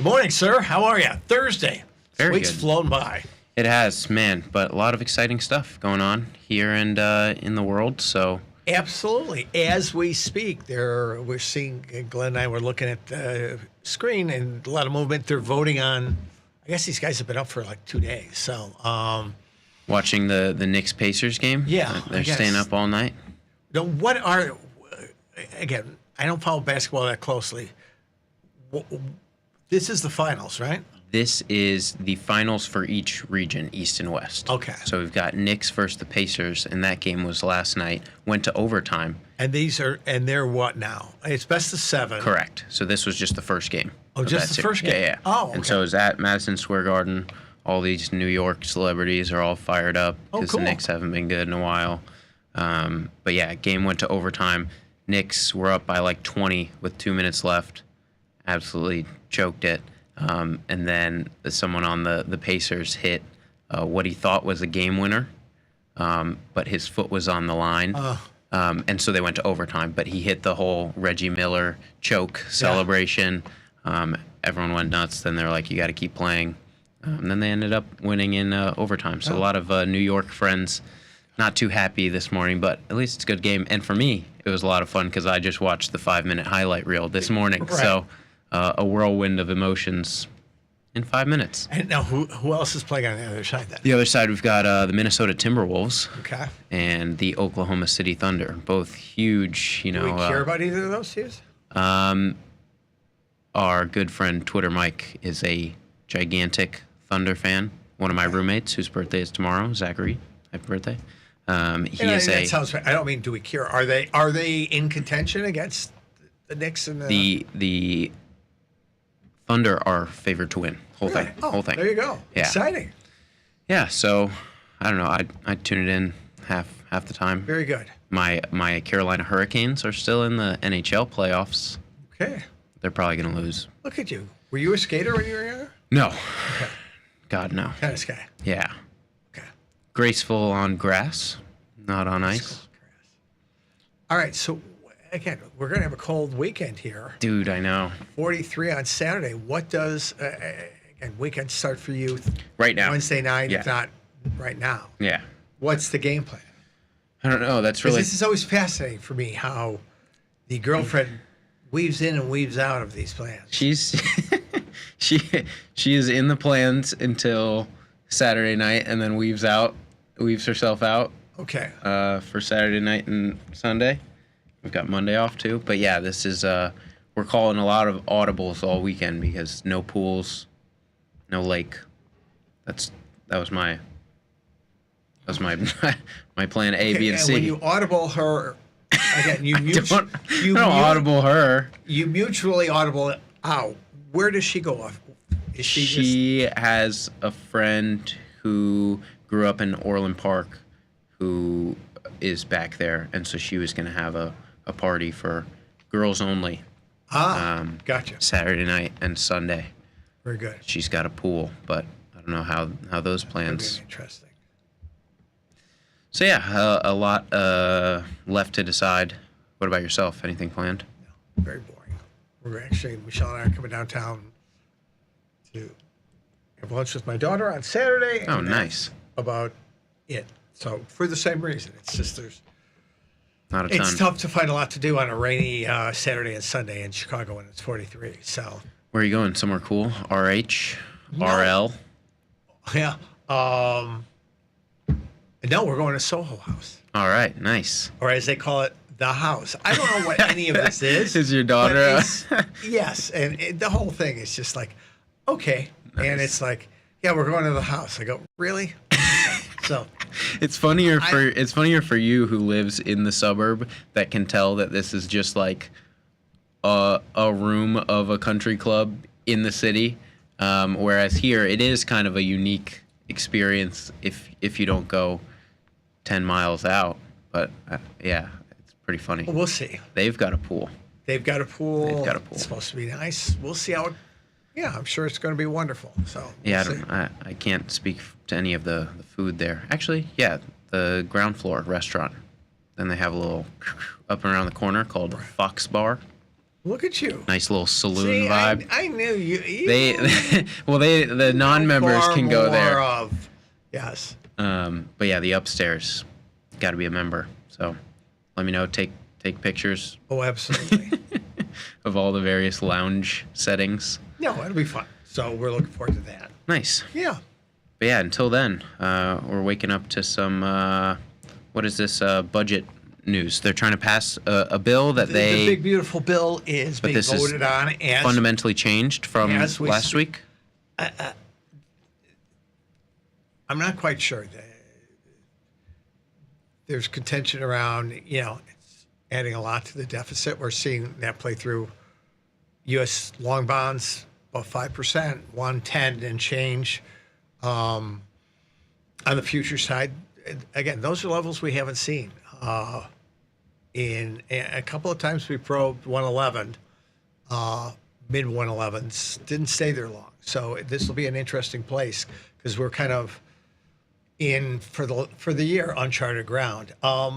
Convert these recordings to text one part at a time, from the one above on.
Good morning, sir. How are you? Thursday. Very Week's good. flown by. It has, man, but a lot of exciting stuff going on here and in the world. So Absolutely. As we speak, we're seeing, Glenn and I were looking at the screen and a lot of movement. They're voting on, I guess these guys have been up for like 2 days. So, watching the Knicks Pacers game. Yeah, They're I guess. staying up all night. now again, I don't follow basketball that closely. This is the finals, right? This is the finals for each region, East and West. Okay. So we've got Knicks versus the Pacers, and that game was last night. Went to overtime. And they're what now? It's best of 7. Correct. So this was just the first game. Oh, of just that the series. first game? Yeah. Oh, okay. And so it's at Madison Square Garden. All these New York celebrities are all fired up because cool. the Knicks haven't been good in a while. But yeah, game went to overtime. Knicks were up by like 20 with 2 minutes left. Absolutely choked it. And then someone on the Pacers hit what he thought was a game winner, but his foot was on the line. And so they went to overtime. But he hit the whole Reggie Miller choke celebration. Everyone went nuts. Then they're like, you got to keep playing. And then they ended up winning in overtime. So a lot of New York friends not too happy this morning, but at least it's a good game. And for me, it was a lot of fun because I just watched the 5-minute highlight reel this morning. Right. So a whirlwind of emotions in 5 minutes. And now who else is playing on the other side then? The other side, we've got the Minnesota Timberwolves Okay. and the Oklahoma City Thunder. Both huge, Do we care about either of those teams? Our good friend Twitter Mike is a gigantic Thunder fan. One of my roommates, whose birthday is tomorrow, Zachary. Happy birthday. That sounds right. I don't mean do we care. Are they in contention against the Knicks and the Thunder are favored to win. Whole thing. There you go. Yeah. Exciting. Yeah. So I don't know. I tune it in half the time. Very good. My Carolina Hurricanes are still in the NHL playoffs. Okay. They're probably gonna lose. Look at you. Were you a skater when you were younger? No. Okay. God no. Tennis guy. Yeah. Okay. Graceful on grass, not on ice. All right. So again, we're gonna have a cold weekend here. Dude, I know. 43 on Saturday. What does again weekend start for you? Right now. Wednesday night, Yeah. if not right now. Yeah. What's the game plan? I don't know. That's 'Cause really this is always fascinating for me how the girlfriend weaves in and weaves out of these plans. she's she is in the plans until Saturday night and then weaves herself out Okay. for Saturday night and Sunday. We've got Monday off too. But yeah, this is we're calling a lot of audibles all weekend because no pools, no lake. That was my my plan A, B, and C. When you audible her, again, you audible her. You mutually audible out. Where does she go off? Is She has a friend who grew up in Orland Park who is back there, and so she was going to have a party for girls only. Gotcha. Saturday night and Sunday. Very good. She's got a pool, but I don't know how those plans. Very interesting. So yeah, a lot left to decide. What about yourself? Anything planned? No, very boring. Michelle and I are coming downtown to have lunch with my daughter on Saturday. Oh, and nice. that's about it. So for the same reason, it's just Not a ton. it's tough to find a lot to do on a rainy Saturday and Sunday in Chicago when it's 43. So Where are you going? Somewhere cool? RH? No. RL? yeah. No, we're going to Soho House, All right, nice. or as they call it, the house. I don't know what any of this is. Is your but daughter? it's- yes, and the whole thing is just like, okay, and Nice. it's like, yeah, we're going to the house. I go, really? So It's funnier for you who lives in the suburb that can tell that this is just like a room of a country club in the city, whereas here it is kind of a unique experience if you don't go 10 miles out. But yeah, it's pretty funny. we'll see. They've got a pool. They've got a pool. They've got a pool. It's supposed to be nice. We'll see how it. Yeah, I'm sure it's going to be wonderful. So Yeah, we'll see. I can't speak to any of the food there. Actually, yeah, the ground floor restaurant. Then they have a little up and around the corner called Fox Bar. Look at you. Nice little saloon See, vibe. I knew you. The non-members Far can go there. more of, yes. But yeah, the upstairs, got to be a member. So let me know. Take pictures Oh, absolutely. of all the various lounge settings. No, it'll be fun. So we're looking forward to that. Nice. Yeah. But yeah, until then, we're waking up to some, what is this, budget news. They're trying to pass a bill that The they... big, beautiful bill is being this is voted on as fundamentally changed from last week. I'm not quite sure. There's contention around, it's adding a lot to the deficit. We're seeing that play through U.S. long bonds, about 5%, 110 and change. On the future side, again, those are levels we haven't seen. In a couple of times we probed 111, mid 111s, didn't stay there long. So this will be an interesting place because we're kind of in for the year uncharted ground.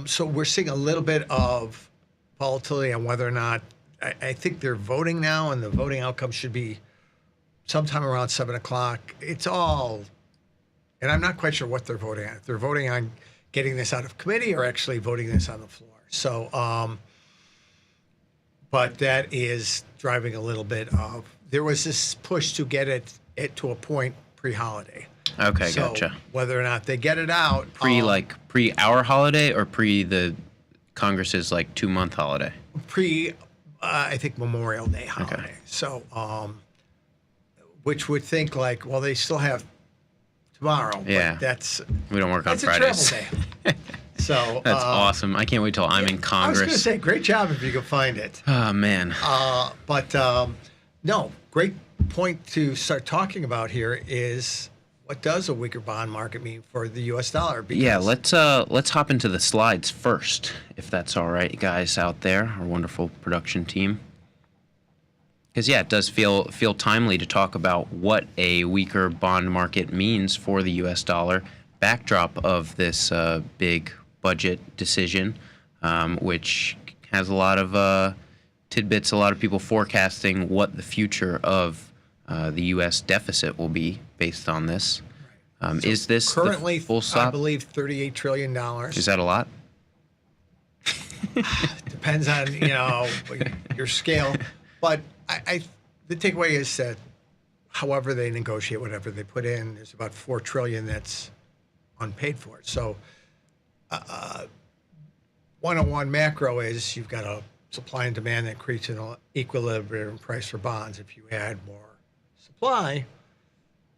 So we're seeing a little bit of volatility on whether or not I think they're voting now, and the voting outcome should be sometime around 7 o'clock. It's all, and I'm not quite sure what they're voting on. If they're voting on getting this out of committee or actually voting this on the floor. So, but that is driving a little bit of, there was this push to get it to a point pre-holiday. Okay, So gotcha. whether or not they get it out. Pre our holiday or pre the Congress's 2-month holiday? I think Memorial Day holiday. Okay. So, which would think well, they still have tomorrow. Yeah. But We don't work on it's Fridays. a travel day. So That's awesome. I can't wait till I'm in I was Congress. going to say, great job if you can find it. Oh, man. But no, great point to start talking about here is what does a weaker bond market mean for the U.S. dollar? Because Yeah, let's hop into the slides first, if that's all right, guys out there, our wonderful production team. Because yeah, it does feel timely to talk about what a weaker bond market means for the U.S. dollar, backdrop of this big budget decision, which has a lot of tidbits, a lot of people forecasting what the future of the U.S. deficit will be based on this. Is this currently, the full stop? I believe, $38 trillion. Is that a lot? Depends on your scale, but the takeaway is that however they negotiate, whatever they put in, there's about $4 trillion that's unpaid for. So 101 macro is you've got a supply and demand that creates an equilibrium price for bonds. If you add more supply,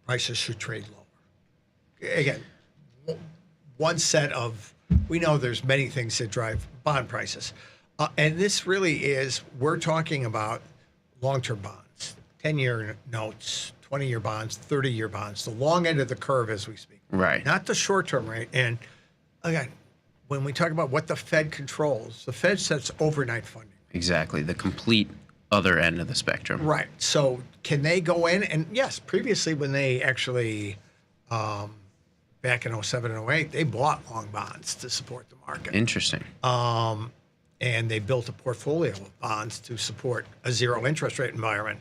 prices should trade lower. Again, one set of, we know there's many things that drive bond prices. And this really is, we're talking about long-term bonds, 10-year notes, 20-year bonds, 30-year bonds, the long end of the curve as we speak. Right. Not the short-term rate. And again, when we talk about what the Fed controls, the Fed sets overnight funding. Exactly. The complete other end of the spectrum. Right. So can they go in? And yes, previously when they actually, back in 07 and 08, they bought long bonds to support the market. Interesting. And they built a portfolio of bonds to support a zero interest rate environment.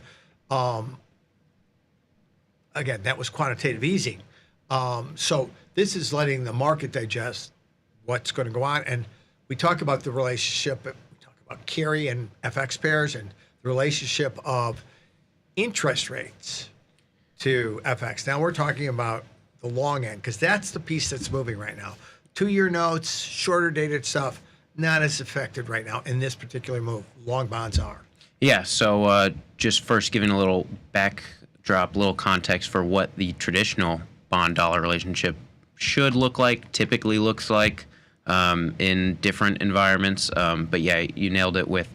Again, that was quantitative easing. So this is letting the market digest what's going to go on. And we talk about the relationship, we talk about carry and FX pairs and the relationship of interest rates to FX. Now we're talking about the long end because that's the piece that's moving right now. 2-year notes, shorter dated stuff, not as affected right now in this particular move. Long bonds are. Yeah, so just first giving a little backdrop, little context for what the traditional bond-dollar relationship should look like, typically looks like in different environments. But yeah, you nailed it with,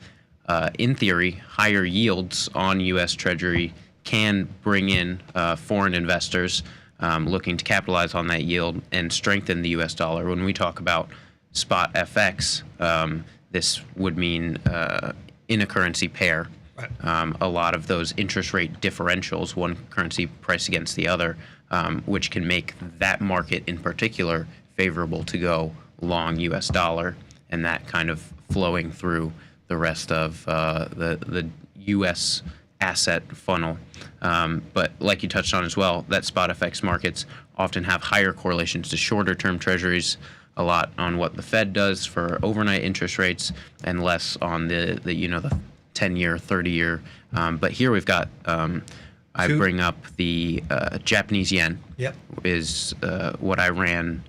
in theory, higher yields on U.S. Treasury can bring in foreign investors looking to capitalize on that yield and strengthen the U.S. dollar. When we talk about spot FX, this would mean in a currency pair. Right. A lot of those interest rate differentials, one currency priced against the other, which can make that market in particular favorable to go long U.S. dollar, and that kind of flowing through the rest of the U.S. asset funnel. But like you touched on as well, that spot FX markets often have higher correlations to shorter term treasuries, a lot on what the Fed does for overnight interest rates, and less on the 10-year, 30-year. But here we've got, I bring up the Japanese yen. Yep. Is what I ran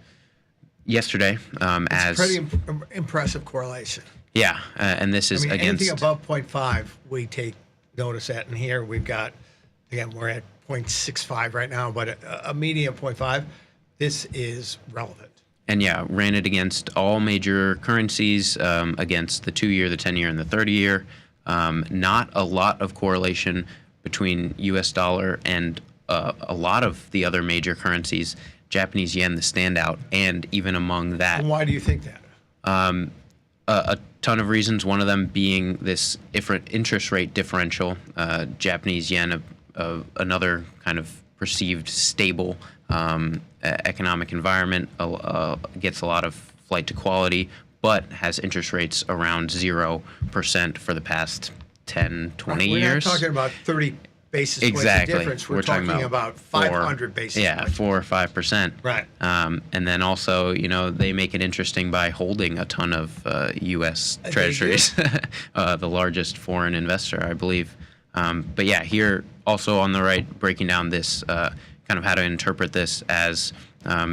yesterday as pretty impressive correlation. Yeah, and this is against anything above 0.5, we take notice at. And here we've got, again, we're at 0.65 right now, but a median 0.5. This is relevant. And yeah, ran it against all major currencies, against the 2-year, the 10-year, and the 30-year. Not a lot of correlation between U.S. dollar and a lot of the other major currencies. Japanese yen, the standout, and even among that. And why do you think that? A ton of reasons. One of them being this interest rate differential. Japanese yen, another kind of perceived stable economic environment, gets a lot of flight to quality, but has interest rates around 0% for the past 10, 20 years. We're not talking about 30 basis points of difference. We're talking about 500 basis points. Yeah, 4 or 5%. Right. And then also, they make it interesting by holding a ton of U.S. treasuries, the largest foreign investor, I believe. But yeah, here also on the right, breaking down this kind of how to interpret this as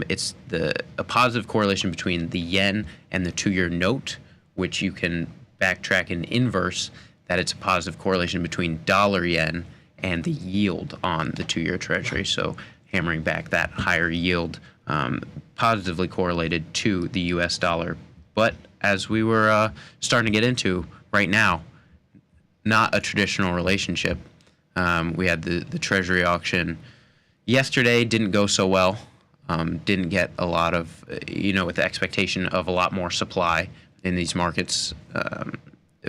it's a positive correlation between the yen and the 2-year note, which you can backtrack in inverse, that it's a positive correlation between dollar yen and the yield on the 2-year treasury. So hammering back that higher yield, positively correlated to the U.S. dollar. But as we were starting to get into right now, not a traditional relationship. We had the treasury auction yesterday, didn't go so well. Didn't get a lot of, with the expectation of a lot more supply in these markets.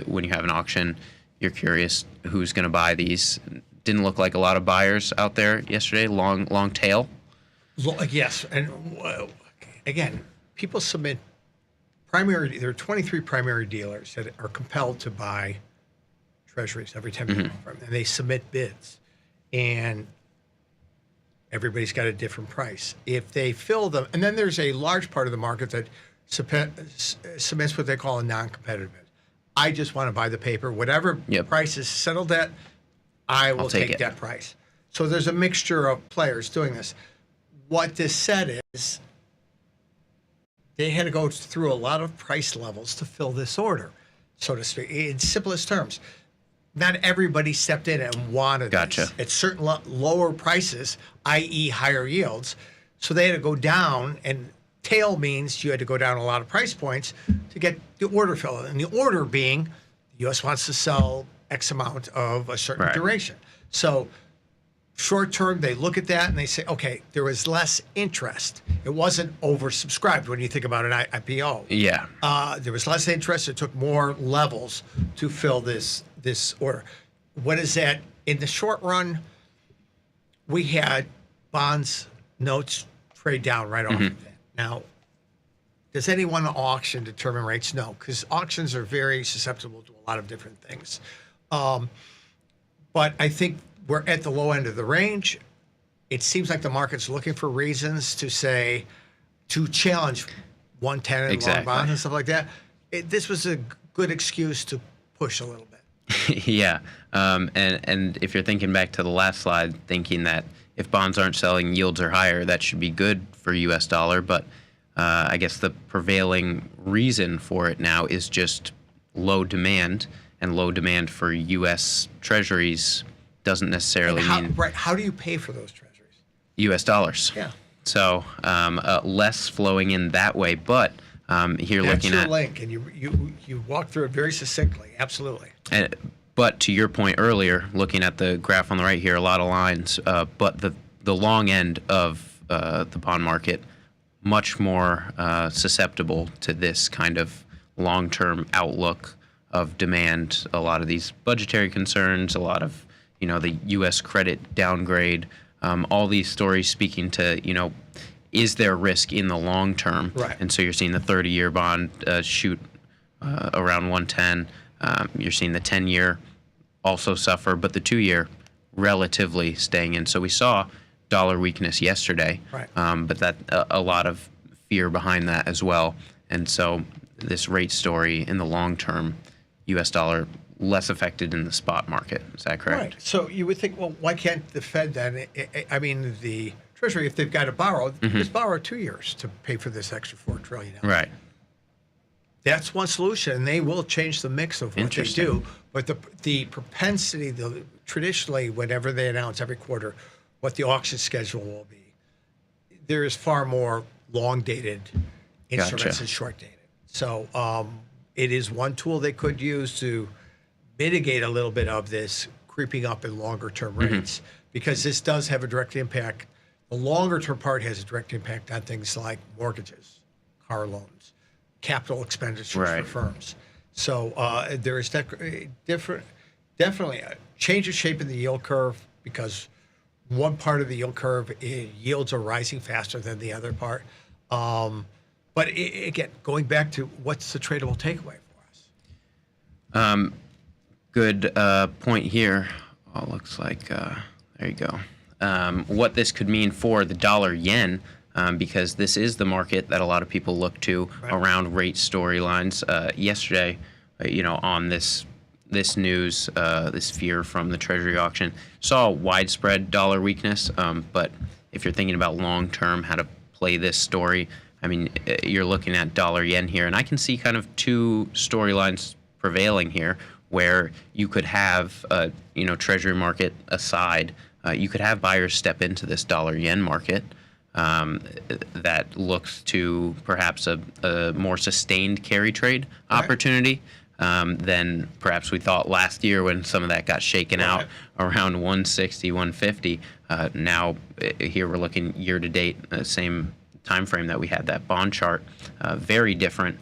When you have an auction, you're curious who's going to buy these. Didn't look like a lot of buyers out there yesterday. Long tail. Yes, and again, people submit primary. There are 23 primary dealers that are compelled to buy treasuries every time you offer them, and they submit bids, and everybody's got a different price. If they fill them, and then there's a large part of the market that submits what they call a non-competitive bid. I just want to buy the paper. Whatever price is settled at, I will take that price. So there's a mixture of players doing this. What this said is they had to go through a lot of price levels to fill this order, so to speak. In simplest terms, not everybody stepped in and wanted this at certain lower prices, i.e. higher yields. So they had to go down, and tail means you had to go down a lot of price points to get the order filled. And the order being the U.S. wants to sell X amount of a certain duration. So short term, they look at that and they say, okay, there was less interest. It wasn't oversubscribed when you think about an IPO. Yeah. There was less interest. It took more levels to fill this order. What is that? In the short run, we had bonds, notes trade down right off of that. Now, does any one auction determine rates? No, because auctions are very susceptible to a lot of different things. But I think we're at the low end of the range. It seems like the market's looking for reasons to challenge 110 and long bonds and stuff like that. This was a good excuse to push a little bit. Yeah. And if you're thinking back to the last slide, thinking that if bonds aren't selling, yields are higher, that should be good for U.S. dollar. But I guess the prevailing reason for it now is just low demand, and low demand for U.S. treasuries doesn't necessarily mean... Right. How do you pay for those treasuries? U.S. dollars. Yeah. So less flowing in that way. But here looking at... That's your link, and you walk through it very succinctly. Absolutely. But to your point earlier, looking at the graph on the right here, a lot of lines, but the long end of the bond market, much more susceptible to this kind of long-term outlook of demand. A lot of these budgetary concerns, a lot of, the U.S. credit downgrade, all these stories speaking to, is there risk in the long term? Right. And so you're seeing the 30-year bond shoot around 110. You're seeing the 10-year also suffer, but the 2-year relatively staying in. So we saw dollar weakness yesterday, Right. But that a lot of fear behind that as well. And so this rate story in the long term, U.S. dollar less affected in the spot market. Is that correct? Right. So you would think, well, why can't the Fed then? I mean, the Treasury, if they've got to borrow, just borrow 2 years to pay for this extra $4 trillion. Right. That's one solution, and they will change the mix of what they Interesting. do. But the propensity, traditionally, whenever they announce every quarter what the auction schedule will be, there is far more long-dated instruments Gotcha. and short-dated. So it is one tool they could use to mitigate a little bit of this creeping up in longer-term rates, because this does have a direct impact. The longer-term part has a direct impact on things like mortgages, car loans, capital expenditures Right. for firms. So there is definitely a change of shape in the yield curve, because one part of the yield curve, yields are rising faster than the other part. But again, going back to what's the tradable takeaway for us? Good point here. Oh, looks like there you go. What this could mean for the dollar yen, because this is the market that a lot of people look to around rate storylines. Yesterday, on this news, this fear from the Treasury auction, saw widespread dollar weakness. But if you're thinking about long term, how to play this story, I mean, you're looking at dollar yen here, and I can see kind of two storylines prevailing here, where you could have, Treasury market aside, you could have buyers step into this dollar yen market that looks to perhaps a more sustained carry trade opportunity than perhaps we thought last year, when some of that got shaken out around 160, 150. Now here we're looking year to date, same time frame that we had that bond chart, very different,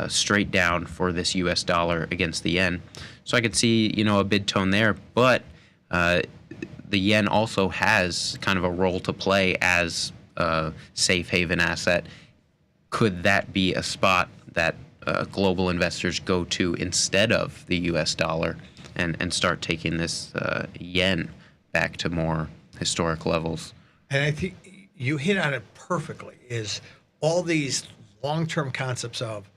straight down for this U.S. dollar against the yen. So I could see, a bid tone there, but the yen also has kind of a role to play as a safe haven asset. Could that be a spot that global investors go to instead of the U.S. dollar and start taking this yen back to more historic levels? And I think you hit on it perfectly, is all these long-term concepts of,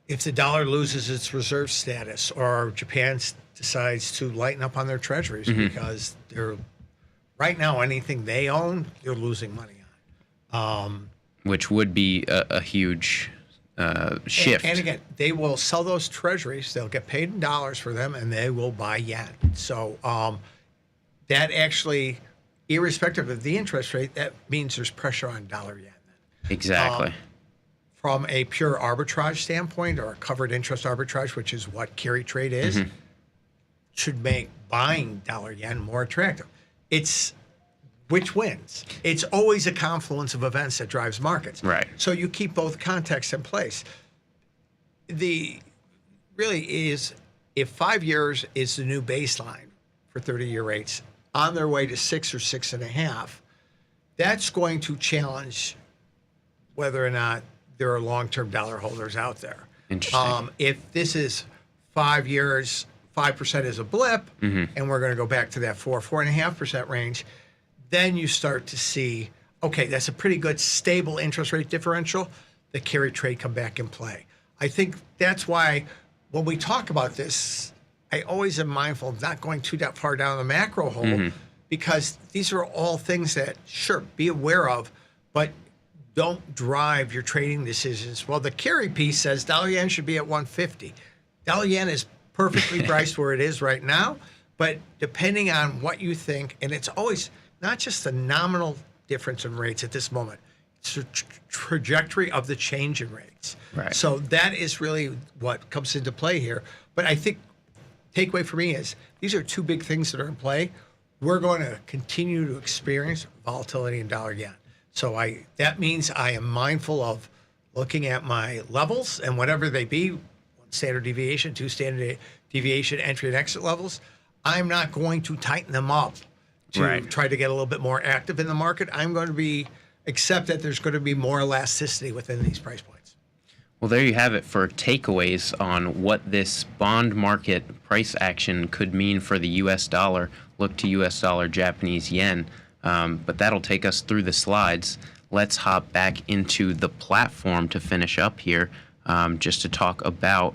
if the dollar loses its reserve status, or Japan decides to lighten up on their treasuries, because they're right now, anything they own, they're losing money on. Which would be a huge shift. And again, they will sell those treasuries. They'll get paid in dollars for them, and they will buy yen. So that actually, irrespective of the interest rate, that means there's pressure on dollar yen. Exactly. From a pure arbitrage standpoint, or a covered interest arbitrage, which is what carry trade is, should make buying dollar yen more attractive. It's which wins. It's always a confluence of events that drives markets. Right. So you keep both contexts in place. The really is, if 5 years is the new baseline for 30-year rates, on their way to 6 or 6.5, that's going to challenge whether or not there are long-term dollar holders out there. Interesting. If this is 5 years, 5% is a blip, and we're going to go back to that 4.5% range, then you start to see, okay, that's a pretty good stable interest rate differential. The carry trade come back in play. I think that's why when we talk about this, I always am mindful of not going too far down the macro hole, because these are all things that, sure, be aware of, but don't drive your trading decisions. Well, the carry piece says dollar yen should be at 150. Dollar yen is perfectly priced where it is right now, but depending on what you think, and it's always not just the nominal difference in rates at this moment, it's the trajectory of the change in rates. Right. So that is really what comes into play here. But I think takeaway for me is these are two big things that are in play. We're going to continue to experience volatility in dollar yen. So that means I am mindful of looking at my levels, and whatever they be, 1 standard deviation, 2 standard deviation entry and exit levels, I'm not going to tighten them up to try to get a little bit more active in the market. I'm going to accept that there's going to be more elasticity within these price points. Well, there you have it for takeaways on what this bond market price action could mean for the U.S. dollar. Look to U.S. dollar, Japanese yen. But that'll take us through the slides. Let's hop back into the platform to finish up here, just to talk about,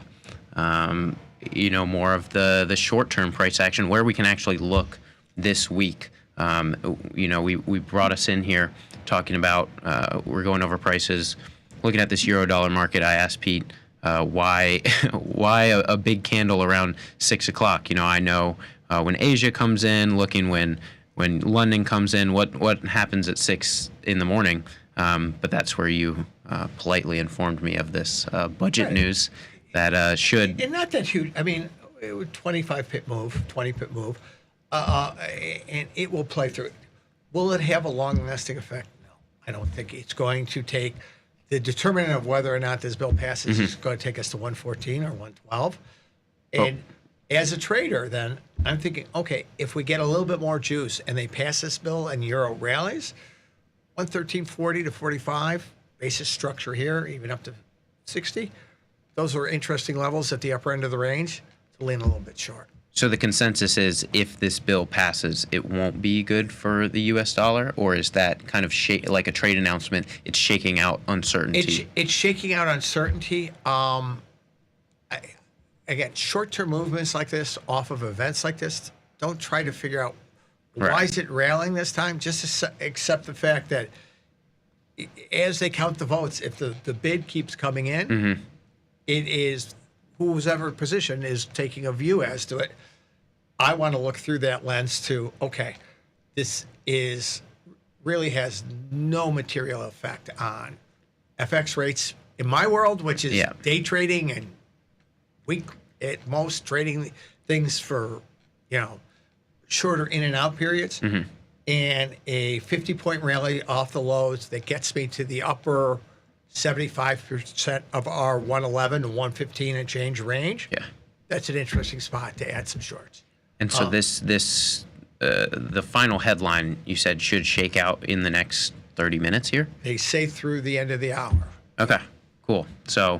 more of the short-term price action, where we can actually look this week. We brought us in here talking about, we're going over prices. Looking at this euro-dollar market, I asked Pete why a big candle around 6 o'clock. I know when Asia comes in, looking when London comes in, what happens at 6 in the morning. But that's where you politely informed me of this budget news that should. And not that huge. I mean, 25 pip move, 20 pip move, and it will play through. Will it have a long-lasting effect? No, I don't think it's going to take. The determinant of whether or not this bill passes is going to take us to 114 or 112. And as a trader, then, I'm thinking, okay, if we get a little bit more juice and they pass this bill and euro rallies, 113.40 to 45, basis structure here, even up to 60, those are interesting levels at the upper end of the range to lean a little bit short. So the consensus is if this bill passes, it won't be good for the U.S. dollar, or is that kind of like a trade announcement? It's shaking out uncertainty. It's shaking out uncertainty. Again, short-term movements like this off of events like this, don't try to figure out why is it rallying this time. Just accept the fact that as they count the votes, if the bid keeps coming in, it is who's ever position is taking a view as to it. I want to look through that lens to, okay, this really has no material effect on FX rates in my world, which is day trading and week at most trading things for, shorter in and out periods. And a 50-point rally off the lows that gets me to the upper 75% of our 111 to 115 and change range. Yeah, that's an interesting spot to add some shorts. And so the final headline you said should shake out in the next 30 minutes here? They say through the end of the hour. Okay, cool. So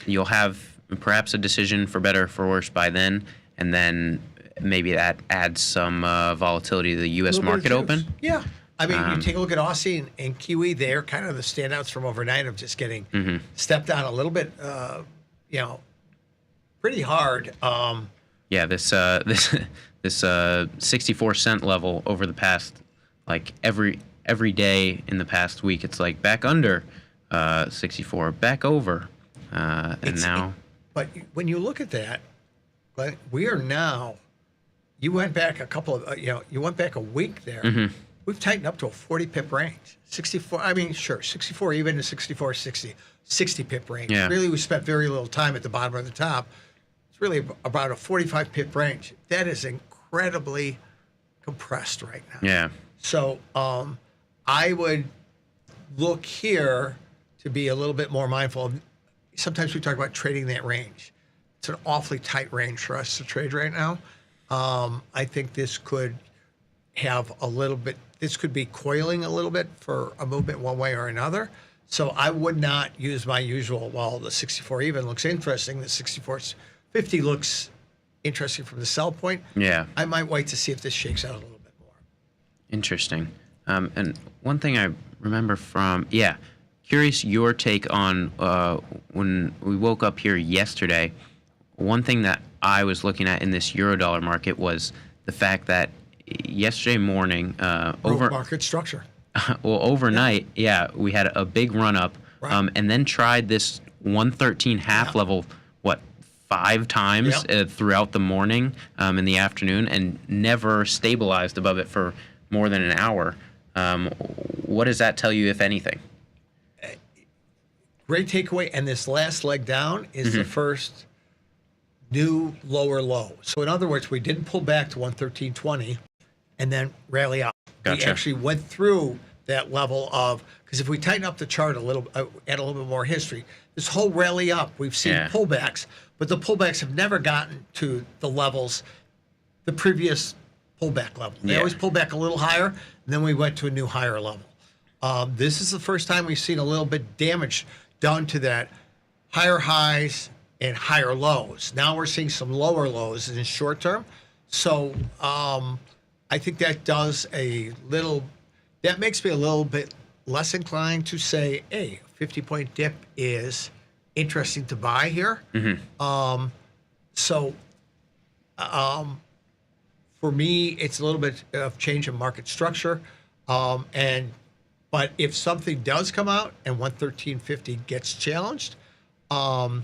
you'll have perhaps a decision for better or for worse by then, and then maybe that adds some volatility to the U.S. market open? Yeah. I mean, you take a look at Aussie and Kiwi, they're kind of the standouts from overnight of just getting stepped on a little bit, pretty hard. This 64-cent level over the past, like every day in the past week, it's like back under 64, back over, But when you look at that, we are now. You went back you went back a week there. We've tightened up to a 40 pip range. 64, 64 even to 64, 60 pip range. Yeah. Really, we spent very little time at the bottom or the top. It's really about a 45 pip range. That is incredibly compressed right now. Yeah. So I would look here to be a little bit more mindful of, sometimes we talk about trading that range. It's an awfully tight range for us to trade right now. I think this could have this could be coiling a little bit for a movement one way or another. So I would not use my usual, while the 64 even looks interesting, the 64.50 looks interesting from the sell point. Yeah. I might wait to see if this shakes out a little bit more. Interesting. And one thing I remember curious your take on when we woke up here yesterday, one thing that I was looking at in this Eurodollar market was the fact that yesterday morning, market structure. Overnight, we had a big run up, and then tried this 113 half level, 5 times throughout the morning, in the afternoon, and never stabilized above it for more than an hour. What does that tell you, if anything? Great takeaway. And this last leg down is the first new lower low. So in other words, we didn't pull back to 113.20 and then rally up. Gotcha. We actually went through that level of, because if we tighten up the chart a little, add a little bit more history, this whole rally up, we've seen pullbacks, but the pullbacks have never gotten to the levels, the previous pullback level. They always pull back a little higher, and then we went to a new higher level. This is the first time we've seen a little bit damage done to that higher highs and higher lows. Now we're seeing some lower lows in the short term. So I think that that makes me a little bit less inclined to say, hey, a 50-point dip is interesting to buy here. For me, it's a little bit of change in market structure. But if something does come out and 113.50 gets challenged, I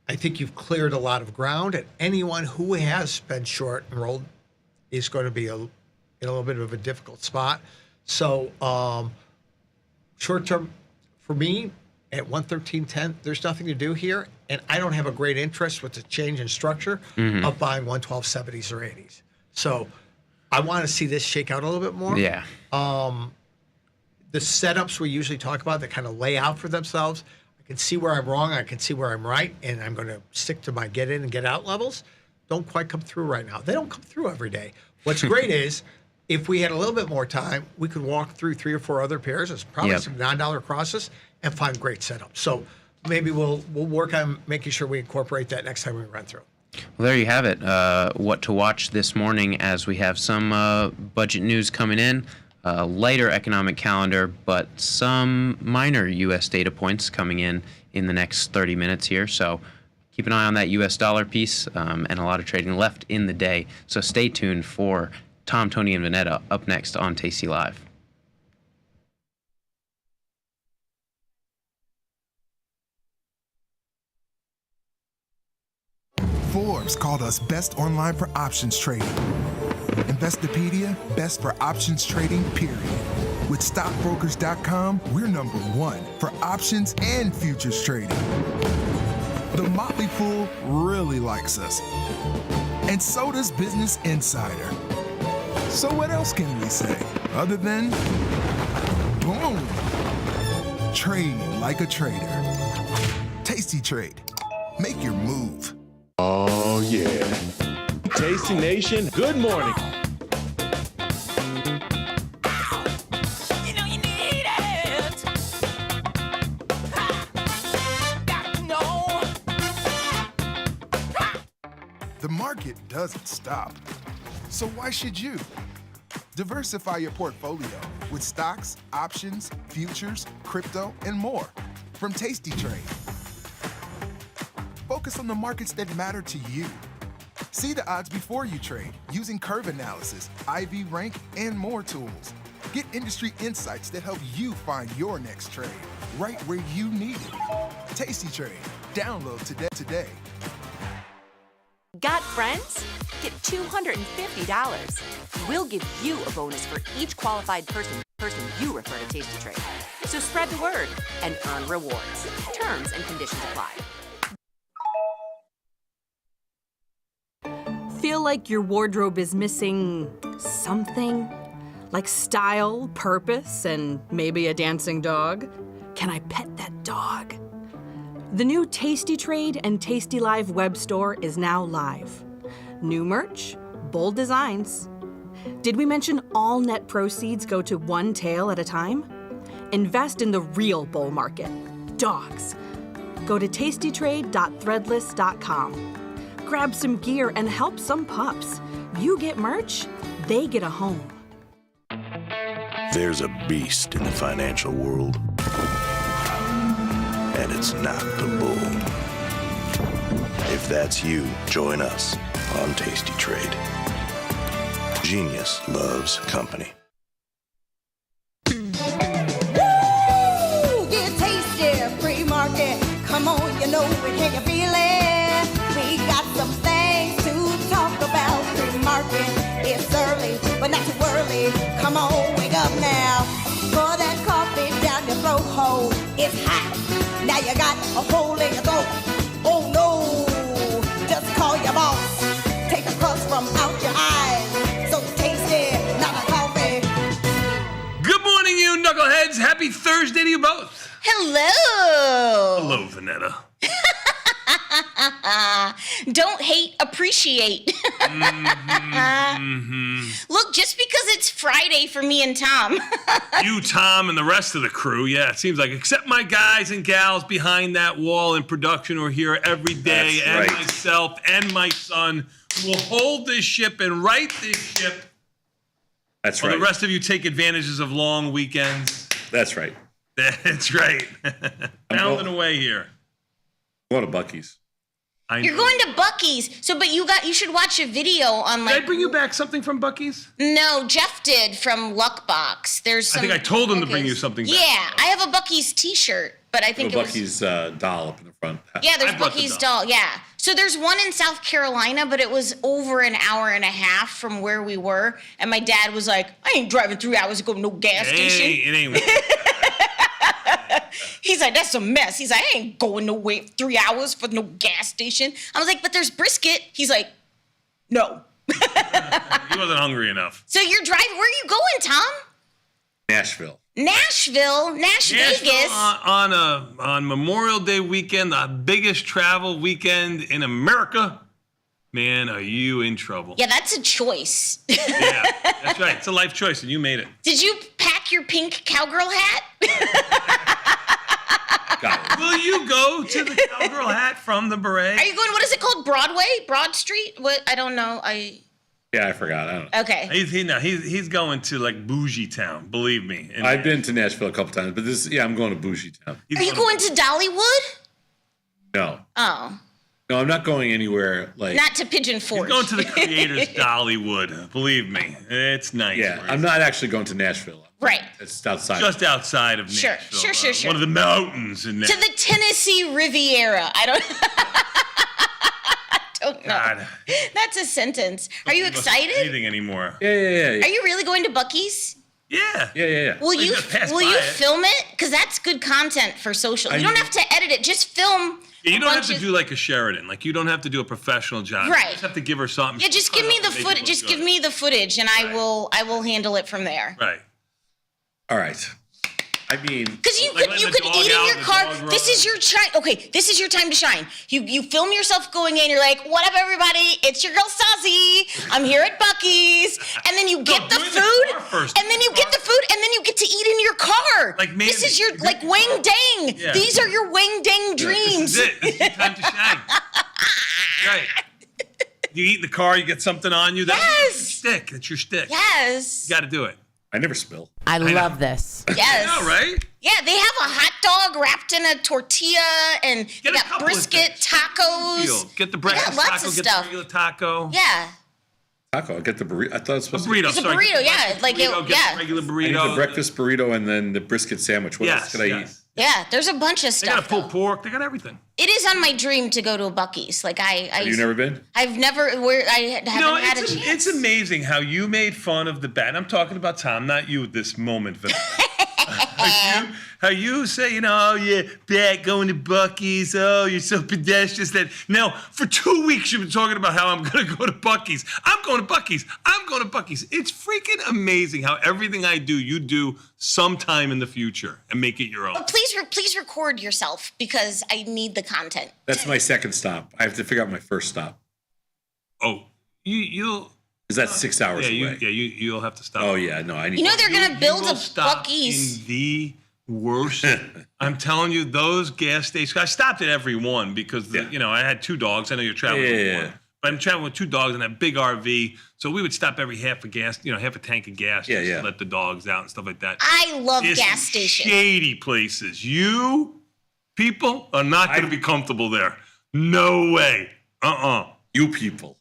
think you've cleared a lot of ground, and anyone who has been short and rolled is going to be in a little bit of a difficult spot. So short term, for me, at 113.10, there's nothing to do here, and I don't have a great interest with the change in structure of buying 112.70s or 80s. So I want to see this shake out a little bit more. Yeah. The setups we usually talk about that kind of lay out for themselves, I can see where I'm wrong, I can see where I'm right, and I'm going to stick to my get in and get out levels. Don't quite come through right now. They don't come through every day. What's great is if we had a little bit more time, we could walk through 3 or 4 other pairs. There's probably some non-dollar crosses and find great setups. So maybe we'll work on making sure we incorporate that next time we run through. Well, there you have it. What to watch this morning as we have some budget news coming in, a lighter economic calendar, but some minor U.S. data points coming in the next 30 minutes here. So keep an eye on that U.S. dollar piece and a lot of trading left in the day. So stay tuned for Tom, Tony, and Vanetta up next on Tasty Live. Forbes called us best online for options trading. Investopedia, best for options trading, period. With stockbrokers.com, we're number 1 for options and futures trading. The Motley Fool really likes us. And so does Business Insider. So what else can we say other than boom? Trade like a trader. Tasty Trade. Make your move. Oh, yeah. Tasty Nation, good morning. You know you need it. Got to know. The market doesn't stop. So why should you? Diversify your portfolio with stocks, options, futures, crypto, and more from Tasty Trade. Focus on the markets that matter to you. See the odds before you trade using curve analysis, IV rank, and more tools. Get industry insights that help you find your next trade right where you need it. Tasty Trade. Download today. Got friends? Get $250. We'll give you a bonus for each qualified person you refer to Tasty Trade. So spread the word and earn rewards. Terms and conditions apply. Feel like your wardrobe is missing something? Like style, purpose, and maybe a dancing dog? Can I pet that dog? The new Tasty Trade and Tasty Live web store is now live. New merch, bold designs. Did we mention all net proceeds go to one tail at a time? Invest in the real bull market, dogs. Go to tastytrade.threadless.com. Grab some gear and help some pups. You get merch, they get a home. There's a beast in the financial world, and it's not the bull. If that's you, join us on Tasty Trade. Genius loves company. Woo! Get tasty, free market. Come on, you know it, can you feel it? We got some things to talk about. Free market, it's early, but not too early. Come on, wake up now. Pour that coffee down your throat hole. It's hot. Now you got a hole in your throat. Oh no, just call your boss. Take the crust from out your eyes. So tasty, not a coffee. Good morning, you knuckleheads. Happy Thursday to you both. Hello. Hello, Vanetta. Don't hate, appreciate. Look, just because it's Friday for me and Tom. You, Tom, and the rest of the crew. Yeah, it seems like, except my guys and gals behind that wall in production who are here every day, That's and right. myself and my son who will hold this ship and right this ship. That's While right. the rest of you take advantages of long weekends. That's right. That's right. Pounding away here. Going to Buc-ee's. You're going to Buc-ee's. So, but you should watch a video on like. Did I bring you back something from Buc-ee's? No, Jeff did from Luckbox. There's some. I think I told him to bring you something back. Yeah, I have a Buc-ee's T-shirt, but I think it was. Buc-ee's doll up in the front. Yeah, there's I brought the Buc-ee's doll. Yeah. So there's one in South Carolina, but it was over an hour and a half from where we were. And my dad was like, I ain't driving 3 hours to go to no gas station. It ain't. He's like, that's a mess. He's like, I ain't going no way 3 hours for no gas station. I was like, but there's brisket. He's like, no. He wasn't hungry enough. So you're driving, where are you going, Tom? Nashville. Nashville, Vegas. On Memorial Day weekend, the biggest travel weekend in America. Man, are you in trouble? Yeah, that's a choice. Yeah, that's right. It's a life choice, and you made it. Did you pack your pink cowgirl hat? Will you go to the cowgirl hat from the beret? Are you going, what is it called? Broadway? Broad Street? What? I don't know. Yeah, I forgot. I don't know. Okay. He's going to like bougie town, believe me. And I've been to Nashville a couple times, but I'm going to bougie town. Are you going to Dollywood? No. Oh. No, I'm not going anywhere like. Not to Pigeon Forge. He's going to the creators Dollywood, believe me. It's nice. Yeah, I'm not actually going to Nashville. Right. It's outside. Just outside of Sure, Nashville. sure. One of the mountains in To Nashville. the Tennessee Riviera. I don't know. God. That's a sentence. Are you excited? Anything anymore? Yeah. Are you really going to Buc-ee's? Yeah. Yeah. Will you just pass by film it? Because that's good content for social. You don't have to edit it. Just film. You don't have to do like a Sheridan. Like you don't have to do a professional job. Right. You just have to give her something. Yeah, just give me the footage. Just give me the footage, and I will handle it from there. Right. All right. I mean, because you Like could letting you the could dog eat in out, your the car. dog This run. is your time. Okay, this is your time to shine. You film yourself going in. You're like, "What up, everybody? It's your girl Sassy. I'm here at Buc-ee's." And then you get the do it in food, the car first. and then you get the food, and then you get to eat in your car. Like this is Mandy. your like Wang Dang. Yeah. These are your Wang Dang dreams. This is it. This is your time to shine. Right. You eat in the car. You get something on you. That's your stick. That's your stick. Yes. You got to do it. I never spill. I love this. Yes. I know, right? Yeah, they have a hot dog wrapped in a tortilla, and they Get a got couple of brisket, things. tacos. Get the They breakfast got lots taco. of Get stuff. the regular taco. Yeah. Taco. I get the burrito. I thought it was supposed to be. Burrito. It's a sorry. burrito, yeah, like it- Burrito, get yeah. the regular I burrito. need the breakfast burrito and then the brisket sandwich. What else could I eat? Yeah, there's a bunch of They got a stuff. pulled pork. They got everything. It is on my dream to go to a Buc-ee's. Like Have you never been? I've never. I haven't had a chance. It's amazing how you made fun of the bat. I'm talking about Tom, not you at this moment, Vanessa. how you say, oh yeah, bat going to Buc-ee's. Oh, you're so pedestrian. That now for 2 weeks you've been talking about how I'm going to go to Buc-ee's. I'm going to Buc-ee's. I'm going to Buc-ee's. It's freaking amazing how everything I do, you do sometime in the future and make it your own. But please record yourself because I need the content. That's my second stop. I have to figure out my first stop. Oh, you'll. Is that 6 hours away? You'll have to stop. Oh yeah, no, I need. You know they're gonna build will a stop Buc-ee's. in the worst. I'm telling you, those gas stations. I stopped at every one because I had 2 dogs. I know you're traveling with one, but I'm traveling with 2 dogs and a big RV. So we would stop every half a tank of gas. Just to let the dogs out and stuff like that. I love It's gas stations. Shady places. You people are not going to be comfortable there. No way. You people.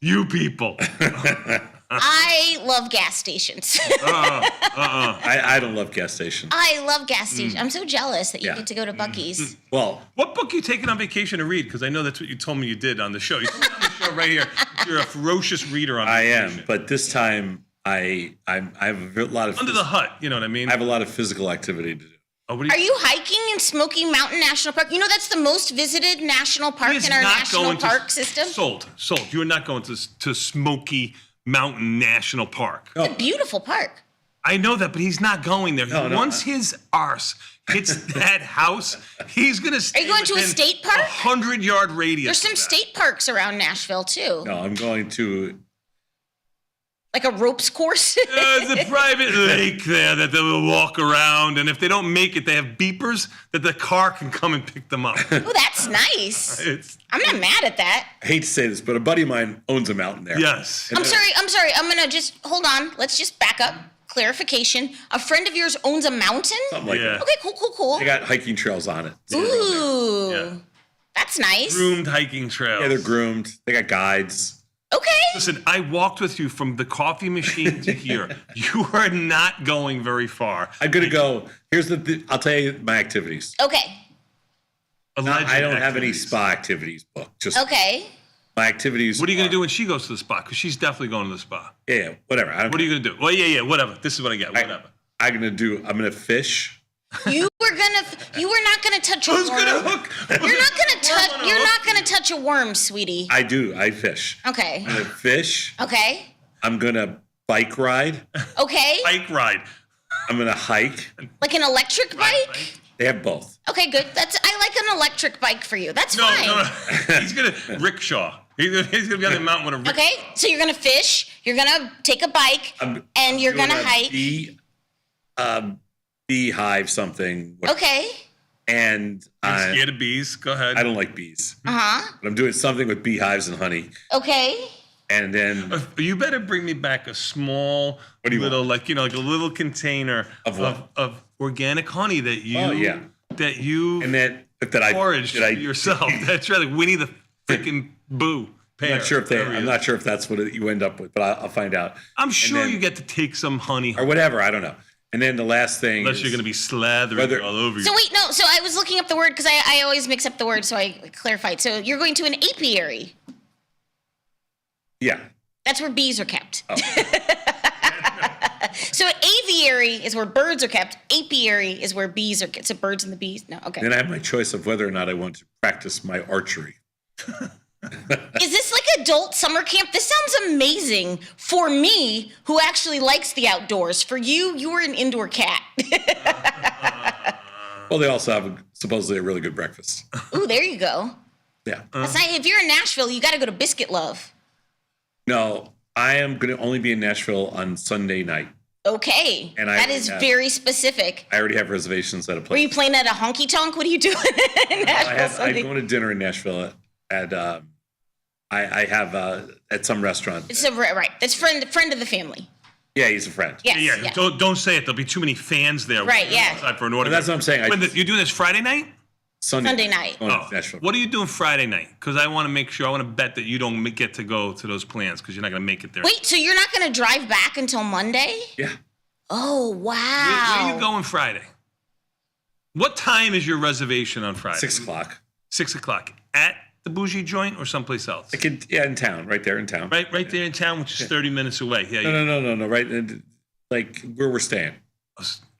I love gas stations. I don't love gas stations. I love gas stations. I'm so jealous that you Yeah. get to go to Buc-ee's. Well, what book are you taking on vacation to read? Because I know that's what you told me you did on the show. You told me on the show right here. You're a ferocious reader on vacation. I am, but this time I have a lot of Under the hut. You know what I mean? I have a lot of physical activity to do. Oh, Are you hiking in Smoky Mountain National Park? You know that's the most visited national park He is in our not national going to- park system. Sold. You're not going to Smoky Mountain National Park. It's a beautiful park. I know that, but he's not going there. No. Once his arse hits that house, he's going to stay Are you going to a within state park? 100-yard radius. There's some of that. state parks around Nashville too. No, I'm going to Like a ropes course? There's a private lake there that they will walk around, and if they don't make it, they have beepers that the car can come and pick them up. Oh, that's nice. I'm not mad at that. I hate to say this, but a buddy of mine owns a mountain there. Yes. I'm sorry. I'm going to just hold on. Let's just back up. Clarification. A friend of yours owns a mountain? Something like that. Okay, cool. They got hiking trails on it. Ooh. Yeah. That's nice. Groomed hiking trails. Yeah, they're groomed. They got guides. Okay. Listen, I walked with you from the coffee machine to here. You are not going very far. I'm going to go. Here's I'll tell you my activities. Okay. I don't have any spa activities booked. Just Okay. my activities. What are you going to do when she goes to the spa? Because she's definitely going to the spa. Yeah, whatever. What are you going to do? Well, yeah, whatever. This is what I get. Whatever. I'm going to fish. You are not gonna touch a worm. Who's gonna hook? You're not gonna touch a worm, sweetie. I do. I fish. Okay. I'm going to fish. Okay. I'm going to bike ride. Okay. Bike ride. I'm going to hike. Like an electric bike? They have both. Okay, good. I like an electric bike for you. That's fine. No. He's gonna rickshaw. He's gonna be on the mountain with a rickshaw. Okay, so you're gonna fish, you're gonna take a bike, and you're gonna hike. Beehive something. Okay. And I'm scared of bees. Go ahead. I don't like bees. Uh-huh. But I'm doing something with beehives and honey. Okay. And then you better bring me back a small little, like a little container of organic honey that you and then that I foraged yourself. That's right, like Winnie the freaking Boo. I'm not sure if that's what you end up with, but I'll find out. I'm sure you get to take some honey or whatever. I don't know. And then the last thing, unless you're going to be slathering all over you. So wait, no. So I was looking up the word because I always mix up the word, so I clarified. So you're going to an apiary. Yeah. That's where bees are kept. Oh. So aviary is where birds are kept. Apiary is where bees are kept. So birds and the bees. No, okay. Then I have my choice of whether or not I want to practice my archery. Is this like adult summer camp? This sounds amazing for me, who actually likes the outdoors. For you, you were an indoor cat. Well, they also have supposedly a really good breakfast. Ooh, there you go. Yeah. That's not, if you're in Nashville, you got to go to Biscuit Love. No, I am going to only be in Nashville on Sunday night. Okay. And that is very specific. I already have reservations at a place. Were you playing at a honky tonk? What are you doing in Nashville? I'm going to dinner in Nashville at I have at some restaurant. It's right. It's friend of the family. Yeah, he's a friend. Yes, yeah. Don't say it. There'll be too many fans there. Right. Yeah. For an order. That's what I'm saying. You're doing this Friday night? Sunday night. What are you doing Friday night? Because I want to make sure. I want to bet that you don't get to go to those plans because you're not going to make it there. Wait. So you're not going to drive back until Monday? Yeah. Oh wow. Where are you going Friday? What time is your reservation on Friday? 6 o'clock. 6 o'clock at the bougie joint or someplace else? In town, right there in town. Right there in town, which is 30 minutes away. Yeah. No. Right, like where we're staying.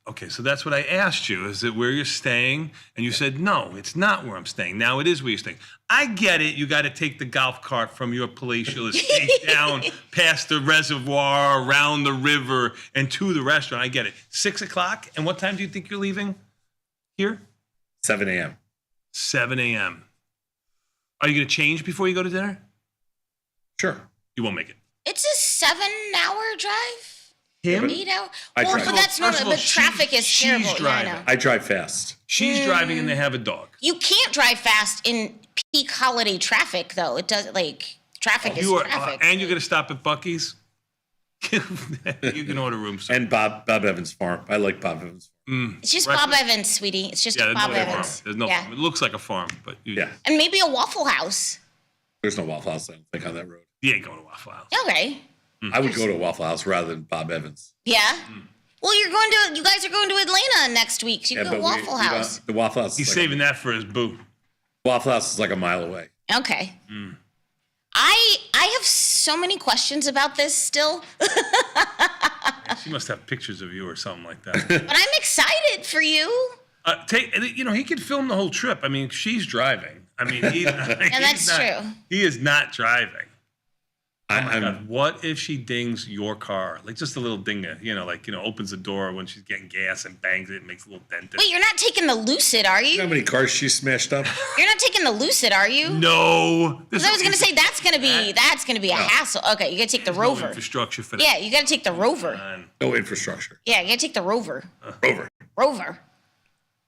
Okay, so that's what I asked you. Is it where you're staying? And you said, no, it's not where I'm staying. Now it is where you're staying. I get it. You got to take the golf cart from your palatial estate down past the reservoir, around the river, and to the restaurant. I get it. 6 o'clock. And what time do you think you're leaving here? 7 a.m. 7 a.m. Are you going to change before you go to dinner? Sure. You won't make it. It's a 7-hour drive. Him? 8 hour. I Well, drive. but that's not. But traffic is terrible. She's Yeah, I driving. know. I drive fast. She's driving and they have a dog. You can't drive fast in peak holiday traffic, though. It does traffic is traffic. And you're going to stop at Buc-ee's? You can order room service. And Bob Evans Farm. I like Bob Evans. It's just Bob Evans, sweetie. It's just Bob Evans. There's no farm. It looks like a farm, but yeah. And maybe a Waffle House. There's no Waffle House, I don't think, on that road. You ain't going to Waffle House. Okay. I would go to a Waffle House rather than Bob Evans. Yeah. Well, you guys are going to Atlanta next week. So you go Waffle House. The Waffle House. He's saving that for his boo. Waffle House is like a mile away. Okay. I have so many questions about this still. She must have pictures of you or something like that. But I'm excited for you. He could film the whole trip. I mean, she's driving. I mean, that's true. He is not driving. Oh my I'm God. What if she dings your car? Like just a little dinger, opens the door when she's getting gas and bangs it and makes a little dent in it. Wait, you're not taking the Lucid, are you know you? how many cars she smashed up? You're not taking the Lucid, are you? No. Because I was gonna say that's gonna be a hassle. Okay, you gotta take the No Rover. infrastructure for that. Yeah, you gotta take the Rover. No infrastructure. Yeah, you gotta take the Rover. Rover.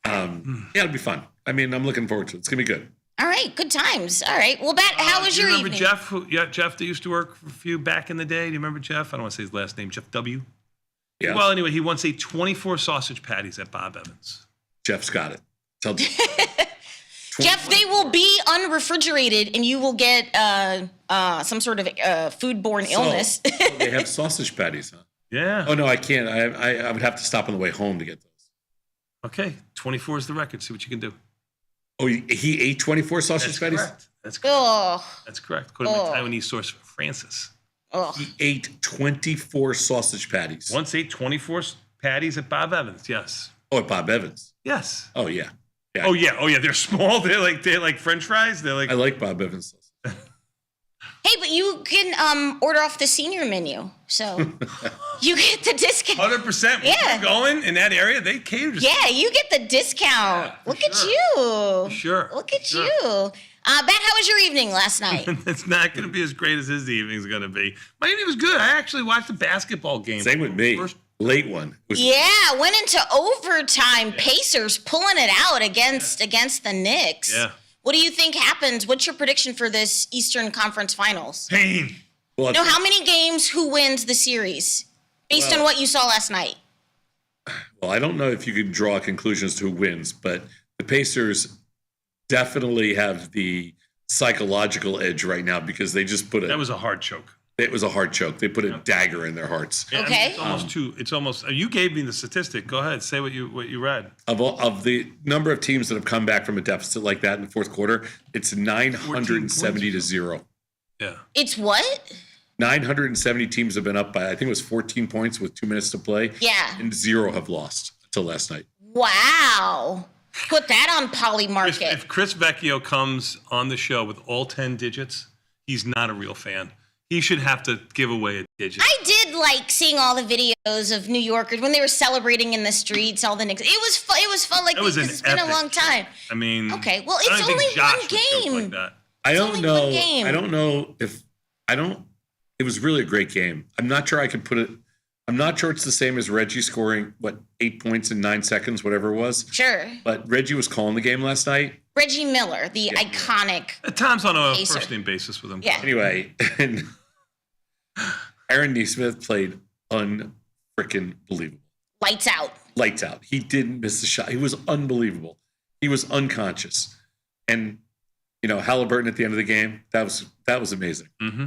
Yeah, it'll be fun. I mean, I'm looking forward to it. It's gonna be good. All right, good times. All right. Well, Bat, how was Do you your remember evening? Jeff? Jeff that used to work for you back in the day. Do you remember Jeff? I don't want to say his last name. Jeff W. Yeah. Well, anyway, he once ate 24 sausage patties at Bob Evans. Jeff's got it. Tell Jeff, they will be unrefrigerated, and you will get some sort of foodborne illness. They have sausage patties, huh? Yeah. Oh no, I can't. I would have to stop on the way home to get those. Okay, 24 is the record. See what you can do. Oh, he ate 24 sausage patties? Correct. That's correct. Oh. That's correct. According to my Taiwanese source, Francis. He ate 24 sausage patties. Once ate 24 patties at Bob Evans. Yes. Oh, at Bob Evans. Yes. Oh yeah. Oh yeah. They're small. They're like French fries. They're like. I like Bob Evans sausage. Hey, but you can order off the senior menu, so you get the discount. 100%. Yeah. We're going in that area. They cater. Yeah, you get the discount. Look at you. Sure. Look at you. Bat, how was your evening last night? It's not going to be as great as his evening's going to be. My evening was good. I actually watched the basketball game. Same with me. Late one. Yeah, went into overtime. Pacers pulling it out against the Knicks. Yeah. What do you think happens? What's your prediction for this Eastern Conference Finals? Pain. Well, No, how many games? Who wins the series? Based on what you saw last night. Well, I don't know if you could draw conclusions to who wins, but the Pacers definitely have the psychological edge right now because they just put That was a hard choke. It was a hard choke. They put a dagger in their hearts. Yeah, Okay. It's almost. You gave me the statistic. Go ahead. Say what you read. Of the number of teams that have come back from a deficit like that in the fourth quarter, it's 970 to 0. Yeah. It's what? 970 teams have been up by, I think it was 14 points with 2 minutes to play. Yeah. And 0 have lost until last night. Wow. Put that on Poly Market. If Chris Vecchio comes on the show with all 10 digits, he's not a real fan. He should have to give away a digit. I did like seeing all the videos of New Yorkers when they were celebrating in the streets, all the Knicks. It was fun. It was fun. Like It was because an it's been a epic long time. I mean, Okay, well, I it's don't think only Josh one would joke game. like that. I don't only know. one game. I don't know if it was really a great game. I'm not sure I could put it. I'm not sure it's the same as Reggie scoring 8 points in 9 seconds, whatever it was. Sure. But Reggie was calling the game last night. Reggie Miller, the iconic. Tom's on a Pacer. first name basis with him. Yeah. Anyway, and Aaron Nesmith played unfreaking believable. Lights out. Lights out. He didn't miss the shot. He was unbelievable. He was unconscious. And Halliburton at the end of the game, that was amazing. Mm-hmm.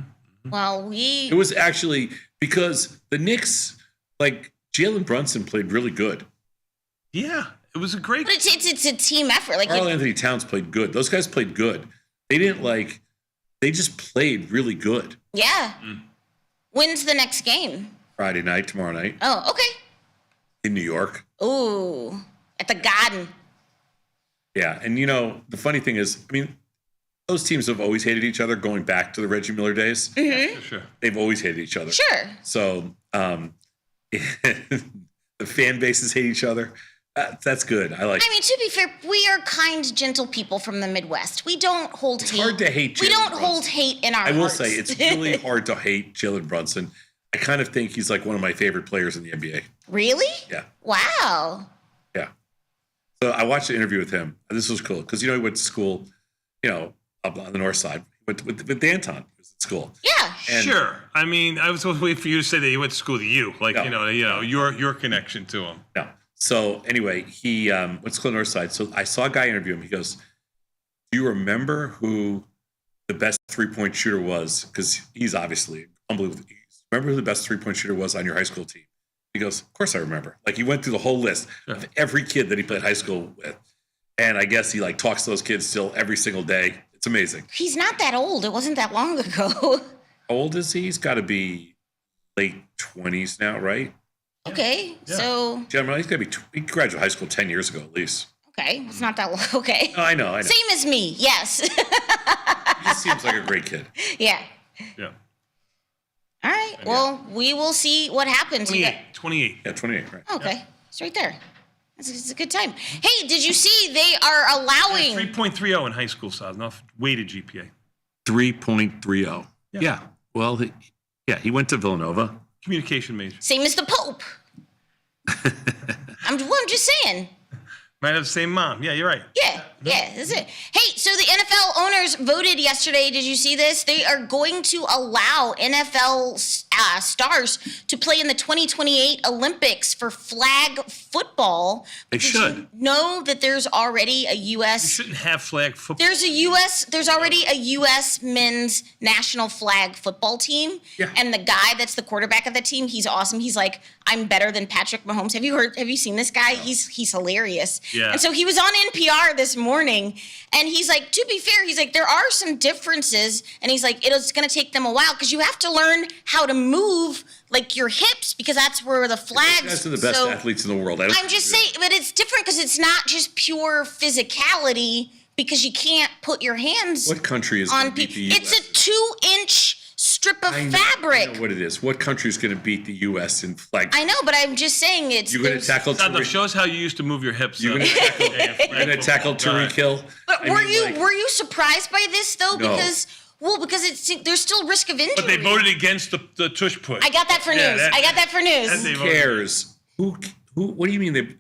Well, It was actually because the Knicks, like Jalen Brunson played really good. Yeah, it was a great. But it's a team effort. Like Karl Anthony Towns played good. Those guys played good. They didn't they just played really good. yeah. When's the next game? Friday night, tomorrow night Oh, okay. in New York. Ooh, at the Garden. Yeah. And the funny thing is, I mean, those teams have always hated each other going back to the Reggie Miller days. Mm-hmm. For sure. They've always hated each other. Sure. So the fan bases hate each other. That's good. I like I mean, to be fair, we are kind, gentle people from the Midwest. We don't hold hate. It's hard to hate We Jalen don't Brunson. hold hate in our I will hearts. say it's really hard to hate Jalen Brunson. I kind of think he's like one of my favorite players in the NBA. Really? Yeah. Wow. Yeah. So I watched the interview with him. This was cool because he went to school, up on the north side. Went with Danton. He was at school. Yeah. And- Sure. I mean, I was waiting for you to say that he went to school with you, like No. your connection to him. No. So anyway, he went to school on the north side. So I saw a guy interview him. He goes, "Do you remember who the best 3-point shooter was?" Because he's obviously unbelievable. Remember who the best 3-point shooter was on your high school team? He goes, "Of course I remember." Like he went through the whole list of every kid that he played high school with. And I guess he talks to those kids still every single day. It's amazing. He's not that old. It wasn't that long ago. How old is he? He's got to be late 20s now, right? Okay. Yeah. So, Generally, he's got to be, he graduated high school 10 years ago at least. okay. It's not that long. Okay. No, I know. Same as me. Yes. He just seems like a great kid. yeah. Yeah. All right. Well, we will see what happens. 28. Yeah, 28, right. Okay. It's right there. It's a good time. Hey, did you see they are allowing 3.30 in high school, so enough weighted GPA. 3.30. Yeah. Well, he went to Villanova. Communication major. same as the Pope? I'm just saying. Might have the same mom. Yeah, you're right. Yeah, that's it. Hey, so the NFL owners voted yesterday. Did you see this? They are going to allow NFL stars to play in the 2028 Olympics for flag football. They should. You know that there's already a U.S. You shouldn't have flag football. There's already a U.S. men's national flag football team. Yeah. And the guy that's the quarterback of the team, he's awesome. He's like, I'm better than Patrick Mahomes. Have you seen this guy? No. He's hilarious. Yeah. And so he was on NPR this morning, and he's like, to be fair, he's like, there are some differences, and he's like, it's going to take them a while because you have to learn how to move like your hips because that's where the flags. Those guys are the best athletes in the world. I'm just saying, but it's different because it's not just pure physicality because you can't put your hands. What country is on going to beat the US? It's a 2-inch strip of fabric. I know what it is. What country is going to beat the U.S. in flag? I know, but I'm just saying it's. You're going to tackle. Show us how you used to move your hips. You're going to tackle Tariq Hill. But were you surprised by this though? No. Because there's still risk of injury. But they voted against the tush push. I got that for news. Who cares? Who? What do you mean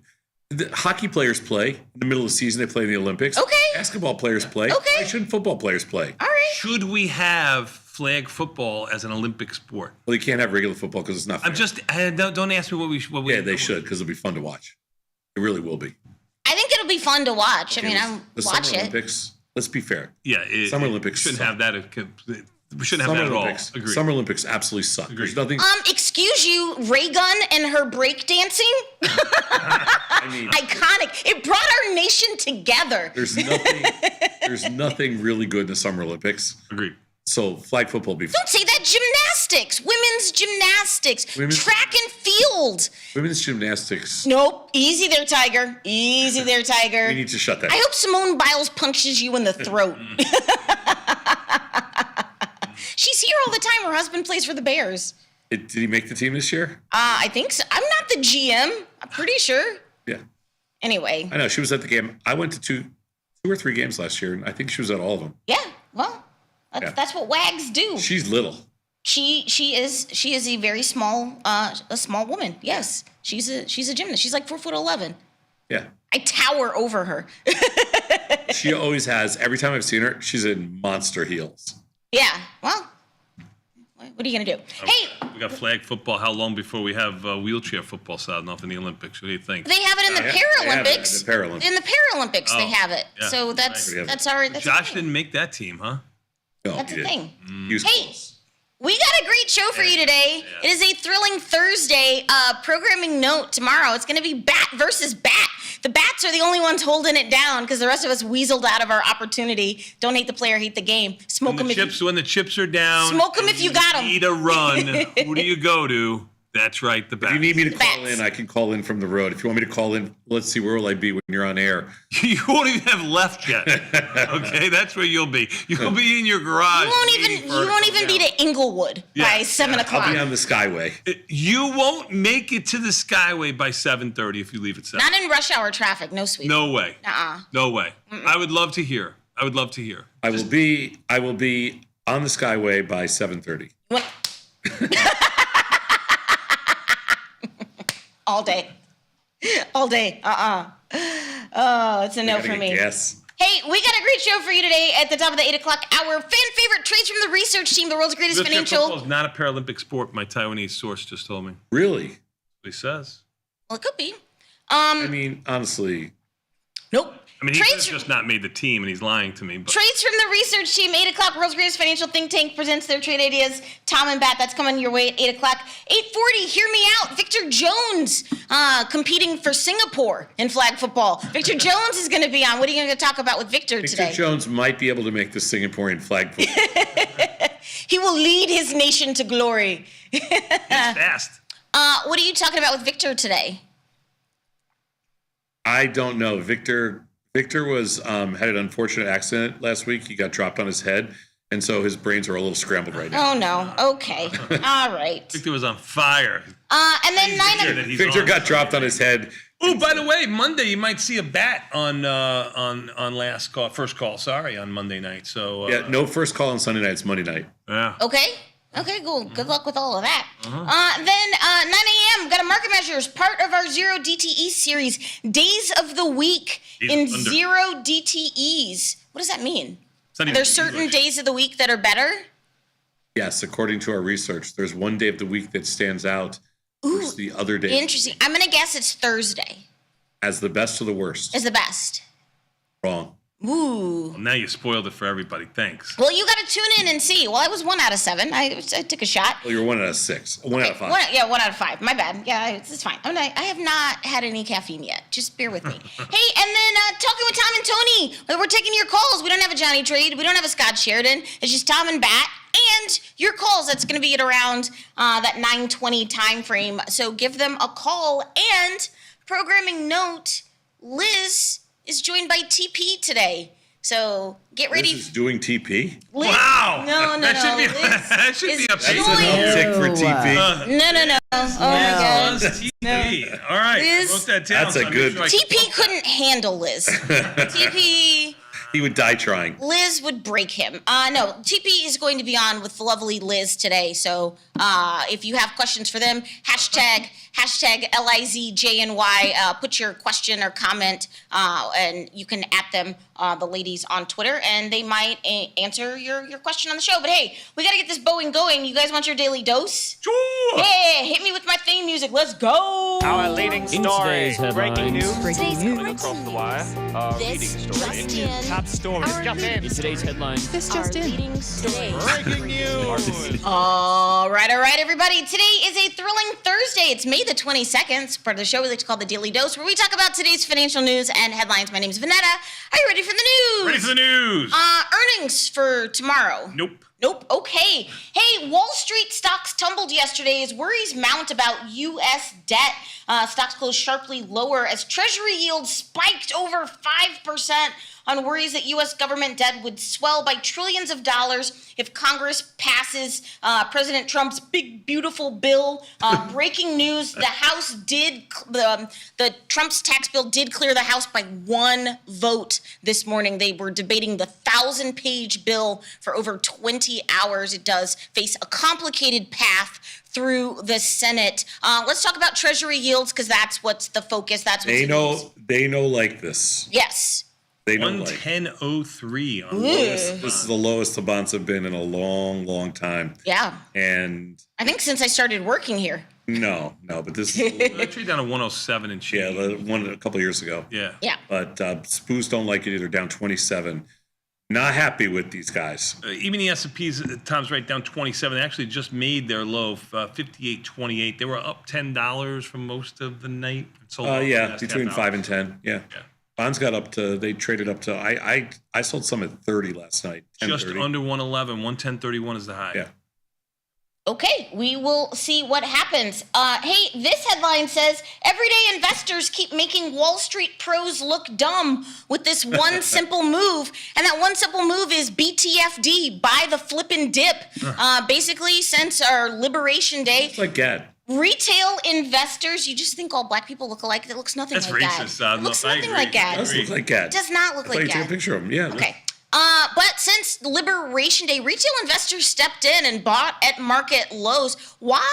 the hockey players play in the middle of the season? They play in the Olympics. Okay. Basketball players play. Okay. Why shouldn't football players play? All right. Should we have flag football as an Olympic sport? Well, you can't have regular football because it's not fair. Don't ask me what we. Yeah, they should because it'll be fun to watch. It really will be. I think it'll be fun to watch. Okay, I'm the watch Summer it. Olympics. Let's be fair. Yeah, Summer Olympics shouldn't suck. have that. We shouldn't have Summer that Olympics. at all. Agreed. Summer Olympics absolutely suck. There's nothing. Excuse you, Ray Gun and her break dancing. I mean, iconic. It brought our nation together. There's nothing really good in the Summer Olympics. Agreed. So flag football will be fun. Don't say that. Gymnastics, women's gymnastics, track and field. Women's gymnastics. Nope. Easy there, Tiger. Easy there, Tiger. We need to shut that. I hope Simone Biles punches you in the throat. She's here all the time. Her husband plays for the Bears. Did he make the team this year? I think so. I'm not the GM. I'm pretty sure. Yeah. Anyway. I know she was at the game. I went to two or three games last year, and I think she was at all of them. Yeah. Well, that's what wags do. She's little. She is a very small woman. Yes. She's a gymnast. She's like 4'11". Yeah. I tower over her. She always has. Every time I've seen her, she's in monster heels. Yeah. Well, what are you gonna do? Hey, we got flag football. How long before we have wheelchair football starting off in the Olympics? What do you think? they have it in the Paralympics. In the Paralympics, they have it. Yeah. So that's all right. That's Josh didn't make that team, huh? No, That's the thing. Hey, we got a great show for you today. It is a thrilling Thursday programming note tomorrow. It's going to be Bat versus Bat. The Bats are the only ones holding it down because the rest of us weaseled out of our opportunity. Don't hate the player, hate the game. Smoke them when the chips are down. Smoke them if you got them. Need a run. Who do you go to? That's right, the Bats. If you need me to call in, I can call in from the road. If you want me to call in, let's see, where will I be when you're on air? You won't even have left yet. Okay, that's where you'll be. You'll be in your garage. You won't even be to Inglewood by 7 o'clock. I'll be on the Skyway. You won't make it to the Skyway by 7:30 if you leave at 7. Not in rush hour traffic, no sweet. No way. Uh-uh. No way. I would love to hear. I will be on the Skyway by 7:30. All day. Oh, it's a no for me. Yes. Hey, we got a great show for you today at the top of the 8 o'clock hour. Fan favorite trades from the research team, the world's greatest financial. Football is not a Paralympic sport, my Taiwanese source just told me. Really? That's what he says. Well, it could be. I mean, honestly. Nope. I mean, he's just not made the team, and he's lying to me. But. Trades from the research team. 8 o'clock, world's greatest financial think tank presents their trade ideas. Tom and Bat, that's coming your way at 8 o'clock. 8:40, hear me out. Victor Jones competing for Singapore in flag football. Victor Jones is going to be on. What are you going to talk about with Victor today? Victor Jones might be able to make the Singaporean flag football. He will lead his nation to glory. He's fast. What are you talking about with Victor today? I don't know. Victor was had an unfortunate accident last week. He got dropped on his head. And so his brains are a little scrambled right now. Oh, no. Okay. All right. Victor was on fire. And then 9 Victor got dropped on his head. Oh, by the way, Monday you might see a bat on first call. Sorry, on Monday night. So Yeah, no first call on Sunday night. It's Monday night. Yeah. Okay. Okay, cool. Good luck with all of that. Then 9 a.m. got a market measures, part of our zero DTE series, days of the week in zero DTEs. What does that mean? Are there certain days of the week that are better? Yes, according to our research, there's one day of the week that stands out versus the other day. Interesting. I'm gonna guess it's Thursday. As the best or the worst? Is the best. Wrong. Ooh. Well, now you spoiled it for everybody. Thanks. Well, you got to tune in and see. Well, I was 1 out of 7. I took a shot. Well, you're 1 out of 6. 1 out of 5. 1 out of 5. My bad. Yeah, it's fine. I have not had any caffeine yet. Just bear with me. Hey, and then talking with Tom and Tony. We're taking your calls. We don't have a Johnny Trade. We don't have a Scott Sheridan. It's just Tom and Bat. And your calls. That's going to be at around that 9:20 time frame. So give them a call. And programming note, Liz is joined by TP today. So get ready. Liz is doing TP? Liz, Wow. No. That should be, that should be a That's an uptick for TP. No. Oh my God. TP. All right. Liz- I wrote that down. That's a so I good- make sure I- TP couldn't handle Liz. TP. He would die trying. Liz would break him. No, TP is going to be on with the lovely Liz today. So if you have questions for them, hashtag LIZJNY, put your question or comment, and you can at them, the ladies on Twitter, and they might answer your question on the show. But hey, we got to get this Boeing going. You guys want your daily dose? Sure. Yeah, hit me with my theme music. Let's go. Our leading story, breaking news, Across the wire. Our leading story, top story, just in. In today's headlines, This just in. Breaking news. All right, everybody. Today is a thrilling Thursday. It's May the 22nd. It's part of the show we like to call the Daily Dose, where we talk about today's financial news and headlines. My name is Vanetta. Are you ready for the news? Ready for the news. Earnings for tomorrow. Nope. Okay. Hey, Wall Street stocks tumbled yesterday as worries mount about U.S. debt. Stocks closed sharply lower as Treasury yields spiked over 5% on worries that U.S. government debt would swell by trillions of dollars if Congress passes President Trump's big, beautiful bill. Breaking news, the House did, the Trump's tax bill did clear the House by 1 vote this morning. They were debating the 1,000-page bill for over 20 hours. It does face a complicated path through the Senate. Let's talk about Treasury yields, because that's what's the focus. That's what's They know like this. Yes. They know like 110.03 on this is the lowest the bonds have been in a long, long time. Yeah. And I think since I started working here. no, but this is actually down to 107 and change. yeah, the one a couple of years ago. Yeah. But spoos don't like it either. Down 27. Not happy with these guys. Even the S&Ps, Tom's right, down 27. They actually just made their low, 58.28. They were up $10 for most of the night. Yeah, between 5 and 10. Yeah. Bonds got up to, they traded up to, I sold some at 30 last night. Just 10.30. under 111. 110.31 is the high. Yeah. Okay, we will see what happens. Hey, this headline says, everyday investors keep making Wall Street pros look dumb with this one simple move. And that one simple move is BTFD, buy the flippin' dip. Basically, since our Liberation Day. It's like Gad. Retail investors, you just think all black people look alike. It looks nothing That's like racist. that. It looks nothing like It that. does look like Gad. It does not look like Take a that. picture of him. Yeah. Okay. But since Liberation Day, retail investors stepped in and bought at market lows. Why?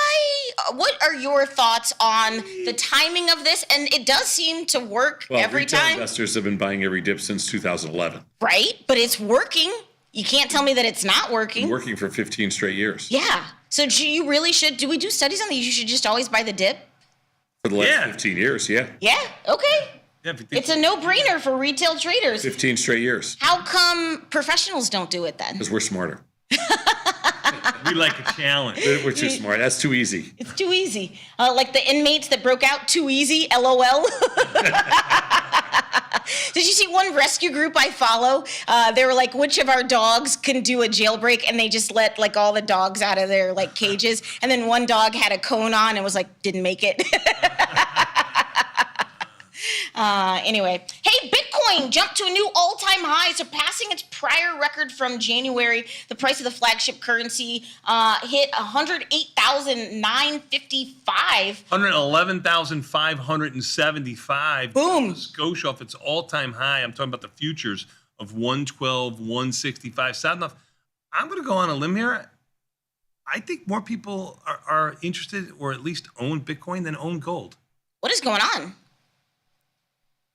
What are your thoughts on the timing of this? And it does seem to work Well, every retail time, investors have been buying every dip since 2011. right? But it's working. You can't tell me that it's not working. Been working for 15 straight years. Yeah. So you really should. Do we do studies on these? You should just always buy the dip. For the last 15 years, yeah. Yeah. Okay. Yeah, It's a no-brainer for retail traders. 15 straight years. How come professionals don't do it then? Because we're smarter. We like a challenge. We're too smart. That's too easy. It's too easy. Like the inmates that broke out too easy, LOL. Did you see one rescue group I follow? They were like, which of our dogs can do a jailbreak? And they just let like all the dogs out of their like cages. And then one dog had a cone on and was like, didn't make it. Anyway, hey, Bitcoin jumped to a new all-time high, surpassing its prior record from January. The price of the flagship currency hit 108,955. 111,575. Boom. Scotia off its all-time high. I'm talking about the futures of 112, 165. Sad enough. I'm going to go on a limb here. I think more people are interested or at least own Bitcoin than own gold. What is going on?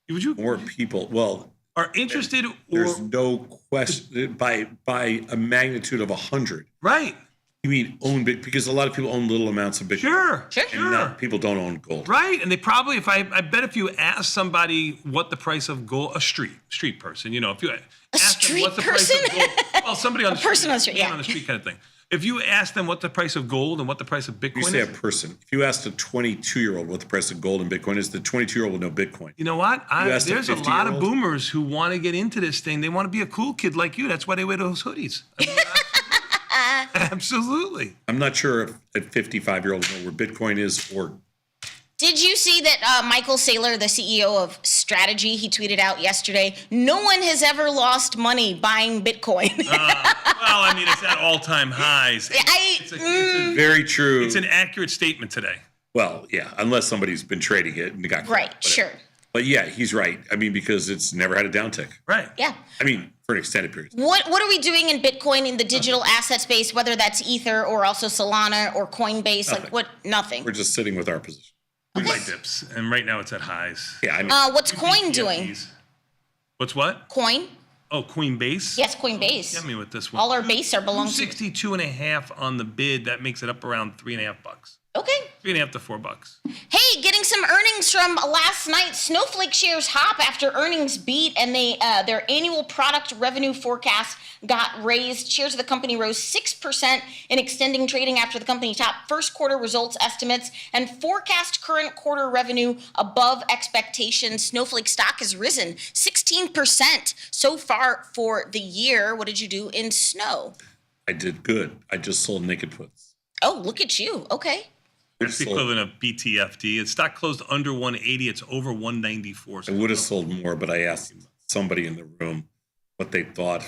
Would you? More people, well, are interested there's no question by a magnitude of 100. Right. You mean own Bitcoin? Because a lot of people own little amounts of Bitcoin. Sure. And not, people don't own gold. Right. And they probably, I bet if you ask somebody what the price of gold, a street person, if you ask them what the price of gold, well, somebody on the person street, on the street, yeah. on the street kind of thing. If you ask them what the price of gold and what the price of Bitcoin You say a person. If you asked a 22-year-old what the price of gold and Bitcoin is, the 22-year-old would know Bitcoin. You know what? There's There's a lot of boomers who want to get into this thing. They want to be a cool kid like you. That's why they wear those hoodies. I mean, absolutely. I'm not sure if a 55-year-old know where Bitcoin is or. Did you see that Michael Saylor, the CEO of Strategy, he tweeted out yesterday, no one has ever lost money buying Bitcoin. Well, I mean, it's at all-time highs. It's very true. It's an accurate statement today. Well, yeah, unless somebody's been trading it and got caught, right, whatever. sure. But yeah, he's right. I mean, because it's never had a downtick. Right. Yeah. I mean, for an extended period. What are we doing in Bitcoin in the digital asset space, whether that's Ether or also Solana or Coinbase? Nothing. Like what? Nothing. We're just sitting with our position. We buy dips, and right now it's at highs. Yeah, I mean, what's Coin doing? What's what? Coin? Oh, Coinbase? Yes, Coinbase. Get me with this one. All our base are belongs to. 62.5 on the bid. That makes it up around $3.50. Okay. $3.50 to $4. Hey, getting some earnings from last night. Snowflake shares hop after earnings beat, and their annual product revenue forecast got raised. Shares of the company rose 6% in extending trading after the company topped first quarter results estimates and forecast current quarter revenue above expectations. Snowflake stock has risen 16% so far for the year. What did you do in snow? I did good. I just sold naked puts. Oh, look at you. Okay. That's the equivalent of BTFD. Its stock closed under 180. It's over 194. I would have sold more, but I asked somebody in the room what they thought.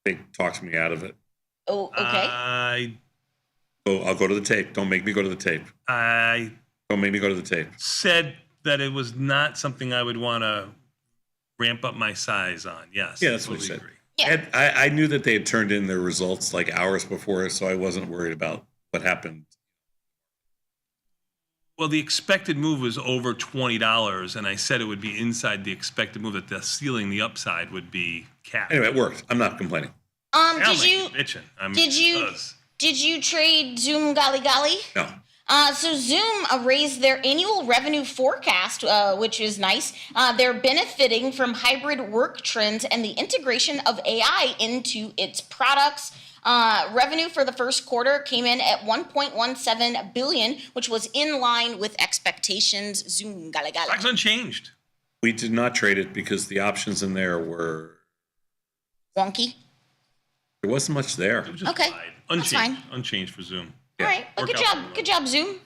They talked me out of it. Oh, okay. I'll go to the tape. Don't make me go to the tape. Don't make me go to the tape. Said that it was not something I would want to ramp up my size on. Yes. Yeah, that's what he said. Agree. Yeah. I knew that they had turned in their results like hours before, so I wasn't worried about what happened. Well, the expected move was over $20, and I said it would be inside the expected move, that the ceiling, the upside, would be capped. Anyway, it worked. I'm not complaining. Did you trade Zoom Gali Gali? No. So Zoom raised their annual revenue forecast, which is nice. They're benefiting from hybrid work trends and the integration of AI into its products. Revenue for the first quarter came in at $1.17 billion, which was in line with expectations. Zoom Gali Gali. Stock's unchanged. We did not trade it because the options in there were wonky. There wasn't much there. Okay, that's fine. Unchanged for Zoom. All right, well, good job. Good job, Zoom.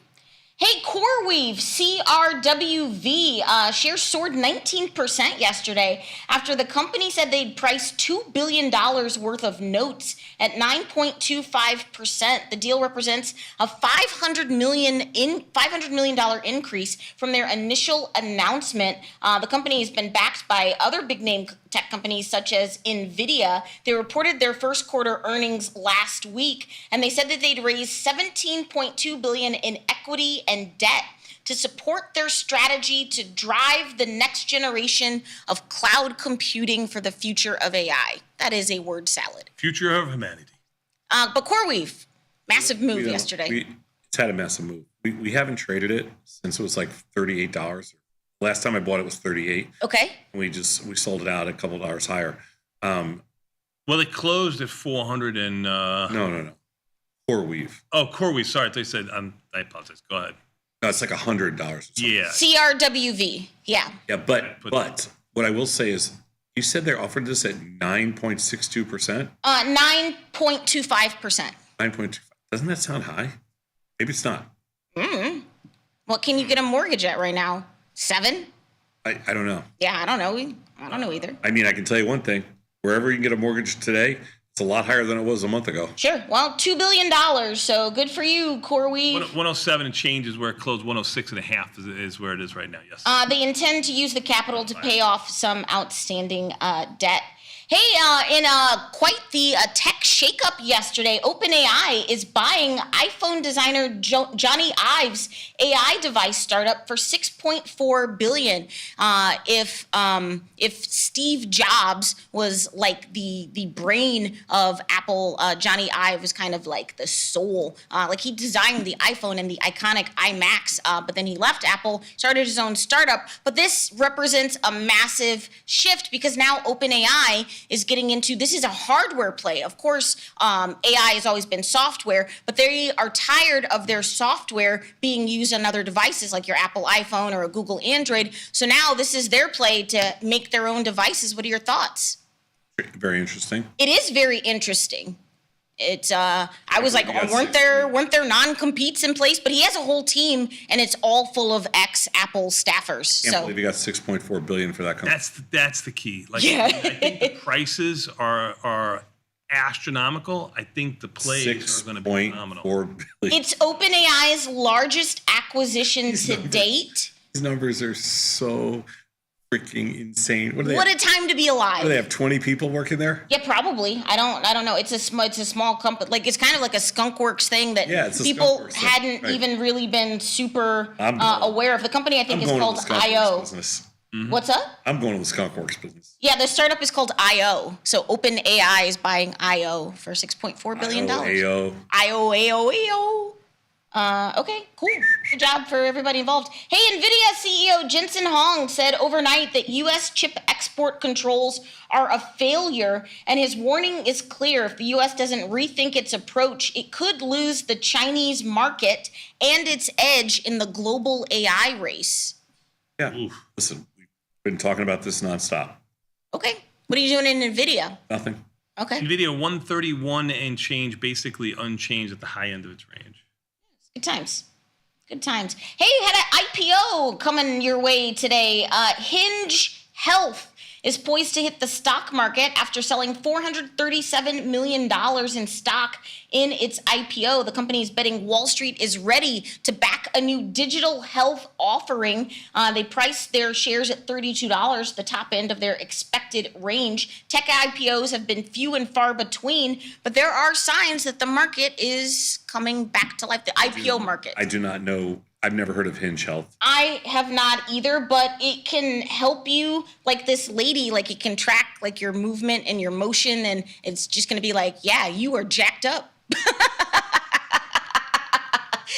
Hey, CoreWeave, CRWV, shares soared 19% yesterday after the company said they'd priced $2 billion worth of notes at 9.25%. The deal represents a $500 million increase from their initial announcement. The company has been backed by other big name tech companies such as NVIDIA. They reported their first quarter earnings last week, and they said that they'd raised $17.2 billion in equity and debt to support their strategy to drive the next generation of cloud computing for the future of AI. That is a word salad. Future of humanity. But CoreWeave, massive move yesterday. It's had a massive move. We haven't traded it since it was like $38. Last time I bought it was $38. Okay. And we sold it out a couple of dollars higher. Well, it closed at 400 and no. CoreWeave. Oh, CoreWeave. Sorry, they said I apologize. Go ahead. No, it's like $100. Yeah. CRWV. Yeah. Yeah, but what I will say is, you said they offered this at 9.62%. 9.25%. 9.25. Doesn't that sound high? Maybe it's not. What can you get a mortgage at right now? 7? I don't know. Yeah, I don't know. I don't know either. I mean, I can tell you one thing. Wherever you can get a mortgage today, it's a lot higher than it was a month ago. Sure. Well, $2 billion. So good for you, CoreWeave. 107 and change is where it closed. 106 and a half is where it is right now. Yes. They intend to use the capital to pay off some outstanding debt. Hey, in quite the tech shakeup yesterday, OpenAI is buying iPhone designer Johnny Ive's AI device startup for $6.4 billion. If Steve Jobs was like the brain of Apple, Johnny Ive was kind of like the soul. Like he designed the iPhone and the iconic iMacs, but then he left Apple, started his own startup. But this represents a massive shift because now OpenAI is getting into, this is a hardware play. Of course, AI has always been software, but they are tired of their software being used on other devices like your Apple iPhone or a Google Android. So now this is their play to make their own devices. What are your thoughts? Very interesting. It is very interesting. It's I was like, weren't there non-competes in place? But he has a whole team, and it's all full of ex-Apple staffers. Can't believe he got $6.4 billion for that company. That's the key. Like, Yeah. I think the prices are astronomical. I think the plays are going to be phenomenal. $6.4 billion. It's OpenAI's largest acquisition to date. These numbers are so freaking insane. What do they What have? a time to be alive. Do they have 20 people working there? Yeah, probably. I don't know. It's a small company. Like it's kind of like a skunkworks thing that it's a people Skunkworks thing, hadn't right. even really been super I'm going- aware of. The company I think I'm is going to called the Skunkworks IO. business. What's up? I'm going to the Skunkworks business. Yeah, the startup is called IO. So OpenAI is buying IO for $6.4 billion. IO. IO. Okay, cool. Good job for everybody involved. Hey, NVIDIA CEO Jensen Huang said overnight that U.S. chip export controls are a failure, and his warning is clear. If the U.S. doesn't rethink its approach, it could lose the Chinese market and its edge in the global AI race. Yeah. Listen, we've been talking about this nonstop. Okay, what are you doing in NVIDIA? Nothing. Okay. NVIDIA 131 and change, basically unchanged at the high end of its range. Good times. Good times. Hey, you had an IPO coming your way today. Hinge Health is poised to hit the stock market after selling $437 million in stock in its IPO. The company is betting Wall Street is ready to back a new digital health offering. They priced their shares at $32, the top end of their expected range. Tech IPOs have been few and far between, but there are signs that the market is coming back to life, the IPO market. I do not know. I've never heard of Hinge Health. I have not either, but it can help you, like this lady, like it can track like your movement and your motion, and it's just gonna be like, yeah, you are jacked up.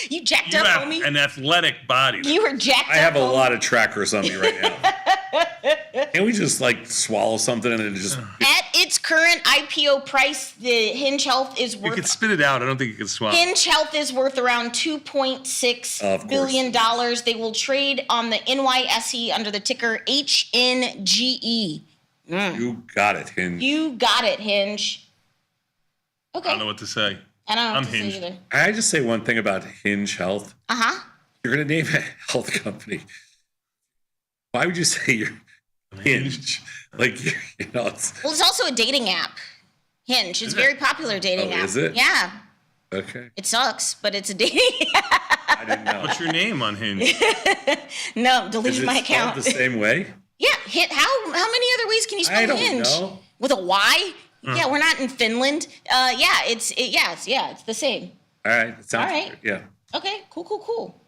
You jacked up, have homie. an athletic body. You are jacked up. I have a homie. lot of trackers on me right now. Can we just like swallow something and then just? At its current IPO price, the Hinge Health is You worth. could spit it out. I don't think you could swallow. Hinge Health is worth around $2.6 billion. They will trade on the NYSE under the ticker HNGE. You got it, Hinge. You got it, Hinge. Okay. I don't know what to say. I don't know I'm what to hinged. say either. I just say one thing about Hinge Health. Uh-huh. You're gonna name a health company. Why would you say you're Hinge? Like you know, it's Well, it's also a dating app. Hinge. It's a very popular dating app. Is it? Yeah. okay. It sucks, but it's a dating app. I didn't know. What's your name on Hinge? No, Is deleted it my spelled account. the same way? Yeah, how many other ways can you spell I don't Hinge? know. With a Y? Yeah, we're not in Finland. Yeah, it's the same. All right. It sounds All right. good. Yeah. Okay, cool.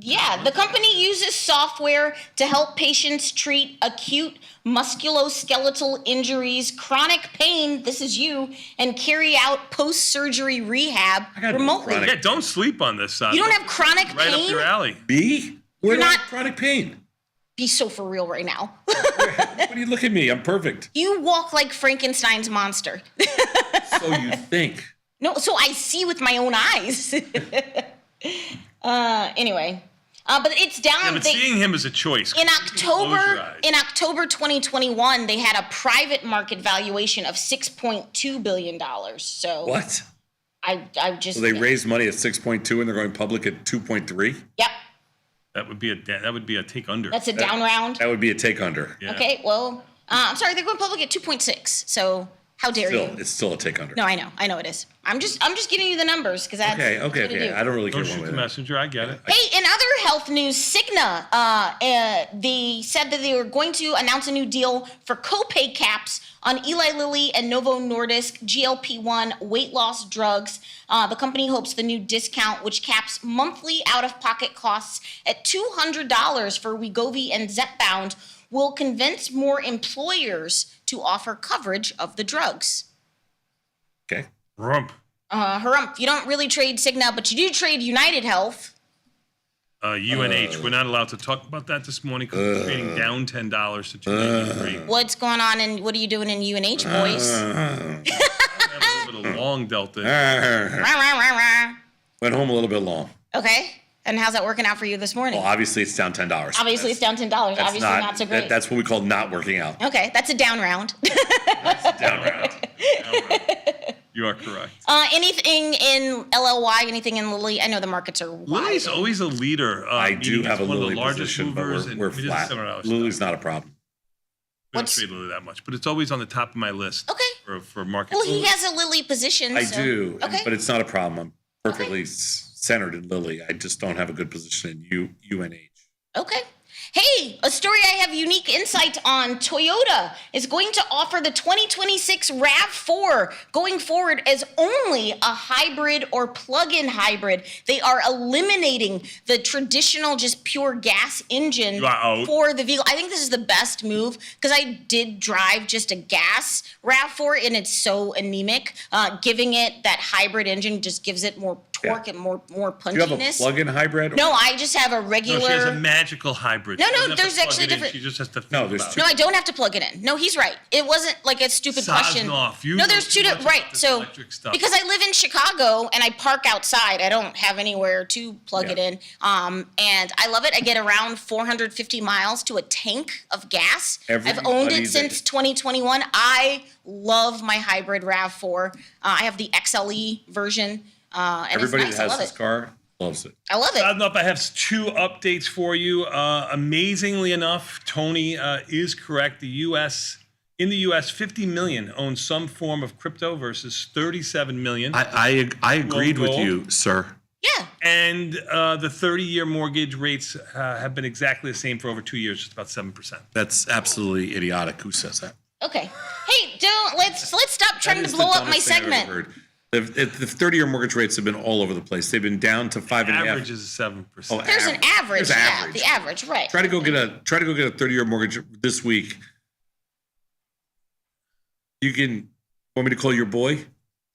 Yeah, the company uses software to help patients treat acute musculoskeletal injuries, chronic pain, this is you, and carry out post-surgery rehab remotely. Yeah, don't sleep on this. You don't have chronic right pain? up your alley. Me? Where You're do I not- have chronic pain? Be so for real right now. What do you look at me? I'm perfect. You walk like Frankenstein's monster. So you think. No, so I see with my own eyes. Anyway, but it's down. Yeah, but seeing him is a choice. In Close your eyes. October 2021, they had a private market valuation of $6.2 billion. So What? I just So they raised money at 6.2 and they're going public at 2.3? Yep. That would be a take under. That's a down round. That would be a take under. Yeah. Okay, well, I'm sorry, they're going public at 2.6. So how dare you? It's still a take under. No, I know it is. I'm just giving you the numbers because that's Okay. what I do. I don't really care Don't one shoot way. the messenger. I get it. Hey, in other health news, Cigna, they said that they were going to announce a new deal for copay caps on Eli Lilly and Novo Nordisk GLP-1 weight loss drugs. The company hopes the new discount, which caps monthly out-of-pocket costs at $200 for Wegovy and Zepbound, will convince more employers to offer coverage of the drugs. Okay. Rump. Harump, you don't really trade Cigna, but you do trade United Health. UNH. We're not allowed to talk about that this morning because we're trading down $10 to $2.93. What's going on and what are you doing in UNH, boys? A little long delta. Went home a little bit long. Okay. And how's that working out for you this morning? Well, obviously it's down $10. Obviously it's down $10. Obviously not so great. That's what we call not working out. Okay, that's a down round. Down round. You are correct. Anything in LLY, anything in Lilly? I know the markets are wide. Lily's always a leader. I do have a one of the Lilly largest position, but movers, and we're we did flat. $7 Lily's not a problem. We don't trade Lily that much, but it's always on the top of my list. Okay. For market. Well, he has a Lilly position. I so- do, Okay. but it's not a problem. I'm perfectly centered in Lilly. I just don't have a good position in UNH. Okay. Hey, a story I have unique insight on. Toyota is going to offer the 2026 RAV4 going forward as only a hybrid or plug-in hybrid. They are eliminating the traditional just pure gas engine You are out. for the vehicle. I think this is the best move because I did drive just a gas RAV4 and it's so anemic. Giving it that hybrid engine just gives it more torque and more Do you have a punchiness. plug-in hybrid? No, I just have a regular. No, she has a magical hybrid. No, She doesn't have to there's plug actually it in. different- She just has to think No, there's about two- No, I don't have to plug it in. No, he's right. It wasn't like a stupid question. Sosnoff, you No, know there's too two much different. Right. about this So electric stuff. because I live in Chicago and I park outside, I don't have anywhere to plug it in. And I love it. I get around 450 miles to a tank of gas. I've owned Everybody it since 2021. I love my hybrid RAV4. I have the XLE version. And Everybody it's nice. that I has love this it. car loves it. I love it. Enough. I have two updates for you. Amazingly enough, Tony is correct. In the U.S., 50 million own some form of crypto versus 37 million. I agreed with gold. you, sir. Yeah. And the 30-year mortgage rates have been exactly the same for over 2 years, just about 7%. That's absolutely idiotic. Who says that? Okay. Hey, let's stop trying to blow up my segment. The 30-year mortgage rates have been all over the place. They've been down to 5.5. Average is 7%. Oh, There's an average. There's Yeah, average. the average, right. Try to go get a 30-year mortgage this week. You can want me to call your boy?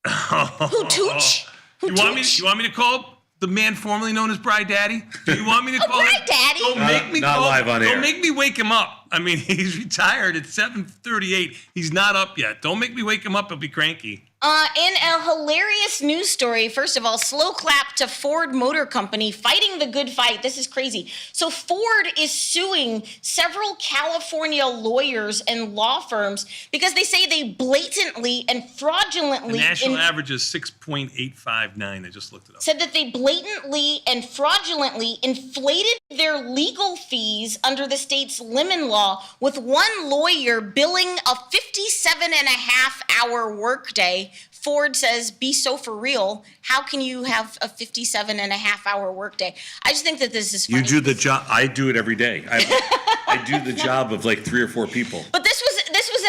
Who Tooch? You want me to call the man formerly known as Bri Daddy? Do you want me to call him? Bri Daddy? Don't make me Not call live on air. Don't make me wake him up. I mean, he's retired at 7:38. He's not up yet. Don't make me wake him up. He'll be cranky. In a hilarious news story, first of all, slow clap to Ford Motor Company fighting the good fight. This is crazy. So Ford is suing several California lawyers and law firms because they say they blatantly and The fraudulently national average is 6.859. I just looked it up. said that they blatantly and fraudulently inflated their legal fees under the state's lemon law, with one lawyer billing a 57.5-hour workday. Ford says, be so for real. How can you have a 57.5-hour workday? I just think that this is funny. You do the job. I do it every day. I do the job of like 3 or 4 people. But this was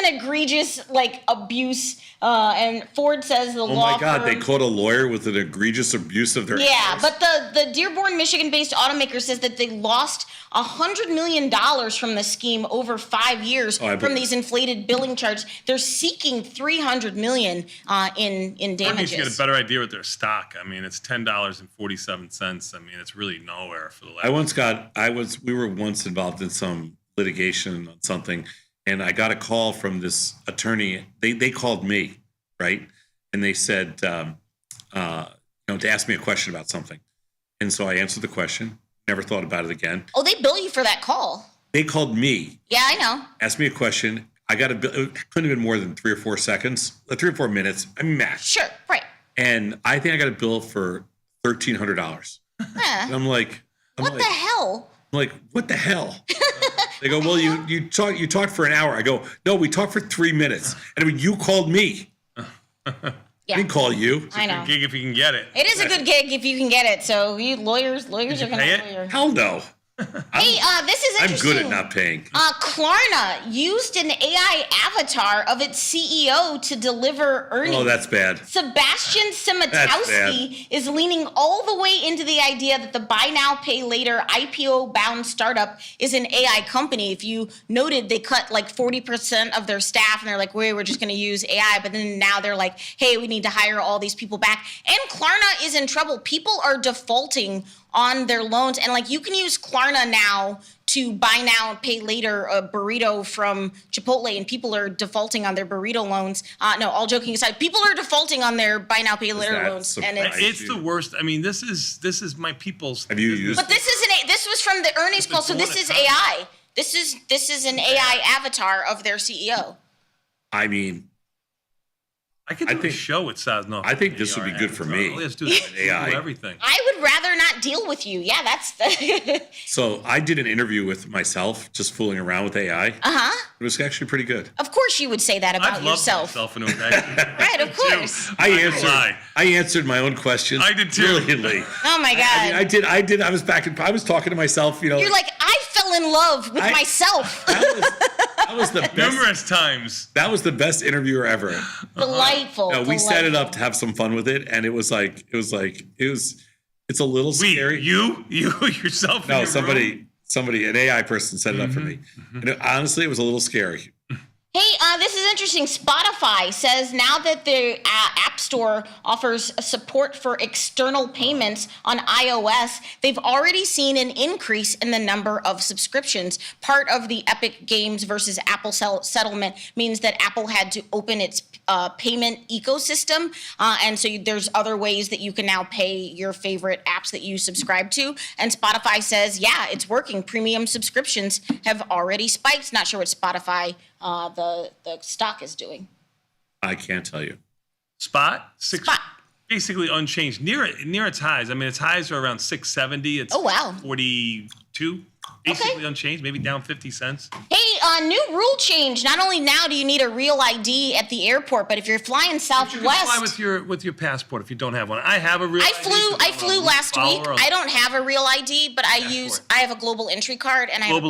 an egregious abuse, and Ford says the Oh law my God! firm, They caught a lawyer with an egregious abuse of their. Yeah, but the Dearborn, Michigan-based automaker says that they lost $100 million from the scheme over 5 years from these inflated billing charges. They're seeking $300 million in Ford needs damages. to get a better idea with their stock. I mean, it's $10.47. I mean, it's really nowhere for the last. We were once involved in some litigation on something, and I got a call from this attorney. They called me, right? And they said, to ask me a question about something. And so I answered the question, never thought about it again. Oh, they bill you for that call. They called me, Yeah, I know. asked me a question. I got a bill. It couldn't have been more than 3 or 4 seconds, 3 or 4 minutes. I mean, max. Sure, right. And I think I got a bill for $1,300. Huh. And I'm like, What the hell? I'm like, what the hell? They go, well, you talked for an hour. I go, no, we talked for 3 minutes. And I mean, you called me. I didn't call you. I know. Gig if you can get it. It is a good gig if you can get it. So you lawyers are going to lawyer. Hell no. Hey, this is I'm interesting. good at not paying. Klarna used an AI avatar of its CEO to deliver earnings. Oh, that's bad. Sebastian Simitowski is leaning all the way into the idea that the buy now, pay later IPO-bound startup is an AI company. If you noted, they cut like 40% of their staff, and they're like, we're just going to use AI. But then now they're like, hey, we need to hire all these people back. And Klarna is in trouble. People are defaulting on their loans, and like you can use Klarna now to buy now, pay later a burrito from Chipotle, and people are defaulting on their burrito loans. No, all joking aside, people are defaulting on their buy now, pay later loans, and it's the worst. I mean, this is my people's. Have you used? But this was from the earnings call, so this is AI. This is an AI avatar of their CEO. I mean, I could do a show with Sazno. I think this would be good for me. Let's do AI. Everything. I would rather not deal with you. Yeah, that's the. So I did an interview with myself, just fooling around with AI. It was actually pretty good. Of course, you would say that about yourself. Right, of course. I answered my own questions. I did too. Oh Brilliantly. my God. I did. I was talking to myself. You know. You're like, I fell in love with myself. That was the best. Numerous times. That was the best interviewer ever. Delightful. No, we set it up to have some fun with it, and it's a little scary. You yourself. No, somebody, an AI person set it up for me. And honestly, it was a little scary. Hey, this is interesting. Spotify says now that the App Store offers support for external payments on iOS, they've already seen an increase in the number of subscriptions. Part of the Epic Games versus Apple settlement means that Apple had to open its payment ecosystem, and so there's other ways that you can now pay your favorite apps that you subscribe to. And Spotify says, yeah, it's working. Premium subscriptions have already spiked. Not sure what Spotify the stock is doing. I can't tell you. Spot basically unchanged, near its highs. I mean, its highs are around 670. It's 42. Basically unchanged, maybe down 50 cents. Hey, new rule change. Not only now do you need a real ID at the airport, but if you're flying Southwest, you can fly with your passport if you don't have one. I have a real. I flew last week. I don't have a real ID, but I have a global entry card and I have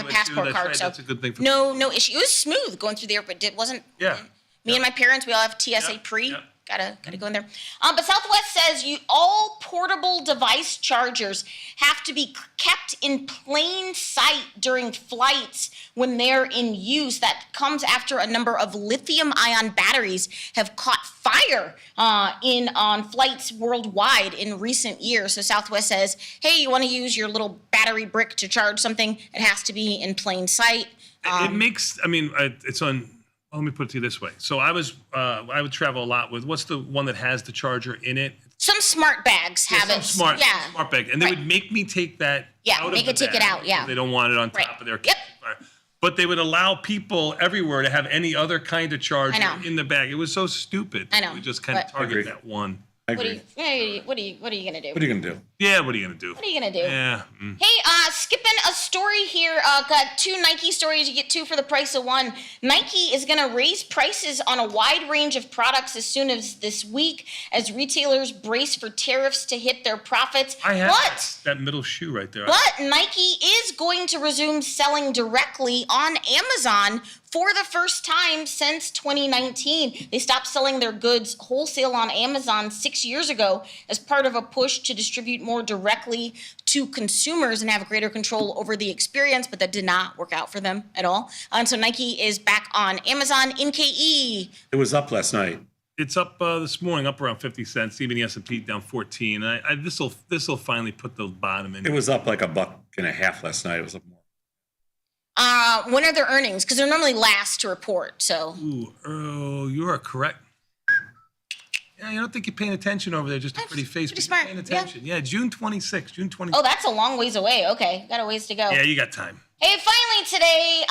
a passport card. Right. So that's a good thing for no issue. It was smooth going through the airport. It wasn't. Yeah. Me and my parents, we all have TSA pre. Yep. Gotta go in there. But Southwest says all portable device chargers have to be kept in plain sight during flights when they're in use. That comes after a number of lithium-ion batteries have caught fire on flights worldwide in recent years. So Southwest says, hey, you want to use your little battery brick to charge something? It has to be in plain sight. It's on. Let me put it to you this way. So I would travel a lot with, what's the one that has the charger in it? Some smart bags have it. Smart bag. And they would make me take that out make it take it out, They don't want it on top of their But they would allow people everywhere to have any other kind of charger in the bag. It was so stupid. I know. We just kind of target that one. I agree. What are you gonna do? What are you gonna do? Yeah, what are you gonna do? What are you gonna do? Yeah. Hey, skipping a story here. Got 2 Nike stories. You get 2 for the price of 1. Nike is gonna raise prices on a wide range of products as soon as this week, as retailers brace for tariffs to hit their profits. I have that middle shoe right there. But Nike is going to resume selling directly on Amazon for the first time since 2019. They stopped selling their goods wholesale on Amazon 6 years ago as part of a push to distribute more directly to consumers and have greater control over the experience, but that did not work out for them at all. And so Nike is back on Amazon. NKE. It was up last night. It's up this morning, up around 50 cents. Even the S&P down 14. This will finally put the bottom in. It was up like $1.50 last night. It was up more. When are their earnings? Because they're normally last to report. So. Ooh, you are correct. Yeah, you don't think you're paying attention over there, just a pretty face. Pretty smart. Paying attention. Yeah, June 26th. June 26th. Oh, that's a long ways away. Okay, got a ways to go. Yeah, you got time. Hey, finally today,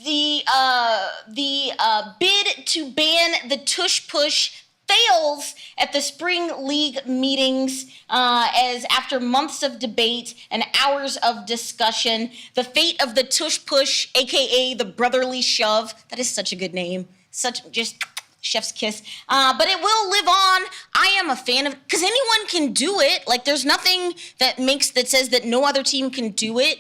the bid to ban the tush push fails at the spring league meetings as after months of debate and hours of discussion, the fate of the tush push, aka the brotherly shove, that is such a good name, such just chef's kiss, but it will live on. I am a fan of, because anyone can do it. Like, there's nothing that says that no other team can do it.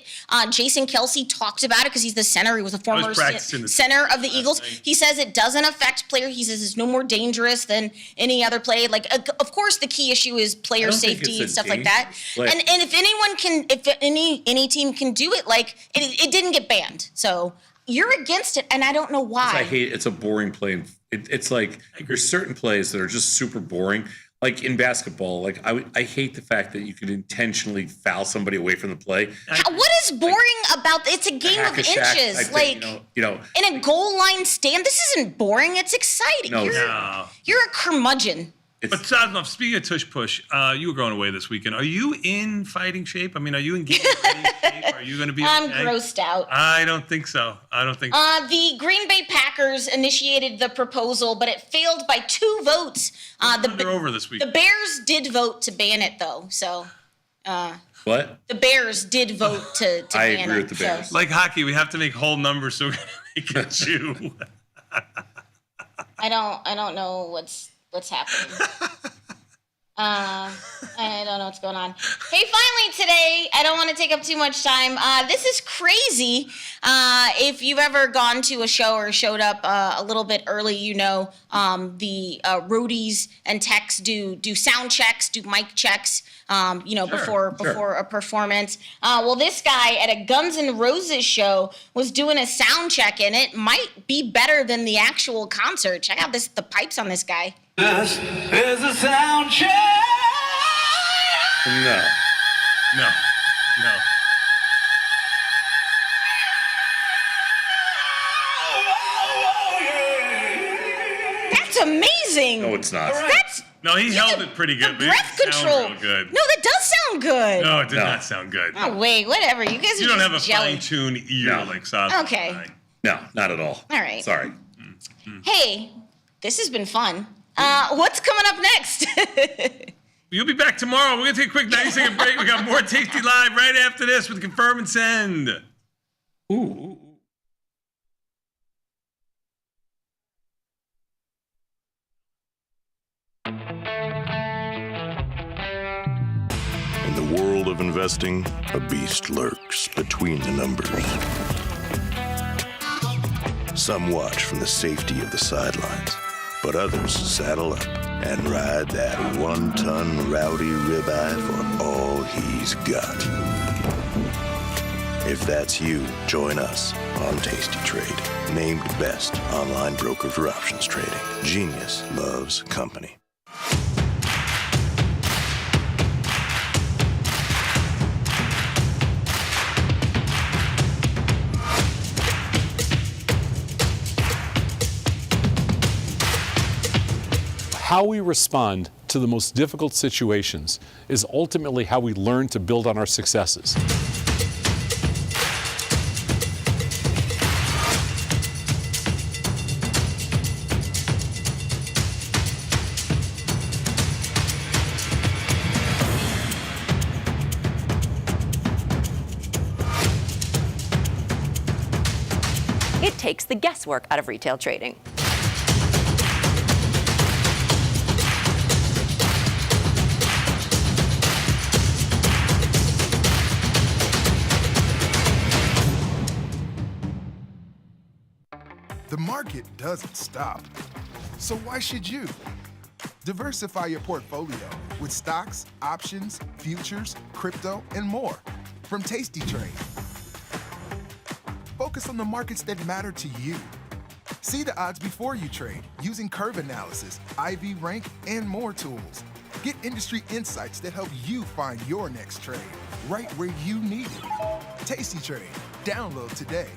Jason Kelsey talked about it because he's the center. He was a former center of the Eagles. He says it doesn't affect player. He says it's no more dangerous than any other play. Like, of course, the key issue is player safety and stuff like that. And if anyone can, if any team can do it, like it didn't get banned. So you're against it, and I don't know why. I hate it. It's a boring play. It's like there's certain plays that are just super boring. Like in basketball, like I hate the fact that you can intentionally foul somebody away from the play. What is boring about it's a game of inches? Like, you know, in a goal line stand, this isn't boring. It's exciting. No. You're a curmudgeon. But Sadnov, speaking of tush push, you were going away this weekend. Are you in fighting shape? I mean, are you in game shape? Are you going to be? I'm grossed out. I don't think so. The Green Bay Packers initiated the proposal, but it failed by 2 votes. They're over this week. The Bears did vote to ban it, though. So. What? The Bears did vote to ban it. I agree with the Bears. So. Like hockey, we have to make whole numbers so we're going to make it 2. I don't know what's happening. I don't know what's going on. Hey, finally today, I don't want to take up too much time. This is crazy. If you've ever gone to a show or showed up a little bit early, you know the roadies and techs do sound checks, do mic checks, before a performance. Well, this guy at a Guns N' Roses show was doing a sound check, and it might be better than the actual concert. Check out the pipes on this guy. This is a sound check. No. That's amazing. No, it's not. No, he held it pretty good. Breath control. Real good. No, that does sound good. No, it did not sound good. Oh, wait, whatever. You guys are You don't just have a jelly. fine-tuned ear like Sadnov. Okay. No, not at all. All right. Sorry. Hey, this has been fun. What's coming up next? You'll be back tomorrow. We're going to take a quick 90-second break. We got more Tasty Live right after this with Confirm and Send. Ooh. In the world of investing, a beast lurks between the numbers. Some watch from the safety of the sidelines, but others saddle up and ride that 1-ton rowdy ribeye for all he's got. If that's you, join us on Tasty Trade, named best online broker for options trading. Genius loves company. How we respond to the most difficult situations is ultimately how we learn to build on our successes. It takes the guesswork out of retail trading. The market doesn't stop. So why should you? Diversify your portfolio with stocks, options, futures, crypto, and more from Tasty Trade. Focus on the markets that matter to you. See the odds before you trade using curve analysis, IV rank, and more tools. Get industry insights that help you find your next trade right where you need it. Tasty Trade. Download today.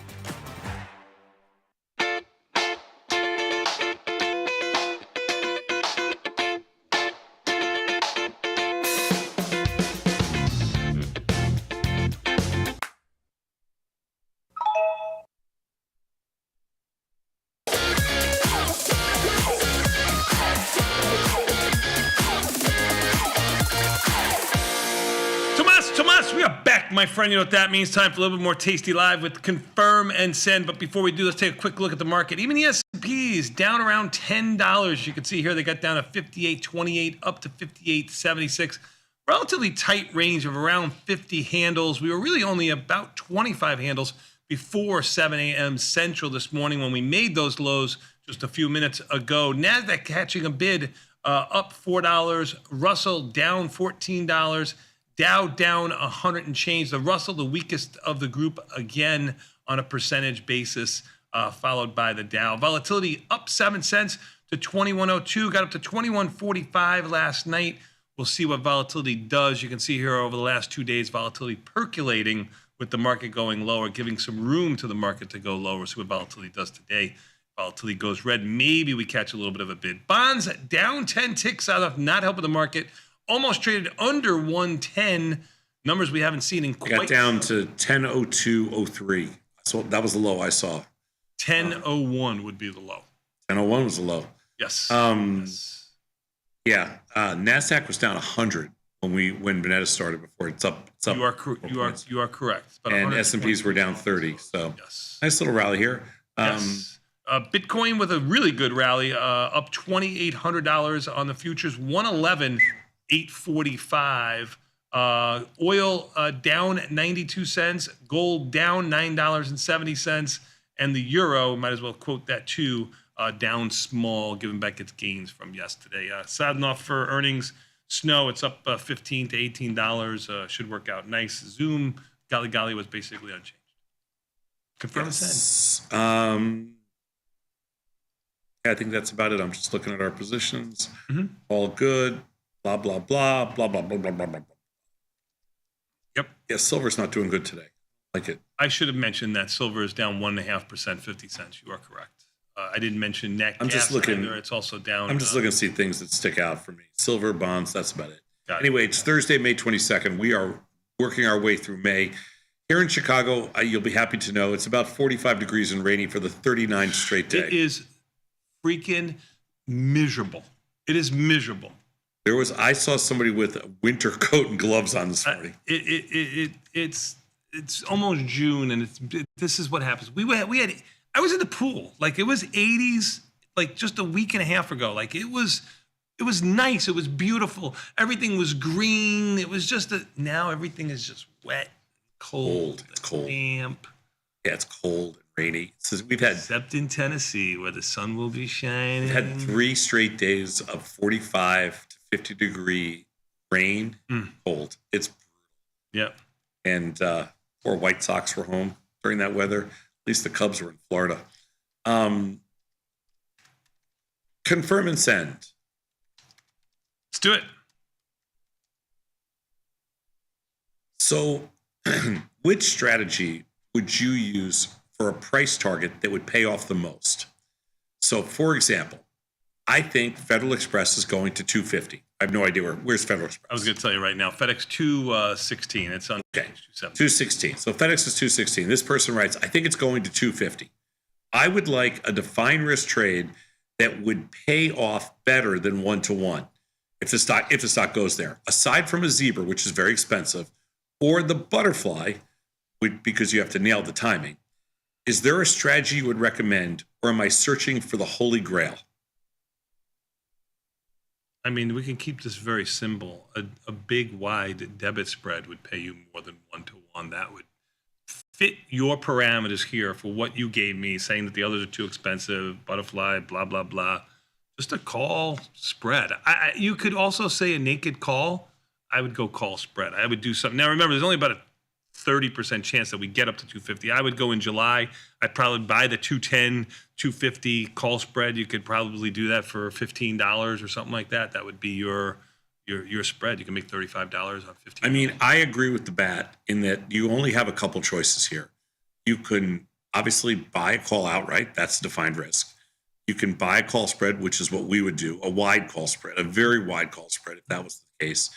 my friend. You know what that means. Time for a little bit more Tasty Live with Confirm and Send. But before we do, let's take a quick look at the market. Even the S&P is down around $10. You can see here they got down to 58.28 up to 58.76. Relatively tight range of around 50 handles. We were really only about 25 handles before 7 a.m. Central this morning when we made those lows just a few minutes ago. NASDAQ catching a bid up $4. Russell down $14. Dow down 100 and change. The Russell, the weakest of the group, again on a percentage basis, followed by the Dow. Volatility up 7 cents to 21.02. Got up to 21.45 last night. We'll see what volatility does. You can see here over the last 2 days, volatility percolating with the market going lower, giving some room to the market to go lower. See what volatility does today. Volatility goes red. Maybe we catch a little bit of a bid. Bonds down 10 ticks out of not helping the market. Almost traded under 110. Numbers we haven't seen in quite. Got down to 10.0203. So that was the low I saw. 10.01 would be the low. 10.01 was the low. Yes. Yes. Yeah. NASDAQ was down 100 when Vanetta started before. It's up. You are correct. And S&Ps were down 30. So yes. Nice little rally here. Yes. Bitcoin with a really good rally, up $2,800 on the futures, 111,845. Oil down 92 cents, gold down $9.70, and the euro, might as well quote that too, down small, giving back its gains from yesterday. Sad enough for earnings. Snow, it's up $15 to $18. Should work out nice. Zoom, golly was basically unchanged. Confirm and send. I think that's about it. I'm just looking at our positions. All good. Blah, blah, blah, blah, blah, blah, blah, blah, blah. Yep. Yeah, silver's not doing good today. Like it. I should have mentioned that silver is down 1.5%, 50 cents. You are correct. I didn't mention net I'm just looking. either. It's also down. I'm just looking to see things that stick out for me. Silver, bonds, that's about it. Anyway, it's Thursday, May 22nd. We are working our way through May. Here in Chicago, you'll be happy to know it's about 45 degrees and rainy for the 39th straight day. It is freaking miserable. It is miserable. I saw somebody with a winter coat and gloves on this morning. It's almost June, and this is what happens. I was in the pool, like it was 80s, like just a week and a half ago. Like it was nice. It was beautiful. Everything was green. It was just now everything is just wet, cold. It's cold. Damp. Yeah, it's cold and rainy. We've had, except in Tennessee, where the sun will be shining. We've had 3 straight days of 45 to 50 degree rain, cold. It's brutal. Yep. And poor White Sox were home during that weather. At least the Cubs were in Florida. Confirm and send. Let's do it. So, which strategy would you use for a price target that would pay off the most? So, for example, I think Federal Express is going to 250. I have no idea where's Federal Express. I was going to tell you right now, FedEx 216. It's on okay. 216. So FedEx is 216. This person writes, I think it's going to 250. I would like a defined risk trade that would pay off better than 1-to-1 if the stock goes there. Aside from a zebra, which is very expensive, or the butterfly, because you have to nail the timing. Is there a strategy you would recommend, or am I searching for the holy grail? I mean, we can keep this very simple. A big, wide debit spread would pay you more than 1-to-1. That would fit your parameters here for what you gave me, saying that the others are too expensive, butterfly, blah, blah, blah. Just a call spread. You could also say a naked call. I would go call spread. I would do something. Now, remember, there's only about a 30% chance that we get up to 250. I would go in July. I'd probably buy the 210, 250 call spread. You could probably do that for $15 or something like that. That would be your spread. You can make $35 on 15. I mean, I agree with the bat in that you only have a couple choices here. You can obviously buy a call outright. That's defined risk. You can buy a call spread, which is what we would do, a wide call spread, a very wide call spread, if that was the case.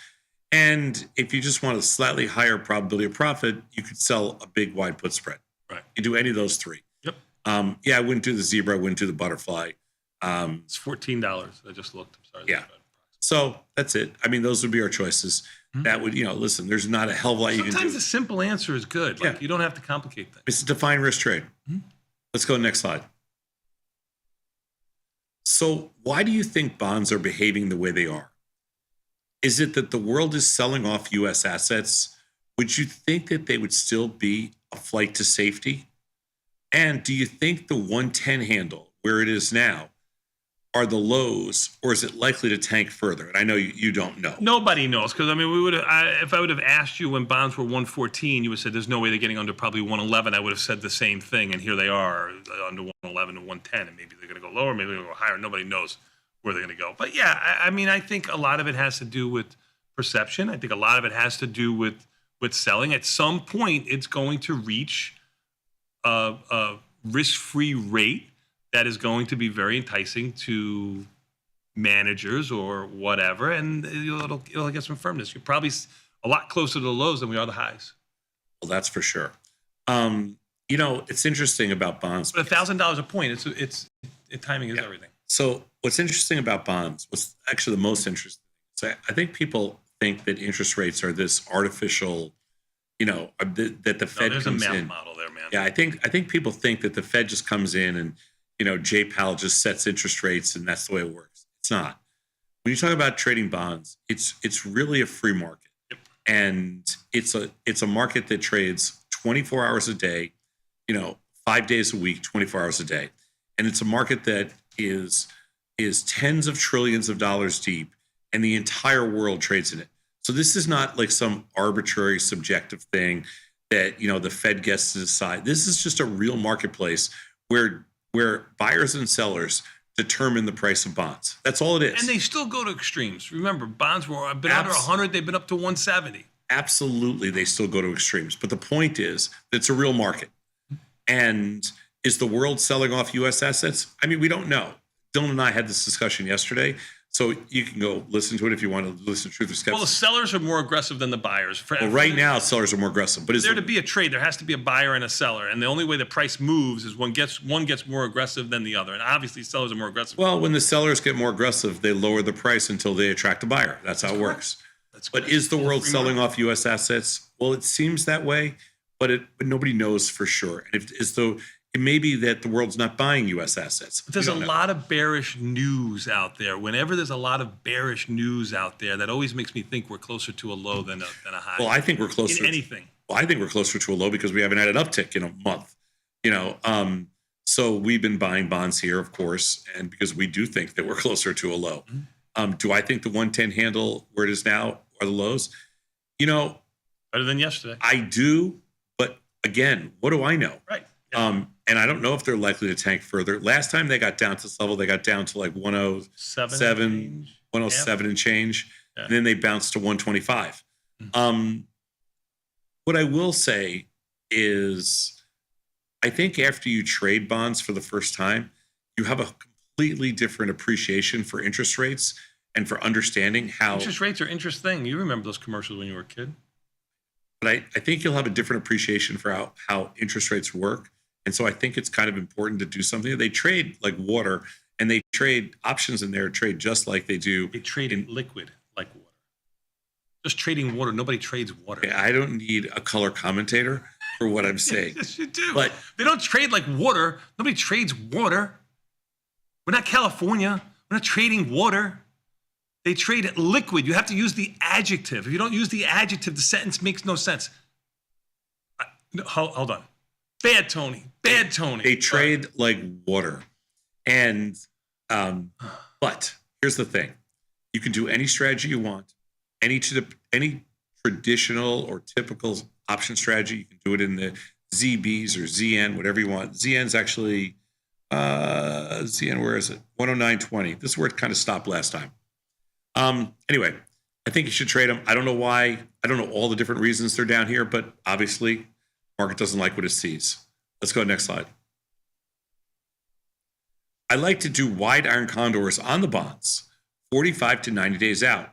And if you just want a slightly higher probability of profit, you could sell a big wide put spread. Right. You do any of those three. Yep. Yeah, I wouldn't do the zebra. I wouldn't do the butterfly. It's $14. I just looked. I'm sorry. Yeah. So that's it. I mean, those would be our choices. That would, listen, there's not a hell of a lot you can do. Sometimes a simple answer is good. Like, you don't have to complicate things. It's a defined risk trade. Let's go to the next slide. So why do you think bonds are behaving the way they are? Is it that the world is selling off U.S. assets? Would you think that they would still be a flight to safety? And do you think the 110 handle, where it is now, are the lows, or is it likely to tank further? And I know you don't know. Nobody knows, because I mean, if I would have asked you when bonds were 114, you would have said there's no way they're getting under probably 111. I would have said the same thing, and here they are under 111 to 110, and maybe they're going to go lower, maybe they're going to go higher. Nobody knows where they're going to go. But yeah, I mean, I think a lot of it has to do with perception. I think a lot of it has to do with selling. At some point, it's going to reach a risk-free rate that is going to be very enticing to managers or whatever, and it'll get some firmness. You're probably a lot closer to the lows than we are the highs. Well, that's for sure. It's interesting about bonds. But $1,000 a point, timing is everything. So what's interesting about bonds, what's actually the most interesting, so I think people think that interest rates are this artificial, that the Fed there's comes a math in. model there, man. Yeah, I think people think that the Fed just comes in and, Jay Powell just sets interest rates and that's the way it works. It's not. When you talk about trading bonds, it's really a free market. Yep. And it's a market that trades 24 hours a day, 5 days a week, 24 hours a day. And it's a market that is tens of trillions of dollars deep, and the entire world trades in it. So this is not like some arbitrary subjective thing that, the Fed gets to decide. This is just a real marketplace where buyers and sellers determine the price of bonds. That's all it is. And they still go to extremes. Remember, bonds were been under 100, they've been up to 170. Absolutely, they still go to extremes. But the point is that it's a real market. And is the world selling off U.S. assets? I mean, we don't know. Dylan and I had this discussion yesterday. So you can go listen to it if you want to listen to Truth or Skepticism. Well, the sellers are more aggressive than the buyers. Well, right now, sellers are more aggressive. But to be a trade, there has to be a buyer and a seller. And the only way the price moves is one gets more aggressive than the other. And obviously, sellers are more aggressive. Well, when the sellers get more aggressive, they lower the price until they attract a buyer. That's how it works. But is the world selling off U.S. assets? Well, it seems that way, but nobody knows for sure. And it may be that the world's not buying U.S. assets. But there's a lot of bearish news out there. Whenever there's a lot of bearish news out there, that always makes me think we're closer to a low than a high. Well, I think we're closer in anything. I think we're closer to a low because we haven't had an uptick in a month. So we've been buying bonds here, of course, and because we do think that we're closer to a low. Do I think the 110 handle where it is now are the lows? Better than yesterday. I do, but again, what do I know? Right. And I don't know if they're likely to tank further. Last time they got down to this level, they got down to like 107 and change. Yeah. And then they bounced to 125. What I will say is I think after you trade bonds for the first time, you have a completely different appreciation for interest rates and for understanding how... Interest rates are interesting. You remember those commercials when you were a kid. But I think you'll have a different appreciation for how interest rates work. And so I think it's kind of important to do something. They trade like water, and they trade options in there, trade just like they do. They trade in liquid like water. Just trading water. Nobody trades water. Okay, I don't need a color commentator for what I'm saying. Yes, you do. But they don't trade like water. Nobody trades water. We're not California. We're not trading water. They trade liquid. You have to use the adjective. If you don't use the adjective, the sentence makes no sense. Hold on. Bad Tony. They trade like water. And, but here's the thing. You can do any strategy you want. Any traditional or typical option strategy. You can do it in the ZBs or ZN, whatever you want. ZN's actually, ZN, where is it? 109.20. This is where it kind of stopped last time. Anyway, I think you should trade them. I don't know why. I don't know all the different reasons they're down here, but obviously market doesn't like what it sees. Let's go to the next slide. I like to do wide iron condors on the bonds, 45 to 90 days out.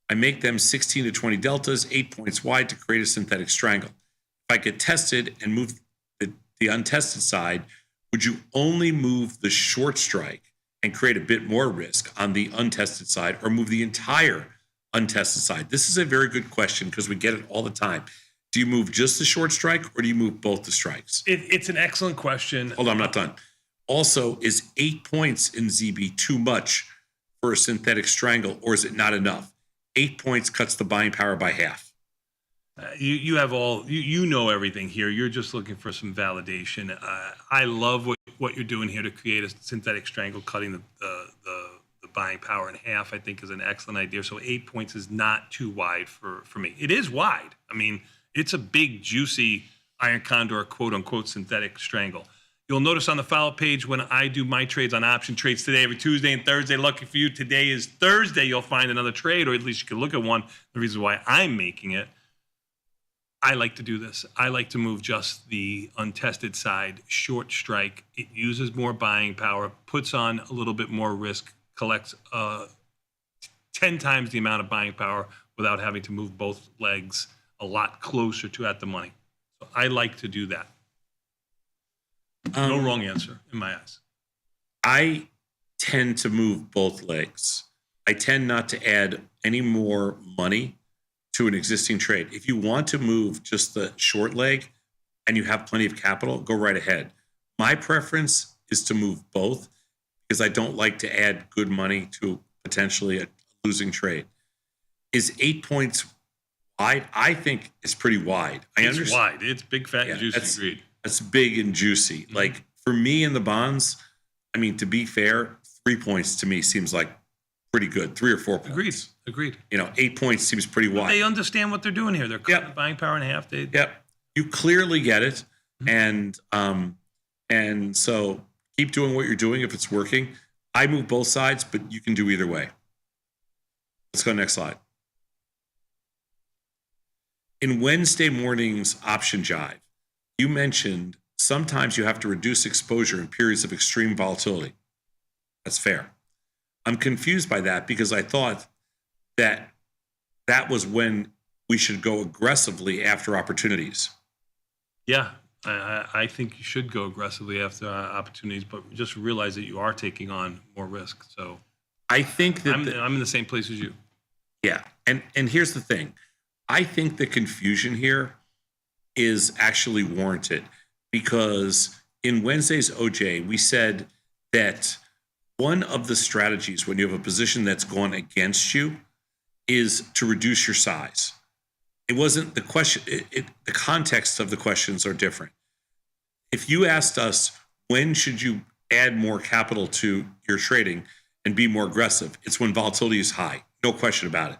I make them 16 to 20 deltas, 8 points wide to create a synthetic triangle. If I get tested and move the untested side, would you only move the short strike and create a bit more risk on the untested side, or move the entire untested side? This is a very good question because we get it all the time. Do you move just the short strike, or do you move both the strikes? It's an excellent question. Hold on, I'm not done. Also, is 8 points in ZB too much for a synthetic strangle, or is it not enough? 8 points cuts the buying power by half. You have all you know everything here. You're just looking for some validation. I love what you're doing here to create a synthetic strangle, cutting the buying power in half. I think is an excellent idea. So 8 points is not too wide for me. It is wide. I mean, it's a big, juicy iron condor, quote unquote, synthetic strangle. You'll notice on the follow page when I do my trades on option trades today, every Tuesday and Thursday. Lucky for you, today is Thursday. You'll find another trade, or at least you can look at one. The reason why I'm making it. I like to do this. I like to move just the untested side, short strike. It uses more buying power, puts on a little bit more risk, collects 10 times the amount of buying power without having to move both legs a lot closer to at the money. So I like to do that. No wrong answer in my eyes. I tend to move both legs. I tend not to add any more money to an existing trade. If you want to move just the short leg and you have plenty of capital, go right ahead. My preference is to move both because I don't like to add good money to potentially a losing trade. Is 8 points wide? I think it's pretty wide. It's wide. It's big, fat, and juicy. Agreed. That's big and juicy. Mm-hmm. Like for me in the bonds, I mean, to be fair, 3 points to me seems like pretty good. 3 or 4 points. Agreed. 8 points seems pretty wide. They understand what they're doing here. They're cutting the buying power in half. You clearly get it. And so keep doing what you're doing if it's working. I move both sides, but you can do either way. Let's go next slide. In Wednesday morning's option jive, you mentioned sometimes you have to reduce exposure in periods of extreme volatility. That's fair. I'm confused by that because I thought that was when we should go aggressively after opportunities. Yeah, I think you should go aggressively after opportunities, but just realize that you are taking on more risk. So I think that I'm in the same place as you. Yeah, and here's the thing. I think the confusion here is actually warranted because in Wednesday's OJ, we said that one of the strategies when you have a position that's gone against you is to reduce your size. It wasn't the question. The context of the questions are different. If you asked us, when should you add more capital to your trading and be more aggressive? It's when volatility is high. No question about it.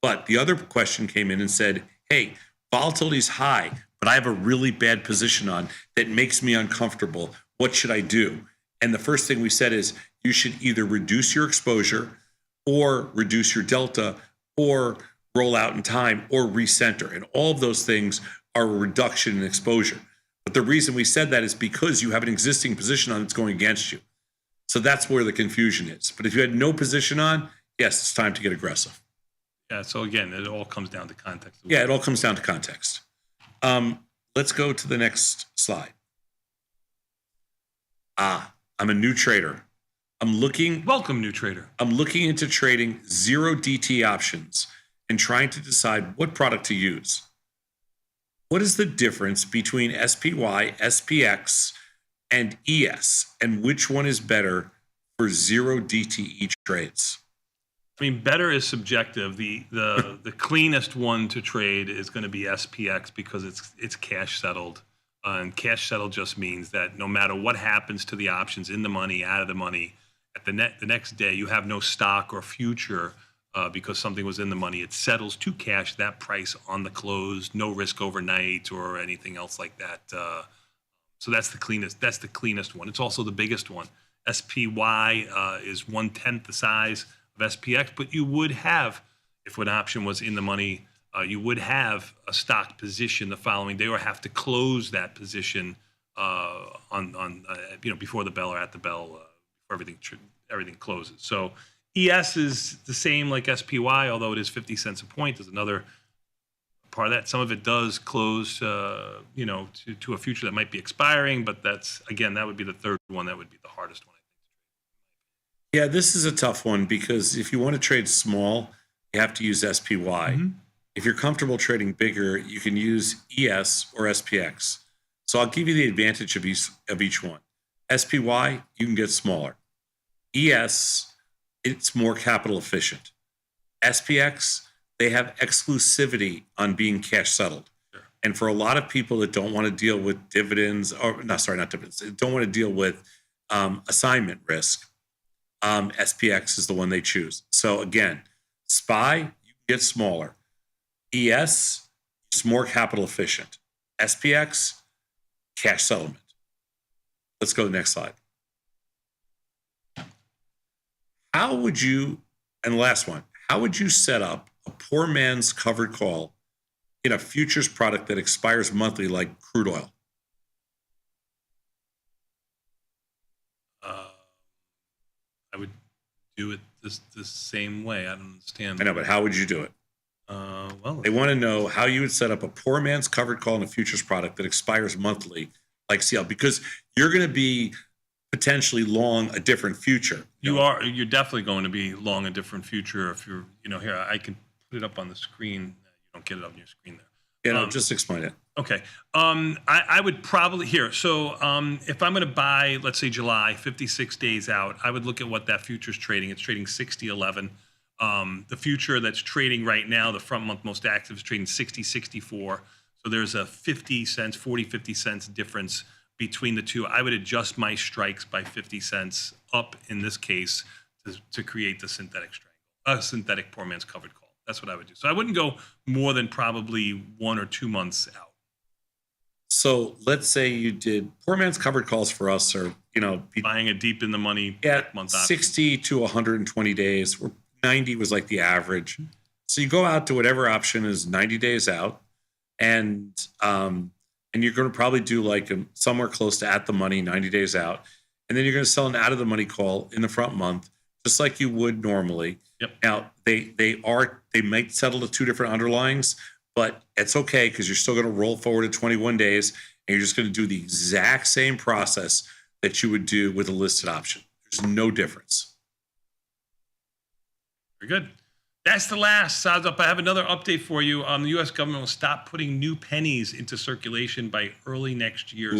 But the other question came in and said, hey, volatility is high, but I have a really bad position on that makes me uncomfortable. What should I do? And the first thing we said is you should either reduce your exposure or reduce your delta or roll out in time or recenter. And all of those things are a reduction in exposure. But the reason we said that is because you have an existing position on that's going against you. So that's where the confusion is. But if you had no position on, yes, it's time to get aggressive. Yeah, so again, it all comes down to context. Yeah, it all comes down to context. Let's go to the next slide. I'm a new trader. Welcome, new trader. I'm looking into trading 0 DT options and trying to decide what product to use. What is the difference between SPY, SPX, and ES, and which one is better for 0 DTE trades? I mean, better is subjective. The cleanest one to trade is going to be SPX because it's cash settled. And cash settled just means that no matter what happens to the options in the money, out of the money, at the next day you have no stock or future because something was in the money. It settles to cash that price on the close, no risk overnight or anything else like that. So that's the cleanest. That's the cleanest one. It's also the biggest one. SPY is 1/10 the size of SPX, but you would have, if an option was in the money, you would have a stock position the following day, or have to close that position before the bell or at the bell, before everything closes. So ES is the same like SPY, although it is 50 cents a point. There's another part of that. Some of it does close, to a future that might be expiring, but that would be the third one. That would be the hardest one. Yeah, this is a tough one because if you want to trade small, you have to use SPY. If you're comfortable trading bigger, you can use ES or SPX. So I'll give you the advantage of each one. SPY, you can get smaller. ES, it's more capital efficient. SPX, they have exclusivity on being cash settled. Sure. And for a lot of people that don't want to deal with dividends, or no, sorry, not dividends, don't want to deal with assignment risk, SPX is the one they choose. So again, SPY, you can get smaller. ES, it's more capital efficient. SPX, cash settlement. Let's go to the next slide. How would you, and the last one, how would you set up a poor man's covered call in a futures product that expires monthly like crude oil? I would do it the same way. I don't understand. I know, but how would you do it? They want to know how you would set up a poor man's covered call in a futures product that expires monthly like CL, because you're going to be potentially long a different future. You're definitely going to be long a different future if you're, here, I can put it up on the screen. You don't get it on your screen there. Yeah, no, just explain it. Okay. I would probably so if I'm going to buy, let's say July, 56 days out, I would look at what that future's trading. It's trading 60.11. The future that's trading right now, the front month most active, is trading 60.64. So there's a 50 cents difference between the two. I would adjust my strikes by 50 cents up in this case to create the synthetic poor man's covered call. That's what I would do. So I wouldn't go more than probably 1 or 2 months out. So let's say you did poor man's covered calls for us, or buying a deep in the money month 60 to 120 days, where 90 was like the average. So you go out to whatever option is 90 days out, and you're going to probably do like somewhere close to at the money 90 days out, and then you're going to sell an out of the money call in the front month, just like you would normally. Yep. Now they might settle to two different underlyings, but it's okay because you're still going to roll forward to 21 days, and you're just going to do the exact same process that you would do with a listed option. There's no difference. Very good. That's the last. Size up. I have another update for you. The U.S. government will stop putting new pennies into circulation by early next year.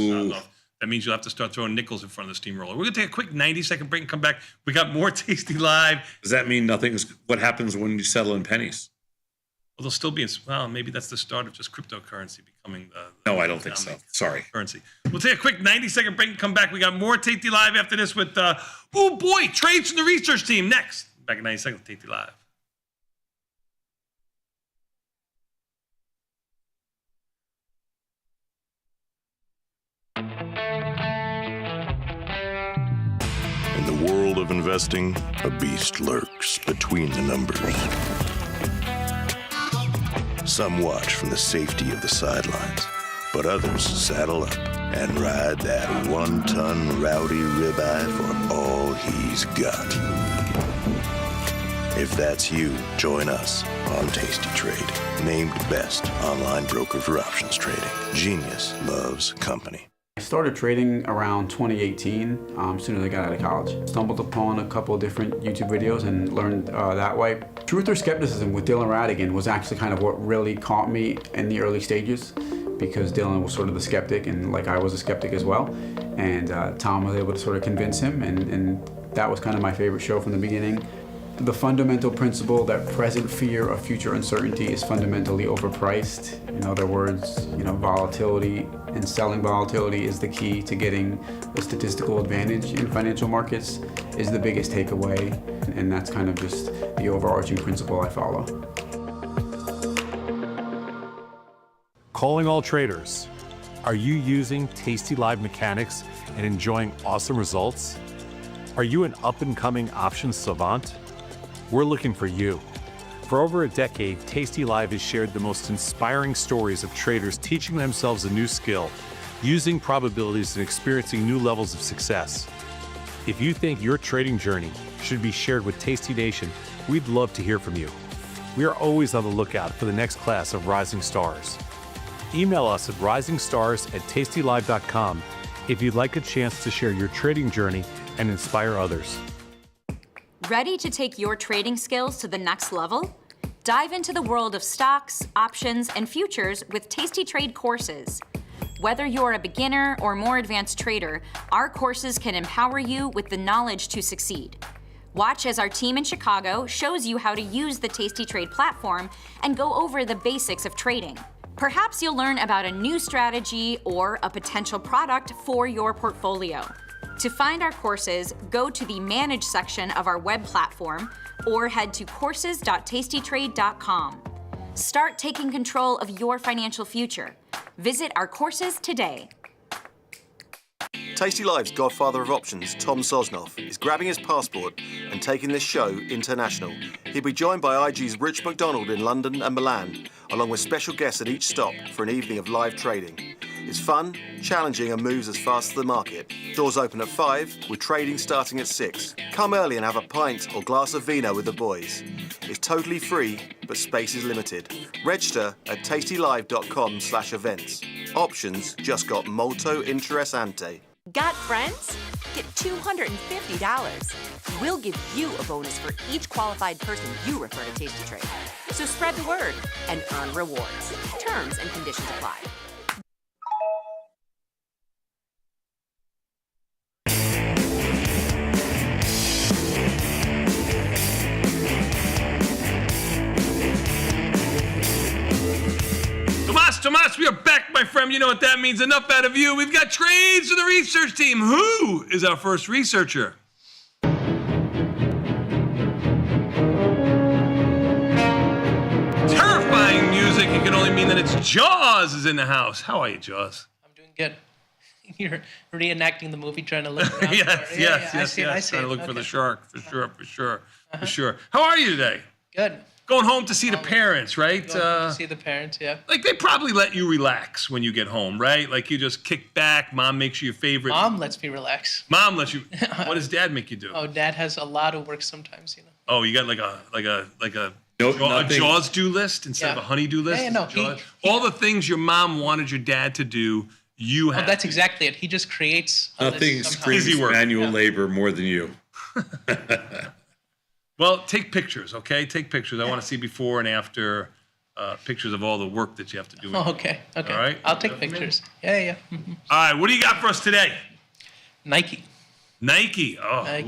That means you'll have to start throwing nickels in front of the steamroller. We're going to take a quick 90-second break and come back. We got more Tasty Live. Does that mean what happens when you settle in pennies? Well, they'll still be maybe that's the start of just cryptocurrency becoming the No, I don't think so. Sorry. Currency. We'll take a quick 90-second break and come back. We got more Tasty Live after this with, trades from the research team next. Back in 90 seconds, Tasty Live. In the world of investing, a beast lurks between the numbers. Some watch from the safety of the sidelines, but others saddle up and ride that one-ton rowdy ribeye for all he's got. If that's you, join us on Tasty Trade, named best online broker for options trading. Genius loves company. I started trading around 2018, as soon as I got out of college. Stumbled upon a couple of different YouTube videos and learned that way. Truth or Skepticism with Dylan Radigan was actually kind of what really caught me in the early stages, because Dylan was sort of the skeptic, and like I was a skeptic as well. And Tom was able to sort of convince him, and that was kind of my favorite show from the beginning. The fundamental principle that present fear of future uncertainty is fundamentally overpriced. In other words, volatility and selling volatility is the key to getting a statistical advantage in financial markets, is the biggest takeaway. And that's kind of just the overarching principle I follow. Calling all traders. Are you using Tasty Live mechanics and enjoying awesome results? Are you an up-and-coming options savant? We're looking for you. For over a decade, Tasty Live has shared the most inspiring stories of traders teaching themselves a new skill, using probabilities and experiencing new levels of success. If you think your trading journey should be shared with Tasty Nation, we'd love to hear from you. We are always on the lookout for the next class of rising stars. Email us at risingstars@tastylive.com if you'd like a chance to share your trading journey and inspire others. Ready to take your trading skills to the next level? Dive into the world of stocks, options, and futures with Tasty Trade courses. Whether you're a beginner or more advanced trader, our courses can empower you with the knowledge to succeed. Watch as our team in Chicago shows you how to use the Tasty Trade platform and go over the basics of trading. Perhaps you'll learn about a new strategy or a potential product for your portfolio. To find our courses, go to the Manage section of our web platform or head to courses.tastytrade.com. Start taking control of your financial future. Visit our courses today. Tasty Live's godfather of options, Tom Sosnoff, is grabbing his passport and taking this show international. He'll be joined by IG's Rich McDonald in London and Milan, along with special guests at each stop for an evening of live trading. It's fun, challenging, and moves as fast as the market. Doors open at 5, with trading starting at 6. Come early and have a pint or glass of vino with the boys. It's totally free, but space is limited. Register at tastylive.com/events. Options just got molto interessante. Got friends? Get $250. We'll give you a bonus for each qualified person you refer to Tasty Trade. So spread the word and earn rewards. Terms and conditions apply. Tomas, we are back, my friend. You know what that means. Enough out of you. We've got trades for the research team. Who is our first researcher? Terrifying music. It can only mean that it's Jaws is in the house. How are you, Jaws? I'm doing good. You're reenacting the movie, trying to look around. yes. Trying to look for the shark, for sure. How are you today? Good. Going home to see the parents, right? Going home to see the parents, yeah. Like, they probably let you relax when you get home, right? Like, you just kick back. Mom makes you your favorite. Mom lets me relax. Mom lets you. What does Dad make you do? Oh, Dad has a lot of work sometimes, you know. Oh, you got like a Jaws do list instead of a honey-do list? Yeah, no. All the things your mom wanted your dad to do, you have. Oh, that's exactly it. He just creates. Nothing screams manual labor more than you. Well, take pictures, okay? Take pictures. I want to see before and after pictures of all the work that you have to do. Oh, okay. All right? I'll take pictures. Yeah. All right, what do you got for us today? Nike. Oh, Nike.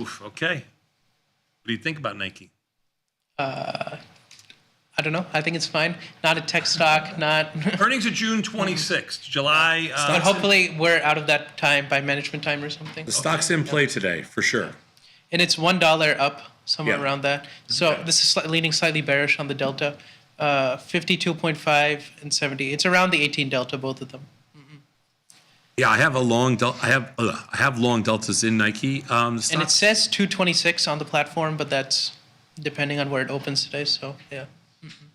Oof, okay. What do you think about Nike? I don't know. I think it's fine. Not a tech stock, not... Earnings are June 26th, July... but hopefully we're out of that time by management time or something. The stock's in play today, for sure. And it's $1 up, somewhere around that. So this is leaning slightly bearish on the delta. 52.5 and 70. It's around the 18 delta, both of them. Yeah, I have long deltas in Nike. And it says 226 on the platform, but that's depending on where it opens today. So yeah.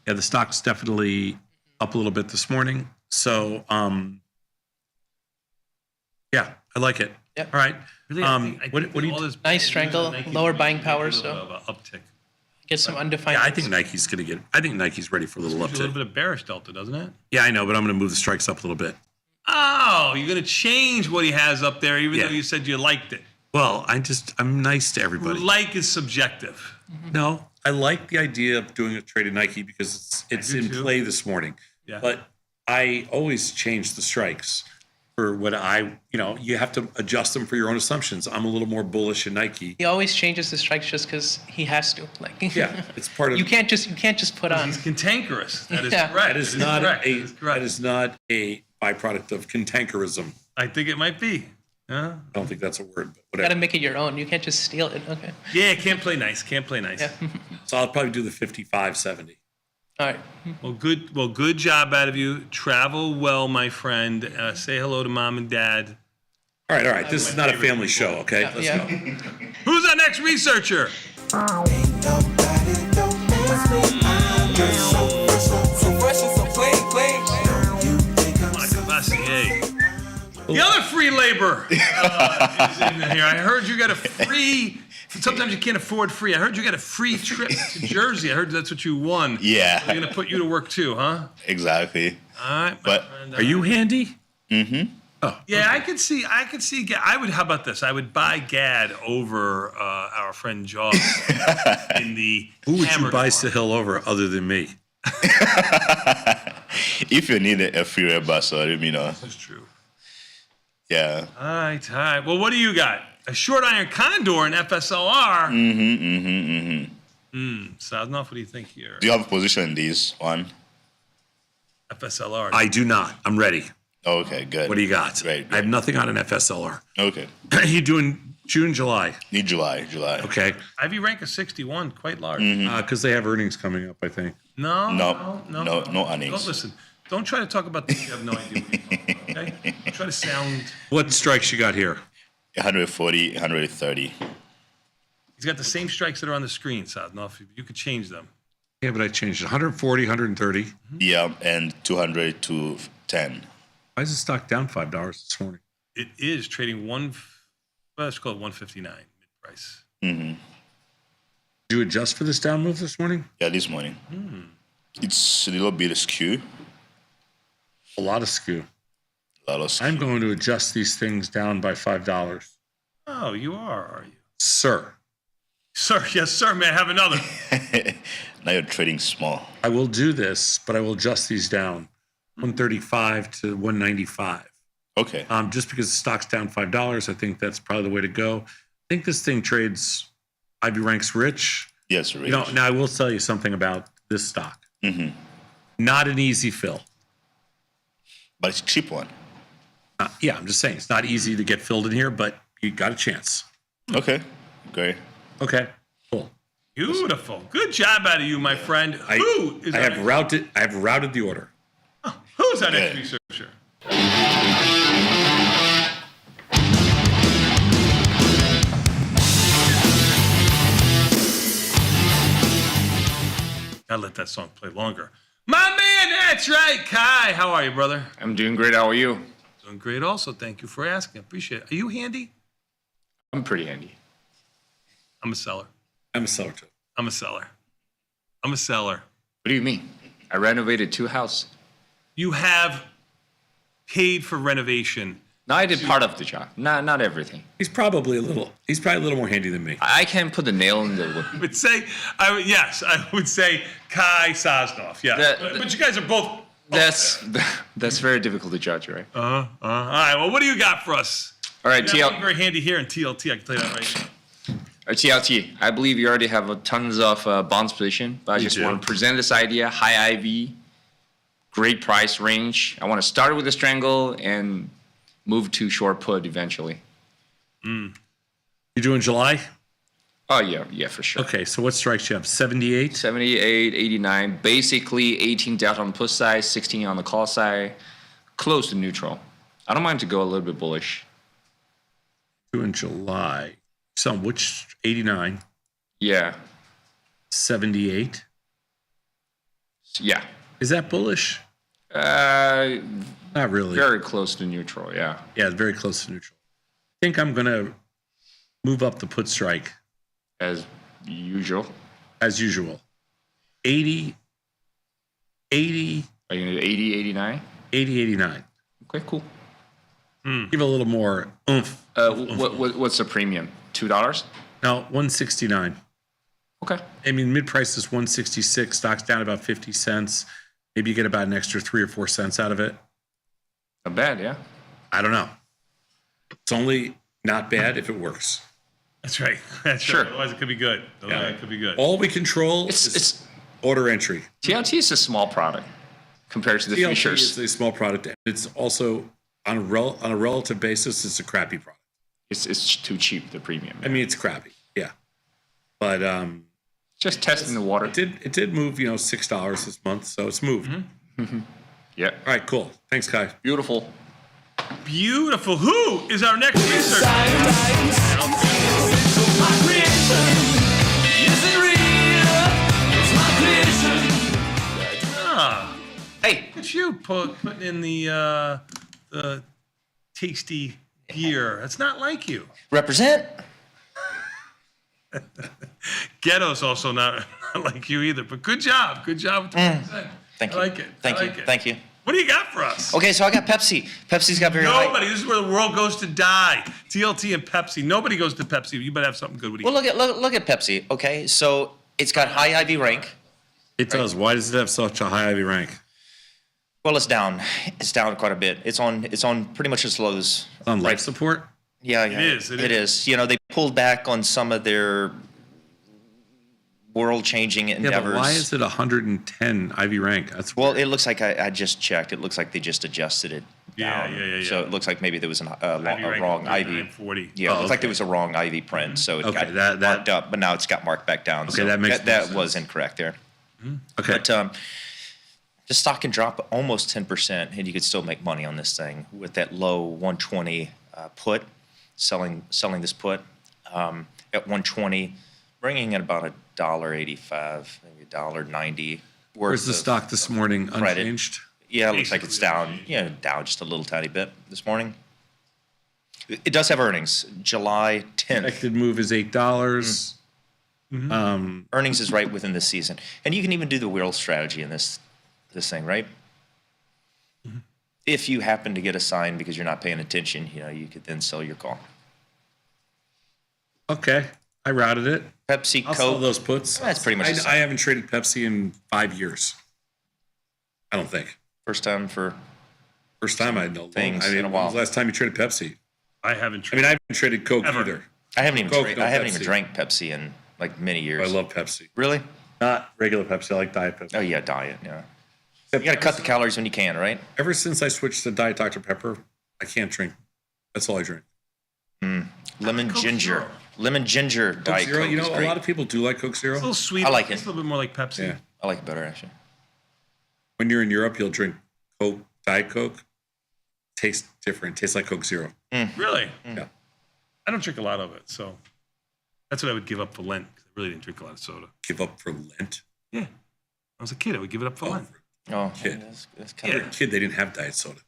Yeah, the stock's definitely up a little bit this morning. So yeah, I like it. Yep. All right. Really, what do you? Nice strangle, lower buying power, so uptick. Get some undefined. Yeah, I think Nike's going to get. I think Nike's ready for a little uptick. A little bit of bearish delta, doesn't it? Yeah, I know, but I'm going to move the strikes up a little bit. Oh, you're going to change what he has up there, even though you said you liked it. Well, I'm nice to everybody. Like is subjective. No, I like the idea of doing a trade in Nike because it's in play this morning. Yeah. But I always change the strikes for what you have to adjust them for your own assumptions. I'm a little more bullish in Nike. He always changes the strikes just because he has to. Yeah, it's part of. You can't just put on. He's cantankerous. That is correct. That is not a byproduct of cantankerism. I think it might be. I don't think that's a word, but You whatever. got to make it your own. You can't just steal it. Okay. Yeah, can't play nice. Yeah. So I'll probably do the 55-70. All right. Well, good job out of you. Travel well, my friend. Say hello to mom and dad. All right. This is not a family show, okay? Let's go. Who's our next researcher? The other free labor is in here. I heard you got a free. Sometimes you can't afford free. I heard you got a free trip to Jersey. I heard that's what you won. Yeah. They're gonna put you to work too, huh? Exactly. All right. But are you handy? Mm-hmm. Yeah, I could see. I would. How about this? I would buy Gad over our friend Jaws in the. Who would hammer you buy car. Sahil over other than me? If you need a free bus, let me know. That's true. Yeah. All right. Well, what do you got? A short iron condor in FSLR. Sounds enough. What do you think here? Do you have a position in these one? FSLR. I do not. I'm ready. Okay, good. What do you got? Great. I have nothing on an FSLR. Okay. You doing June, July? Need July. Okay. IV rank of 61, quite large. Because they have earnings coming up, I think. No earnings. Don't listen. Don't try to talk about things you have no idea what you're talking about, okay? Don't try to sound. What strikes you got here? 140, 130. He's got the same strikes that are on the screen, Sadnov. You could change them. Yeah, but I changed it. 140, 130. Yeah, and 200 to 10. Why is the stock down $5 this morning? It is trading let's call it 159 mid price. Mm-hmm. Did you adjust for this down move this morning? Yeah, this morning. It's a little bit askew. A lot of skew. A lot of skew. I'm going to adjust these things down by $5. Oh, you are you? Sir. Sir, yes, sir. May I have another? Now you're trading small. I will do this, but I will adjust these down 135 to 195. Okay. Just because the stock's down $5, I think that's probably the way to go. I think this thing trades IB ranks rich. Yes, rich. Now I will tell you something about this stock. Mm-hmm. Not an easy fill. But it's a cheap one. Yeah, I'm just saying it's not easy to get filled in here, but you got a chance. Okay, great. Okay, cool. Beautiful. Good job out of you, my friend. Who is I have routed the order. Who's our next researcher? Gotta let that song play longer. My man, that's right, Kai. How are you, brother? I'm doing great. How are you? Doing great also. Thank you for asking. Appreciate it. Are you handy? I'm pretty handy. I'm a seller. I'm a seller too. I'm a seller. I'm a seller. What do you mean? I renovated 2 houses. You have paid for renovation. No, I did part of the job. Not everything. He's probably a little more handy than me. I can put the nail in the wood. I would say Kai Sosnoff. Yeah, but you guys are both. That's very difficult to judge, right? All right. Well, what do you got for us? All right, You're not very handy here in TLT. I can tell you that right now. All right, TLT. I believe you already have tons of bonds position, but I just want to present this idea: high IV, great price range. I want to start with a strangle and move to short put eventually. You doing July? Oh, yeah, for sure. Okay, so what strikes you have? 78? 78, 89. Basically, 18 delta on the put side, 16 on the call side. Close to neutral. I don't mind to go a little bit bullish. Doing July. So which 89? Yeah. 78? Yeah. Is that bullish? Not really. Very close to neutral, yeah. Yeah, very close to neutral. I think I'm going to move up the put strike. As usual? As usual. 80. Are you going to do 80, 89? 80, 89. Okay, cool. Give a little more oomph. What's the premium? $2? No, 169. Okay. I mean, mid price is 166. Stock's down about 50 cents. Maybe you get about an extra 3 or 4 cents out of it. Not bad, yeah. I don't know. It's only not bad if it works. That's right. That's sure. Right. Otherwise, it could be good. It could be good. All we control is order entry. TLT is a small product compared to the TLT futures. is a small product. It's also on a relative basis, it's a crappy product. It's too cheap, the premium. I mean, it's crappy. Yeah, but just testing the water. It did move, $6 this month, so it's moved. Yeah. All right, cool. Thanks, Kai. Beautiful. Beautiful. Who is our next researcher? Hey, look at you putting in the tasty gear. That's not like you. Represent. Ghetto's also not like you either. But good job. Good job with the represent. Thank you. I like it. Thank you. It. Thank you. What do you got for us? Okay, so I got Pepsi. Pepsi's got very high. Nobody. This is where the world goes to die. TLT and Pepsi. Nobody goes to Pepsi. You better have something good. What do you Well, look at Pepsi. Okay, so it's got high IV rank. It does. Why does it have such a high IV rank? Well, it's down. It's down quite a bit. It's on pretty much as low as on life support. Yeah, It is. It is. You know, they pulled back on some of their world-changing endeavors. Yeah, but why is it 110 IV rank? That's well, it looks like I just checked. It looks like they just adjusted it down. Yeah. So it looks like maybe there was a rank wrong of IV. 940. Yeah, it looks like okay. there was a wrong IV print, so it Okay, got marked up, but now it's got marked back down. Okay, so that makes more that sense. was incorrect there. Okay. But the stock can drop almost 10%, and you could still make money on this thing with that low 120 put, selling this put at 120, bringing in about $1.85, maybe $1.90. Where's the stock this morning? credit. Unchanged? Yeah, it looks like it's down. Yeah, down just a little tiny bit this morning. It does have earnings, July 10th. Expected move is $8. Earnings is right within this season, and you can even do the wheel strategy in this thing, right? If you happen to get a sign because you're not paying attention, you know, you could then sell your call. Okay, I routed it. Pepsi, I'll Coke. sell those puts. That's pretty much the same. I haven't traded Pepsi in 5 years. I don't think. First time I know. Things I mean, in a when while. was the last time you traded Pepsi? I haven't I traded. mean, I haven't traded Coke Ever. either. I haven't even Coke, no I haven't even Pepsi. drank Pepsi in like many years. I love Pepsi. Really? Not regular Pepsi. I like Diet Pepsi. Oh yeah, diet. Yeah. You got to cut the calories when you can, right? Ever since I switched to Diet Dr. Pepper, I can't drink. That's all I drink. Lemon ginger. Lemon ginger Coke diet Zero, Coke you know, is a great. lot of people do like Coke Zero. It's a little sweet. I like it. It's a little bit more like Pepsi. Yeah. I like it better actually. When you're in Europe, you'll drink Coke, Diet Coke. Tastes different. Tastes like Coke Zero. Really? Yeah. I don't drink a lot of it, so that's what I would give up for Lent. 'Cause I really didn't drink a lot of soda. Give up for Lent. Yeah. I was a kid. I would give it up for Lent. Oh, Kid. that's kind You're a kid. They didn't have diet soda.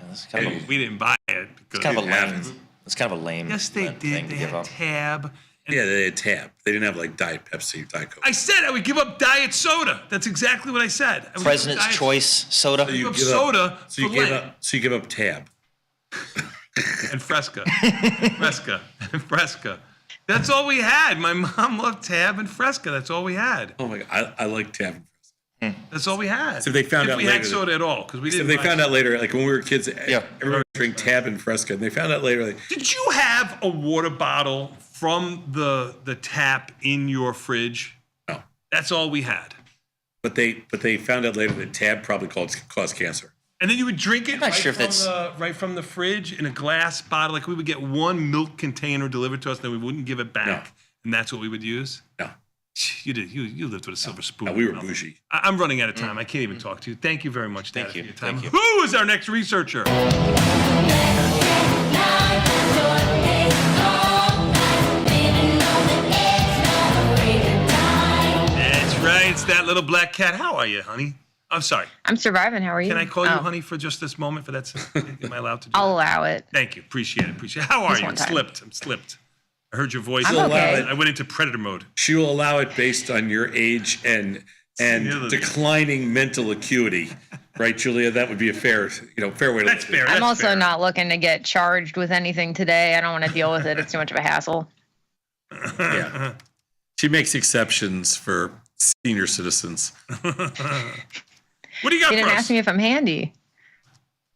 that's kind of We didn't buy it. it's kind of a Because lame. It's kind of a lame. yes, they thing did. to They give had up. Tab. Yeah, they had Tab. They didn't have like Diet Pepsi, Diet Coke. I said I would give up diet soda. That's exactly what I said. I would give up President's diet- Choice soda. So you give give up soda So you for give Lent. up. So you give up Tab. And Fresca. Fresca. That's all we had. My mom loved Tab and Fresca. That's all we had. Oh my God, I like Tab. That's all we had. So they found if out we later had that- soda at all, because we So didn't. they buy found soda. out later, like when we were kids, everyone drank Tab and Fresca, and they found out later, like, Did you have a water bottle from the tap in your fridge? No. That's all we had. but they found out later that Tab probably caused cancer. And then you would drink it not sure if that's- right from the fridge in a glass bottle. Like we would get one milk container delivered to us, then we wouldn't give it back. No. And that's what we would use? No. You did. You lived with a silver spoon. No, we were bougie. I'm running out of time. I can't even talk to you. Thank you very much, Dad, Thank you. for your time. Thank you. Who is our next researcher? That's right. It's that little black cat. How are you, honey? I'm sorry. I'm surviving. How are you? Can I call you Oh, honey for just this moment? For that, am I allowed to do I'll that? allow it. Thank you. Appreciate it. How are Just you? one time. I'm slipped. I heard your voice. I'm okay. I went into predator mode. She will allow it based on your age and Senility. declining mental acuity, right, Julia? That would be a fair way to. That's fair. I'm also not looking to get charged with anything today. I don't want to deal with it. It's too much of a hassle. Yeah. She makes exceptions for senior citizens. What do you got You for didn't us? ask me if I'm handy.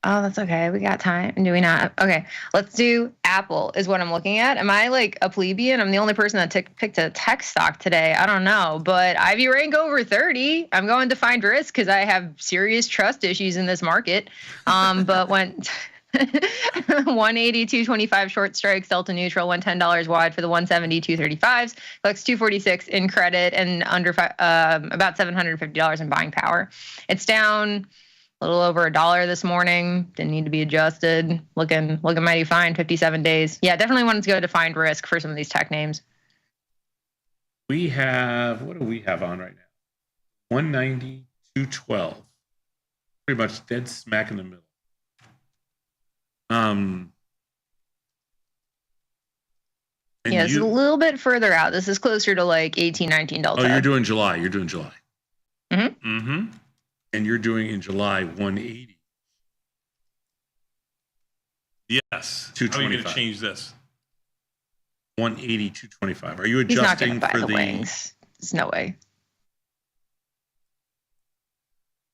Oh, that's okay. We got time. Do we not? Okay. Let's do Apple is what I'm looking at. Am I like a plebeian? I'm the only person that picked a tech stock today. I don't know. But IV rank over 30. I'm going to find risk because I have serious trust issues in this market. But went 180, 225 short strikes, delta neutral, $110 wide for the 170, 235s. Collects 246 in credit and under about $750 in buying power. It's down a little over $1 this morning. Didn't need to be adjusted. Looking mighty fine. 57 days. Yeah, definitely wanted to go to find risk for some of these tech names. We have, what do we have on right now? 190, 212. Pretty much dead smack in the middle. And Yeah, it's a little bit further out. This is closer to like $18, $19 Oh, you're doing July. Mm-hmm. Mm-hmm. And you're doing in July 180. Yes. 225. How are you going to change this? 180, 225. Are you He's not adjusting going to buy for the the wings. There's no way.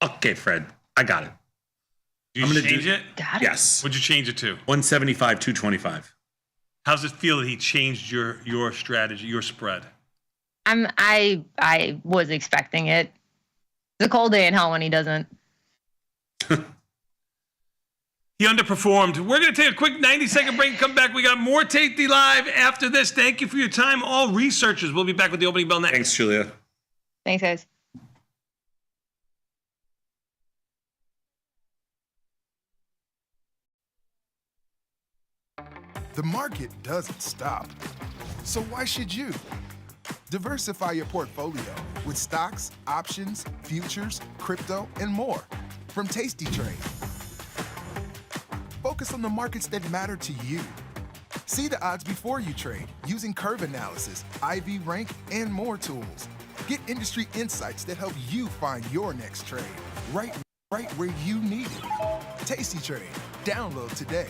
Okay, Fred, I got it. You change it? Got it. Yes. What'd you change it to? 175, 225. How's it feel that he changed your strategy, your spread? I was expecting it. It's a cold day in hell when he doesn't. He underperformed. We're going to take a quick 90-second break and come back. We got more Tasty Live after this. Thank you for your time, all researchers. We'll be back with the opening bell next. Thanks, Julia. Thanks, guys. The market doesn't stop. So why should you? Diversify your portfolio with stocks, options, futures, crypto, and more from Tasty Trade. Focus on the markets that matter to you. See the odds before you trade using curve analysis, IV rank, and more tools. Get industry insights that help you find your next trade right where you need it. Tasty Trade. Download today.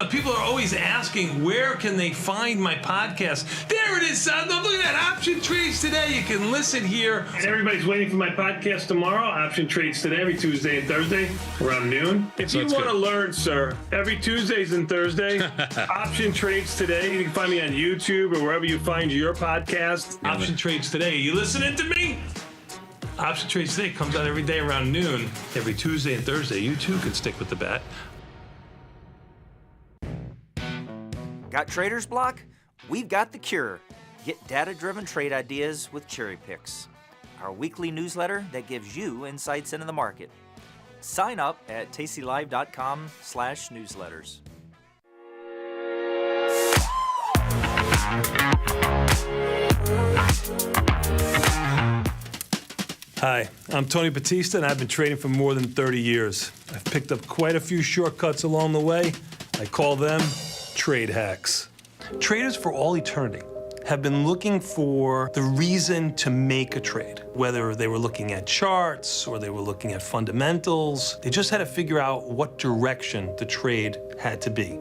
People are always asking, where can they find my podcast? There it is, son. Look at that. Option Trades Today. You can listen here. And everybody's waiting for my podcast tomorrow. Option Trades Today, every Tuesday and Thursday around noon. If you want to learn, sir, every Tuesdays and Thursday, Option Trades Today. You can find me on YouTube or wherever you find your podcast. Option Trades Today. You listening to me? Option Trades Today comes out every day around noon. Every Tuesday and Thursday. You too can stick with the bat. Got trader's block? We've got the cure. Get data-driven trade ideas with Cherry Picks, our weekly newsletter that gives you insights into the market. Sign up at tastylive.com/newsletters. Hi, I'm Tony Batista, and I've been trading for more than 30 years. I've picked up quite a few shortcuts along the way. I call them trade hacks. Traders for all eternity have been looking for the reason to make a trade. Whether they were looking at charts or they were looking at fundamentals, they just had to figure out what direction the trade had to be.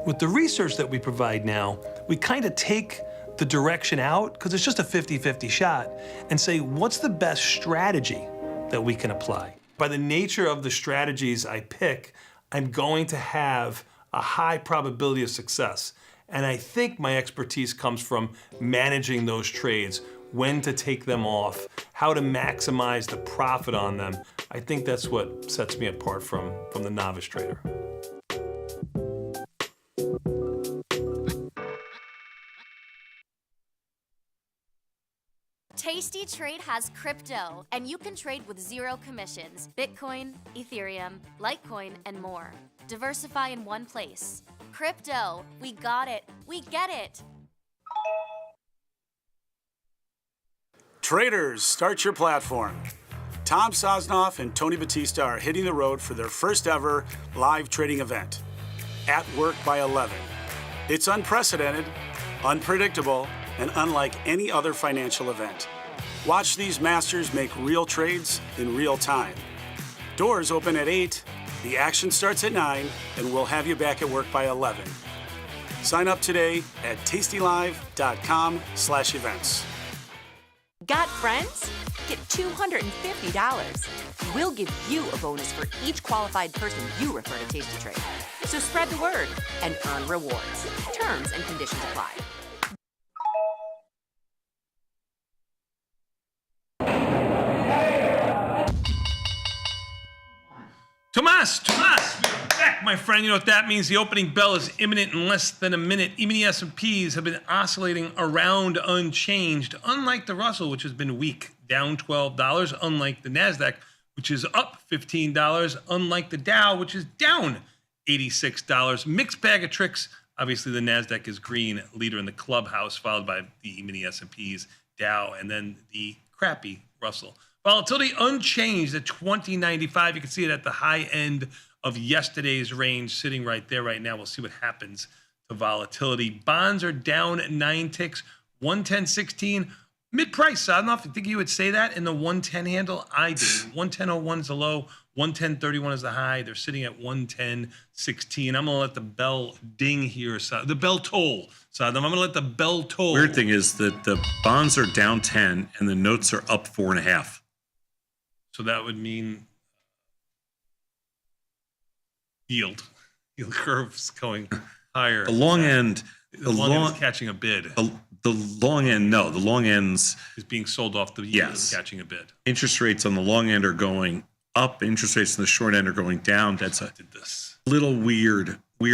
With the research that we provide now, we kind of take the direction out, because it's just a 50-50 shot, and say, what's the best strategy that we can apply? By the nature of the strategies I pick, I'm going to have a high probability of success. And I think my expertise comes from managing those trades, when to take them off, how to maximize the profit on them. I think that's what sets me apart from the novice trader. Tasty Trade has crypto, and you can trade with zero commissions. Bitcoin, Ethereum, Litecoin, and more. Diversify in one place. Crypto, we got it. We get it. Traders, start your platform. Tom Sosnoff and Tony Batista are hitting the road for their first ever live trading event, At Work by 11. It's unprecedented, unpredictable, and unlike any other financial event. Watch these masters make real trades in real time. Doors open at 8, the action starts at 9, and we'll have you back at work by 11. Sign up today at tastylive.com/events. Got friends? Get $250. We'll give you a bonus for each qualified person you refer to Tasty Trade. So spread the word and earn rewards. Terms and conditions apply. Tomas, we're back, my friend. You know what that means? The opening bell is imminent in less than a minute. Even the S&Ps have been oscillating around unchanged, unlike the Russell, which has been weak, down $12, unlike the NASDAQ, which is up $15, unlike the Dow, which is down $86. Mixed bag of tricks. Obviously, the NASDAQ is green, leader in the clubhouse, followed by the mini S&Ps, Dow, and then the crappy Russell. Volatility unchanged at 2095. You can see it at the high end of yesterday's range, sitting right there right now. We'll see what happens to volatility. Bonds are down 9 ticks, 110.16. Mid-price. I don't know if you think you would say that in the 110 handle. I do. 110.01 is the low. 110.31 is the high. They're sitting at 110.16. I'm gonna let the bell ding here. So the bell toll. So I'm gonna let the bell toll. Weird thing is that the bonds are down 10 and the notes are up 4.5. So that would mean yield curves going higher. The long end. The long end is catching a bid. The long end, no. The long end's is being sold off. The yield yes. is catching a bid. Interest rates on the long end are going up. Interest rates on the short end are going down. That's a little weird. All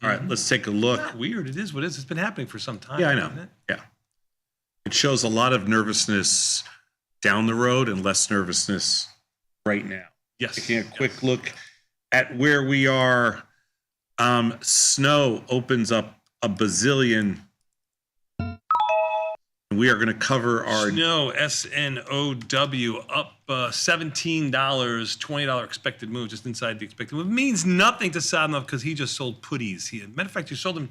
right, let's take a look. Not weird. It is what it is. It's been happening for some time. Yeah, I know. Hasn't it? Yeah. It shows a lot of nervousness down the road and less nervousness right now. Yes. Taking a quick look at where we are. Snow opens up a bazillion. We are going to cover our Snow, SNOW, up $17, $20 expected move, just inside the expected move. Means nothing to Sadnov because he just sold putties. Matter of fact, you sold him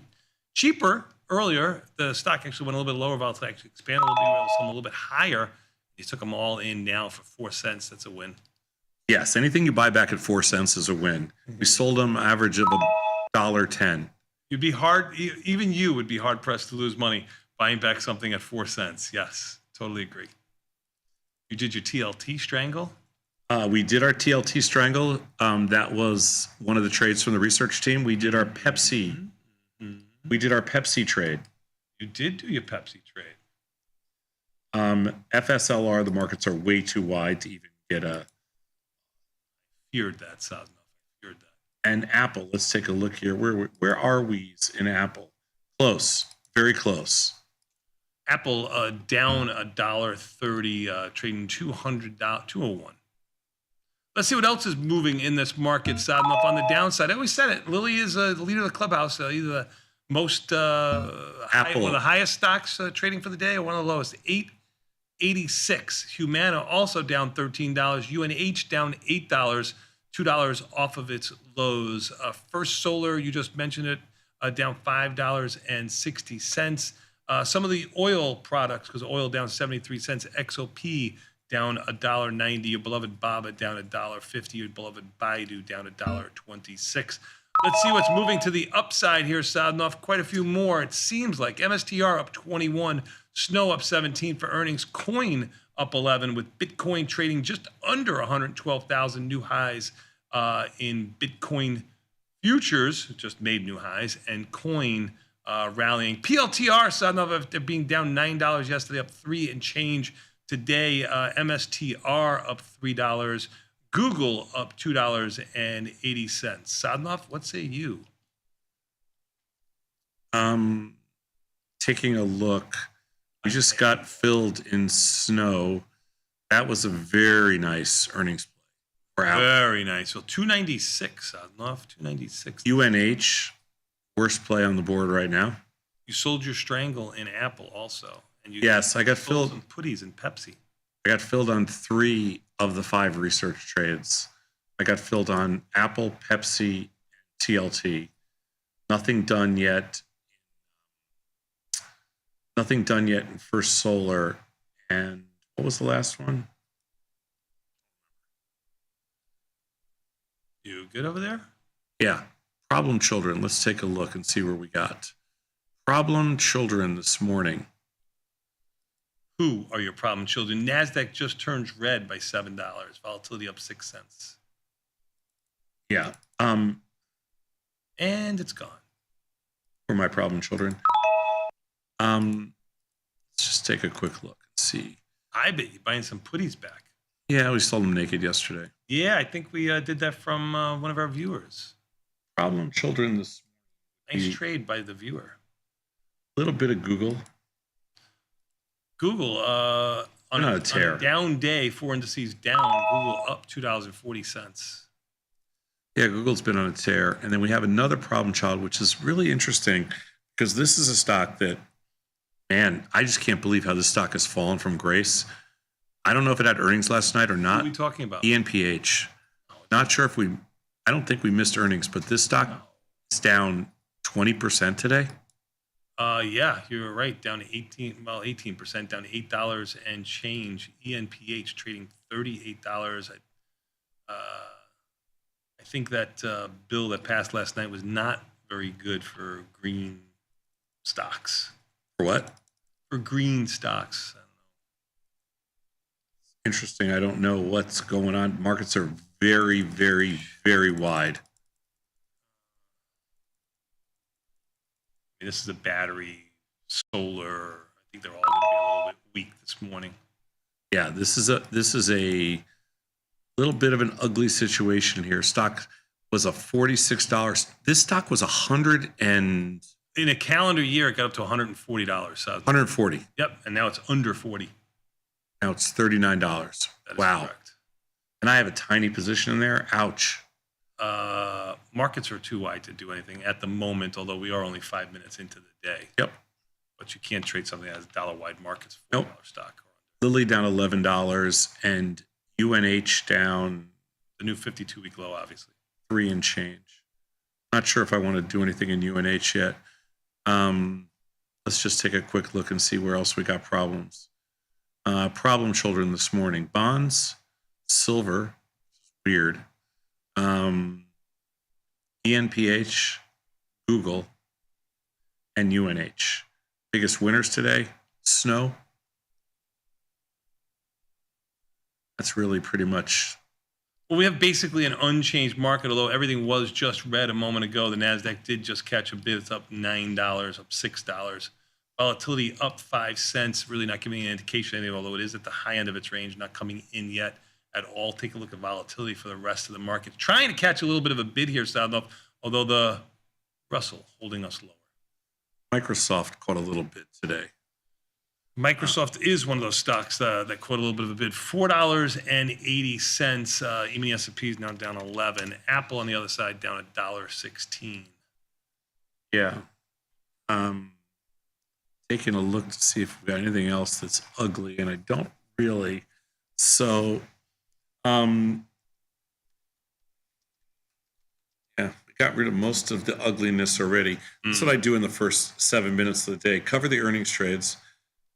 cheaper earlier. The stock actually went a little bit lower. Volatility actually expanded a little bit. You were a little bit higher. You took them all in now for 4 cents. That's a win. Yes, anything you buy back at 4 cents is a win. We sold them average of $1.10. You'd be hard, even you would be hard pressed to lose money buying back something at 4 cents. Yes, totally agree. You did your TLT strangle? We did our TLT strangle. That was one of the trades from the research team. We did our Pepsi. We did our Pepsi trade. You did do your Pepsi trade. FSLR, the markets are way too wide to even get a. Feared that, Sadnov. Feared that. And Apple, let's take a look here. Where are we in Apple? Close, very close. Apple down $1.30, trading $201. Let's see what else is moving in this market, Sadnov. On the downside, I always said it. Lilly is the leader of the clubhouse, either the most one of the highest stocks trading for the day or one of the lowest. 886. Humana also down $13. UNH down $8. $2 off of its lows. First Solar, you just mentioned it, down $5.60. Some of the oil products, because oil down 73 cents. XOP down $1.90. Your beloved Baba down $1.50. Your beloved Baidu down $1.26. Let's see what's moving to the upside here, Sadnov. Quite a few more. It seems like MSTR up 21, Snow up 17 for earnings, Coin up 11, with Bitcoin trading just under 112,000 new highs in Bitcoin futures, just made new highs, and Coin rallying. PLTR, Sadnov, after being down $9 yesterday, up 3 and change today. MSTR up $3. Google up $2.80. Sadnov, what say you? Taking a look. We just got filled in Snow. That was a very nice earnings play. Very nice. Well, 296, Sadnov, 296. UNH, worst play on the board right now. You sold your strangle in Apple also. And you Yes, I got filled. Some putties in Pepsi. I got filled on 3 of the 5 research trades. I got filled on Apple, Pepsi, TLT. Nothing done yet. Nothing done yet in First Solar. And what was the last one? You good over there? Yeah. Problem children. Let's take a look and see where we got. Problem children this morning. Who are your problem children? NASDAQ just turns red by $7. Volatility up 6 cents. Yeah. And it's gone. Who are my problem children? Let's just take a quick look and see. I bet you're buying some putties back. Yeah, we sold them naked yesterday. Yeah, I think we did that from one of our viewers. Problem children this Nice trade by the viewer. A little bit of Google. Google, on a down day, 4 indices down, Google up $2.40. Yeah, Google's been on a tear. And then we have another problem child, which is really interesting because this is a stock that, man, I just can't believe how this stock has fallen from grace. I don't know if it had earnings last night or not. What are we talking about? ENPH. Not sure if I don't think we missed earnings, but this stock is down 20% today. Yeah, you're right. Down to 18%, down to $8 and change. ENPH trading $38. I think that bill that passed last night was not very good for green stocks. For what? For green stocks. Interesting. I don't know what's going on. Markets are very, very, very wide. This is a battery, solar. I think they're all going to be a little bit weak this morning. Yeah, this is a little bit of an ugly situation here. Stock was a $46. This stock was $100 and in a calendar year, it got up to $140. So 140. Yep, and now it's under 40. Now it's $39. Wow. Correct. And I have a tiny position in there. Ouch. Markets are too wide to do anything at the moment, although we are only 5 minutes into the day. Yep. But you can't trade something that has dollar-wide markets, $4 Nope. stock. Lilly down $11 and UNH down The new 52-week low, obviously. 3 and change. Not sure if I want to do anything in UNH yet. Let's just take a quick look and see where else we got problems. Problem children this morning. Bonds, silver, weird. ENPH, Google, and UNH. Biggest winners today, snow. That's really pretty much. Well, we have basically an unchanged market, although everything was just red a moment ago. The NASDAQ did just catch a bid. It's up $9, up $6. Volatility up 5 cents, really not giving an indication of anything, although it is at the high end of its range, not coming in yet at all. Take a look at volatility for the rest of the market. Trying to catch a little bit of a bid here, Sadnov, although the Russell holding us lower. Microsoft caught a little bit today. Microsoft is one of those stocks that caught a little bit of a bid. $4.80. E-mini S&P is now down 11. Apple on the other side down $1.16. Yeah. Taking a look to see if we got anything else that's ugly, and I don't really. So, yeah, we got rid of most of the ugliness already. That's what I do in the first 7 minutes of the day. Cover the earnings trades,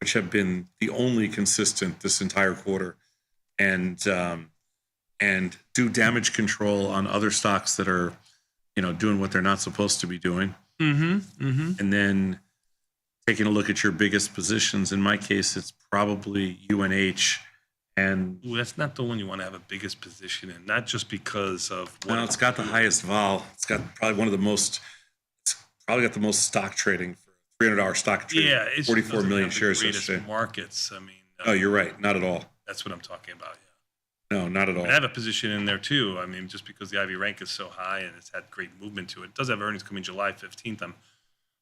which have been the only consistent this entire quarter, and do damage control on other stocks that are, doing what they're not supposed to be doing. And then taking a look at your biggest positions. In my case, it's probably UNH. And Ooh, that's not the one you want to have a biggest position in, not just because of what. Well, it's got the highest vol. It's got probably it's probably got the most stock trading for $300 stock trading. Yeah, it's 44 million shares greatest yesterday. markets. I mean, Oh, you're right. Not at all. that's what I'm talking about. Yeah. No, not at all. I have a position in there too. I mean, just because the IV rank is so high and it's had great movement to it. It does have earnings coming July 15th. I'm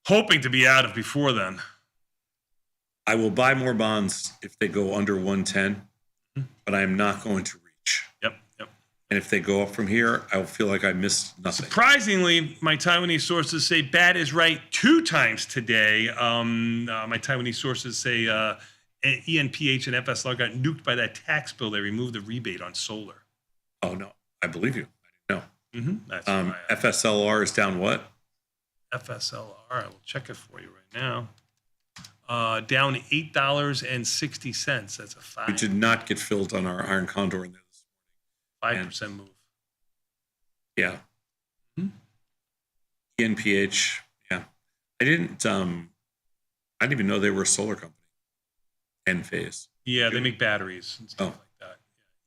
hoping to be out of before then. I will buy more bonds if they go under 110, but I am not going to reach. Yep. And if they go up from here, I will feel like I missed nothing. Surprisingly, my Taiwanese sources say Bat is right 2 times today. My Taiwanese sources say ENPH and FSR got nuked by that tax bill. They removed the rebate on solar. Oh, no. I believe you. I didn't know. That's FSLR is down what? FSLR. I will check it for you right now. Down $8.60. That's a 5. We did not get filled on our Iron Condor in there this 5% move. Yeah. ENPH. Yeah. I didn't even know they were a solar company. Enphase. Yeah, they make batteries and stuff Oh. like that.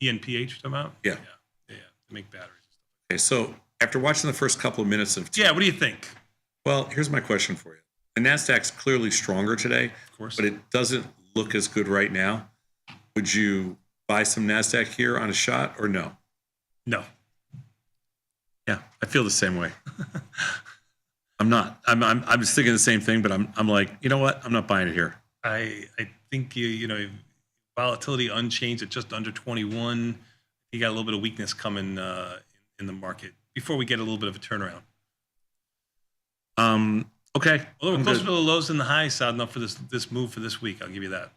ENPH, talking about? Yeah. They make batteries. Okay, so after watching the first couple of minutes of Yeah, what do you think? Well, here's my question for you. The NASDAQ's clearly stronger today, Of course. but it doesn't look as good right now. Would you buy some NASDAQ here on a shot or no? No. Yeah, I feel the same way. I'm not. I'm just thinking the same thing, but I'm like, you know what? I'm not buying it here. I think volatility unchanged at just under 21. You got a little bit of weakness coming in the market before we get a little bit of a turnaround. Okay. Although we're closer to the lows than the highs, sad enough for this move for this week. I'll give you that.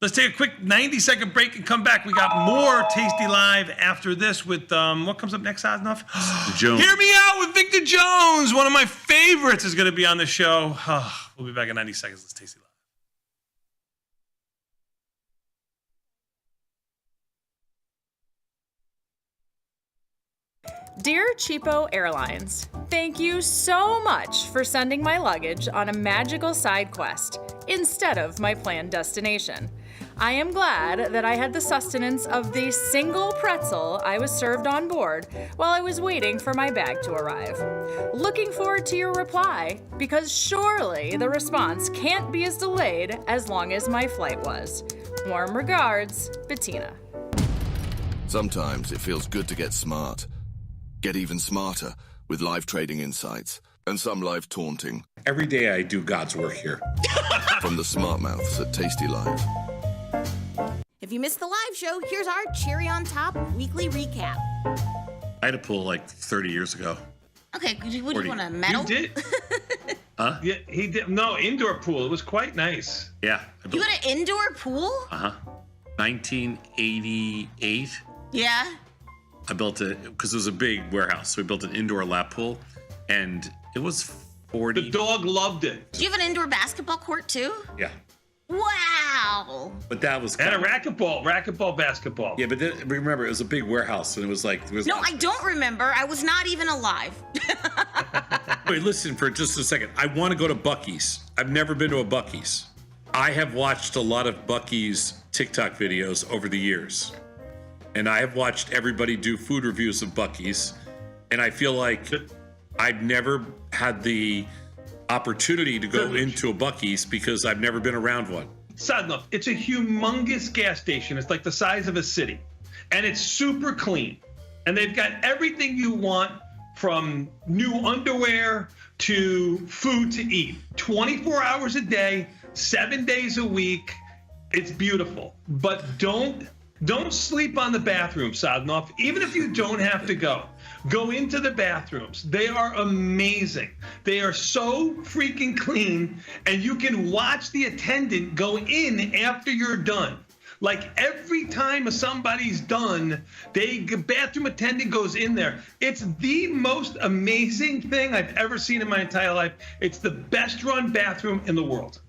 Let's take a quick 90-second break and come back. We got more Tasty Live after this with what comes up next, Osnoff? Jones. Hear me out with Victor Jones. One of my favorites is going to be on the show. We'll be back in 90 seconds. Let's taste it live. Dear Cheapo Airlines, thank you so much for sending my luggage on a magical side quest instead of my planned destination. I am glad that I had the sustenance of the single pretzel I was served on board while I was waiting for my bag to arrive. Looking forward to your reply, because surely the response can't be as delayed as long as my flight was. Warm regards, Bettina. Sometimes it feels good to get smart. Get even smarter with live trading insights and some live taunting. Every day I do God's work here. From the smart mouths at tastylive. If you missed the live show, here's our cherry on top weekly recap. I had a pool like 30 years ago. Okay, what do you 40. want, a medal? You did? Huh? Yeah, he did. No, indoor pool. It was quite nice. Yeah. You had an indoor pool? 1988. Yeah. I built it because it was a big warehouse. So we built an indoor lap pool, and it was 40. The dog loved it. Do you have an indoor basketball court too? Yeah. Wow. But that was and a racquetball basketball. Yeah, but then, remember, it was a big warehouse, and it was like... No, I don't remember. I was not even alive. Wait, listen for just a second. I want to go to Buc-ee's. I've never been to a Buc-ee's. I have watched a lot of Buc-ee's TikTok videos over the years. And I have watched everybody do food reviews of Buc-ee's. And I feel like I've never had the opportunity to go into a Buc-ee's because I've never been around one. Sad enough, it's a humongous gas station. It's like the size of a city. And it's super clean. And they've got everything you want, from new underwear to food to eat. 24 hours a day, 7 days a week. It's beautiful. But don't sleep on the bathroom, Sadnov. Even if you don't have to go into the bathrooms. They are amazing. They are so freaking clean, and you can watch the attendant go in after you're done. Like every time somebody's done, the bathroom attendant goes in there. It's the most amazing thing I've ever seen in my entire life. It's the best run bathroom in the world.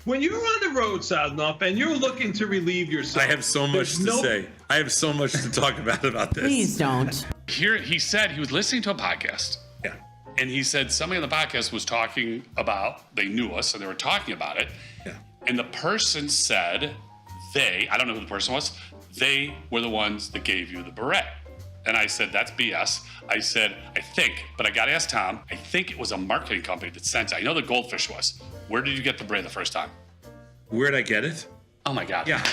When you're on the road, Sadnov, and you're looking to relieve yourself, I have so much to say. I have so much to talk about this. Please don't. Here, he said he was listening to a podcast. Yeah. And he said somebody on the podcast was talking about, they knew us, and they were talking about it. Yeah. And the person said I don't know who the person was, they were the ones that gave you the beret. And I said, that's BS. I said, I think, but I got to ask Tom, I think it was a marketing company that sent it. I know the Goldfish was. Where did you get the beret the first time? Where'd I get it? Oh my God. Yeah.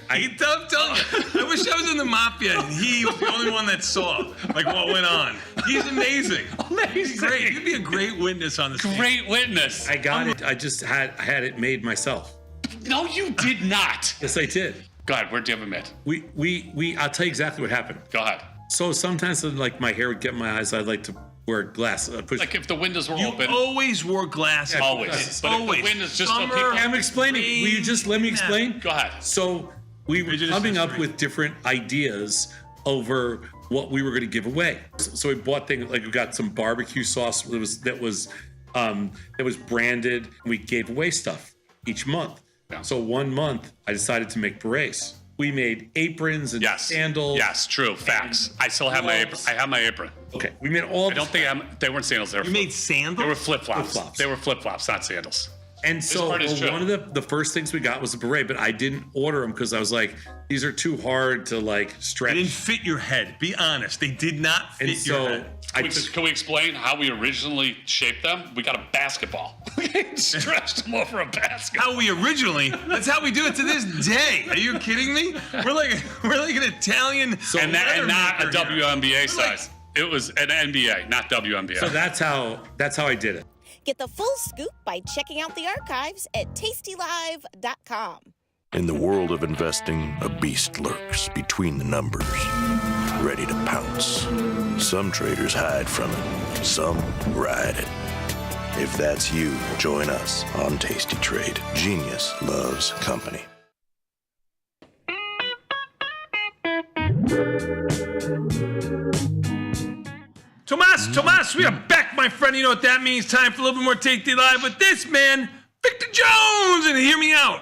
I'm telling you, I wish I was in the mafia and he was the only one that saw like what went on. He's amazing. He's great. He'd be a great witness on this. Great witness. I got it. I just had it made myself. No, you did not. Yes, I did. Go ahead. Where'd you have it made? I'll tell you exactly what happened. Go ahead. So sometimes like my hair would get in my eyes. I'd like to wear glasses. Like if the windows were You open. always wore glasses. Yeah, always. But always. if the windows just so Summer, people... I'm explaining. Will you just let me explain? Go ahead. So we were coming up with different ideas over what we were going to give away. So we bought things like we got some barbecue sauce that was branded. And we gave away stuff each month. Yeah. So 1 month I decided to make berets. We made aprons and sandals. Yes, true. Facts. I still have my apron. I have my apron. Okay. We made all. I don't think they weren't sandals. You made sandals? They were flip-flops. Flip-flops. They were flip-flops, not sandals. And so one of the first things we got was a beret, but I didn't order them because I was like, these are too hard to like stretch. They didn't fit your head. Be honest. They did not fit your head. Can we explain how we originally shaped them? We got a basketball. We stretched them over a basketball. How we originally? That's how we do it to this day. Are you kidding me? We're like an Italian. And not a WNBA size. It was an NBA, not WNBA. So that's how I did it. Get the full scoop by checking out the archives at tastylive.com. In the world of investing, a beast lurks between the numbers, ready to pounce. Some traders hide from it, some ride it. If that's you, join us on Tasty Trade. Genius loves company. Tomas, we are back, my friend. You know what that means. Time for a little bit more Tasty Live with this man, Jones, and hear me out.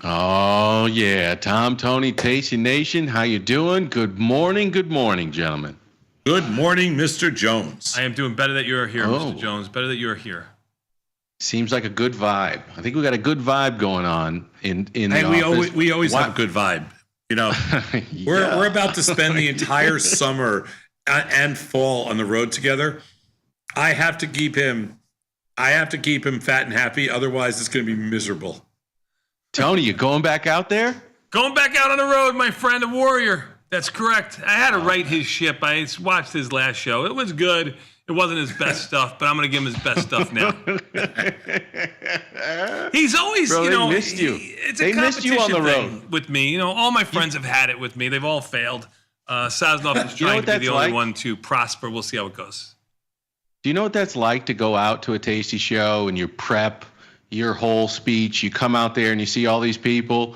Oh, yeah. Tom, Tony, Tasty Nation, how you doing? Good morning, gentlemen. Good morning, Mr. Jones. I am doing better that you're here, Oh. Mr. Jones. Better that you're here. Seems like a good vibe. I think we got a good vibe going on in the office. We always have a good vibe. You know, we're about to spend the entire summer and fall on the road together. I have to keep him fat and happy. Otherwise, it's going to be miserable. Tony, you going back out there? Going back out on the road, my friend, a warrior. That's correct. I had to right his ship. I watched his last show. It was good. It wasn't his best stuff, but I'm going to give him his best stuff now. He's always, Bro, you know, they missed you. It's They a missed you on the competition road. thing with me. You know, all my friends have had it with me. They've all failed. Sosnoff is You know trying what to be that's the only like? one to prosper. We'll see how it goes. Do you know what that's like to go out to a Tasty show and you prep your whole speech? You come out there and you see all these people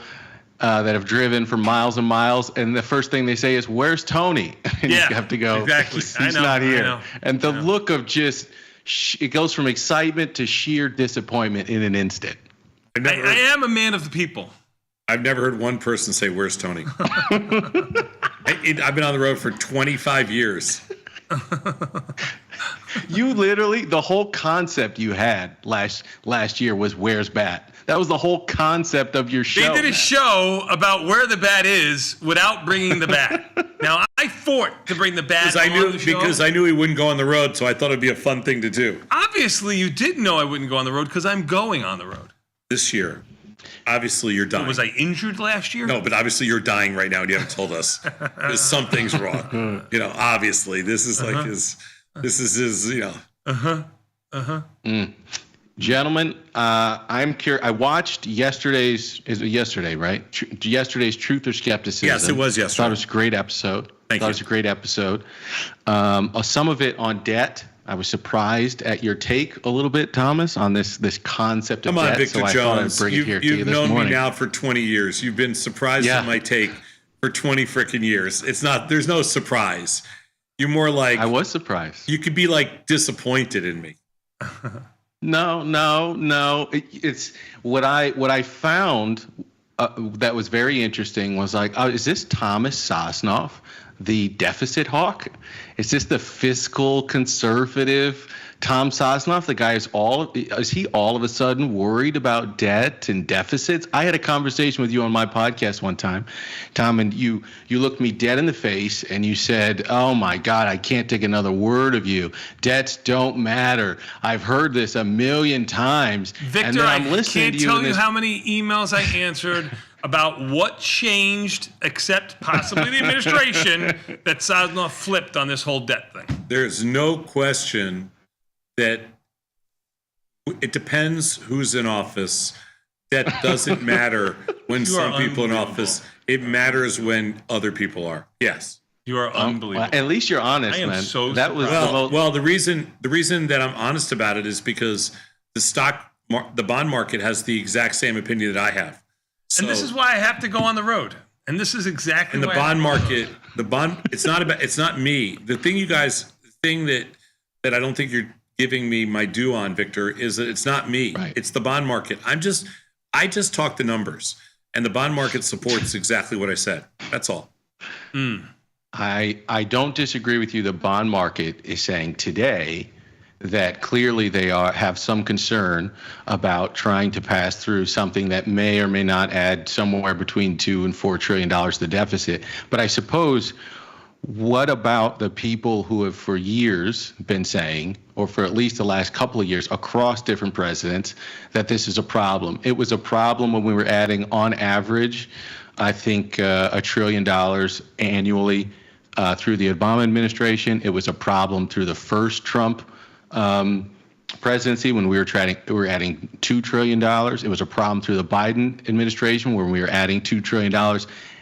that have driven for miles and miles, and the first thing they say is, "Where's Tony?" And Yeah, you have to go, exactly. He's not I here. know. And the look of just, it goes from excitement to sheer disappointment in an instant. I am a man of the people. I've never heard one person say, "Where's Tony?" I've been on the road for 25 years. You literally, the whole concept you had last year was "Where's Bat?" That was the whole concept of your show. They did a man. show about where the bat is without bringing the bat. Now, I fought to bring the bat on the show. Because I knew he wouldn't go on the road, so I thought it'd be a fun thing to do. Obviously, you didn't know I wouldn't go on the road because I'm going on the road. This year, obviously you're dying. Was I injured last year? No, but obviously you're dying right now and you haven't told us. Because something's wrong. You know, obviously this is like his, you know. Gentlemen, I'm curious. I watched yesterday's, right? Yesterday's Truth or Skepticism. Yes, it was yesterday. Thought it was a great episode. Thank Thought you. it was a great episode. Some of it on debt. I was surprised at your take a little bit, Thomas, on this concept of Come on, debt. Victor so I thought I'd Jones. bring it here to you You've this known morning. me now for 20 years. You've been surprised Yeah. at my take for 20 freaking years. There's no surprise. You're more like, I was surprised. You could be like disappointed in me. No. It's what I found that was very interesting was like, is this Thomas Sosnoff, the deficit hawk? Is this the fiscal conservative Tom Sosnoff? The guy is he all of a sudden worried about debt and deficits? I had a conversation with you on my podcast one time, Tom, and you looked me dead in the face and you said, "Oh my God, I can't take another word of you. Debts don't matter. I've heard this a million times." Victor, and then I I'm listening can't to you tell in you this- how many emails I answered about what changed, except possibly the administration, that Sosnoff flipped on this whole debt thing. There's no question that it depends who's in office. That doesn't matter when some people in office. It matters when other people are. Yes. You are unbelievable. At least you're honest, I am man. so that was surprised. the most. Well, the reason that I'm honest about it is because the bond market has the exact same opinion that I have. So, And this is why I have to go on the road. And this is exactly in the why I bond have to go on the market, it's not me. The thing that I don't think you're giving me my due on, Victor, is that it's not me. Right. It's the bond market. I just talk the numbers, and the bond market supports exactly what I said. That's all. I don't disagree with you. The bond market is saying today that clearly they have some concern about trying to pass through something that may or may not add somewhere between $2 and $4 trillion to the deficit. But I suppose, what about the people who have for years been saying, or for at least the last couple of years across different presidents, that this is a problem? It was a problem when we were adding, on average, I think $1 trillion annually through the Obama administration. It was a problem through the first Trump presidency when we were adding $2 trillion. It was a problem through the Biden administration when we were adding $2 trillion.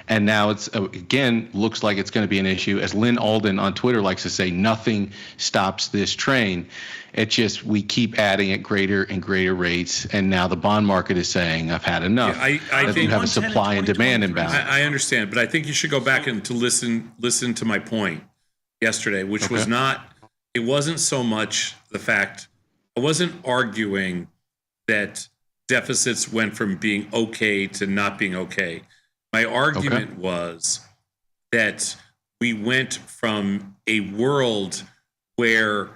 And now it's, again, looks like it's going to be an issue. As Lynn Alden on Twitter likes to say, nothing stops this train. It just, we keep adding at greater and greater rates. And now the bond market is saying, I've had enough. I that think you have a supply and demand imbalance. I understand, but I think you should go back and to listen to my point yesterday, which was not. It wasn't so much the fact. I wasn't arguing that deficits went from being okay to not being okay. My argument was that we went from a world where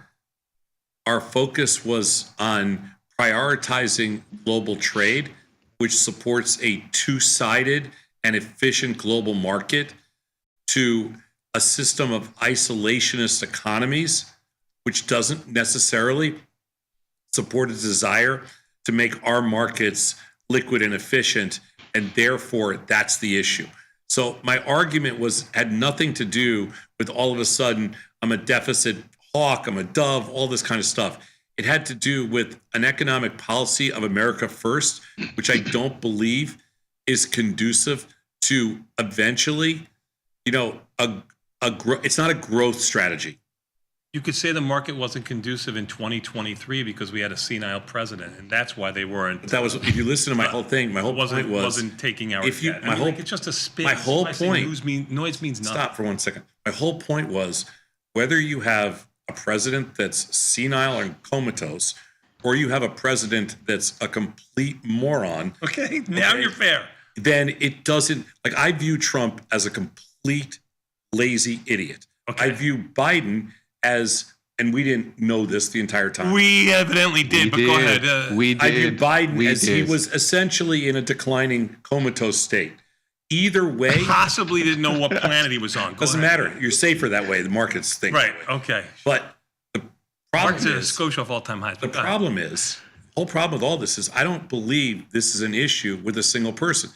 our focus was on prioritizing global trade, which supports a two-sided and efficient global market, to a system of isolationist economies, which doesn't necessarily support a desire to make our markets liquid and efficient, and therefore that's the issue. So my argument had nothing to do with all of a sudden I'm a deficit hawk, I'm a dove, all this kind of stuff. It had to do with an economic policy of America first, which I don't believe is conducive to eventually, it's not a growth strategy. You could say the market wasn't conducive in 2023 because we had a senile president, and that's why they weren't. But that was, if you listen to my whole thing, my whole point wasn't taking our. If you, debt. my whole, it's just a spin. My whole point. Noise means nothing. Stop for 1 second. My whole point was whether you have a president that's senile and comatose, or you have a president that's a complete moron. Okay, now you're fair. Then it doesn't, like, I view Trump as a complete lazy idiot. Okay. I view Biden as, and we didn't know this the entire time. We evidently did, go ahead. We did. I view Biden as he was essentially in a declining comatose state. Either way. Possibly didn't know what planet he was on. Doesn't matter. You're safer that way. The markets think. Right, okay. But the problem is, Scotia off all-time highs. The problem is, whole problem with all this is I don't believe this is an issue with a single person.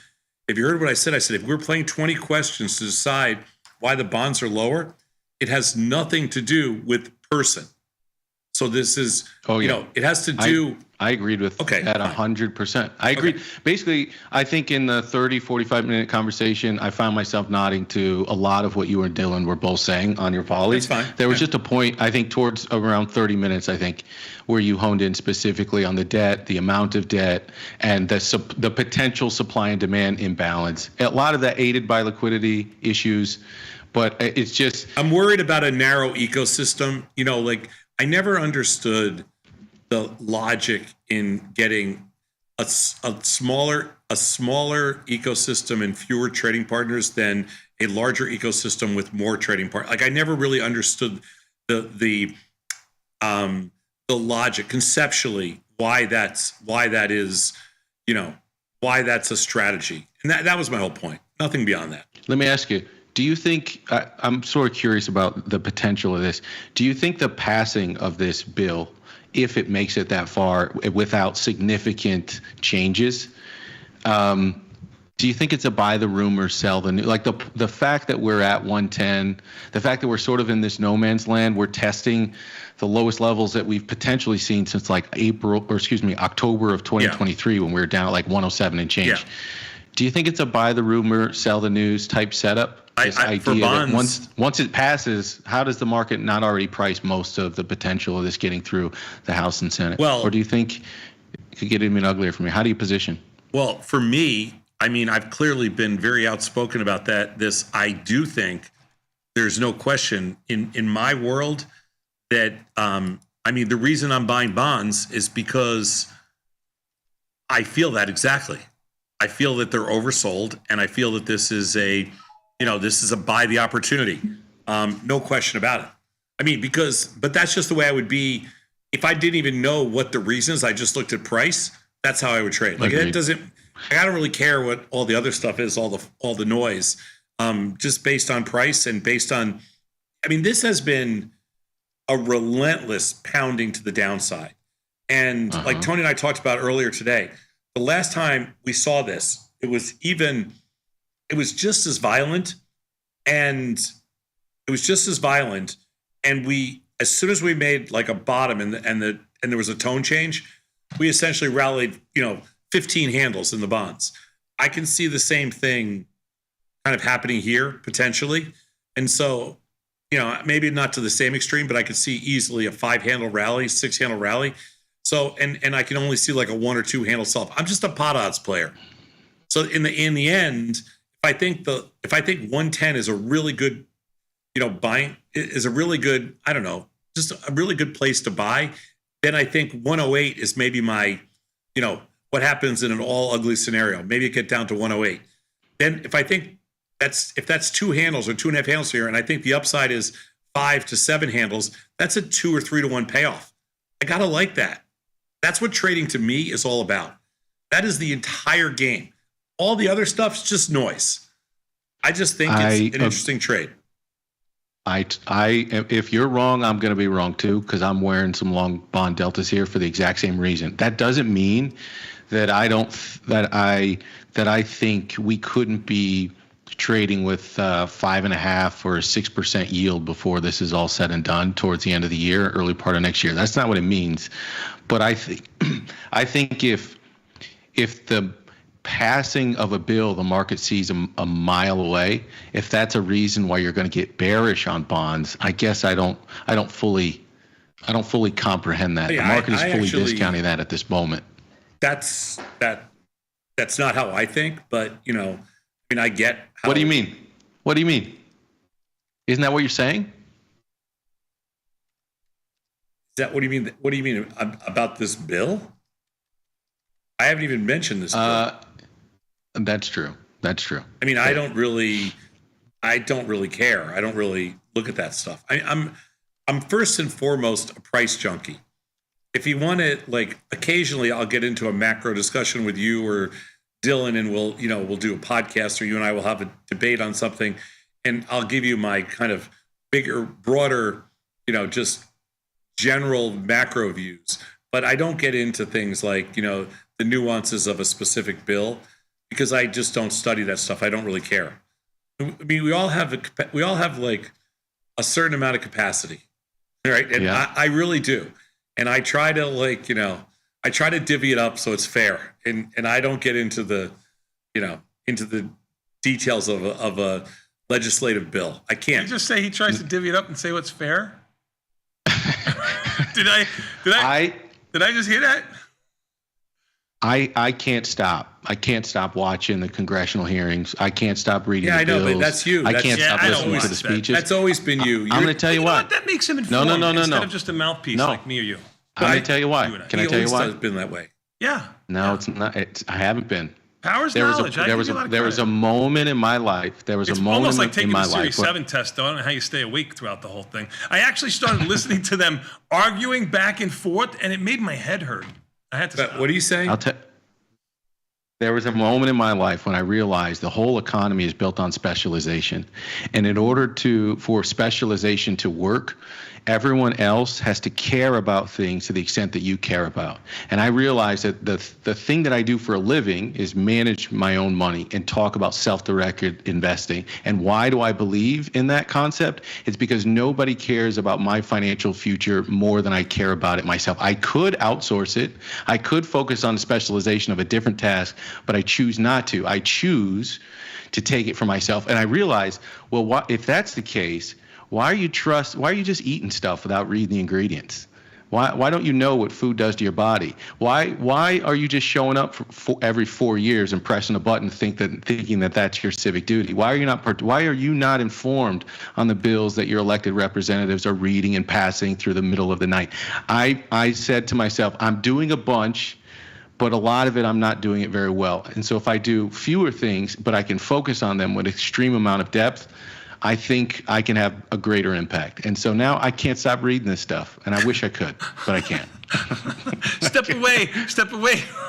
If you heard what I said if we're playing 20 questions to decide why the bonds are lower, it has nothing to do with person. So this is, it has to do. I agreed with that 100%. I agreed. Basically, I think in the 30, 45-minute conversation, I found myself nodding to a lot of what you and Dylan were both saying on your poly. That's fine. There was just a point, I think, towards around 30 minutes, I think, where you honed in specifically on the debt, the amount of debt, and the potential supply and demand imbalance. A lot of that aided by liquidity issues, but it's just. I'm worried about a narrow ecosystem. I never understood the logic in getting a smaller ecosystem and fewer trading partners than a larger ecosystem with more trading partners. Like, I never really understood the logic conceptually why that's a strategy. And that was my whole point. Nothing beyond that. Let me ask you. Do you think, I'm sort of curious about the potential of this. Do you think the passing of this bill, if it makes it that far without significant changes, do you think it's a buy the rumor, sell the new? Like the fact that we're at 110, the fact that we're sort of in this no man's land, we're testing the lowest levels that we've potentially seen since like October of 2023 when we were down at like 107 and change. Yeah. Do you think it's a buy the rumor, sell the news type setup? This idea that once it passes, how does the market not already price most of the potential of this getting through the House and Senate? Or do you think it could get even uglier for me? How do you position? Well, for me, I've clearly been very outspoken about that. I do think there's no question in my world that, the reason I'm buying bonds is because I feel that exactly. I feel that they're oversold, and I feel that this is a buy the opportunity. No question about it. But that's just the way I would be if I didn't even know what the reason is. I just looked at price. That's how I would trade. Like, it doesn't. I don't really care what all the other stuff is, all the noise. Just based on price and based on. This has been a relentless pounding to the downside, and like Tony and I talked about earlier today. The last time we saw this, it was just as violent, and we, as soon as we made like a bottom and there was a tone change, we essentially rallied, 15 handles in the bonds. I can see the same thing kind of happening here potentially. And so, maybe not to the same extreme, but I could see easily a 5-handle rally, 6-handle rally. So, and I can only see like a 1 or 2 handle sell. I'm just a pot odds player. So in the end, if I think 110 is a really good, buying is a really good, just a really good place to buy, then I think 108 is maybe my, what happens in an all ugly scenario. Maybe it get down to 108. Then if I think if that's 2 handles or 2.5 handles here, and I think the upside is 5 to 7 handles, that's a 2 or 3 to 1 payoff. I gotta like that. That's what trading to me is all about. That is the entire game. All the other stuff's just noise. I just think it's an interesting trade. If you're wrong, I'm going to be wrong too, because I'm wearing some long bond deltas here for the exact same reason. That doesn't mean that I think we couldn't be trading with 5.5 or 6% yield before this is all said and done towards the end of the year, early part of next year. That's not what it means. But I think if the passing of a bill the market sees a mile away, if that's a reason why you're going to get bearish on bonds, I guess I don't fully comprehend that. The market is fully discounting that at this moment. That's not how I think, but I get how. What do you mean? What do you mean? Isn't that what you're saying? What do you mean? What do you mean about this bill? I haven't even mentioned this bill. That's true. That's true. I mean, I don't really care. I don't really look at that stuff. I'm first and foremost a price junkie. If you want to, occasionally I'll get into a macro discussion with you or Dylan, and we'll do a podcast, or you and I will have a debate on something, and I'll give you my kind of bigger, broader, just general macro views. But I don't get into things like, the nuances of a specific bill, because I just don't study that stuff. I don't really care. I mean, we all have like a certain amount of capacity, right? And yeah. I really do. And I try to I try to divvy it up so it's fair. And I don't get into the details of a legislative bill. I can't. Did you just say he tries to divvy it up and say what's fair? Did I just hear that? I can't stop. I can't stop watching the congressional hearings. I can't stop reading the bills. But that's you. I can't stop listening to the speeches. That's always been you. I'm going to tell you why. That makes him informed instead of just a mouthpiece like me or you. I'm going to tell you why. Can I tell you why? It's been that way. Yeah. No, it's not. I haven't been. Power's knowledge. There was a moment in my life. There was a moment almost like taking in my the Series life. 7 test, though. I don't know how you stay awake throughout the whole thing. I actually started listening to them arguing back and forth, and it made my head hurt. I had to stop. What are you saying? There was a moment in my life when I realized the whole economy is built on specialization. And in order for specialization to work, everyone else has to care about things to the extent that you care about. And I realized that the thing that I do for a living is manage my own money and talk about self-directed investing. And why do I believe in that concept? It's because nobody cares about my financial future more than I care about it myself. I could outsource it. I could focus on the specialization of a different task, but I choose not to. I choose to take it for myself. And I realize, well, if that's the case, why are you just eating stuff without reading the ingredients? Why don't you know what food does to your body? Why are you just showing up for every 4 years and pressing a button thinking that that's your civic duty? Why are you not informed on the bills that your elected representatives are reading and passing through the middle of the night? I said to myself, I'm doing a bunch, but a lot of it I'm not doing it very well. And so if I do fewer things, but I can focus on them with extreme amount of depth, I think I can have a greater impact. And so now I can't stop reading this stuff, and I wish I could, but I can't. Step away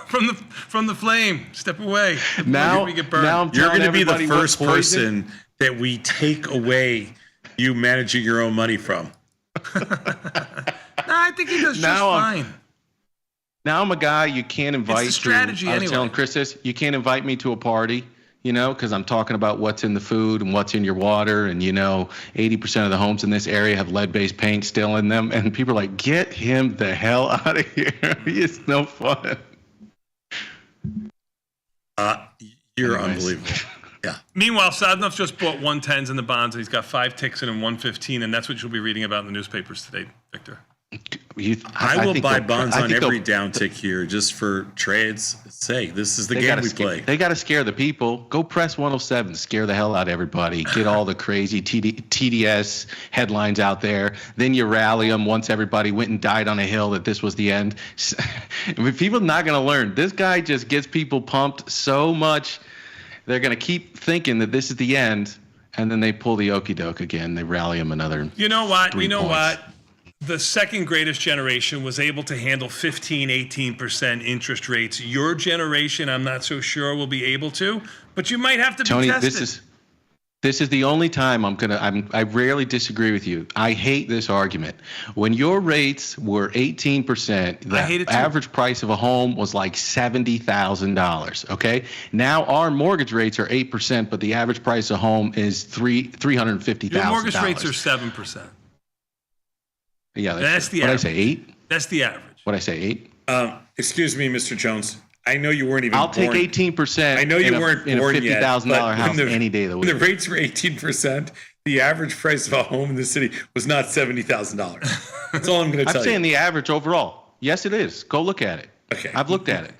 from the flame. Step away. Now, we get burned. now I'm You're going to be the first person that we take away you managing your own money from. No, I think he does just fine. Now I'm a guy you can't invite. It's the strategy I was telling Chris this. You can't invite me to a party, because I'm talking about what's in the food and what's in your water, and 80% of the homes in this area have lead-based paint still in them, and people are like, get him the hell out of here. He is no fun. You're unbelievable. Yeah. Meanwhile, Sadnov just bought 110s in the bonds, and he's got 5 ticks in and 115, and that's what you'll be reading about in the newspapers today, Victor. I will think buy they'll- bonds I on think every they'll- downtick here just for trades' sake. This is the They game gotta we scare- play. They got to scare the people. Go press 107, scare the hell out of everybody. Get all the crazy TDS headlines out there. Then you rally them once everybody went and died on a hill that this was the end. People are not going to learn. This guy just gets people pumped so much. They're going to keep thinking that this is the end, and then they pull the okey doke again. They rally them another. You know what? 3 You know points. what? The second greatest generation was able to handle 15, 18% interest rates. Your generation, I'm not so sure will be able to, but you might have to Tony, be tested. this is the only time I rarely disagree with you. I hate this argument. When your rates were 18%, the hate it too. average price of a home was like $70,000. Okay, now our mortgage rates are 8%, but the average price of home is $350,000. Your mortgage rates are 7%. Yeah, That's the what I average. say 8. That's the average. What I say 8. Excuse me, Mr. Jones. I know you weren't even I'll born. take 18%. I know you weren't in a born yet. $50,000 but house when any day of the When week. the rates were 18%, the average price of a home in the city was not $70,000. That's all I'm going to tell I'm saying you. the average overall. Yes, it is. Go look at it. Okay. I've looked at it.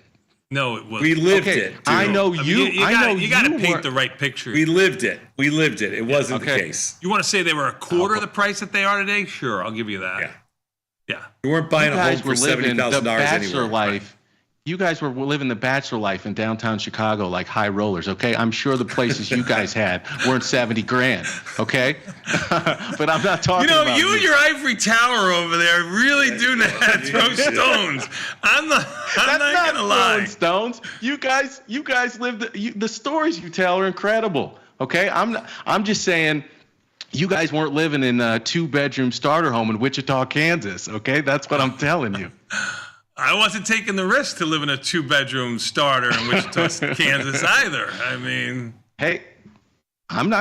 No, it wasn't. We lived Okay, it. Dude. I know I mean, you. you I gotta, know you got to you paint weren't- the right picture. We lived it. We lived it. It wasn't the case. You want to say they were a quarter of the price that they are today? Sure, I'll give you that. Yeah. Yeah. You weren't buying You a home guys for were living the $70,000 bachelor anywhere. life. You guys were living the bachelor life in downtown Chicago like high rollers, okay? I'm sure the places you guys had weren't 70 grand, okay? But I'm not talking You know, about you and your ivory tower over there really do know how to throw stones. I'm not gonna lie. throwing stones. You guys lived the stories you tell are incredible, okay? I'm just saying you guys weren't living in a 2-bedroom starter home in Wichita, Kansas, okay? That's what I'm telling you. I wasn't taking the risk to live in a 2-bedroom starter in Wichita, Kansas either. I mean, hey, I'm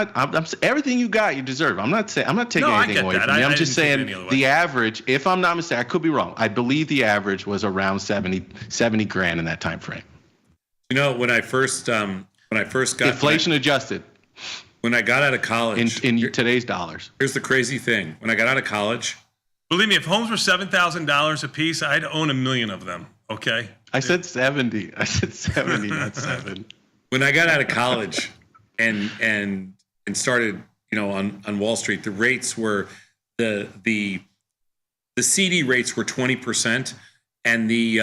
everything you got, you deserve. I'm not taking No, I anything get away that. from you. I I'm just didn't take it saying any other way. the average, if I'm not mistaken, I could be wrong. I believe the average was around 70 grand in that time frame. You know, when I first got Inflation adjusted. When I got out of college in today's dollars. Here's the crazy thing. When I got out of college, believe me, if homes were $7,000 a piece, I'd own 1 million of them. Okay. I said 70. I said 70, not 7. when I got out of college and started, you know, on Wall Street, the rates were the CD rates were 20%, and the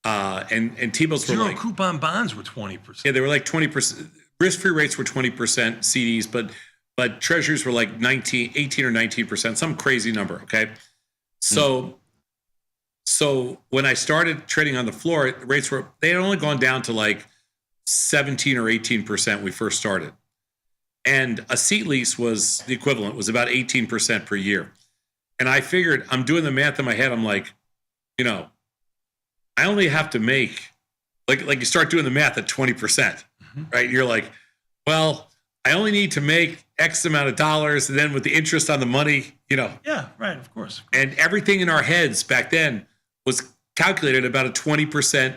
and T-bills were Zero like coupon bonds were 20%. yeah, they were like 20%. Risk-free rates were 20% CDs, but treasuries were like 18 or 19%, some crazy number. Okay, so when I started trading on the floor, the rates they had only gone down to like 17 or 18% when we first started, and a seat lease was the equivalent, was about 18% per year. And I figured, I'm doing the math in my head. I'm like, you know, I only have to make like you start doing the math at 20%. Right? You're like, well, I only need to make X amount of dollars, and then with the interest on the money, you know. Yeah, right, of course. And everything in our heads back then was calculated about a 20%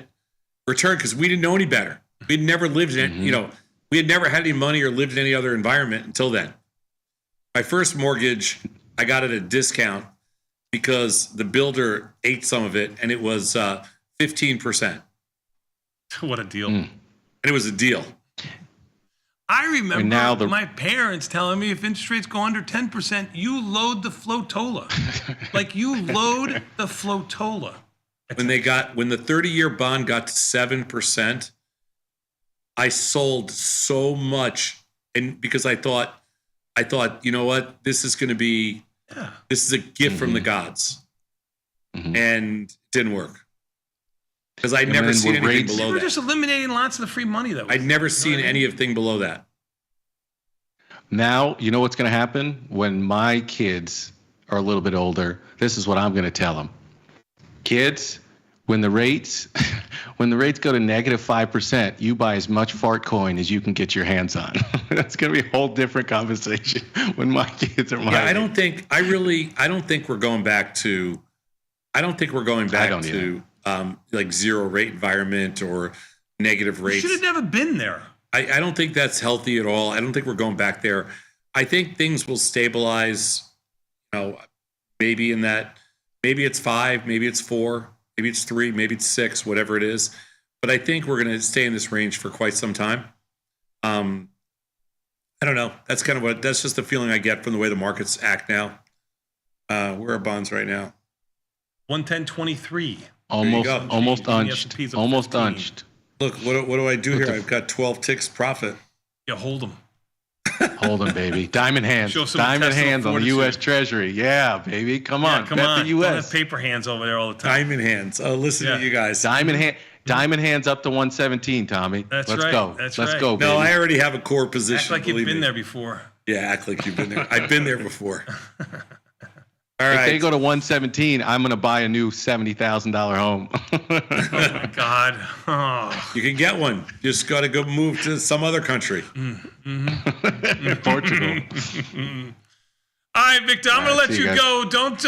return because we didn't know any better. We'd never lived in, you know, we had never had any money or lived in any other environment until then. My first mortgage, I got at a discount because the builder ate some of it, and it was 15%. What a deal. And it was a deal. I remember And now my parents telling me if interest rates go under 10%, you load the flotola. Like you load the flotola. When the 30-year bond got to 7%, I sold so much, and because I thought, you know what, this is going to be, this is a gift from the gods, and it didn't work. Because I'd never seen anything below You were that. just eliminating lots of the free money that was. I'd never seen anything below that. Now, you know what's going to happen when my kids are a little bit older? This is what I'm going to tell them. Kids, when the rates go to -5%, you buy as much fart coin as you can get your hands on. That's going to be a whole different conversation when my kids are my Yeah, I age. don't think we're going back to like zero rate environment or negative You rates. should have never been there. I don't think that's healthy at all. I don't think we're going back there. I think things will stabilize, you know, maybe in that Maybe it's 5, maybe it's 4, maybe it's 3, maybe it's 6, whatever it is. But I think we're going to stay in this range for quite some time. I don't know. That's just the feeling I get from the way the markets act now. Where are bonds right now? 110.23. Almost unched. Almost unched. Look, what do I do here? I've got 12 ticks profit. Yeah, hold them. Hold them, baby. Diamond hands. Diamond hands on the U.S. Treasury. Yeah, baby. Come on. Come Bet on. the U.S. Don't have paper hands over there all the time. Diamond hands. Oh, listen to you guys. Diamond hands up to 117, Tommy. Let's go. Let's go, baby. No, I already have a core position. Act like you've been there before. Yeah, act like you've been there. I've been there before. All if right. they go to 117, I'm going to buy a new $70,000 home. Oh, my God. Oh. You can get one. Just got to go move to some other country. Portugal. All right, Victor, I'm going to let you go. Don't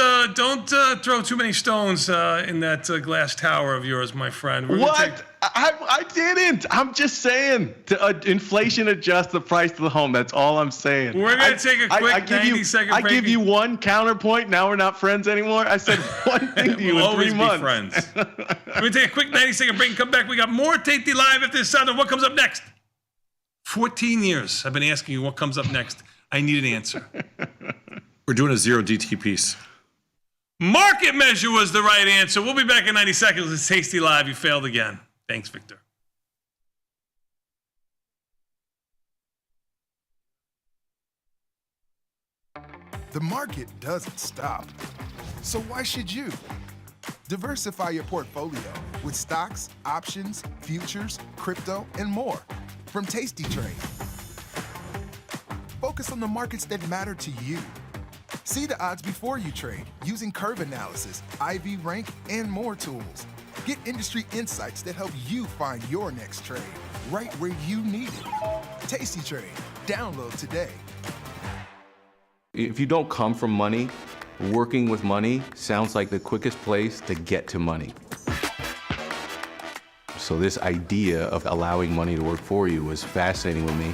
throw too many stones in that glass tower of yours, my friend. What? I didn't. I'm just saying to inflation adjust the price of the home. That's all I'm saying. We're going to take a quick 90-second break. I give you one counterpoint. Now we're not friends anymore. I said one thing to you we'll in 3 months. We'll always be friends. We're going to take a quick 90-second break and come back. We got more Tasty Live after this sound. And what comes up next? 14 years I've been asking you what comes up next. I need an answer. We're doing a 0 DT piece. Market measure was the right answer. We'll be back in 90 seconds. It's Tasty Live. You failed again. Thanks, Victor. The market doesn't stop. So why should you? Diversify your portfolio with stocks, options, futures, crypto, and more from Tasty Trade. Focus on the markets that matter to you. See the odds before you trade using curve analysis, IV rank, and more tools. Get industry insights that help you find your next trade right where you need it. Tasty Trade. Download today. If you don't come from money, working with money sounds like the quickest place to get to money. So this idea of allowing money to work for you was fascinating with me.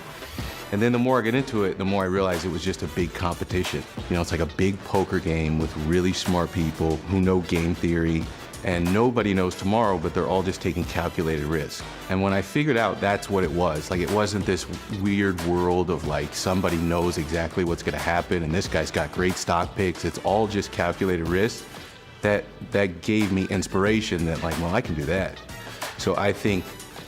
And then the more I get into it, the more I realize it was just a big competition. You know, it's like a big poker game with really smart people who know game theory, and nobody knows tomorrow, but they're all just taking calculated risk. And when I figured out that's what it was, like it wasn't this weird world of like somebody knows exactly what's gonna happen and this guy's got great stock picks, it's all just calculated risk, that gave me inspiration that like, well, I can do that. So I think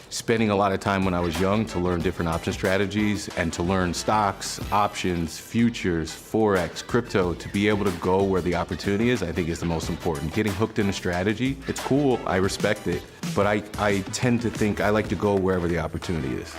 spending a lot of time when I was young to learn different option strategies and to learn stocks, options, futures, Forex, crypto, to be able to go where the opportunity is, I think is the most important. Getting hooked in a strategy, it's cool, I respect it, but I tend to think I like to go wherever the opportunity is.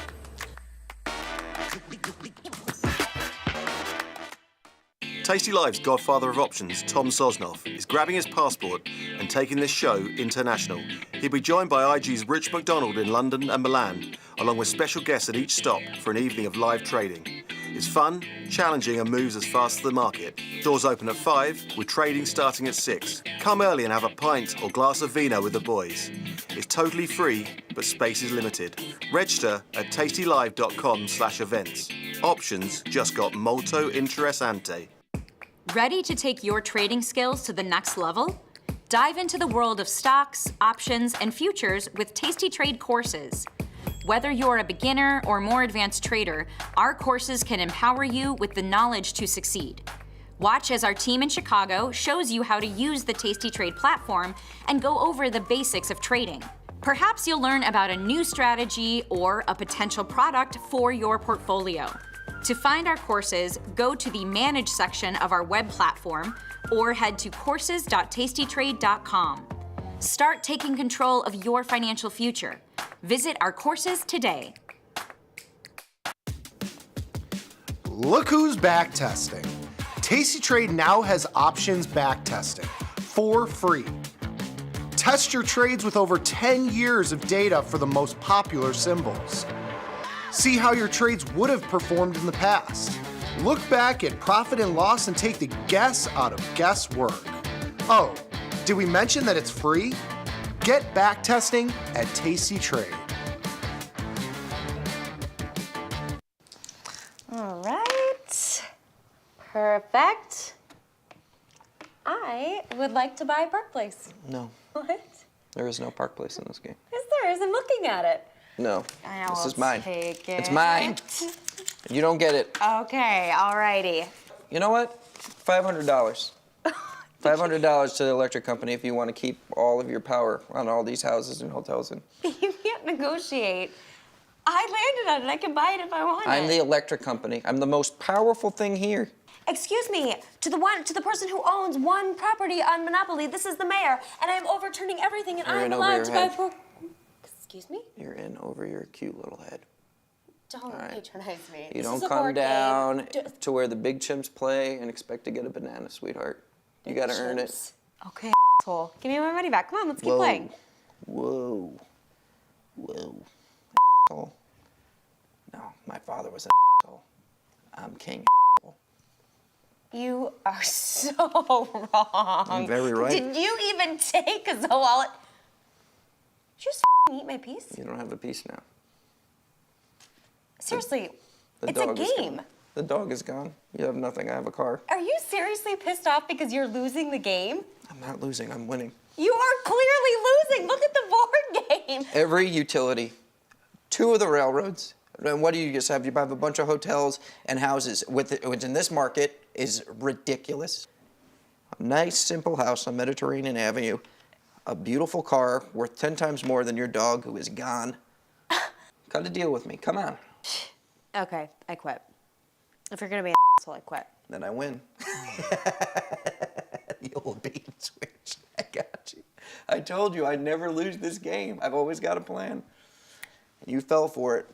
Tasty Live's godfather of options, Tom Sosnoff, is grabbing his passport and taking this show international. He'll be joined by IG's Rich McDonald in London and Milan, along with special guests at each stop for an evening of live trading. It's fun, challenging, and moves as fast as the market. Doors open at 5, with trading starting at 6. Come early and have a pint or glass of vino with the boys. It's totally free, but space is limited. Register at tastylive.com/events. Options just got molto interessante. Ready to take your trading skills to the next level? Dive into the world of stocks, options, and futures with Tasty Trade courses. Whether you're a beginner or more advanced trader, our courses can empower you with the knowledge to succeed. Watch as our team in Chicago shows you how to use the Tasty Trade platform and go over the basics of trading. Perhaps you'll learn about a new strategy or a potential product for your portfolio. To find our courses, go to the Manage section of our web platform or head to courses.tastytrade.com. Start taking control of your financial future. Visit our courses today. Look who's back testing. Tasty Trade now has options back testing for free. Test your trades with over 10 years of data for the most popular symbols. See how your trades would have performed in the past. Look back at profit and loss and take the guess out of guesswork. Oh, did we mention that it's free? Get back testing at Tasty Trade. All right. Perfect. I would like to buy Park Place. No. What? There is no Park Place in this game. Yes, there is. I'm looking at it. No. I This will is mine. take It's it. mine. You don't get it. Okay, alrighty. You know what? $500. $500 to the electric company if you want to keep all of your power on all these houses and hotels. And You can't negotiate. I landed on it. I can buy it if I want I'm it. the electric company. I'm the most powerful thing here. Excuse me, to the person who owns one property on Monopoly, this is the mayor, and I am overturning everything, and You're I am in over allowed your to buy. head. Excuse me? You're in over your cute little head. Don't right. patronize me. You This don't is a come board game. down to where the big chimps play and expect to get a banana, sweetheart. You gotta earn it. Okay, asshole. Give me my money back. Come on, let's keep Whoa. playing. Whoa. Whoa. Asshole. No, my father was an asshole. I'm king. You are so wrong. I'm very right. Did you even take a wallet? Did you just eat my piece? You don't have a piece now. Seriously, The it's a dog is game. gone. The dog is gone. You have nothing. I have a car. Are you seriously pissed off because you're losing the game? I'm not losing. I'm winning. You are clearly losing. Look at the board game. Every utility, 2 of the railroads. And what do you just have? You have a bunch of hotels and houses, which in this market is ridiculous. A nice, simple house on Mediterranean Avenue. A beautiful car worth 10 times more than your dog who is gone. Got to deal with me. Come on. Okay, I quit. If you're gonna be an asshole, I quit. Then I win. The old bait and switch. I got you. I told you I'd never lose this game. I've always got a plan. And you fell for it.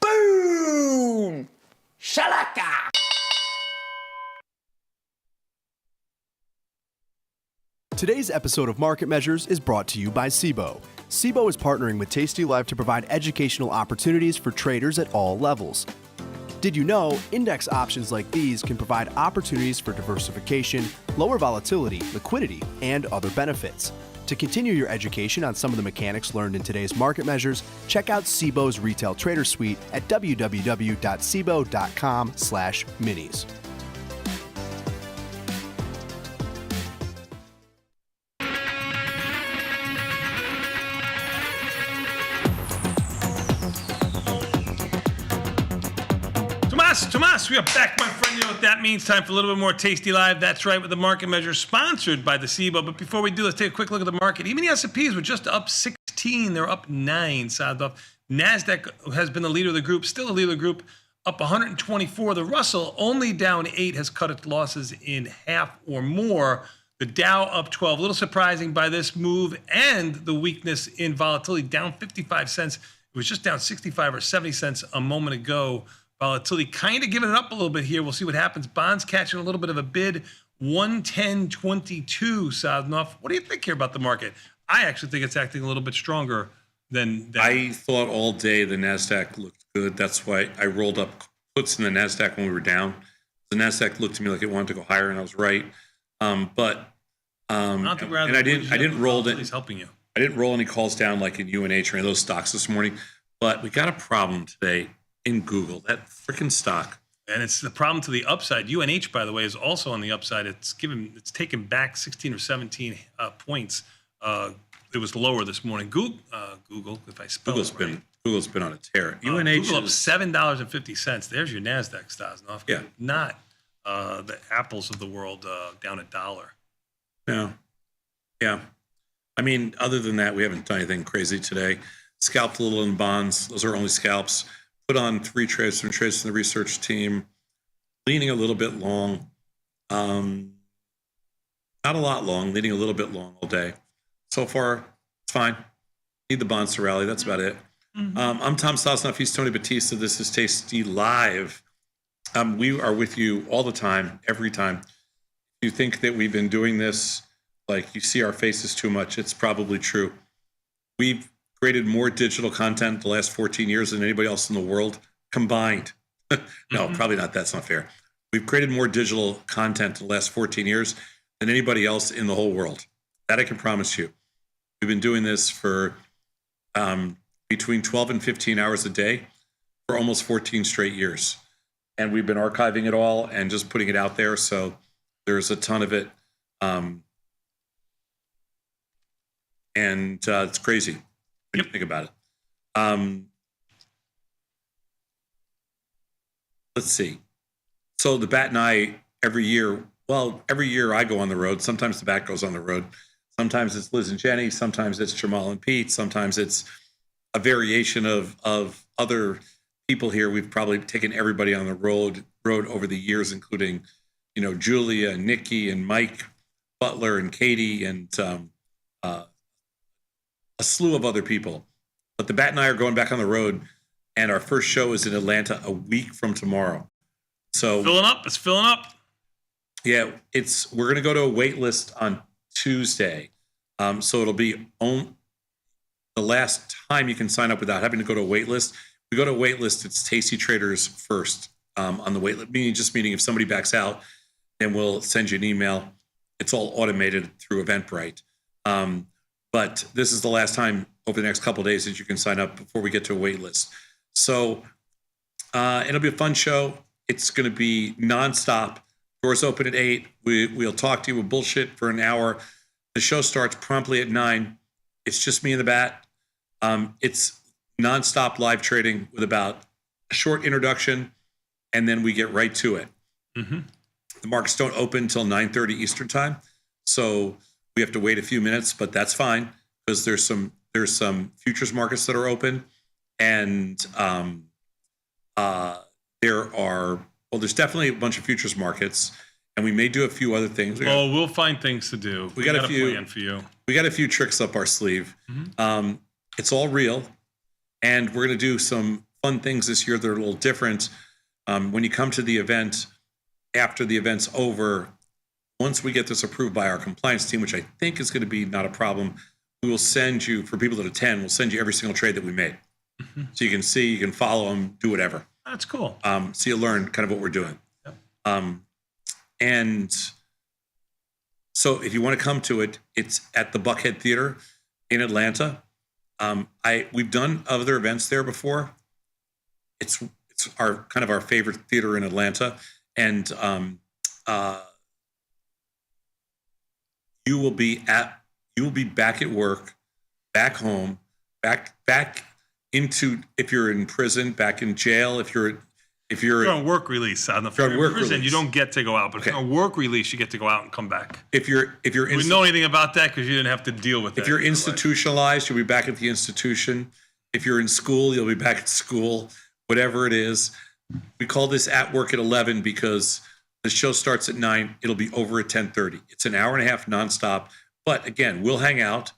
Boom! Shalaka! Today's episode of Market Measures is brought to you by SIBO. SIBO is partnering with tastylive to provide educational opportunities for traders at all levels. Did you know index options like these can provide opportunities for diversification, lower volatility, liquidity, and other benefits? To continue your education on some of the mechanics learned in today's Market Measures, check out SIBO's Retail Trader Suite at www.sibo.com/minis. Tomas, we are back, my friend. You know what that means? Time for a little bit more Tasty Live. That's right, with the Market Measure sponsored by the SIBO. But before we do, let's take a quick look at the market. Even the S&Ps were just up 16. They're up 9. Sadov. NASDAQ has been the leader of the group, still a leader of the group, up 124. The Russell, only down 8, has cut its losses in half or more. The Dow up 12. A little surprising by this move and the weakness in volatility, down 55 cents. It was just down 65 or 70 cents a moment ago. Volatility kind of giving it up a little bit here. We'll see what happens. Bonds catching a little bit of a bid. 110.22, Sadnov. What do you think here about the market? I actually think it's acting a little bit stronger than that. I thought all day the NASDAQ looked good. That's why I rolled up puts in the NASDAQ when we were down. The NASDAQ looked to me like it wanted to go higher, and I was right. I didn't roll it. Helping you. I didn't roll any calls down like in UNH or any of those stocks this morning. But we got a problem today in Google, that freaking stock. And it's the problem to the upside. UNH, by the way, is also on the upside. It's taken back 16 or 17 points. It was lower this morning. Google, if I spell Google's it right. Google's been on a tear. UNH Google up is $7.50. There's your NASDAQ stocks. Yeah. Not the Apples of the world down $1. No. Yeah. I mean, other than that, we haven't done anything crazy today. Scalped a little in bonds. Those are only scalps. Put on 3 trades, some trades from the research team. Leaning a little bit long. Not a lot long, leaning a little bit long all day. So far, it's fine. Need the bonds to rally. That's about it. I'm Tom Sosnoff. He's Tony Batista. This is Tasty Live. We are with you all the time, every time. If you think that we've been doing this, like you see our faces too much, it's probably true. We've created more digital content the last 14 years than anybody else in the world combined. No, probably not. That's not fair. We've created more digital content in the last 14 years than anybody else in the whole world. That I can promise you. We've been doing this for between 12 and 15 hours a day for almost 14 straight years. And we've been archiving it all and just putting it out there. So There's a ton of it. And it's crazy when you think about it. Let's see. So the Bat and I, every year I go on the road. Sometimes the Bat goes on the road. Sometimes it's Liz and Jenny. Sometimes it's Jamal and Pete. Sometimes it's a variation of other people here. We've probably taken everybody on the road over the years, including, Julia and Nikki and Mike Butler and Katie and a slew of other people. But the Bat and I are going back on the road, and our first show is in Atlanta a week from tomorrow. So It's filling up. Yeah, we're going to go to a wait list on Tuesday. So it'll be the last time you can sign up without having to go to a wait list. We go to a wait list, it's Tasty Traders first on the wait list, meaning if somebody backs out, then we'll send you an email. It's all automated through Eventbrite. But this is the last time over the next couple of days that you can sign up before we get to a wait list. So it'll be a fun show. It's going to be nonstop. Doors open at 8. We'll talk to you. We'll bullshit for an hour. The show starts promptly at 9. It's just me and the Bat. It's nonstop live trading with about a short introduction, and then we get right to it. Mm-hmm. The markets don't open until 9:30 Eastern time, so we have to wait a few minutes, but that's fine because there's some futures markets that are open, and there's definitely a bunch of futures markets, and we may do a few other things. We'll find things to do. We got a plan for you. We got a few tricks up our sleeve. Mm-hmm. It's all real, and we're going to do some fun things this year that are a little different. When you come to the event, after the event's over, once we get this approved by our compliance team, which I think is going to be not a problem, we will send you, for people that attend, we'll send you every single trade that we made. Mm-hmm. So you can see, you can follow them, do whatever. That's cool. So you learn kind of what we're doing. Yep. And so if you want to come to it, it's at the Buckhead Theater in Atlanta. We've done other events there before. It's our favorite theater in Atlanta. And you will be back at work, back home, back into, if you're in prison, back in jail, if you're on work release. On the prison, you don't get to go out, but if you're on work release, you get to go out and come back. If you're we know anything about that because you didn't have to deal with that. If you're institutionalized, you'll be back at the institution. If you're in school, you'll be back at school. Whatever it is, we call this at work at 11 because the show starts at 9. It'll be over at 10:30. It's an hour and a half nonstop. But again, we'll hang out.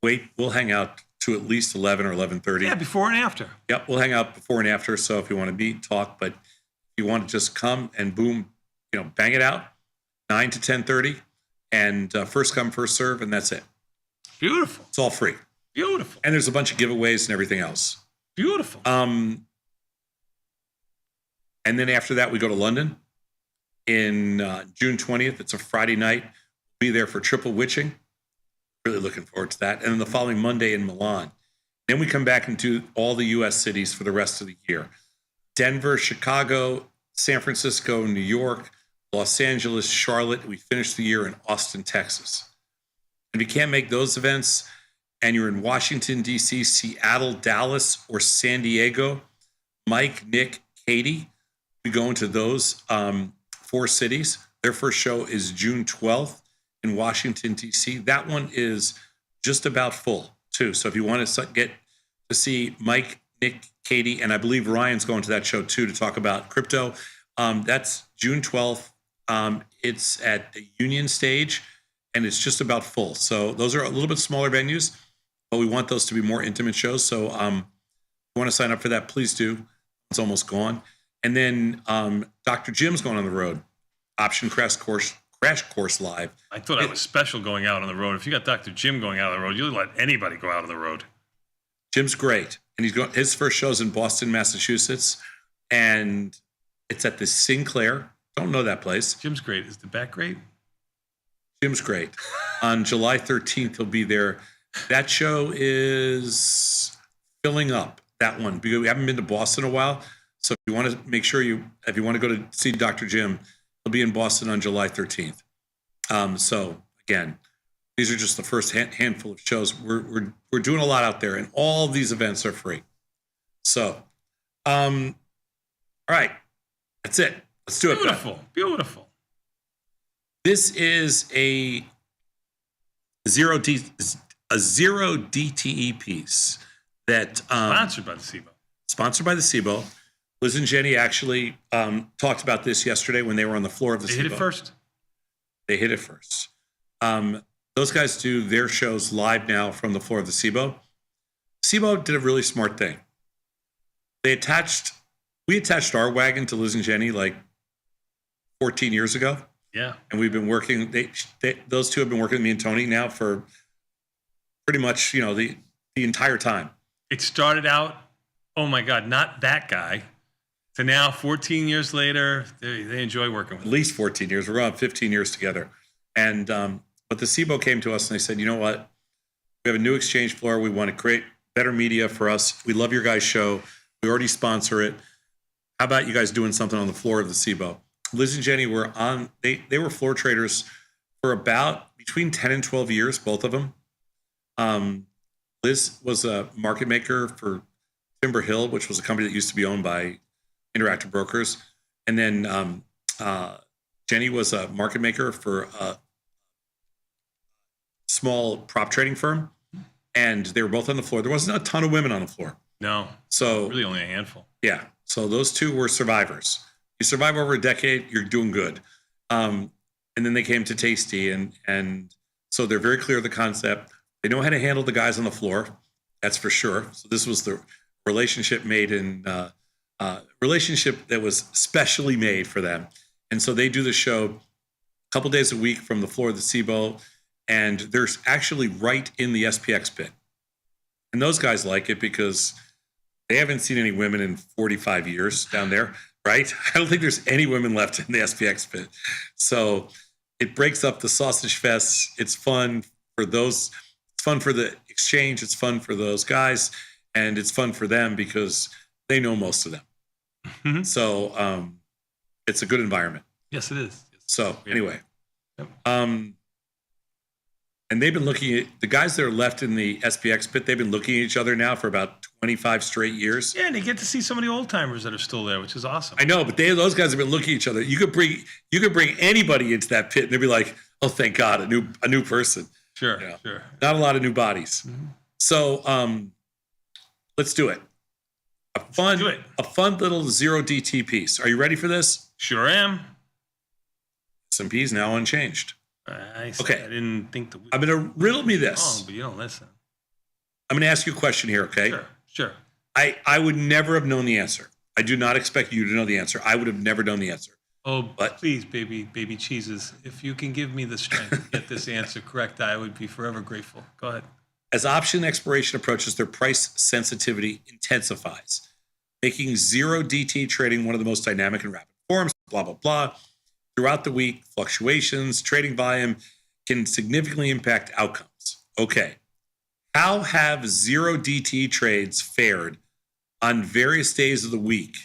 We'll hang out to at least 11 or 11:30. Yeah, before and after. Yep, we'll hang out before and after. So if you want to meet, talk, but if you want to just come and boom, bang it out, 9 to 10:30, and first come, first serve, and that's it. Beautiful. It's all free. Beautiful. And there's a bunch of giveaways and everything else. Beautiful. And then after that, we go to London in June 20th. It's a Friday night. We'll be there for Triple Witching. Really looking forward to that. And then the following Monday in Milan. Then we come back and do all the U.S. cities for the rest of the year. Denver, Chicago, San Francisco, New York, Los Angeles, Charlotte. We finish the year in Austin, Texas. And if you can't make those events and you're in Washington, D.C., Seattle, Dallas, or San Diego, Mike, Nick, Katie, we go into those 4 cities. Their first show is June 12th in Washington, D.C. That one is just about full, too. So if you want to get to see Mike, Nick, Katie, and I believe Ryan's going to that show, too, to talk about crypto, that's June 12th. It's at the Union Stage, and it's just about full. So those are a little bit smaller venues, but we want those to be more intimate shows. So if you want to sign up for that, please do. It's almost gone. And then Dr. Jim's going on the road. Option Crash Course Live. I thought I was special going out on the road. If you got Dr. Jim going out on the road, you'll let anybody go out on the road. Jim's great. And his first show's in Boston, Massachusetts. And it's at the Sinclair. Don't know that place. Jim's great. Is the back great? Jim's great. On July 13th, he'll be there. That show is filling up, that one. Because we haven't been to Boston in a while. So if you want to make sure if you want to go to see Dr. Jim, They'll be in Boston on July 13th. So again, these are just the first handful of shows. We're doing a lot out there, and all of these events are free. So, all right, that's it. Let's do it. Beautiful. This is a zero DTE piece that Sponsored by the SIBO. Sponsored by the SIBO. Liz and Jenny actually talked about this yesterday when they were on the floor of the SIBO. They hit it first. They hit it first. Those guys do their shows live now from the floor of the SIBO. SIBO did a really smart thing. We attached our wagon to Liz and Jenny like 14 years ago. Yeah. And we've been working, those two have been working with me and Tony now for pretty much, the entire time. It started out, oh my God, not that guy. So now 14 years later, they enjoy working with At least 14 years. We're on 15 years together. And, but the SIBO came to us and they said, you know what? We have a new exchange floor. We want to create better media for us. We love your guys' show. We already sponsor it. How about you guys doing something on the floor of the SIBO? Liz and Jenny were on, they were floor traders for about between 10 and 12 years, both of them. Liz was a market maker for Timber Hill, which was a company that used to be owned by Interactive Brokers. And then Jenny was a market maker for a small prop trading firm. And they were both on the floor. There wasn't a ton of women on the floor. No. So really only a handful. Yeah. So those two were survivors. You survive over a decade, you're doing good. And then they came to Tasty, and so they're very clear of the concept. They know how to handle the guys on the floor. That's for sure. So this was the relationship made in relationship that was specially made for them. And so they do the show a couple days a week from the floor of the SIBO, and they're actually right in the SPX pit. And those guys like it because they haven't seen any women in 45 years down there, right? I don't think there's any women left in the SPX pit. So it breaks up the sausage fests. It's fun for those. It's fun for the exchange. It's fun for those guys. And it's fun for them because they know most of them. Mm-hmm. So it's a good environment. Yes, it is. So anyway, and they've been looking at the guys that are left in the SPX pit. They've been looking at each other now for about 25 straight years. Yeah, and they get to see some of the old timers that are still there, which is awesome. I know, but those guys have been looking at each other. You could bring anybody into that pit, and they'd be like, "Oh, thank God, a new person." Sure, sure. Not a lot of new bodies. Mm-hmm. So let's do it. A fun little zero DT piece. Are you ready for this? Sure am. S&P's now unchanged. Okay. I didn't think that. I'm going to riddle me this. Oh, but you don't listen. I'm going to ask you a question here, okay? Sure. I would never have known the answer. I do not expect you to know the answer. I would have never known the answer. Oh, but please, baby cheeses, if you can give me the strength to get this answer correct, I would be forever grateful. Go ahead. As option expiration approaches, their price sensitivity intensifies, making zero DT trading one of the most dynamic and rapid forms, blah, blah, blah. Throughout the week, fluctuations, trading volume can significantly impact outcomes. Okay. How have zero DT trades fared on various days of the week?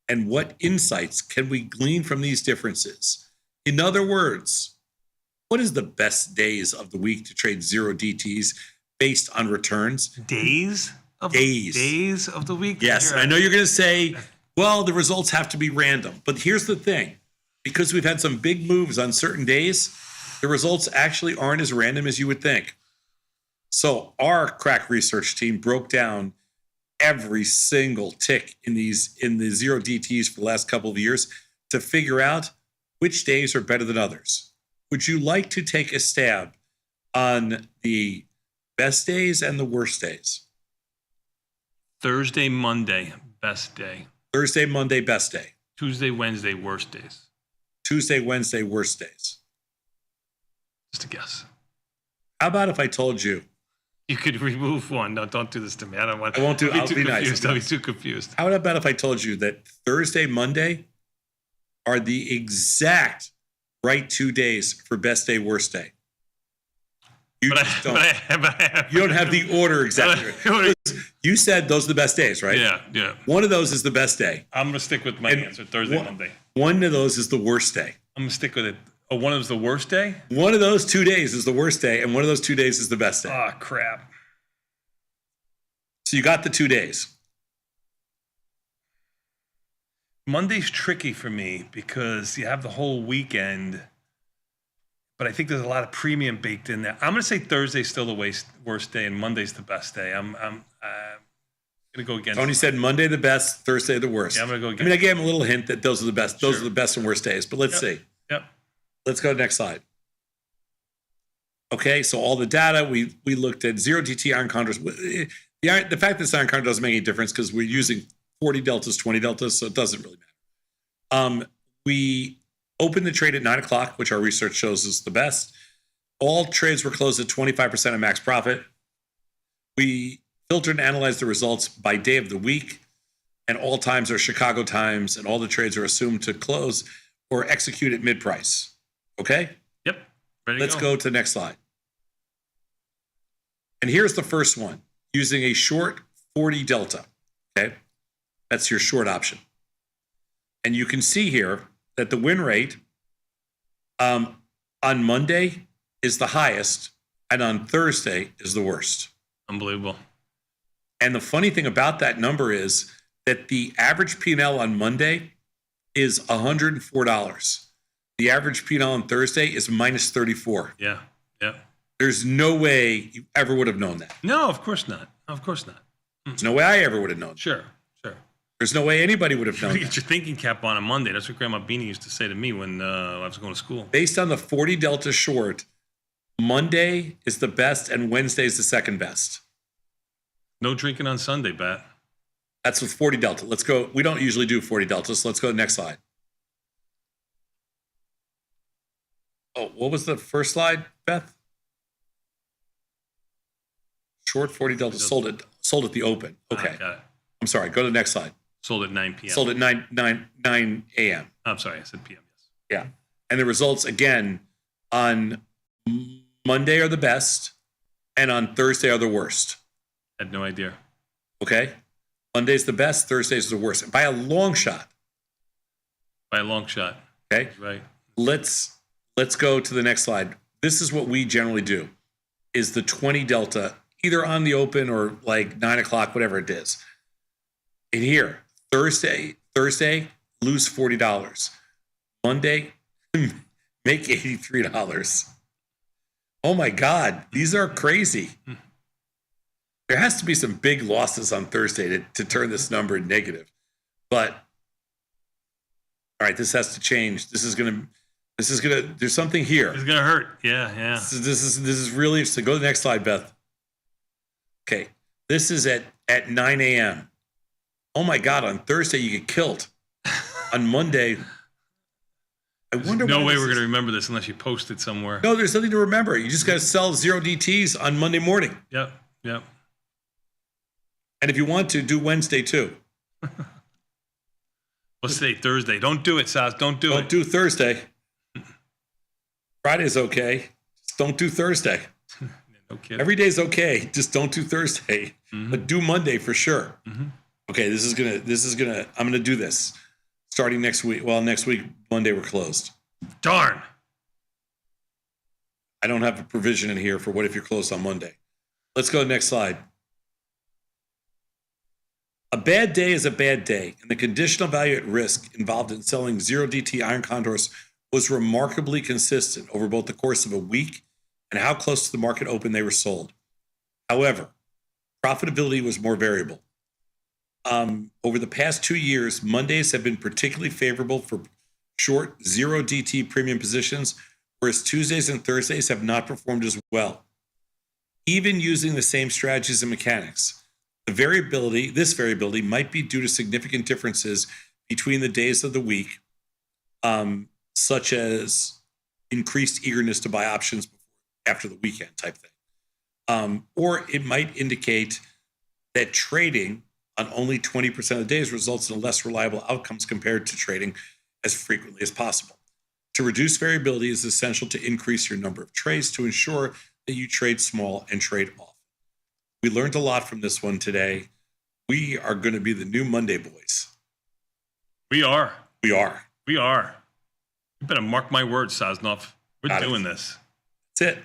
And what insights can we glean from these differences? In other words, what is the best days of the week to trade zero DTs based on returns? Days of the week? Yes, I know you're going to say, well, the results have to be random. But here's the thing. Because we've had some big moves on certain days, the results actually aren't as random as you would think. So our crack research team broke down every single tick in the zero DTs for the last couple of years to figure out which days are better than others. Would you like to take a stab on the best days and the worst days? Thursday, Monday, best day. Thursday, Monday, best day. Tuesday, Wednesday, worst days. Tuesday, Wednesday, worst days. Just a guess. How about if I told you? You could remove one. No, don't do this to me. I won't do. I'll be nice. I'll be too confused. How about if I told you that Thursday, Monday are the exact right 2 days for best day, worst day? You don't have the order exactly. You said those are the best days, right? Yeah. One of those is the best day. I'm going to stick with my answer, Thursday, Monday. One of those is the worst day. I'm going to stick with it. Oh, one of them's the worst day? One of those 2 days is the worst day, and one of those 2 days is the best day. Oh, crap. So you got the 2 days. Monday's tricky for me because you have the whole weekend, but I think there's a lot of premium baked in there. I'm going to say Thursday's still the worst day, and Monday's the best day. I'm going to go against. Tony said Monday the best, Thursday the worst. Yeah, I'm going to go against. I mean, I gave him a little hint that those are the best. Those are the best and worst days. But let's see. Yep. Let's go to the next slide. Okay, so all the data we looked at 0 DT iron condors. The fact that it's iron condor doesn't make any difference because we're using 40 deltas, 20 deltas, so it doesn't really matter. We opened the trade at 9 o'clock, which our research shows is the best. All trades were closed at 25% of max profit. We filtered and analyzed the results by day of the week, and all times are Chicago times, and all the trades are assumed to close or execute at mid-price. Okay? Yep. Let's go to the next slide. And here's the first one, using a short 40 delta. Okay? That's your short option. And you can see here that the win rate on Monday is the highest, and on Thursday is the worst. Unbelievable. And the funny thing about that number is that the average P&L on Monday is $104. The average P&L on Thursday is minus 34. Yeah. There's no way you ever would have known that. No, of course not. Of course not. There's no way I ever would have known that. Sure. There's no way anybody would have known You that. get your thinking cap on Monday. That's what Grandma Beanie used to say to me when I was going to school. Based on the 40 delta short, Monday is the best and Wednesday is the second best. No drinking on Sunday, Bat. That's with 40 delta. Let's go. We don't usually do 40 delta, so let's go to the next slide. Oh, what was the first slide, Beth? Short 40 delta sold at the open. Okay. Got it. I'm sorry. Go to the next slide. Sold at 9 p.m. Sold at 9 a.m. I'm sorry. I said p.m. Yeah. And the results, again, on Monday are the best, and on Thursday are the worst. I had no idea. Okay? Monday's the best, Thursday's the worst. By a long shot. By a long shot. Okay? Right. Let's go to the next slide. This is what we generally do, is the 20 delta, either on the open or like 9 o'clock, whatever it is. And here, Thursday, lose $40. Monday, make $83. Oh my God, these are crazy. There has to be some big losses on Thursday to turn this number negative. But all right, this has to change. This is gonna. There's something here. It's gonna hurt. Yeah. This is really interesting. Go to the next slide, Beth. Okay, this is at 9 a.m. Oh my God! On Thursday you get killed. On Monday, I wonder. No way we're gonna remember this unless you post it somewhere. No, there's nothing to remember. You just got to sell 0 DTs on Monday morning. Yep. And if you want to, do Wednesday too. What's today? Thursday. Don't do it, Saz. Don't do it. Don't do Thursday. Friday's okay. Just don't do Thursday. No kidding. Every day's okay. Just don't do Thursday. Mm-hmm. But do Monday for sure. Mm-hmm. Okay, I'm gonna do this starting next week. Well, next week, Monday, we're closed. Darn. I don't have a provision in here for what if you're closed on Monday. Let's go to the next slide. A bad day is a bad day, and the conditional value at risk involved in selling 0 DT iron condors was remarkably consistent over both the course of a week and how close to the market open they were sold. However, profitability was more variable. Over the past 2 years, Mondays have been particularly favorable for short 0 DT premium positions, whereas Tuesdays and Thursdays have not performed as well. Even using the same strategies and mechanics, this variability might be due to significant differences between the days of the week, such as increased eagerness to buy options after the weekend type thing. Or it might indicate that trading on only 20% of the days results in less reliable outcomes compared to trading as frequently as possible. To reduce variability is essential to increase your number of trades to ensure that you trade small and trade often. We learned a lot from this one today. We are going to be the new Monday boys. We are. We are. You better mark my words, Sosnoff. We're doing this. That's it.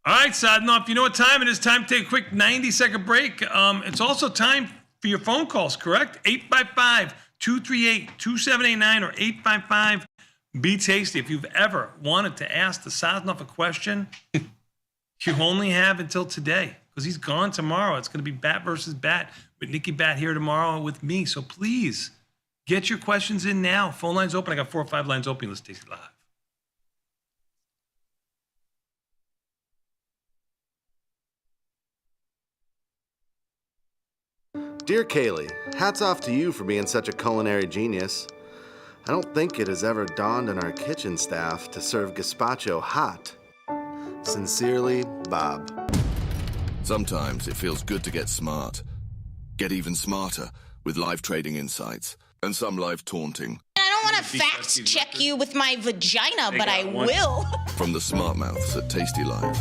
All right, Sosnoff, you know what time it is. Time to take a quick 90-second break. It's also time for your phone calls, correct? 855-238-2789 or 855-BE-TASTY. If you've ever wanted to ask the Sosnoff a question, you only have until today because he's gone tomorrow. It's going to be Bat versus Bat with Nikki Bat here tomorrow with me. So please get your questions in now. Phone lines open. I got 4 or 5 lines open. Let's take it live. Dear Kaylee, hats off to you for being such a culinary genius. I don't think it has ever dawned on our kitchen staff to serve gazpacho hot. Sincerely, Bob. Sometimes it feels good to get smart. Get even smarter with live trading insights and some live taunting. I don't want to fact check you with my vagina, but I will. From the smart mouths at tastylive.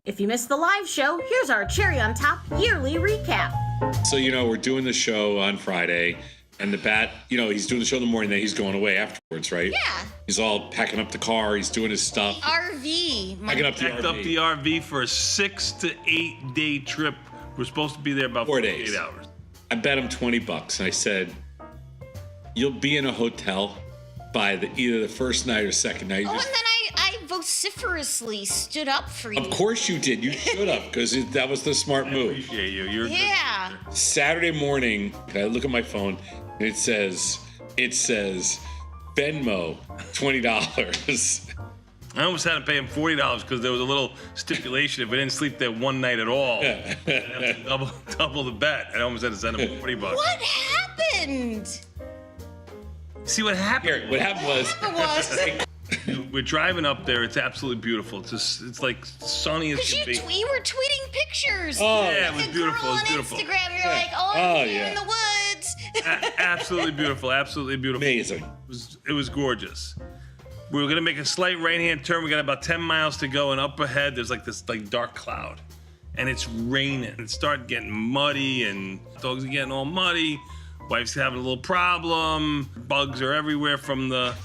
If you missed the live show, here's our cherry on top yearly recap. So, we're doing the show on Friday, and the Bat, he's doing the show in the morning, then he's going away afterwards, right? Yeah. He's all packing up the car, he's doing his stuff. RV. Packing up the Packed up the RV for a 6 to 8 day trip. We're supposed to be there about 4 48 days. hours. I bet him $20, and I said, you'll be in a hotel by either the first night or second night. And then I vociferously stood up for you. Of course you did. You should have, because that was the smart move. I appreciate you. You're yeah. Saturday morning, I look at my phone, and it says Venmo, $20. I almost had to pay him $40 because there was a little stipulation. If we didn't sleep there one night at all, I'd have to double the bet. I almost had to send him $40. What happened? See what happened? Here, what happened was we're driving up there. It's absolutely beautiful. It's like sunny as can be. You were tweeting pictures. Oh, yeah, it was beautiful. It was beautiful. Instagram, you're like, I'm here in the woods. Absolutely beautiful. Absolutely beautiful. Amazing. It was gorgeous. We were gonna make a slight right-hand turn. We got about 10 miles to go, and up ahead there's like this dark cloud, and it's raining. It started getting muddy, and dogs are getting all muddy. Wife's having a little problem. Bugs are everywhere from the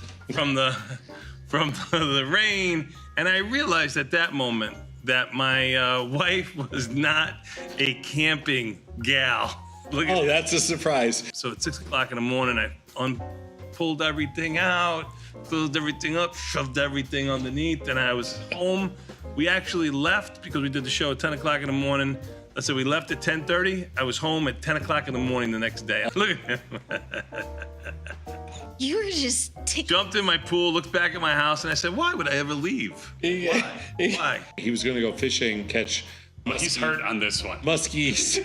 rain. And I realized at that moment that my wife was not a camping gal. That's a surprise. So at 6 o'clock in the morning, I pulled everything out, closed everything up, shoved everything underneath, and I was home. We actually left because we did the show at 10 o'clock in the morning. Let's say we left at 10:30. I was home at 10 o'clock in the morning the next day. Look at him. You were just jumped in my pool, looked back at my house, and I said, why would I ever leave? Why? He was going to go fishing, catch. He's hurt on this one. Muskies.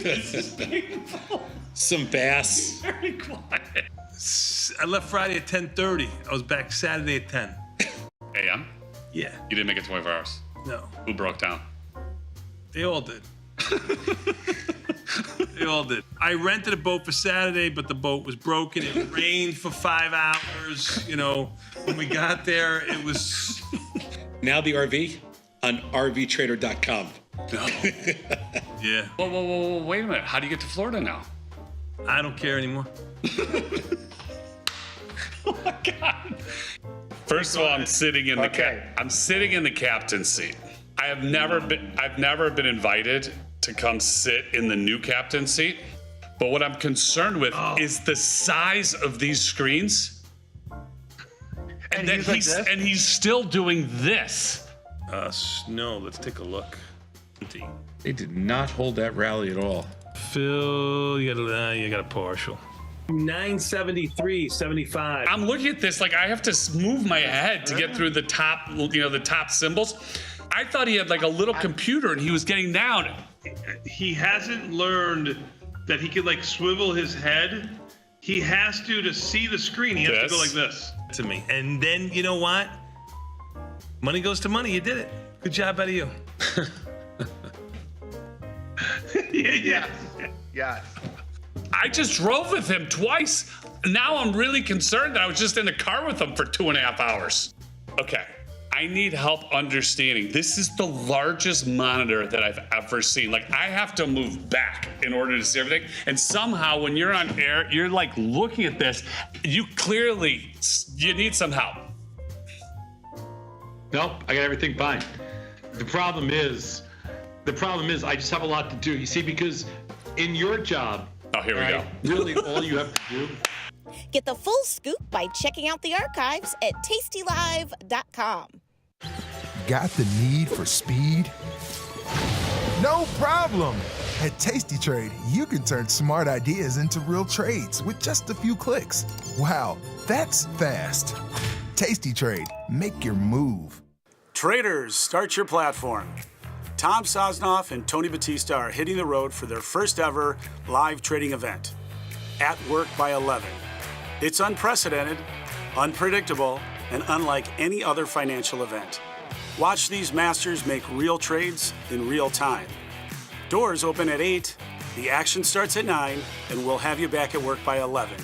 Some bass. Very quiet. I left Friday at 10:30. I was back Saturday at 10. AM? Yeah. You didn't make it 24 hours? No. Who broke down? They all did. They all did. I rented a boat for Saturday, but the boat was broken. It rained for 5 hours. When we got there, it was... Now the RV on rvtrader.com. No. Yeah. Whoa, wait a minute. How do you get to Florida now? I don't care anymore. Oh my God. First of all, I'm sitting in the captain's seat. I've never been invited to come sit in the new captain's seat. But what I'm concerned with is the size of these screens. And he's still doing this. No, let's take a look. They did not hold that rally at all. Phil, you got a partial. 973.75. I'm looking at this like I have to move my head to get through the top, the top symbols. I thought he had like a little computer and he was getting down. He hasn't learned that he could swivel his head. He has to see the screen. He has to go like this to me. And then, you know what? Money goes to money. You did it. Good job out of you. Yeah. I just drove with him twice. Now I'm really concerned that I was just in the car with him for 2.5 hours. Okay. I need help understanding. This is the largest monitor that I've ever seen. Like, I have to move back in order to see everything. And somehow when you're on air, you're like looking at this, you need some help. Nope, I got everything fine. The problem is I just have a lot to do. You see, because in your job, here we go. Really, all you have to do. Get the full scoop by checking out the archives at tastylive.com. Got the need for speed? No problem. At Tasty Trade, you can turn smart ideas into real trades with just a few clicks. Wow, that's fast. Tasty Trade, make your move. Traders, start your platform. Tom Sosnoff and Tony Batista are hitting the road for their first ever live trading event, At Work by 11. It's unprecedented, unpredictable, and unlike any other financial event. Watch these masters make real trades in real time. Doors open at 8, the action starts at 9, and we'll have you back at work by 11.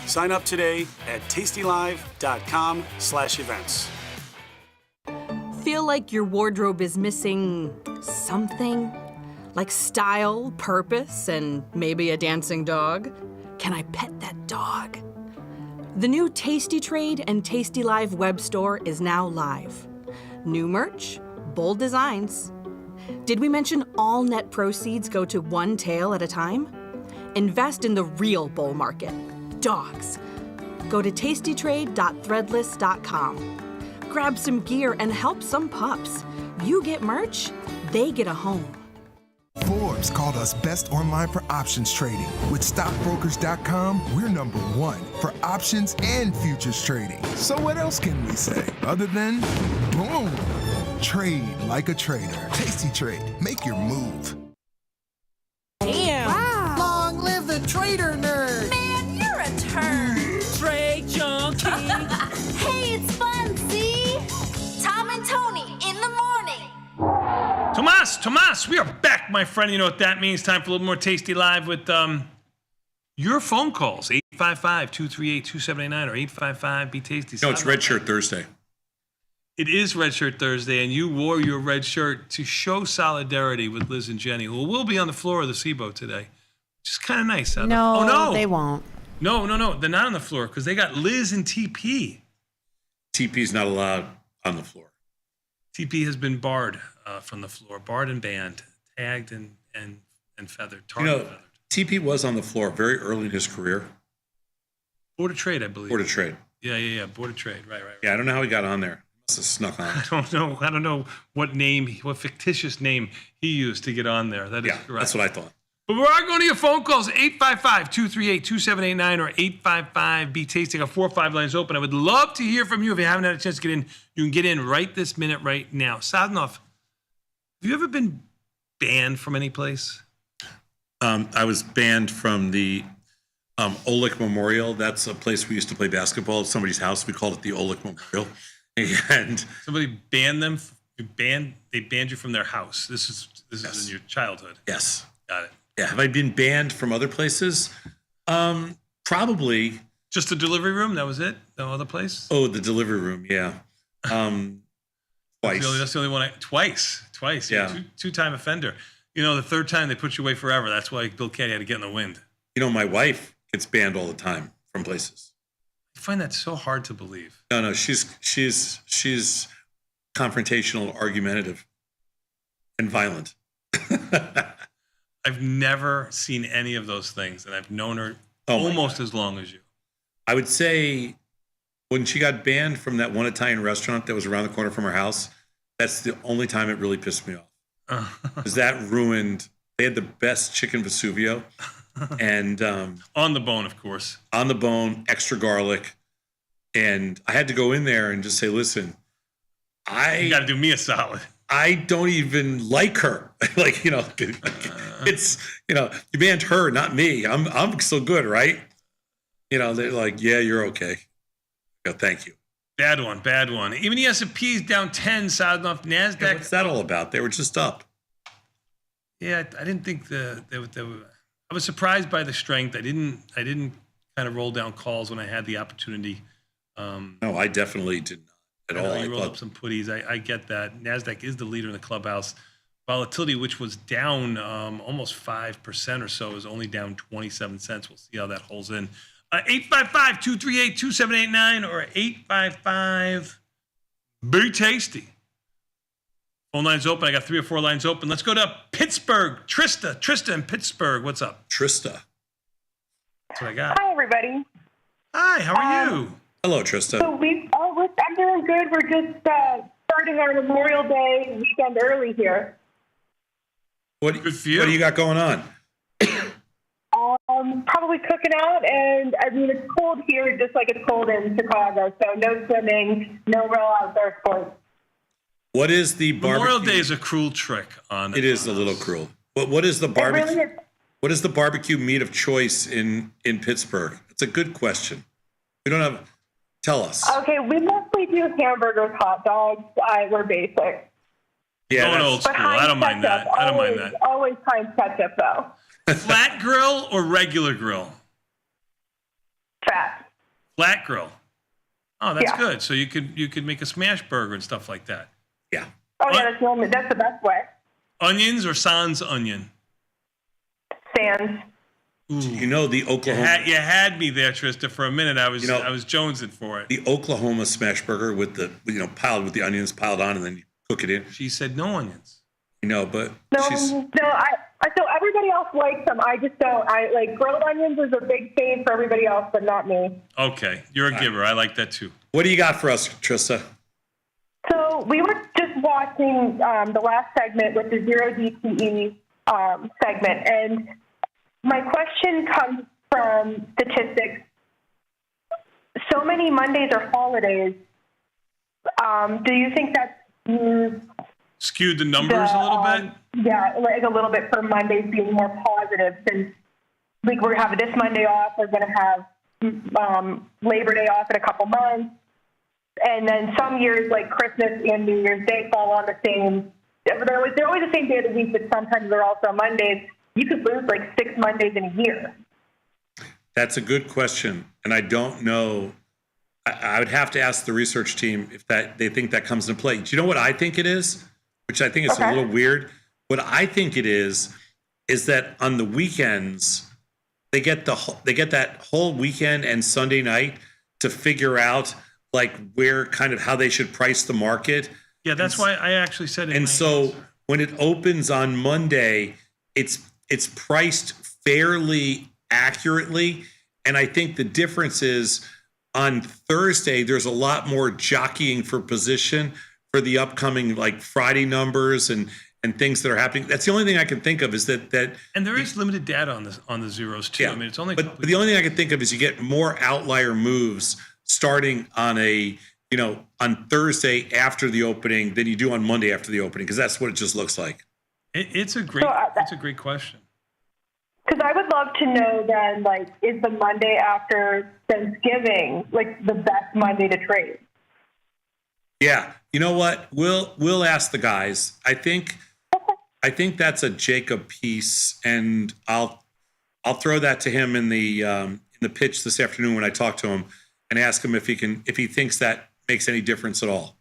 Sign up today at tastylive.com/events. Feel like your wardrobe is missing something? Like style, purpose, and maybe a dancing dog? Can I pet that dog? The new Tasty Trade and Tasty Live web store is now live. New merch, bold designs. Did we mention all net proceeds go to one tail at a time? Invest in the real bull market, dogs. Go to tastytrade.threadless.com. Grab some gear and help some pups. You get merch, they get a home. Forbes called us best online for options trading. With stockbrokers.com, we're #1 for options and futures trading. So what else can we say other than boom? Trade like a trader. Tasty Trade. Make your move. Damn. Wow. Long live the trader nerd. Man, you're a turd. Trade junkie. Hey, it's fun, see? Tom and Tony in the morning. Tomas, we are back, my friend. You know what that means. Time for a little more Tasty Live with your phone calls. 855-238-2789 or 855-BE-TASTY. No, it's Red Shirt Thursday. It is Red Shirt Thursday, and you wore your red shirt to show solidarity with Liz and Jenny, who will be on the floor of the SIBO today, which is kind of nice. No, they won't. No. They're not on the floor because they got Liz and TP. TP's not allowed on the floor. TP has been barred from the floor, barred and banned, tagged and feathered, targeted. Feathered. TP was on the floor very early in his career. Board of Trade, I believe. Board of Trade. Yeah. Board of Trade. Right. Yeah, I don't know how he got on there. He must have snuck on. I don't know what fictitious name he used to get on there. That is correct. That's what I thought. But we are going to your phone calls, 855-238-2789 or 855-BE-TASTY. I got 4 or 5 lines open. I would love to hear from you. If you haven't had a chance to get in, you can get in right this minute, right now. Sadnov, have you ever been banned from any place? I was banned from the Olick Memorial. That's a place we used to play basketball at somebody's house. We called it the Olick Memorial. And somebody banned them. They banned you from their house. This is in your childhood. Yes. Got it. Yeah. Have I been banned from other places? Probably. Just the delivery room? That was it? No other place? Oh, the delivery room. Yeah. Twice. That's the only one. Twice. Yeah. Two-time offender. You know, the third time they put you away forever. That's why Bill Caddy had to get in the wind. You know, my wife gets banned all the time from places. I find that so hard to believe. No, she's confrontational, argumentative, and violent. I've never seen any of those things, and I've known her almost as long as you. I would say when she got banned from that one Italian restaurant that was around the corner from her house, that's the only time it really pissed me off. Because that ruined, they had the best chicken Vesuvio. And on the bone, of course. On the bone, extra garlic. And I had to go in there and just say, listen, you got to do me a solid. I don't even like her. It's, you banned her, not me. I'm still good, right? They're like, yeah, you're okay. I go, thank you. Bad one. Even the S&P's down 10, Sadnov. NASDAQ. Yeah, what's that all about? They were just up. Yeah, I didn't think I was surprised by the strength. I didn't kind of roll down calls when I had the opportunity. No, I definitely did not. at I know all. you I rolled thought up some putties. I get that. NASDAQ is the leader in the clubhouse. Volatility, which was down almost 5% or so, is only down 27 cents. We'll see how that holds in. 855-238-2789 or 855 Be Tasty. Phone lines open. I got 3 or 4 lines open. Let's go to Pittsburgh. Trista in Pittsburgh. What's up? Trista. That's what I got. Hi, everybody. Hi, how are you? Hello, Trista. So I'm doing good. We're just starting our Memorial Day weekend early here. What do you got going on? Probably cooking out, and I mean it's cold here, just like it's cold in Chicago. So no swimming, no real outdoor sports. What is the barbecue? Memorial Day is a cruel trick on. It is a little cruel. What is the barbecue? Really is. What is the barbecue meat of choice in Pittsburgh? It's a good question. We don't have. Tell us. Okay, we mostly do hamburgers, hot dogs. We're basic. Yeah, going old school. I don't mind that. I don't mind that. Always Heinz ketchup, though. Flat grill or regular grill? Fat. Flat grill. Oh, that's Yeah. good. So you could make a smash burger and stuff like that. Yeah. Oh yeah, that's the best way. Onions or sans onion? Sans. You know the Oklahoma. You had me there, Trista. For a minute, I was jonesing for it. The Oklahoma smash burger with the piled with the onions piled on, and then you cook it in. She said no onions. You know, but So everybody else likes them. I just don't. I like grilled onions is a big thing for everybody else, but not me. Okay, you're a giver. I like that too. What do you got for us, Trista? So we were just watching the last segment with the zero DTE segment, and my question comes from statistics. So many Mondays are holidays. Do you think that's skewed the numbers a little bit? Yeah, like a little bit for Mondays being more positive, since we're going to have this Monday off. We're going to have Labor Day off in a couple months. And then some years, like Christmas and New Year's Day, fall on the same. They're always the same day of the week, but sometimes they're also Mondays. You could lose like 6 Mondays in a year. That's a good question, and I don't know. I would have to ask the research team if they think that comes into play. Do you know what I think it is? Which I think is a little weird. What I think it is that on the weekends they get that whole weekend and Sunday night to figure out like where kind of how they should price the market. Yeah, that's why I actually said it. And so when it opens on Monday, it's priced fairly accurately. And I think the difference is on Thursday, there's a lot more jockeying for position for the upcoming like Friday numbers and things that are happening. That's the only thing I can think of is that and there is limited data on the zeros too. Yeah, I mean, it's only. But the only thing I can think of is you get more outlier moves starting on on Thursday after the opening than you do on Monday after the opening, because that's what it just looks like. It's a great question. Because I would love to know then, like, is the Monday after Thanksgiving like the best Monday to trade? Yeah, you know what? We'll ask the guys. I think that's a Jacob piece, and I'll throw that to him in the pitch this afternoon when I talk to him, and ask him if he thinks that makes any difference at all.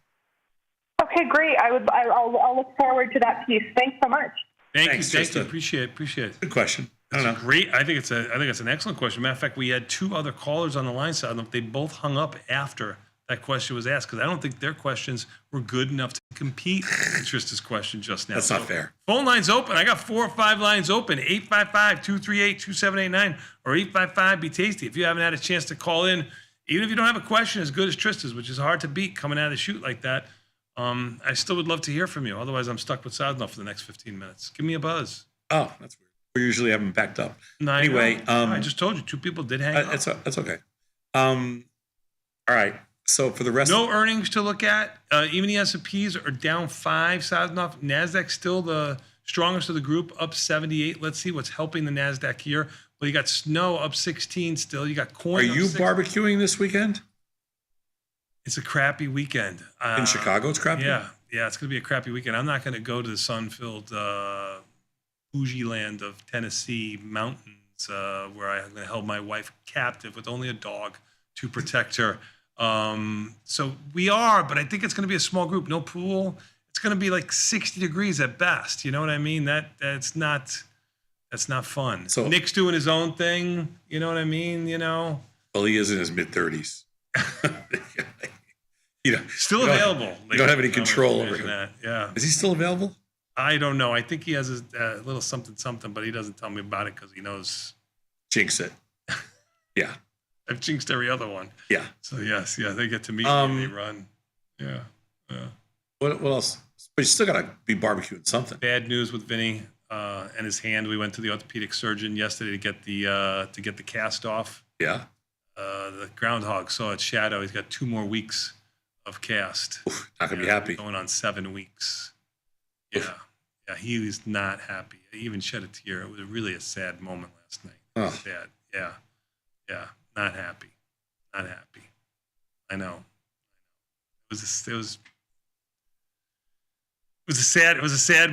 Okay, great. I'll look forward to that piece. Thanks so much. Thank Thanks, you. Trista. Appreciate it. Good question. I don't know. Great. I think it's an excellent question. Matter of fact, we had 2 other callers on the line side. They both hung up after that question was asked because I don't think their questions were good enough to compete with Trista's question just now. That's not fair. Phone lines open. I got 4 or 5 lines open. 855-238-2789 or 855-BE-TASTY. If you haven't had a chance to call in, even if you don't have a question as good as Trista's, which is hard to beat coming out of the chute like that, I still would love to hear from you. Otherwise, I'm stuck with Sadnov for the next 15 minutes. Give me a buzz. Oh, that's weird. We usually have them backed up. No, anyway, I just told you 2 people did hang up. That's okay. All right. So for the rest, no earnings to look at. Even the S&Ps are down 5. Sadnov. Nasdaq still the strongest of the group, up 78. Let's see what's helping the Nasdaq here. Well, you got snow up 16 still. You got corn. Are you barbecuing this weekend? It's a crappy weekend. In Chicago, it's crappy? Yeah, it's going to be a crappy weekend. I'm not going to go to the sun-filled bougie land of Tennessee mountains where I held my wife captive with only a dog to protect her. So we are, but I think it's going to be a small group, no pool. It's going to be like 60 degrees at best. You know what I mean? That's not fun. So Nick's doing his own thing. You know what I mean? You know. Well, he is in his mid-30s. Still available. You don't have any control over him. That. Yeah. Is he still available? I don't know. I think he has a little something, but he doesn't tell me about it because he knows. Jinx it. Yeah. I've jinxed every other one. Yeah. So yes, they get to meet me and they run. Yeah. What else? But you still gotta be barbecuing something. Bad news with Vinny and his hand. We went to the orthopedic surgeon yesterday to get the cast off. Yeah. The groundhog saw its shadow. He's got 2 more weeks of cast. Oof, not gonna be happy. Going on 7 weeks. Yeah. Oof. Yeah, he was not happy. He even shed a tear. It was really a sad moment last night. Oh. Sad. Yeah. Yeah. Not happy. Not happy. I know. It was a sad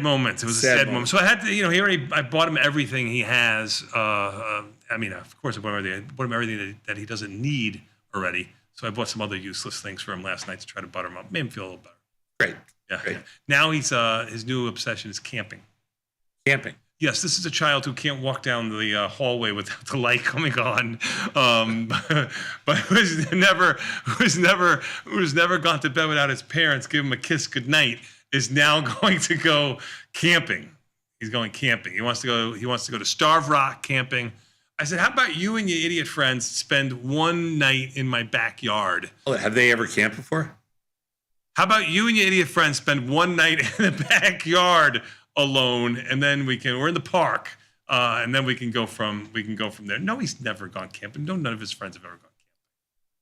moment. It was a sad moment. So I had to, I bought him everything he has. I mean, of course, I bought him everything that he doesn't need already. So I bought some other useless things for him last night to try to butter him up, made him feel a little better. Great. Yeah. Great. Now his new obsession is camping. Camping. Yes, this is a child who can't walk down the hallway without the light coming on, but who's never gone to bed without his parents give him a kiss goodnight. Is now going to go camping. He's going camping. He wants to go to Starved Rock camping. I said, how about you and your idiot friends spend one night in my backyard? Have they ever camped before? How about you and your idiot friends spend one night in the backyard alone, and then we're in the park, and then we can go from there. No, he's never gone camping. No, none of his friends have ever gone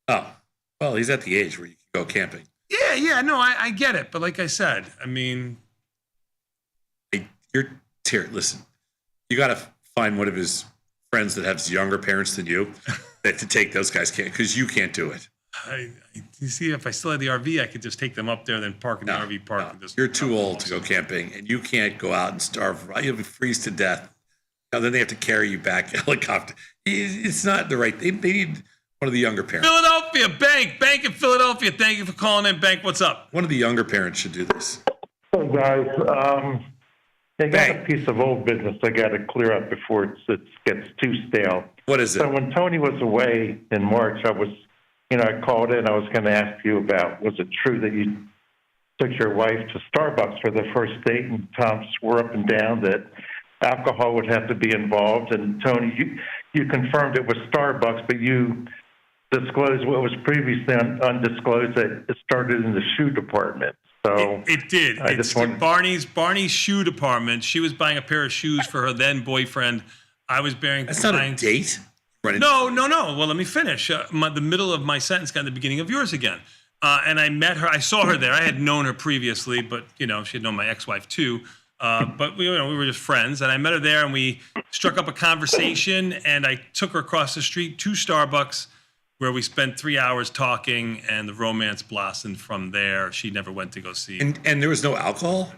camping. Oh, well, he's at the age where you can go camping. Yeah, no, I get it, but like I said, I mean, listen, you got to find one of his friends that has younger parents than you that to take those guys because you can't do it. You see, if I still had the RV, I could just take them up there, then park in the RV park. And just you're too old to go camping, and you can't go out and starve. You'll freeze to death. Then they have to carry you back helicopter. It's not the right. They need one of the younger parents. Philadelphia, Bank in Philadelphia. Thank you for calling in, Bank. What's up? One of the younger parents should do this. Hey, guys. They got a piece of old business I got to clear up before it gets too stale. What is it? So when Tony was away in March, I called in. I was going to ask you about, was it true that you took your wife to Starbucks for the first date, and Tom swore up and down that alcohol would have to be involved? And Tony, you confirmed it was Starbucks, but you disclosed what was previously undisclosed, that it started in the shoe department. So it did. It's Barney's shoe department. She was buying a pair of shoes for her then boyfriend. I was buying. That's not a date. No. Well, let me finish. The middle of my sentence got the beginning of yours again. And I met her. I saw her there. I had known her previously, but she had known my ex-wife too. But we were just friends. And I met her there, and we struck up a conversation. And I took her across the street to Starbucks, where we spent 3 hours talking, and the romance blossomed from there. She never went to go see. And there was no alcohol?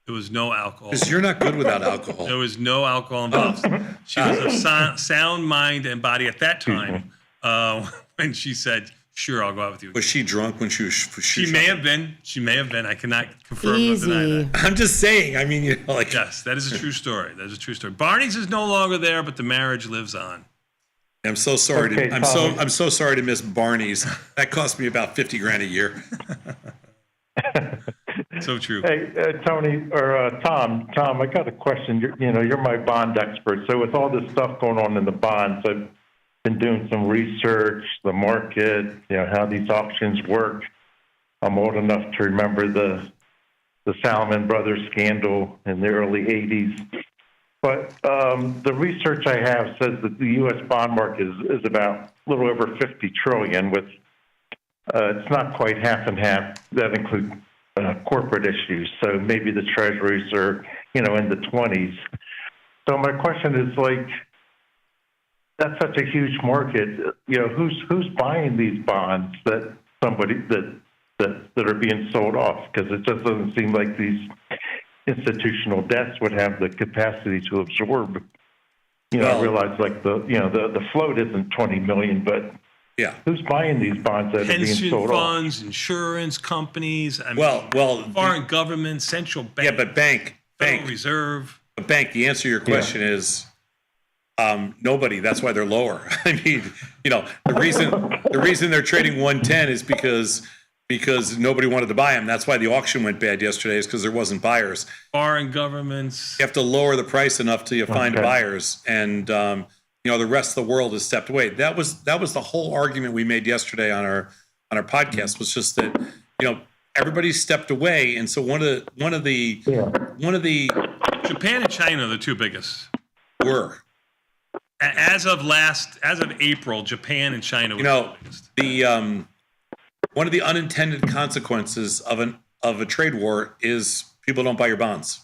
There was no alcohol. Because you're not good without alcohol. There was no alcohol involved. She was of sound mind and body at that time when she said, sure, I'll go out with you. Was she drunk when she was She may have been. She may have been. I cannot confirm or deny that. I'm just saying. I mean, Yes, that is a true story. That is a true story. Barney's is no longer there, but the marriage lives on. I'm so sorry. I'm so sorry to miss Barney's. That cost me about $50,000 a year. So true. Hey, Tony or Tom, I got a question. You're my bond expert. So with all this stuff going on in the bonds, I've been doing some research, the market, how these options work. I'm old enough to remember the Salomon Brothers scandal in the early 80s. But the research I have says that the U.S. bond market is about a little over $50 trillion. With it's not quite half and half. That includes corporate issues. So maybe the treasuries are in the 20s. So my question is, that's such a huge market. Who's buying these bonds that are being sold off? Because it just doesn't seem like these institutional debts would have the capacity to absorb. I realize the float isn't 20 million, but Yeah. Who's buying these bonds that are being Pension sold funds, insurance companies. Well, foreign government, central bank. Yeah, but Federal Reserve. But bank. The answer to your question is nobody. That's why they're lower. I mean, the reason they're trading 110 is because nobody wanted to buy them. That's why the auction went bad yesterday, is because there wasn't buyers. Foreign governments. You have to lower the price enough till you find buyers, and the rest of the world has stepped away. That was the whole argument we made yesterday on our podcast, was just that everybody stepped away, and so one of the Japan and China are the two biggest. Were. As of April, Japan and China were the biggest. One of the unintended consequences of a trade war is people don't buy your bonds.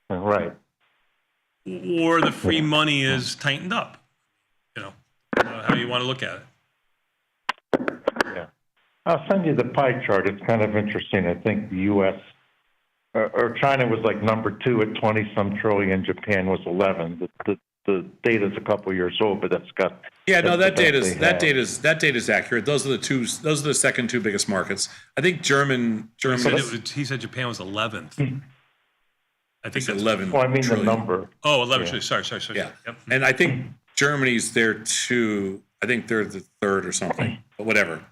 Right. Or the free money is tightened up. How you want to look at it. Yeah. I'll send you the pie chart. It's kind of interesting. I think the U.S. or China was like number 2 at 20-some trillion. Japan was 11. The data's a couple years old, but that's got. Yeah, no, that data's accurate. Those are the second two biggest markets. I think Germany. He said Japan was 11th. I think that's 11. Well, I mean trillion. the number. Oh, 11 trillion. Sorry. Yeah, Yep. and I think Germany's there too. I think they're the third or something, but whatever.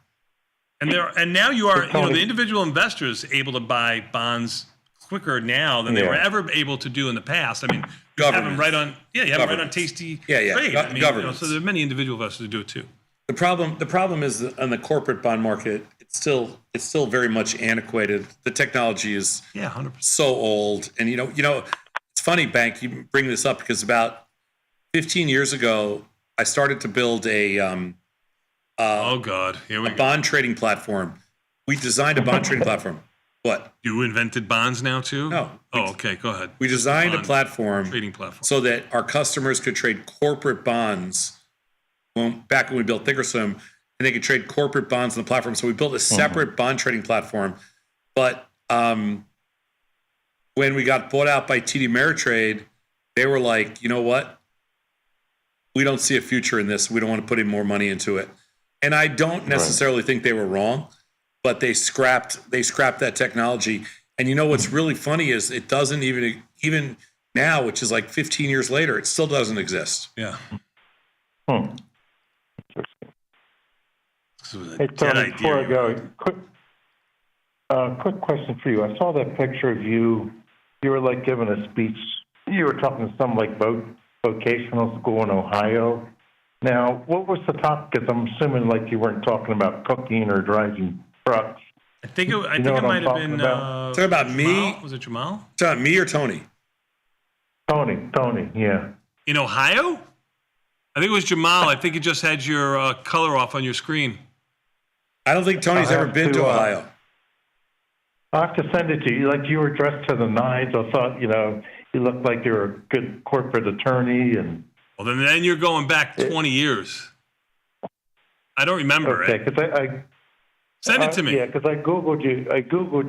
And now you are, the individual investors able to buy bonds quicker now than they were ever able to do in the past. I mean, you have them right on. Yeah, you have them right on Tasty Trade. Governments. So there are many individual investors who do it too. The problem is that on the corporate bond market, it's still very much antiquated. The technology is 100% so old, and it's funny, Bank, you bring this up because about 15 years ago, I started to build a oh God, here we go. Bond trading platform. We designed a bond trading platform. What? You invented bonds now too? No. Oh, okay. Go ahead. We designed a trading platform so that our customers could trade corporate bonds. Back when we built Thinkorswim, and they could trade corporate bonds on the platform. So we built a separate bond trading platform. But when we got bought out by TD Ameritrade, they were like, you know what? We don't see a future in this. We don't want to put in more money into it. And I don't necessarily think they were wrong, but they scrapped that technology. And what's really funny is it doesn't even now, which is like 15 years later, it still doesn't exist. Yeah. Hey, Tony, before I go, quick question for you. I saw that picture of you. You were like giving a speech. You were talking to some like vocational school in Ohio. Now, what was the topic? Because I'm assuming like you weren't talking about cooking or driving trucks. I think it might have been. Talking about me? Was it Jamal? Talking about me or Tony? Tony, yeah. In Ohio? I think it was Jamal. I think you just had your color off on your screen. I don't think Tony's ever been to Ohio. I'll have to send it to you. Like you were dressed to the nines. I thought, you looked like you were a good corporate attorney. And well, then you're going back 20 years. I don't remember it. Okay, because Send it to me. Yeah, because I googled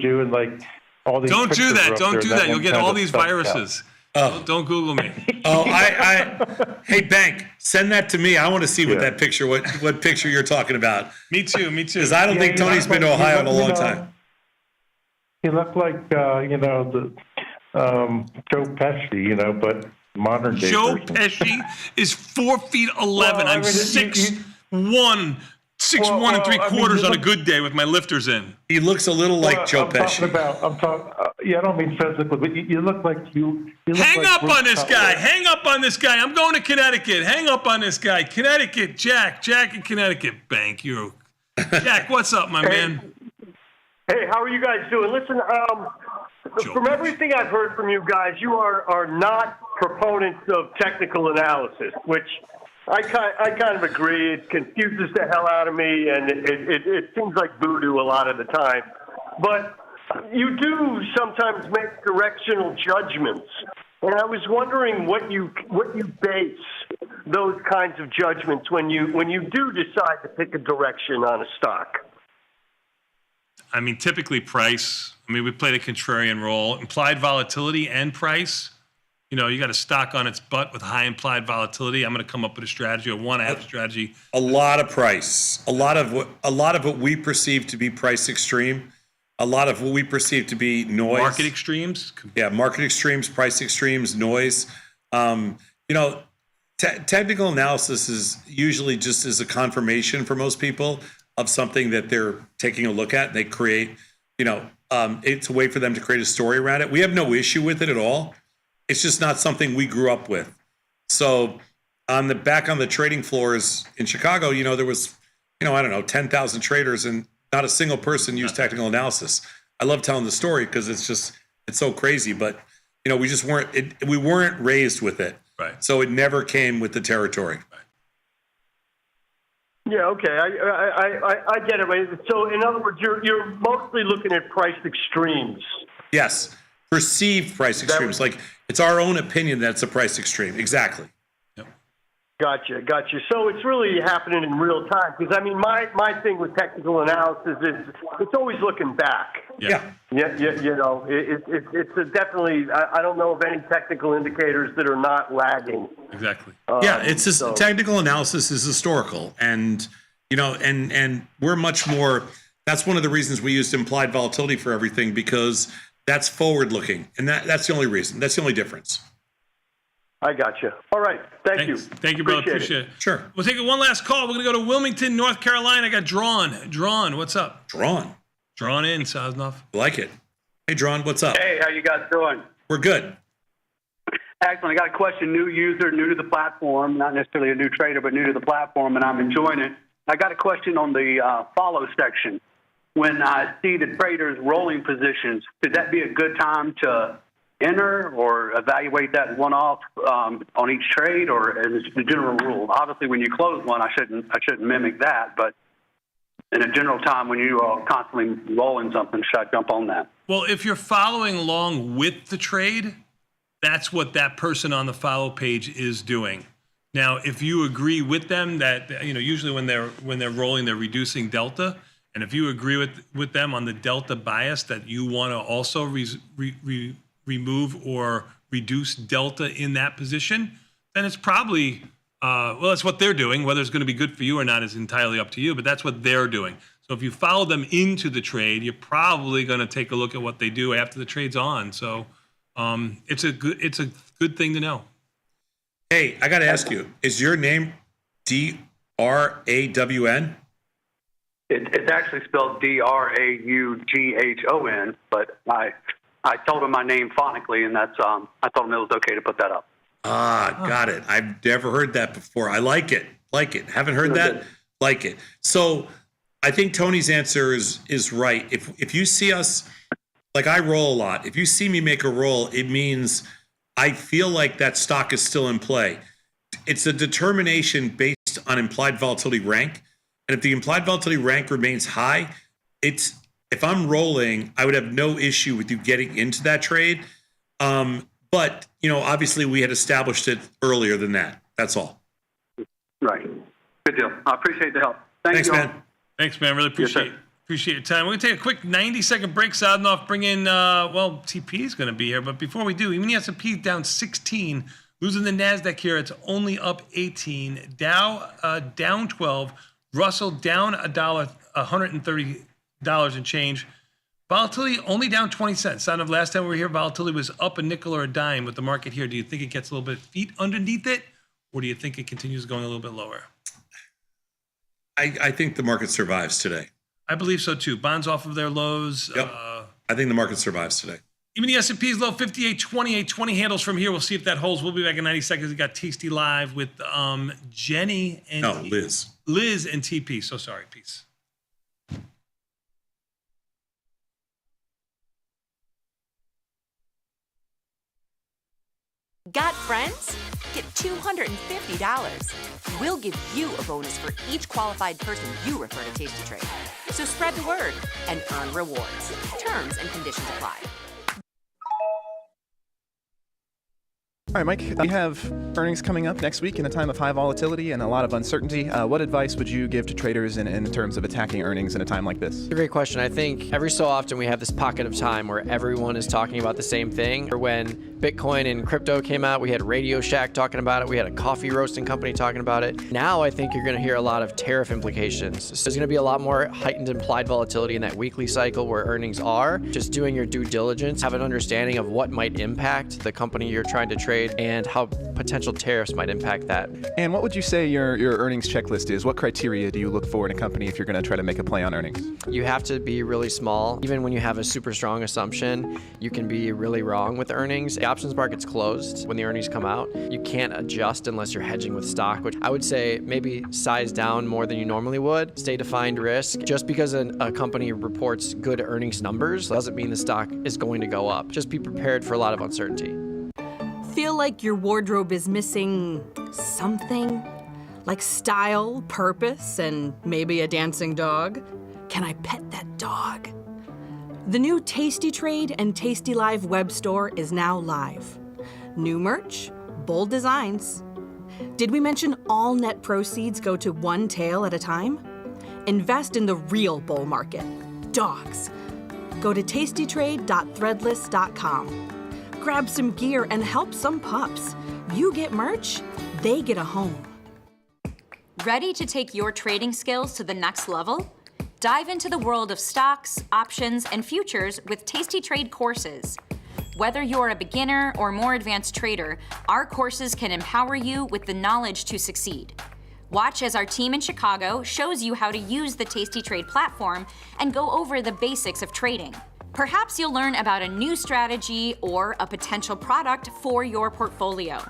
you, and like all these. Don't do that. Don't do that. You'll get all these viruses. Oh, don't Google me. Hey, Bank, send that to me. I want to see what that picture, what picture you're talking about. Me too. Because I don't think Tony's been to Ohio in a long time. He looked like, the Joe Pesci, but modern day. Joe Pesci is 4'11". I'm 6'1". 6'1" and 3/4 on a good day with my lifters in. He looks a little like Joe Pesci. I'm talking. I don't mean physically, but you look like you. Hang up on this guy. Hang up on this guy. I'm going to Connecticut. Hang up on this guy. Connecticut, Jack in Connecticut. Bank you. Jack, what's up, my man? Hey, how are you guys doing? Listen, from everything I've heard from you guys, you are not proponents of technical analysis, which I kind of agree. It confuses the hell out of me, and it seems like voodoo a lot of the time. But you do sometimes make directional judgments, and I was wondering what you base those kinds of judgments when you do decide to pick a direction on a stock. I mean, typically price. I mean, we played a contrarian role. Implied volatility and price you got a stock on its butt with high implied volatility. I'm going to come up with a strategy or want to have a strategy. A lot of price. A lot of what we perceive to be price extreme. A lot of what we perceive to be noise. Market extremes. Yeah, market extremes, price extremes, noise. Technical analysis is usually just as a confirmation for most people of something that they're taking a look at. They create, it's a way for them to create a story around it. We have no issue with it at all. It's just not something we grew up with. So on the trading floors in Chicago, there was, 10,000 traders and not a single person used technical analysis. I love telling the story because it's so crazy, but we weren't raised with it. Right. So it never came with the territory. Yeah, okay, I get it. So in other words, you're mostly looking at price extremes. Yes, perceived price extremes. Like it's our own opinion that it's a price extreme. Exactly. Gotcha. So it's really happening in real time because my thing with technical analysis is it's always looking back. Yeah. It's definitely. I don't know of any technical indicators that are not lagging. Exactly. It's just technical analysis is historical, and and we're much more. That's one of the reasons we used implied volatility for everything because that's forward looking, and that's the only reason. That's the only difference. I got you. All right. Thank you. Thank you, brother. Appreciate it. Sure. We'll take one last call. We're going to go to Wilmington, North Carolina. I got Drawn. Drawn, what's up? Drawn in, Sosnoff. Like it. Hey, Drawn, what's up? Hey, how you guys doing? We're good. Excellent. I got a question. New user, new to the platform, not necessarily a new trader, but new to the platform, and I'm enjoying it. I got a question on the follow section. When I see the traders rolling positions, could that be a good time to enter or evaluate that one-off on each trade, or is it the general rule? Obviously, when you close one, I shouldn't mimic that, but in a general time when you are constantly rolling something, should I jump on that? Well, if you're following along with the trade, that's what that person on the follow page is doing. Now, if you agree with them that usually when they're rolling, they're reducing delta, and if you agree with them on the delta bias that you want to also remove or reduce delta in that position, then it's probably, that's what they're doing. Whether it's going to be good for you or not is entirely up to you, but that's what they're doing. So if you follow them into the trade, you're probably going to take a look at what they do after the trade's on. So it's a good thing to know. Hey, I got to ask you, is your name D-R-A-W-N? It's actually spelled D-R-A-U-G-H-O-N, but I told him my name phonically, and that's I told him it was okay to put that up. Got it. I've never heard that before. I like it. Haven't heard that? Like it. So I think Tony's answer is right. If you see us, like I roll a lot, if you see me make a roll, it means I feel like that stock is still in play. It's a determination based on implied volatility rank. And if the implied volatility rank remains high, if I'm rolling, I would have no issue with you getting into that trade. But, obviously we had established it earlier than that. That's all. Right. Good deal. I appreciate the help. Thanks, man. Thanks, man. Really appreciate your time. We're going to take a quick 90-second break. Sadnoff, bring in, TP is going to be here. But before we do, even the S&P down 16, losing the NASDAQ here, it's only up 18. Dow down 12. Russell down $130 and change. Volatility only down 20 cents. Sound of last time we were here, volatility was up a nickel or a dime with the market here. Do you think it gets a little bit feet underneath it, or do you think it continues going a little bit lower? I think the market survives today. I believe so too. Bonds off of their lows. Yep. I think the market survives today. Even the S&P is low, 58.28. 20 handles from here. We'll see if that holds. We'll be back in 90 seconds. We got Tasty Live with Jenny and Liz. Liz and TP. So sorry. Peace. Got friends? Get $250. We'll give you a bonus for each qualified person you refer to Tasty Trade. So spread the word and earn rewards. Terms and conditions apply. All right, Mike, we have earnings coming up next week in a time of high volatility and a lot of uncertainty. What advice would you give to traders in terms of attacking earnings in a time like this? It's a great question. I think every so often we have this pocket of time where everyone is talking about the same thing. Or when Bitcoin and crypto came out, we had Radio Shack talking about it. We had a coffee roasting company talking about it. Now I think you're going to hear a lot of tariff implications. So there's going to be a lot more heightened implied volatility in that weekly cycle where earnings are. Just doing your due diligence, have an understanding of what might impact the company you're trying to trade and how potential tariffs might impact that. And what would you say your earnings checklist is? What criteria do you look for in a company if you're going to try to make a play on earnings? You have to be really small. Even when you have a super strong assumption, you can be really wrong with earnings. The options market's closed when the earnings come out. You can't adjust unless you're hedging with stock, which I would say maybe size down more than you normally would. Stay defined risk. Just because a company reports good earnings numbers doesn't mean the stock is going to go up. Just be prepared for a lot of uncertainty. Feel like your wardrobe is missing something? Like style, purpose, and maybe a dancing dog? Can I pet that dog? The new Tasty Trade and tastylive web store is now live. New merch, bold designs. Did we mention all net proceeds go to one tail at a time? Invest in the real bull market, dogs. Go to tastytrade.threadless.com. Grab some gear and help some pups. You get merch, they get a home. Ready to take your trading skills to the next level? Dive into the world of stocks, options, and futures with Tasty Trade courses. Whether you're a beginner or more advanced trader, our courses can empower you with the knowledge to succeed. Watch as our team in Chicago shows you how to use the Tasty Trade platform and go over the basics of trading. Perhaps you'll learn about a new strategy or a potential product for your portfolio.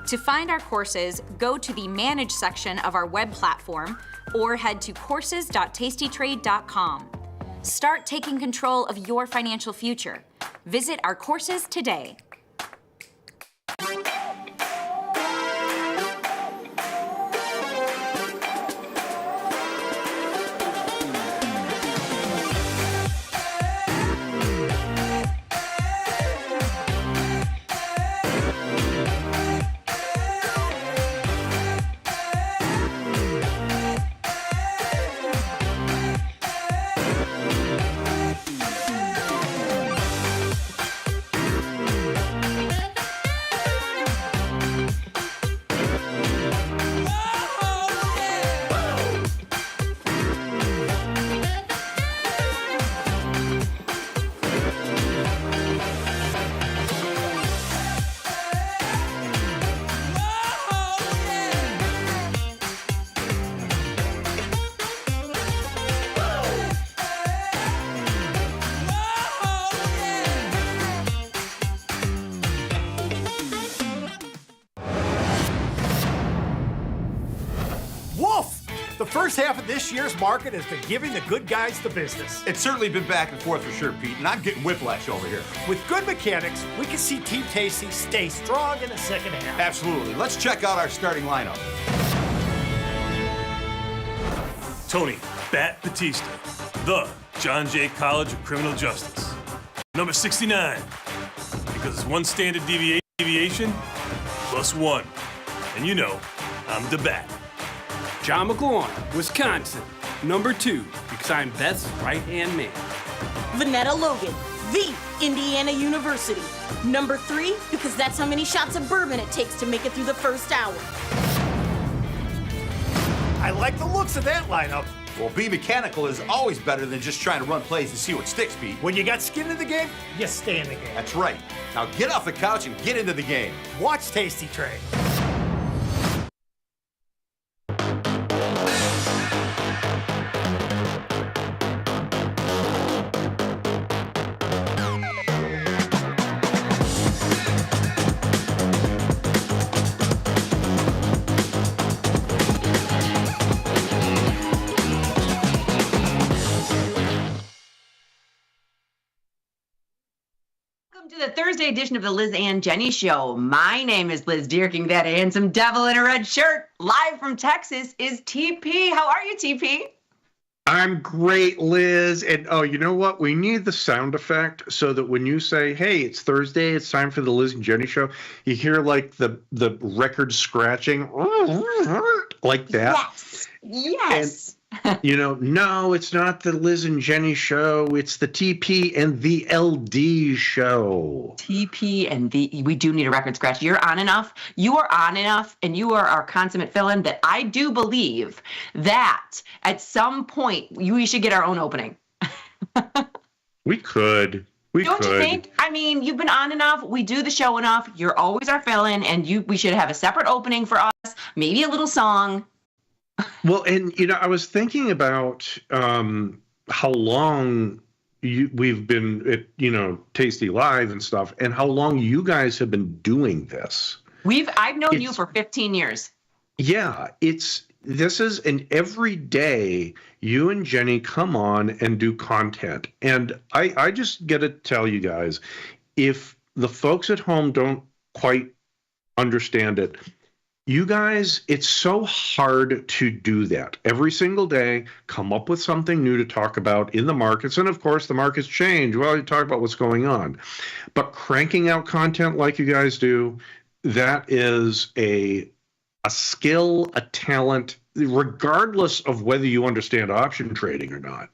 To find our courses, go to the Manage section of our web platform or head to courses.tastytrade.com. Start taking control of your financial future. Visit our courses today. The first half of this year's market has been giving the good guys the business. It's certainly been back and forth for sure, Pete, and I'm getting whiplash over here. With good mechanics, we can see Team Tasty stay strong in the second half. Absolutely. Let's check out our starting lineup. Tony Bat Batista, the John Jay College of Criminal Justice. Number 69, because it's one standard deviation plus one. And you know, I'm the Bat. John McLaurin, Wisconsin, number 2, because I'm Beth's right-hand man. Vanetta Logan, the Indiana University. Number 3, because that's how many shots of bourbon it takes to make it through the first hour. I like the looks of that lineup. Well, be mechanical is always better than just trying to run plays and see what sticks, Pete. When you got skin in the game, you stay in the game. That's right. Now get off the couch and get into the game. Watch Tasty Trade. To the Thursday edition of the Liz and Jenny Show. My name is Liz Deerking. That handsome devil in a red shirt, live from Texas, is TP. How are you, TP? I'm great, Liz. And oh, you know what? We need the sound effect so that when you say, hey, it's Thursday, it's time for the Liz and Jenny show, you hear like the record scratching like that. Yes. And, no, it's not the Liz and Jenny show. It's the TP and the LD show. TP and we do need a record scratch. You're on enough. You are on enough, and you are our consummate fill-in that I do believe that at some point we should get our own opening. We could. Don't you think? I mean, you've been on enough. We do the show enough. You're always our fill-in, and we should have a separate opening for us. Maybe a little song. Well, and I was thinking about how long we've been at Tasty Live and stuff, and how long you guys have been doing this. I've known you for 15 years. Yeah, this is an every day you and Jenny come on and do content, and I just got to tell you guys, if the folks at home don't quite understand it. You guys, it's so hard to do that. Every single day, come up with something new to talk about in the markets. And of course, the markets change. Well, you talk about what's going on. But cranking out content like you guys do, that is a skill, a talent, regardless of whether you understand option trading or not.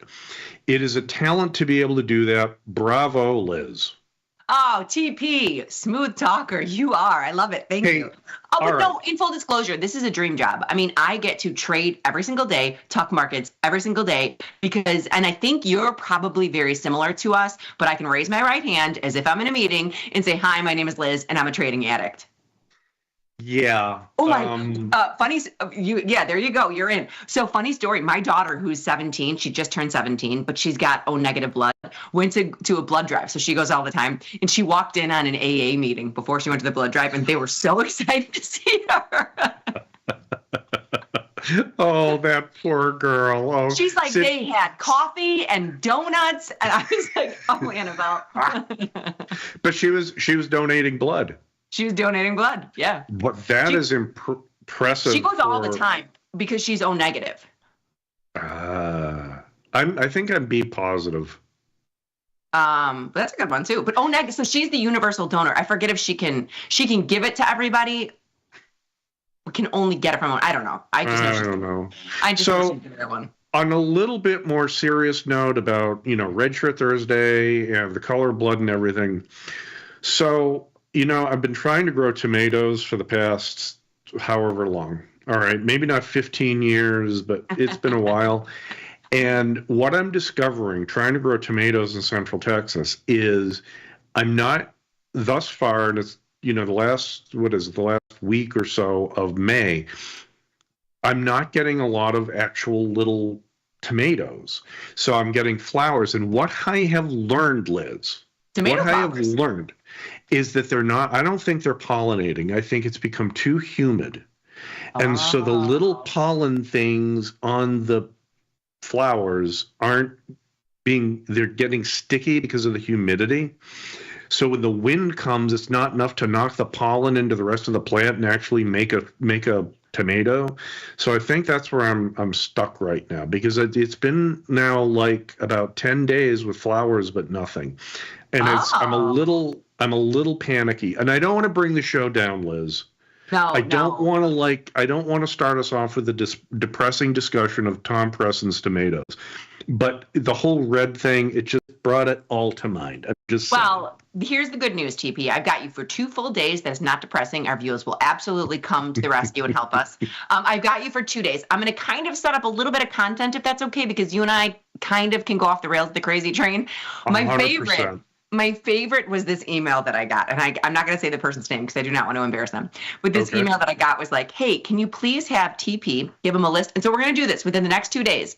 It is a talent to be able to do that. Bravo, Liz. Oh, TP, smooth talker, you are. I love it. Thank you. Oh, but no, in full disclosure, this is a dream job. I mean, I get to trade every single day, talk markets every single day, and I think you're probably very similar to us, but I can raise my right hand as if I'm in a meeting and say, hi, my name is Liz, and I'm a trading addict. Yeah. Oh my, funny. Yeah, there you go. You're in. So funny story. My daughter, who's 17, she just turned 17, but she's got O negative blood, went to a blood drive. So she goes all the time. And she walked in on an AA meeting before she went to the blood drive, and they were so excited to see her. Oh, that poor girl. Oh, she's like, they had coffee and donuts. And I was like, oh, Annabelle. But she was donating blood. She was donating blood, yeah. But that is impressive. She goes all the time because she's O negative. I think I'm B positive. But that's a good one too. But O negative, so she's the universal donor. I forget if she can give it to everybody. We can only get it from one. I don't know. I don't know. I just know she's that one. On a little bit more serious note about Red Shirt Thursday and the color blood and everything. So. I've been trying to grow tomatoes for the past however long. All right, maybe not 15 years, but it's been a while. And what I'm discovering, trying to grow tomatoes in Central Texas, is I'm not thus far, and it's, the last week or so of May, I'm not getting a lot of actual little tomatoes. So I'm getting flowers. And what I have learned, Liz, is that I don't think they're pollinating. I think it's become too humid. And so the little pollen things on the flowers they're getting sticky because of the humidity. So when the wind comes, it's not enough to knock the pollen into the rest of the plant and actually make a tomato. So I think that's where I'm stuck right now, because it's been now like about 10 days with flowers but nothing. And I'm a little panicky, and I don't want to bring the show down, Liz. I don't want to start us off with a depressing discussion of Tom Preston's tomatoes, but the whole red thing, it just brought it all to mind. Here's the good news, TP. I've got you for 2 full days. That's not depressing. Our viewers will absolutely come to the rescue and help us. I've got you for 2 days. I'm going to kind of set up a little bit of content, if that's okay, because you and I kind of can go off the rails with the crazy train. 100%. My favorite was this email that I got, and I'm not going to say the person's name because I do not want to embarrass them. But this email that I got was like, hey, can you please have TP give him a list? And so we're going to do this within the next 2 days.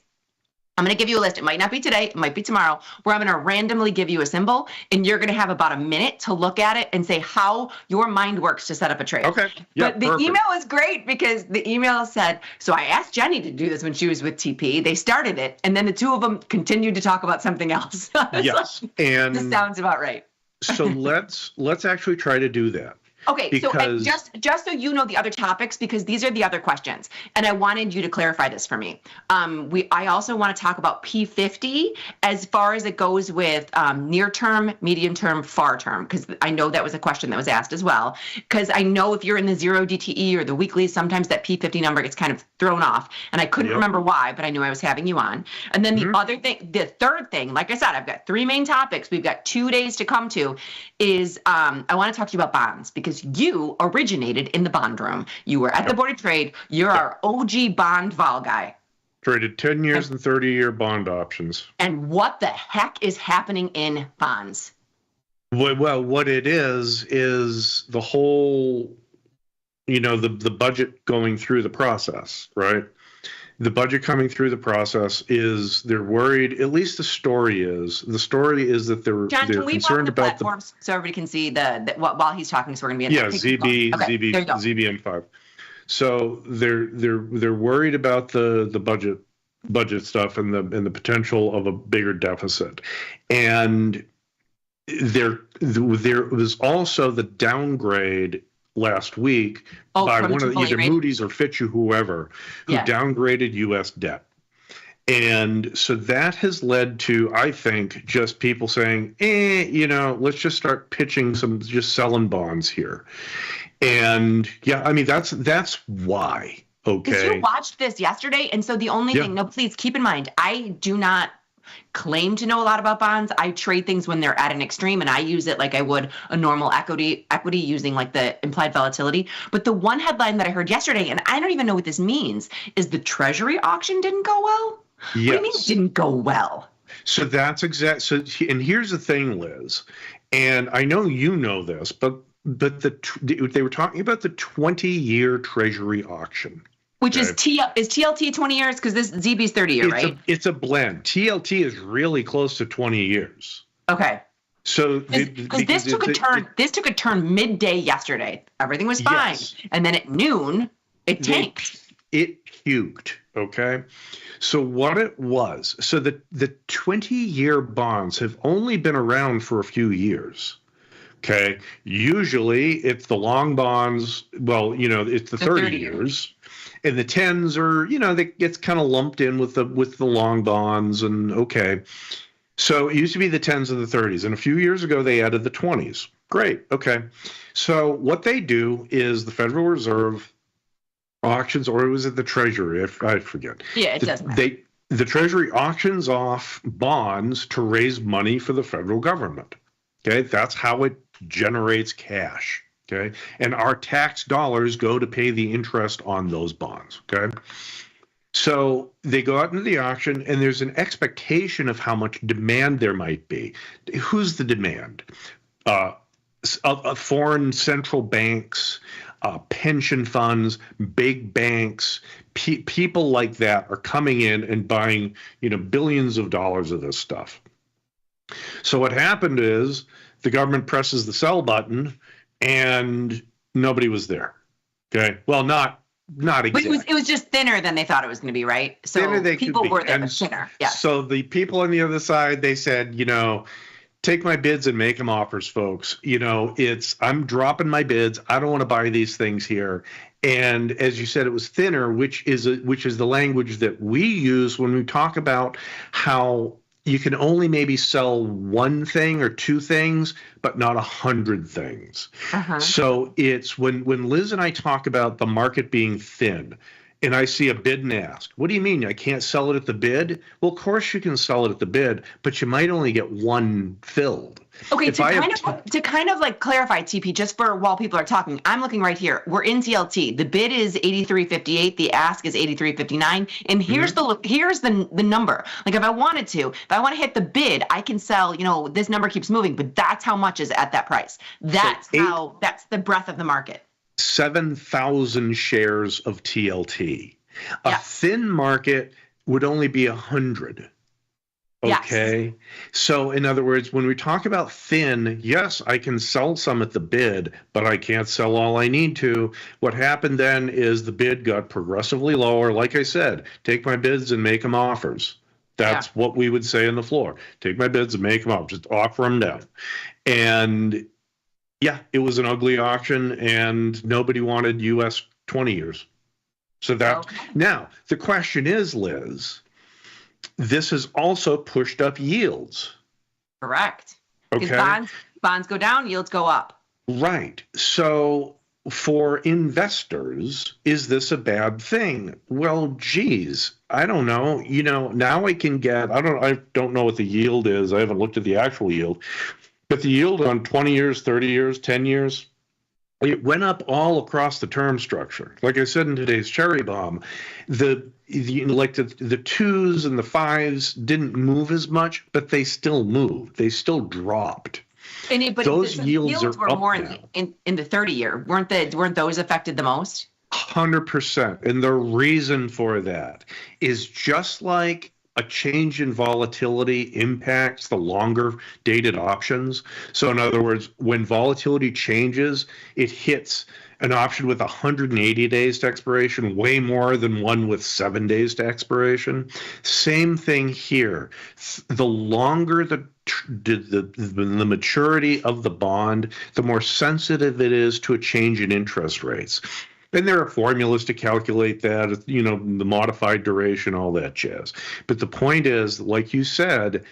I'm going to give you a list. It might not be today. It might be tomorrow, where I'm going to randomly give you a symbol, and you're going to have about a minute to look at it and say how your mind works to set up a trade. Okay. Yeah, but the email is great because the email said, so I asked Jenny to do this when she was with TP. They started it, and then the two of them continued to talk about something else. Yes. And this sounds about right. So let's actually try to do that. Okay, because, so just so you know the other topics, because these are the other questions, and I wanted you to clarify this for me. I also want to talk about P50 as far as it goes with near term, medium term, far term, because I know that was a question that was asked as well. Because I know if you're in the 0 DTE or the weekly, sometimes that P50 number gets kind of thrown off, and I couldn't remember why, but I knew I was having you on. And then the other thing, the third thing, like I said, I've got 3 main topics. We've got 2 days to come to. Is I want to talk to you about bonds, because you originated in the bond room. You were at the Board of Trade. You're our OG bond vol guy. Traded 10 years and 30-year bond options. And what the heck is happening in bonds? Well, what it is the whole, the budget going through the process, right? The budget coming through the process is they're worried. At least the story is that they're John, they're can we concerned walk the about platforms so everybody can see while he's talking? So we're going to be ZB ZBN5. So they're worried about the budget stuff and the potential of a bigger deficit, and there was also the downgrade last week by one of either Moody's or Fitch or whoever who downgraded U.S. debt. And so that has led to, I think, just people saying, let's just start pitching just selling bonds here. And I mean, that's why. Okay. Because you watched this yesterday. And so the only thing, please keep in mind, I do not claim to know a lot about bonds. I trade things when they're at an extreme, and I use it like I would a normal equity using like the implied volatility. But the one headline that I heard yesterday, and I don't even know what this means, is the Treasury auction didn't go well. Yes. What do you mean it didn't go well? So that's exact. So, and here's the thing, Liz, and I know you know this, but they were talking about the 20-year Treasury auction. Which is TLT 20 years? Because this ZB's 30 year, right? It's a blend. TLT is really close to 20 years. Okay. So because this took a turn midday yesterday. Everything was fine, and then at noon it tanked. It puked. Okay. So what it was? So the 20-year bonds have only been around for a few years. Okay. Usually it's the long bonds. Well, it's the 30 years. And the 10s are, that gets kind of lumped in with the long bonds, and okay. So it used to be the 10s and the 30s, and a few years ago they added the 20s. Great, okay. So what they do is the Federal Reserve auctions, or was it the Treasury? I forget. Yeah, it doesn't matter. The Treasury auctions off bonds to raise money for the federal government. Okay, that's how it generates cash. Okay, and our tax dollars go to pay the interest on those bonds. Okay, so they go out into the auction, and there's an expectation of how much demand there might be. Who's the demand? Foreign central banks, pension funds, big banks, people like that are coming in and buying, billions of dollars of this stuff. So what happened is the government presses the sell button, and nobody was there. Okay. Well, not exactly. But it was just thinner than they thought it was going to be, right? So people were there, but thinner. Yeah. So the people on the other side, they said, take my bids and make them offers, folks. I'm dropping my bids. I don't want to buy these things here. And as you said, it was thinner, which is the language that we use when we talk about how you can only maybe sell one thing or two things, but not 100 things. Uh-huh. So it's when Liz and I talk about the market being thin, and I see a bid and ask, what do you mean I can't sell it at the bid? Well, of course you can sell it at the bid, but you might only get one filled. Okay, to kind of like clarify, TP, just for while people are talking, I'm looking right here. We're in TLT. The bid is 83.58. The ask is 83.59. And here's the number. Like if I want to hit the bid, I can sell. This number keeps moving, but that's how much is at that price. That's the breadth of the market. 7,000 shares of TLT. A thin market would only be 100. Okay. Yes. So in other words, when we talk about thin, yes, I can sell some at the bid, but I can't sell all I need to. What happened then is the bid got progressively lower. Like I said, take my bids and make them offers. That's what we would say on the floor. Take my bids and make them offers. Just offer them down. And Yeah, it was an ugly auction, and nobody wanted U.S. 20 years. So that now the question is, Liz, this has also pushed up yields. Correct. Okay. Because bonds go down, yields go up. Right. So for investors, is this a bad thing? Well, geez, I don't know. Now I can get, I don't know what the yield is. I haven't looked at the actual yield, but the yield on 20 years, 30 years, 10 years, it went up all across the term structure. Like I said in today's Cherry Bomb, the twos and the fives didn't move as much, but they still moved. They still dropped. But those yields were up more now. in the 30-year. Weren't those affected the most? 100%. And the reason for that is just like a change in volatility impacts the longer dated options. So in other words, when volatility changes, it hits an option with 180 days to expiration way more than one with 7 days to expiration. Same thing here. The longer the maturity of the bond, the more sensitive it is to a change in interest rates. And there are formulas to calculate that, the modified duration, all that jazz. But the point is, like you said,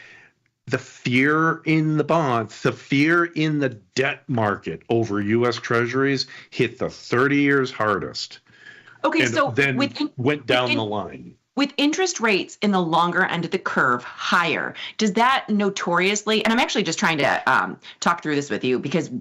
the fear in the bonds, the fear in the debt market over U.S. Treasuries hit the 30 years hardest. Okay, and so then went down the line. With interest rates in the longer end of the curve higher, does that notoriously, and I'm actually just trying to talk through this with you because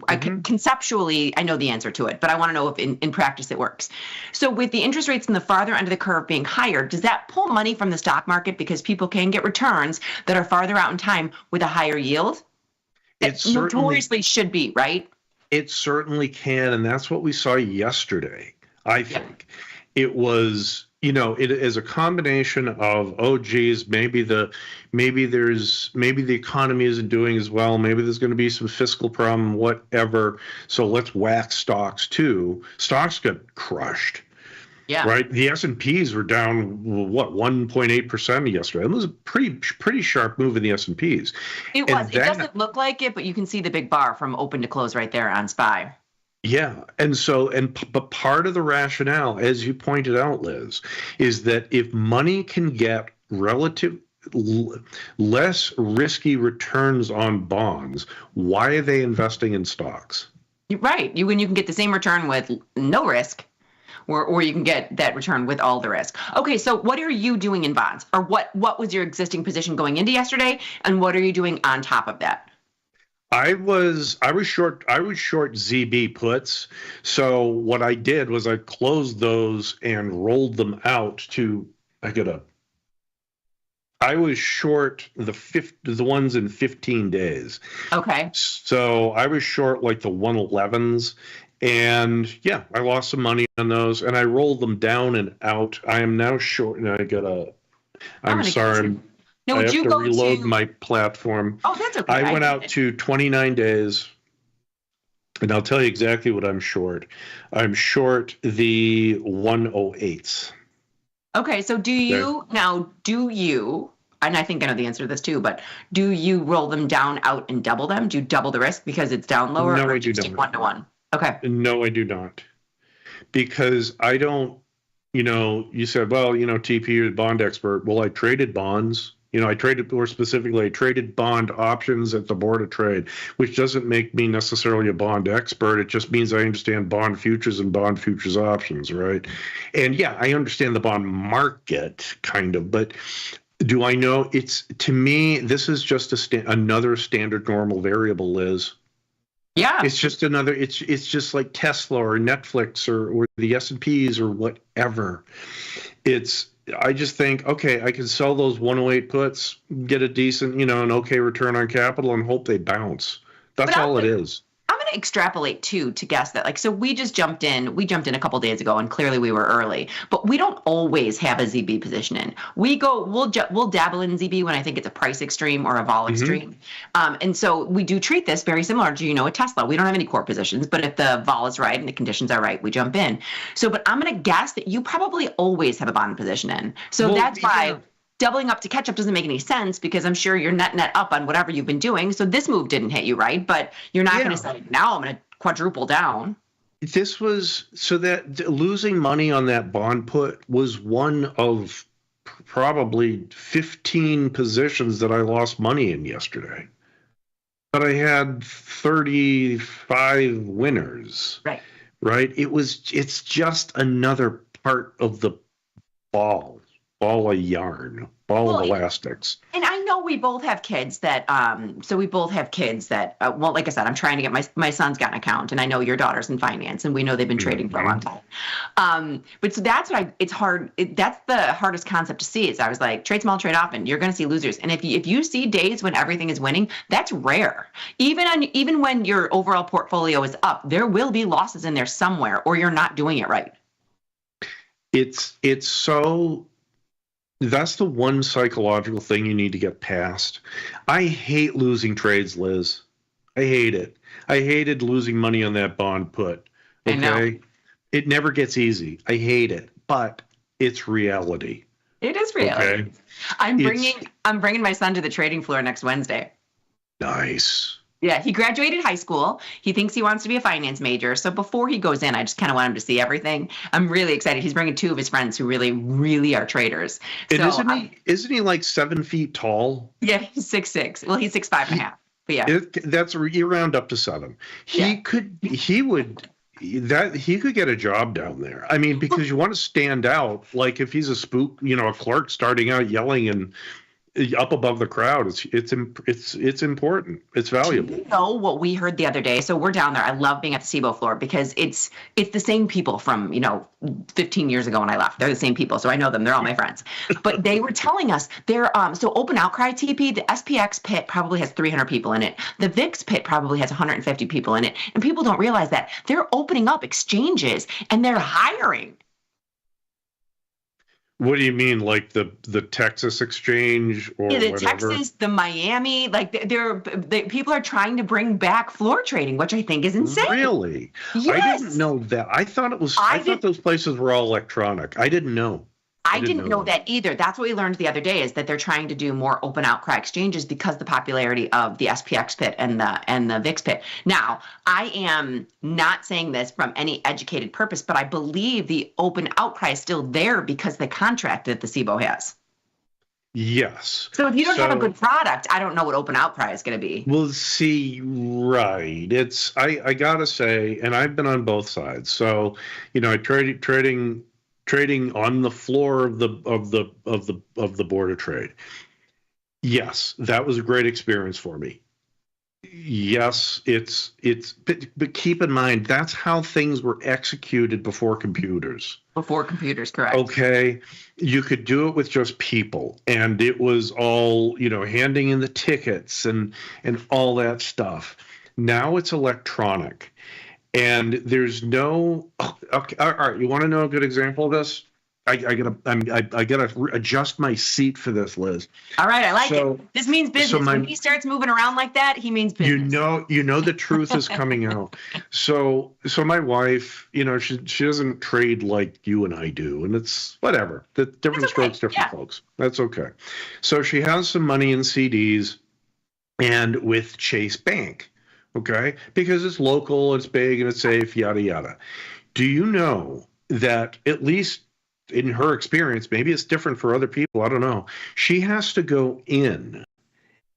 conceptually I know the answer to it, but I want to know if in practice it works. So with the interest rates in the farther end of the curve being higher, does that pull money from the stock market because people can get returns that are farther out in time with a higher yield? It notoriously should be, right? It certainly can, and that's what we saw yesterday, I think. It was... it is a combination of, oh, geez, maybe the economy isn't doing as well. Maybe there's going to be some fiscal problem, whatever. So let's whack stocks too. Stocks got crushed. Yeah. Right. The S&Ps were down 1.8% yesterday. It was a pretty sharp move in the S&Ps. It was. It doesn't look like it, but you can see the big bar from open to close right there on SPY. Yeah. But part of the rationale, as you pointed out, Liz, is that if money can get less risky returns on bonds, why are they investing in stocks? Right. You can get the same return with no risk, or you can get that return with all the risk. Okay, so what are you doing in bonds? Or what was your existing position going into yesterday, and what are you doing on top of that? I was short ZB puts. So what I did was I closed those and rolled them out to I was short the ones in 15 days. Okay. So I was short like the 111s, and yeah, I lost some money on those, and I rolled them down and out. I am now short, and I'm sorry. No, I have to reload my platform. Oh, that's okay. I went out to 29 days, and I'll tell you exactly what I'm short. I'm short the 108s. Okay, so do you, and I think I know the answer to this too, but do you roll them down, out, and double them? Do you double the risk because it's down lower? No, or I do just not. 1-to-1? Okay. No, I do not. Because I don't, you said, well, TP, you're the bond expert. Well, I traded bonds. I traded bond options at the Board of Trade, which doesn't make me necessarily a bond expert. It just means I understand bond futures and bond futures options, right? And yeah, I understand the bond market kind of, but do I know to me, this is just another standard normal variable, Liz. Yeah. It's just it's just like Tesla or Netflix or the S&Ps or whatever. I just think, okay, I can sell those 108 puts, get a decent, an okay return on capital, and hope they bounce. That's all it is. I'm going to extrapolate too to guess that, so we just jumped in. We jumped in a couple days ago, and clearly we were early. But we don't always have a ZB position in. We'll dabble in ZB when I think it's a price extreme or a vol extreme. And so we do treat this very similar to a Tesla. We don't have any core positions, but if the vol is right and the conditions are right, we jump in. So, but I'm going to guess that you probably always have a bond position in. So that's why. Doubling up to catch up doesn't make any sense because I'm sure you're net up on whatever you've been doing. So this move didn't hit you, right? But you're not going to say, now I'm going to quadruple down. This was so that losing money on that bond put was one of probably 15 positions that I lost money in yesterday. But I had 35 winners. Right. It's just another part of the ball of yarn, of elastics. And I know we both have kids that, well, like I said, I'm trying to get my son's got an account, and I know your daughter's in finance, and we know they've been trading for a long time. But so that's it's hard. That's the hardest concept to see is I was like, trade small, trade often. You're going to see losers. And if you see days when everything is winning, that's rare. Even when your overall portfolio is up, there will be losses in there somewhere, or you're not doing it right. It's so. That's the one psychological thing you need to get past. I hate losing trades, Liz. I hate it. I hated losing money on that bond put. Okay. I know. It never gets easy. I hate it, but it's reality. It is reality. Okay? I'm bringing my son to the trading floor next Wednesday. Nice. Yeah, he graduated high school. He thinks he wants to be a finance major. So before he goes in, I just kind of want him to see everything. I'm really excited. He's bringing two of his friends who really, really are traders. And isn't he like 7 feet tall? Yeah, he's 6'6". Well, he's 6'5.5". But yeah, you round up to 7. He could get a job down there. I mean, because you want to stand out. Like if he's a spook, a clerk starting out yelling and up above the crowd, it's important. It's valuable. You know what we heard the other day? So we're down there. I love being at the SIBO floor because it's the same people from 15 years ago when I left. They're the same people, so I know them. They're all my friends. But they were telling us they're so open outcry TP. The SPX pit probably has 300 people in it. The VIX pit probably has 150 people in it, and people don't realize that they're opening up exchanges and they're hiring. What do you mean, like the Texas exchange or the whatever? Texas, the Miami, like people are trying to bring back floor trading, which I think is insane. Really? Yes. I didn't know that. I thought those places were all electronic. I didn't know. I didn't know that either. That's what we learned the other day is that they're trying to do more open outcry exchanges because the popularity of the SPX pit and the VIX pit. Now, I am not saying this from any educated purpose, but I believe the open outcry is still there because the contract that the SIBO has. Yes. So if you don't have a good product, I don't know what open outcry is going to be. Well, see, right. I gotta say, and I've been on both sides. So, I trading on the floor of the board of trade. Yes, that was a great experience for me. Yes, but keep in mind that's how things were executed before computers. Before computers, correct. Okay, you could do it with just people, and it was all handing in the tickets and all that stuff. Now it's electronic. And there's no. Okay, all right. You want to know a good example of this? I gotta adjust my seat for this, Liz. All right, I like it. This means business. When he starts moving around like that, he means business. You know the truth is coming out. So my wife, she doesn't trade like you and I do, and it's whatever. The different strokes, different folks. That's okay. So she has some money in CDs, and with Chase Bank. Okay, because it's local, it's big, and it's safe, yada, yada. Do you know that, at least in her experience, maybe it's different for other people, I don't know, she has to go in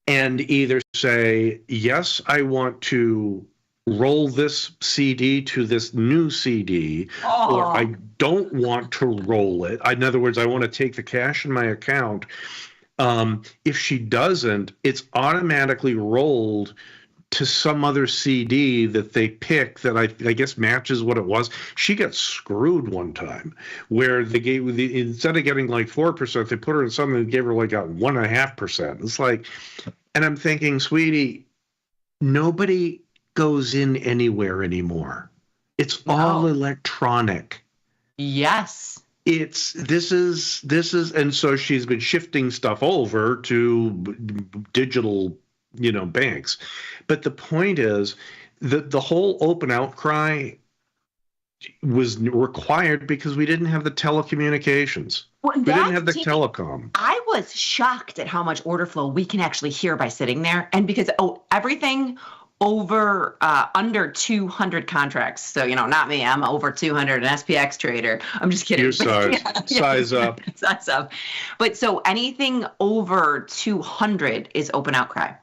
and either say, yes, I want to roll this CD to this new CD, or I don't want to roll it. In other words, I want to take the cash in my account. If she doesn't, it's automatically rolled to some other CD that they pick that I guess matches what it was. She got screwed one time where they gave instead of getting like 4%, they put her in something that gave her like a 1.5%. It's like, and I'm thinking, sweetie, nobody goes in anywhere anymore. It's all electronic. Yes. This is, and so she's been shifting stuff over to digital banks. But the point is that the whole open outcry was required because we didn't have the telecommunications. We didn't have the telecom. I was shocked at how much order flow we can actually hear by sitting there. And because everything over under 200 contracts. So, not me. I'm over 200, an SPX trader. I'm just kidding. Your size. Size up. Size up. But so anything over 200 is open outcry.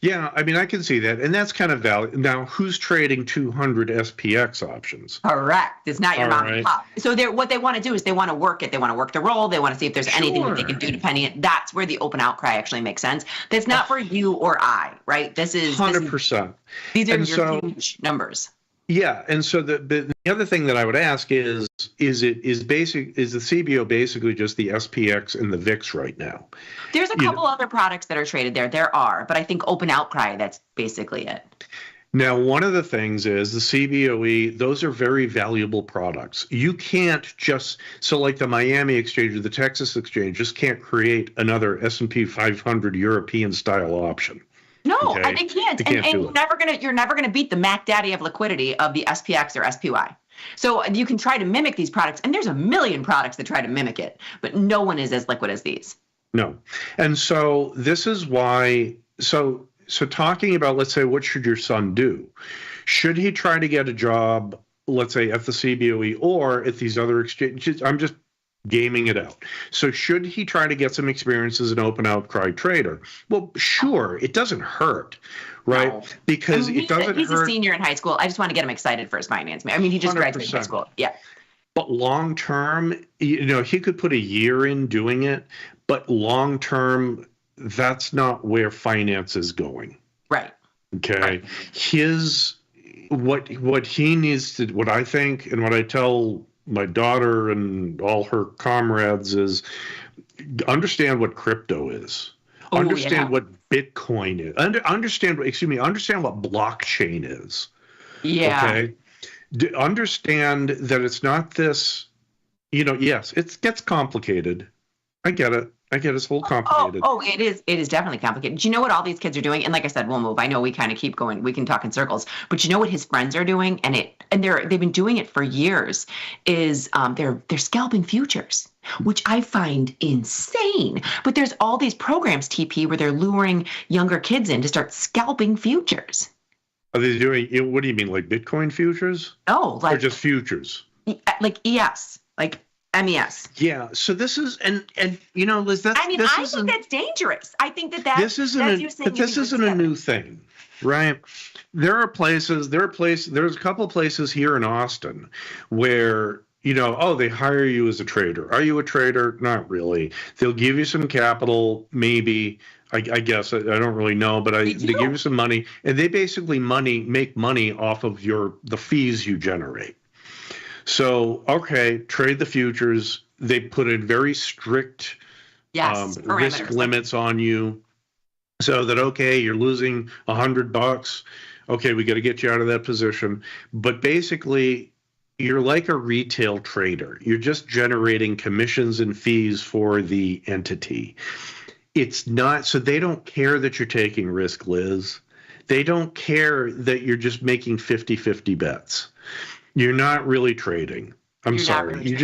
Yeah, I mean, I can see that. And that's kind of valid. Now, who's trading 200 SPX options? Correct. It's not your All mom right. and pop. So what they want to do is they want to work it. They want to work the roll. They want to see if there's anything that they can do depending. That's where the open outcry actually makes sense. That's not for you or I, right? This is 100%. These are And your so- huge numbers. Yeah, and so the other thing that I would ask is the CBO basically just the SPX and the VIX right now? There's a couple other products that are traded there. There are, but I think open outcry, that's basically it. Now, one of the things is the CBOE, those are very valuable products. You can't just, so like the Miami exchange or the Texas exchange just can't create another S&P 500 European style option. No, Okay. and they can't. They can't and do you're never gonna beat the Mac Daddy of liquidity of the SPX or SPY. So you can try to mimic these products, and there's a million products that try to mimic it, but no one is as liquid as these. No. And so this is why, so talking about, let's say, what should your son do? Should he try to get a job, let's say, at the CBOE or at these other exchanges? I'm just gaming it out. So should he try to get some experience as an open outcry trader? Well, sure, it doesn't hurt, right? No. Because I mean, it doesn't he's hurt. a senior in high school. I just want to get him excited for his finance. I mean, he just graduated high 100%. school. Yeah. But long term, he could put a year in doing it, but long term, that's not where finance is going. Right. Okay. What he needs to, what I think and what I tell my daughter and all her comrades is understand what crypto is. Oh, Understand yeah. what Bitcoin is. Understand what blockchain is. Yeah. Okay. Understand that it's not this, yes, it gets complicated. I get it. It's a little complicated. Oh, it is. It is definitely complicated. Do you know what all these kids are doing? And like I said, we'll move. I know we kind of keep going. We can talk in circles. But you know what his friends are doing, and they've been doing it for years. Is they're scalping futures, which I find insane. But there's all these programs, TP, where they're luring younger kids in to start scalping futures. Are they doing? What do you mean, like Bitcoin futures? No, or just futures? Like ES, like MES. Yeah. So this is and Liz, that's. I mean, I think that's dangerous. I think that's this that's isn't a new thing, right? There's a couple of places here in Austin where they hire you as a trader. Are you a trader? Not really. They'll give you some capital, maybe. I guess I don't really know, but they give you some money, and they basically make money off of the fees you generate. So, okay, trade the futures. They put in very strict risk limits on you, so that you're losing $100. Okay, we got to get you out of that position. But basically, you're like a retail trader. You're just generating commissions and fees for the entity. It's not, so they don't care that you're taking risk, Liz. They don't care that you're just making 50-50 bets. You're not really trading. I'm sorry.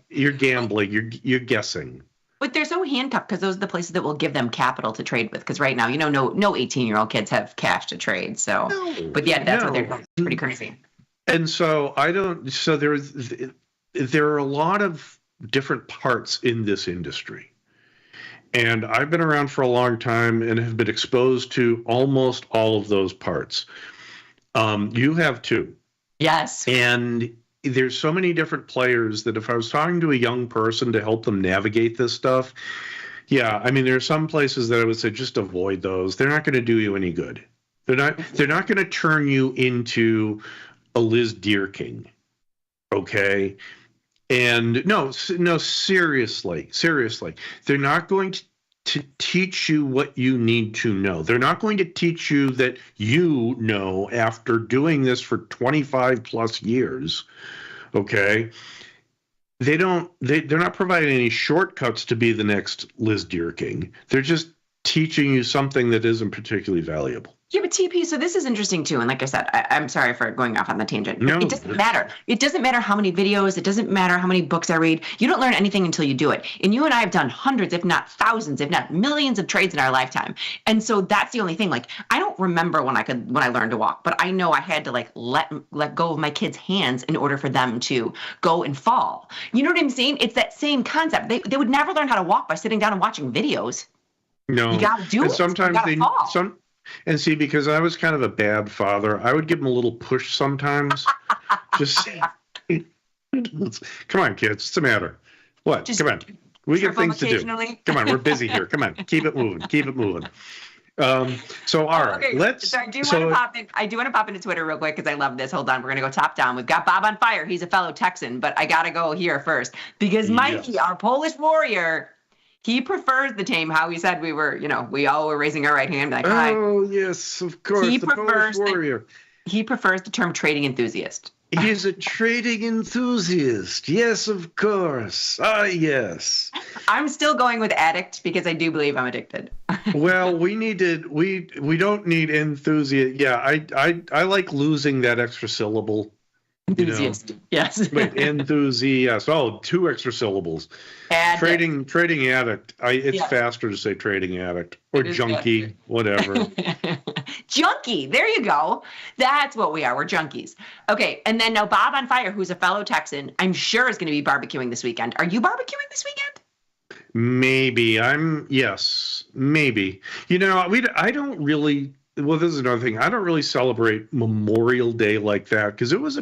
You're gambling. You're guessing. But they're so handcuffed because those are the places that will give them capital to trade with. Because right now, no 18-year-old kids have cash to trade. So, but yeah, that's what they're doing. It's pretty crazy. And so there are a lot of different parts in this industry. And I've been around for a long time and have been exposed to almost all of those parts. You have too. Yes. And there's so many different players that if I was talking to a young person to help them navigate this stuff, yeah, I mean, there are some places that I would say just avoid those. They're not going to do you any good. They're not going to turn you into a Liz Deerking. Okay. And no, seriously, they're not going to teach you what you need to know. They're not going to teach you that after doing this for 25 plus years. Okay. They're not providing any shortcuts to be the next Liz Deerking. They're just teaching you something that isn't particularly valuable. Yeah, but TP, so this is interesting too. And like I said, I'm sorry for going off on the tangent. No. It doesn't matter. It doesn't matter how many videos. It doesn't matter how many books I read. You don't learn anything until you do it. And you and I have done hundreds, if not thousands, if not millions of trades in our lifetime. And so that's the only thing. Like, I don't remember when I learned to walk, but I know I had to like let go of my kids' hands in order for them to go and fall. You know what I'm saying? It's that same concept. They would never learn how to walk by sitting down and watching videos. No. You got to do and it. Sometimes and see, because I was kind of a bad father, I would give them a little push sometimes. Just come on, kids. What's the matter? What? Come on. We got things to do. Come on, we're busy here. Come on, keep it moving. Keep it moving. So all right, okay. let's. So I do want to pop into Twitter real quick because I love this. Hold on, we're gonna go top down. We've got Bob on fire. He's a fellow Texan, but I gotta go here first because Mikey, our Polish warrior, he prefers the tame. How he said we were, we all were raising our right hand. Like, oh yes, of course. He prefers Polish warrior. He prefers the term trading enthusiast. He's a trading enthusiast. Yes, of course. Yes. I'm still going with addict because I do believe I'm addicted. Well, we don't need enthusiast. Yeah, I like losing that extra syllable. Enthusiast. Yes. But enthusiast. Oh, 2 extra syllables. Addict. Trading addict. It's faster to say trading addict or junkie, whatever. Junkie. There you go. That's what we are. We're junkies. Okay. And then now Bob on fire, who's a fellow Texan, I'm sure is going to be barbecuing this weekend. Are you barbecuing this weekend? Maybe. Yes, maybe. I don't really. Well, this is another thing. I don't really celebrate Memorial Day like that because it was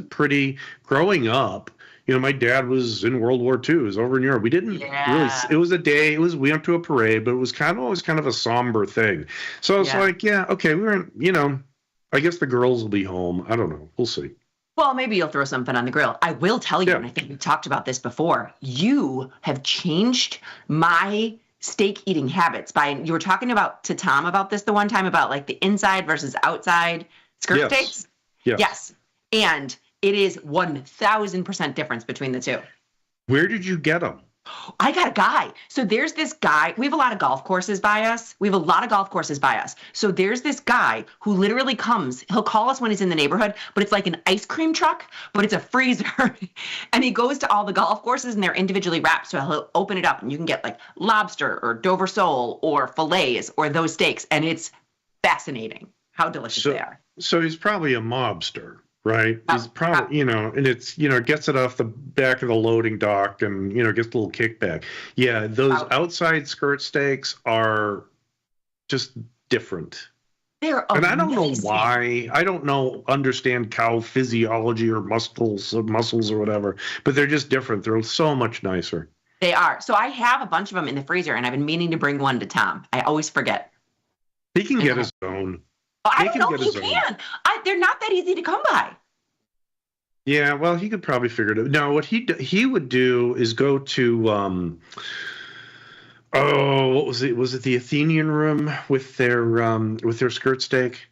growing up. My dad was in World War II. It was over in Europe. We didn't really. It was a day. We went to a parade, but it was always kind of a somber thing. So it's like, okay, we were. I guess the girls will be home. I don't know. We'll see. Well, maybe you'll throw something on the grill. I will tell you, and I think we talked about this before. You have changed my steak eating habits you were talking to Tom about this the one time about like the inside versus outside skirt steaks. Yes. And it is 1,000% difference between the two. Where did you get them? I got a guy. So there's this guy. We have a lot of golf courses by us. So there's this guy who literally comes. He'll call us when he's in the neighborhood, but it's like an ice cream truck, but it's a freezer. And he goes to all the golf courses and they're individually wrapped. So he'll open it up and you can get like lobster or Dover sole or fillets or those steaks. And it's fascinating how delicious they are. So he's probably a mobster. Right. He's probably, and it's, gets it off the back of the loading dock and, gets a little kickback. Yeah. Those outside skirt steaks are just different. They're and amazing. I don't know why. I don't understand cow physiology or muscles or whatever, but they're just different. They're so much nicer. They are. So I have a bunch of them in the freezer and I've been meaning to bring one to Tom. I always forget. He can get his own. I don't know if you can. They're not that easy to come by. Yeah, well, he could probably figure it out. No, what he would do is go to, what was it? Was it the Athenian Room with their skirt steak?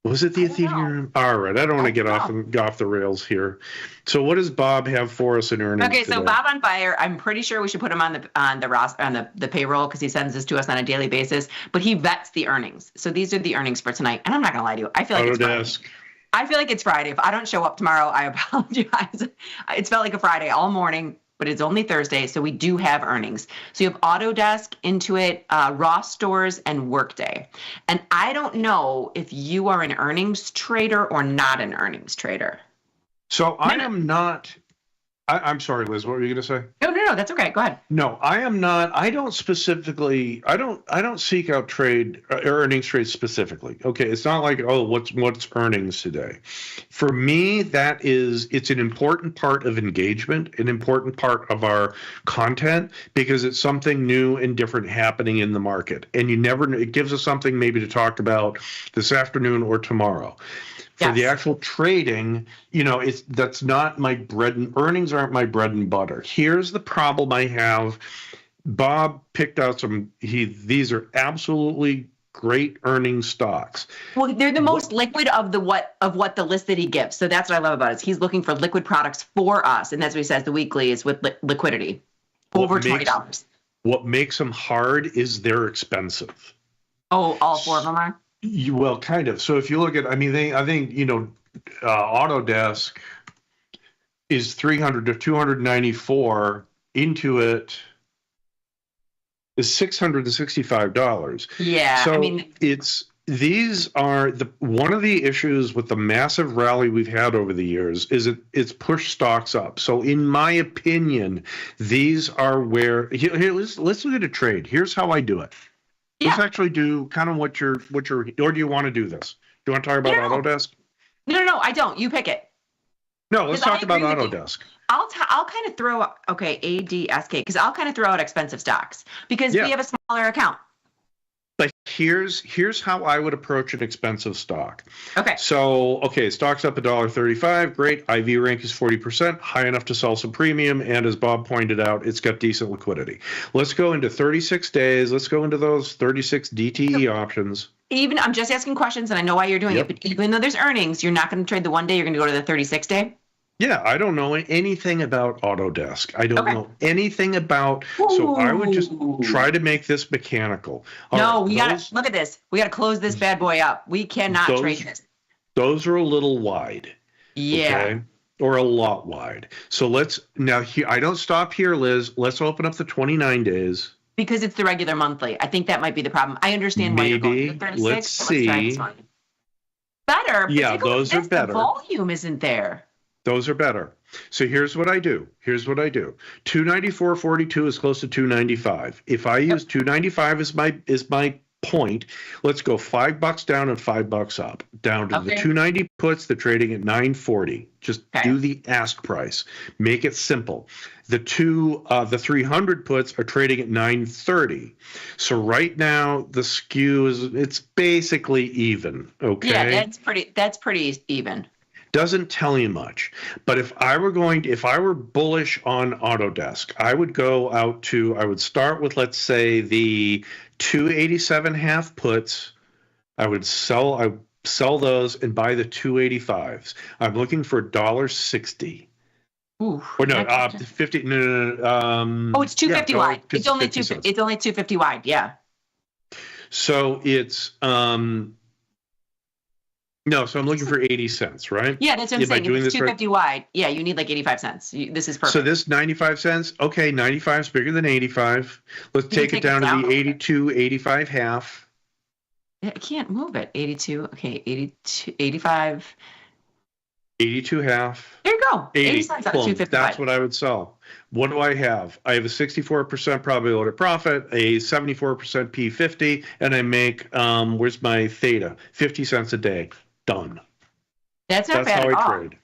Was it the Athenian Room? All right, I don't want to get off the rails here. So, what does Bob have for us in earnings? Okay, so today? Bob on fire. I'm pretty sure we should put him on the payroll because he sends this to us on a daily basis. But he vets the earnings. So these are the earnings for tonight. And I'm not gonna lie to you, I feel like it's Friday. I feel like it's Friday. If I don't show up tomorrow, I apologize. It's felt like a Friday all morning. But it's only Thursday, so we do have earnings. So you have Autodesk, Intuit, Ross Stores, and Workday. And I don't know if you are an earnings trader or not an earnings trader. So I am not. I'm sorry, Liz. What were you going to say? No, that's okay. Go ahead. No, I am not. I don't specifically. I don't seek out earnings trades specifically. Okay, it's not like what's earnings today. For me, it's an important part of engagement, an important part of our content because it's something new and different happening in the market, and it gives us something maybe to talk about this afternoon or tomorrow. For the actual trading, that's not my earnings aren't my bread and butter. Here's the problem I have. Bob picked out these are absolutely great earning stocks. Well, they're the most liquid of what the list that he gives. So that's what I love about it. He's looking for liquid products for us. And that's what he says the weekly is with liquidity. Over $20. What makes them hard is they're expensive. Oh, all 4 of them are? Well, kind of. So if you look at, I think Autodesk is 300 to 294. Intuit is $665. Yeah, So these are one of the issues with the massive rally we've had over the years is it's pushed stocks up. So in my opinion, these are where here let's look at a trade. Here's how I do it. Yeah. Let's actually do kind of what you're or do you want to do this? Do you want to talk about Autodesk? No, I don't. You pick it. No, let's talk about Autodesk. I'll kind of throw ADSK because I'll kind of throw out expensive stocks because we have a smaller account. But here's how I would approach an expensive stock. Okay. So, stock's up $1.35. Great. IV rank is 40%, high enough to sell some premium. And as Bob pointed out, it's got decent liquidity. Let's go into 36 days. Let's go into those 36 DTE options. Even I'm just asking questions, and I know why you're doing it. But even though there's earnings, you're not going to trade the 1 day. You're going to go to the 36 day. Yeah, I don't know anything about Autodesk. I don't know anything about. So I would just try to make this mechanical. We got to look at this. We got to close this bad boy up. We cannot trade this. Those are a little wide. Yeah. Okay? Or a lot wide. So I don't stop here, Liz. Let's open up the 29 days. Because it's the regular monthly. I think that might be the problem. I understand why you're going to the 36. Let's see. Better. Yeah, those are better. The volume isn't there. Those are better. So here's what I do. 294.42 is close to 295. If I use 295 as my point, let's go $5 down and $5 up. Down to the 290 puts, they're trading at 940. Just do the ask price. Make it simple. The 300 puts are trading at 930. So right now the skew it's basically even. Okay. Yeah, that's pretty even. Doesn't tell you much. But if I were bullish on Autodesk, I would start with, let's say, the 287.5 puts. I would sell those and buy the 285s. I'm looking for $1.60. Ooh. Or no, 50. No. It's 250 wide. It's only 250 wide. Yeah. So it's No, so I'm looking for 80 cents, right? Yeah, that's what I'm saying. If it's 250 wide, yeah, you need like 85 cents. This is perfect. So this 95 cents, okay, 95 is bigger than 85. Let's take it down to the 82, 85 half. I can't move it. 82, okay, 82, 85. 82 half. There you go. 80 cents on 250 That's what I would sell. What do I have? I have a 64% probability of profit, a 74% P50, and I make, where's my theta? 50 cents a day. Done. That's not bad how at I all. trade.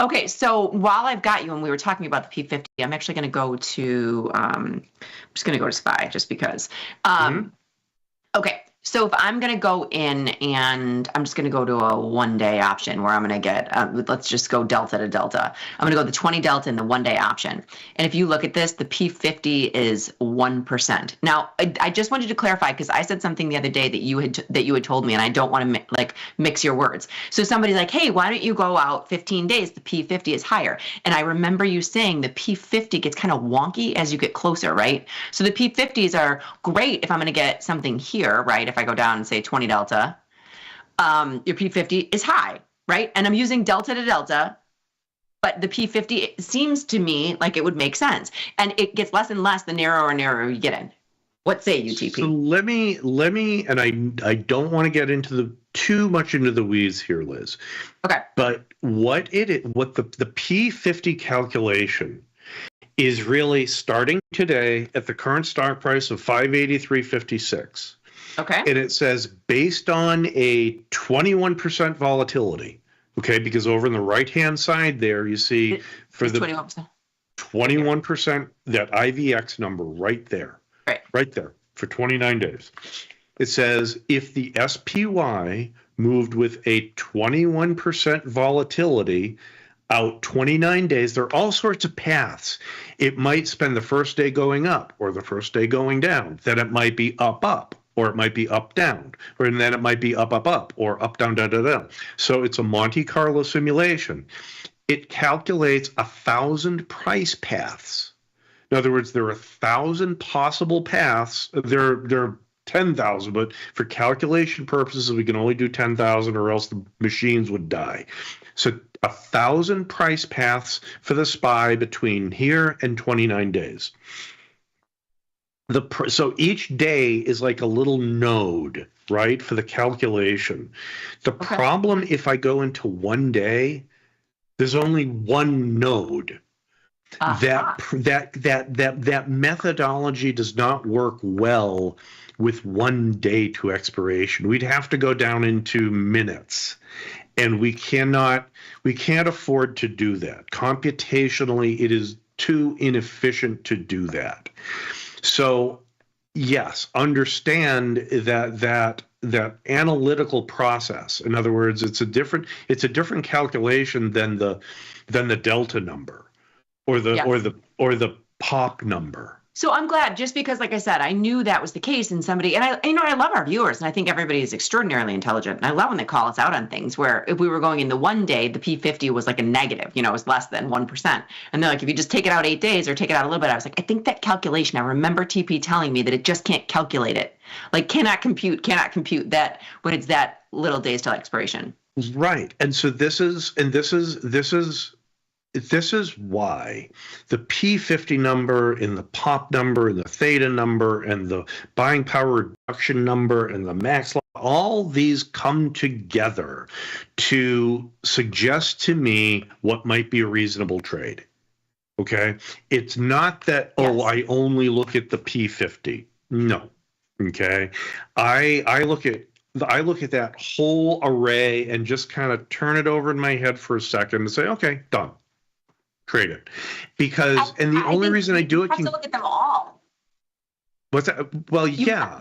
Okay, so while I've got you and we were talking about the P50, I'm actually going to go to, I'm just going to go to SPY just because. Okay, so if I'm going to go in and I'm just going to go to a 1 day option where I'm going to get, let's just go delta to delta. I'm going to go the 20 delta in the 1 day option. And if you look at this, the P50 is 1%. Now, I just wanted to clarify because I said something the other day that you had told me, and I don't want to mix your words. So somebody's like, hey, why don't you go out 15 days? The P50 is higher. And I remember you saying the P50 gets kind of wonky as you get closer, right? So the P50s are great if I'm going to get something here, right? If I go down and say 20 delta, your P50 is high, right? And I'm using delta to delta, but the P50 seems to me like it would make sense. And it gets less and less the narrower and narrower you get in. What say you, TP? So let me, and I don't want to get into too much into the weeds here, Liz. Okay. But what the P50 calculation is really starting today at the current stock price of 583.56. Okay. And it says based on a 21% volatility. Okay, because over on the right-hand side there, you see for the 21%, that IVX number right there. Right there for 29 days. It says if the SPY moved with a 21% volatility out 29 days, there are all sorts of paths. It might spend the first day going up or the first day going down. Then it might be up, or it might be up, down, or then it might be up, or up, down, down. So it's a Monte Carlo simulation. It calculates 1,000 price paths. In other words, there are 1,000 possible paths. There are 10,000, but for calculation purposes, we can only do 10,000 or else the machines would die. So 1,000 price paths for the SPY between here and 29 days. So each day is like a little node, right, for the calculation. The problem if I go into one day, there's only one node. That methodology does not work well with 1 day to expiration. We'd have to go down into minutes, and we can't afford to do that. Computationally, it is too inefficient to do that. So yes, understand that analytical process. In other words, it's a different calculation than the delta number or the pop number. So I'm glad, just because, like I said, I knew that was the case, and I love our viewers, and I think everybody is extraordinarily intelligent, and I love when they call us out on things where if we were going in the 1 day, the P50 was like a negative, it was less than 1%. And they're like, if you just take it out 8 days or take it out a little bit, I was like, I think that calculation, I remember TP telling me that it just can't calculate it. Like cannot compute that when it's that little days till expiration. Right. And so this is why the P50 number and the pop number and the theta number and the buying power reduction number and the max, all these come together to suggest to me what might be a reasonable trade. Okay? It's not that, I only look at the P50. No. Okay? I look at that whole array and just kind of turn it over in my head for a second and say, okay, done. Trade it. Because, and the only reason I do it... You have to look at them all. What's that? Well, yeah.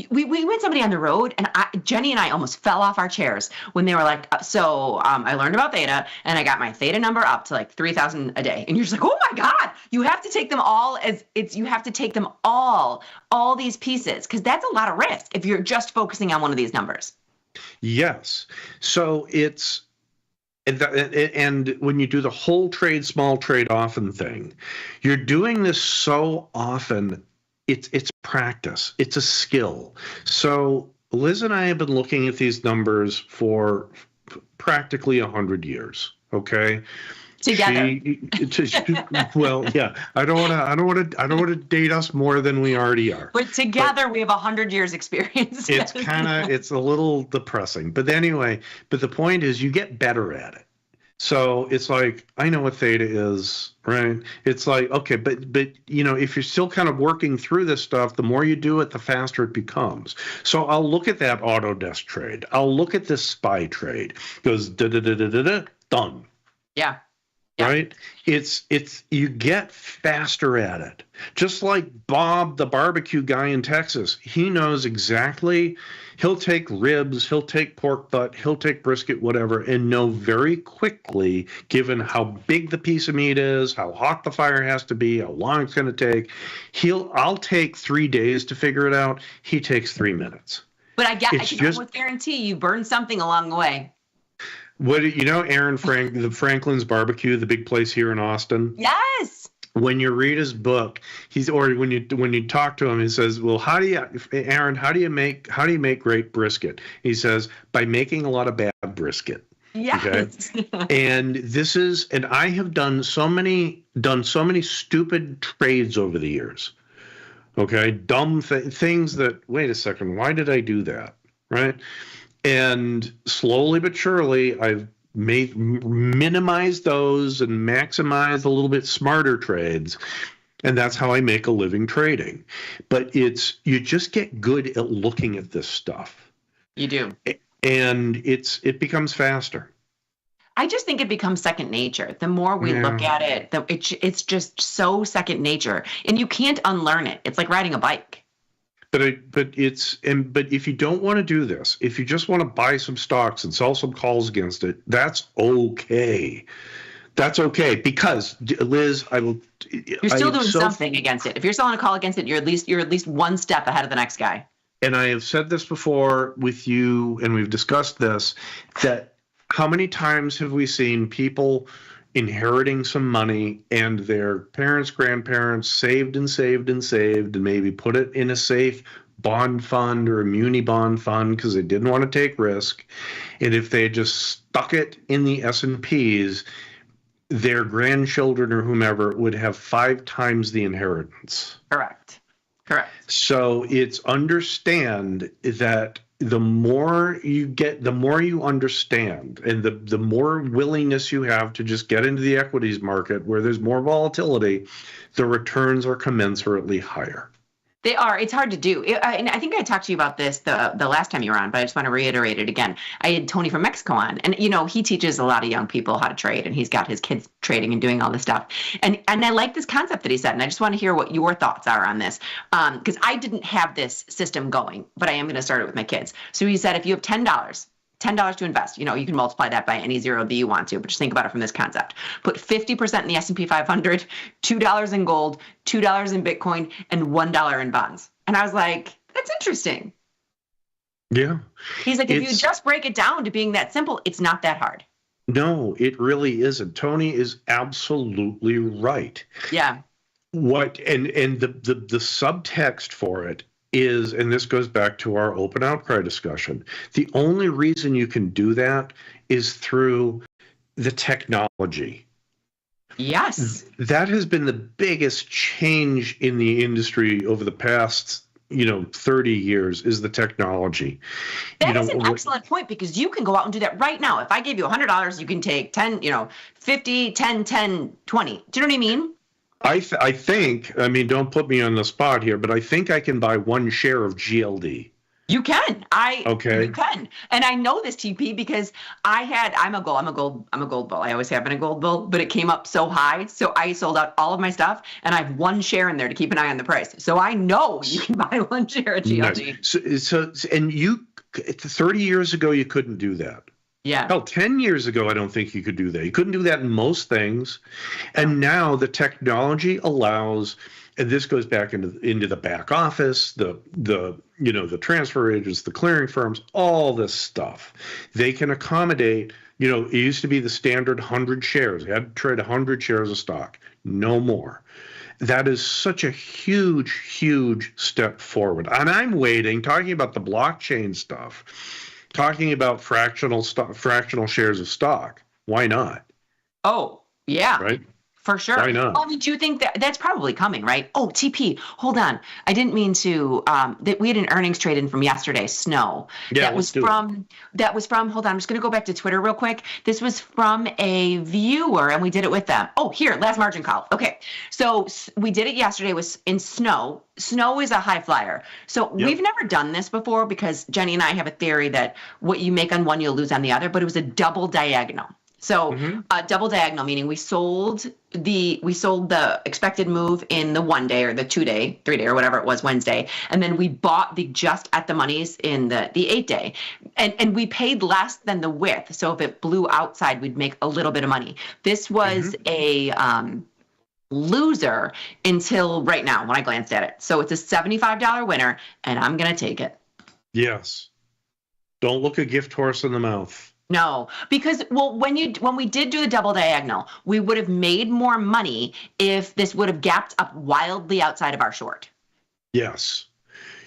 We went somebody on the road, and Jenny and I almost fell off our chairs when they were like, I learned about theta, and I got my theta number up to like 3,000 a day. And you're just like, oh my God, you have to take them all you have to take them all these pieces, because that's a lot of risk if you're just focusing on one of these numbers. Yes. So it's... And when you do the whole trade, small trade often thing, you're doing this so often, it's practice. It's a skill. So Liz and I have been looking at these numbers for practically 100 years. Okay. Together. Well, yeah. I don't want to date us more than we already are. But together we have 100 years experience. It's a little depressing. But anyway, the point is you get better at it. So it's like, I know what theta is, right? It's like, okay, but if you're still kind of working through this stuff, the more you do it, the faster it becomes. So I'll look at that Autodesk trade. I'll look at this SPY trade. It goes done. Yeah. Right? It's you get faster at it. Just like Bob, the barbecue guy in Texas, he knows exactly. He'll take ribs, he'll take pork butt, he'll take brisket, whatever, and know very quickly, given how big the piece of meat is, how hot the fire has to be, how long it's going to take. I'll take 3 days to figure it out. He takes 3 minutes. But I can almost guarantee you burn something along the way. What Aaron the Franklin's Barbecue, the big place here in Austin? Yes. When you read his book, when you talk to him, he says, "Well, Aaron, how do you make great brisket?" He says, "By making a lot of bad brisket." Yes. Okay? And I have done so many stupid trades over the years. Okay, dumb things that. Wait a second, why did I do that? Right. And slowly but surely, I've minimized those and maximized a little bit smarter trades. And that's how I make a living trading. But you just get good at looking at this stuff. You do. And it becomes faster. I just think it becomes second nature. The more we look at it, it's just so second nature. And you can't unlearn it. It's like riding a bike. But if you don't want to do this, if you just want to buy some stocks and sell some calls against it, that's okay. That's okay, because Liz, you're still doing something against it. If you're selling a call against it, you're at least one step ahead of the next guy. And I have said this before with you, and we've discussed this, that how many times have we seen people inheriting some money and their parents, grandparents saved and maybe put it in a safe, bond fund or a muni bond fund because they didn't want to take risk. And if they just stuck it in the S&Ps, their grandchildren or whomever would have 5 times the inheritance. Correct. So it's understand that the more you get, the more you understand, and the more willingness you have to just get into the equities market where there's more volatility, the returns are commensurately higher. They are. It's hard to do. And I think I talked to you about this the last time you were on, but I just want to reiterate it again. I had Tony from Mexico on, and he teaches a lot of young people how to trade, and he's got his kids trading and doing all this stuff. And I like this concept that he said, and I just want to hear what your thoughts are on this, because I didn't have this system going, but I am going to start it with my kids. So he said, if you have $10 to invest, you can multiply that by any zero that you want to, but just think about it from this concept. Put 50% in the S&P 500, $2 in gold, $2 in Bitcoin, and $1 in bonds. And I was like, that's interesting. Yeah. He's like, if you just break it down to being that simple, it's not that hard. No, it really isn't. Tony is absolutely right. Yeah. And the subtext for it is, and this goes back to our open outcry discussion, the only reason you can do that is through the technology. Yes. That has been the biggest change in the industry over the past 30 years is the technology. That is an excellent point, because you can go out and do that right now. If I gave you $100, you can take 10, 50, 10, 10, 20. Do you know what I mean? I think, don't put me on the spot here, but I think I can buy 1 share of GLD. You can. Okay. You can. And I know this, TP, because I'm a gold bull. I always have been a gold bull, but it came up so high. So I sold out all of my stuff, and I have 1 share in there to keep an eye on the price. So I know you can buy 1 share of GLD. Nice. And 30 years ago, you couldn't do that. Yeah. Hell, 10 years ago, I don't think you could do that. You couldn't do that in most things. And now the technology allows, and this goes back into the back office, the transfer agents, the clearing firms, all this stuff. They can accommodate, it used to be the standard 100 shares. You had to trade 100 shares of stock, no more. That is such a huge, huge step forward. And I'm waiting, talking about the blockchain stuff, talking about fractional shares of stock. Why not? Oh, yeah. Right? For sure. Why not? Well, do you think that's probably coming, right? Oh, TP, hold on. I didn't mean to, that we had an earnings trade in from yesterday, Snow. Yeah, that was from, hold on, I'm just going to go back to Twitter real quick. This was from a viewer, and we did it with them. Oh, here, last margin call. Okay. So we did it yesterday in Snow. Snow is a high flyer. So we've never done this before, because Jenny and I have a theory that what you make on one, you'll lose on the other, but it was a double diagonal. So double diagonal, meaning we sold the expected move in the 1 day or the 2 day, 3 day or whatever it was Wednesday, and then we bought the just at the monies in the 8 day, and we paid less than the width. So if it blew outside, we'd make a little bit of money. This was a loser until right now when I glanced at it. So it's a $75 winner, and I'm gonna take it. Yes. Don't look a gift horse in the mouth. No, because when we did do the double diagonal, we would have made more money if this would have gapped up wildly outside of our short. Yes.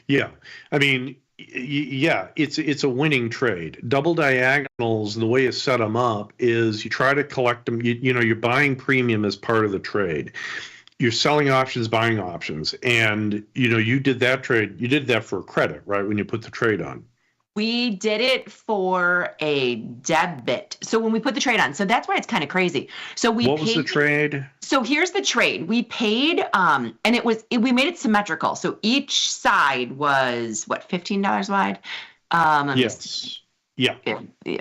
Yeah. It's a winning trade. Double diagonals, the way you set them up is you try to collect them. You're buying premium as part of the trade. You're selling options, buying options. And, you did that trade. You did that for credit, right? When you put the trade on. We did it for a debit. So when we put the trade on, so that's why it's kind of crazy. So what was the trade? So here's the trade. We paid, and we made it symmetrical. So each side was what, $15 wide? Yes. Yeah.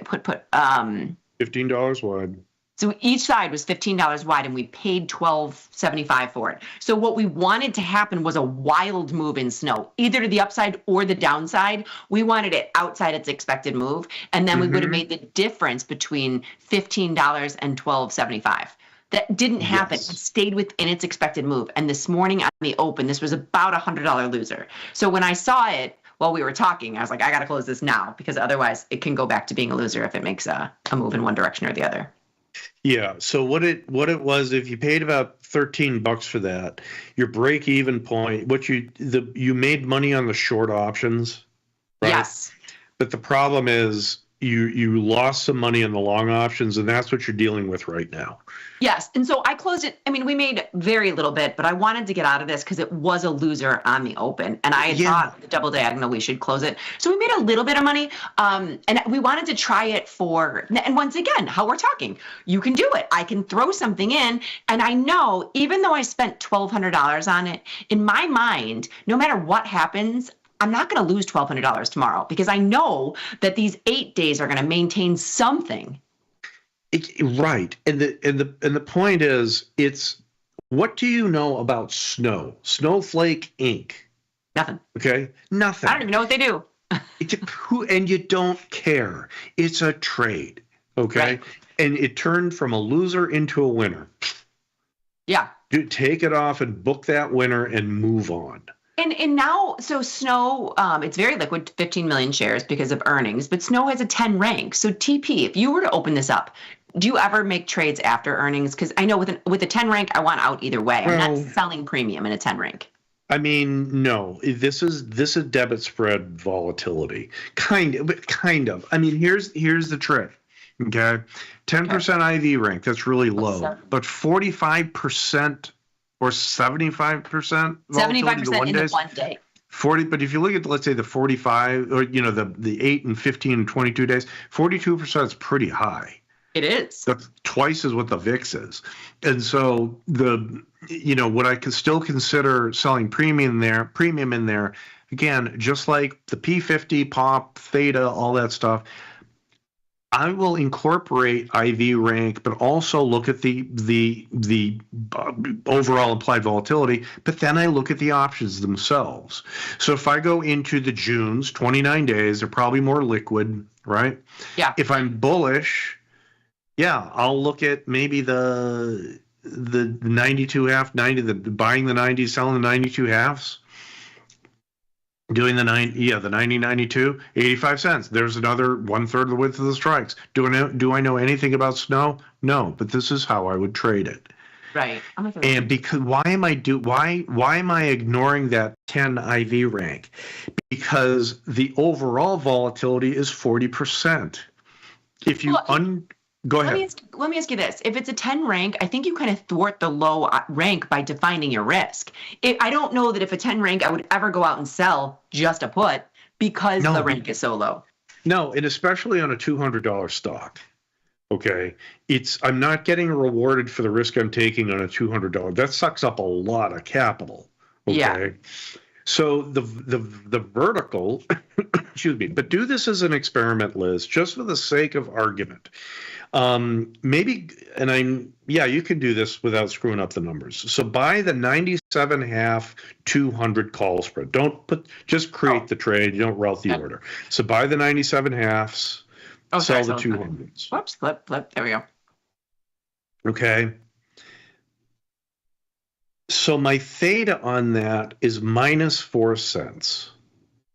Put. $15 wide. So each side was $15 wide, and we paid $12.75 for it. So what we wanted to happen was a wild move in Snow, either to the upside or the downside. We wanted it outside its expected move, and then we would have made the difference between $15 and $12.75. That didn't happen. Yes. It stayed within its expected move. And this morning on the open, this was about $100 loser. So when I saw it while we were talking, I was like, I got to close this now, because otherwise it can go back to being a loser if it makes a move in one direction or the other. Yeah. So what it was, if you paid about $13 for that, your break even point, you made money on the short options, right? Yes. But the problem is you lost some money on the long options, and that's what you're dealing with right now. Yes. And so I closed it. I mean, we made very little bit, but I wanted to get out of this because it was a loser on the open. And I had thought the double diagonal, we should close it. So we made a little bit of money. And we wanted to try it and once again, how we're talking, you can do it. I can throw something in. And I know, even though I spent $1,200 on it, in my mind, no matter what happens, I'm not going to lose $1,200 tomorrow because I know that these 8 days are going to maintain something. Right. And the point is, it's what do you know about snow? Snowflake Inc. Nothing. Okay? Nothing. I don't even know what they do. And you don't care. It's a trade. Okay? Right. And it turned from a loser into a winner. Yeah. Take it off and book that winner and move on. And now, so Snow, it's very liquid, 15 million shares because of earnings, but Snow has a 10 rank. So TP, if you were to open this up, do you ever make trades after earnings? Because I know with a 10 rank, I want out either way. I'm not selling premium in a 10 rank. I mean, no, this is debit spread volatility. Kind of. I mean, here's the trick. Okay. 10% IV rank, that's really low. But 45% or 75% 75% in the 1 day. 40, but if you look at, let's say, the 45 or the 8 and 15 and 22 days, 42% is pretty high. It is. That's twice as what the VIX is. And so what I can still consider selling premium in there, again, just like the P50, POP, Theta, all that stuff, I will incorporate IV rank, but also look at the overall implied volatility. But then I look at the options themselves. So if I go into the Junes, 29 days, they're probably more liquid, right? Yeah. If I'm bullish, I'll look at maybe the 92 half, 90, buying the 90, selling the 92 halves. Doing the 90.92, 85 cents. There's another 1/3 of the width of the strikes. Do I know anything about snow? No, but this is how I would trade it. Right. And because why am I ignoring that 10 IV rank? Because the overall volatility is 40%. If you go ahead. Let me ask you this. If it's a 10 rank, I think you kind of thwart the low rank by defining your risk. I don't know that if a 10 rank, I would ever go out and sell just a put because the rank is so low. No, and especially on a $200 stock. Okay. I'm not getting rewarded for the risk I'm taking on a $200. That sucks up a lot of capital. Okay. Yeah. So the vertical, excuse me, but do this as an experiment, Liz, just for the sake of argument. Maybe, you can do this without screwing up the numbers. So buy the 97.5 200 call spread. Just create the trade. You don't route the order. So buy the 97 halves, sell the 200s. Whoops, flip. There we go. Okay. So my theta on that is -4 cents.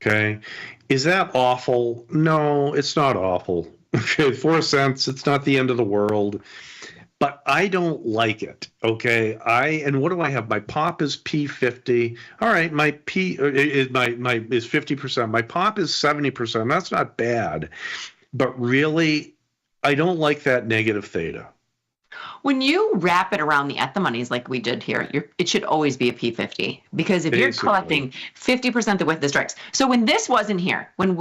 Okay. Is that awful? No, it's not awful. Okay, 4 cents, it's not the end of the world, but I don't like it. Okay, and what do I have? My POP is P50. All right, my P is is 50%. My POP is 70%. That's not bad, but really, I don't like that negative theta. When you wrap it around the at the monies like we did here, it should always be a P50 because if you're collecting 50% the width of the strikes. So when this wasn't here, when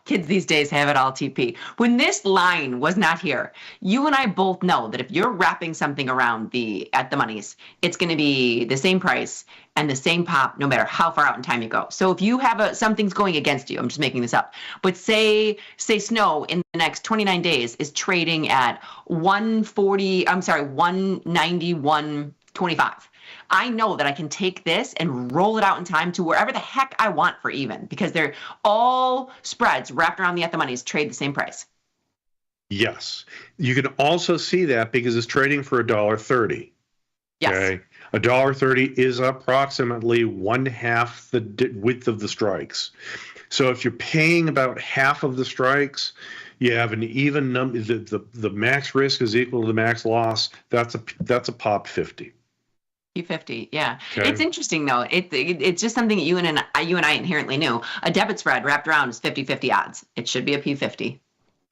kids these days have it all TP. When this line was not here, you and I both know that if you're wrapping something around the at the monies, it's going to be the same price and the same pop no matter how far out in time you go. So if you have something's going against you, I'm just making this up, but say Snow in the next 29 days is trading at 191.25. I know that I can take this and roll it out in time to wherever the heck I want for even because they're all spreads wrapped around the at the monies trade the same price. Yes. You can also see that because it's trading for $1.30. Yes. Okay. $1.30 is approximately 1/2 the width of the strikes. So if you're paying about half of the strikes, You have an even number. The max risk is equal to the max loss. That's a pop 50. P50, yeah. Okay. It's interesting though. It's just something that you and I inherently knew. A debit spread wrapped around is 50-50 odds. It should be a P50.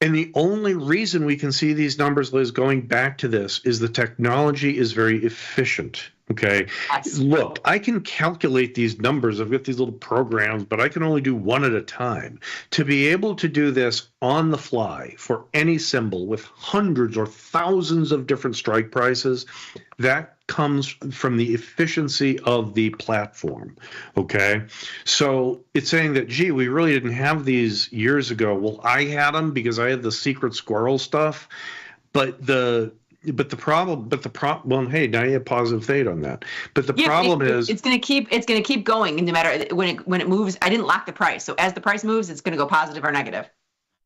And the only reason we can see these numbers, Liz, going back to this, is the technology is very efficient. Okay. Yes. Look, I can calculate these numbers. I've got these little programs, but I can only do one at a time. To be able to do this on the fly for any symbol with hundreds or thousands of different strike prices, that comes from the efficiency of the platform. Okay. So it's saying that, gee, we really didn't have these years ago. Well, I had them because I had the secret squirrel stuff, but the problem, well, hey, now you have positive theta on that. But the problem is it's going to keep going no matter when it moves. I didn't lock the price. So as the price moves, it's going to go positive or negative.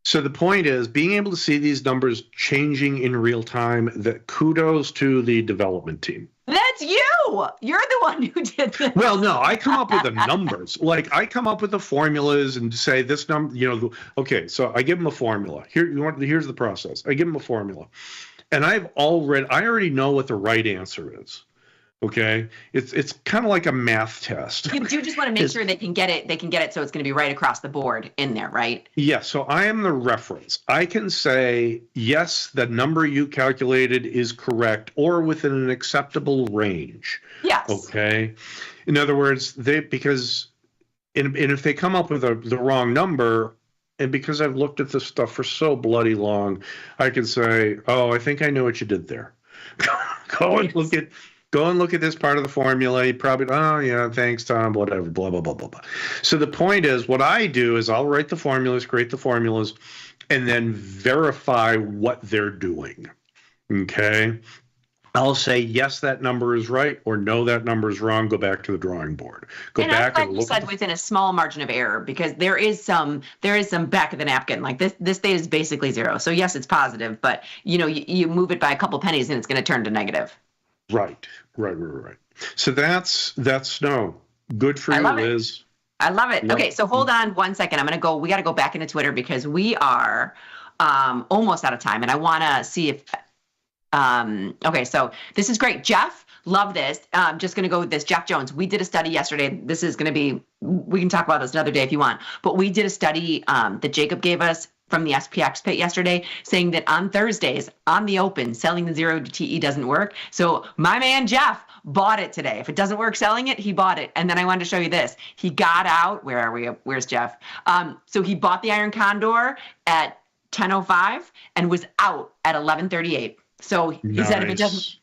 So the point is being able to see these numbers changing in real time, that kudos to the development team. That's you. You're the one who did this. Well, no, I come up with the numbers. Like I come up with the formulas and say this number, okay, so I give them a formula. Here's the process. I give them a formula. And I already know what the right answer is. Okay, it's kind of like a math test. You just want to make sure they can get it. They can get it, so it's going to be right across the board in there, right? Yeah. So I am the reference. I can say yes, the number you calculated is correct or within an acceptable range. Yes. Okay. In other words, because if they come up with the wrong number, and because I've looked at this stuff for so bloody long, I can say, oh, I think I know what you did there. Go and look at this part of the formula. You probably, oh, yeah, thanks, Tom, whatever, blah, blah, blah, blah, blah. So the point is, what I do is I'll write the formulas, create the formulas, and then verify what they're doing. Okay? I'll say, yes, that number is right, or no, that number is wrong. Go back to the drawing board. I'm glad you said within a small margin of error, because there is some back of the napkin. Like this data is basically zero. So yes, it's positive, but you move it by a couple pennies and it's going to turn to negative. Right. So that's no good for you, Liz. I love it. Yep. Okay, so hold on 1 second. We got to go back into Twitter because we are almost out of time, and I want to see if. Okay, so this is great, Jeff. Love this. Just going to go with this. Jeff Jones. We did a study yesterday. This is going to be. We can talk about this another day if you want. But we did a study that Jacob gave us from the SPX pit yesterday, saying that on Thursdays on the open, selling the 0 TE doesn't work. So my man Jeff bought it today. If it doesn't work selling it, he bought it. And then I wanted to show you this. He got out. Where are we? Where's Jeff? So he bought the Iron Condor at 10:05 and was out at 11:38. So he said,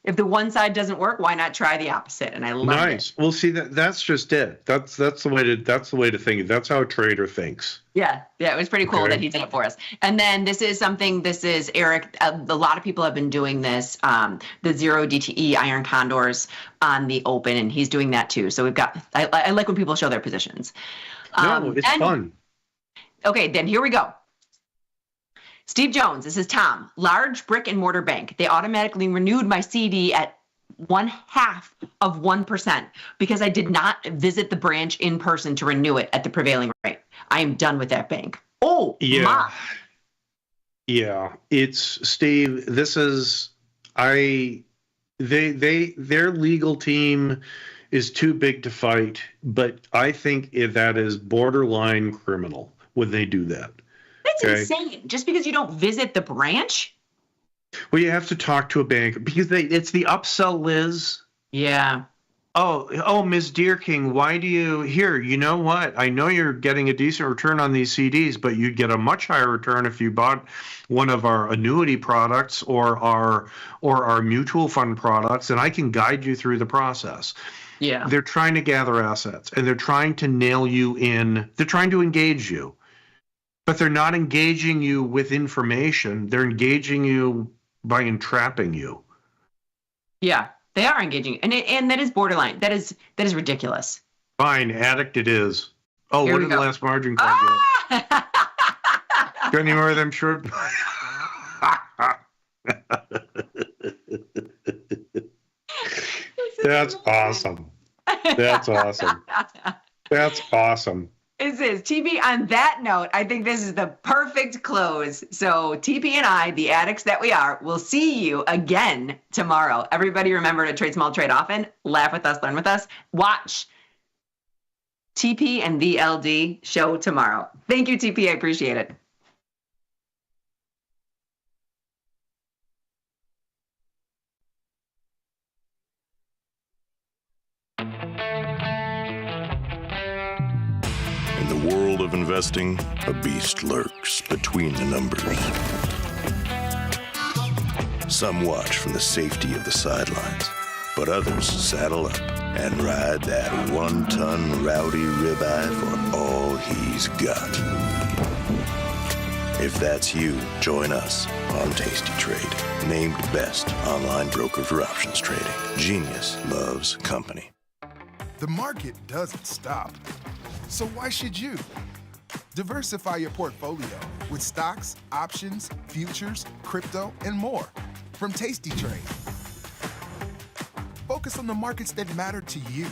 if the one side doesn't work, why not try the opposite? And I love it. Well, see, that's just it. That's the way to think. That's how a trader thinks. Yeah, it was pretty cool that he did it for us. And then this is Eric. A lot of people have been doing this, the 0 DTE Iron Condors on the open, and he's doing that too. So we've got. I like when people show their positions. It's fun. Okay, then here we go. Steve Jones, this is Tom. Large brick and mortar bank. They automatically renewed my CD at 0.5% because I did not visit the branch in person to renew it at the prevailing rate. I am done with that bank. Oh, yeah. Yeah, it's Steve. This is their legal team is too big to fight, but I think that is borderline criminal when they do that. That's insane. Just because you don't visit the branch? Well, you have to talk to a banker because it's the upsell, Liz. Yeah. Oh, Ms. Deer King, why do you you know what? I know you're getting a decent return on these CDs, but you'd get a much higher return if you bought one of our annuity products or our mutual fund products, and I can guide you through the process. Yeah. They're trying to gather assets and they're trying to nail you in. They're trying to engage you. But they're not engaging you with information. They're engaging you by entrapping you. Yeah, they are engaging. And that is borderline. That is ridiculous. Fine, addict it is. Oh, what did the last margin call get? Got any more of them short? That's awesome. That's awesome. That's awesome. This is TV. On that note, I think this is the perfect perfect close. So TP and I, the addicts that we are, will see you again tomorrow. Everybody remember to trade small, trade often. Laugh with us, learn with us. Watch TP and the LD show tomorrow. Thank you, TP. I appreciate it. In the world of investing, a beast lurks between the numbers. Some watch from the safety of the sidelines, but others saddle up and ride that one-ton rowdy ribeye for all he's got. If that's you, join us on Tasty Trade, named best online broker for options trading. Genius loves company. The market doesn't stop. So why should you? Diversify your portfolio with stocks, options, futures, crypto, and more from Tasty Trade. Focus on the markets that matter to you.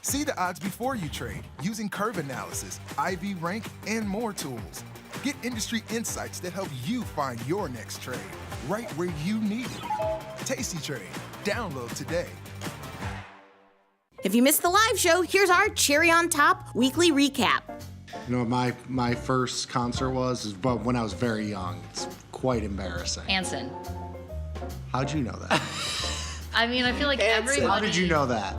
See the odds before you trade using curve analysis, IV rank, and more tools. Get industry insights that help you find your next trade right where you need it. Tasty Trade. Download today. If you missed the live show, here's our cherry on top weekly recap. You know what my first concert was when I was very young. It's quite embarrassing. Anson. How'd you know that? I mean, I feel like everybody. How did you know that?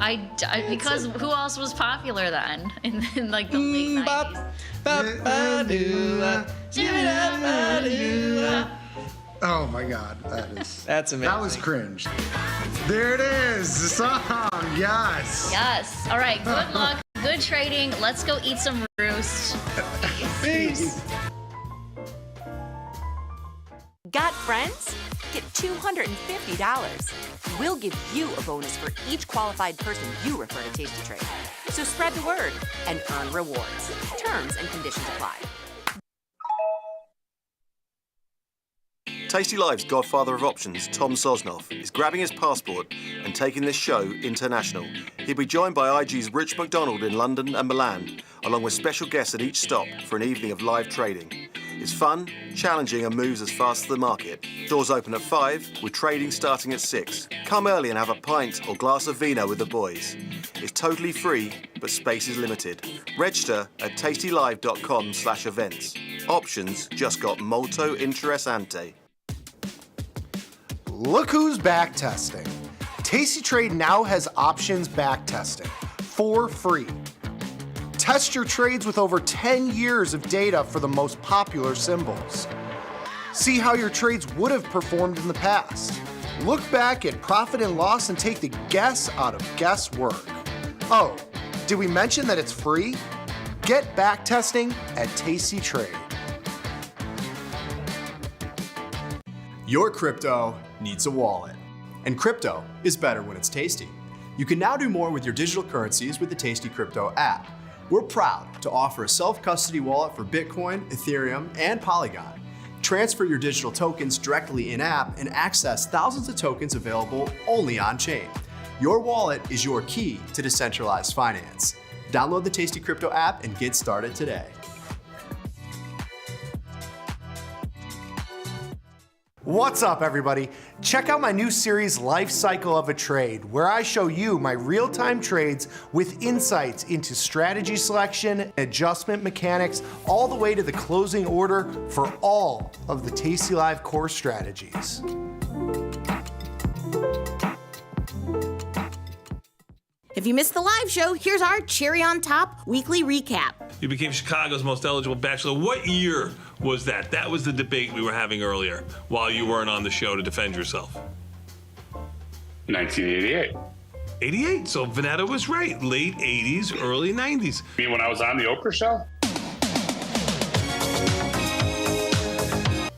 Because who else was popular then in like the late 90s? Oh my God, that's amazing. That was cringe. There it is, the song. Yes. Yes. All right. Good luck. Good trading. Let's go eat some roost. Peace. Got friends? Get $250. We'll give you a bonus for each qualified person you refer to Tasty Trade. So spread the word and earn rewards. Terms and conditions apply. Tasty Live's godfather of options, Tom Sosnoff, is grabbing his passport and taking this show international. He'll be joined by IG's Rich McDonald in London and Milan, along with special guests at each stop for an evening of live trading. It's fun, challenging, and moves as fast as the market. Doors open at 5, with trading starting at 6. Come early and have a pint or glass of vino with the boys. It's totally free, but space is limited. Register at tastylive.com/events. Options just got molto interessante. Look who's back testing. Tasty Trade now has options back testing for free. Test your trades with over 10 years of data for the most popular symbols. See how your trades would have performed in the past. Look back at profit and loss and take the guess out of guesswork. Oh, did we mention that it's free? Get back testing at Tasty Trade. Your crypto needs a wallet. And crypto is better when it's tasty. You can now do more with your digital currencies with the Tasty Crypto app. We're proud to offer a self-custody wallet for Bitcoin, Ethereum, and Polygon. Transfer your digital tokens directly in-app and access thousands of tokens available only on-chain. Your wallet is your key to decentralized finance. Download the Tasty Crypto app and get started today. What's up, everybody? Check out my new series, Life Cycle of a Trade, where I show you my real-time trades with insights into strategy selection, adjustment mechanics, all the way to the closing order for all of the Tasty Live core strategies. If you missed the live show, here's our cherry on top weekly recap. You became Chicago's most eligible bachelor. What year was that? That was the debate we were having earlier while you weren't on the show to defend yourself. 1988. 88. So Vanetta was right. Late 80s, early 90s. You mean when I was on the Oprah show?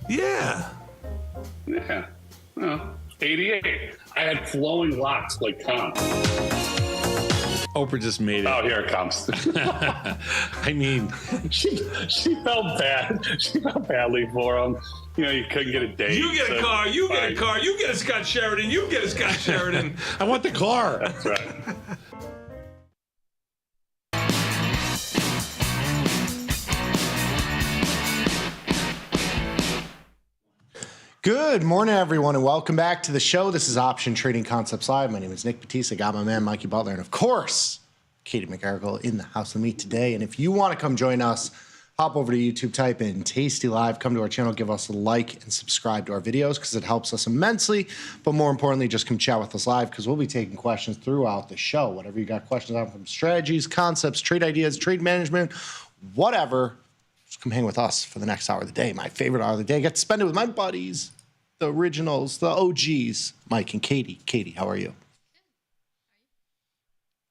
Yeah. Yeah. Well, 88. I had flowing locks like Tom. Oprah just made it. Oh, here it comes. I mean, she felt bad. She felt badly for him. You know, you couldn't get a date. You get a car. You get a car. You get a Scott Sheridan. You get a Scott Sheridan. I want the car. That's right. Good morning, everyone, and welcome back to the show. This is Option Trading Concepts Live. My name is Nick Batista. Got my man, Mikey Butler, and of course, Katie McGarrigle in the house with me today. And if you want to come join us, hop over to YouTube, type in Tasty Live, come to our channel, give us a like, and subscribe to our videos because it helps us immensely. But more importantly, just come chat with us live because we'll be taking questions throughout the show. Whatever you got questions on, from strategies, concepts, trade ideas, trade management, whatever, just come hang with us for the next hour of the day. My favorite hour of the day. I get to spend it with my buddies, the originals, the OGs, Mike and Katie. Katie, how are you?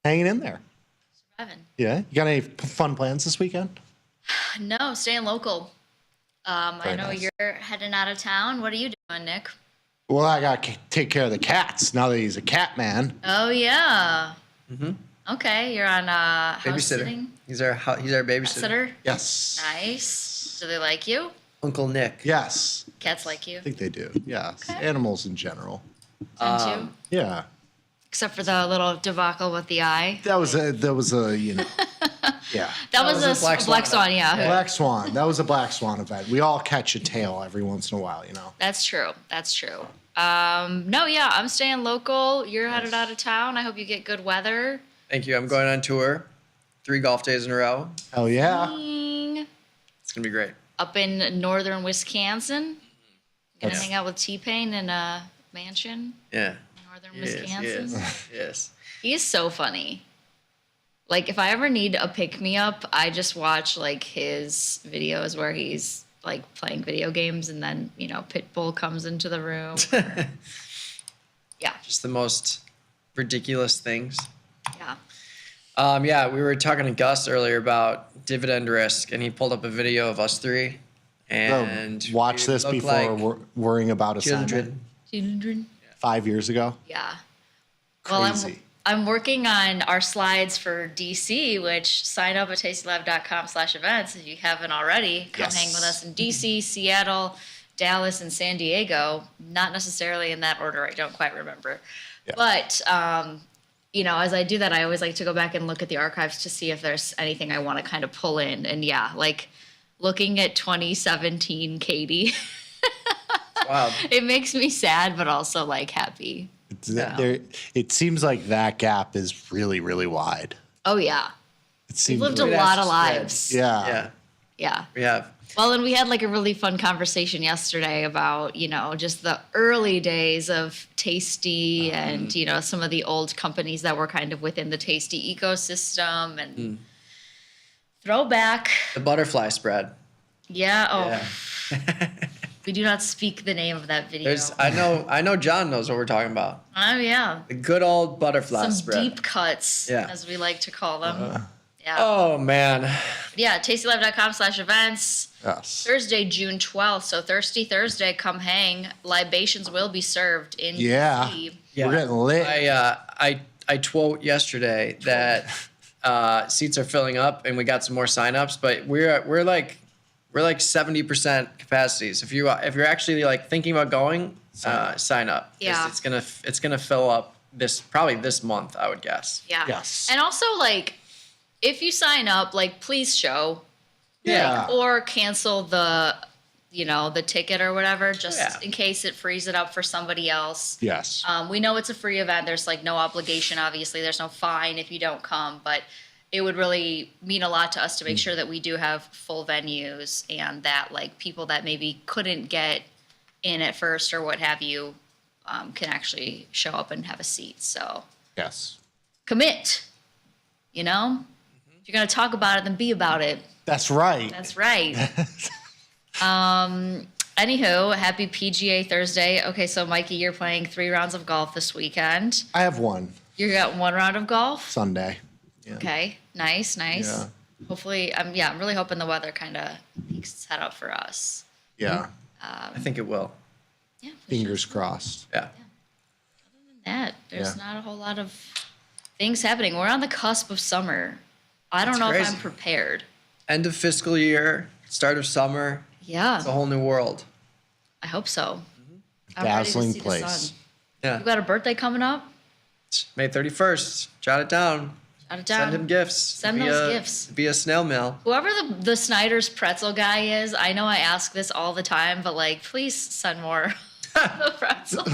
Hanging in there. Surviving. Yeah? You got any fun plans this weekend? No, staying local. I know nice. you're heading out of town. What are you doing, Nick? Well, I got to take care of the cats now that he's a cat man. Oh, yeah. Mm-hmm. Okay, you're on house Babysitter. sitting. He's our babysitter. Sitter? Yes. Nice. Do they like you? Uncle Nick. Yes. Cats like you? I think they do. Yes. Animals in general. Them too? Yeah. Except for the little debacle with the eye. That was a, you know, yeah. That was a black swan, yeah. Black swan. That was a black swan event. We all catch a tail every once in a while, you know. That's true. That's true. No, yeah, I'm staying local. You're headed out of town. I hope you get good weather. Thank you. I'm going on tour. 3 golf days in a row. Hell yeah. It's going to be great. Up in northern Wisconsin. Gonna Yes. hang out with T-Pain in a mansion. Yeah. Northern Wisconsin. Yes. He's so funny. Like, if I ever need a pick-me-up, I just watch, like, his videos where he's, like, playing video games and then, you know, Pitbull comes into the room. Yeah. Just the most ridiculous things. Yeah. Yeah, we were talking to Gus earlier about dividend risk, and he pulled up a video of us 3. And watch we this look before like worrying about assignment. Children. 5 years ago. Yeah. Crazy. Well, I'm working on our slides for DC, which sign up at tastylive.com/events if you haven't already. Come hang with us in DC, Seattle, Dallas, and San Diego. Not necessarily in that order. I don't quite remember. Yeah. But, you know, as I do that, I always like to go back and look at the archives to see if there's anything I want to kind of pull in. And yeah, like looking at 2017 Katie. Wow. It makes me sad, but also like happy. It seems like that gap is really, really wide. Oh, yeah. It We've lived a lot of lives. Yeah. Yeah. We have. Well, and we had like a really fun conversation yesterday about, you know, just the early days of Tasty and, you know, some of the old companies that were kind of within the Tasty ecosystem and throwback. The butterfly spread. Yeah. Oh, Yeah. we do not speak the name of that video. I know John knows what we're talking about. Oh, yeah. The good old butterfly Some spread. deep cuts, Yeah. as we like to call them. Yeah. Oh, man. Yeah, tastylive.com/events. Yes. Thursday, June 12th. So Thirsty Thursday, come hang. Libations will be served in Yeah. DC. We're getting lit. I tweeted yesterday that seats are filling up and we got some more signups, but we're like 70% capacities. If you're actually like thinking about going, sign up. Yeah. It's gonna fill up probably this month, I would guess. Yeah. Yes. And also, like, if you sign up, like, please show. Yeah. Like, or cancel the ticket or whatever, just in case it frees it up for somebody else. Yes. We know it's a free event. There's, like, no obligation, obviously. There's no fine if you don't come. But it would really mean a lot to us to make sure that we do have full venues and that, like, people that maybe couldn't get in at first or what have you can actually show up and have a seat. So Yes. commit, you know? If you're going to talk about it, then be about it. That's right. That's right. Anywho, happy PGA Thursday. Okay, so Mikey, you're playing 3 rounds of golf this weekend. I have one. You got 1 round of golf? Sunday. Okay, nice. Yeah. Hopefully, I'm really hoping the weather kind of peaks its head up for us. Yeah. I think it will. Yeah. Fingers crossed. Yeah. There's not a whole lot of things happening. We're on the cusp of summer. I don't That's know if crazy. I'm prepared. End of fiscal year, start of summer. Yeah. It's a whole new world. I hope so. I'm Dazzling ready to see place. the sun. Yeah. You got a birthday coming up? May 31st. Jot it down. Out of town. Send him gifts. Send those gifts. Via snail mail. Whoever the Snyder's pretzel guy is, I know I ask this all the time, but like, please send more the pretzels.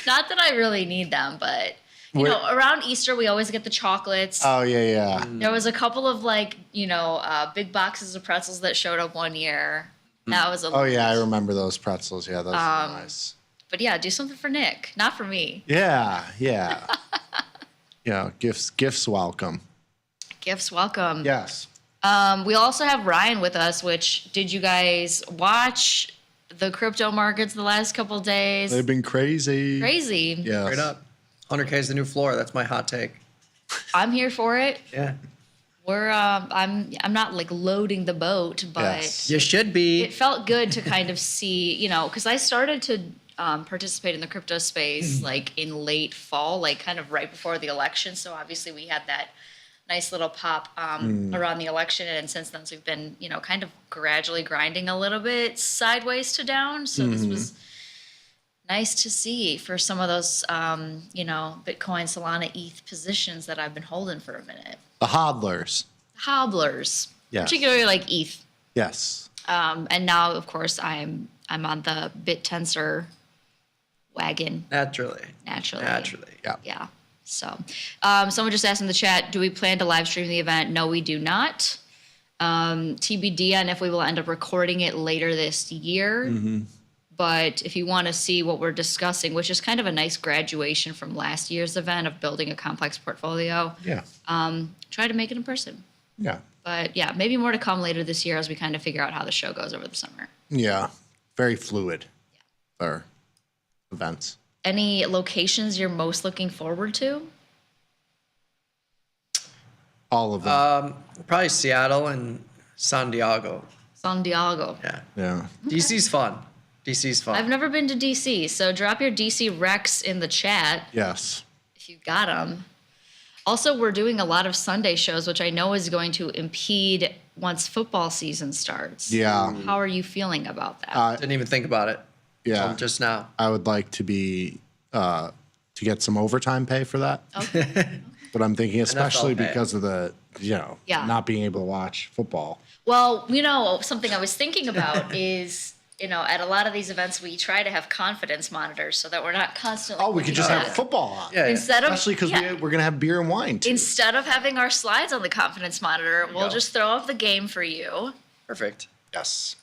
Not that I really need them, but you know, around Easter we always get the chocolates. Oh yeah. There was a couple of like, big boxes of pretzels that showed up one year. That was a Oh yeah, I remember those pretzels. Yeah, those are nice. But yeah, do something for Nick, not for me. Yeah. Yeah, gifts welcome. Gifts welcome. Yes. We also have Ryan with us, which did you guys watch the crypto markets the last couple of days? They've been crazy. Crazy. Yeah. Straight up. 100K is the new floor. That's my hot take. I'm here for it. Yeah. We're I'm not like loading the boat, but you should be. It felt good to kind of see, because I started to participate in the crypto space like in late fall, like kind of right before the election. So obviously we had that nice little pop around the election, and since then we've been, kind of gradually grinding a little bit sideways to down. So this was nice to see for some of those, Bitcoin, Solana, ETH positions that I've been holding for a minute. The hodlers. Hobblers, Yes. particularly like ETH. Yes. And now, of course, I'm on the BitTensor wagon. Naturally. Yeah. So, someone just asked in the chat, do we plan to live stream the event? No, we do not. TBD on if we will end up recording it later this year. But if you want to see what we're discussing, which is kind of a nice graduation from last year's event of building a complex portfolio, try to make it in person. Yeah. But yeah, maybe more to come later this year as we kind of figure out how the show goes over the summer. Yeah. Very fluid. Our events. Any locations you're most looking forward to? All of them. Probably Seattle and San Diego. San Diego. Yeah. DC's fun. I've never been to DC, so drop your DC recs in the chat. Yes. If you got them. Also, we're doing a lot of Sunday shows, which I know is going to impede once football season starts. Yeah. How are you feeling about that? Didn't even think about it. Yeah. Just now. I would like to be to get some overtime pay for that. Okay. But I'm thinking, especially NFL pay. because of the, Yeah. not being able to watch football. Well, something I was thinking about is, at a lot of these events, we try to have confidence monitors so that we're not constantly. Oh, we could just have football on. Yeah. Instead of- especially because yeah. we're gonna have beer and wine too. Instead of having our slides on the confidence monitor, we'll just throw up the game for you. Perfect. Yes.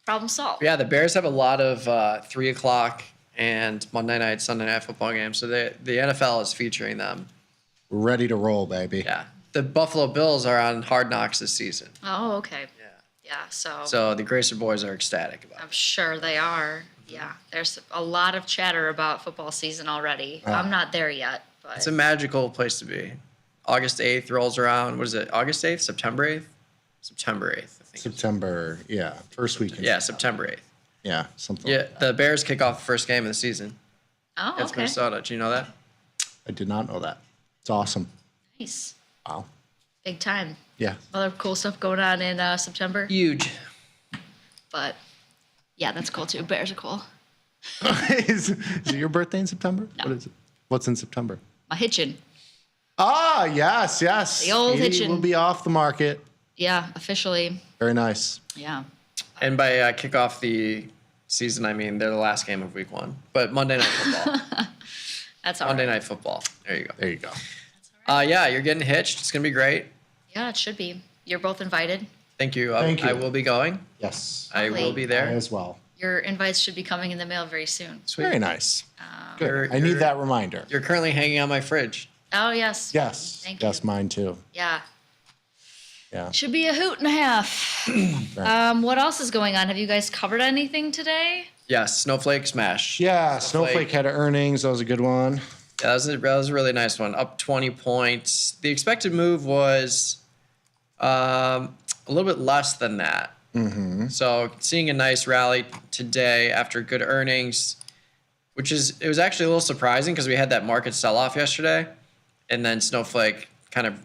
Problem solved. Yeah, the Bears have a lot of 3 o'clock and Monday night, Sunday night football games. So the NFL is featuring them. We're ready to roll, baby. Yeah. The Buffalo Bills are on Hard Knocks this season. Oh, okay. Yeah, So the Gracer boys are ecstatic about it. I'm sure they are. Yeah, there's a lot of chatter about football season already. I'm not there yet, but It's a magical place to be. August 8th rolls around. What is it? August 8th? September 8th? September 8th, I think. September, first week. Yeah, September 8th. Yeah, something. Yeah, the Bears kick off the first game of the season. Oh, Against okay. Minnesota. Did you know that? I did not know that. It's awesome. Nice. Wow. Big time. Yeah. Other cool stuff going on in September. Huge. But yeah, that's cool too. Bears are cool. Is it your birthday in September? No. What is it? What's in September? My hitchin. Ah, yes. The old Edie hitchin. will be off the market. Yeah, officially. Very nice. Yeah. And by kick off the season, I mean they're the last game of week 1. But Monday Night Football. That's all Monday right. Night Football. There you go. There you go. Yeah, you're getting hitched. It's going to be great. Yeah, it should be. You're both invited. Thank you. Thank you. I will be going. Yes. I will be there. I as well. Your invites should be coming in the mail very soon. Sweet. Very nice. Good. You're- I need you're- that reminder. You're currently hanging on my fridge. Oh, yes. Yes. Thank you. Yes, mine too. Yeah. Yeah. Should be a hoot and a half. What else is going on? Have you guys covered anything today? Yes, Snowflake Smash. Yeah, Snowflake had earnings. That was a good one. Yeah, that was a really nice one. Up 20 points. The expected move was a little bit less than that. Mm-hmm. So seeing a nice rally today after good earnings, it was actually a little surprising because we had that market sell-off yesterday, and then Snowflake kind of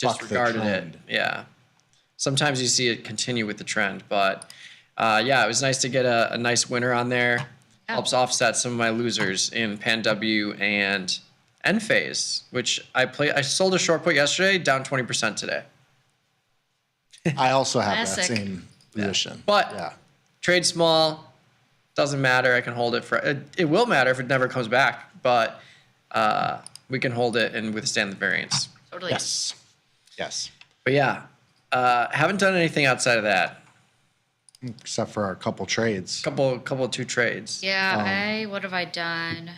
Buck the disregarded it. trend. Yeah. Sometimes you see it continue with the trend, but it was nice to get a nice winner on there. Helps offset some of my losers in PanW and end phase, which I sold a short put yesterday, down 20% today. I also have that Classic. same position. But trade small, doesn't matter. I can hold it for it will matter if it never comes back, but we can hold it and withstand the variance. Totally. Yes. But yeah, haven't done anything outside of that. Except for a couple trades. Couple 2 trades. Yeah, what have I done?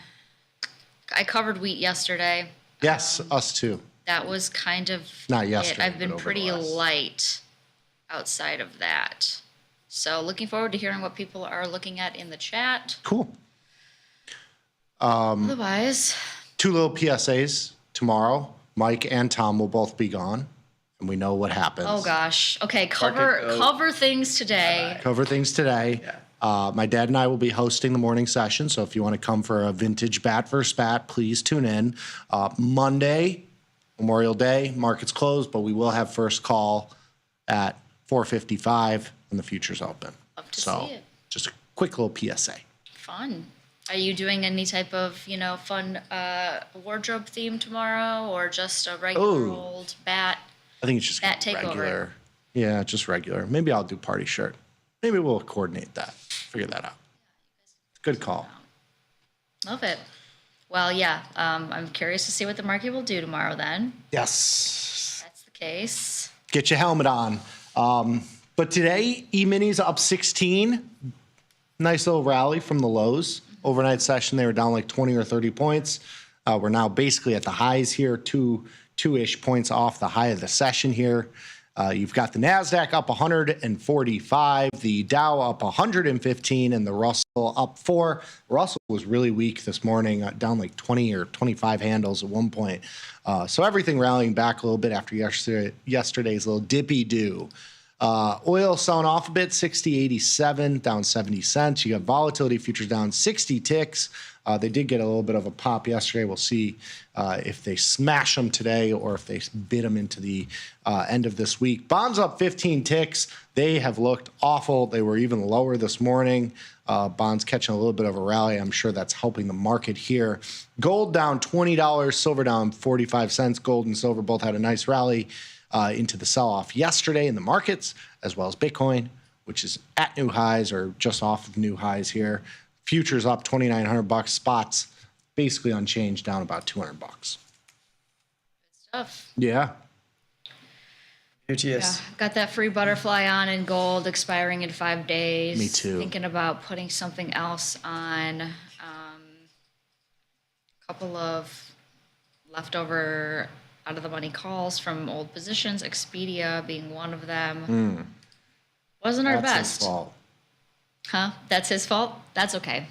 I covered wheat yesterday. Yes, us too. That was kind of Not yesterday, I've been but over pretty the last. light outside of that. So looking forward to hearing what people are looking at in the chat. Cool. Otherwise, 2 little PSAs tomorrow. Mike and Tom will both be gone, and we know what happens. oh gosh. Okay, cover things today. Cover things today. My dad and I will be hosting the morning session, so if you want to come for a vintage bat versus bat, please tune in. Monday, Memorial Day, market's closed, but we will have first call at 4:55 when the futures open. Love to So see it. just a quick little PSA. Fun. Are you doing any type of, fun wardrobe theme tomorrow, or just a regular old bat? I think it's just Bat takeover. regular. Yeah, just regular. Maybe I'll do party shirt. Maybe we'll coordinate that. Figure that out. Good call. Love it. Well, yeah. I'm curious to see what the market will do tomorrow. Then Yes. that's the case. Get your helmet on. But today, E-minis up 16. Nice little rally from the lows. Overnight session, they were down like 20 or 30 points. We're now basically at the highs here, two-ish points off the high of the session here. You've got the NASDAQ up 145, the Dow up 115, and the Russell up 4. Russell was really weak this morning, down like 20 or 25 handles at one point. So everything rallying back a little bit after yesterday's little dippy-do. Oil selling off a bit, 60.87, down 70 cents. You got volatility futures down 60 ticks. They did get a little bit of a pop yesterday. We'll see if they smash them today or if they bid them into the end of this week. Bonds up 15 ticks. They have looked awful. They were even lower this morning. Bonds catching a little bit of a rally. I'm sure that's helping the market here. Gold down $20, silver down 45 cents. Gold and silver both had a nice rally into the sell-off yesterday in the markets, as well as Bitcoin, which is at new highs or just off of new highs here. Futures up $2,900. Spots basically unchanged, down about $200. Stuff. Yeah. Yeah, got that free butterfly on in gold expiring in 5 days. Me too. Thinking about putting something else on. A couple of leftover out of the money calls from old positions, Expedia being one of them. Wasn't our That's best. his fault. Huh? That's his fault? That's okay.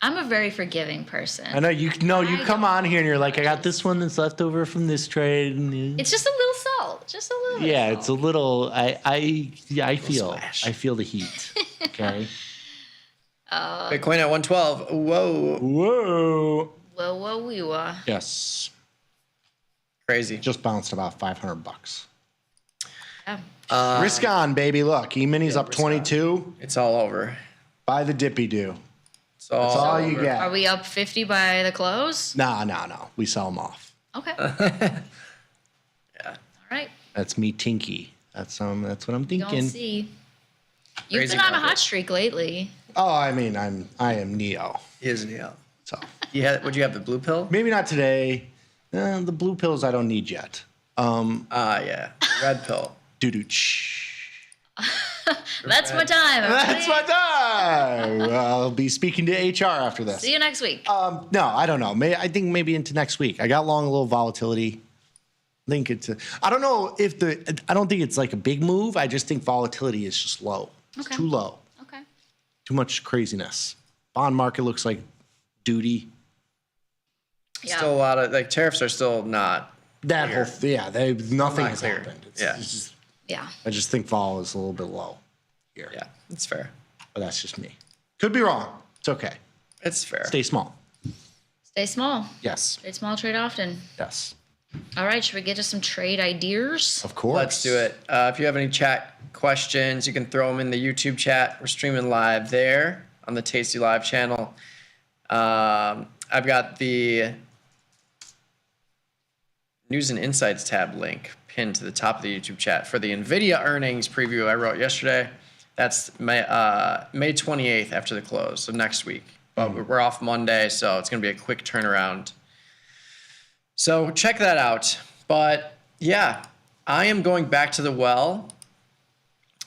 I'm a very forgiving person. I know you come on here and you're like, I got this one that's left over from this trade. And It's just a little salt. Just a little. yeah, it's a little. I feel the heat. Okay. Bitcoin at 112. Whoa. Whoa, whoa, wee, wah. Yes. Crazy. Just bounced about $500. Yeah. Risk on, baby. Look, E-mini's up 22. It's all over. Buy the dippy do. That's all you get. Are we up 50 by the close? No. We sell them off. Okay. All right. That's me, Tinky. That's what I'm thinking. Don't see. You've Crazy been on a market. hot streak lately. Oh, I mean, I am Neo. He is Neo. So would you have the blue pill? maybe not today. The blue pills I don't need yet. Yeah. Red pill. That's my time. That's my time. I'll be speaking to HR after this. See you next week. No, I don't know. I think maybe into next week. I got long a little volatility. I think I don't know if I don't think it's like a big move. I just think volatility is just low. It's too low. Okay. Too much craziness. Bond market looks like duty. Yeah. Still a lot of tariffs are still not. That clear. nothing Not has clear. happened. Yeah. Yeah. I just think vol is a little bit low here. Yeah, it's fair. But that's just me. Could be wrong. It's okay. It's fair. Stay small. Stay small. Yes. Stay small, trade often. Yes. All right. Should we get to some trade ideas? Of course. Let's do it. If you have any chat questions, you can throw them in the YouTube chat. We're streaming live there on the Tasty Live channel. I've got the News and Insights tab link pinned to the top of the YouTube chat for the NVIDIA earnings preview I wrote yesterday. That's May 28th after the close, so next week. But we're off Monday, so it's going to be a quick turnaround. So check that out. But yeah, I am going back to the well.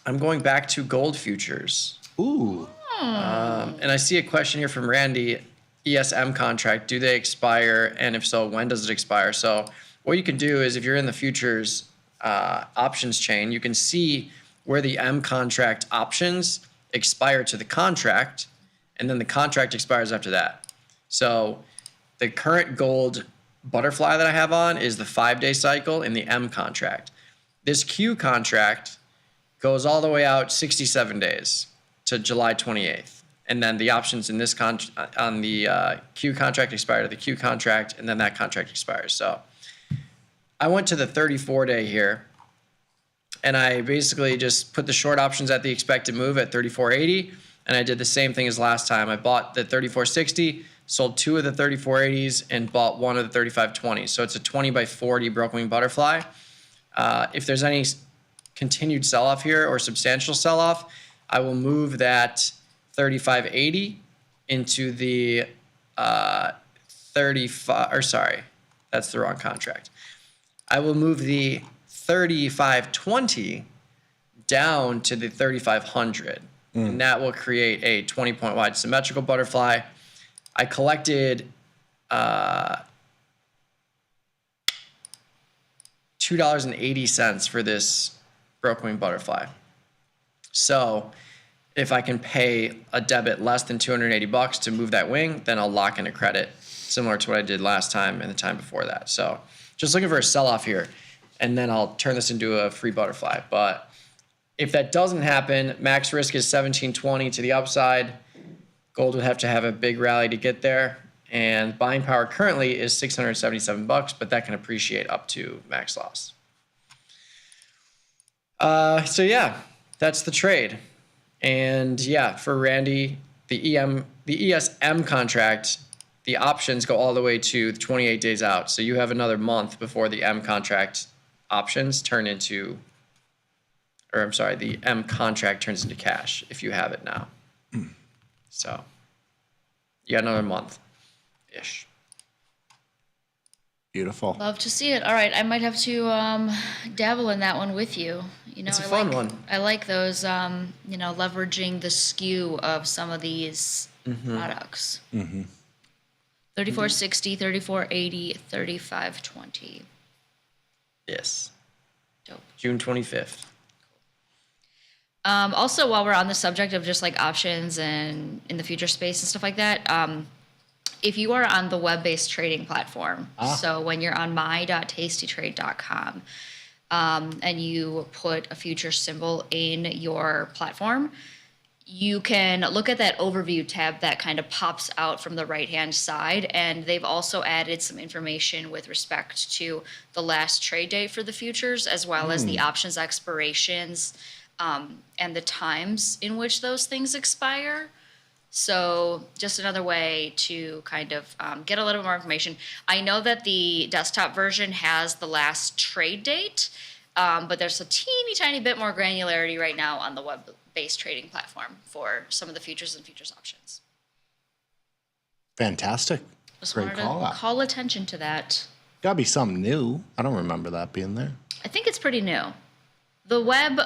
I'm going back to gold futures. Ooh. And I see a question here from Randy. ESM contract, do they expire? And if so, when does it expire? So what you can do is if you're in the futures options chain, you can see where the M contract options expire to the contract, and then the contract expires after that. So the current gold butterfly that I have on is the 5-day cycle in the M contract. This Q contract goes all the way out 67 days to July 28th. And then the options in this on the Q contract expire to the Q contract, and then that contract expires. So I went to the 34-day here, and I basically just put the short options at the expected move at 34.80, and I did the same thing as last time. I bought the 34.60, sold 2 of the 34.80s, and bought 1 of the 35.20s. So it's a 20 by 40 broken wing butterfly. If there's any continued sell-off here or substantial sell-off, I will move that 35.80 into the 35, or sorry, that's the wrong contract. I will move the 35.20 down to the 3,500, and that will create a 20-point wide symmetrical butterfly. I collected $2.80 for this broken wing butterfly. So if I can pay a debit less than $280 to move that wing, then I'll lock in a credit similar to what I did last time and the time before that. So just looking for a sell-off here, and then I'll turn this into a free butterfly. But if that doesn't happen, max risk is 1720 to the upside. Gold would have to have a big rally to get there. And buying power currently is $677, but that can appreciate up to max loss. So yeah, that's the trade. And yeah, for Randy, the ESM contract, the options go all the way to 28 days out. So you have another month before the M contract options turn into, or I'm sorry, the M contract turns into cash if you have it now. So you got another month-ish. Beautiful. Love to see it. All right, I might have to dabble in that one with you. You know, it's a fun one. I like those, you know, leveraging the skew of some of these products. 34.60, 34.80, 35.20. Yes. Dope. June 25th. Also, while we're on the subject of just like options and in the future space and stuff like that, if you are on the web-based trading platform, so when you're on my.tastytrade.com and you put a future symbol in your platform, you can look at that overview tab that kind of pops out from the right-hand side, and they've also added some information with respect to the last trade date for the futures, as well as the options expirations and the times in which those things expire. So just another way to kind of get a little more information. I know that the desktop version has the last trade date, but there's a teeny tiny bit more granularity right now on the web-based trading platform for some of the futures and futures options. Fantastic. Just Great wanted call to out. call attention to that. Gotta be something new. I don't remember that being there. I think it's pretty new. The web,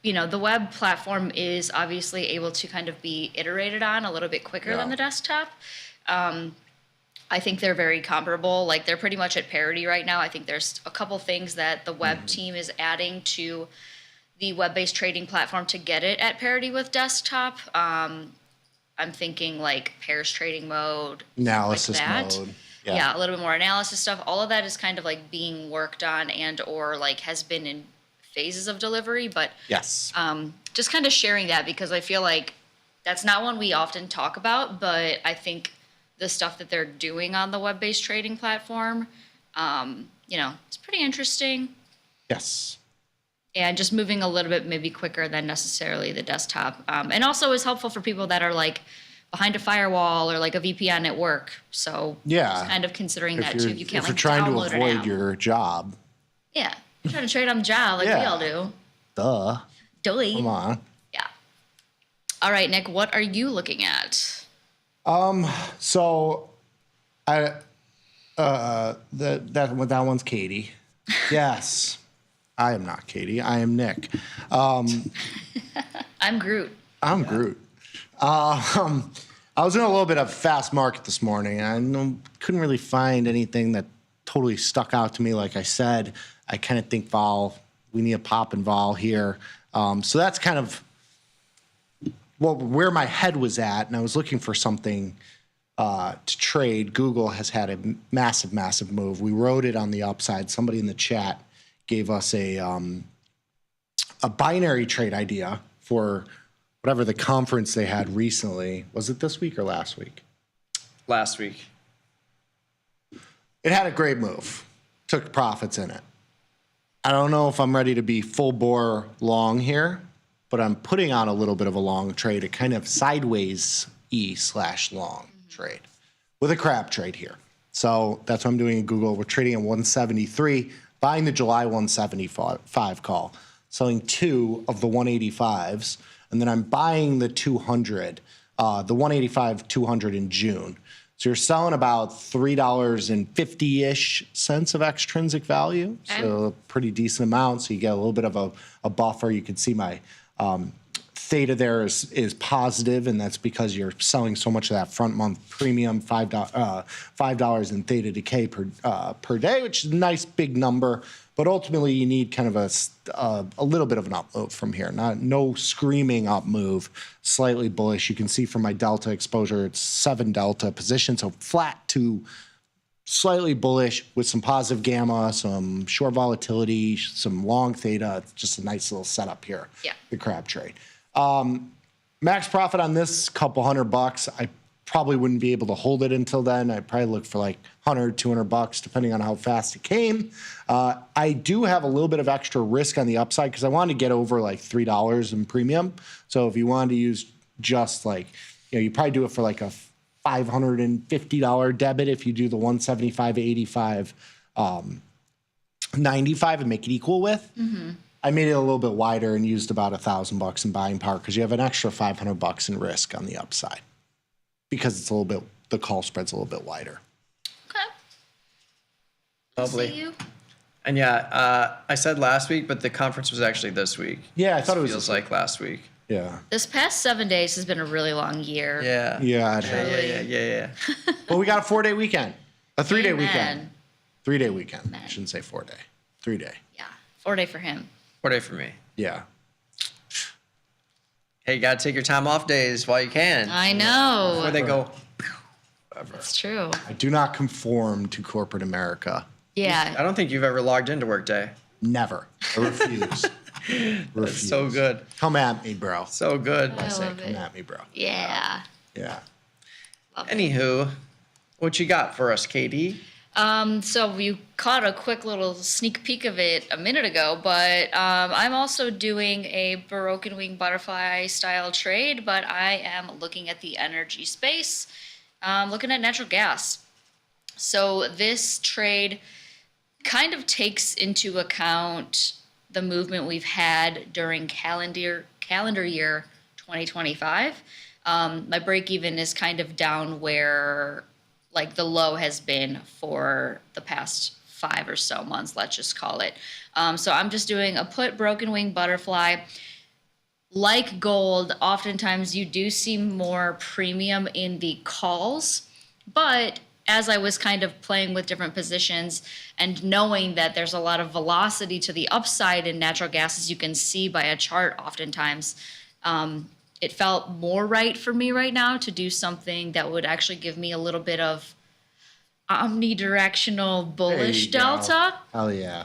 you know, the web platform is obviously able to kind of be iterated on a little bit quicker than the desktop. I think they're very comparable. Like they're pretty much at parity right now. I think there's a couple things that the web team is adding to the web-based trading platform to get it at parity with desktop. I'm thinking like pairs trading mode, Analysis like that. mode. Yeah, a little bit more analysis stuff. All of that is kind of like being worked on and or like has been in phases of delivery, but yes, just kind of sharing that because I feel like that's not one we often talk about, but I think the stuff that they're doing on the web-based trading platform, you know, it's pretty interesting. Yes. And just moving a little bit maybe quicker than necessarily the desktop. And also is helpful for people that are like behind a firewall or like a VPN at work. So just kind of considering that too. You can't if you're trying to download an avoid app. your job. Yeah, you're trying to trade on the job like we all do. Duh. Come on. Yeah. All right, Nick, what are you looking at? So that one's Katie. Yes. I am not Katie. I am Nick. I'm Groot. I'm Groot. I was in a little bit of fast market this morning. I couldn't really find anything that totally stuck out to me. Like I said, I kind of think we need a pop and vol here. So that's kind of where my head was at, and I was looking for something to trade. Google has had a massive, massive move. We rode it on the upside. Somebody in the chat gave us a binary trade idea for whatever the conference they had recently. Was it this week or last week? Last week. It had a great move. Took profits in it. I don't know if I'm ready to be full bore long here, but I'm putting on a little bit of a long trade, a kind of sideways E/long trade with a crab trade here. So that's what I'm doing in Google. We're trading at 173, buying the July 175 call, selling 2 of the 185s, and then I'm buying the 200, the 185 200 in June. So you're selling about $3.50-ish of extrinsic value. So a pretty decent amount. So you get a little bit of a buffer. You can see my theta there is positive, and that's because you're selling so much of that front month premium, $5 in theta decay per day, which is a nice big number. But ultimately, you need kind of a little bit of an up move from here. No screaming up move, slightly bullish. You can see from my delta exposure, it's 7 delta position, so flat to slightly bullish with some positive gamma, some short volatility, some long theta. It's just a nice little setup here. Yeah. The crab trade. Max profit on this, couple $100. I probably wouldn't be able to hold it until then. I'd probably look for like $100, $200, depending on how fast it came. I do have a little bit of extra risk on the upside because I wanted to get over like $3 in premium. So if you wanted to use just like, you probably do it for like a $550 debit if you do the 175, 85, 95 and make it equal with. Mm-hmm. I made it a little bit wider and used about $1,000 in buying power because you have an extra $500 in risk on the upside because it's a little bit, the call spread's a little bit wider. Lovely. See you. And yeah, I said last week, but the conference was actually this week. Yeah, I thought it was feels like last week. Yeah. This past 7 days has been a really long year. Yeah. Yeah, it has. Yeah. Well, we got a 4-day weekend, a 3-day Amen. weekend, 3-day weekend. I shouldn't say 4-day, 3-day. Yeah, 4-day for him. 4-day for me. Yeah. Hey, you gotta take your time off days while you can. I know. Before they go. That's true. I do not conform to corporate America. Yeah. I don't think you've ever logged into Workday. Never. I refuse. That's so good. Come at me, bro. So good. I say, love come it. at me, bro. Yeah. Yeah. Anywho, what you got for us, Katie? So you caught a quick little sneak peek of it a minute ago, but I'm also doing a broken wing butterfly style trade, but I am looking at the energy space, looking at natural gas. So this trade kind of takes into account the movement we've had during calendar year 2025. My break even is kind of down where like the low has been for the past 5 or so months, let's just call it. So I'm just doing a put broken wing butterfly. Like gold, oftentimes you do see more premium in the calls, but as I was kind of playing with different positions and knowing that there's a lot of velocity to the upside in natural gas, as you can see by a chart oftentimes, it felt more right for me right now to do something that would actually give me a little bit of omnidirectional bullish delta. Oh, yeah.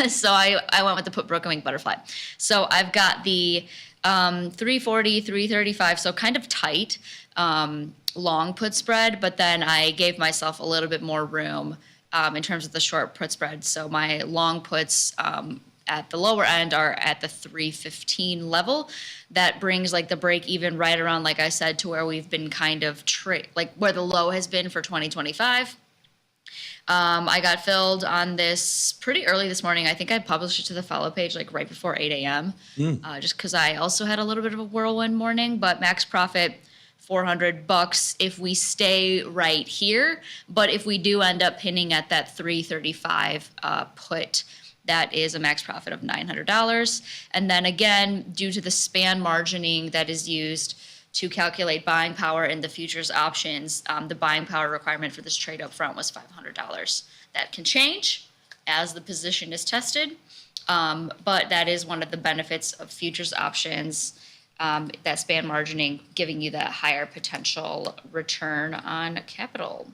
So I went with the put broken wing butterfly. So I've got the 340, 335, so kind of tight long put spread, but then I gave myself a little bit more room in terms of the short put spread. So my long puts at the lower end are at the 315 level. That brings like the break even right around, like I said, to where we've been kind of like where the low has been for 2025. I got filled on this pretty early this morning. I think I published it to the follow page like right before 8 a.m. Just because I also had a little bit of a whirlwind morning, but max profit $400 if we stay right here. But if we do end up pinning at that 335 put, that is a max profit of $900. And then again, due to the span margining that is used to calculate buying power in the futures options, the buying power requirement for this trade up front was $500. That can change as the position is tested, but that is one of the benefits of futures options, that span margining giving you that higher potential return on capital.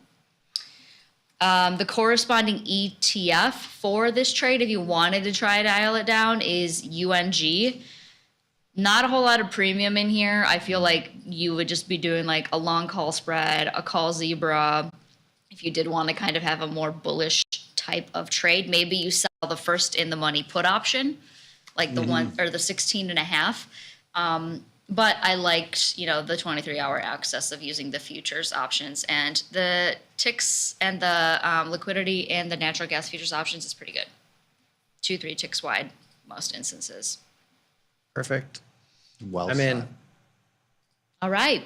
The corresponding ETF for this trade, if you wanted to try to dial it down, is UNG. Not a whole lot of premium in here. I feel like you would just be doing like a long call spread, a call zebra. If you did want to kind of have a more bullish type of trade, maybe you sell the first in the money put option, like the one or the 16.5. But I liked, the 23-hour access of using the futures options, and the ticks and the liquidity and the natural gas futures options is pretty good. 2-3 ticks wide, most instances. Perfect. Well, I'm in. All right.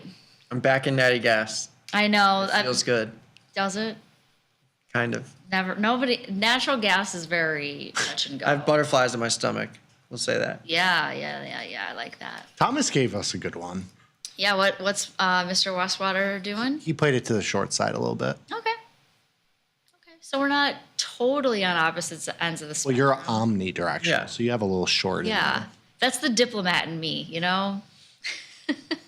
I'm back in natty gas. I know. It feels good. Does it? Kind of. Natural gas is very touch and go. I have butterflies in my stomach. We'll say that. Yeah. I like that. Thomas gave us a good one. Yeah. What's Mr. Westwater doing? He played it to the short side a little bit. Okay. So we're not totally on opposite ends of the spectrum. Well, you're omnidirectional, so you have a little short. Yeah. That's the diplomat in me,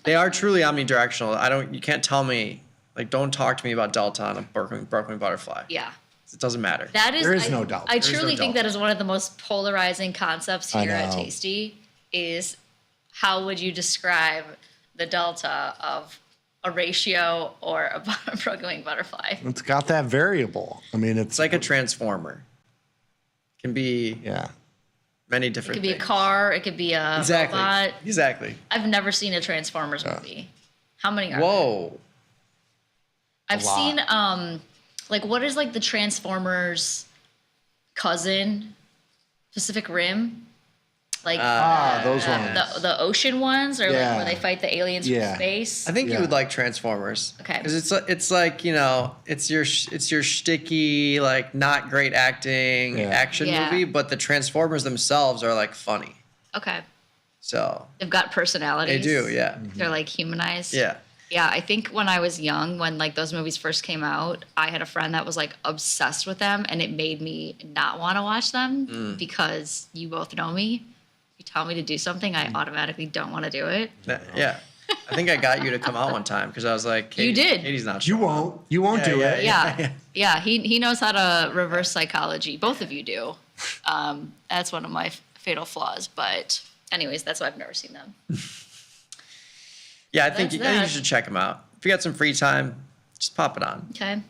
They are truly omnidirectional. You can't tell me, don't talk to me about delta on a Berkman butterfly. Yeah. It doesn't matter. There is no delta. I truly think that is one of the most polarizing concepts here at know. Tasty is how would you describe the delta of a ratio or a Berkman butterfly? It's got that variable. I mean, it's like a transformer. It can be many It different could be things. a car. It could be a robot. Exactly. I've never seen a Transformers movie. How many are there? Whoa. I've seen what is like the Transformers cousin, Pacific Rim, like those ones. the ocean ones, or like Yeah. where they fight the aliens from space. I think you would like Transformers. Okay. Because it's like it's your shticky, like not great acting action Yeah. movie, but the Transformers themselves are like funny. Okay. So They've got personalities. they do, yeah. They're like humanized. Yeah. Yeah, I think when I was young, when like those movies first came out, I had a friend that was like obsessed with them, and it made me not want to watch them because you both know me. You tell me to do something, I automatically don't want to do it. Yeah. I think I got you to come out one time because I was like, You did. Katie's not You showing won't. up. You won't do it. Yeah. He knows how to reverse psychology. Both of you do. That's one of my fatal flaws. But anyways, that's why I've never seen them. Yeah, I think That's you should check them out. If you got some free time, just pop it on. Okay.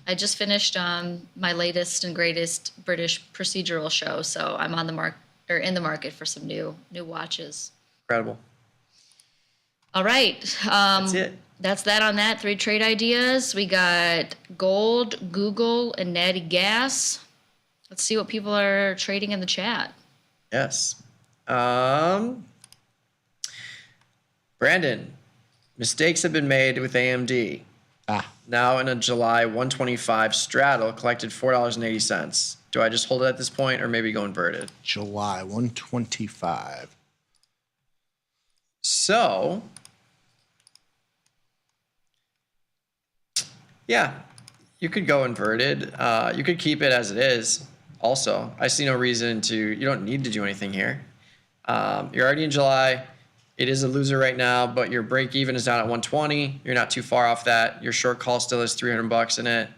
I just finished my latest and greatest British procedural show, so I'm on the in the market for some new watches. Incredible. All right. That's it. That's that on that. 3 trade ideas. We got gold, Google, and natty gas. Let's see what people are trading in the chat. Yes. Brandon, mistakes have been made with AMD. Now in a July 125 straddle, collected $4.80. Do I just hold it at this point or maybe go inverted? July 125. So, yeah, you could go inverted. You could keep it as it is. Also, I see no reason you don't need to do anything here. You're already in July. It is a loser right now, but your break even is down at 120. You're not too far off that. Your short call still has $300 in it.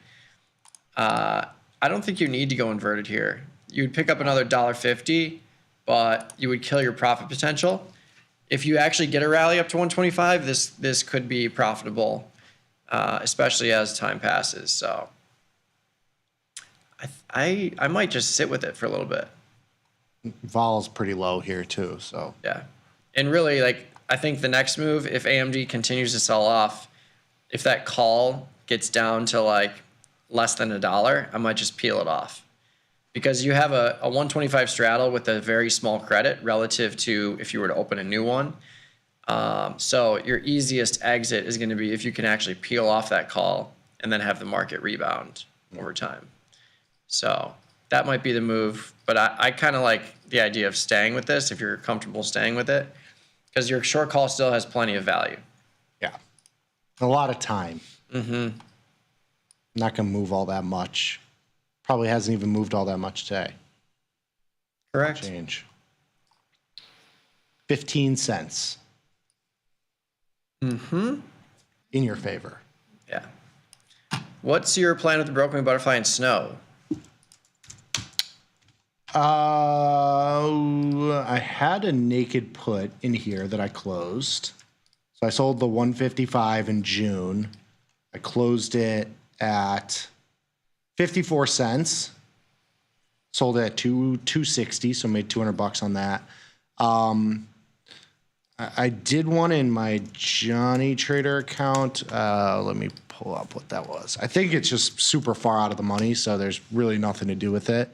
I don't think you need to go inverted here. You'd pick up another $1.50, but you would kill your profit potential. If you actually get a rally up to 125, this could be profitable, especially as time passes. So I might just sit with it for a little bit. Vol's pretty low here too, so. Yeah. And really, like, I think the next move, if AMD continues to sell off, if that call gets down to like less than $1, I might just peel it off. Because you have a 125 straddle with a very small credit relative to if you were to open a new one. So your easiest exit is going to be if you can actually peel off that call and then have the market rebound over time. So that might be the move. But I kind of like the idea of staying with this if you're comfortable staying with it, because your short call still has plenty of value. Yeah. A lot of time. Mm-hmm. Not going to move all that much. Probably hasn't even moved all that much today. Correct. Change. 15 cents. Mm-hmm. In your favor. Yeah. What's your plan with the broken butterfly and snow? I had a naked put in here that I closed. So I sold the 155 in June. I closed it at 54 cents. Sold it at 260, so made $200 on that. I did one in my Johnny Trader account. Let me pull up what that was. I think it's just super far out of the money, so there's really nothing to do with it.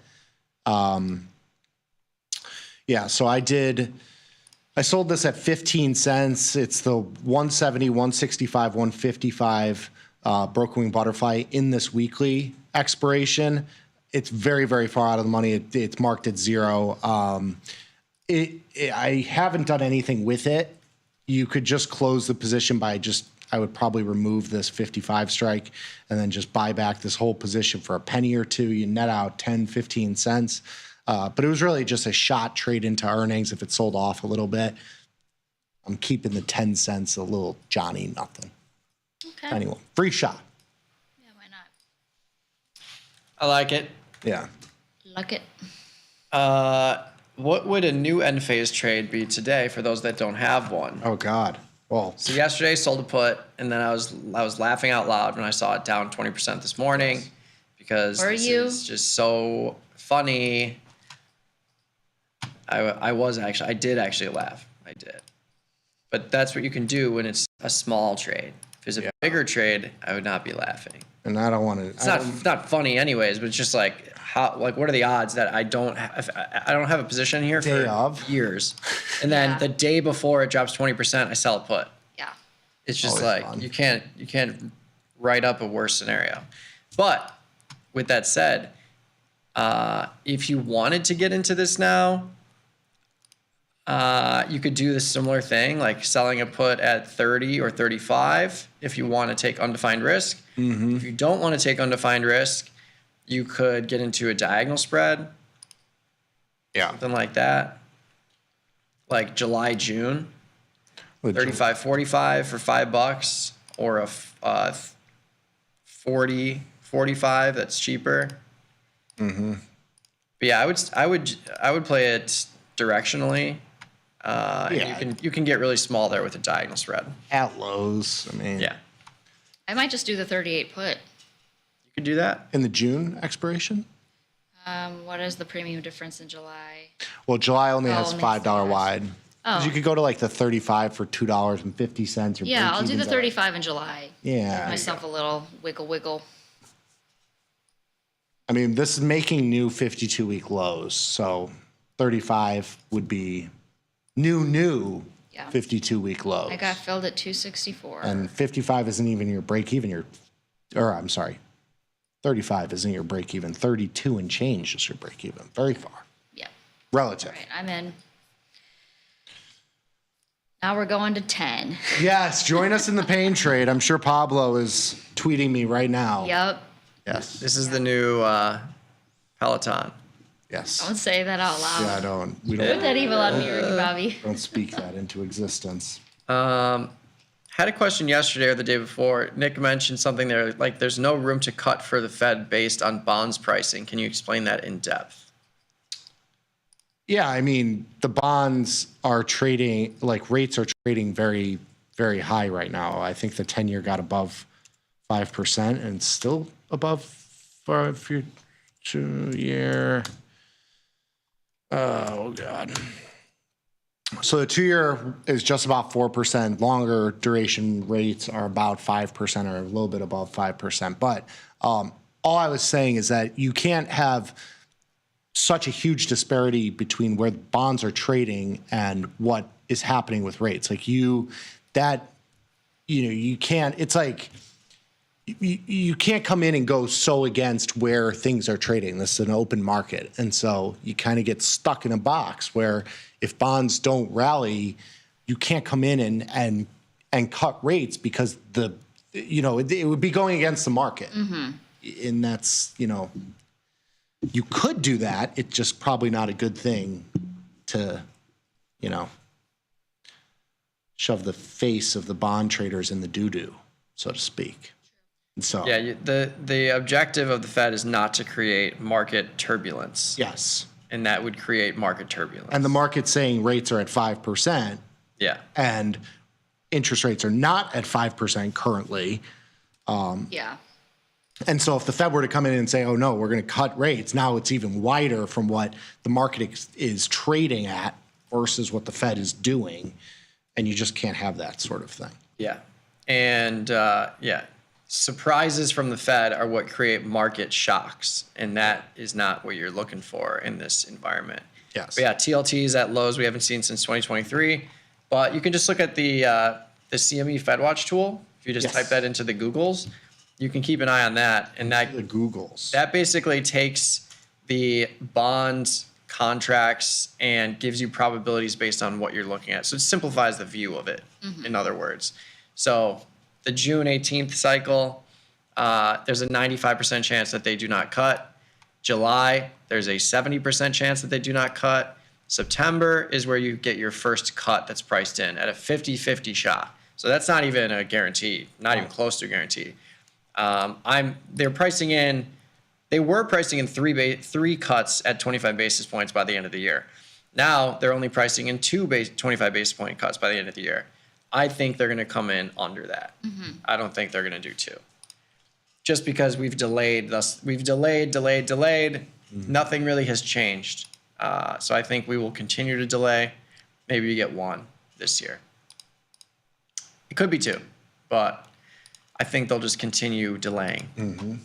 Yeah, so I sold this at 15 cents. It's the 170, 165, 155 broken wing butterfly in this weekly expiration. It's very, very far out of the money. It's marked at 0. I haven't done anything with it. You could just close the position by I would probably remove this 55 strike and then just buy back this whole position for a penny or two. You net out 10, 15 cents. But it was really just a shot trade into earnings if it sold off a little bit. I'm keeping the 10 cents, a little Johnny nothing. Okay. Anyone. Free shot. Yeah, why not? I like it. Yeah. Like it. What would a new end phase trade be today for those that don't have one? Oh God. Well, so yesterday sold a put, and then I was laughing out loud when I saw it down 20% this morning because this is just so funny. I did actually laugh. I did. But that's what you can do when it's a small trade. If it's a bigger trade, I would not be laughing. And I don't want to. It's not funny anyways, but it's just like what are the odds that I don't have a position here for years, and then the day before it drops 20%, I sell a put. Yeah. It's just always like fun. You can't write up a worse scenario. But with that said, if you wanted to get into this now, you could do the similar thing, like selling a put at 30 or 35 if you want to take undefined risk. Mm-hmm. If you don't want to take undefined risk, you could get into a diagonal spread. Yeah. Something like that. Like July, June. 35, 45 for $5 or a 40, 45 that's cheaper. Mm-hmm. But yeah, I would play it directionally. You can get really small there with a diagonal spread. At lows, I mean. Yeah. I might just do the 38 put. You could do that. In the June expiration? What is the premium difference in July? Well, July only has $5 wide. Oh. You could go to like the 35 for $2.50 or Yeah, I'll do the 35 in July. Yeah. Give myself a little wiggle. I mean, this is making new 52-week lows, so 35 would be new 52-week lows. I got filled at 264. And 55 isn't even your break even. 35 isn't your break even. 32 and change is your break even. Very far. Yeah. Relative. All right, I'm in. Now we're going to 10. Yes, join us in the pain trade. I'm sure Pablo is tweeting me right now. Yep. Yes. This is the new Peloton. Yes. Don't say that out loud. Yeah, I don't. We Put don't. that evil on me, Ricky Bobby. Don't speak that into existence. Had a question yesterday or the day before. Nick mentioned something there, like there's no room to cut for the Fed based on bonds pricing. Can you explain that in depth? Yeah, I mean, the bonds are trading, like rates are trading very, very high right now. I think the 10-year got above 5% and still above 5-year. Oh, God. So the 2-year is just about 4%. Longer duration rates are about 5% or a little bit above 5%. But all I was saying is that you can't have such a huge disparity between where bonds are trading and what is happening with rates. Like you can't, it's like you can't come in and go so against where things are trading. This is an open market. And so you kind of get stuck in a box where if bonds don't rally, you can't come in and cut rates because it would be going against the market. Mm-hmm. And that's, you could do that. It's just probably not a good thing to, shove the face of the bond traders in the doo-doo, so to speak. And so yeah, the objective of the Fed is not to create market turbulence. Yes. And that would create market turbulence. And the market's saying rates are at 5%. Yeah. And interest rates are not at 5% currently. Yeah. And so if the Fed were to come in and say, oh, no, we're going to cut rates, now it's even wider from what the market is trading at versus what the Fed is doing. And you just can't have that sort of thing. Yeah. And surprises from the Fed are what create market shocks. And that is not what you're looking for in this environment. Yes. But yeah, TLTs at lows we haven't seen since 2023. But you can just look at the CME FedWatch tool. If you just type that into the Googles, you can keep an eye on that. And that the Googles. That basically takes the bond contracts and gives you probabilities based on what you're looking at. So it simplifies the view of it, in other words. So the June 18th cycle, there's a 95% chance that they do not cut. July, there's a 70% chance that they do not cut. September is where you get your first cut that's priced in at a 50-50 shot. So that's not even a guarantee, not even close to a guarantee. They're pricing in, they were pricing in three cuts at 25 basis points by the end of the year. Now they're only pricing in 25 basis point cuts by the end of the year. I think they're going to come in under that. I don't think they're going to do two. Just because we've delayed. Nothing really has changed. So I think we will continue to delay. Maybe we get one this year. It could be two, but I think they'll just continue delaying.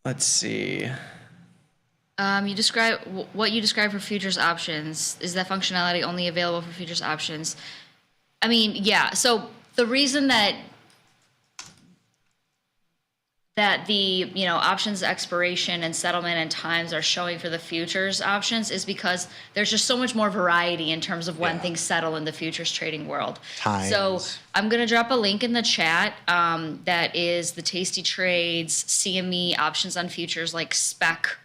Let's see. You describe what you describe for futures options. Is that functionality only available for futures options? I mean, yeah. So the reason that the options expiration and settlement and times are showing for the futures options is because there's just so much more variety in terms of when things settle in the futures trading world. So I'm going to drop a link in the chat that is the Tasty Trades CME options on futures like spec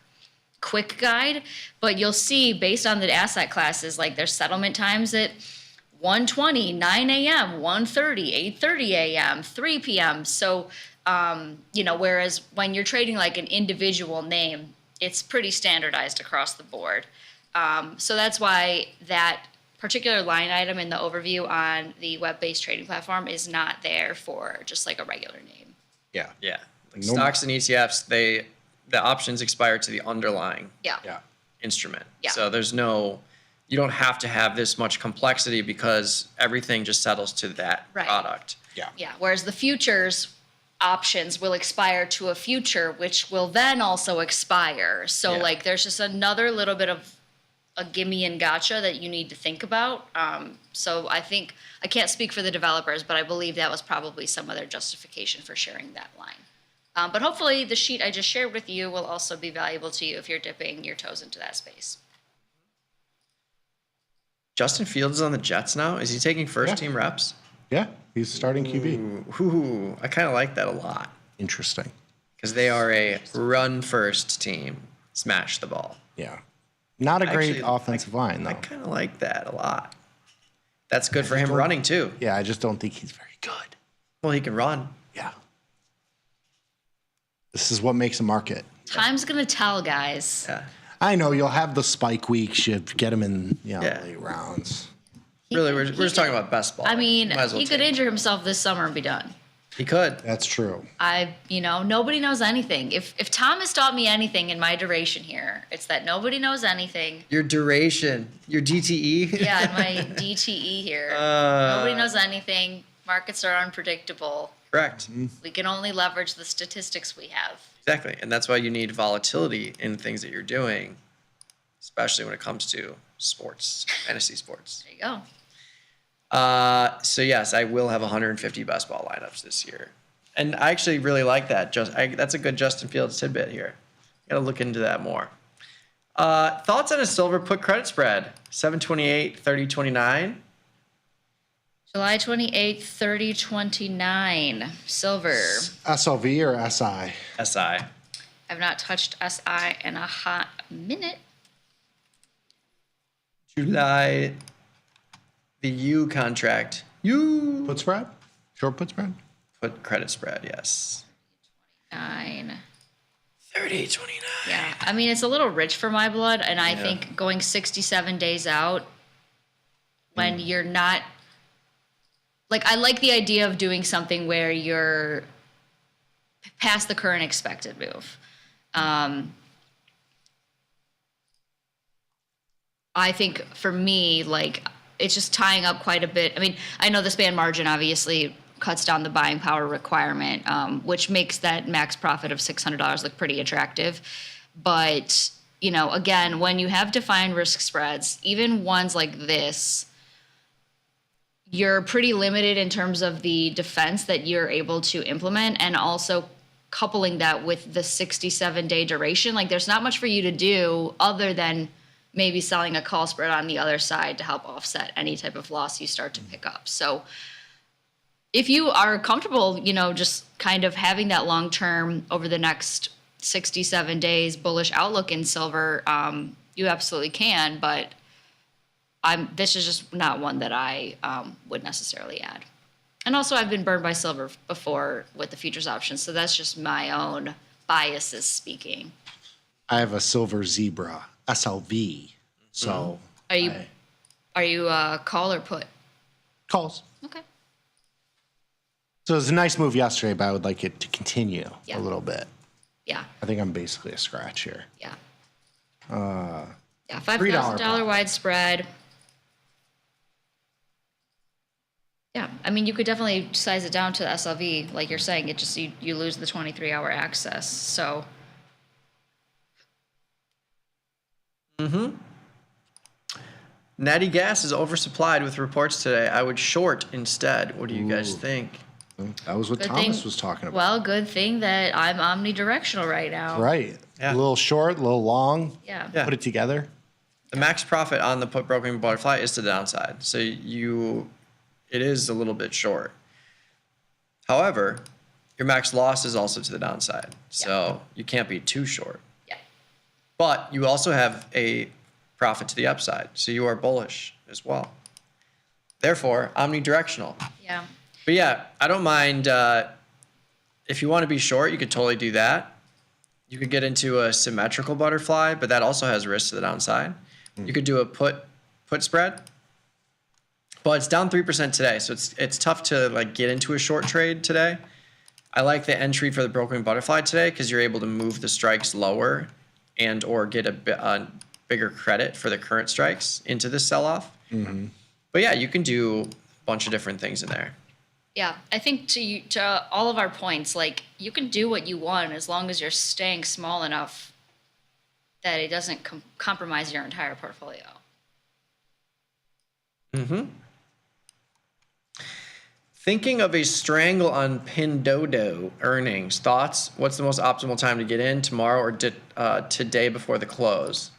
quick guide, but you'll see based on the asset classes, like there's settlement times at 1:20, 9 a.m., 1:30, 8:30 a.m., 3 p.m. So whereas when you're trading like an individual name, it's pretty standardized across the board. So that's why that particular line item in the overview on the web-based trading platform is not there for just like a regular name. Yeah. Like stocks and ETFs, the options expire to the underlying instrument. Yeah. So you don't have to have this much complexity because everything just settles to that product. Yeah. Whereas the futures options will expire to a future, which will then also expire. So like there's just another little bit of a gimme and gotcha that you need to think about. So I think, I can't speak for the developers, but I believe that was probably some of their justification for sharing that line. But hopefully the sheet I just shared with you will also be valuable to you if you're dipping your toes into that space. Justin Fields is on the Jets now. Is he taking first team reps? Yeah, he's starting QB. Ooh, I kind of like that a lot. Interesting. Because they are a run first team. Smash the ball. Yeah. Not a great offensive line, though. I kind of like that a lot. That's good for him running, too. Yeah, I just don't think he's very good. Well, he can run. Yeah. This is what makes a market. Time's going to tell, guys. Yeah. I know you'll have the spike weeks. You get them in late rounds. Really, we're just talking about best ball. I mean, he could injure himself this summer and be done. He could. That's true. Nobody knows anything. If Tom has taught me anything in my duration here, it's that nobody knows anything. Your duration, your DTE? Yeah, in my DTE here. Nobody knows anything. Markets are unpredictable. Correct. We can only leverage the statistics we have. Exactly. And that's why you need volatility in things that you're doing, especially when it comes to sports, fantasy sports. There you go. So yes, I will have 150 best ball lineups this year. And I actually really like that. That's a good Justin Fields tidbit here. Gotta look into that more. Thoughts on a silver put credit spread? 728, 3029. July 28th, 3029. Silver. SLV or SI? SI. I've not touched SI in a hot minute. July, the U contract. U. Put spread? Short put spread? Put credit spread, yes. 9. 3029. Yeah, I mean, it's a little rich for my blood, and I think going 67 days out when you're not, like, I like the idea of doing something where you're past the current expected move. I think for me, like, it's just tying up quite a bit. I mean, I know the span margin obviously cuts down the buying power requirement, which makes that max profit of $600 look pretty attractive. But, again, when you have defined risk spreads, even ones like this, you're pretty limited in terms of the defense that you're able to implement, and also coupling that with the 67-day duration. Like, there's not much for you to do other than maybe selling a call spread on the other side to help offset any type of loss you start to pick up. So if you are comfortable, just kind of having that long-term over the next 67 days bullish outlook in silver, you absolutely can, but this is just not one that I would necessarily add. And also I've been burned by silver before with the futures options, so that's just my own biases speaking. I have a silver zebra, SLV. So Are you call or put? Calls. Okay. So it was a nice move yesterday, but I would like it to continue a little bit. Yeah. I think I'm basically a scratch here. Yeah. Yeah, $5,000 widespread. Yeah, I mean, you could definitely size it down to the SLV, like you're saying. It just you lose the 23-hour access. So. Natty gas is oversupplied with reports today. I would short instead. What do you guys think? That was what Thomas was talking about. Well, good thing that I'm omnidirectional right now. Right. A little short, a little long. Yeah. Put it together. The max profit on the put broken butterfly is to the downside. So it is a little bit short. However, your max loss is also to the downside. So you can't be too short. Yeah. But you also have a profit to the upside. So you are bullish as well. Therefore, omnidirectional. Yeah. But yeah, I don't mind. If you want to be short, you could totally do that. You could get into a symmetrical butterfly, but that also has risk to the downside. You could do a put spread, but it's down 3% today, so it's tough to like get into a short trade today. I like the entry for the broken butterfly today because you're able to move the strikes lower and or get a bigger credit for the current strikes into the sell-off. But yeah, you can do a bunch of different things in there. Yeah, I think to all of our points, like, you can do what you want as long as you're staying small enough that it doesn't compromise your entire portfolio. Thinking of a strangle on Pindodo earnings. Thoughts? What's the most optimal time to get in, tomorrow or today before the close?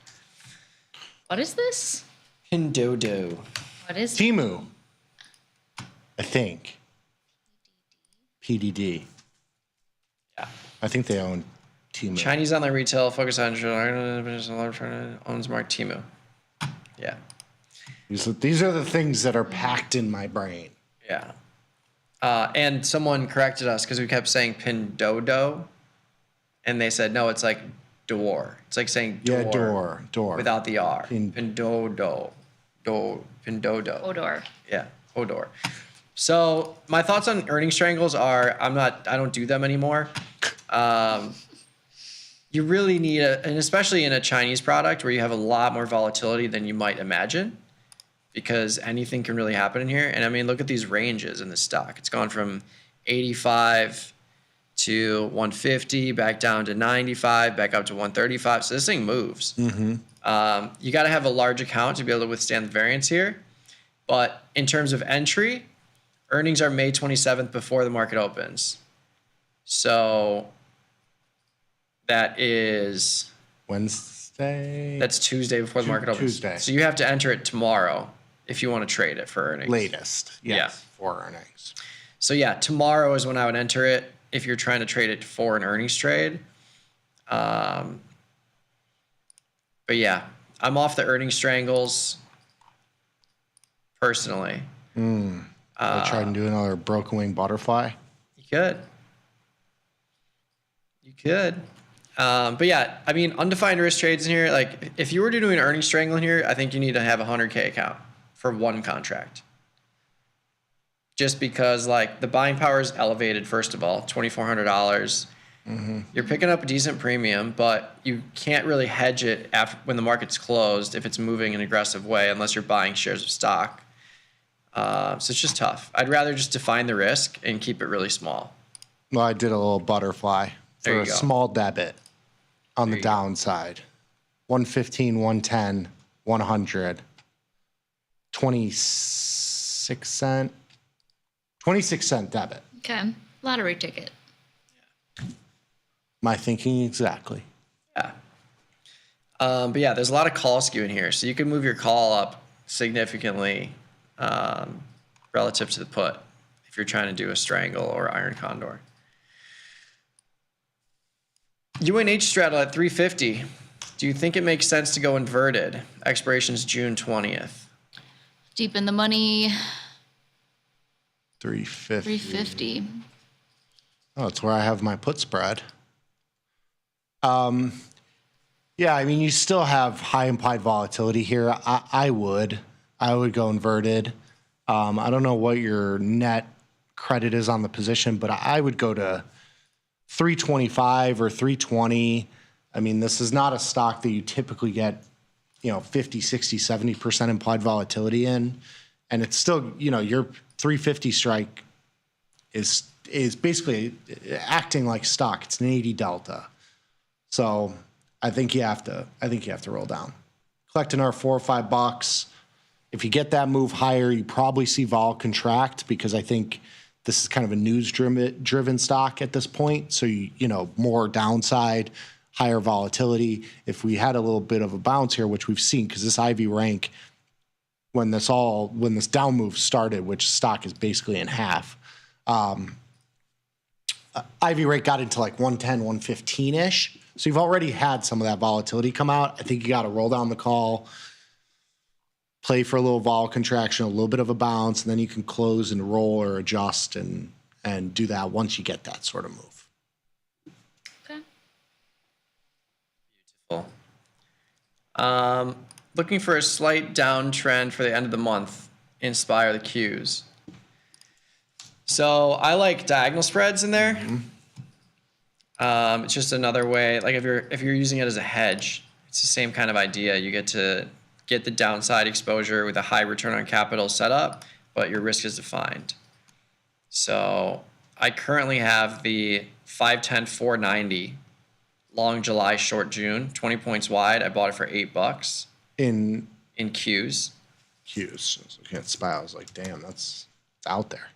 What is this? Pindodo. What is Temu. I think. PDD. Yeah. I think they own Temu. Chinese online retail focus on owns Mark Temu. Yeah. These are the things that are packed in my brain. Yeah. And someone corrected us because we kept saying Pindodo, and they said, no, it's like door. It's like saying door. Yeah, door. Without the R. Pindodo. Pindodo. Odor. Yeah, Odor. So my thoughts on earnings triangles are I don't do them anymore. You really need and especially in a Chinese product where you have a lot more volatility than you might imagine, because anything can really happen in here. And I mean, look at these ranges in the stock. It's gone from 85 to 150, back down to 95, back up to 135. So this thing moves. You got to have a large account to be able to withstand the variance here. But in terms of entry, earnings are May 27th before the market opens. So that is Wednesday. That's Tuesday before the market opens. Tuesday. So you have to enter it tomorrow if you want to trade it for earnings. Latest. Yes, for earnings. So yeah, tomorrow is when I would enter it if you're trying to trade it for an earnings trade. But yeah, I'm off the earnings strangles personally. I'll try and do another broken wing butterfly. You could. But yeah, I mean, undefined risk trades in here, like if you were to do an earnings strangle in here, I think you need to have a 100K account for one contract. Just because like the buying power is elevated, first of all, $2,400. You're picking up a decent premium, but you can't really hedge it after when the market's closed if it's moving in an aggressive way, unless you're buying shares of stock. So it's just tough. I'd rather just define the risk and keep it really small. Well, I did a little butterfly for a small debit on the downside. 115, 110, 100. 26 cent. 26 cent debit. Okay. Lottery ticket. My thinking exactly. Yeah. But yeah, there's a lot of call skew in here. So you can move your call up significantly relative to the put if you're trying to do a strangle or iron condor. UNH straddle at 350. Do you think it makes sense to go inverted? Expiration's June 20th. Deep in the money. 350. 350. Oh, it's where I have my put spread. Yeah, I mean, you still have high implied volatility here. I would go inverted. I don't know what your net credit is on the position, but I would go to 325 or 320. I mean, this is not a stock that you typically get, 50, 60, 70% implied volatility in. And it's still, your 350 strike is basically acting like stock. It's an 80 delta. So I think you have to roll down. Collect another $4 or $5. If you get that move higher, you probably see vol contract, because I think this is kind of a news driven stock at this point. So more downside, higher volatility. If we had a little bit of a bounce here, which we've seen, because this IV rank, when this down move started, which stock is basically in half, IV rate got into like 110, 115-ish. So you've already had some of that volatility come out. I think you got to roll down the call, play for a little vol contraction, a little bit of a bounce, and then you can close and roll or adjust and do that once you get that sort of move. Okay. Beautiful. Looking for a slight downtrend for the end of the month. Inspire the Qs. So I like diagonal spreads in there. It's just another way, like if you're using it as a hedge, it's the same kind of idea. You get to get the downside exposure with a high return on capital setup, but your risk is defined. So I currently have the 510 490 long July, short June, 20 points wide. I bought it for $8 in Qs. Qs. So looking at SPY, I was like, damn, it's out there.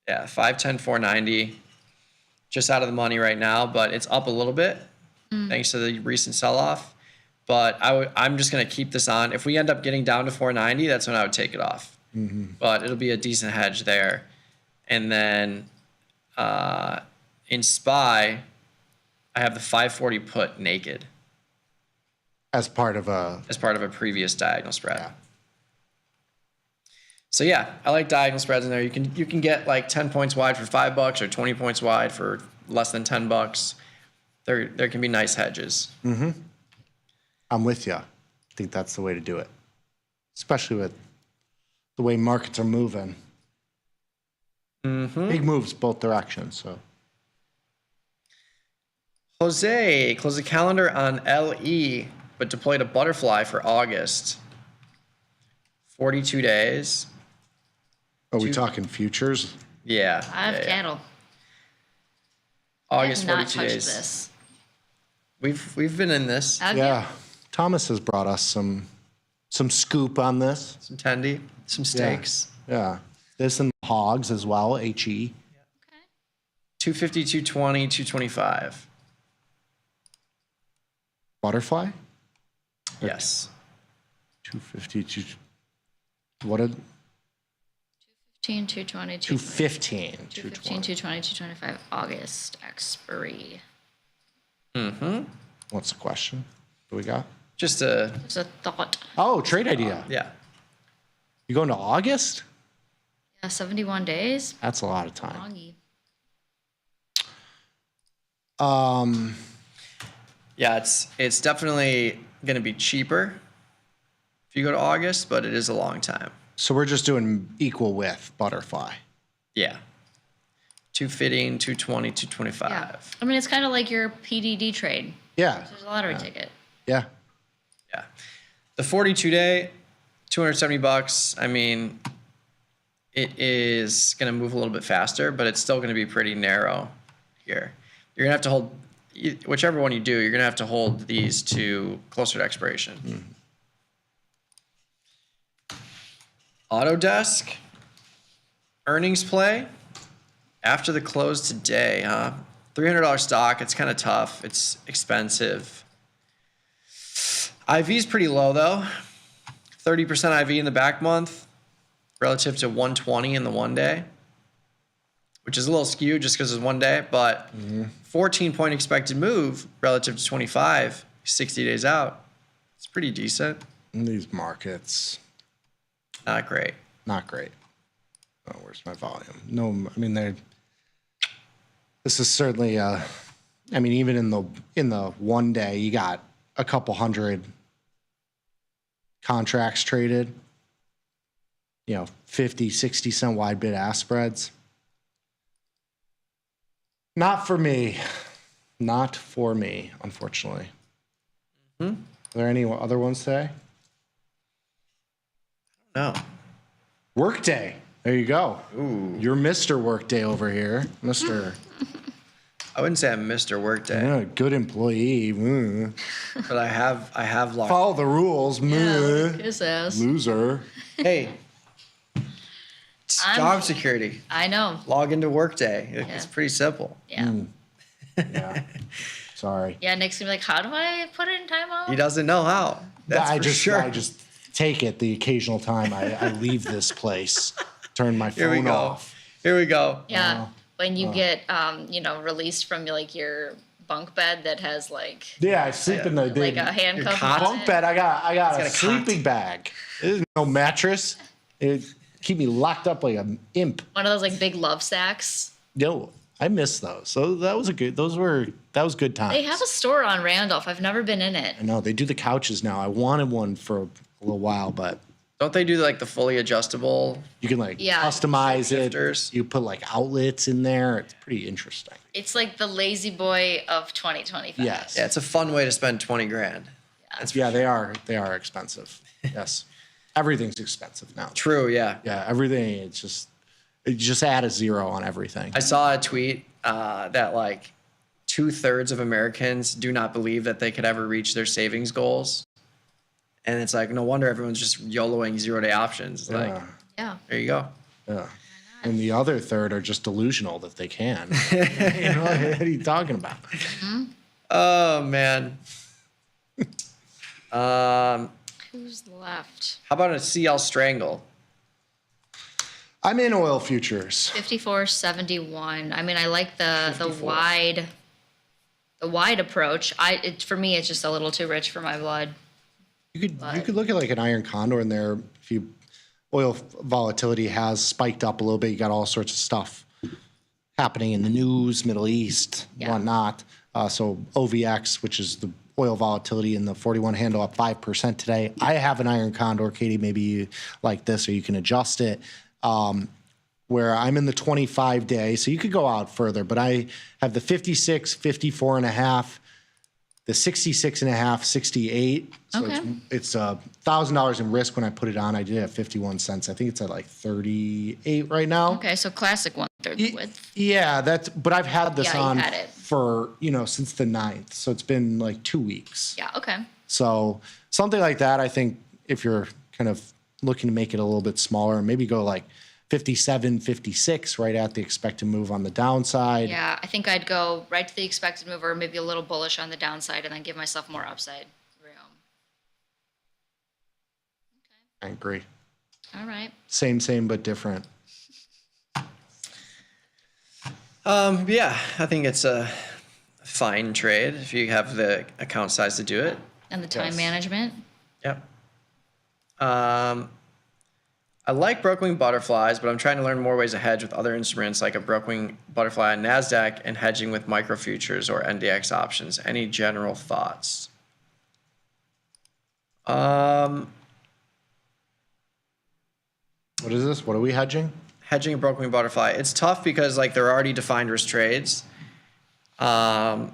Yeah, 510 490, just out of the money right now, but it's up a little bit thanks to the recent sell-off. But I'm just going to keep this on. If we end up getting down to 490, that's when I would take it off. But it'll be a decent hedge there. And then in SPY, I have the 540 put naked. As part of a previous diagonal spread. Yeah. So yeah, I like diagonal spreads in there. You can get like 10 points wide for $5 or 20 points wide for less than $10. There can be nice hedges. I'm with you. I think that's the way to do it, especially with the way markets are moving. Big moves both directions. So Jose closed the calendar on LE, but deployed a butterfly for August. 42 days. Are we talking futures? Yeah. I have cattle. August, I have not 42 touched days. this. We've been in this. Yeah. Thomas has brought us some scoop on this. Some tendy, some steaks. Yeah. This and hogs as well, HE. 250, 220, 225. Butterfly? Yes. 250, what did 15, 220, 215. 215, 220, 225, August expiry. What's the question? What do we got? Just a thought. Oh, trade idea. Yeah. You going to August? Yeah, 71 days. That's a lot of time. Longy. Yeah, it's definitely going to be cheaper if you go to August, but it is a long time. So we're just doing equal width butterfly. Yeah. 215, 220, 225. Yeah. I mean, it's kind of like your PDD trade. Yeah. There's a lottery ticket. Yeah. Yeah. The 42 day, $270. I mean, it is going to move a little bit faster, but it's still going to be pretty narrow here. You're going to have to hold, whichever one you do, you're going to have to hold these to closer to expiration. Autodesk, earnings play after the close today, huh? $300 stock. It's kind of tough. It's expensive. IV is pretty low though. 30% IV in the back month relative to 120 in the 1 day, which is a little skewed just because it's 1 day, but 14-point expected move relative to 25, 60 days out. It's pretty decent. In these markets. Not great. Not great. Oh, where's my volume? No, I mean, this is certainly, I mean, even in the 1 day, you got a couple hundred contracts traded, 50, 60 cent wide bid ask spreads. Not for me. Not for me, unfortunately. Are there any other ones today? No. Workday. There you go. Ooh. You're Mr. Workday over here. Mr. I wouldn't say I'm Mr. Workday. Yeah, good employee. But I have locked. Follow the rules. His ass. Loser. Hey. It's job security. I know. Log into Workday. It's pretty simple. Yeah. Yeah. Sorry. Yeah, Nick's gonna be like, how do I put it in timeout? He doesn't know how. That's I for just sure. I just take it the occasional time I leave this place. Turn my Here we phone go. off. Here we go. Yeah. When you get, released from like your bunk bed that has like. Yeah, I sleep in the like a handcuff. bunk bed. I got got a a cot. sleeping bag. There's no mattress. It keep me locked up like an imp. One of those like big love sacks. Yo, I miss those. So that was that was good times. They have a store on Randolph. I've never been in it. I know they do the couches now. I wanted one for a little while, but Don't they do like the fully adjustable? you can like Yeah. customize it. Shifters. You put like outlets in there. It's pretty interesting. It's like the lazy boy of 2025. Yes. Yeah, it's a fun way to spend 20 grand. Yeah, they are expensive. Yes. Everything's expensive now. True, yeah. Yeah, everything. Just add a zero on everything. I saw a tweet that like 2/3 of Americans do not believe that they could ever reach their savings goals. And it's like, no wonder everyone's just YOLOing 0-day options. Like, Yeah. there you go. Yeah. And the other third are just delusional that they can. What are you talking about? Oh, man. Who's left? How about a CL Strangle? I'm in oil futures. 54.71. I mean, I like the wide approach. For me, it's just a little too rich for my blood. You could look at like an iron condor in there. If oil volatility has spiked up a little bit, you got all sorts of stuff happening in the news, Middle East, whatnot. So OVX, which is the oil volatility in the 41 handle, up 5% today. I have an iron condor, Katie. Maybe you like this, or you can adjust it. where I'm in the 25 day. So you could go out further, but I have the 56, 54 and a half, the 66 and a half, 68. So it's $1,000 in risk when I put it on. I did it at 51 cents. I think it's at like 38 right now. Okay, so classic 1/3 width. Yeah, but I've had this on had it. for, since the 9th. So it's been like 2 weeks. Yeah, okay. So something like that, I think if you're kind of looking to make it a little bit smaller, maybe go like 57, 56 right at the expected move on the downside. Yeah, I think I'd go right to the expected move or maybe a little bullish on the downside and then give myself more upside room. I agree. All right. Same, but different. Yeah, I think it's a fine trade if you have the account size to do it. And the time management. Yep. I like broken butterflies, but I'm trying to learn more ways to hedge with other instruments like a broken butterfly on NASDAQ and hedging with micro futures or NDX options. Any general thoughts? What is this? What are we hedging? Hedging a broken wing butterfly. It's tough because like they're already defined risk trades. I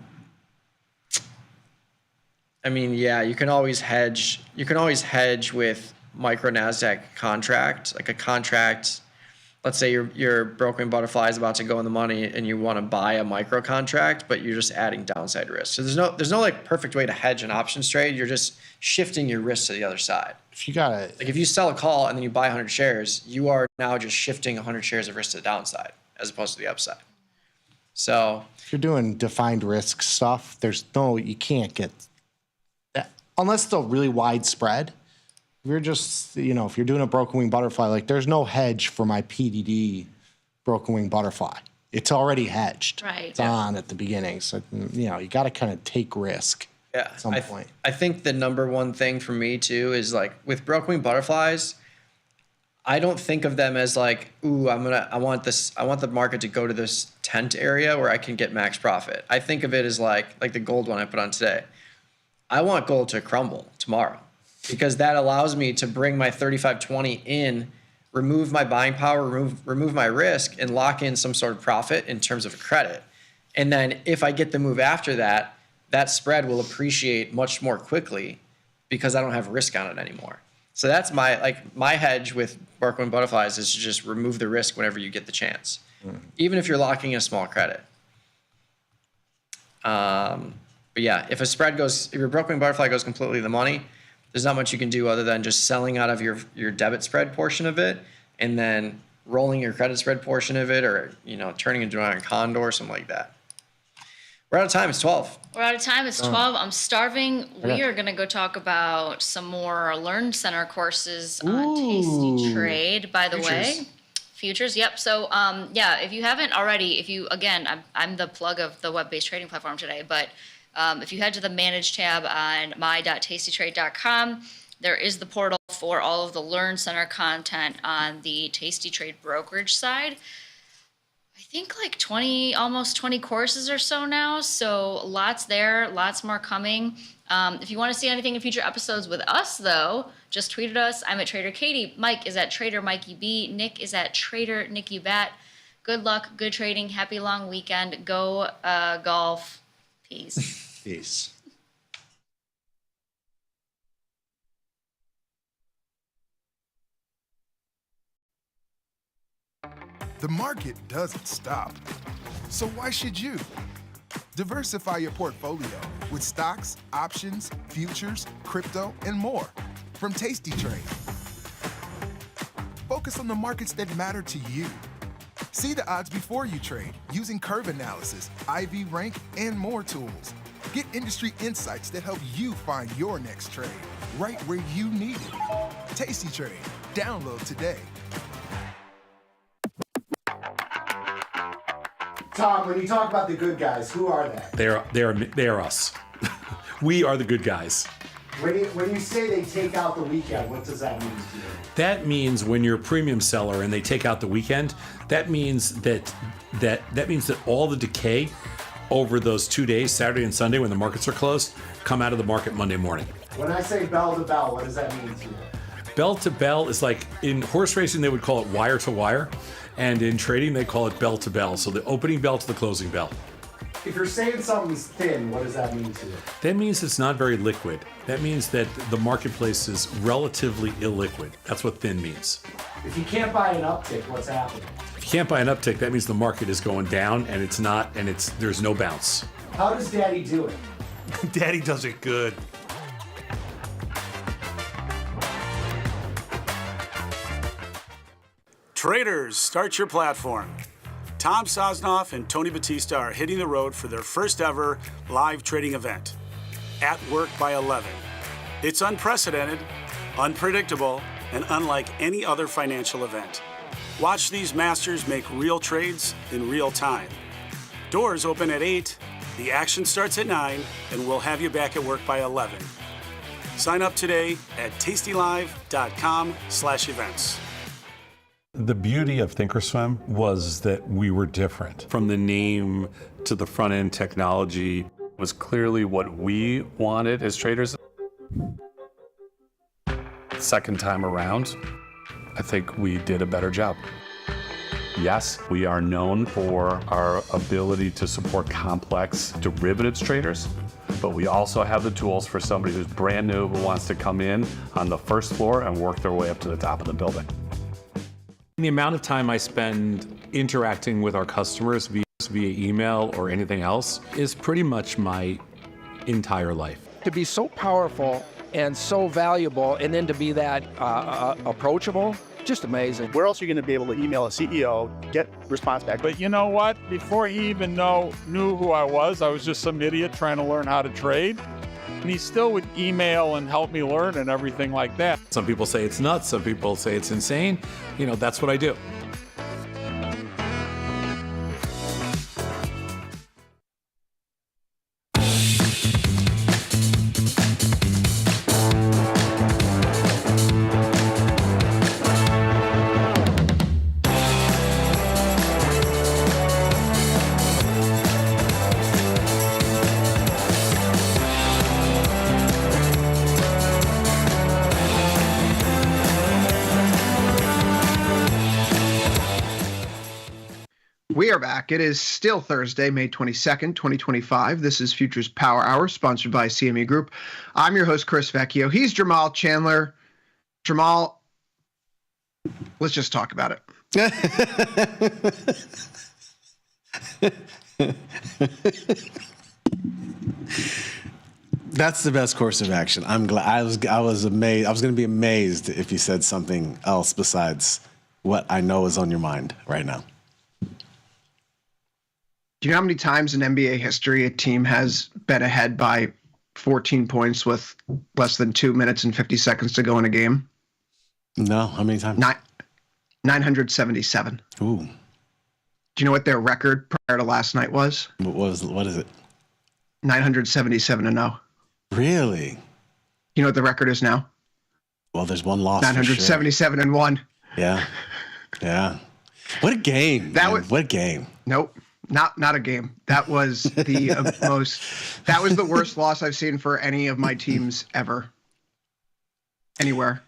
mean, yeah, you can always hedge. You can always hedge with micro NASDAQ contract, like a contract. Let's say your broken butterfly is about to go in the money and you want to buy a micro contract, but you're just adding downside risk. So there's no like perfect way to hedge an options trade. You're just shifting your risk to the other side. If you got it, like if you sell a call and then you buy 100 shares, you are now just shifting 100 shares of risk to the downside as opposed to the upside. So if you're doing defined risk stuff, you can't get that unless it's a really wide spread. If you're just, if you're doing a broken wing butterfly, like there's no hedge for my PDD broken wing butterfly. It's already hedged. Right. It's on at the beginning. So, you got to kind of take risk at some point. I think the number one thing for me too is like with broken wing butterflies, I don't think of them as like, ooh, I want the market to go to this tent area where I can get max profit. I think of it as like the gold one I put on today. I want gold to crumble tomorrow, because that allows me to bring my 35.20 in, remove my buying power, remove my risk, and lock in some sort of profit in terms of credit. And then if I get the move after that, that spread will appreciate much more quickly because I don't have risk on it anymore. So that's my hedge with broken butterflies is to just remove the risk whenever you get the chance, even if you're locking in a small credit. But yeah, if your broken butterfly goes completely to the money, there's not much you can do other than just selling out of your debit spread portion of it and then rolling your credit spread portion of it, or turning into an condor or something like that. We're out of time. It's 12. We're out of time. It's 12. I'm starving. We are going to go talk about some more Learn Center courses on Tasty Trade, by the way. Futures. Yep. So, if you haven't already, I'm the plug of the web-based trading platform today, but if you head to the Manage tab on my.tastytrade.com, there is the portal for all of the Learn Center content on the Tasty Trade brokerage side. I think like almost 20 courses or so now. So lots there, lots more coming. If you want to see anything in future episodes with us, though, just tweet at us. I'm at Trader Katie. Mike is at Trader Mikey B. Nick is at Trader Nicky Bat. Good luck, good trading. Happy long weekend. Go golf. Peace. Peace. The market doesn't stop. So why should you? Diversify your portfolio with stocks, options, futures, crypto, and more from Tasty Trade. Focus on the markets that matter to you. See the odds before you trade using curve analysis, IV rank, and more tools. Get industry insights that help you find your next trade right where you need it. Tasty Trade. Download today. Tom, when you talk about the good guys, who are they? They are us. We are the good guys. When you say they take out the weekend, what does that mean to you? That means when you're a premium seller and they take out the weekend, that means that all the decay over those 2 days, Saturday and Sunday when the markets are closed, come out of the market Monday morning. When I say bell to bell, what does that mean to you? Bell to bell is like in horse racing, they would call it wire to wire. And in trading, they call it bell to bell. So the opening bell to the closing bell. If you're saying something's thin, what does that mean to you? That means it's not very liquid. That means that the marketplace is relatively illiquid. That's what thin means. If you can't buy an uptick, what's happening? If you can't buy an uptick, that means the market is going down and there's no bounce. How does Daddy do it? Daddy does it good. Traders, start your platform. Tom Sosnoff and Tony Batista are hitting the road for their first ever live trading event, At Work by 11. It's unprecedented, unpredictable, and unlike any other financial event. Watch these masters make real trades in real time. Doors open at 8, the action starts at 9, and we'll have you back at work by 11. Sign up today at tastylive.com/events. The beauty of Thinkorswim was that we were different. From the name to the front end technology was clearly what we wanted as traders. Second time around, I think we did a better job. Yes, we are known for our ability to support complex derivatives traders, but we also have the tools for somebody who's brand new who wants to come in on the first floor and work their way up to the top of the building. The amount of time I spend interacting with our customers via email or anything else is pretty much my entire life. To be so powerful and so valuable, and then to be that approachable, just amazing. Where else are you going to be able to email a CEO, get response back? But you know what? Before he even knew who I was just some idiot trying to learn how to trade. And he still would email and help me learn and everything like that. Some people say it's nuts. Some people say it's insane. That's what I do. We are back. It is still Thursday, May 22nd, 2025. This is Futures Power Hour, sponsored by CME Group. I'm your host, Chris Vecchio. He's Jamal Chandler. Jamal, let's just talk about it. That's the best course of action. I'm glad. I was amazed. I was going to be amazed if you said something else besides what I know is on your mind right now. Do you know how many times in NBA history a team has been ahead by 14 points with less than 2 minutes and 50 seconds to go in a game? No. How many times? 977. Ooh. Do you know what their record prior to last night was? What is it? 977-0. Really? You know what the record is now? Well, there's one loss. 977-1. Yeah. Yeah. What a game. What a game. Nope. Not a game. That was the that was the worst loss I've seen for any of my teams ever. Anywhere.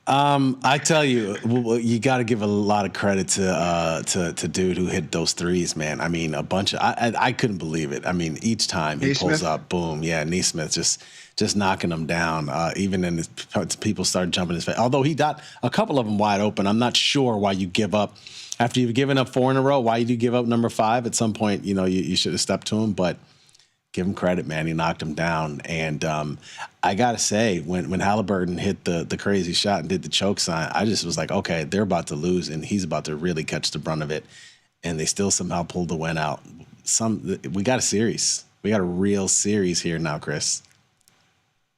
I tell you, you got to give a lot of credit to dude who hit those threes, man. I mean, a bunch of I couldn't believe it. I mean, each time he pulls up, boom, yeah, Neesmith just knocking them down. Even in his, people started jumping his face. Although he got a couple of them wide open, I'm not sure why you give up after you've given up 4 in a row. Why did you give up number 5? At some point, you should have stepped to him, but. Give him credit, man. He knocked him down. And I got to say, when Halliburton hit the crazy shot and did the choke sign, I just was like, okay, they're about to lose, and he's about to really catch the brunt of it. And they still somehow pulled the win out. We got a series. We got a real series here now, Chris.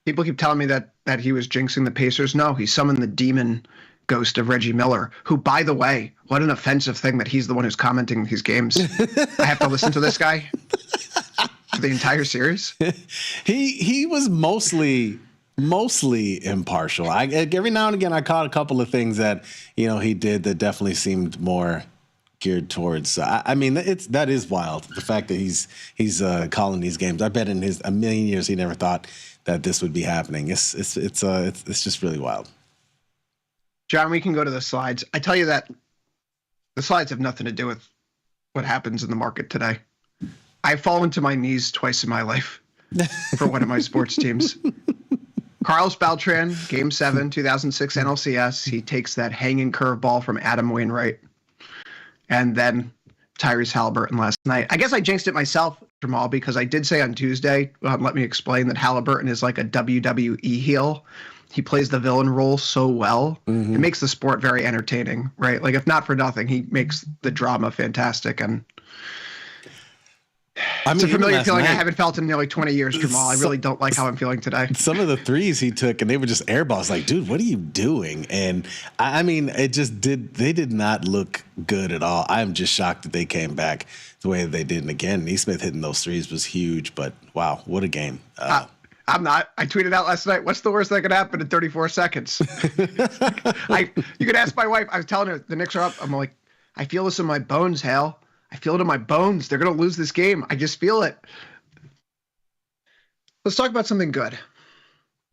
People keep telling me that he was jinxing the Pacers. No, he summoned the demon ghost of Reggie Miller, who, by the way, what an offensive thing that he's the one who's commenting these games. I have to listen to this guy. The entire series? He was mostly impartial. Every now and again I caught a couple of things that he did that definitely seemed more geared towards. I mean, that is wild. The fact that he's calling these games. I bet in a million years he never thought that this would be happening. It's just really wild. John, we can go to the slides. I tell you that The slides have nothing to do with what happens in the market today. I've fallen to my knees twice in my life for one of my sports teams. Carlos Beltran, Game 7, 2006 NLCS. He takes that hanging curveball from Adam Wainwright. And then Tyrese Halliburton last night. I guess I jinxed it myself, Jamal, because I did say on Tuesday, let me explain, that Halliburton is like a WWE heel. He plays the villain role so well. Mm-hmm. It makes the sport very entertaining, right? Like, if not for nothing, he makes the drama fantastic. And it's a familiar feeling I haven't felt in nearly 20 years, Jamal. I really don't like how I'm feeling today. Some of the threes he took, and they were just airballs. Like, dude, what are you doing? And I mean, they did not look good at all. I'm just shocked that they came back the way that they did. And again, Neesmith hitting those threes was huge, but wow, what a game. I'm not. I tweeted out last night, what's the worst that could happen in 34 seconds? You could ask my wife. I was telling her the Knicks are up. I'm like, I feel this in my bones, Hale. I feel it in my bones. They're going to lose this game. I just feel it. Let's talk about something good.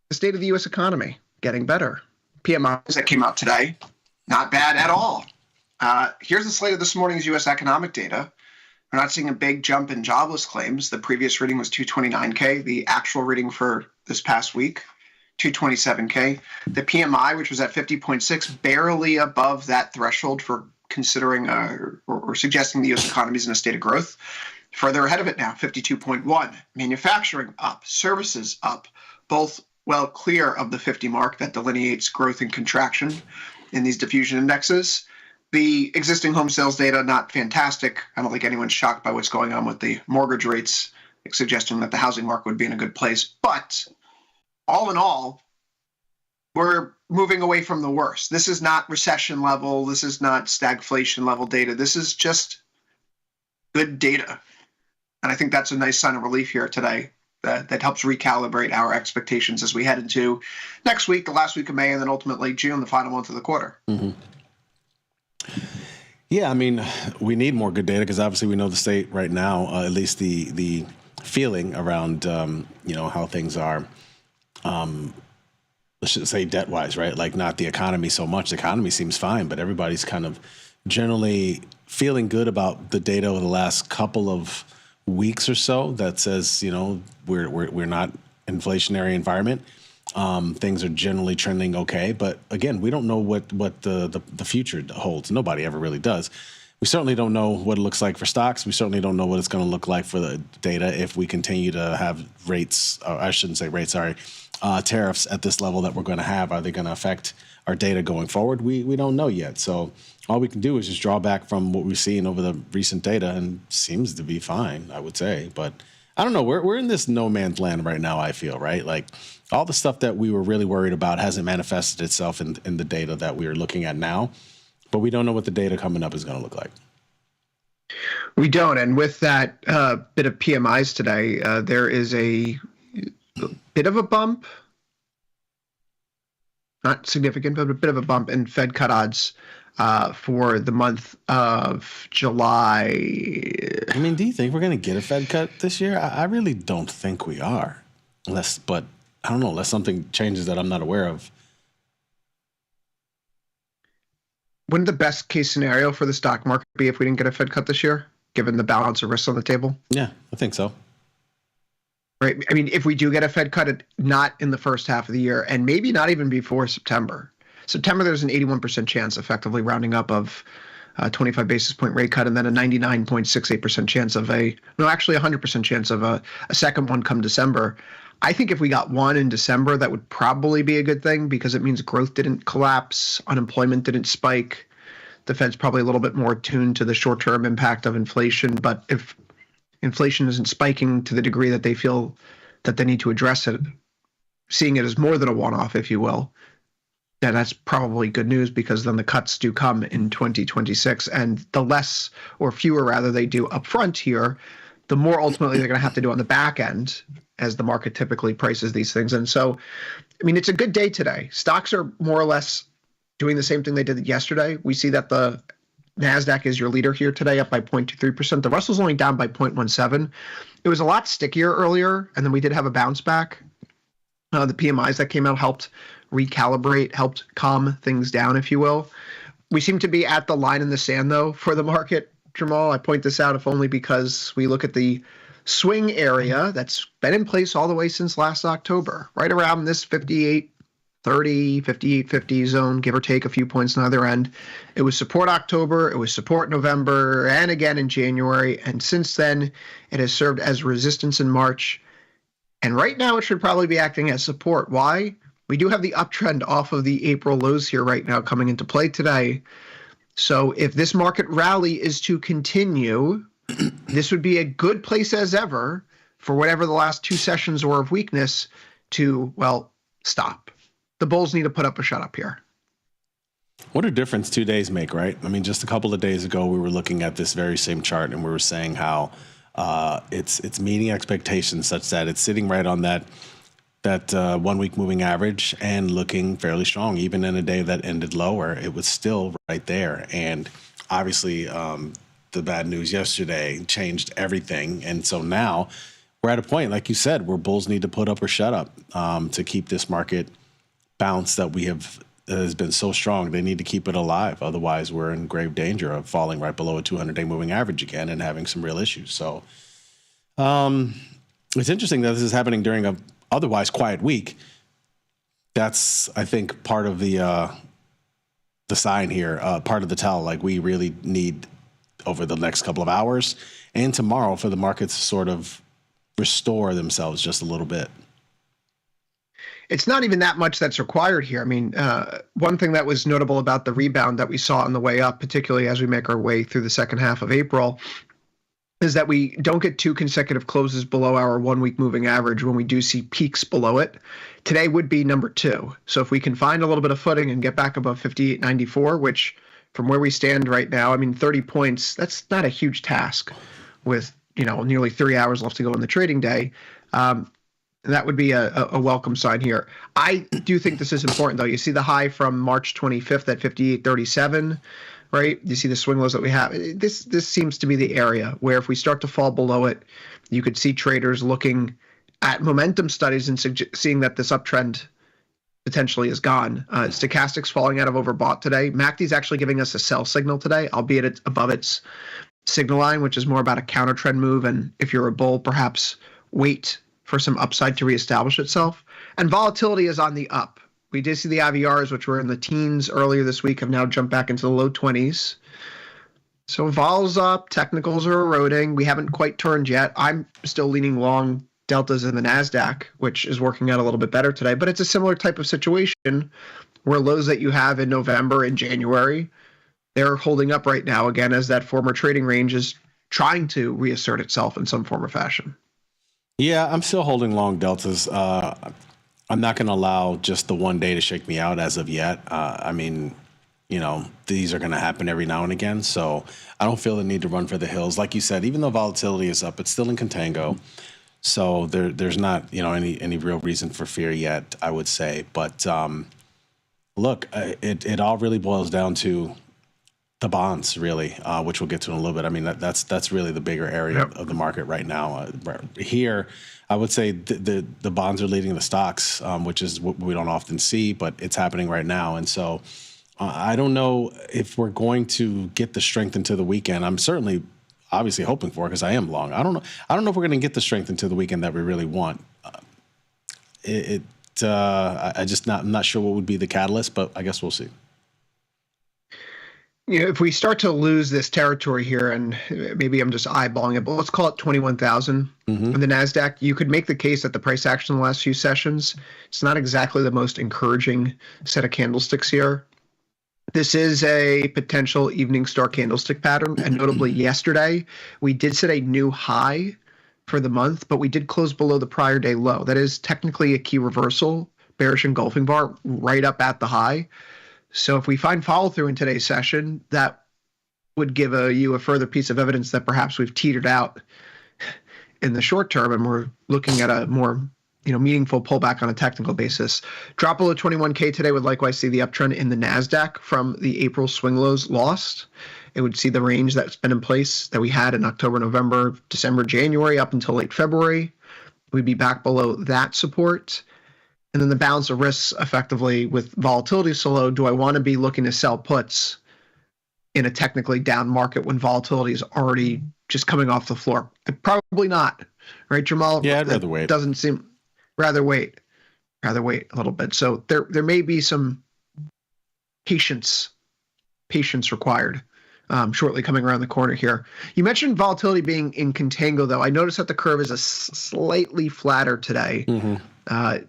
The state of the U.S. economy getting better. PMIs that came out today, not bad at all. Here's the slate of this morning's U.S. economic data. We're not seeing a big jump in jobless claims. The previous reading was 229K. The actual reading for this past week, 227K. The PMI, which was at 50.6, barely above that threshold for considering or suggesting the U.S. economy is in a state of growth. Further ahead of it now, 52.1. Manufacturing up, services up, both well clear of the 50 mark that delineates growth and contraction in these diffusion indexes. The existing home sales data, not fantastic. I don't think anyone's shocked by what's going on with the mortgage rates, suggesting that the housing market would be in a good place. But all in all, we're moving away from the worst. This is not recession level. This is not stagflation level data. This is just good data. And I think that's a nice sign of relief here today that helps recalibrate our expectations as we head into next week, the last week of May, and then ultimately June, the final month of the quarter. Mm-hmm. Yeah, I mean, we need more good data because obviously we know the state right now, at least the feeling around, how things are, let's just say debt-wise, right? Like not the economy so much. The economy seems fine, but everybody's kind of generally feeling good about the data over the last couple of weeks or so that says, we're not inflationary environment. Things are generally trending okay, but again, we don't know what the future holds. Nobody ever really does. We certainly don't know what it looks like for stocks. We certainly don't know what it's going to look like for the data if we continue to have rates, or I shouldn't say rates, sorry, tariffs at this level that we're going to have. Are they going to affect our data going forward? We don't know yet. So all we can do is just draw back from what we've seen over the recent data, and seems to be fine, I would say. But I don't know. We're in this no man's land right now, I feel, right? Like all the stuff that we were really worried about hasn't manifested itself in the data that we're looking at now, but we don't know what the data coming up is going to look like. We don't. And with that bit of PMIs today, there is a bit of a bump, not significant, but a bit of a bump in Fed cut odds for the month of July. I mean, do you think we're going to get a Fed cut this year? I really don't think we are, but I don't know, unless something changes that I'm not aware of. Wouldn't the best case scenario for the stock market be if we didn't get a Fed cut this year, given the balance of risks on the table? Yeah, I think so. Right. I mean, if we do get a Fed cut, not in the first half of the year, and maybe not even before September. September, there's an 81% chance, effectively rounding up, of a 25 basis point rate cut, and then a 99.68% chance of actually 100% chance of a second one come December. I think if we got one in December, that would probably be a good thing because it means growth didn't collapse, unemployment didn't spike. The Fed's probably a little bit more attuned to the short-term impact of inflation. But if inflation isn't spiking to the degree that they feel that they need to address it, seeing it as more than a one-off, if you will, then that's probably good news because then the cuts do come in 2026. And the less or fewer, rather, they do up front here, the more ultimately they're going to have to do on the back end as the market typically prices these things. And so, I mean, it's a good day today. Stocks are more or less doing the same thing they did yesterday. We see that the NASDAQ is your leader here today, up by 0.23%. The Russell's only down by 0.17. It was a lot stickier earlier, and then we did have a bounce back. The PMIs that came out helped recalibrate, helped calm things down, if you will. We seem to be at the line in the sand, though, for the market, Jamal. I point this out if only because we look at the swing area that's been in place all the way since last October, right around this 58.30, 58.50 zone, give or take a few points on either end. It was support October, it was support November, and again in January. And since then, it has served as resistance in March. And right now, it should probably be acting as support. Why? We do have the uptrend off of the April lows here right now coming into play today. So if this market rally is to continue, this would be a good place as ever for whatever the last two sessions were of weakness to, well, stop. The bulls need to put up a shut up here. What a difference 2 days make, right? I mean, just a couple of days ago, we were looking at this very same chart and we were saying how it's meeting expectations such that it's sitting right on that 1 week moving average and looking fairly strong. Even in a day that ended lower, it was still right there. And obviously, the bad news yesterday changed everything. And so now we're at a point, like you said, where bulls need to put up or shut up to keep this market bounce that has been so strong. They need to keep it alive. Otherwise, we're in grave danger of falling right below a 200-day moving average again and having some real issues. So it's interesting that this is happening during a otherwise quiet week. That's, I think, part of the sign here, part of the tell. Like, we really need over the next couple of hours and tomorrow for the markets to sort of restore themselves just a little bit. It's not even that much that's required here. I mean, one thing that was notable about the rebound that we saw on the way up, particularly as we make our way through the second half of April, is that we don't get two consecutive closes below our 1 week moving average when we do see peaks below it. Today would be number two. So if we can find a little bit of footing and get back above 58.94, which from where we stand right now, I mean, 30 points, that's not a huge task with, nearly 3 hours left to go in the trading day. That would be a welcome sign here. I do think this is important, though. You see the high from March 25th at 58.37, right? You see the swing lows that we have. This seems to be the area where if we start to fall below it, you could see traders looking at momentum studies and seeing that this uptrend potentially is gone. Stochastics falling out of overbought today. MACD's actually giving us a sell signal today, albeit it's above its signal line, which is more about a counter trend move. And if you're a bull, perhaps wait for some upside to reestablish itself. And volatility is on the up. We did see the IVRs, which were in the teens earlier this week, have now jumped back into the low 20s. So vol's up, technicals are eroding. We haven't quite turned yet. I'm still leaning long deltas in the NASDAQ, which is working out a little bit better today. But it's a similar type of situation where lows that you have in November and January, they're holding up right now, again, as that former trading range is trying to reassert itself in some form or fashion. Yeah, I'm still holding long deltas. I'm not going to allow just the 1 day to shake me out as of yet. I mean, these are going to happen every now and again. So I don't feel the need to run for the hills. Like you said, even though volatility is up, it's still in contango. So there's not, any real reason for fear yet, I would say. But look, it all really boils down to the bonds, really, which we'll get to in a little bit. I mean, that's really the bigger area of the market right now. Here, I would say the bonds are leading the stocks, which is what we don't often see, but it's happening right now. And so I don't know if we're going to get the strength into the weekend. I'm certainly obviously hoping for it because I am long. I don't know if we're going to get the strength into the weekend that we really want. I'm not sure what would be the catalyst, but I guess we'll see. If we start to lose this territory here, and maybe I'm just eyeballing it, but let's call it 21,000 in the NASDAQ, you could make the case that the price action in the last few sessions, it's not exactly the most encouraging set of candlesticks here. This is a potential evening star candlestick pattern, and notably yesterday, we did set a new high for the month, but we did close below the prior day low. That is technically a key reversal, bearish engulfing bar, right up at the high. So if we find follow-through in today's session, that would give you a further piece of evidence that perhaps we've teetered out in the short term and we're looking at a more meaningful pullback on a technical basis. Drop below 21K today would likewise see the uptrend in the NASDAQ from the April swing lows lost. It would see the range that's been in place that we had in October, November, December, January, up until late February. We'd be back below that support. And then the balance of risks effectively with volatility so low, do I want to be looking to sell puts in a technically down market when volatility is already just coming off the floor? Probably not, right, Jamal? Yeah, I'd rather wait. Doesn't seem rather wait a little bit. So there may be some patience required shortly coming around the corner here. You mentioned volatility being in contango, though. I noticed that the curve is a slightly flatter today. At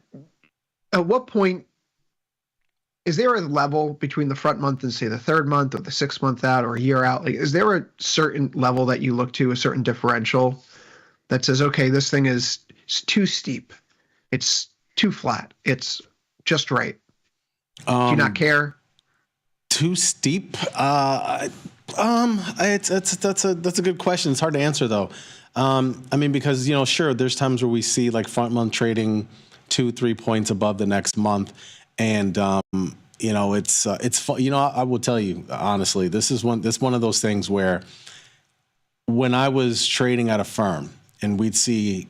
what point is there a level between the front month and, say, the third month or the 6 month out or a year out? Like, is there a certain level that you look to, a certain differential that says, okay, this thing is too steep, it's too flat, it's just right? Do you not care? Too steep? That's a good question. It's hard to answer though. I mean, because sure, there's times where we see like front month trading 2-3 points above the next month, and it's fun. I will tell you honestly, this is one of those things where when I was trading at a firm and we'd see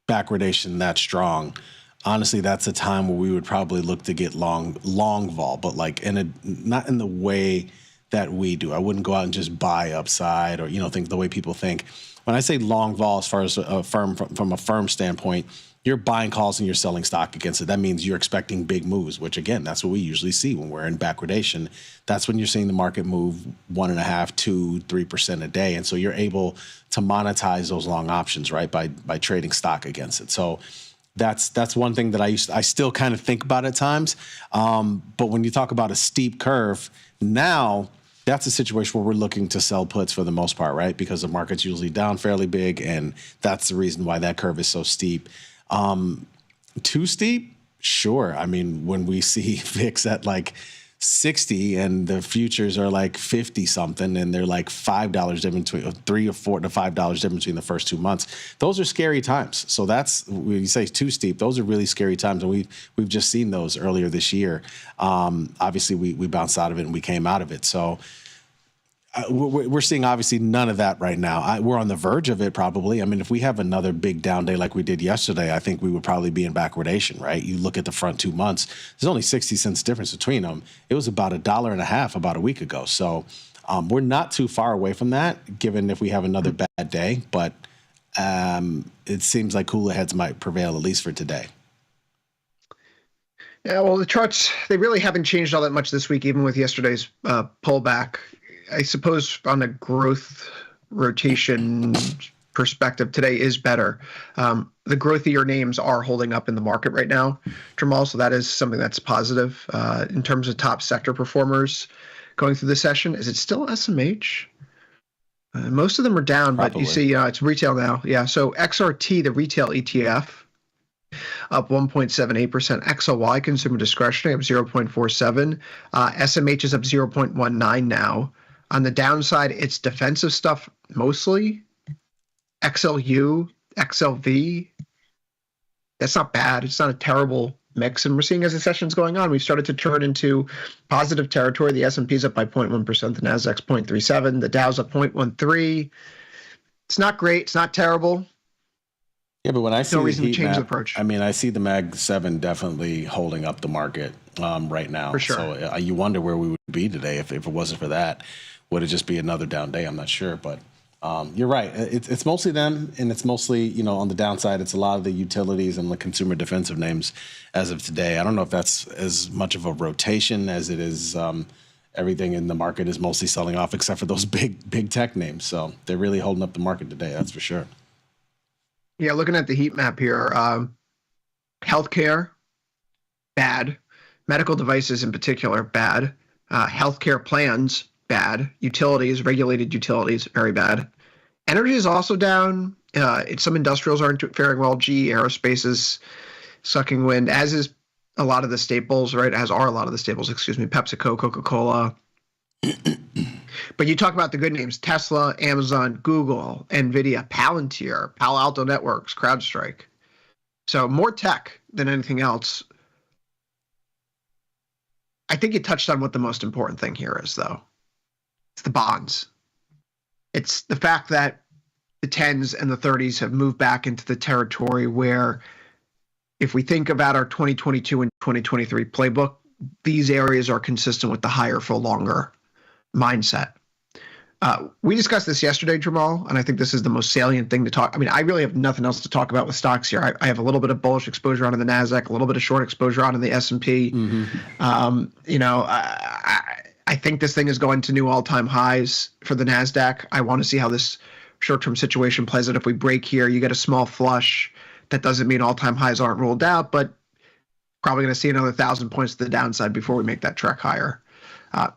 backwardation that strong, honestly, that's a time where we would probably look to get long vol, but like not in the way that we do. I wouldn't go out and just buy upside or think the way people think. When I say long vol, as far as a firm from a firm standpoint, you're buying calls and you're selling stock against it. That means you're expecting big moves, which again, that's what we usually see when we're in backwardation. That's when you're seeing the market move 1.5%, 2%, 3% a day, and so you're able to monetize those long options, right, by trading stock against it. So that's one thing that I still kind of think about at times. But when you talk about a steep curve, now that's a situation where we're looking to sell puts for the most part, right? Because the market's usually down fairly big, and that's the reason why that curve is so steep. Too steep? Sure. I mean, when we see VIX at like 60 and the futures are like 50 something and they're like $5 difference between $3 or $4 to $5 difference between the first 2 months, those are scary times. So that's when you say too steep, those are really scary times, and we've just seen those earlier this year. Obviously we bounced out of it and we came out of it. So we're seeing obviously none of that right now. We're on the verge of it probably. I mean, if we have another big down day like we did yesterday, I think we would probably be in backwardation, right? You look at the front 2 months, there's only 60 cents difference between them. It was about $1.50 about a week ago. So we're not too far away from that, given if we have another bad day. But it seems like cooler heads might prevail, at least for today. Yeah, well, the charts, they really haven't changed all that much this week, even with yesterday's pullback. I suppose on a growth rotation perspective, today is better. The growthier names are holding up in the market right now, Jamal, so that is something that's positive. In terms of top sector performers going through the session, is it still SMH? Most of them are down, probably. But you see it's retail now. Yeah, so XRT, the retail ETF, up 1.78%. XLY, consumer discretionary, up 0.47. SMH is up 0.19 now. On the downside, it's defensive stuff mostly. XLU, XLV. That's not bad. It's not a terrible mix. And we're seeing as the session's going on, we've started to turn into positive territory. The S&P's up by 0.1%. The Nasdaq's 0.37. The Dow's up 0.13. It's not great. It's not terrible. Yeah, but when I see no reason the to change the map, approach. I mean, I see the Mag 7 definitely holding up the market right now. For sure. So you wonder where we would be today if it wasn't for that. Would it just be another down day? I'm not sure, but you're right. It's mostly them, and it's mostly, on the downside, it's a lot of the utilities and the consumer defensive names as of today. I don't know if that's as much of a rotation as it is everything in the market is mostly selling off except for those big tech names. So they're really holding up the market today, that's for sure. Yeah, looking at the heat map here, healthcare, bad. Medical devices in particular, bad. Healthcare plans, bad. Utilities, regulated utilities, very bad. Energy is also down. Some industrials aren't faring well. GE Aerospace is sucking wind, as is a lot of the staples, right? As are a lot of the staples, PepsiCo, Coca-Cola. But you talk about the good names: Tesla, Amazon, Google, NVIDIA, Palantir, Palo Alto Networks, CrowdStrike. So more tech than anything else. I think you touched on what the most important thing here is, though. It's the bonds. It's the fact that the 10s and the 30s have moved back into the territory where, if we think about our 2022 and 2023 playbook, these areas are consistent with the higher for longer mindset. We discussed this yesterday, Jamal, and I think this is the most salient thing to talk. I mean, I really have nothing else to talk about with stocks here. I have a little bit of bullish exposure onto the NASDAQ, a little bit of short exposure onto the S&P. I think this thing is going to new all-time highs for the NASDAQ. I want to see how this short-term situation plays out. If we break here, you get a small flush. That doesn't mean all-time highs aren't ruled out, but probably going to see another 1,000 points to the downside before we make that trek higher.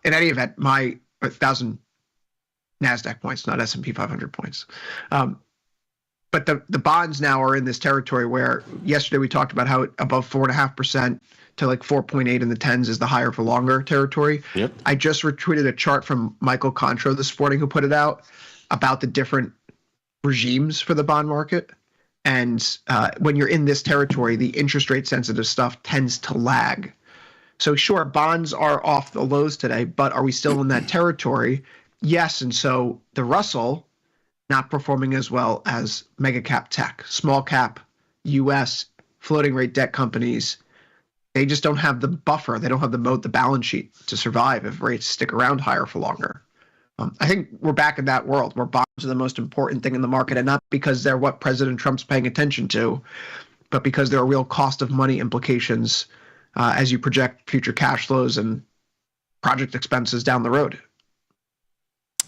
In any event, my 1,000 NASDAQ points, not S&P 500 points. But the bonds now are in this territory where yesterday we talked about how above 4.5% to like 4.8 in the 10s is the higher for longer territory. Yep. I just retweeted a chart from Michael Contro this morning, who put it out about the different regimes for the bond market. And when you're in this territory, the interest rate sensitive stuff tends to lag. So sure, bonds are off the lows today, but are we still in that territory? Yes. And so the Russell not performing as well as mega cap tech, small cap, US, floating rate debt companies. They just don't have the buffer. They don't have the moat, the balance sheet to survive if rates stick around higher for longer. I think we're back in that world where bonds are the most important thing in the market, and not because they're what President Trump's paying attention to, but because there are real cost of money implications as you project future cash flows and project expenses down the road.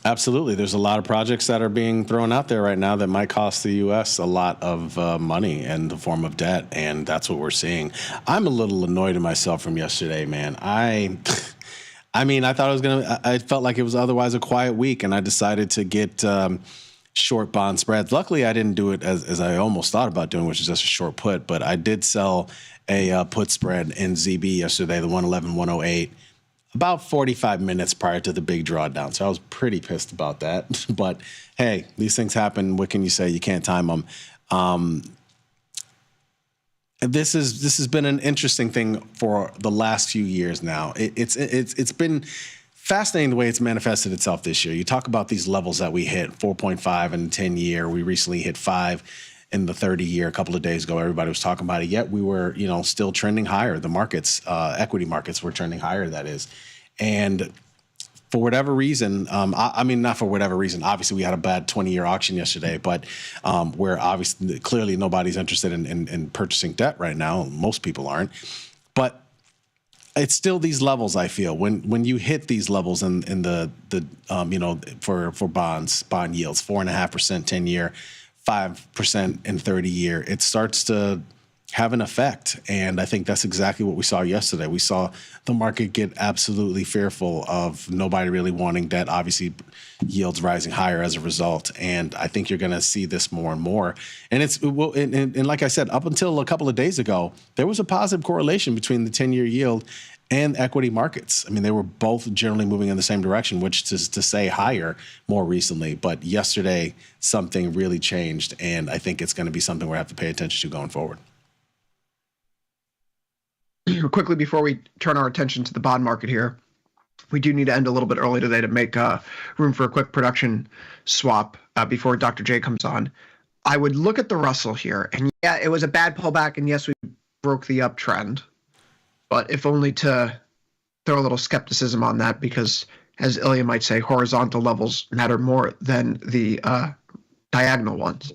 Absolutely. There's a lot of projects that are being thrown out there right now that might cost the U.S. a lot of money in the form of debt, and that's what we're seeing. I'm a little annoyed at myself from yesterday, man. I thought I felt like it was otherwise a quiet week, and I decided to get short bond spreads. Luckily, I didn't do it as I almost thought about doing, which is just a short put, but I did sell a put spread in ZB yesterday, the 111-108. About 45 minutes prior to the big drawdown. So I was pretty pissed about that. But hey, these things happen. What can you say? You can't time them. This has been an interesting thing for the last few years now. It's been fascinating the way it's manifested itself this year. You talk about these levels that we hit, 4.5 in the 10-year. We recently hit 5 in the 30-year a couple of days ago. Everybody was talking about it, yet we were, still trending higher. The markets, equity markets were trending higher, that is. And for whatever reason, not for whatever reason, obviously we had a bad 20-year auction yesterday, but where obviously clearly nobody's interested in purchasing debt right now. Most people aren't. But it's still these levels, I feel. When you hit these levels in the for bonds, bond yields, 4.5% 10-year, 5% in 30-year, it starts to have an effect. And I think that's exactly what we saw yesterday. We saw the market get absolutely fearful of nobody really wanting debt, obviously yields rising higher as a result. And I think you're going to see this more and more. And and like I said, up until a couple of days ago, there was a positive correlation between the 10-year yield and equity markets. I mean, they were both generally moving in the same direction, which is to say higher more recently. But yesterday, something really changed, and I think it's going to be something we have to pay attention to going forward. Quickly, before we turn our attention to the bond market here, we do need to end a little bit early today to make room for a quick production swap before Dr. J comes on. I would look at the Russell here, and yeah, it was a bad pullback, and yes, we broke the uptrend. But if only to throw a little skepticism on that, because as Ilya might say, horizontal levels matter more than the diagonal ones.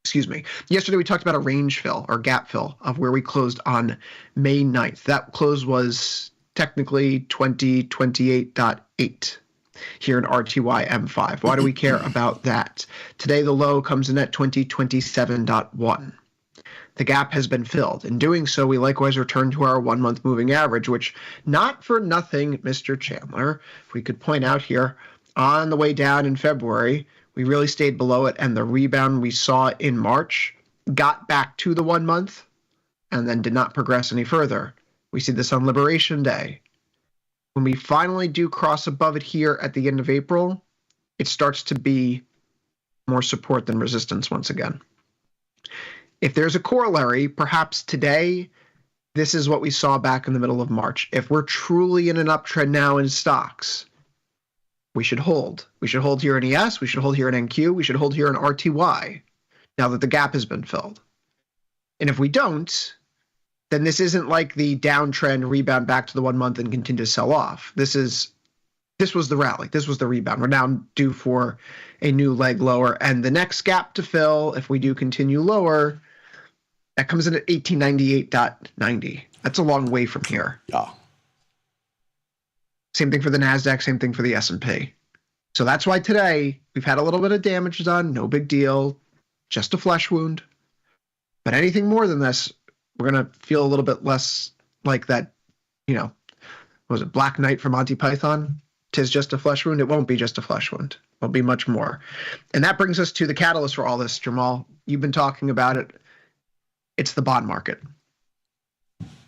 Excuse me. Yesterday we talked about a range fill or gap fill of where we closed on May 9th. That close was technically 2028.8 here in RTY M5. Why do we care about that? Today the low comes in at 2027.1. The gap has been filled. In doing so, we likewise return to our 1-month moving average, which not for nothing, Mr. Chandler, if we could point out here, on the way down in February, we really stayed below it, and the rebound we saw in March got back to the 1 month and then did not progress any further. We see this on Liberation Day. When we finally do cross above it here at the end of April, it starts to be more support than resistance once again. If there's a corollary, perhaps today, this is what we saw back in the middle of March. If we're truly in an uptrend now in stocks, we should hold. We should hold here in ES, we should hold here in NQ, we should hold here in RTY, now that the gap has been filled. And if we don't, then this isn't like the downtrend rebound back to the 1 month and continue to sell off. This is This was the rally. This was the rebound. We're now due for a new leg lower. And the next gap to fill, if we do continue lower, that comes in at 1898.90. That's a long way from here. Yeah. Same thing for the NASDAQ, same thing for the S&P. So that's why today we've had a little bit of damage done. No big deal. Just a flesh wound. But anything more than this, we're going to feel a little bit less like that, was it Black Knight from Monty Python? 'Tis just a flesh wound. It won't be just a flesh wound. It'll be much more. And that brings us to the catalyst for all this, Jamal. You've been talking about it. It's the bond market.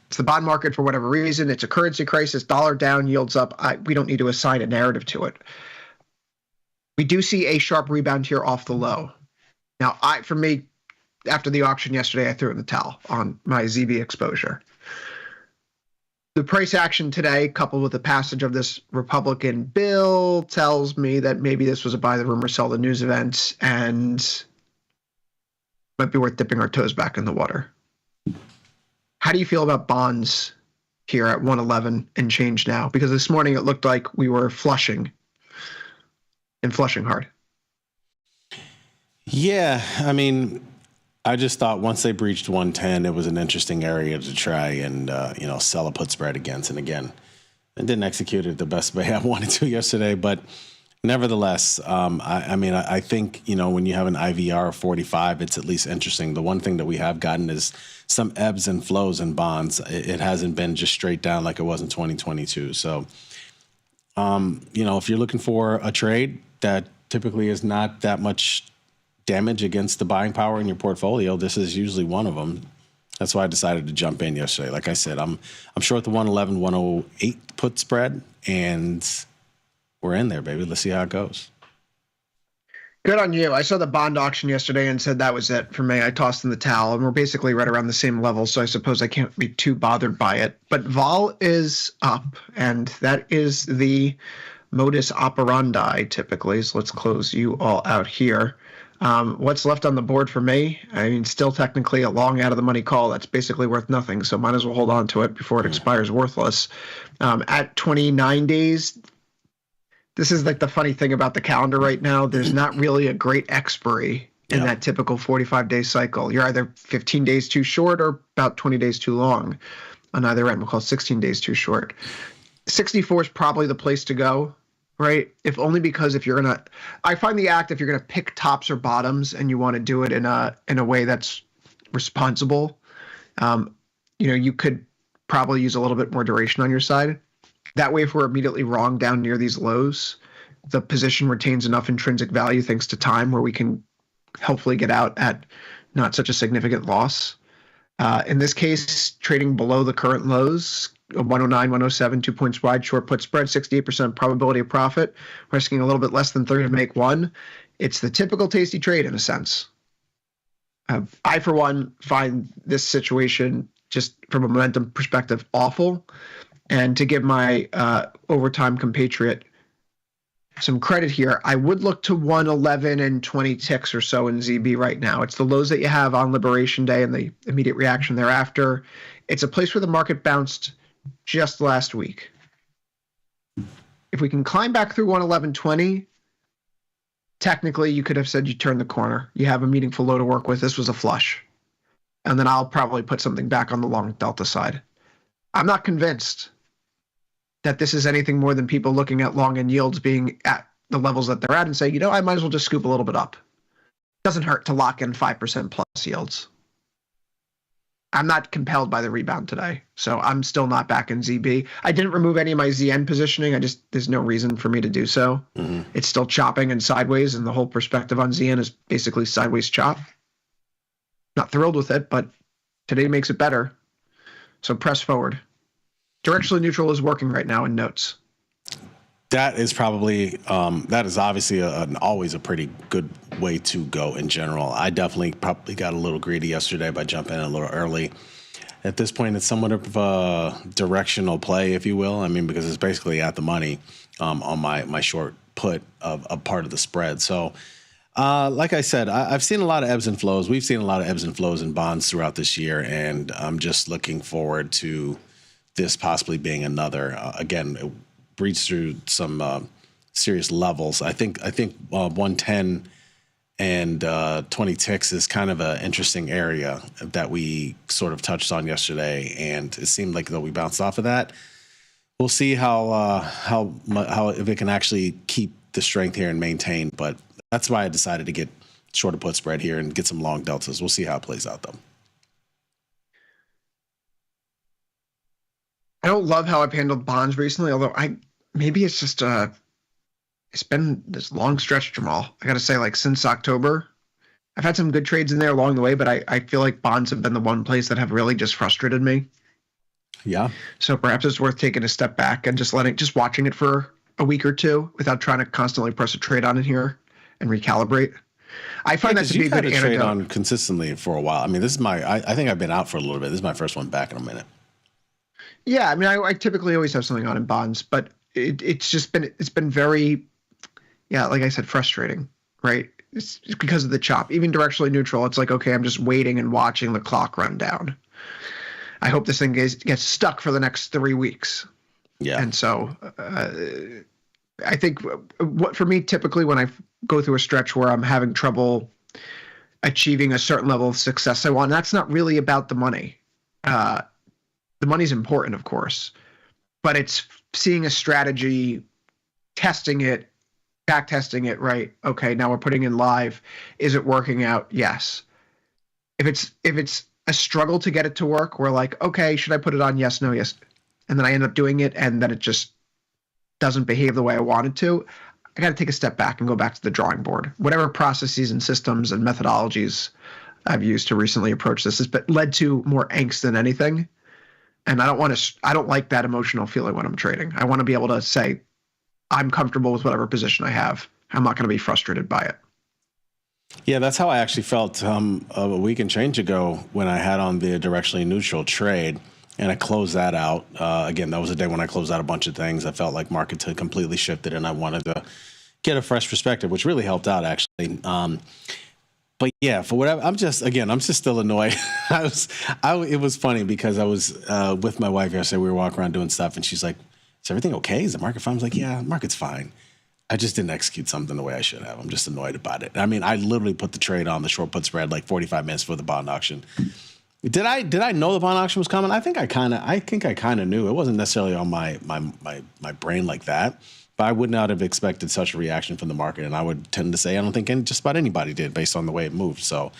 It's the bond market for whatever reason. It's a currency crisis, dollar down, yields up. We don't need to assign a narrative to it. We do see a sharp rebound here off the low. Now, for me, after the auction yesterday, I threw in the towel on my ZB exposure. The price action today, coupled with the passage of this Republican bill, tells me that maybe this was a buy the rumor, sell the news event, and might be worth dipping our toes back in the water. How do you feel about bonds here at 111 and change now? Because this morning it looked like we were flushing and flushing hard. Yeah, I mean, I just thought once they breached 110, it was an interesting area to try and, sell a put spread against. And again, I didn't execute it the best way I wanted to yesterday, but nevertheless, I think, when you have an IVR of 45, it's at least interesting. The one thing that we have gotten is some ebbs and flows in bonds. It hasn't been just straight down like it was in 2022. So, if you're looking for a trade that typically is not that much damage against the buying power in your portfolio, this is usually one of them. That's why I decided to jump in yesterday. Like I said, I'm short the 111, 108 put spread, and we're in there, baby. Let's see how it goes. Good on you. I saw the bond auction yesterday and said that was it for me. I tossed in the towel, and we're basically right around the same level, so I suppose I can't be too bothered by it. But vol is up, and that is the modus operandi typically. So let's close you all out here. What's left on the board for me? I mean, still technically a long out of the money call. That's basically worth nothing. So might as well hold on to it before it expires worthless. At 29 days, this is like the funny thing about the calendar right now. There's not really a great expiry in that typical 45-day cycle. You're either 15 days too short or about 20 days too long on either end. We'll call 16 days too short. 64 is probably the place to go. Right? If only because if you're going to, I find the act, if you're going to pick tops or bottoms and you want to do it in a way that's responsible, you could probably use a little bit more duration on your side. That way, if we're immediately wrong down near these lows, the position retains enough intrinsic value thanks to time where we can hopefully get out at not such a significant loss. In this case, trading below the current lows, 109, 107, 2 points wide, short put spread, 68% probability of profit, risking a little bit less than 30 to make one. It's the typical tasty trade in a sense. I, for one, find this situation just from a momentum perspective awful. And to give my overtime compatriot some credit here, I would look to 111 and 20 ticks or so in ZB right now. It's the lows that you have on Liberation Day and the immediate reaction thereafter. It's a place where the market bounced just last week. If we can climb back through 111.20, technically you could have said you turned the corner. You have a meaningful low to work with. This was a flush. And then I'll probably put something back on the long delta side. I'm not convinced that this is anything more than people looking at long end yields being at the levels that they're at and say, I might as well just scoop a little bit up. It doesn't hurt to lock in 5% plus yields. I'm not compelled by the rebound today, so I'm still not back in ZB. I didn't remove any of my ZN positioning. There's no reason for me to do so. Mm-hmm. It's still chopping and sideways, and the whole perspective on ZN is basically sideways chop. Not thrilled with it, but today makes it better. So press forward. Directionally neutral is working right now in notes. That is probably, that is obviously always a pretty good way to go in general. I definitely probably got a little greedy yesterday by jumping in a little early. At this point, it's somewhat of a directional play, if you will. I mean, because it's basically at the money on my short put of a part of the spread. So, like I said, I've seen a lot of ebbs and flows. We've seen a lot of ebbs and flows in bonds throughout this year, and I'm just looking forward to this possibly being another. Again, breached through some serious levels. I think 110 and 20 ticks is kind of an interesting area that we sort of touched on yesterday, and it seemed like though we bounced off of that. We'll see how if it can actually keep the strength here and maintain. But that's why I decided to get shorter put spread here and get some long deltas. We'll see how it plays out though. I don't love how I've handled bonds recently, although maybe it's just it's been this long stretch, Jamal. I got to say, like since October, I've had some good trades in there along the way, but I feel like bonds have been the one place that have really just frustrated me. Yeah. So perhaps it's worth taking a step back and just watching it for a week or two without trying to constantly press a trade on it here and recalibrate. I find that to be a good trade on consistently for a while. I mean, this is I think I've been out for a little bit. This is my first one back in a minute. Yeah, I mean, I typically always have something on in bonds, but it's been very, yeah, like I said, frustrating, right? It's because of the chop. Even directionally neutral, it's like, okay, I'm just waiting and watching the clock run down. I hope this thing gets stuck for the next 3 weeks. Yeah. And so I think what for me, typically when I go through a stretch where I'm having trouble achieving a certain level of success I want, that's not really about the money. The money's important, of course, but it's seeing a strategy, testing it, back testing it, right? Okay, now we're putting in live. Is it working out? Yes. If it's a struggle to get it to work, we're like, okay, should I put it on? Yes, no, yes. And then I end up doing it and then it just doesn't behave the way I want it to. I got to take a step back and go back to the drawing board. Whatever processes and systems and methodologies I've used to recently approach this has led to more angst than anything. And I don't like that emotional feeling when I'm trading. I want to be able to say, I'm comfortable with whatever position I have. I'm not going to be frustrated by it. Yeah, that's how I actually felt a week and change ago when I had on the directionally neutral trade and I closed that out. Again, that was a day when I closed out a bunch of things. I felt like markets had completely shifted and I wanted to get a fresh perspective, which really helped out actually. But yeah, for whatever, I'm just still annoyed. It was funny because I was with my wife yesterday. We were walking around doing stuff, and she's like, "Is everything okay? Is the market fine?" I was like, "Yeah, the market's fine. I just didn't execute something the way I should have. I'm just annoyed about it." I mean, I literally put the trade on the short put spread like 45 minutes before the bond auction. Did I know the bond auction was coming? I think I kind of knew. It wasn't necessarily on my brain like that. But I would not have expected such a reaction from the market, and I would tend to say I don't think just about anybody did based on the way it moved. So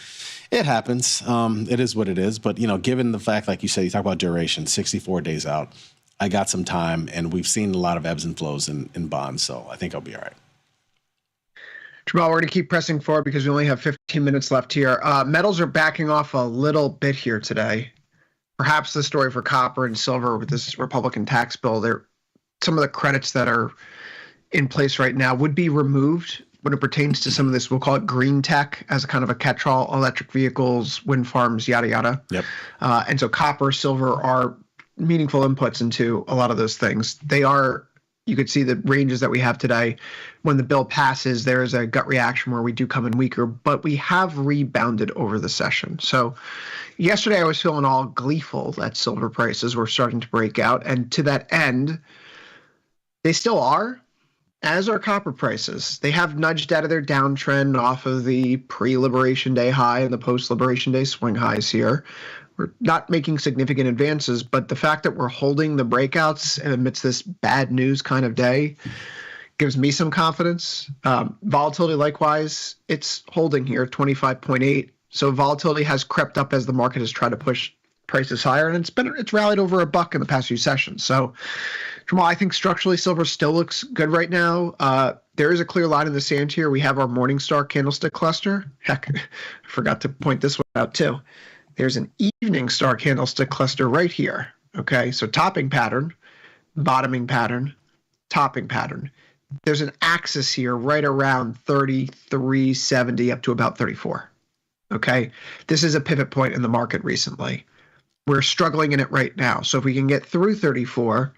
it happens. It is what it is. But, given the fact, like you said, you talk about duration, 64 days out, I got some time, and we've seen a lot of ebbs and flows in bonds, so I think I'll be all right. Jamal, we're going to keep pressing forward because we only have 15 minutes left here. Metals are backing off a little bit here today. Perhaps the story for copper and silver with this Republican tax bill, some of the credits that are in place right now would be removed when it pertains to some of this, we'll call it green tech as a kind of a catch-all, electric vehicles, wind farms, yada, yada. Yep. And so copper, silver are meaningful inputs into a lot of those things. They are, you could see the ranges that we have today. When the bill passes, there is a gut reaction where we do come in weaker, but we have rebounded over the session. So yesterday I was feeling all gleeful that silver prices were starting to break out. And to that end, they still are, as are copper prices. They have nudged out of their downtrend off of the pre-Liberation Day high and the post-Liberation Day swing highs here. We're not making significant advances, but the fact that we're holding the breakouts amidst this bad news kind of day gives me some confidence. Volatility, likewise, it's holding here, 25.8. So volatility has crept up as the market has tried to push prices higher, and it's rallied over $1 in the past few sessions. So, Jamal, I think structurally silver still looks good right now. There is a clear line in the sand here. We have our Morningstar candlestick cluster. Heck, I forgot to point this one out too. There's an evening star candlestick cluster right here. Okay, so topping pattern, bottoming pattern, topping pattern. There's an axis here right around 33.70 up to about 34. Okay, this is a pivot point in the market recently. We're struggling in it right now. So if we can get through 34,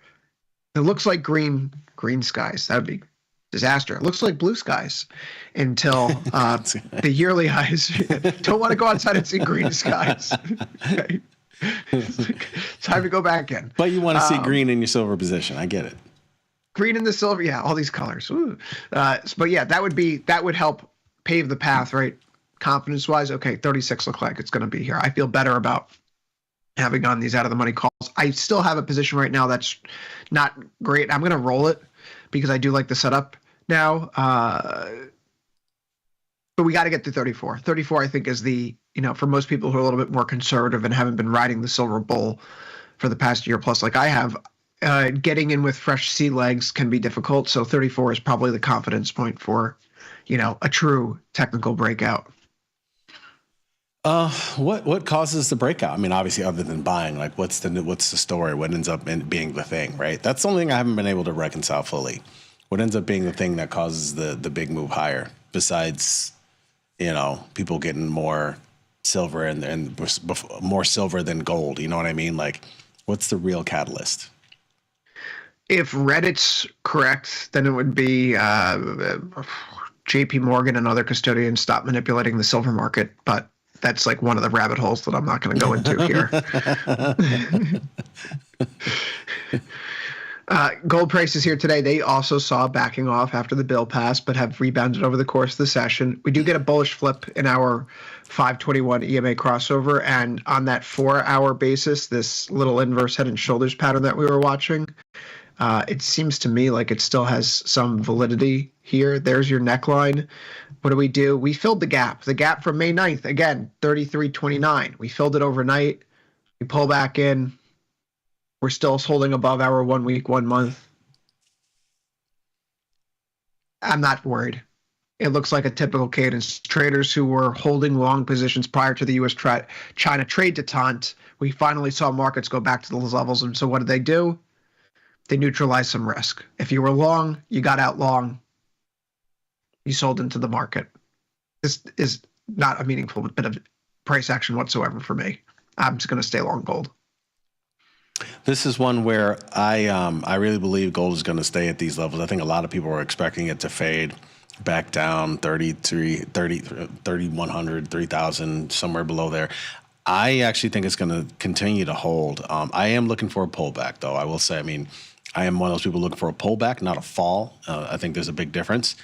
it looks like green skies. That would be disaster. It looks like blue skies until the yearly highs. Don't want to go outside and see green skies. Okay. Time to go back in. But you want to see green in your silver position. I get it. green and the silver. Yeah, all these colors. But yeah, that would help pave the path, right? Confidence wise, okay, 36 look like it's going to be here. I feel better about having on these out of the money calls. I still have a position right now that's not great. I'm going to roll it because I do like the setup now. But we got to get to 34. 34, I think, is for most people who are a little bit more conservative and haven't been riding the silver bull for the past year plus like I have, getting in with fresh sea legs can be difficult. So 34 is probably the confidence point for, a true technical breakout. What causes the breakout? I mean, obviously, other than buying, like what's the story? What ends up being the thing, right? That's something I haven't been able to reconcile fully. What ends up being the thing that causes the big move higher, besides, people getting more silver and more silver than gold? You know what I mean? Like, what's the real catalyst? If Reddit's correct, then it would be JP Morgan and other custodians stop manipulating the silver market, but that's like one of the rabbit holes that I'm not going to go into here. Gold prices here today, they also saw backing off after the bill passed, but have rebounded over the course of the session. We do get a bullish flip in our 521 EMA crossover, and on that 4-hour basis, this little inverse head and shoulders pattern that we were watching, it seems to me like it still has some validity here. There's your neckline. What do? We filled the gap from May 9th, again, 33.29. We filled it overnight. We pull back in. We're still holding above our 1 week, 1 month. I'm not worried. It looks like a typical cadence. Traders who were holding long positions prior to the U.S.-China trade detente, we finally saw markets go back to those levels. And so what do? They neutralized some risk. If you were long, you got out long. You sold into the market. This is not a meaningful bit of price action whatsoever for me. I'm just going to stay long gold. This is one where I really believe gold is going to stay at these levels. I think a lot of people are expecting it to fade back down 3,100, 3,000, somewhere below there. I actually think it's going to continue to hold. I am looking for a pullback, though. I will say, I am one of those people looking for a pullback, not a fall. I think there's a big difference.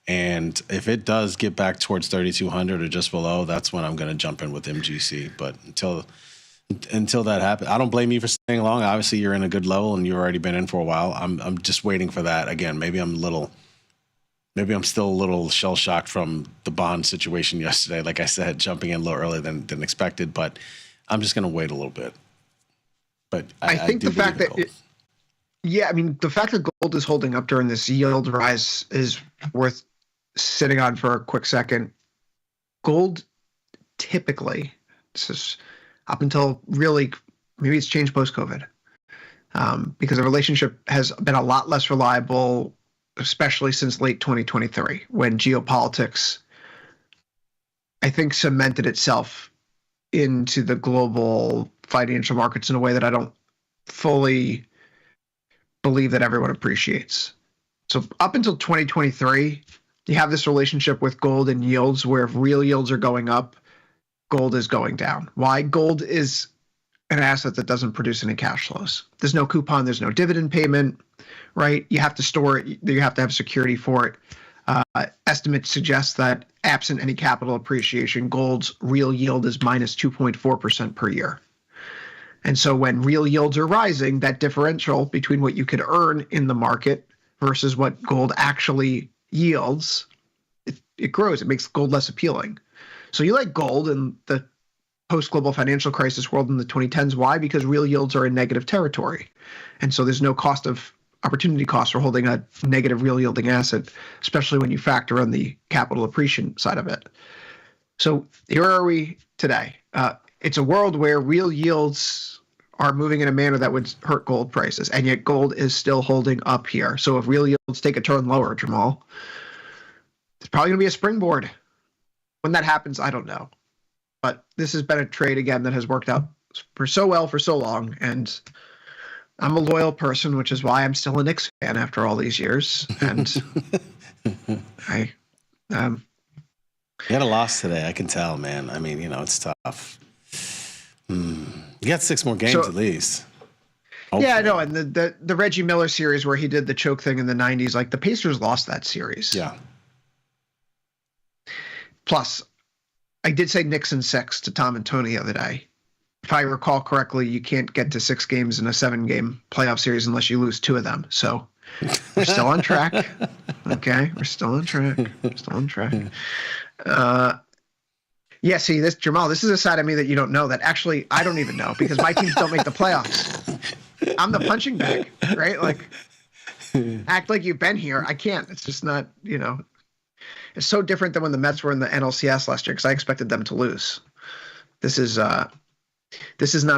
And if it does get back towards 3,200 or just below, that's when I'm going to jump in with MGC. But until that happens, I don't blame you for staying long. Obviously, you're in a good level and you've already been in for a while. I'm just waiting for that. Again, maybe I'm still a little shell shocked from the bond situation yesterday. Like I said, jumping in a little earlier than expected. But I'm just going to wait a little bit. But I think the fact that the fact that gold is holding up during this yield rise is worth sitting on for a quick second. Gold typically, this is up until really, maybe it's changed post-COVID, because the relationship has been a lot less reliable, especially since late 2023, when geopolitics, I think, cemented itself into the global financial markets in a way that I don't fully believe that everyone appreciates. So up until 2023, you have this relationship with gold and yields where if real yields are going up, gold is going down. Why? Gold is an asset that doesn't produce any cash flows. There's no coupon, there's no dividend payment, right? You have to store it, you have to have security for it. Estimates suggest that absent any capital appreciation, gold's real yield is minus 2.4% per year. And so when real yields are rising, that differential between what you could earn in the market versus what gold actually yields, it grows. It makes gold less appealing. So you like gold in the post-global financial crisis world in the 2010s. Why? Because real yields are in negative territory. And so there's no opportunity cost for holding a negative real yielding asset, especially when you factor in the capital appreciation side of it. So here are we today. It's a world where real yields are moving in a manner that would hurt gold prices, and yet gold is still holding up here. So if real yields take a turn lower, Jamal, it's probably going to be a springboard. When that happens, I don't know. But this has been a trade, again, that has worked out for so long, and I'm a loyal person, which is why I'm still a Knicks fan after all these years. And You had a loss today. I can tell, man. It's tough. You got 6 more games at least. Yeah, I know. And the Reggie Miller series where he did the choke thing in the 90s, like the Pacers lost that series. Yeah. Plus, I did say Knicks in 6 to Tom and Tony the other day. If I recall correctly, you can't get to 6 games in a 7-game playoff series unless you lose 2 of them. So we're still on track. Okay, we're still on track. Yeah, see, Jamal, this is a side of me that you don't know that actually I don't even know because my teams don't make the playoffs. I'm the punching bag, right? Like, act like you've been here. I can't. It's just not, it's so different than when the Mets were in the NLCS last year because I expected them to lose. This is not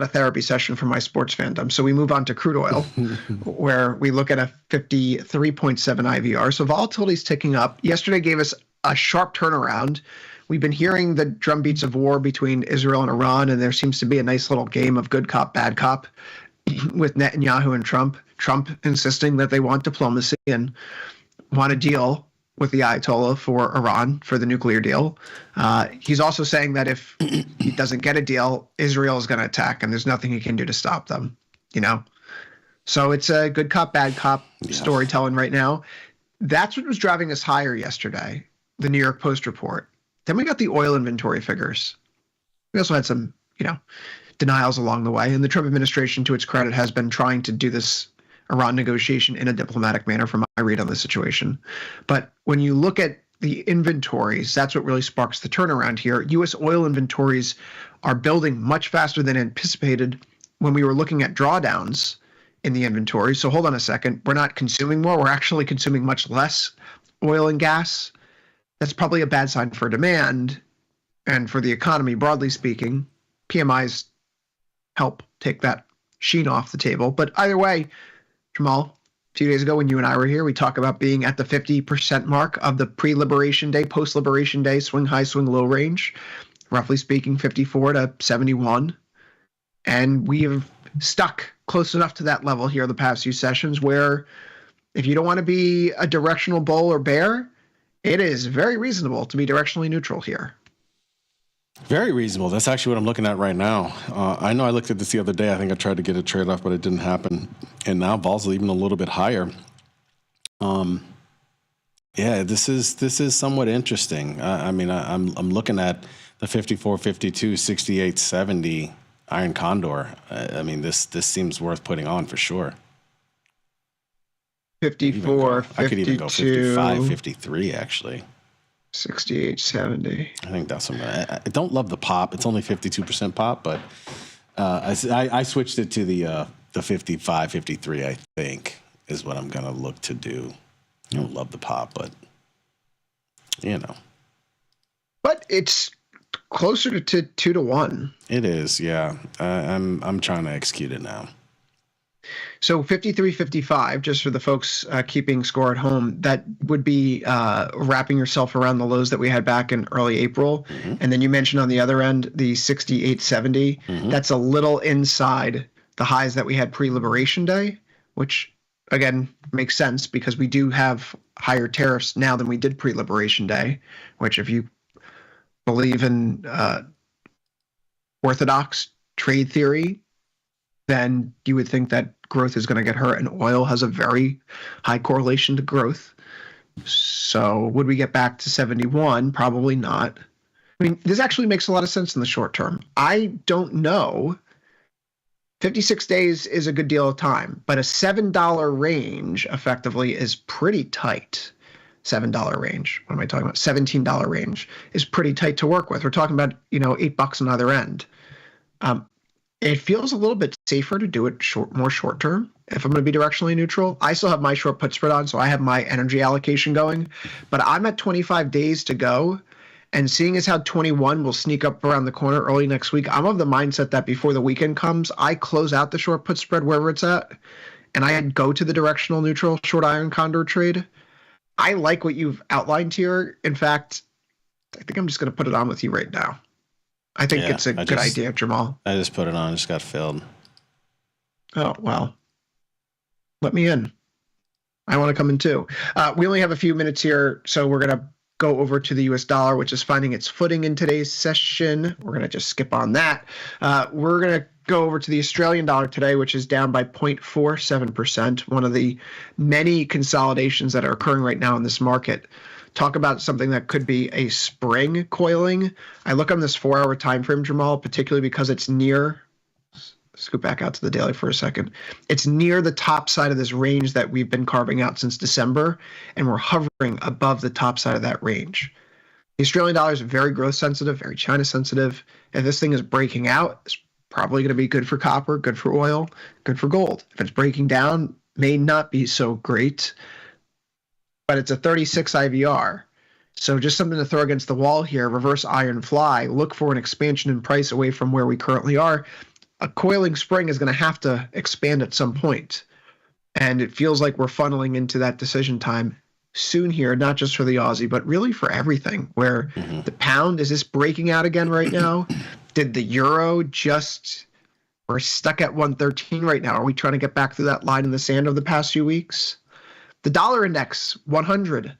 a therapy session for my sports fandom. So we move on to crude oil, where we look at a 53.7 IVR. So volatility is ticking up. Yesterday gave us a sharp turnaround. We've been hearing the drumbeats of war between Israel and Iran, and there seems to be a nice little game of good cop, bad cop with Netanyahu and Trump. Trump insisting that they want diplomacy and want a deal with the Ayatollah for Iran for the nuclear deal. He's also saying that if he doesn't get a deal, Israel is going to attack, and there's nothing he can do to stop them. So it's a good cop, bad cop storytelling right now. That's what was driving us higher yesterday, the New York Post report. Then we got the oil inventory figures. We also had some, denials along the way. And the Trump administration, to its credit, has been trying to do this Iran negotiation in a diplomatic manner from my read on the situation. But when you look at the inventories, that's what really sparks the turnaround here. U.S. oil inventories are building much faster than anticipated when we were looking at drawdowns in the inventory. So hold on a second. We're not consuming more. We're actually consuming much less oil and gas. That's probably a bad sign for demand and for the economy, broadly speaking. PMIs help take that sheen off the table. But either way, Jamal, 2 days ago when you and I were here, we talked about being at the 50% mark of the pre-Liberation Day, post-Liberation Day, swing high, swing low range, roughly speaking 54 to 71. And we have stuck close enough to that level here the past few sessions where if you don't want to be a directional bull or bear, it is very reasonable to be directionally neutral here. Very reasonable. That's actually what I'm looking at right now. I know I looked at this the other day. I think I tried to get a trade off, but it didn't happen. And now vol's even a little bit higher. Yeah, this is somewhat interesting. I'm looking at the 54, 52, 68, 70 Iron Condor. This seems worth putting on for sure. 54, 52. I could even go 55, 53, actually. 68, 70. I think that's something. I don't love the pop. It's only 52% pop, but I switched it to the 55, 53, I think, is what I'm going to look to do. I don't love the pop, but, But it's closer to 2 to 1. It is, yeah. I'm trying to execute it now. So 53.55, just for the folks keeping score at home, that would be wrapping yourself around the lows that we had back in early April. Mm-hmm. And then you mentioned on the other end, the 68.70. Mm-hmm. That's a little inside the highs that we had pre-Liberation Day, which, again, makes sense because we do have higher tariffs now than we did pre-Liberation Day, which if you believe in orthodox trade theory, then you would think that growth is going to get hurt, and oil has a very high correlation to growth. So would we get back to 71? Probably not. This actually makes a lot of sense in the short term. I don't know. 56 days is a good deal of time, but a $7 range effectively is pretty tight. $7 range. What am I talking about? $17 range is pretty tight to work with. We're talking about, $8 on either end. It feels a little bit safer to do it more short term if I'm going to be directionally neutral. I still have my short put spread on, so I have my energy allocation going. But I'm at 25 days to go, and seeing as how 21 will sneak up around the corner early next week, I'm of the mindset that before the weekend comes, I close out the short put spread wherever it's at, and I go to the directional neutral short iron condor trade. I like what you've outlined here. In fact, I think I'm just going to put it on with you right now. I think it's a good idea, Jamal. I just put it on. It just got filled. Oh, well. Let me in. I want to come in too. We only have a few minutes here, so we're going to go over to the U.S. dollar, which is finding its footing in today's session. We're going to just skip on that. We're going to go over to the Australian dollar today, which is down by 0.47%, one of the many consolidations that are occurring right now in this market. Talk about something that could be a spring coiling. I look on this 4-hour time frame, Jamal, particularly because it's near, scoot back out to the daily for a second. It's near the top side of this range that we've been carving out since December, and we're hovering above the top side of that range. The Australian dollar is very growth sensitive, very China sensitive. If this thing is breaking out, it's probably going to be good for copper, good for oil, good for gold. If it's breaking down, may not be so great, but it's a 36 IVR. So just something to throw against the wall here, reverse iron fly, look for an expansion in price away from where we currently are. A coiling spring is going to have to expand at some point. And it feels like we're funneling into that decision time soon here, not just for the Aussie, but really for everything, where the pound, is this breaking out again right now? Did the euro we're stuck at 113 right now. Are we trying to get back through that line in the sand of the past few weeks? The dollar index, 100,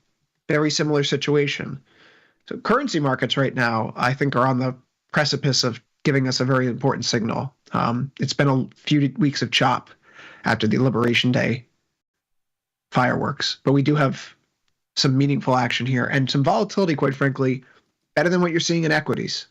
very similar situation. So currency markets right now, I think, are on the precipice of giving us a very important signal. It's been a few weeks of chop after the Liberation Day fireworks, but we do have some meaningful action here and some volatility, quite frankly, better than what you're seeing in equities.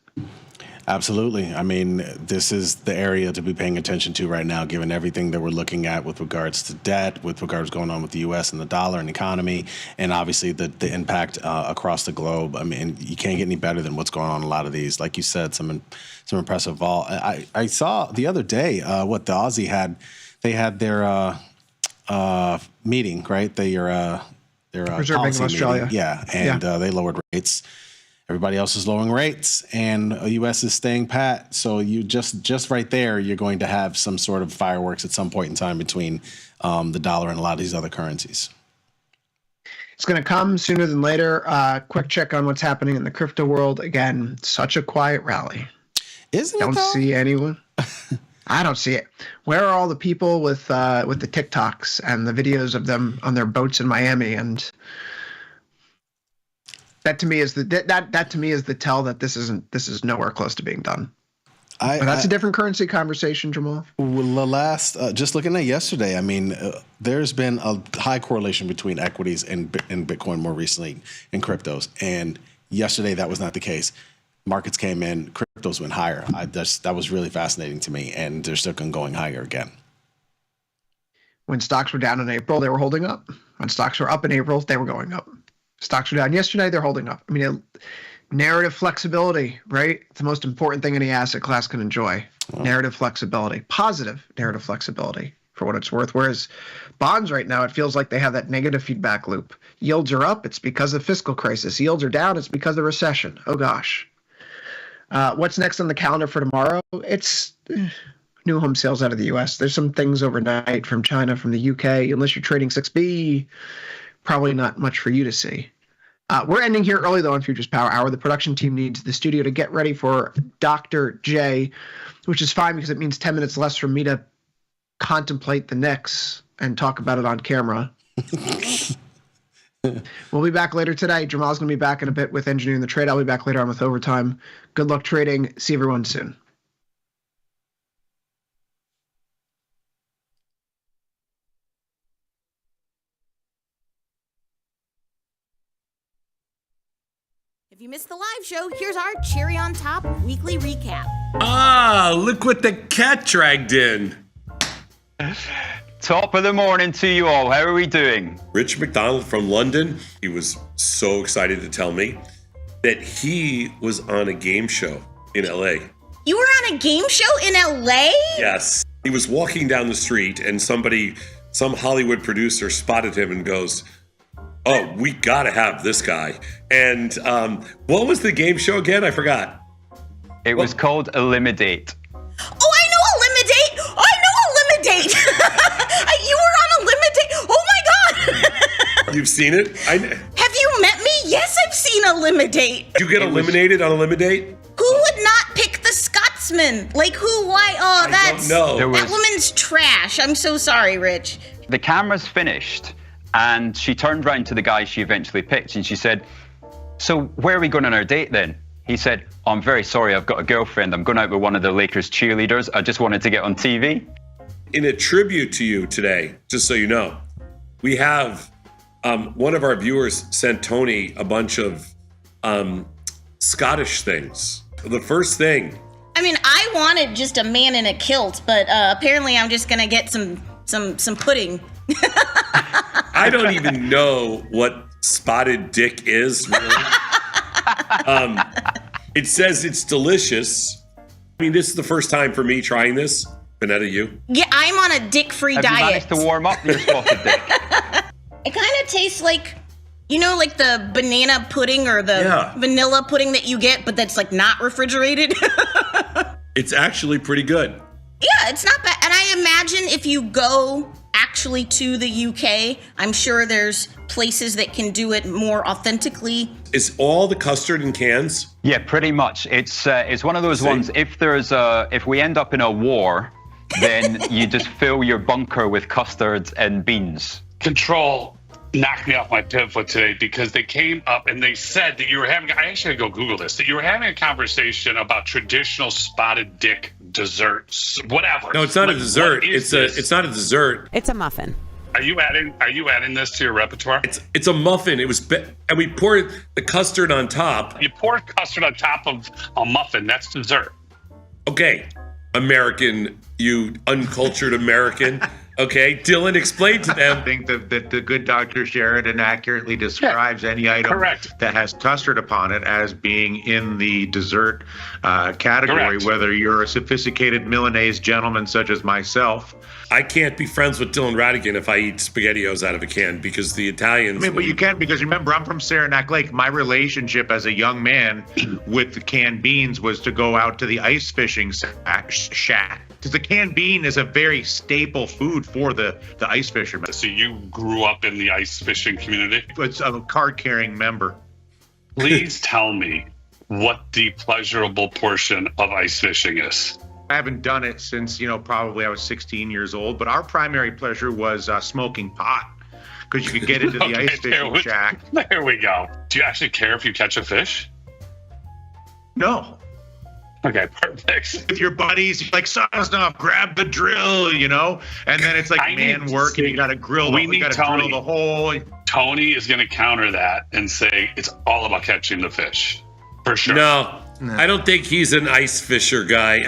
Absolutely. I mean, this is the area to be paying attention to right now, given everything that we're looking at with regards to debt, with regards going on with the U.S. and the dollar and economy, and obviously the impact across the globe. I mean, you can't get any better than what's going on in a lot of these. Like you said, some impressive vol. I saw the other day what the Aussie had. They had their meeting, right? Their Reserve Bank of Australia. Meeting. Yeah, and they lowered rates. Everybody else is lowering rates, and the U.S. is staying pat. So you just right there, you're going to have some sort of fireworks at some point in time between the dollar and a lot of these other currencies. It's going to come sooner than later. Quick check on what's happening in the crypto world. Again, such a quiet rally. Isn't it? Don't see anyone. I don't see it. Where are all the people with the TikToks and the videos of them on their boats in Miami? And that to me is the tell that this is nowhere close to being done. But that's a different currency conversation, Jamal. Well, just looking at yesterday, I mean, there's been a high correlation between equities and Bitcoin more recently in cryptos, and yesterday that was not the case. Markets came in, cryptos went higher. That was really fascinating to me, and they're still going higher again. When stocks were down in April, they were holding up. When stocks were up in April, they were going up. Stocks were down yesterday, they're holding up. I mean, narrative flexibility, right? It's the most important thing any asset class can enjoy. Narrative flexibility, positive narrative flexibility for what it's worth. Whereas bonds right now, it feels like they have that negative feedback loop. Yields are up, it's because of fiscal crisis. Yields are down, it's because of recession. Oh gosh. What's next on the calendar for tomorrow? It's new home sales out of the U.S. There's some things overnight from China, from the U.K. Unless you're trading 6B, probably not much for you to see. We're ending here early, though, on Futures Power Hour. The production team needs the studio to get ready for Dr. J, which is fine because it means 10 minutes less for me to contemplate the Knicks and talk about it on camera. We'll be back later today. Jamal's going to be back in a bit with Engineering the Trade. I'll be back later on with Overtime. Good luck trading. See everyone soon. If you missed the live show, here's our cherry on top weekly recap. Ah, look what the cat dragged in. Top of the morning to you all. How are we doing? Rich McDonald from London, he was so excited to tell me that he was on a game show in LA. You were on a game show in LA? Yes. He was walking down the street and some Hollywood producer spotted him and goes, "Oh, we gotta have this guy." And what was the game show again? I forgot. It was called Eliminate. Oh, I know Eliminate! You were on Eliminate! Oh my god! You've seen it? Have you met me? Yes, I've seen Eliminate. You get eliminated on Eliminate? Who would not pick the Scotsman? Like who? Why? Oh, that's... That woman's trash. I'm so sorry, Rich. The camera's finished. And she turned around to the guy she eventually picked and she said, "So where are we going on our date then?" He said, I'm very sorry, I've got a girlfriend. I'm going out with one of the Lakers cheerleaders. I just wanted to get on TV. In a tribute to you today, just so you know, we have one of our viewers sent Tony a bunch of Scottish things. The first thing. I mean, I wanted just a man in a kilt, but apparently I'm just gonna get some pudding. I don't even know what spotted dick is, really. It says it's delicious. I mean, this is the first time for me trying this. Vanetta, you? Yeah, I'm on a dick-free diet. Have you managed to warm up your spotted dick? It kind of tastes like, you know, like the banana pudding or the vanilla pudding that you get, but that's like not refrigerated. It's actually pretty good. Yeah, it's not bad. And I imagine if you go actually to the UK, I'm sure there's places that can do it more authentically. Is all the custard in cans? Yeah, pretty much. It's one of those ones. If we end up in a war, then you just fill your bunker with custards and beans. Control knocked me off my pivot today because they came up and they said that you were having, I actually had to go Google this, that you were having a conversation about traditional spotted dick desserts, whatever. No, it's not a dessert. It's not a dessert. It's a muffin. Are you adding this to your repertoire? It's a muffin. It was, and we poured the custard on top. You pour custard on top of a muffin. That's dessert. Okay, American, you uncultured American. Okay, Dylan, explain to them. I think that the good Dr. Sheridan accurately describes any item that has custard upon it as being in the dessert category, whether you're a sophisticated Milanese gentleman such as myself. I can't be friends with Dylan Radigan if I eat SpaghettiOs out of a can because the Italians... I mean, but you can't, because remember, I'm from Saranac Lake. My relationship as a young man with the canned beans was to go out to the ice fishing shack. Because the canned bean is a very staple food for the ice fishermen. So you grew up in the ice fishing community? It's a card-carrying member. Please tell me what the pleasurable portion of ice fishing is. I haven't done it since, probably I was 16 years old, but our primary pleasure was smoking pot because you could get into the ice fishing shack. There we go. Do you actually care if you catch a fish? No. Okay, perfect. With your buddies, you're like, Sosnoff, grab the drill, and then it's like man work and you got to drill the hole. Tony is going to counter that and say it's all about catching the fish. For sure. No. I don't think he's an ice fisher guy.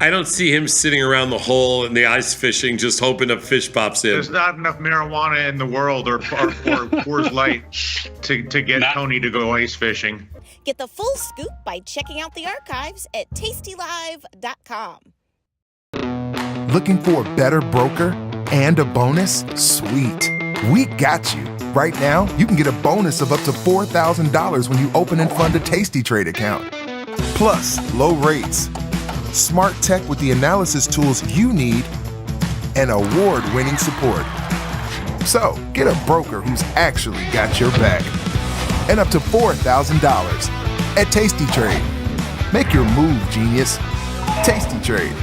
I don't see him sitting around the hole in the ice fishing just hoping a fish pops in. There's not enough marijuana in the world or Coors Light to get Tony to go ice fishing. Get the full scoop by checking out the archives at tastylive.com. Looking for a better broker and a bonus? Sweet. We got you. Right now, you can get a bonus of up to $4,000 when you open and fund a Tasty Trade account. Plus, low rates, smart tech with the analysis tools you need, and award-winning support. So, get a broker who's actually got your back. And up to $4,000 at Tasty Trade. Make your move, genius. Tasty Trade.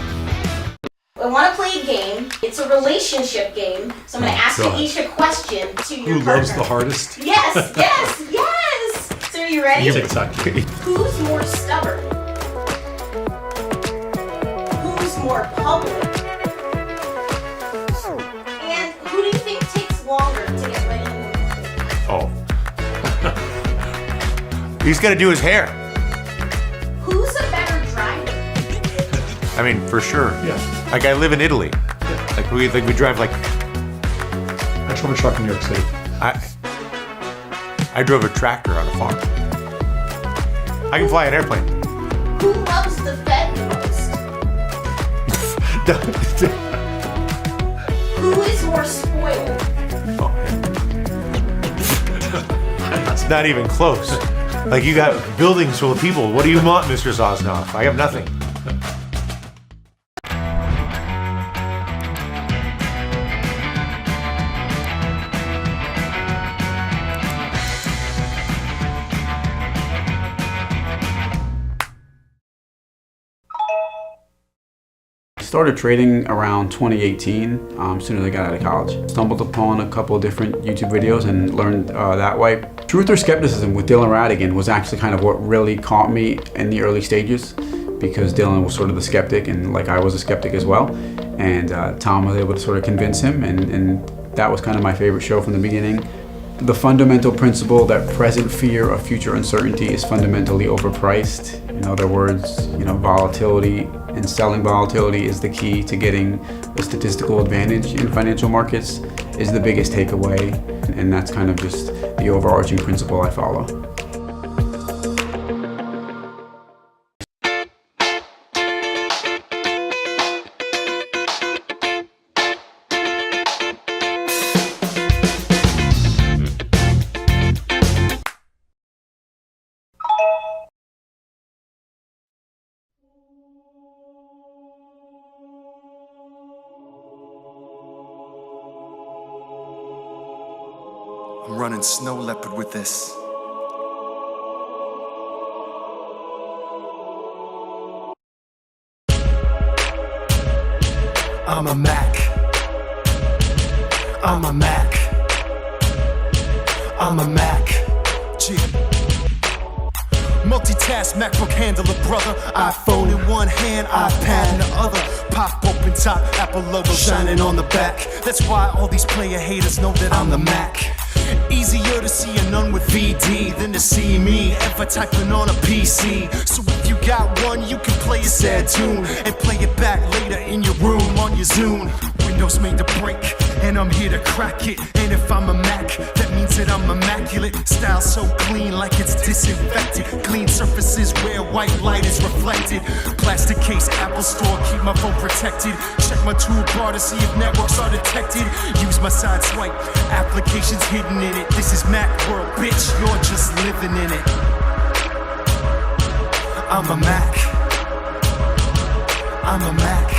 I want to play a game. It's a relationship game. So I'm going to ask you each a question to your partner. Who loves the hardest? Yes, yes, yes. So are you ready? Who's more stubborn? Who's more public? And who do you think takes longer to get ready in the morning? He's got to do his hair. Who's a better driver? I mean, for sure. Yeah. Like I live in Italy. Like we drive like. I drove a truck in New York City. I drove a tractor on a farm. I can fly an airplane. Who loves the Fed most? Who is more spoiled? It's not even close. Like you got buildings full of people. What do you want, Mr. Sosnoff? I have nothing. Started trading around 2018, as soon as I got out of college. Stumbled upon a couple of different YouTube videos and learned that way. Truth or Skepticism with Dylan Radigan was actually kind of what really caught me in the early stages, because Dylan was sort of the skeptic, and like I was a skeptic as well. And Tom was able to sort of convince him, and that was kind of my favorite show from the beginning. The fundamental principle that present fear of future uncertainty is fundamentally overpriced. In other words, volatility and selling volatility is the key to getting a statistical advantage in financial markets, is the biggest takeaway. And that's kind of just the overarching principle I follow. I'm running Snow Leopard with this. I'm a Mac. I'm a Mac. I'm a Mac. G. Multitask, MacBook handler, brother. iPhone in one hand, iPad in the other. Pop open top, Apple logo shining on the back. That's why all these player haters know that I'm the Mac. Easier to see a nun with VD than to see me ever typing on a PC. So if you got one, you can play a sad tune and play it back later in your room on your Zune. Windows made to break, and I'm here to crack it. And if I'm a Mac, that means that I'm immaculate. Style so clean like it's disinfected. Clean surfaces where white light is reflected. Plastic case, Apple Store, keep my phone protected. Check my toolbar to see if networks are detected. Use my side swipe, applications hidden in it. This is Mac world, bitch, you're just living in it. I'm a Mac. I'm a Mac.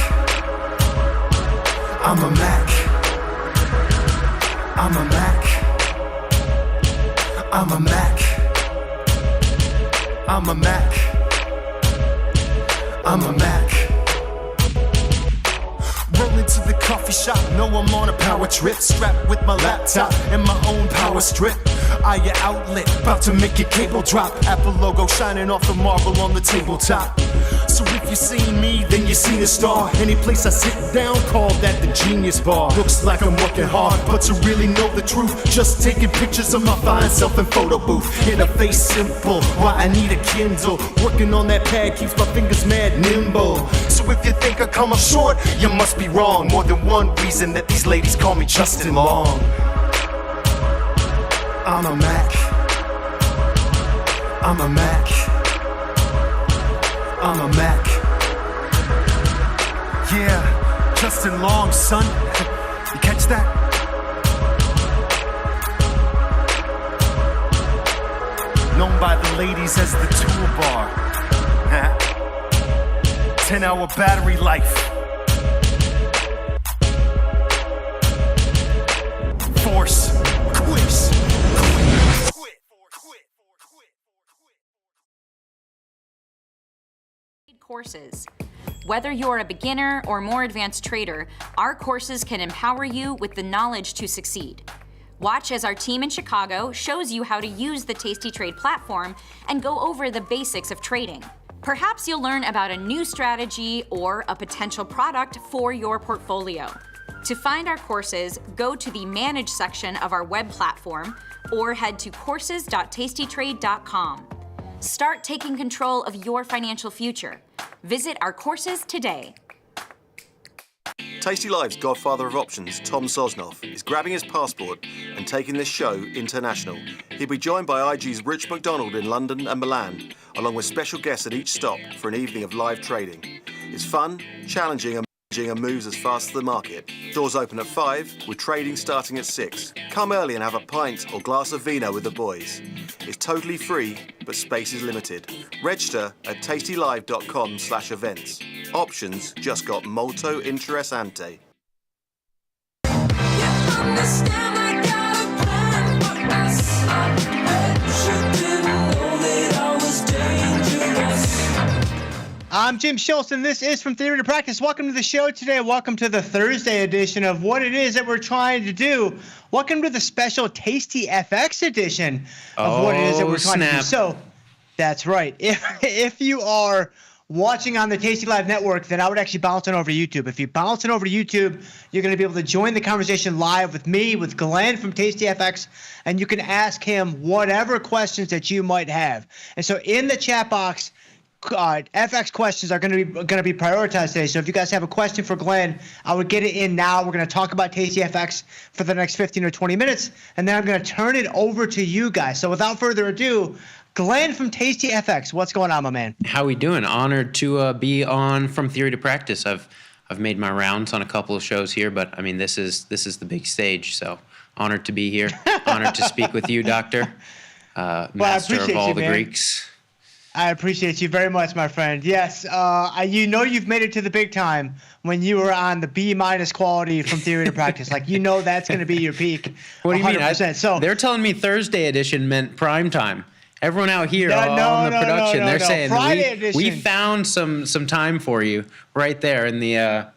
I'm a Mac. I'm a Mac. I'm a Mac. I'm a Mac. I'm a Mac. Rolling to the coffee shop, know I'm on a power trip. Strapped with my laptop and my own power strip. Eye outlet, about to make your cable drop. Apple logo shining off the marble on the tabletop. So if you seen me, then you seen a star. Any place I sit down, call that the Genius Bar. Looks like I'm working hard, but to really know the truth, just taking pictures of my fine self in photo booth. Interface simple, why I need a Kindle. Working on that pad keeps my fingers mad nimble. So if you think I come up short, you must be wrong. More than one reason that these ladies call me Justin Long. I'm a Mac. I'm a Mac. I'm a Mac. Yeah, Justin Long, son. You catch that? Known by the ladies as the toolbar. 10-hour battery life. Force. Quiz. Courses. Whether you're a beginner or more advanced trader, our courses can empower you with the knowledge to succeed. Watch as our team in Chicago shows you how to use the Tasty Trade platform and go over the basics of trading. Perhaps you'll learn about a new strategy or a potential product for your portfolio. To find our courses, go to the Manage section of our web platform or head to courses.tastytrade.com. Start taking control of your financial future. Visit our courses today. Tasty Live's godfather of options, Tom Sosnoff, is grabbing his passport and taking this show international. He'll be joined by IG's Rich McDonald in London and Milan, along with special guests at each stop for an evening of live trading. It's fun, challenging, and moves as fast as the market. Doors open at 5, with trading starting at 6. Come early and have a pint or glass of vino with the boys. It's totally free, but space is limited. Register at tastylive.com/events. Options just got molto interessante. I'm Jim Schultz, and this is From Theory to Practice. Welcome to the show today. Welcome to the Thursday edition of what it is that we're trying to do. Welcome to the special Tasty FX edition of what it is that we're trying to do. So, that's right. If you are watching on the Tasty Live network, then I would actually bounce on over to YouTube. If you bounce on over to YouTube, you're going to be able to join the conversation live with me, with Glenn from Tasty FX, and you can ask him whatever questions that you might have. And so in the chat box, FX questions are going to be prioritized today. So if you guys have a question for Glenn, I would get it in now. We're going to talk about Tasty FX for the next 15 or 20 minutes, and then I'm going to turn it over to you guys. So without further ado, Glenn from Tasty FX, what's going on, my man? How we doing? Honored to be on From Theory to Practice. I've made my rounds on a couple of shows here, but I mean this is the big stage. So honored to be here. Honored to speak with you, Doctor, master of all the Greeks. I appreciate you very much, my friend. Yes, you know you've made it to the big time when you were on the B- quality From Theory to Practice. Like, you know that's going to be your peak. What do you mean? 100%. They're telling me Thursday edition meant prime time. Everyone out here on the production, they're saying we found some time for you right there in the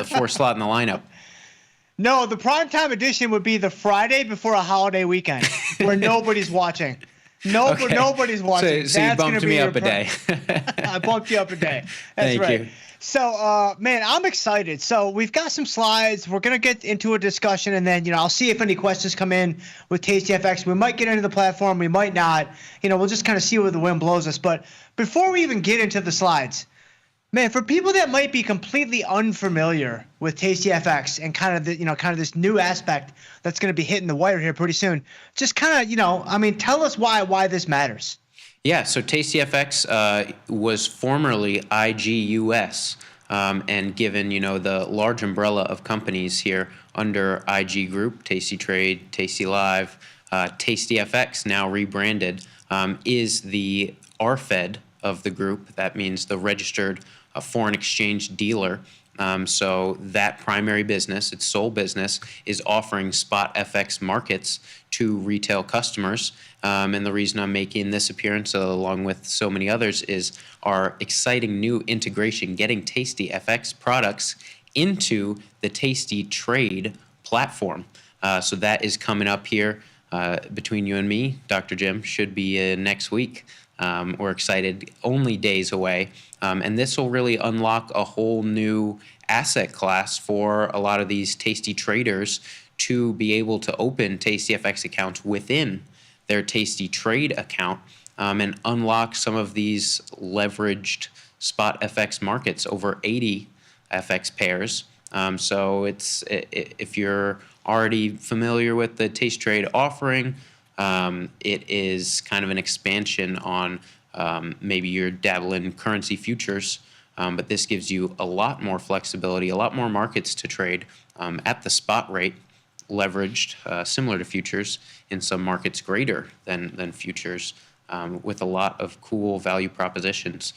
fourth slot in the lineup. No, the primetime edition would be the Friday before a holiday weekend where nobody's watching. Nobody's watching. So you bumped me up a day. I bumped you up a day. That's Thank right. you. So, man, I'm excited. So we've got some slides. We're going to get into a discussion, and then, I'll see if any questions come in with Tasty FX. We might get into the platform. We might not. We'll just kind of see where the wind blows us. But before we even get into the slides, man, for people that might be completely unfamiliar with Tasty FX and kind of this new aspect that's going to be hitting the wire here pretty soon, just kind of, tell us why this matters. Yeah, so Tasty FX was formerly IGUS and given, the large umbrella of companies here under IG Group, Tasty Trade, Tasty Live, Tasty FX, now rebranded, is the RFED of the group. That means the registered foreign exchange dealer. So that primary business, its sole business, is offering spot FX markets to retail customers. And the reason I'm making this appearance, along with so many others, is our exciting new integration, getting Tasty FX products into the Tasty Trade platform. So that is coming up here between you and me. Dr. Jim should be next week. We're excited, only days away. And this will really unlock a whole new asset class for a lot of these Tasty traders to be able to open Tasty FX accounts within their Tasty Trade account and unlock some of these leveraged spot FX markets, over 80 FX pairs. So if you're already familiar with the Tasty Trade offering, it is kind of an expansion on maybe you're dabbling in currency futures, but this gives you a lot more flexibility, a lot more markets to trade at the spot rate, leveraged, similar to futures, in some markets greater than futures, with a lot of cool value propositions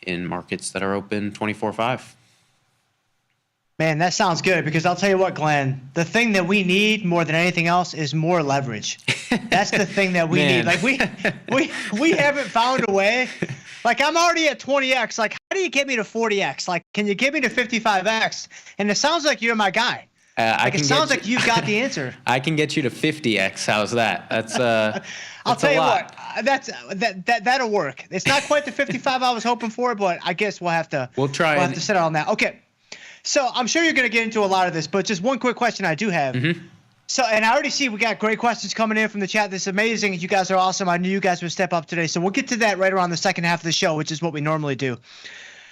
in markets that are open 24/5. Man, that sounds good, because I'll tell you what, Glenn, the thing that we need more than anything else is more leverage. That's the thing that we need. Like we haven't found a way. Like, I'm already at 20x. Like, how do you get me to 40x? Like, can you get me to 55x? And it sounds like you're my guy. It sounds like you've got the answer. I can get you to 50x. How's that? That's I'll tell you what. That'll work. It's not quite the 55 I was hoping for, but I guess we'll have to. We'll try. We'll have to settle on that. Okay. So I'm sure you're going to get into a lot of this, but just one quick question I do have. So, and I already see we got great questions coming in from the chat. This is amazing. You guys are awesome. I knew you guys would step up today. So we'll get to that right around the second half of the show, which is what we normally do.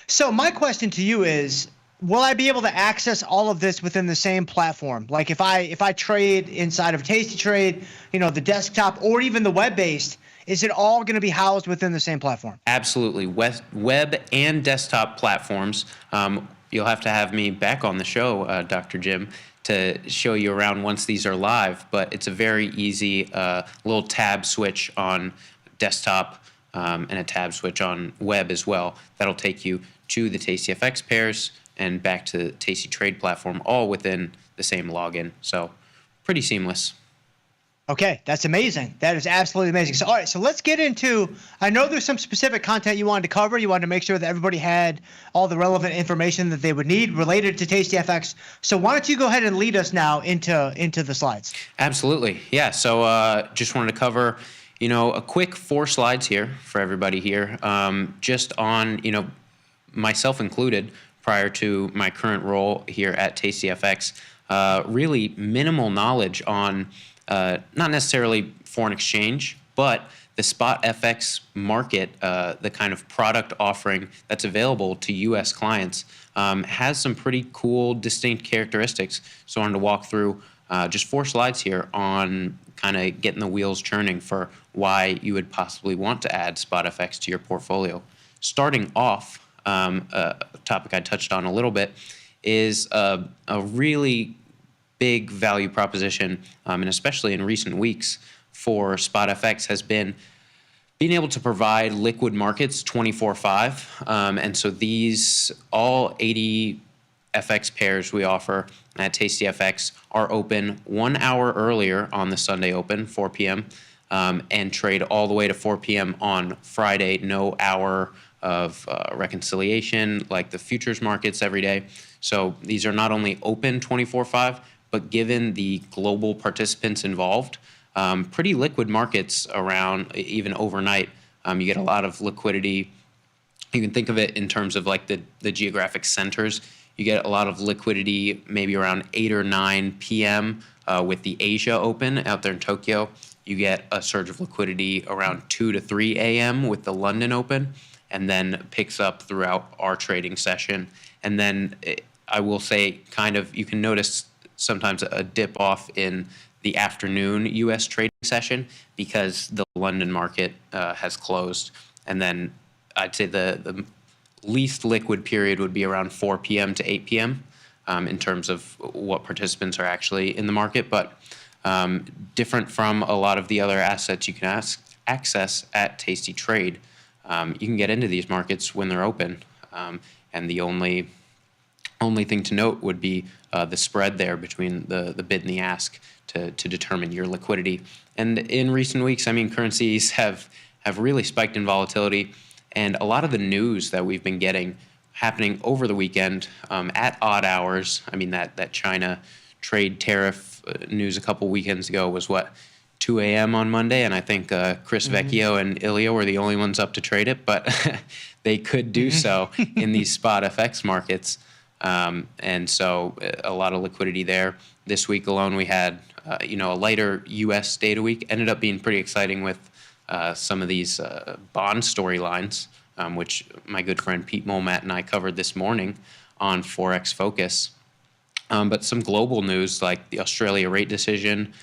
So my question to you is, will I be able to access all of this within the same platform? Like, if I trade inside of Tasty Trade, the desktop or even the web-based, is it all going to be housed within the same platform? Absolutely. Web and desktop platforms. You'll have to have me back on the show, Dr. Jim, to show you around once these are live. But it's a very easy little tab switch on desktop and a tab switch on web as well. That'll take you to the Tasty FX pairs and back to the Tasty Trade platform, all within the same login. So pretty seamless. Okay, that's amazing. That is absolutely amazing. So, all right, so let's get into, I know there's some specific content you wanted to cover. You wanted to make sure that everybody had all the relevant information that they would need related to TastyFX. So why don't you go ahead and lead us now into the slides? Absolutely. Yeah, so just wanted to cover, a quick 4 slides here for everybody here, just on, myself included, prior to my current role here at TastyFX, really minimal knowledge on not necessarily foreign exchange, but the spot FX market, the kind of product offering that's available to U.S. clients, has some pretty cool, distinct characteristics. So I wanted to walk through just 4 slides here on kind of getting the wheels churning for why you would possibly want to add spot FX to your portfolio. Starting off, a topic I touched on a little bit is a really big value proposition, and especially in recent weeks for spot FX, has been being able to provide liquid markets 24/5. And so these, all 80 FX pairs we offer at TastyFX are open 1 hour earlier on the Sunday open, 4 p.m., and trade all the way to 4 p.m. on Friday, no hour of reconciliation like the futures markets every day. So these are not only open 24/5, but given the global participants involved, pretty liquid markets around even overnight. You get a lot of liquidity. You can think of it in terms of like the geographic centers. You get a lot of liquidity maybe around 8 or 9 p.m. With the Asia Open out there in Tokyo. You get a surge of liquidity around 2 to 3 a.m. with the London Open, and then picks up throughout our trading session. And then I will say, kind of, you can notice sometimes a dip off in the afternoon U.S. trading session because the London market has closed. And then I'd say the least liquid period would be around 4 p.m. to 8 p.m. In terms of what participants are actually in the market. But different from a lot of the other assets you can access at Tasty Trade, you can get into these markets when they're open. And the only thing to note would be the spread there between the bid and the ask to determine your liquidity. And in recent weeks, I mean, currencies have really spiked in volatility, and a lot of the news that we've been getting happening over the weekend at odd hours. I mean, that China trade tariff news a couple weekends ago was 2 a.m. on Monday, and I think Chris Vecchio and Ilya were the only ones up to trade it, but they could do so in these spot FX markets. And so a lot of liquidity there. This week alone, we had, a lighter U.S. data week. Ended up being pretty exciting with some of these bond storylines, which my good friend Pete Molmat and I covered this morning on Forex Focus. But some global news like the Australia rate decision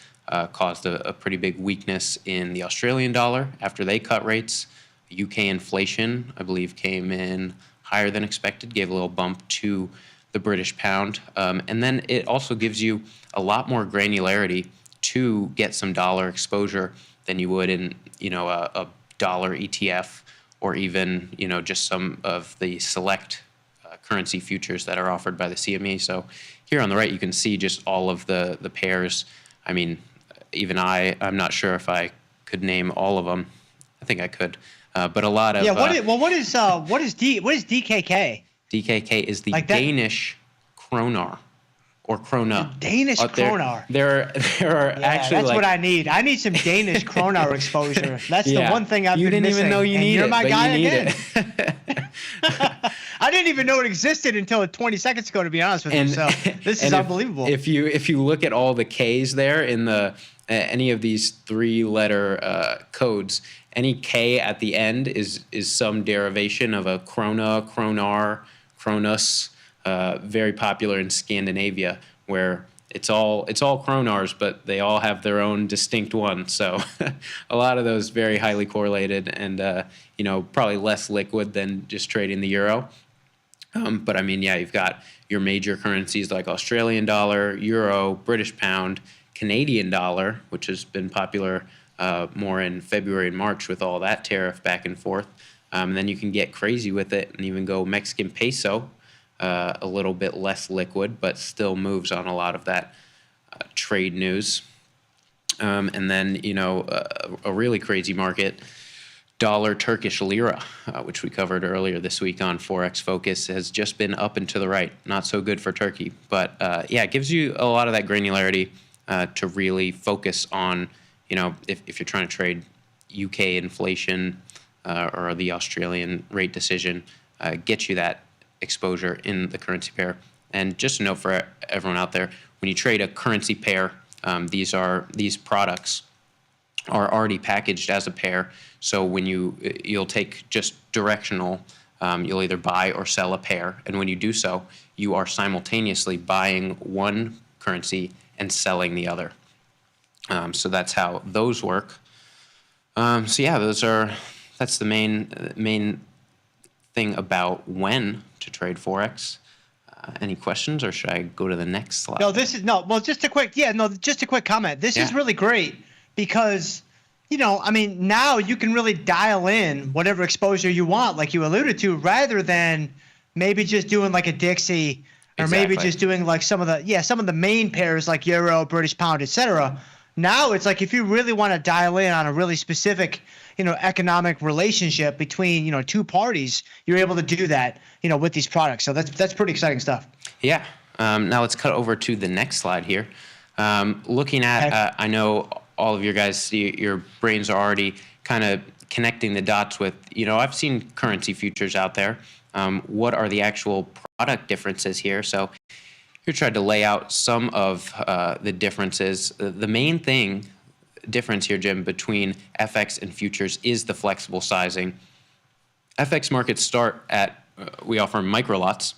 caused a pretty big weakness in the Australian dollar after they cut rates. UK inflation, I believe, came in higher than expected, gave a little bump to the British pound. And then it also gives you a lot more granularity to get some dollar exposure than you would in, a dollar ETF or even, just some of the select currency futures that are offered by the CME. So here on the right, you can see just all of the pairs. I mean, even I'm not sure if I could name all of them. I think I could. But a lot of what is DKK? DKK is the Danish kroner or krona. Danish kroner. There are actually. That's what I need. I need some Danish kroner exposure. That's the one thing I've been missing. You didn't even know you needed it. You're my guy again. It. I didn't even know it existed until 20 seconds ago, to be honest with you. So this is unbelievable. If you look at all the K's there in the any of these 3-letter codes, any K at the end is some derivation of a krona, kronar, kronus, very popular in Scandinavia, where it's all kronars, but they all have their own distinct one. So a lot of those very highly correlated and probably less liquid than just trading the euro. But I mean, you've got your major currencies like Australian dollar, euro, British pound, Canadian dollar, which has been popular more in February and March with all that tariff back and forth. And then you can get crazy with it and even go Mexican peso, a little bit less liquid, but still moves on a lot of that trade news. And then, a really crazy market, dollar Turkish lira, which we covered earlier this week on Forex Focus, has just been up and to the right. Not so good for Turkey. But it gives you a lot of that granularity to really focus on, if you're trying to trade UK inflation or the Australian rate decision, get you that exposure in the currency pair. And just a note for everyone out there, when you trade a currency pair, these products are already packaged as a pair. So when you'll take just directional, you'll either buy or sell a pair. And when you do so, you are simultaneously buying one currency and selling the other. So that's how those work. That's the main thing about when to trade Forex. Any questions, or should I go to the next slide? Just a quick comment. This is really great because, now you can really dial in whatever exposure you want, like you alluded to, rather than maybe just doing like a Dixie or maybe just doing like some of the main pairs like Euro, British Pound, etc. Now it's like if you really want to dial in on a really specific, economic relationship between, two parties, you're able to do that, with these products. So that's pretty exciting stuff. Yeah. Now let's cut over to the next slide here. Looking at, I know all of your guys, your brains are already kind of connecting the dots with, I've seen currency futures out there. What are the actual product differences here? So here tried to lay out some of the differences. The main difference here, Jim, between FX and futures is the flexible sizing. FX markets start at, we offer micro lots,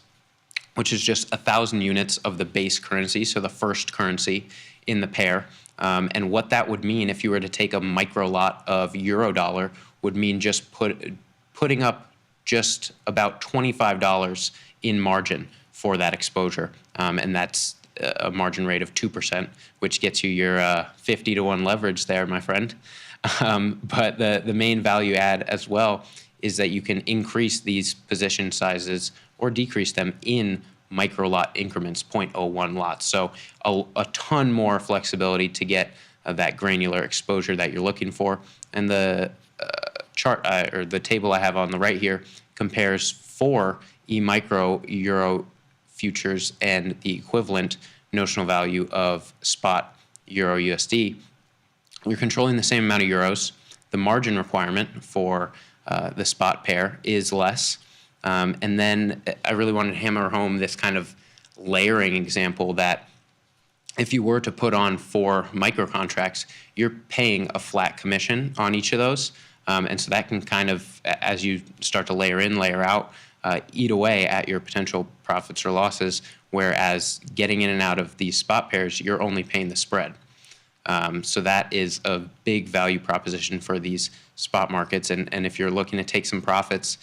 which is just 1,000 units of the base currency, so the first currency in the pair. And what that would mean if you were to take a micro lot of euro dollar would mean just putting up just about $25 in margin for that exposure. And that's a margin rate of 2%, which gets you your 50-to-1 leverage there, my friend. But the main value add as well is that you can increase these position sizes or decrease them in micro lot increments, 0.01 lots. So a ton more flexibility to get that granular exposure that you're looking for. And the chart or the table I have on the right here compares 4 e-micro euro futures and the equivalent notional value of spot euro USD. You're controlling the same amount of euros. The margin requirement for the spot pair is less. And then I really wanted to hammer home this kind of layering example that if you were to put on 4 micro contracts, you're paying a flat commission on each of those. And so that can kind of, as you start to layer in, layer out, eat away at your potential profits or losses, whereas getting in and out of these spot pairs, you're only paying the spread. So that is a big value proposition for these spot markets. And if you're looking to take some profits,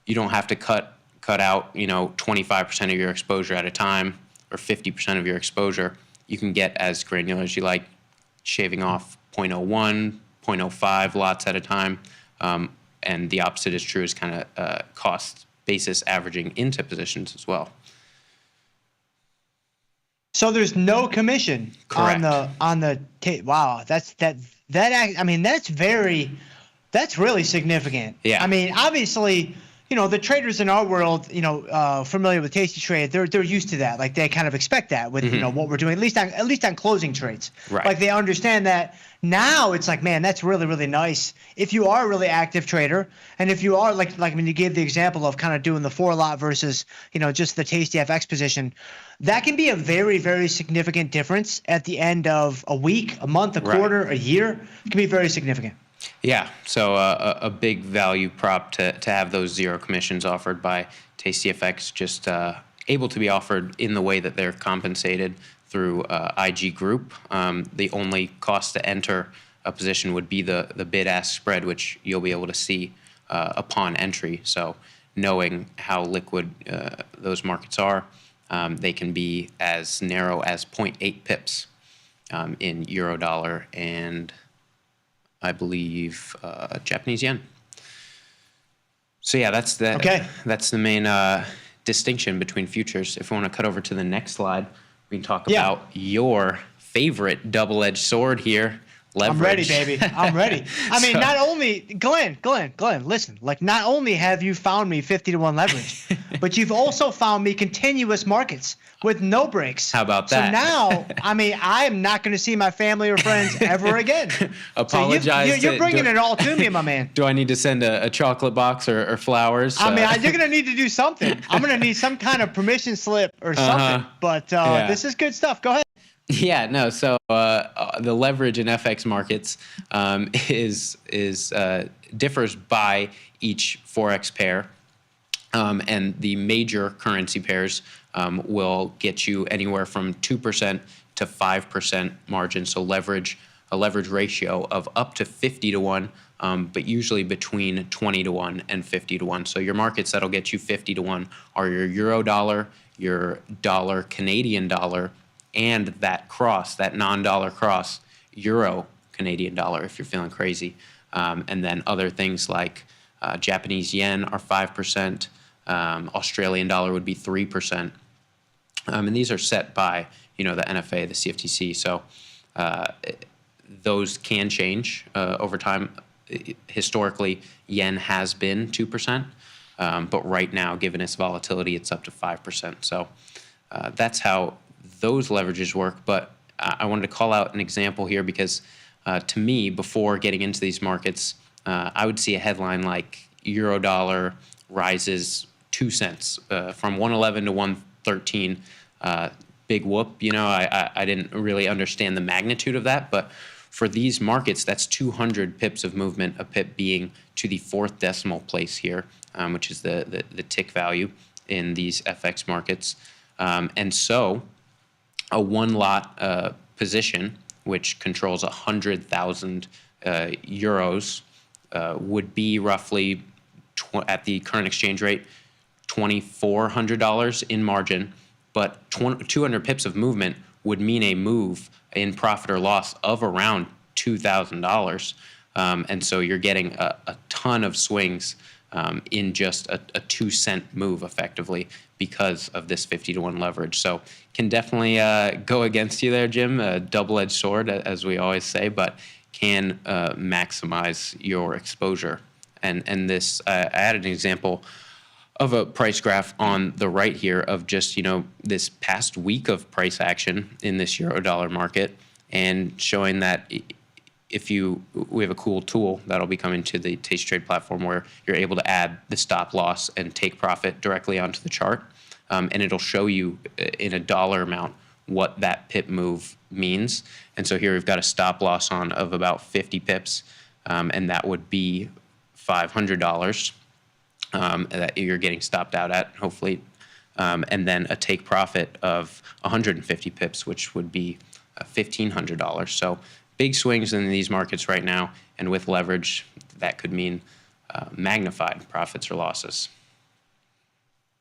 you don't have to cut out 25% of your exposure at a time or 50% of your exposure. You can get as granular as you like, shaving off 0.01, 0.05 lots at a time. And the opposite is true, is kind of cost basis averaging into positions as well. So there's no commission. Correct. on the wow, that's really significant. Yeah. I mean, obviously, the traders in our world, familiar with Tasty Trade, they're used to that. Like they kind of expect that with what we're doing, at least on closing trades. Right. Like they understand that. Now it's like, man, that's really, really nice. If you are a really active trader, and if you are like when you gave the example of kind of doing the 4 lot versus, just the Tasty FX position, that can be a very, very significant difference at the end of a week, a month, a quarter, a year. It can be very significant. Yeah, so a big value prop to have those zero commissions offered by Tasty FX, just able to be offered in the way that they're compensated through IG Group. The only cost to enter a position would be the bid-ask spread, which you'll be able to see upon entry. So knowing how liquid those markets are, they can be as narrow as 0.8 pips in euro dollar and I believe Japanese yen. So yeah, that's the main distinction between futures. If we want to cut over to the next slide, we can talk about your favorite double-edged sword here, leverage. I'm ready, baby. I'm ready. I mean, So- not only Glenn, listen, like not only have you found me 50-1 leverage, but you've also found me continuous markets with no breaks. How about that? So now, I mean, I am not going to see my family or friends ever again. Apologize. So you're to- bringing do- it all to me, my man. Do I need to send a chocolate box or flowers? I mean, you're going to need to do something. I'm going to need some kind of permission slip or something. But Yeah. this is good stuff. Go ahead. Yeah, no. So the leverage in FX markets differs by each Forex pair, and the major currency pairs will get you anywhere from 2% to 5% margin. So a leverage ratio of up to 50-1, but usually between 20-1 and 50-1. So your markets that'll get you 50-1 are your euro dollar, your dollar Canadian dollar, and that cross, that non-dollar cross, euro Canadian dollar, if you're feeling crazy. And then other things like Japanese yen are 5%, Australian dollar would be 3%. And these are set by, the NFA, the CFTC. So those can change over time. Historically, yen has been 2%, but right now, given its volatility, it's up to 5%. So that's how those leverages work. But I wanted to call out an example here because to me, before getting into these markets, I would see a headline like euro dollar rises 2 cents from 111 to 113. Big whoop. I didn't really understand the magnitude of that. But for these markets, that's 200 pips of movement, a pip being to the 4th decimal place here, which is the tick value in these FX markets. And so a one lot position, which controls 100,000 euros, would be roughly, at the current exchange rate, $2,400 in margin. But 200 pips of movement would mean a move in profit or loss of around $2,000. And so you're getting a ton of swings in just a 2 cent move effectively because of this 50-1 leverage. So can definitely go against you there, Jim, a double-edged sword, as we always say, but can maximize your exposure. And this, I added an example of a price graph on the right here of just, this past week of price action in this euro dollar market, and showing that we have a cool tool that'll be coming to the tastytrade platform where you're able to add the stop loss and take profit directly onto the chart. And it'll show you in a dollar amount what that pip move means. And so here we've got a stop loss on of about 50 pips, and that would be $500 that you're getting stopped out at, hopefully. And then a take profit of 150 pips, which would be $1,500. So big swings in these markets right now, and with leverage, that could mean magnified profits or losses.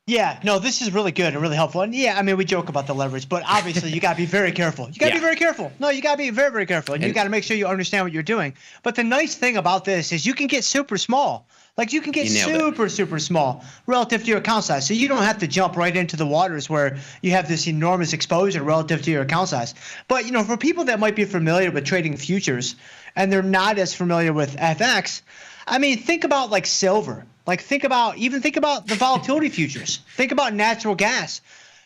Yeah, no, this is really good and really helpful. And yeah, I mean, we joke about the leverage, but obviously you got to be very careful. You got to be very careful. No, you got to be very, very careful. And you got to make sure you understand what you're doing. But the nice thing about this is you can get super small. Like you can get super small relative to your account size. So you don't have to jump right into the waters where you have this enormous exposure relative to your account size. But, for people that might be familiar with trading futures and they're not as familiar with FX, I mean, think about like silver. Like think about the volatility futures. Think about natural gas.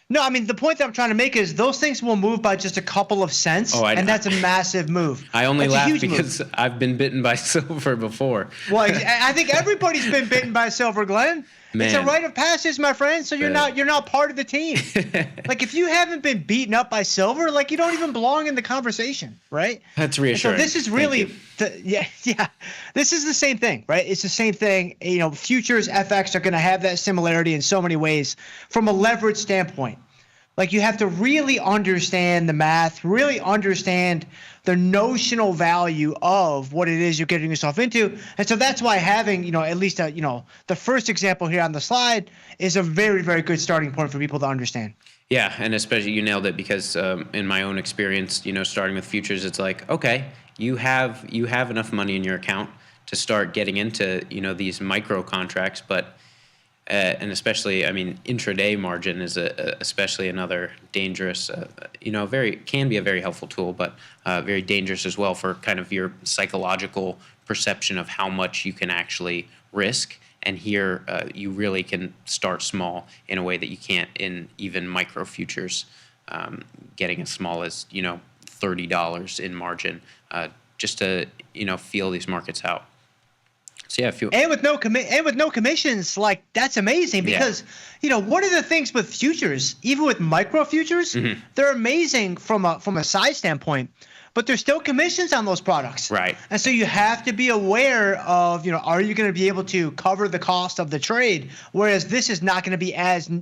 No, I mean, the point that I'm trying to make is those things will move by just a couple of cents, and that's a massive move. I only That's laugh because I've been bitten by silver before. Well, I think everybody's been bitten by silver, Glenn. It's a Man. rite of passage, my friend. So you're not part of the team. Like if you haven't been beaten up by silver, like you don't even belong in the conversation, right? That's reassuring. So this is really, this is the same thing, right? It's the same thing. Futures, FX are going to have that similarity in so many ways from a leverage standpoint. Like you have to really understand the math, really understand the notional value of what it is you're getting yourself into. And so that's why having, at least, the first example here on the slide is a very, very good starting point for people to understand. Yeah, and especially you nailed it because in my own experience, starting with futures, it's like, okay, you have enough money in your account to start getting into, these micro contracts, but and especially, I mean, intraday margin is especially another dangerous, can be a very helpful tool, but very dangerous as well for kind of your psychological perception of how much you can actually risk. And here, you really can start small in a way that you can't in even micro futures, getting as small as $30 in margin, just to feel these markets out. So yeah, and with no commissions, like that's amazing because one of the things with futures, even with micro futures, they're amazing from a size standpoint, but there's still commissions on those products. Right. And so you have to be aware of, are you going to be able to cover the cost of the trade? Whereas this is not going to be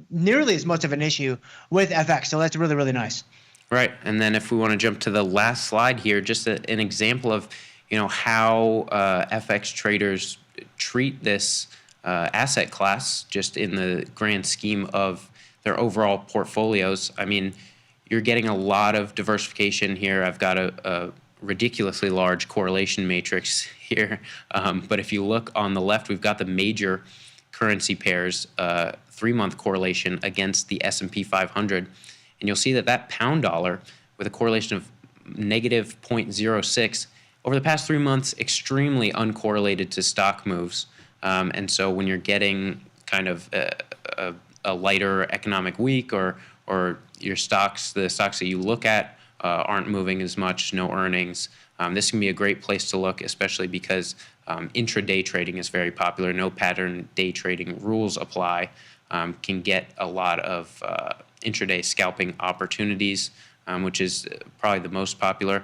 nearly as much of an issue with FX. So that's really, really nice. Right. And then if we want to jump to the last slide here, just an example of, how FX traders treat this asset class just in the grand scheme of their overall portfolios. I mean, you're getting a lot of diversification here. I've got a ridiculously large correlation matrix here. But if you look on the left, we've got the major currency pairs, 3-month correlation against the S&P 500. And you'll see that pound dollar with a correlation of negative 0.06 over the past 3 months, extremely uncorrelated to stock moves. And so when you're getting kind of a lighter economic week or your stocks, the stocks that you look at aren't moving as much, no earnings, this can be a great place to look, especially because intraday trading is very popular. No pattern day trading rules apply. Can get a lot of intraday scalping opportunities, which is probably the most popular.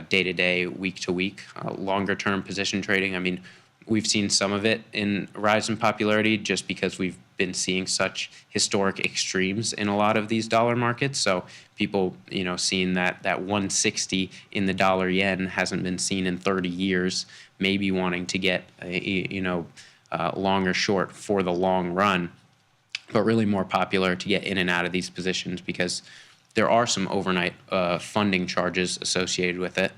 Day-to-day, week-to-week, longer-term position trading. I mean, we've seen some of it in rise in popularity just because we've been seeing such historic extremes in a lot of these dollar markets. So people, seeing that 160 in the dollar yen hasn't been seen in 30 years, maybe wanting to get long or short for the long run, but really more popular to get in and out of these positions because there are some overnight funding charges associated with it,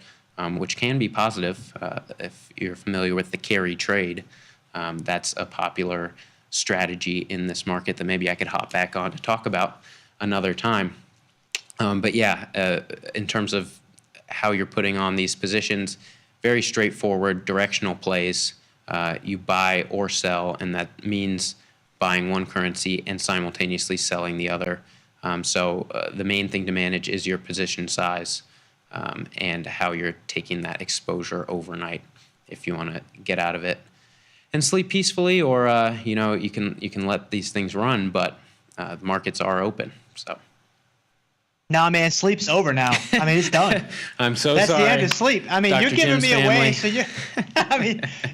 which can be positive if you're familiar with the carry trade. That's a popular strategy in this market that maybe I could hop back on to talk about another time. But yeah, in terms of how you're putting on these positions, very straightforward directional plays. You buy or sell, and that means buying one currency and simultaneously selling the other. So the main thing to manage is your position size and how you're taking that exposure overnight if you want to get out of it and sleep peacefully, or you can let these things run, but the markets are open. So. Nah, man, sleep's over now. I mean, it's done. I'm so That's sorry. That's the end of sleep. I mean, Dr. you're giving Jim's me family. away. So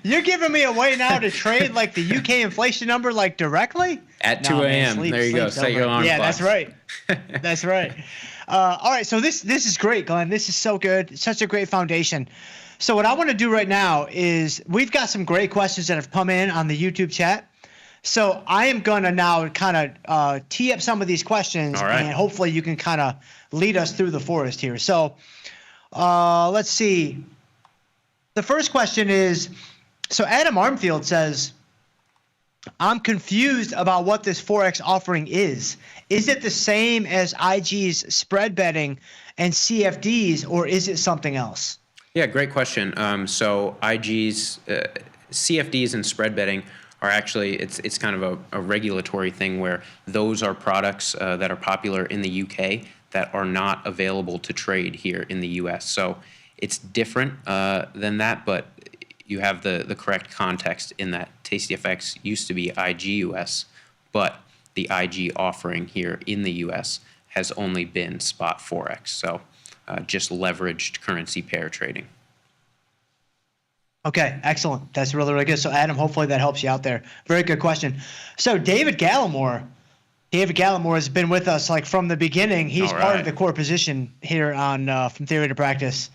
you're giving me away now to trade like the UK inflation number like directly At 2 a.m. There you go. Set your alarm Yeah, clocks. that's right. That's right. All right, so this is great, Glenn. This is so good. Such a great foundation. So what I want to do right now is we've got some great questions that have come in on the YouTube chat. So I am going to now kind of tee up some of these questions, and hopefully you can kind of lead us through the forest here. So let's see. The first question is, so Adam Armfield says, I'm confused about what this Forex offering is. Is it the same as IG's spread betting and CFDs, or is it something else? Yeah, great question. So IG's CFDs and spread betting are actually, it's kind of a regulatory thing where those are products that are popular in the UK that are not available to trade here in the US. So it's different than that, but you have the correct context in that tastyfx used to be IG US, but the IG offering here in the US has only been spot Forex. So just leveraged currency pair trading. Okay, excellent. That's really, really good. So, Adam, hopefully that helps you out there. Very good question. So, David Gallimore has been with us like from the beginning. He's part of the core position here on From Theory to Practice.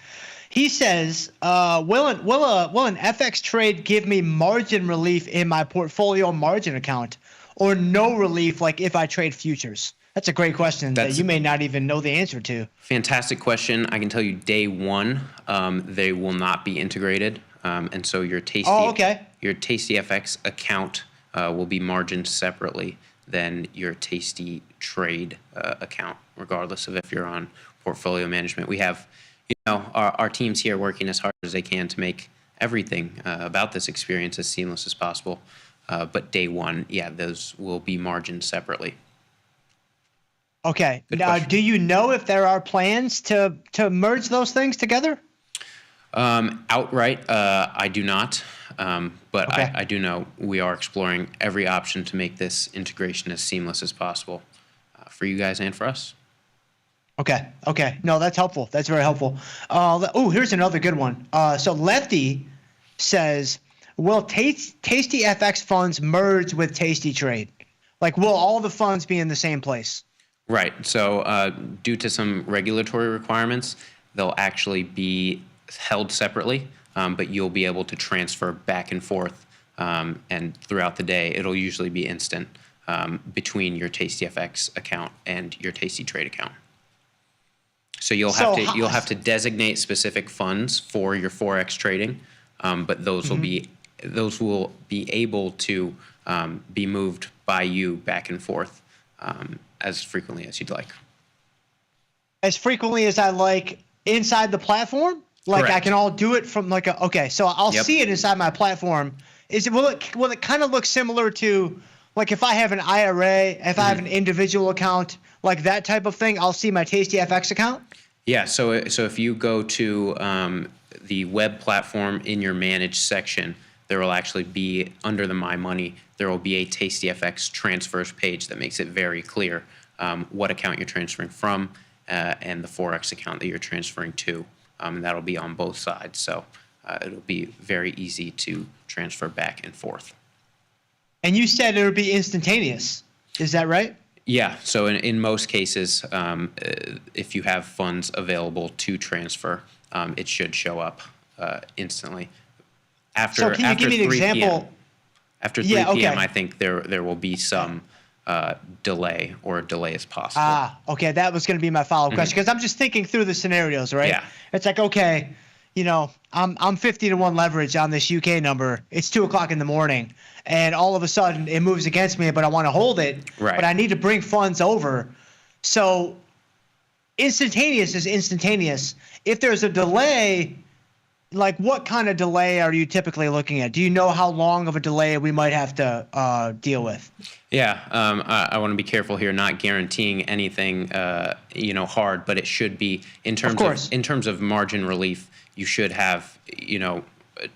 He says, will an FX trade give me margin relief in my portfolio margin account, or no relief like if I trade futures? That's a great question that you may not even know the answer to. Fantastic question. I can tell you day one, they will not be integrated. And so your tastyfx account will be margined separately than your Tasty Trade account, regardless of if you're on portfolio management. We have, our teams here working as hard as they can to make everything about this experience as seamless as possible. But day one, those will be margined separately. Okay. Now, do you know if there are plans to merge those things together? Outright, I do not. But Okay. I do know we are exploring every option to make this integration as seamless as possible for you guys and for us. Okay. Okay. No, that's helpful. That's very helpful. Here's another good one. So Lefty says, will Tasty FX funds merge with Tasty Trade? Like, will all the funds be in the same place? Right. So due to some regulatory requirements, they'll actually be held separately, but you'll be able to transfer back and forth. And throughout the day, it'll usually be instant between your Tasty FX account and your Tasty Trade account. So you'll have to designate specific funds for your Forex trading, but those will be able to be moved by you back and forth as frequently as you'd like. As frequently as I like inside the platform? Like Correct. I can all do it from so I'll Yep. see it inside my platform. Will it kind of look similar to like if I have an IRA, if I have an individual account, like that type of thing, I'll see my Tasty FX account? Yeah, so if you go to the web platform in your managed section, there will actually be, under the My Money, there will be a Tasty FX transfers page that makes it very clear what account you're transferring from and the Forex account that you're transferring to. And that'll be on both sides. So it'll be very easy to transfer back and forth. And you said it would be instantaneous. Is that right? Yeah, so in most cases, if you have funds available to transfer, it should show up instantly. So can you give me an 3 p.m. example? After 3 p.m., I think there will be some delay, or a delay is possible. Okay, that was going to be my follow-up question, because I'm just thinking through the scenarios, right? Yeah. It's like, okay, I'm 50-1 leverage on this UK number. It's 2:00 in the morning, and all of a sudden it moves against me, but I want to hold it. Right. But I need to bring funds over. So instantaneous is instantaneous. If there's a delay, like what kind of delay are you typically looking at? Do you know how long of a delay we might have to deal with? Yeah, I want to be careful here, not guaranteeing anything, hard, but it should be in terms of margin relief. You should have,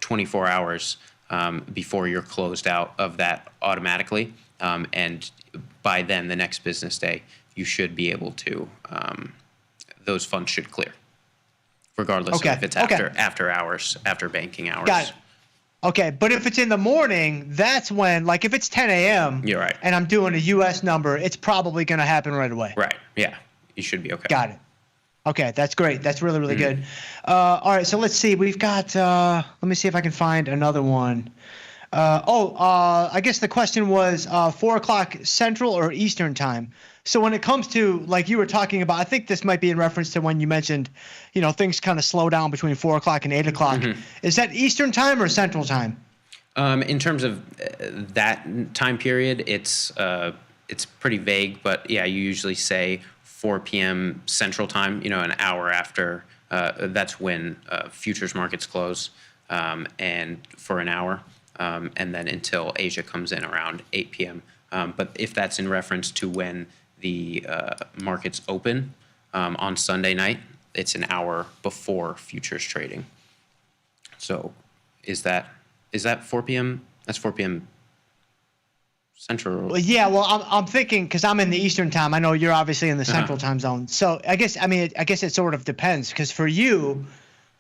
24 hours before you're closed out of that automatically, and by then, the next business day, you should be able to. Those funds should clear, regardless of if it's after hours, after banking hours. Got it. Okay, but if it's in the morning, that's when, like if it's 10 a.m. You're right. and I'm doing a U.S. number, it's probably going to happen right away. Right. Yeah. You should be okay. Got it. Okay, that's great. That's really, really good. All right, so let's see. We've got, let me see if I can find another one. I guess the question was 4:00 Central or Eastern time. So when it comes to, like you were talking about, I think this might be in reference to when you mentioned, things kind of slow down between 4:00 and 8:00. Is that Eastern time or Central time? In terms of that time period, it's pretty vague, but yeah, you usually say 4 p.m. Central time, an hour after, that's when futures markets close, and for an hour, and then until Asia comes in around 8 p.m. But if that's in reference to when the markets open on Sunday night, it's an hour before futures trading. So is that 4 p.m.? That's 4 p.m. Central. Well, yeah, I'm thinking because I'm in the Eastern time. I know you're obviously in the Central time zone. So I guess it sort of depends, because for you,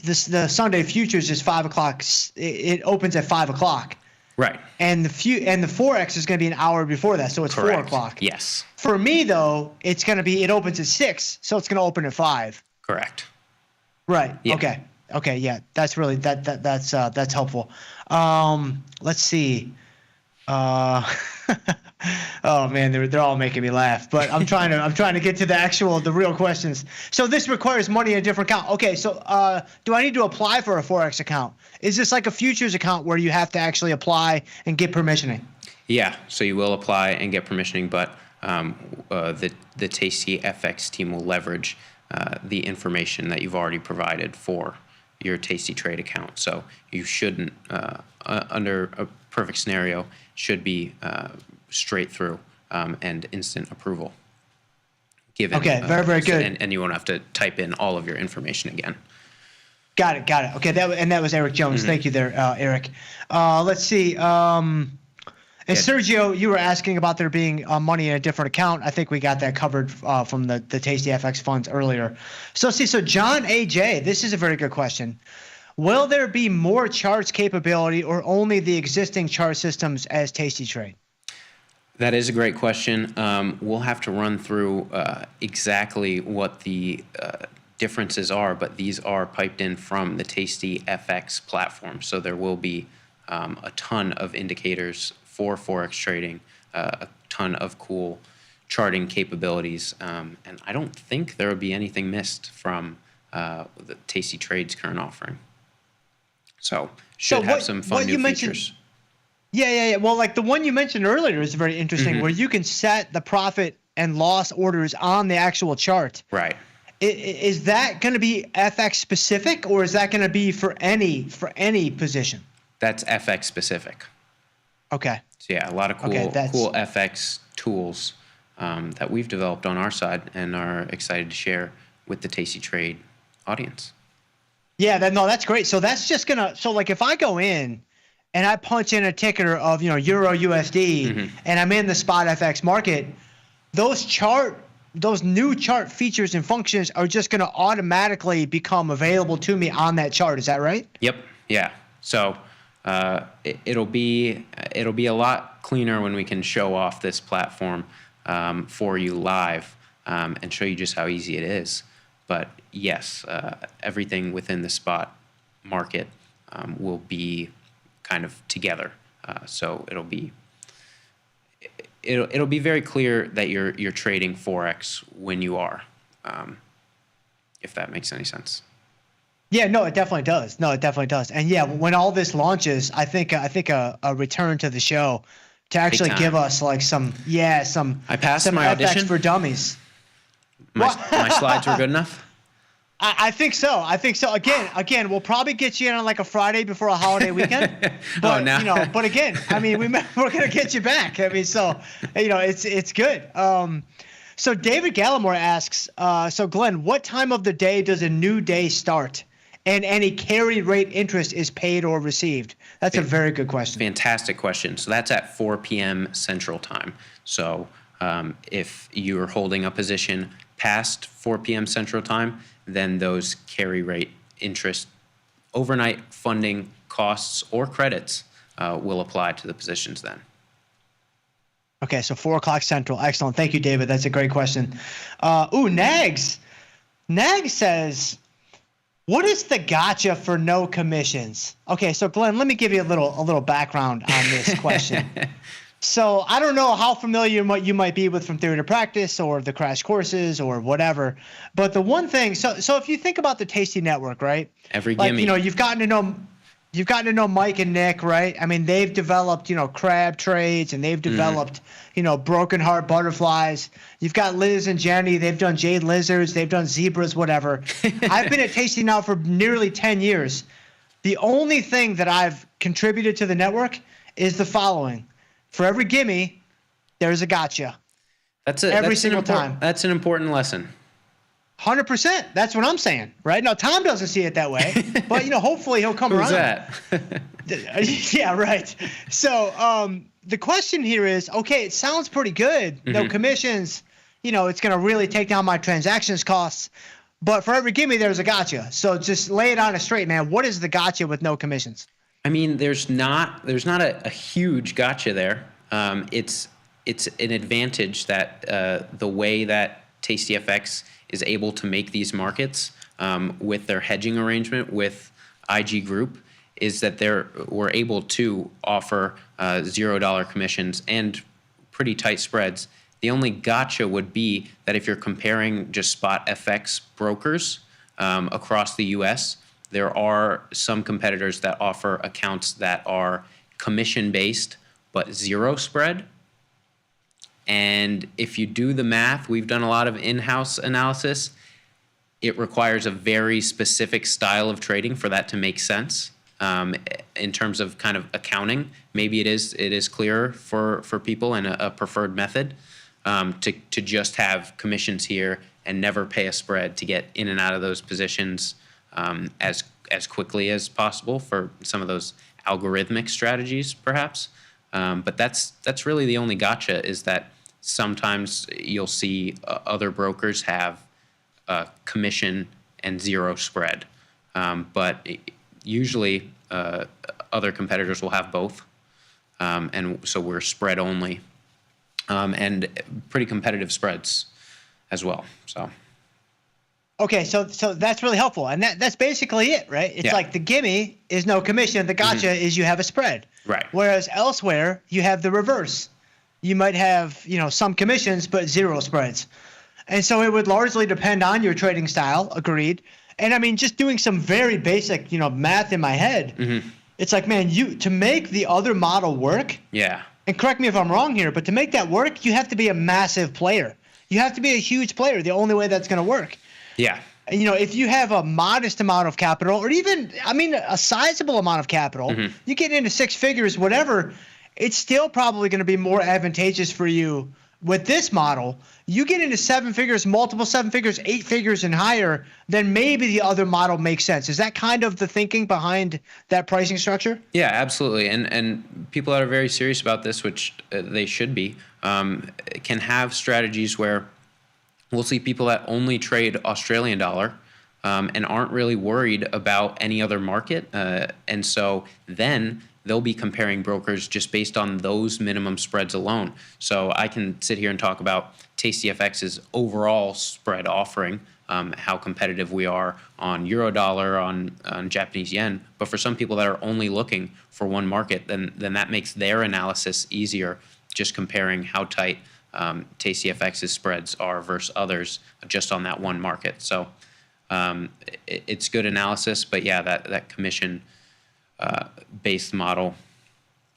the Sunday futures is 5 o'clock. It opens at 5 o'clock. Right. And the Forex is going to be an hour before that, so it's Correct. 4 o'clock. Yes. For me though, it opens at 6, so it's going to open at 5. Correct. Right. Yeah. Okay. Yeah. That's really that's helpful. Let's see. Oh man, they're all making me laugh. But I'm trying to get to the real questions. So this requires money in a different account. Okay. So do I need to apply for a Forex account? Is this like a futures account where you have to actually apply and get permissioning? Yeah, so you will apply and get permissioning, but the Tasty FX team will leverage the information that you've already provided for your Tasty Trade account. So you shouldn't, under a perfect scenario, should be straight through and instant approval. Given, Okay, very good. And you won't have to type in all of your information again. Got it. Okay, that was Eric Jones. Thank you there, Eric. Let's see. And Sergio, you were asking about there being money in a different account. I think we got that covered from the Tasty FX funds earlier. So John AJ, this is a very good question. Will there be more charts capability or only the existing chart systems as Tasty Trade? That is a great question. We'll have to run through exactly what the differences are, but these are piped in from the Tasty FX platform. So there will be a ton of indicators for Forex trading, a ton of cool charting capabilities, and I don't think there will be anything missed from the Tasty Trade's current offering. So should have some fun new features. Yeah. Well, like the one you mentioned earlier is very interesting, where you can set the profit and loss orders on the actual chart. Right. Is that going to be FX specific, or is that going to be for any position? That's FX specific. Okay. So yeah, a lot of cool FX tools that we've developed on our side and are excited to share with the Tasty Trade audience. Yeah, that's great. So that's just gonna. So like if I go in and I punch in a ticker of Euro USD and I'm in the spot FX market, those new chart features and functions are just gonna automatically become available to me on that chart. Is that right? Yep. Yeah. So it'll be a lot cleaner when we can show off this platform for you live and show you just how easy it is. But yes, everything within the spot market will be kind of together. So it'll be very clear that you're trading Forex when you are, if that makes any sense. Yeah, no, it definitely does. And yeah, when all this launches, I think a return to the show to actually give us like some I passed my FX audition for dummies. My slides were good enough. I think so. Again, we'll probably get you in on like a Friday before a holiday weekend. But but again, I mean, we're gonna get you back. I mean, so it's good. So David Gallimore asks, so Glenn, what time of the day does a new day start? And any carry rate interest is paid or received? That's a very good question. Fantastic question. So that's at 4 p.m. Central Time. So if you're holding a position past 4 p.m. Central Time, then those carry rate interest, overnight funding costs, or credits will apply to the positions then. Okay, so 4 o'clock Central. Excellent. Thank you, David. That's a great question. Nags. Nags says, what is the gotcha for no commissions? Okay, so Glenn, let me give you a little background on this question. So I don't know how familiar you might be with From Theory to Practice or the crash courses or whatever, but the one thing, so if you think about the Tasty Network, right? Every gimme. You've gotten to know Mike and Nick, right? I mean, they've developed, crab trades, and they've developed, broken heart butterflies. You've got Liz and Jenny. They've done jade lizards. They've done zebras, whatever. I've been at Tasty now for nearly 10 years. The only thing that I've contributed to the network is the following. For every gimme, there's a gotcha. Every single time. That's an important lesson. 100%. That's what I'm saying, right? Now, Tom doesn't see it that way, but, hopefully he'll come around. Who's that? Yeah, right. So the question here is, okay, it sounds pretty good. No commissions. It's going to really take down my transactions costs. But for every gimme, there's a gotcha. So just lay it on us straight, man. What is the gotcha with no commissions? I mean, there's not a huge gotcha there. It's an advantage that the way that Tasty FX is able to make these markets with their hedging arrangement with IG Group is that we're able to offer $0 commissions and pretty tight spreads. The only gotcha would be that if you're comparing just spot FX brokers across the U.S., there are some competitors that offer accounts that are commission-based but zero spread. And if you do the math, we've done a lot of in-house analysis. It requires a very specific style of trading for that to make sense. In terms of kind of accounting, maybe it is clearer for people and a preferred method to just have commissions here and never pay a spread to get in and out of those positions as quickly as possible for some of those algorithmic strategies, perhaps. But that's really the only gotcha, is that sometimes you'll see other brokers have commission and zero spread, but usually other competitors will have both, and so we're spread only, and pretty competitive spreads as well. So. Okay, so that's really helpful, and that's basically it, right? It's like the gimme is no commission, the gotcha is you have a spread. Right. Whereas elsewhere you have the reverse. You might have some commissions but zero spreads, and so it would largely depend on your trading style. Agreed. And I mean, just doing some very basic math in my head, it's like, man, to make the other model work. Yeah. And correct me if I'm wrong here, but to make that work, you have to be a massive player. You have to be a huge player. The only way that's going to work. Yeah. If you have a modest amount of capital, or even, a sizable amount of capital, you get into six figures, whatever, it's still probably going to be more advantageous for you with this model. You get into seven figures, multiple seven figures, 8 figures and higher, then maybe the other model makes sense. Is that kind of the thinking behind that pricing structure? Yeah, absolutely. And people that are very serious about this, which they should be, can have strategies where we'll see people that only trade Australian dollar and aren't really worried about any other market. And so then they'll be comparing brokers just based on those minimum spreads alone. So I can sit here and talk about tastyfx's overall spread offering, how competitive we are on euro dollar, on Japanese yen. But for some people that are only looking for one market, then that makes their analysis easier, just comparing how tight tastyfx's spreads are versus others just on that one market. So it's good analysis, but yeah, that commission based model,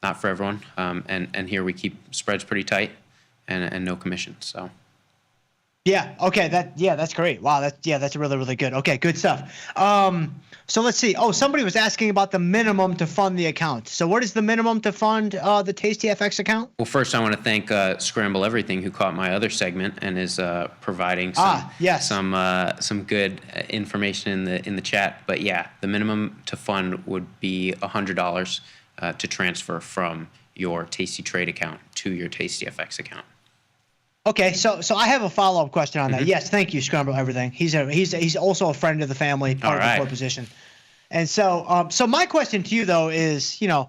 not for everyone. And here we keep spreads pretty tight and no commission. So. Yeah. Okay. That's great. Wow. That's really, really good. Okay. Good stuff. So let's see. Oh, somebody was asking about the minimum to fund the account. So what is the minimum to fund the tastyfx account? Well, first I want to thank Scramble Everything, who caught my other segment and is providing some good information in the chat. But yeah, the minimum to fund would be $100 to transfer from your Tasty Trade account to your tastyfx account. Okay, so I have a follow-up question on that. Yes, thank you, Scramble Everything. He's also a friend of the family, part of the core position. And so my question to you though is, and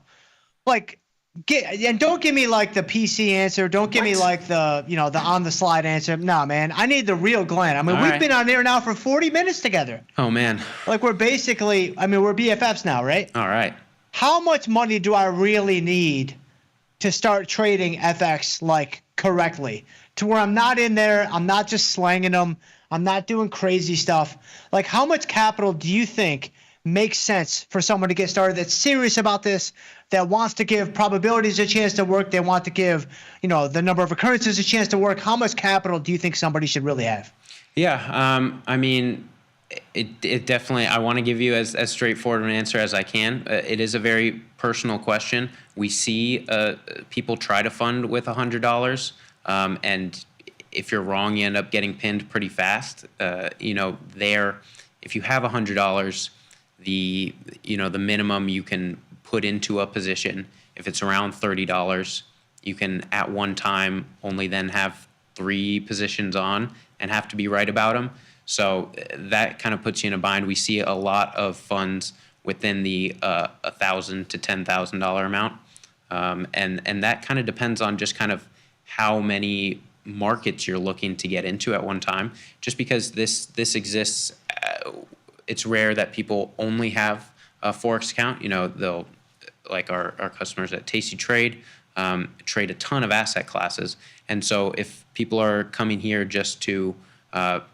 don't give me like the PC answer. Don't give me like the the on the slide answer. Nah, man, I need the real Glenn. I mean, we've been on air now for 40 minutes together. Oh man. Like we're basically, we're BFFs now, right? All right. How much money do I really need to start trading FX correctly? To where I'm not in there, I'm not just slanging them, I'm not doing crazy stuff. Like, how much capital do you think makes sense for someone to get started that's serious about this, that wants to give probabilities a chance to work, they want to give, the number of occurrences a chance to work? How much capital do you think somebody should really have? Yeah, it definitely, I want to give you as straightforward an answer as I can. It is a very personal question. We see people try to fund with $100. And if you're wrong, you end up getting pinned pretty fast. If you have $100, the minimum you can put into a position, if it's around $30, you can at one time only then have 3 positions on and have to be right about them. So that kind of puts you in a bind. We see a lot of funds within the $1,000 to $10,000 amount. And that kind of depends on just kind of how many markets you're looking to get into at one time. Just because this exists, it's rare that people only have a Forex account. They'll, like our customers at Tasty Trade, trade a ton of asset classes. And so if people are coming here just to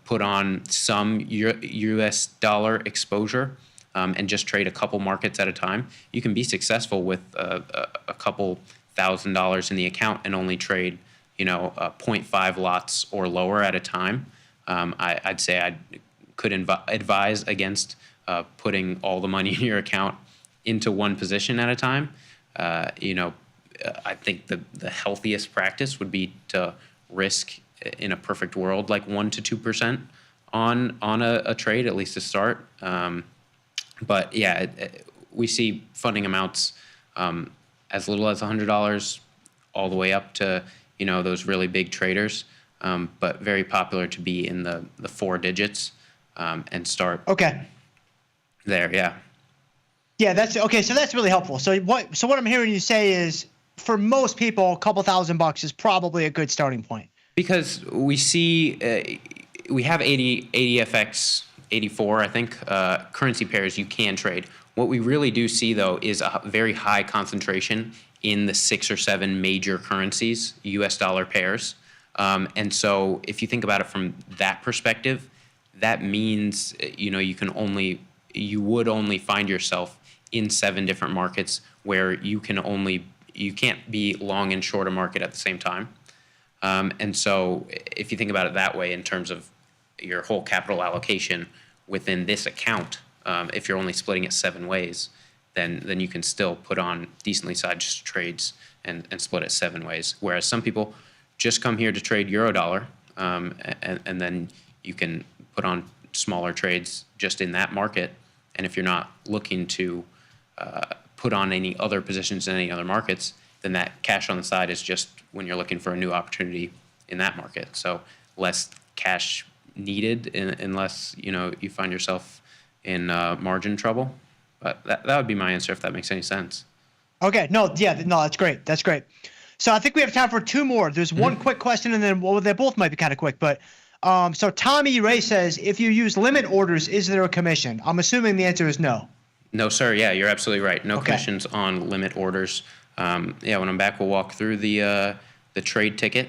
put on some US dollar exposure and just trade a couple markets at a time, you can be successful with a couple $1,000 in the account and only trade, 0.5 lots or lower at a time, I'd say I could advise against putting all the money in your account into one position at a time. I think the healthiest practice would be to risk, in a perfect world, like 1% to 2% on a trade, at least to start. But yeah, we see funding amounts as little as $100 all the way up to those really big traders, but very popular to be in the 4 digits and start. Okay. There, yeah. Yeah, that's okay. So that's really helpful. So what I'm hearing you say is, for most people, a couple $1,000 is probably a good starting point. Because we see we have 80FX, 84, I think, currency pairs you can trade. What we really do see, though, is a very high concentration in the 6 or 7 major currencies, US dollar pairs. And so if you think about it from that perspective, that means you would only find yourself in 7 different markets where you can't be long and short a market at the same time. And so if you think about it that way in terms of your whole capital allocation within this account, if you're only splitting it 7 ways, then you can still put on decently sized trades and split it 7 ways. Whereas some people just come here to trade Eurodollar, and then you can put on smaller trades just in that market. And if you're not looking to put on any other positions in any other markets, then that cash on the side is just when you're looking for a new opportunity in that market. So less cash needed unless you find yourself in margin trouble. But that would be my answer, if that makes any sense. Okay. No, that's great. That's great. So I think we have time for 2 more. There's one quick question, and then they both might be kind of quick. But so Tommy Ray says, if you use limit orders, is there a commission? I'm assuming the answer is no. No, sir. Yeah, you're absolutely right. No commissions on limit orders. When I'm back, we'll walk through the trade ticket.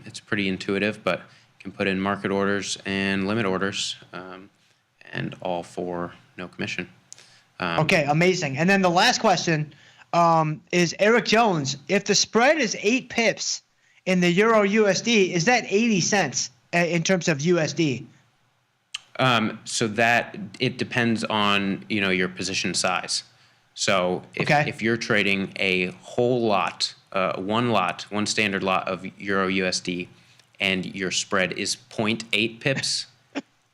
It's pretty intuitive, but you can put in market orders and limit orders, and all for no commission. Okay, amazing. And then the last question is Eric Jones. If the spread is 8 pips in the Euro USD, is that 80 cents in terms of USD? So that it depends on your position size. So if you're trading a whole lot, one standard lot of Euro USD, and your spread is 0.8 pips,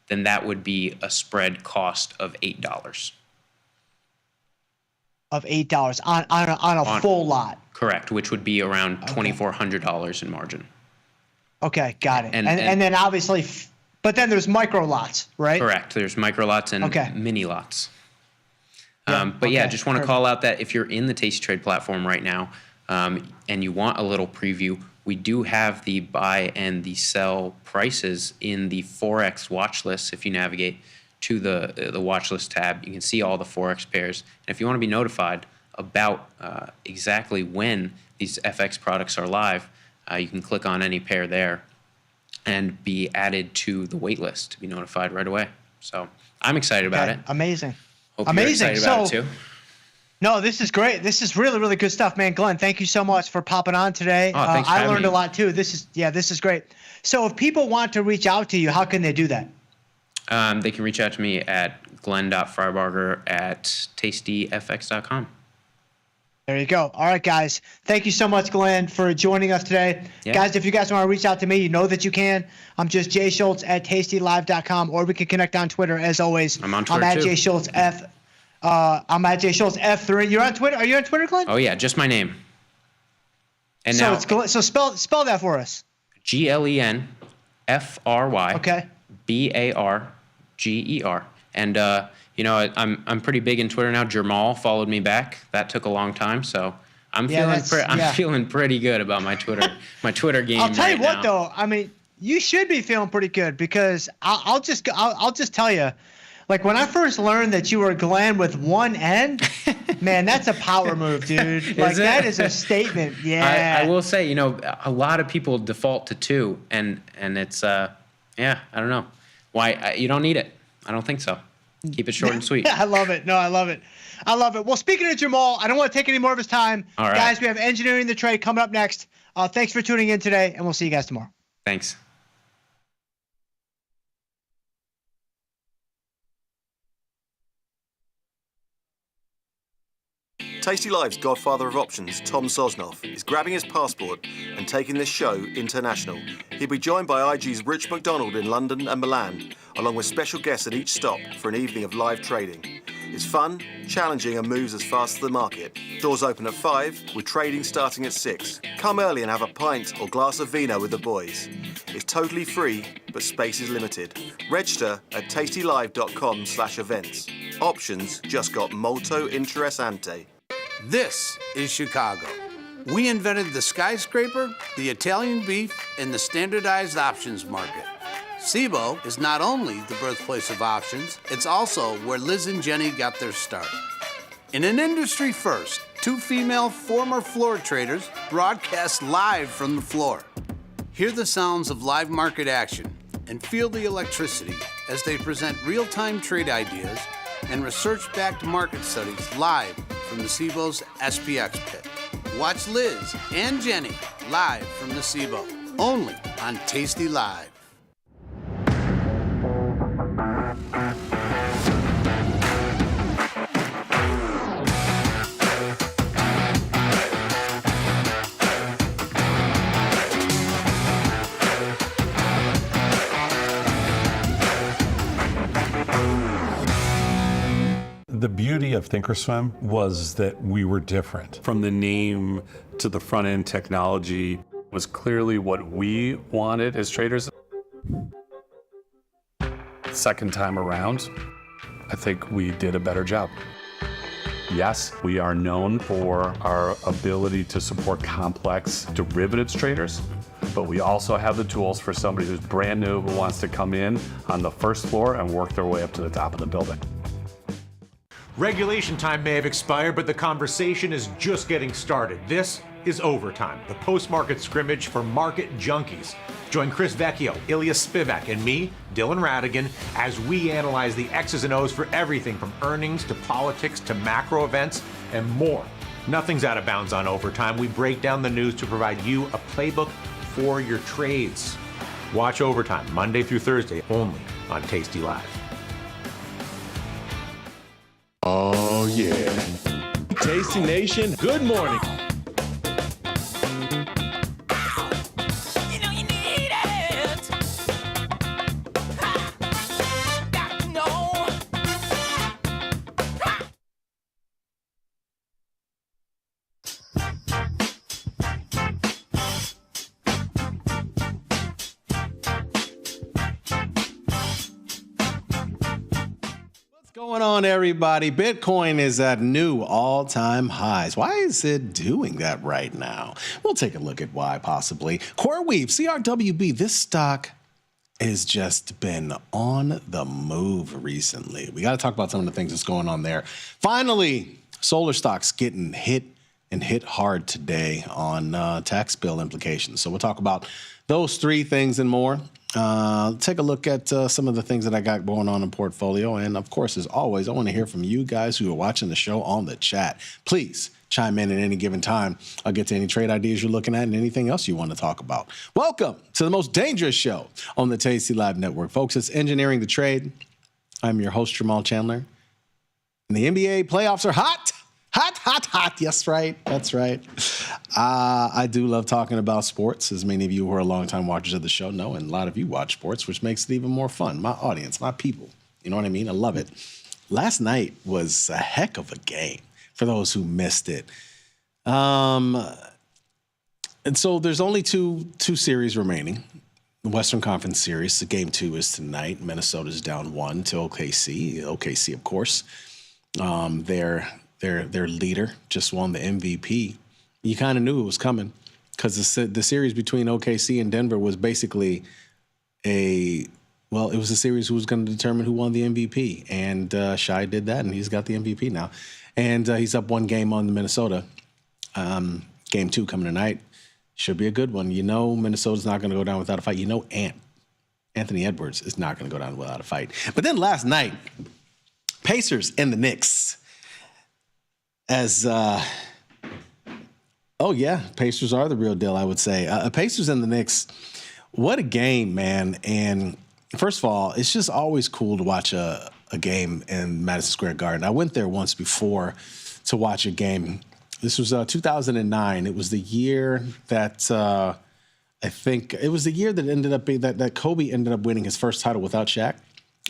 then that would be a spread cost of $8. Of $8 on a full lot. Correct, which would be around $2,400 in margin. Okay, got it. And then obviously, but then there's micro lots, right? Correct. There's micro lots and mini lots. Just want to call out that if you're in the Tasty Trade platform right now, and you want a little preview, we do have the buy and the sell prices in the Forex watch list. If you navigate to the watch list tab, you can see all the Forex pairs. And if you want to be notified about exactly when these FX products are live, you can click on any pair there and be added to the wait list to be notified right away. So I'm excited about it. Amazing. Hope you're excited about it too. No, this is great. This is really, really good stuff, man. Glenn, thank you so much for popping on today. Thanks for I having learned me. a lot too. This is great. So if people want to reach out to you, how can they do that? They can reach out to me at glenn.freiberger@tastyfx.com. There you go. All right, guys. Thank you so much, Glenn, for joining us today. Yeah. Guys, if you guys want to reach out to me, you know that you can. I'm just jschultz@tastylive.com, or we can connect on Twitter as always. I'm on Twitter I'm at too. jschultzf. I'm at jschultzf3. You're on Twitter? Are you on Twitter, Glenn? Oh yeah, just my name. And so now it's Glenn, so spell that for us. GLENFRY. Okay. BARGER. And I'm pretty big in Twitter now. Jamal followed me back. That took a long time, so I'm feeling pretty good about my Twitter game. I'll tell you right what, now. though. I mean, you should be feeling pretty good, because I'll just tell you, like when I first learned that you were Glenn with one N, man, that's a power move, dude. Like that is a statement. Yeah. I will say, a lot of people default to 2, and it's I don't know why you don't need it. I don't think so. Keep it short and sweet. I love it. No, I love it. I love it. Well, speaking of Jamal, I don't want to take any more of his time. All right. Guys, we have Engineering the Trade coming up next. Thanks for tuning in today, and we'll see you guys tomorrow. Thanks. Tasty Live's godfather of options, Tom Sosnoff, is grabbing his passport and taking this show international. He'll be joined by IG's Rich McDonald in London and Milan, along with special guests at each stop for an evening of live trading. It's fun, challenging, and moves as fast as the market. Doors open at 5, with trading starting at 6. Come early and have a pint or glass of vino with the boys. It's totally free, but space is limited. Register at tastylive.com/events. Options just got molto interessante. This is Chicago. We invented the skyscraper, the Italian beef, and the standardized options market. SIBO is not only the birthplace of options, it's also where Liz and Jenny got their start. In an industry first, 2 female former floor traders broadcast live from the floor. Hear the sounds of live market action and feel the electricity as they present real-time trade ideas and research-backed market studies live from the SIBO's SPX pit. Watch Liz and Jenny live from the SIBO, only on Tasty Live. The beauty of Thinkorswim was that we were different. From the name to the front end technology Was clearly what we wanted as traders. Second time around, I think we did a better job. Yes, we are known for our ability to support complex derivatives traders, but we also have the tools for somebody who's brand new who wants to come in on the first floor and work their way up to the top of the building. Regulation time may have expired, but the conversation is just getting started. This is Overtime, the post-market scrimmage for market junkies. Join Chris Vecchio, Ilya Spivak, and me, Dylan Radigan, as we analyze the X's and O's for everything from earnings to politics to macro events and more. Nothing's out of bounds on Overtime. We break down the news to provide you a playbook for your trades. Watch Overtime Monday through Thursday only on Tasty Live. Oh, yeah. Tasty Nation, good morning. Going on, everybody? Bitcoin is at new all-time highs. Why is it doing that right now? We'll take a look at why, possibly. CoreWeave, CRWB, this stock has just been on the move recently. We got to talk about some of the things that's going on there. Finally, solar stocks getting hit hard today on tax bill implications. So we'll talk about those three things and more. Take a look at some of the things that I got going on in portfolio. And of course, as always, I want to hear from you guys who are watching the show on the chat. Please chime in at any given time. I'll get to any trade ideas you're looking at and anything else you want to talk about. Welcome to the most dangerous show on the Tasty Live Network. Folks, it's Engineering the Trade. I'm your host, Jamal Chandler. And the NBA playoffs are hot. Hot. Yes, right. That's right. I do love talking about sports, as many of you who are longtime watchers of the show know, and a lot of you watch sports, which makes it even more fun. My audience, my people. You know what I mean? I love it. Last night was a heck of a game for those who missed it. And so there's only two series remaining. The Western Conference Series, the game 2 is tonight. Minnesota's down 1 to OKC. OKC, of course, their leader just won the MVP. You kind of knew it was coming because the series between OKC and Denver was basically it was a series who was going to determine who won the MVP. And Shai did that, and he's got the MVP now. And he's up 1 game on the Minnesota. Game 2 coming tonight. Should be a good one. You know Minnesota's not going to go down without a fight. You know Anthony Edwards is not going to go down without a fight. But then last night, Pacers and the Knicks. Pacers are the real deal, I would say. Pacers and the Knicks, what a game, man. And first of all, it's just always cool to watch a game in Madison Square Garden. I went there once before to watch a game. This was 2009. It was the year that ended up being that Kobe ended up winning his first title without Shaq.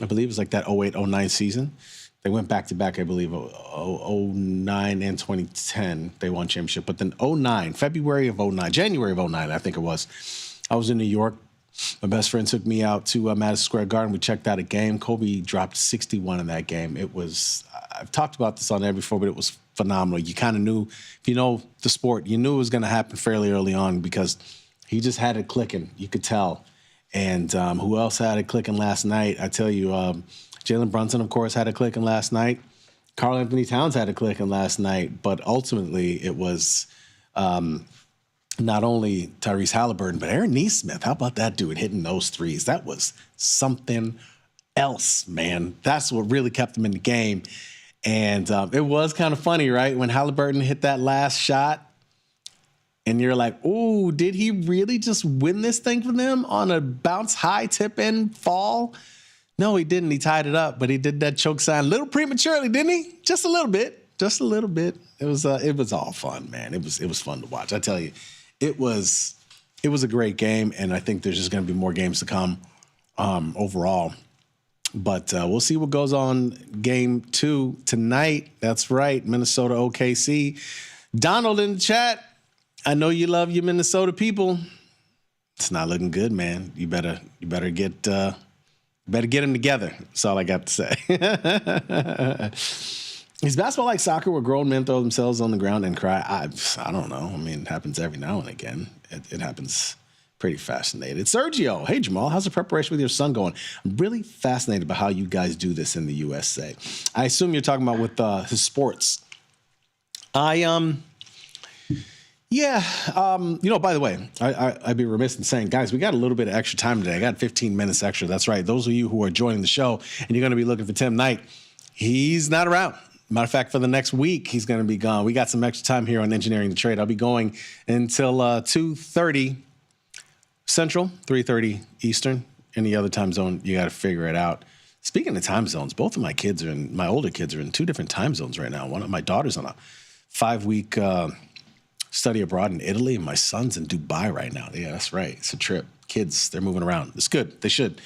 I believe it was like that 08-09 season. They went back-to-back, I believe, 09 and 2010. They won championship. But then 09, January of 09, I think it was. I was in New York. My best friend took me out to Madison Square Garden. We checked out a game. Kobe dropped 61 in that game. It was, I've talked about this on there before, but it was phenomenal. You kind of knew, if you know the sport, you knew it was going to happen fairly early on because he just had it clicking. You could tell. And who else had it clicking last night? I tell you, Jalen Brunson, of course, had it clicking last night. Karl Anthony Towns had it clicking last night. But ultimately, it was not only Tyrese Halliburton, but Aaron Nesmith. How about that dude hitting those threes? That was something else, man. That's what really kept him in the game. And it was kind of funny, right? When Halliburton hit that last shot, and you're like, ooh, did he really just win this thing for them on a bounce high tip in fall? No, he didn't. He tied it up, but he did that choke sign a little prematurely, didn't he? Just a little bit. Just a little bit. It was all fun, man. It was fun to watch. I tell you, it was a great game, and I think there's just going to be more games to come overall. But we'll see what goes on game 2 tonight. That's right, Minnesota OKC. Donald in the chat. I know you love your Minnesota people. It's not looking good, man. You better get them together. That's all I got to say. Is basketball like soccer where grown men throw themselves on the ground and cry? I don't know. I mean, it happens every now and again. It happens pretty fascinated. Sergio, hey Jamal, how's the preparation with your son going? I'm really fascinated by how you guys do this in the USA. I assume you're talking about with his sports. By the way, I'd be remiss in saying, guys, we got a little bit of extra time today. I got 15 minutes extra. That's right. Those of you who are joining the show and you're going to be looking for Tim Knight, he's not around. Matter of fact, for the next week, he's going to be gone. We got some extra time here on Engineering the Trade. I'll be going until 2:30 Central, 3:30 Eastern. Any other time zone, you got to figure it out. Speaking of time zones, both of my older kids are in 2 different time zones right now. One of my daughter's on a 5-week study abroad in Italy, and my son's in Dubai right now. Yeah, that's right. It's a trip. Kids, they're moving around. It's good. They should.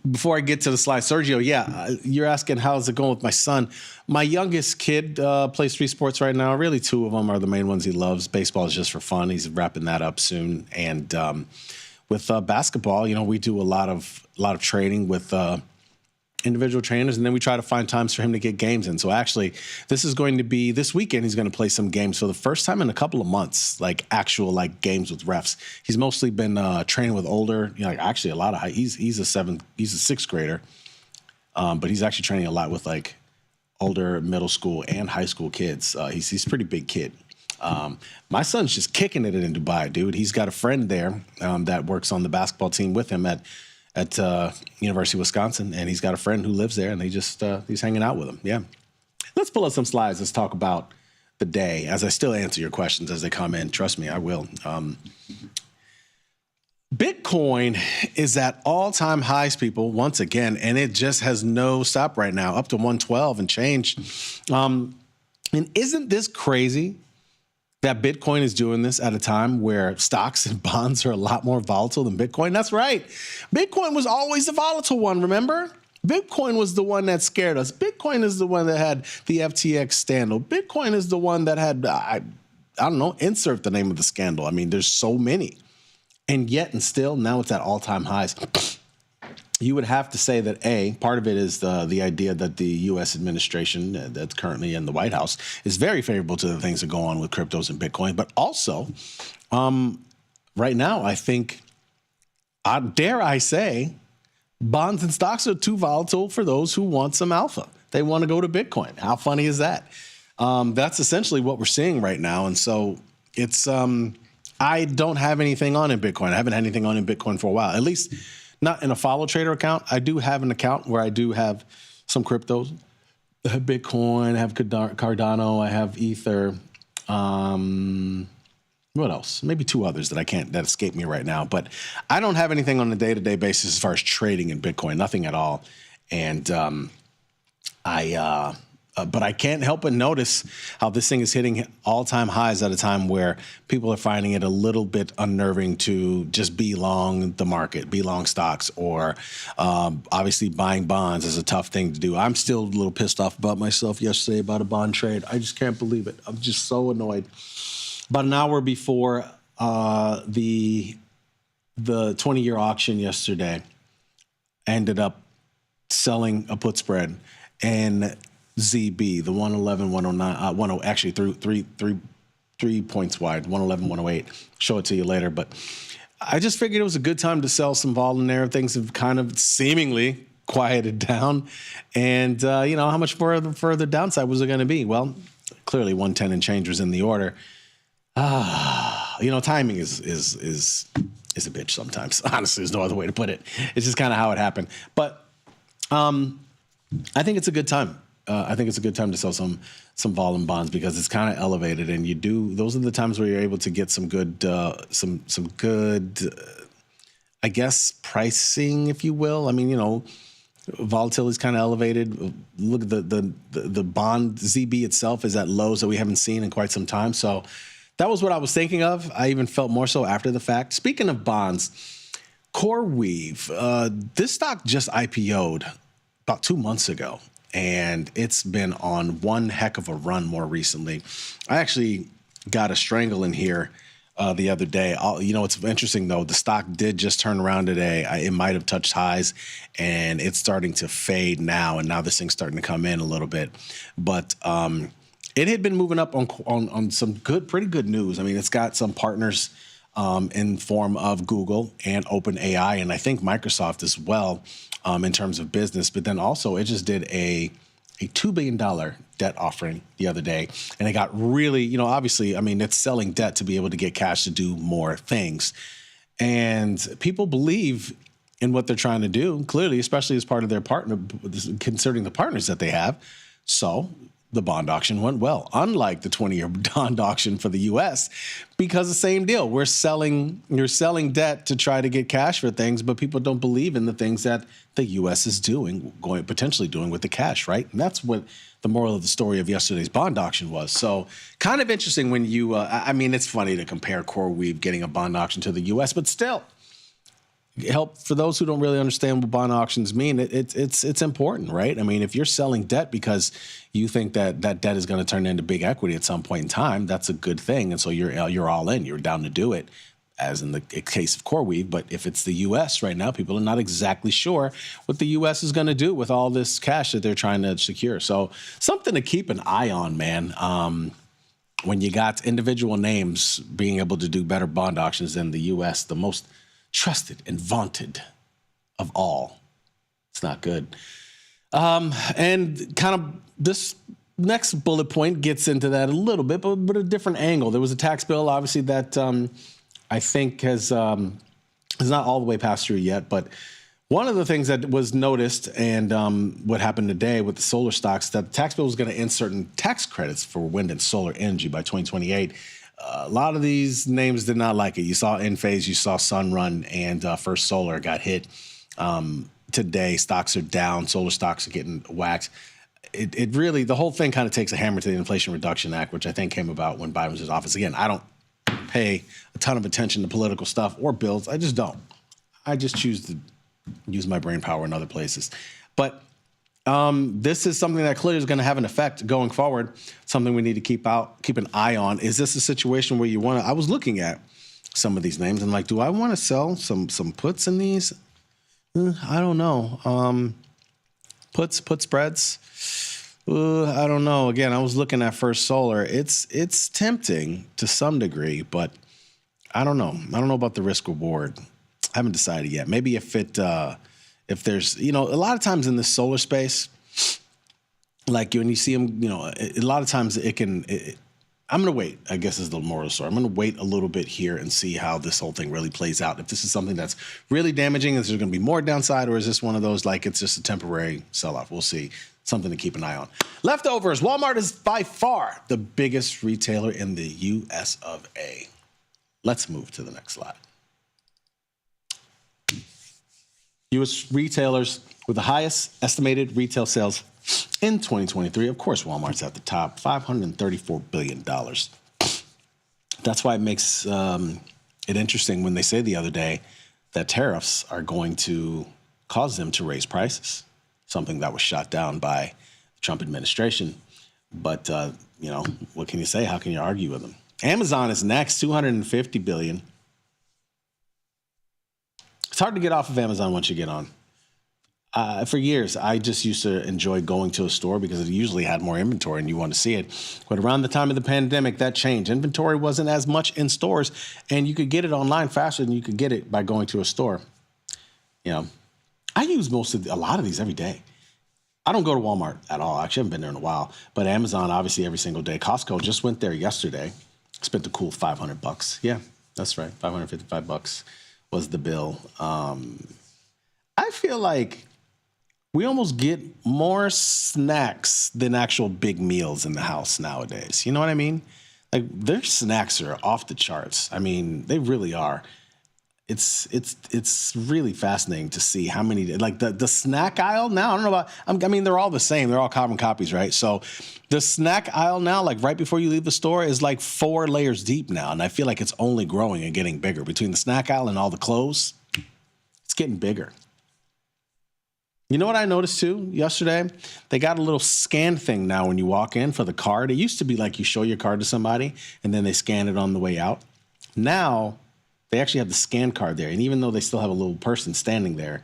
Before I get to the slide, Sergio, you're asking how's it going with my son. My youngest kid plays 3 sports right now. Really, 2 of them are the main ones he loves. Baseball is just for fun. He's wrapping that up soon. And with basketball, we do a lot of training with individual trainers, and then we try to find times for him to get games in. So actually, this weekend, he's going to play some games for the first time in a couple of months, like actual games with refs. He's mostly been training with older, actually a lot of he's a 6th grader, but he's actually training a lot with older middle school and high school kids. He's a pretty big kid. My son's just kicking it in Dubai, dude. He's got a friend there that works on the basketball team with him at University of Wisconsin, and he's got a friend who lives there, and he's hanging out with him. Yeah. Let's pull up some slides. Let's talk about the day, as I still answer your questions as they come in. Trust me, I will. Bitcoin is at all-time highs, people, once again, and it just has no stop right now, up to 112 and change. And isn't this crazy that Bitcoin is doing this at a time where stocks and bonds are a lot more volatile than Bitcoin? That's right. Bitcoin was always the volatile one, remember? Bitcoin was the one that scared us. Bitcoin is the one that had the FTX scandal. Bitcoin is the one that had, I don't know, insert the name of the scandal. I mean, there's so many. And yet and still, now it's at all-time highs. You would have to say that, part of it is the idea that the U.S. administration that's currently in the White House is very favorable to the things that go on with cryptos and Bitcoin. But also, right now, I think, dare I say, bonds and stocks are too volatile for those who want some alpha. They want to go to Bitcoin. How funny is that? That's essentially what we're seeing right now. And so it's I don't have anything on in Bitcoin. I haven't had anything on in Bitcoin for a while, at least not in a follow trader account. I do have an account where I do have some cryptos. I have Bitcoin, I have Cardano, I have Ether. What else? Maybe 2 others that escape me right now. But I don't have anything on a day-to-day basis as far as trading in Bitcoin, nothing at all. And but I can't help but notice how this thing is hitting all-time highs at a time where people are finding it a little bit unnerving to just be long the market, be long stocks, or obviously buying bonds is a tough thing to do. I'm still a little pissed off about myself yesterday about a bond trade. I just can't believe it. I'm just so annoyed. About an hour before the 20-year auction yesterday, I ended up selling a put spread, and ZB, the 111, 109, actually three points wide, 111, 108. Show it to you later. But I just figured it was a good time to sell some vol in there. Things have kind of seemingly quieted down. And, how much further downside was it going to be? Well, clearly 110 and change was in the order. Timing is a bitch sometimes. Honestly, there's no other way to put it. It's just kind of how it happened. But I think it's a good time. I think it's a good time to sell some vol and bonds because it's kind of elevated, and those are the times where you're able to get some good, I guess, pricing, if you will. I mean, volatility is kind of elevated. Look at the bond ZB itself is at lows that we haven't seen in quite some time. So that was what I was thinking of. I even felt more so after the fact. Speaking of bonds, CoreWeave, this stock just IPO'd about 2 months ago. And it's been on one heck of a run more recently. I actually got a strangle in here the other day. It's interesting, though. The stock did just turn around today. It might have touched highs, and it's starting to fade now. And now this thing's starting to come in a little bit. But it had been moving up on some pretty good news. I mean, it's got some partners in form of Google and OpenAI, and I think Microsoft as well. In terms of business, but then also it just did a $2 billion debt offering the other day, and it got really, obviously, I mean, it's selling debt to be able to get cash to do more things, and people believe in what they're trying to do, clearly, especially as part of their partner, considering the partners that they have. So the bond auction went well, unlike the 20-year bond auction for the U.S., because the same deal. You're selling debt to try to get cash for things, but people don't believe in the things that the U.S. is potentially doing with the cash, right? And that's what the moral of the story of yesterday's bond auction was. So kind of interesting when you, it's funny to compare CoreWeave getting a bond auction to the U.S., but still, help for those who don't really understand what bond auctions mean. It's important, right? I mean, if you're selling debt because you think that debt is going to turn into big equity at some point in time, that's a good thing, and so you're all in. You're down to do it, as in the case of CoreWeave. But if it's the U.S. right now, people are not exactly sure what the U.S. is going to do with all this cash that they're trying to secure. So something to keep an eye on, man. When you got individual names being able to do better bond auctions than the U.S., the most trusted and vaunted of all. It's not good. And kind of this next bullet point gets into that a little bit, but a different angle. There was a tax bill, obviously, that I think has not all the way passed through yet. But one of the things that was noticed and what happened today with the solar stocks, that the tax bill was going to end certain tax credits for wind and solar energy by 2028. A lot of these names did not like it. You saw Enphase, you saw Sunrun, and First Solar got hit. Today, stocks are down. Solar stocks are getting whacked. It really, the whole thing kind of takes a hammer to the Inflation Reduction Act, which I think came about when Biden was in office. Again, I don't pay a ton of attention to political stuff or bills. I just don't. I just choose to use my brain power in other places. But this is something that clearly is going to have an effect going forward, something we need to keep an eye on. Is this a situation where you want to, I was looking at some of these names and like, do I want to sell some puts in these? I don't know. Put spreads. I don't know. Again, I was looking at First Solar. It's tempting to some degree, but I don't know. I don't know about the risk reward. I haven't decided yet. Maybe if there's, a lot of times in the solar space, like when you see them, a lot of times it can, I'm going to wait, I guess is the moral of the story. I'm going to wait a little bit here and see how this whole thing really plays out. If this is something that's really damaging, is there going to be more downside, or is this one of those like it's just a temporary sell-off? We'll see. Something to keep an eye on. Leftovers. Walmart is by far the biggest retailer in the U.S. of A. Let's move to the next slide. U.S. retailers with the highest estimated retail sales in 2023. Of course, Walmart's at the top, $534 billion. That's why it makes it interesting when they say the other day that tariffs are going to cause them to raise prices, something that was shot down by the Trump administration. But, what can you say? How can you argue with them? Amazon is next, $250 billion. It's hard to get off of Amazon once you get on. For years, I just used to enjoy going to a store because it usually had more inventory and you want to see it. But around the time of the pandemic, that changed. Inventory wasn't as much in stores, and you could get it online faster than you could get it by going to a store. I use a lot of these every day. I don't go to Walmart at all. I actually haven't been there in a while. But Amazon, obviously, every single day. Costco, just went there yesterday. Spent a cool $500. Yeah, that's right. $555 was the bill. I feel like we almost get more snacks than actual big meals in the house nowadays. You know what I mean? Like, their snacks are off the charts. I mean, they really are. It's really fascinating to see how many, like the snack aisle now, I don't know about, I mean, they're all the same. They're all carbon copies, right? So the snack aisle now, like right before you leave the store, is like 4 layers deep now. And I feel like it's only growing and getting bigger. Between the snack aisle and all the clothes, it's getting bigger. You know what I noticed too yesterday? They got a little scan thing now when you walk in for the card. It used to be like you show your card to somebody and then they scan it on the way out. Now they actually have the scan card there. And even though they still have a little person standing there,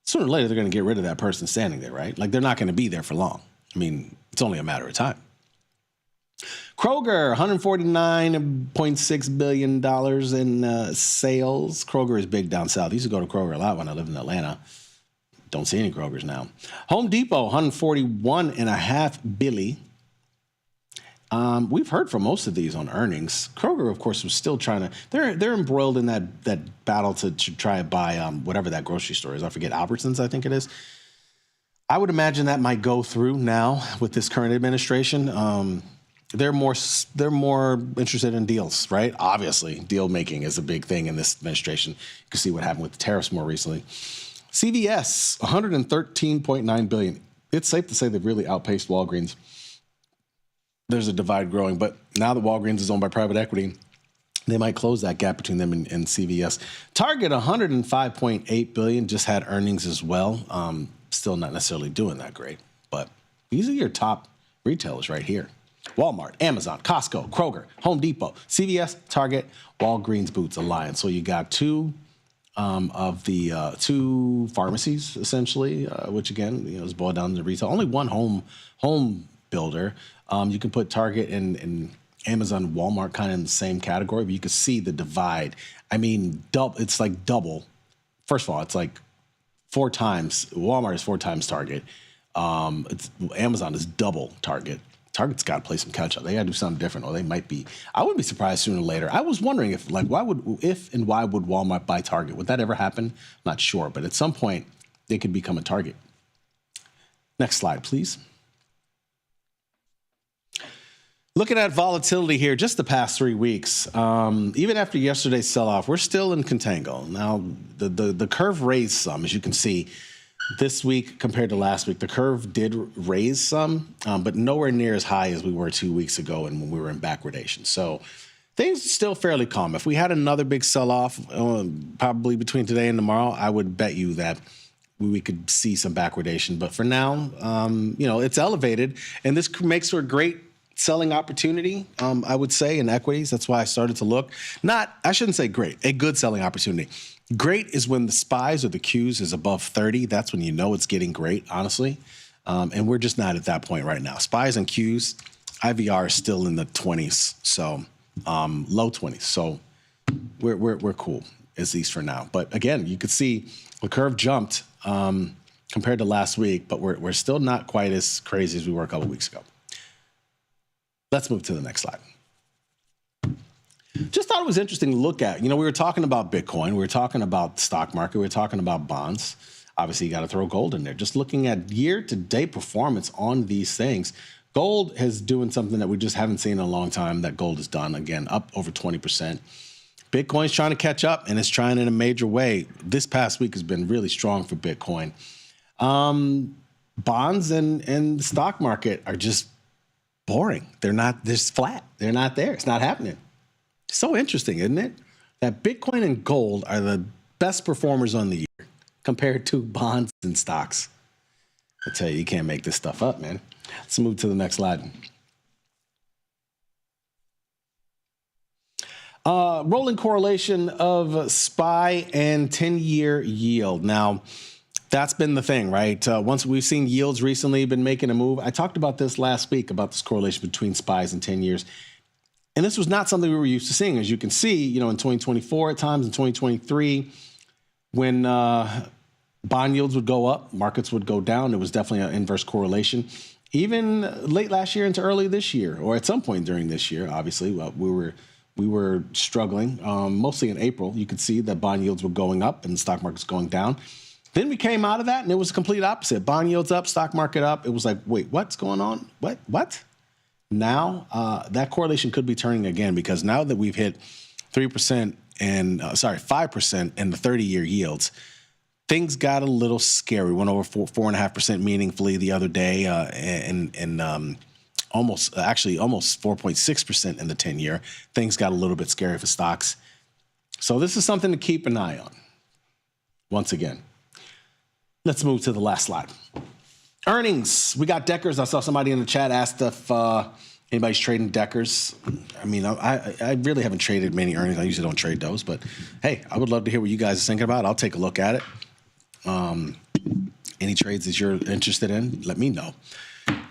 sooner or later they're going to get rid of that person standing there, right? Like, they're not going to be there for long. I mean, it's only a matter of time. Kroger, $149.6 billion in sales. Kroger is big down south. I used to go to Kroger a lot when I lived in Atlanta. Don't see any Krogers now. Home Depot, $141.5 billion. We've heard from most of these on earnings. Kroger, of course, was still trying to. They're embroiled in that battle to try and buy whatever that grocery store is. I forget, Albertsons, I think it is. I would imagine that might go through now with this current administration. They're more interested in deals, right? Obviously, deal making is a big thing in this administration. You can see what happened with the tariffs more recently. CVS, $113.9 billion. It's safe to say they've really outpaced Walgreens. There's a divide growing, but now that Walgreens is owned by private equity, they might close that gap between them and CVS. Target, $105.8 billion, just had earnings as well. Still not necessarily doing that great, but these are your top retailers right here. Walmart, Amazon, Costco, Kroger, Home Depot, CVS, Target, Walgreens, Boots, Alliance. So you got two of the two pharmacies, essentially, which again, is boiled down to retail. Only one home builder. You can put Target and Amazon, Walmart kind of in the same category, but you can see the divide. I mean, it's like double. First of all, it's like 4 times. Walmart is 4 times Target. Amazon is double Target. Target's got to play some catch up. They got to do something different, or they might be. I wouldn't be surprised sooner or later. I was wondering if why would Walmart buy Target? Would that ever happen? I'm not sure, but at some point they could become a Target. Next slide, please. Looking at volatility here, just the past 3 weeks, even after yesterday's sell-off, we're still in contango. Now, the curve raised some, as you can see. This week compared to last week, the curve did raise some, but nowhere near as high as we were 2 weeks ago and when we were in backwardation. So things are still fairly calm. If we had another big sell-off, probably between today and tomorrow, I would bet you that we could see some backwardation. But for now, it's elevated, and this makes for a great selling opportunity, I would say, in equities. That's why I started to look. I shouldn't say great, a good selling opportunity. Great is when the SPYs or the Qs is above 30. That's when you know it's getting great, honestly. And we're just not at that point right now. SPYs and Qs, IVR is still in the 20s, so low 20s. So we're cool, at least for now. But again, you could see the curve jumped compared to last week, but we're still not quite as crazy as we were a couple weeks ago. Let's move to the next slide. Just thought it was interesting to look at. We were talking about Bitcoin. We were talking about the stock market. We were talking about bonds. Obviously, you got to throw gold in there. Just looking at year-to-date performance on these things, gold is doing something that we just haven't seen in a long time that gold has done. Again, up over 20%. Bitcoin's trying to catch up, and it's trying in a major way. This past week has been really strong for Bitcoin. Bonds and the stock market are just boring. They're just flat. They're not there. It's not happening. So interesting, isn't it? That Bitcoin and gold are the best performers on the year compared to bonds and stocks. I tell you can't make this stuff up, man. Let's move to the next slide. Rolling correlation of SPY and 10-year yield. Now, that's been the thing, right? Once we've seen yields recently been making a move. I talked about this last week, about this correlation between SPYs and 10 years. And this was not something we were used to seeing. As you can see, in 2024 at times, in 2023, when bond yields would go up, markets would go down. There was definitely an inverse correlation. Even late last year into early this year, or at some point during this year, obviously, we were struggling. Mostly in April, you could see that bond yields were going up and the stock market's going down. Then we came out of that, and it was the complete opposite. Bond yields up, stock market up. It was like, wait, what's going on? What? Now, that correlation could be turning again, because now that we've hit 5% in the 30-year yields, things got a little scary. Went over 4.5% meaningfully the other day, and almost 4.6% in the 10-year. Things got a little bit scary for stocks. So this is something to keep an eye on. Once again, let's move to the last slide. Earnings. We got Deckers. I saw somebody in the chat asked if anybody's trading Deckers. I mean, I really haven't traded many earnings. I usually don't trade those, but hey, I would love to hear what you guys are thinking about. I'll take a look at it. Any trades that you're interested in, let me know.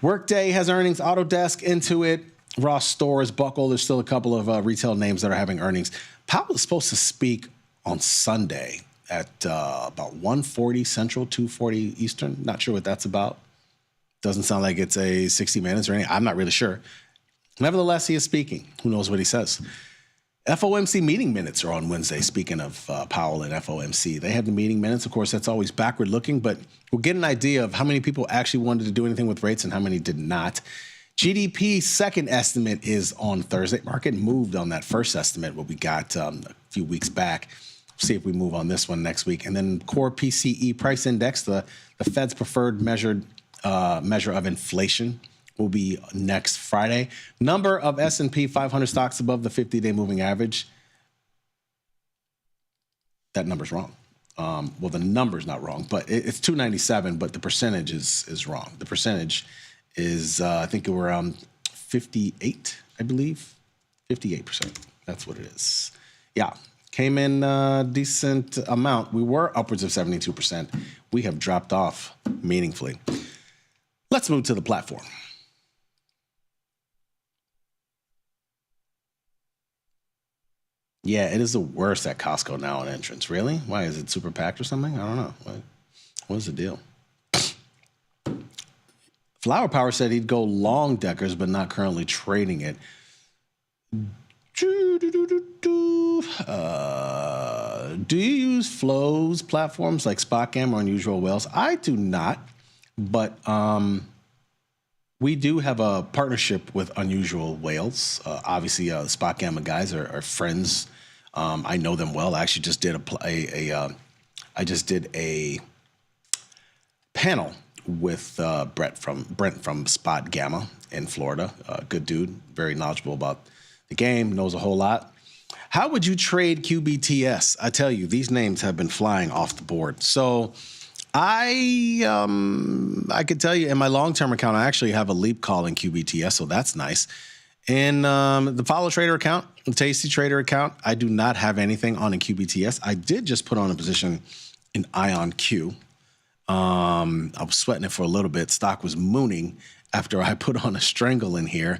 Workday has earnings. Autodesk, Intuit, Ross Stores, Buckle. There's still a couple of retail names that are having earnings. Powell is supposed to speak on Sunday at about 1:40 Central, 2:40 Eastern. Not sure what that's about. Doesn't sound like it's a 60 minutes or anything. I'm not really sure. Nevertheless, he is speaking. Who knows what he says? FOMC meeting minutes are on Wednesday. Speaking of Powell and FOMC, they have the meeting minutes. Of course, that's always backward looking, but we'll get an idea of how many people actually wanted to do anything with rates and how many did not. GDP second estimate is on Thursday. Market moved on that first estimate, what we got a few weeks back. See if we move on this one next week. And then core PCE price index, the Fed's preferred measure of inflation, will be next Friday. Number of S&P 500 stocks above the 50-day moving average. That number's wrong. Well, the number's not wrong, but it's 297, but the percentage is wrong. The percentage is, I think we're around 58, I believe. 58%. That's what it is. Yeah. Came in a decent amount. We were upwards of 72%. We have dropped off meaningfully. Let's move to the platform. Yeah, it is the worst at Costco now on entrance. Really? Why? Is it super packed or something? I don't know. What's the deal? Flower Power said he'd go long Deckers, but not currently trading it. Do you use flows platforms like SpotGam or Unusual Whales? I do not, but we do have a partnership with Unusual Whales. Obviously, the SpotGamma guys are friends. I know them well. I actually just did a panel with Brent from Spot Gamma in Florida. Good dude, very knowledgeable about the game, knows a whole lot. How would you trade QBTS? I tell you, these names have been flying off the board. So I could tell you in my long-term account, I actually have a leap call in QBTS, so that's nice. In the Follow Trader account, the Tasty Trader account, I do not have anything on in QBTS. I did just put on a position in IonQ. I was sweating it for a little bit. Stock was mooning after I put on a strangle in here.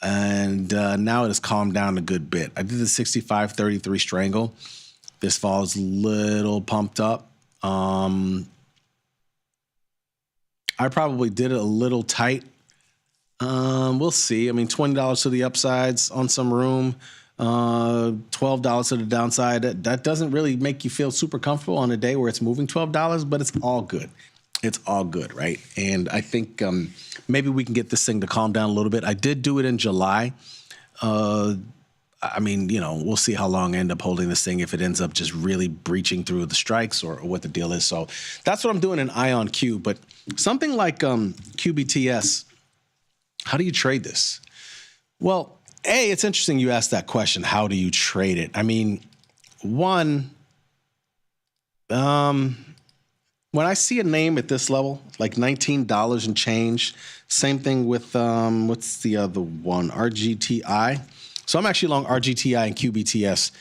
And now it has calmed down a good bit. I did the 65.33 strangle. This fall is a little pumped up. I probably did it a little tight. We'll see. I mean, $20 to the upsides on some room. $12 to the downside. That doesn't really make you feel super comfortable on a day where it's moving $12, but it's all good. It's all good, right? And I think maybe we can get this thing to calm down a little bit. I did do it in July. I mean, we'll see how long I end up holding this thing, if it ends up just really breaching through the strikes or what the deal is. So that's what I'm doing in IonQ. But something like QBTS, how do you trade this? Well, it's interesting you asked that question. How do you trade it? I mean, one, when I see a name at this level, like $19 and change, same thing with, what's the other one? RGTI. So I'm actually long RGTI and QBTS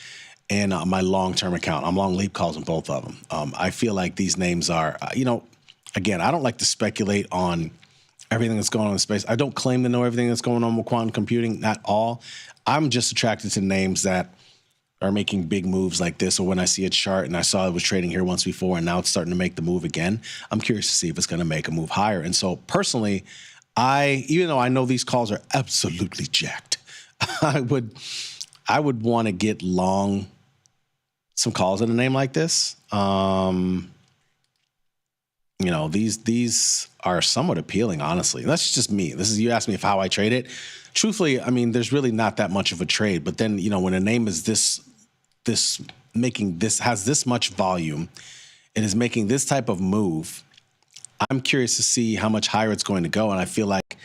in my long-term account. I'm long leap calls in both of them. I feel like these names are, again, I don't like to speculate on everything that's going on in space. I don't claim to know everything that's going on with quantum computing, not all. I'm just attracted to names that are making big moves like this, or when I see a chart and I saw it was trading here once before and now it's starting to make the move again, I'm curious to see if it's going to make a move higher. And so personally, even though I know these calls are absolutely jacked, I would want to get long some calls in a name like this. These are somewhat appealing, honestly. And that's just me. You asked me how I trade it. Truthfully, I mean, there's really not that much of a trade. But then, when a name is has this much volume and is making this type of move, I'm curious to see how much higher it's going to go. And I feel like,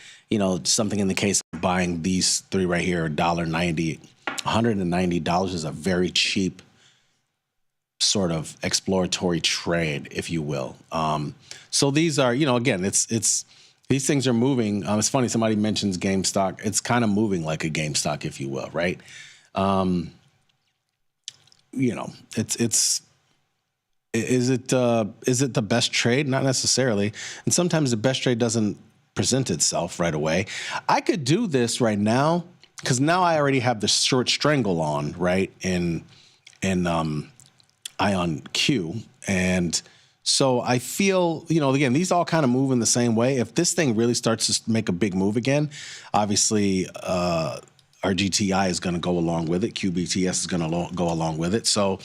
something in the case of buying these three right here, $1.90, $190 is a very cheap sort of exploratory trade, if you will. So these are, again, it's these things are moving. It's funny, somebody mentions GameStop. It's kind of moving like a GameStop, if you will, right? Is it the best trade? Not necessarily. And sometimes the best trade doesn't present itself right away. I could do this right now because now I already have the short strangle on, right? In IonQ. And so I feel, again, these all kind of move in the same way. If this thing really starts to make a big move again, obviously RGTI is going to go along with it. QBTS is going to go along with it. So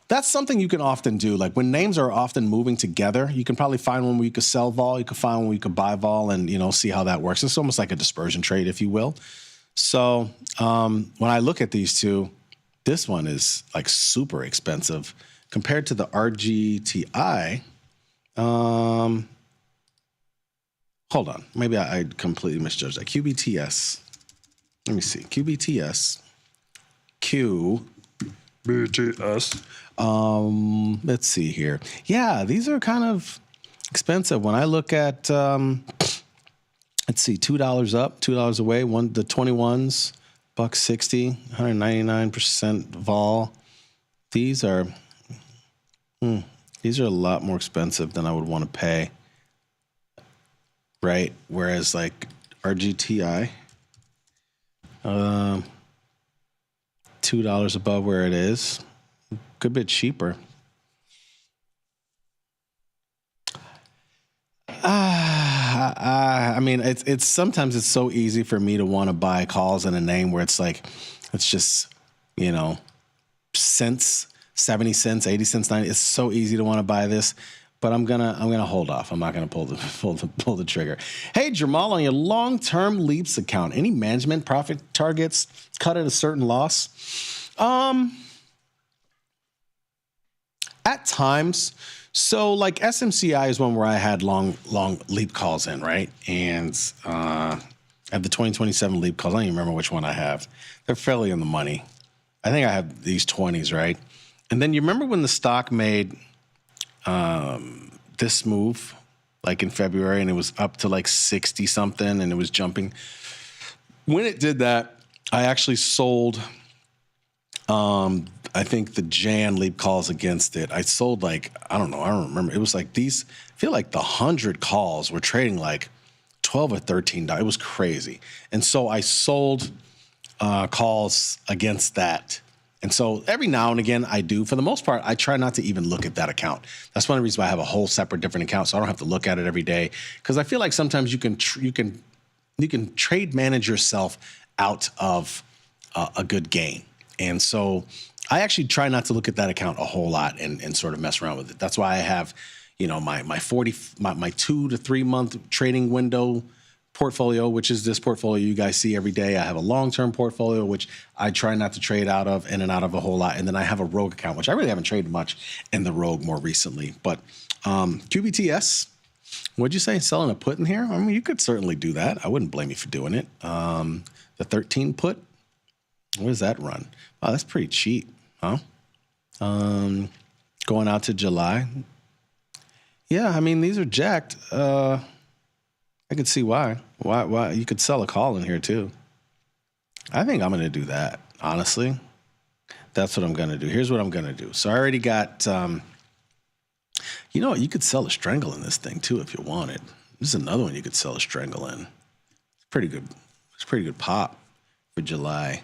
that's something you can often do. Like when names are often moving together, you can probably find one where you could sell vol, you can find one where you could buy vol, and see how that works. It's almost like a dispersion trade, if you will. So when I look at these two, this one is like super expensive compared to the RGTI. Hold on, maybe I completely misjudged that. QBTS. Let me see. QBTS. QBTS. Let's see here. Yeah, these are kind of expensive. When I look at, let's see, $2 up, $2 away. The 21s, $1.60, 199% vol. These are a lot more expensive than I would want to pay, right? Whereas like RGTI, $2 above where it is. Good bit cheaper. I mean, it's sometimes it's so easy for me to want to buy calls in a name where it's like, it's just, cents, 70 cents, 80 cents, 90. It's so easy to want to buy this, but I'm gonna hold off. I'm not gonna pull the trigger. Hey, Jamal, on your long-term leaps account, any management profit targets cut at a certain loss? At times. So like SMCI is one where I had long leap calls in, right? And I have the 2027 leap calls. I don't even remember which one I have. They're fairly in the money. I think I have these 20s, right? And then you remember when the stock made this move, like in February, and it was up to like 60 something and it was jumping. When it did that, I actually sold I think the Jan leap calls against it. I sold like, I don't remember. It was like these, I feel like the 100 calls were trading like $12 or $13. It was crazy. And so I sold calls against that. And so every now and again I do. For the most part, I try not to even look at that account. That's one of the reasons why I have a whole separate different account, so I don't have to look at it every day. Because I feel like sometimes you can trade manage yourself out of a good gain. And so I actually try not to look at that account a whole lot and sort of mess around with it. That's why I have, my 2 to 3 month trading window portfolio, which is this portfolio you guys see every day. I have a long-term portfolio, which I try not to trade out of, in and out of a whole lot. And then I have a Rogue account, which I really haven't traded much in the Rogue more recently. But QBTS, what'd you say? Selling a put in here? I mean, you could certainly do that. I wouldn't blame you for doing it. The 13 put, what does that run? Oh, that's pretty cheap, huh? Going out to July. Yeah, I mean, these are jacked. I could see why. Why you could sell a call in here too. I think I'm going to do that, honestly. That's what I'm going to do. Here's what I'm going to do. So I already got, you know what? You could sell a strangle in this thing too if you wanted. This is another one you could sell a strangle in. It's pretty good. It's pretty good pop for July.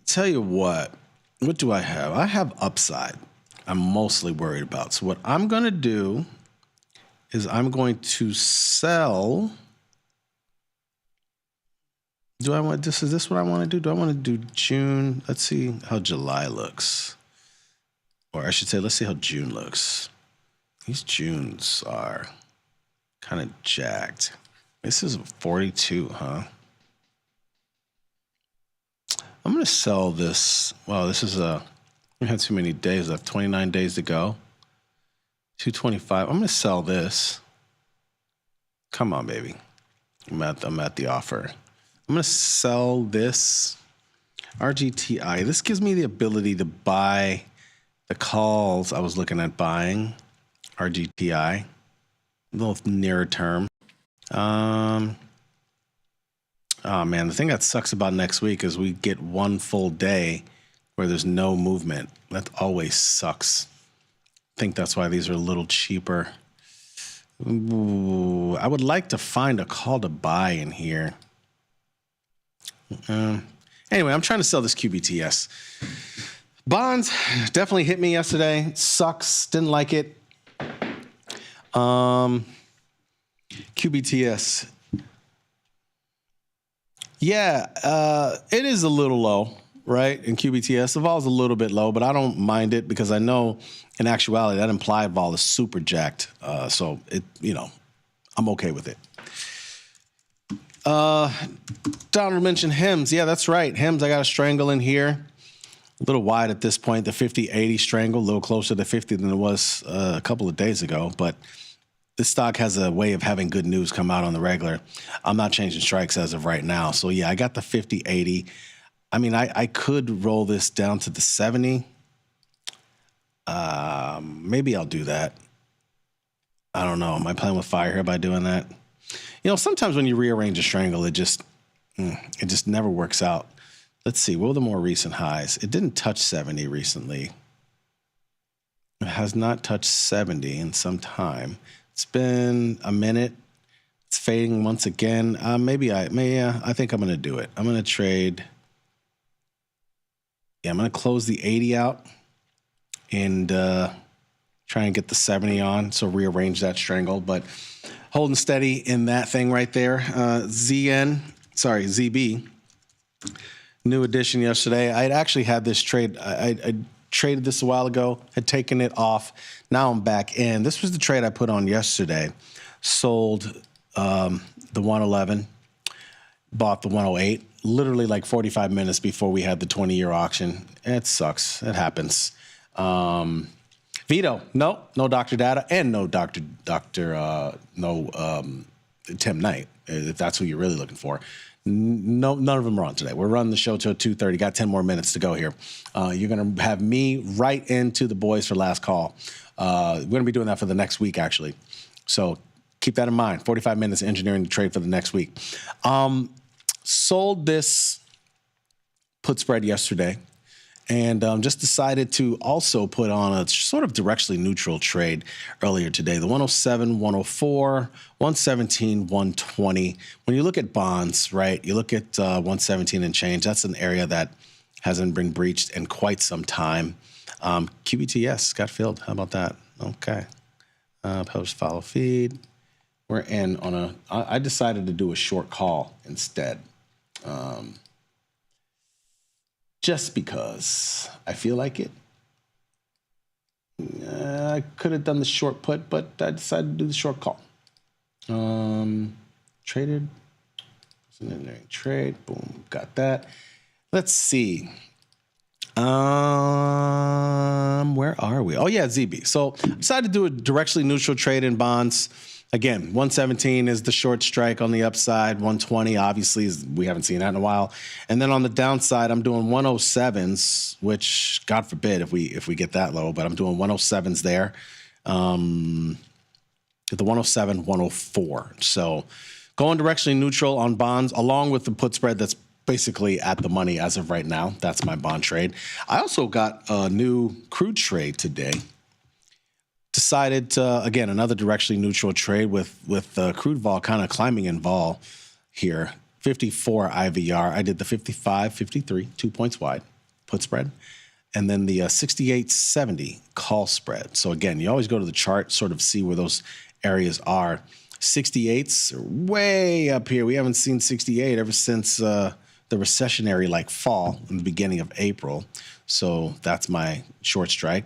Tell you what do I have? I have upside. I'm mostly worried about. So what I'm going to do is I'm going to sell. Is this what I want to do? Do I want to do June? Let's see how July looks. Or I should say, let's see how June looks. These Junes are kind of jacked. This is 42, huh? I'm going to sell this. Wow, this is we had too many days left. 29 days to go. 225. I'm going to sell this. Come on, baby. I'm at the offer. I'm going to sell this RGTI. This gives me the ability to buy the calls I was looking at buying. RGTI. A little nearer term. Oh, man, the thing that sucks about next week is we get one full day where there's no movement. That always sucks. I think that's why these are a little cheaper. Ooh, I would like to find a call to buy in here. Anyway, I'm trying to sell this QBTS. Bonds definitely hit me yesterday. Sucks. Didn't like it. QBTS. Yeah, it is a little low, right? In QBTS, the vol's a little bit low, but I don't mind it because I know in actuality that implied vol is super jacked. So it, I'm okay with it. Donald mentioned HEMS. Yeah, that's right. HEMS, I got a strangle in here. A little wide at this point. The 50-80 strangle, a little closer to 50 than it was a couple of days ago, but this stock has a way of having good news come out on the regular. I'm not changing strikes as of right now. So, yeah, I got the 50-80. I mean, I could roll this down to the 70. Maybe I'll do that. I don't know. Am I playing with fire here by doing that? Sometimes when you rearrange a strangle, it just never works out. Let's see. What were the more recent highs? It didn't touch 70 recently. It has not touched 70 in some time. It's been a minute. It's fading once again. I think I'm going to do it. I'm going to trade. Yeah, I'm going to close the 80 out and try and get the 70 on. So rearrange that strangle, but holding steady in that thing right there. ZB. New addition yesterday. I'd actually had this trade. I traded this a while ago, had taken it off. Now I'm back in. This was the trade I put on yesterday. Sold the 111, bought the 108, literally like 45 minutes before we had the 20-year auction. It sucks. It happens. Vito, no Dr. Data, and no Tim Knight, if that's who you're really looking for. No, none of them are on today. We're running the show till 2:30. Got 10 more minutes to go here. You're going to have me right into the boys for last call. We're going to be doing that for the next week, actually. So keep that in mind. 45 minutes engineering the trade for the next week. Sold this put spread yesterday and just decided to also put on a sort of directionally neutral trade earlier today. The 107, 104, 117, 120. When you look at bonds, right, you look at 117 and change. That's an area that hasn't been breached in quite some time. QBTS got filled. How about that? Okay. Post follow feed. We're in on I decided to do a short call instead. Just because I feel like it. I could have done the short put, but I decided to do the short call. Traded. Trade. Boom. Got that. Let's see. Where are we? Oh, yeah, ZB. So I decided to do a directionally neutral trade in bonds. Again, 117 is the short strike on the upside. 120, obviously, we haven't seen that in a while. And then on the downside, I'm doing 107s, which, God forbid, if we get that low, but I'm doing 107s there. The 107, 104. So going directionally neutral on bonds, along with the put spread that's basically at the money as of right now. That's my bond trade. I also got a new crude trade today. Decided to, again, another directionally neutral trade with crude vol kind of climbing in vol here. 54 IVR. I did the 55, 53, 2 points wide put spread. And then the 68.70 call spread. So again, you always go to the chart, sort of see where those areas are. 68s are way up here. We haven't seen 68 ever since the recessionary like fall in the beginning of April. So that's my short strike.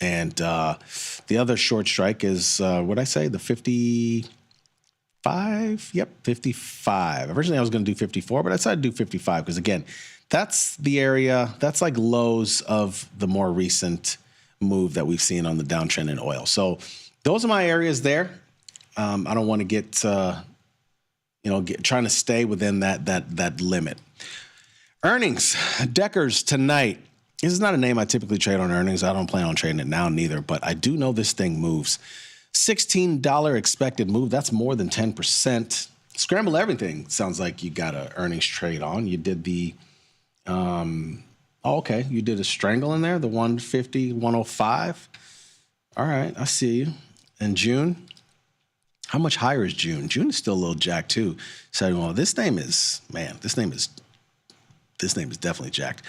And the other short strike is, what'd I say? The 55? Yep, 55. Originally I was going to do 54, but I decided to do 55 because, again, that's the area, that's like lows of the more recent move that we've seen on the downtrend in oil. So those are my areas there. I don't want to get, trying to stay within that limit. Earnings, Deckers tonight. This is not a name I typically trade on earnings. I don't plan on trading it now neither, but I do know this thing moves. $16 expected move. That's more than 10%. Scramble everything. Sounds like you got an earnings trade on. You did the, okay. You did a strangle in there, the 150, 105. All right, I see you. And June, how much higher is June? June is still a little jacked too. So, well, this name is definitely jacked.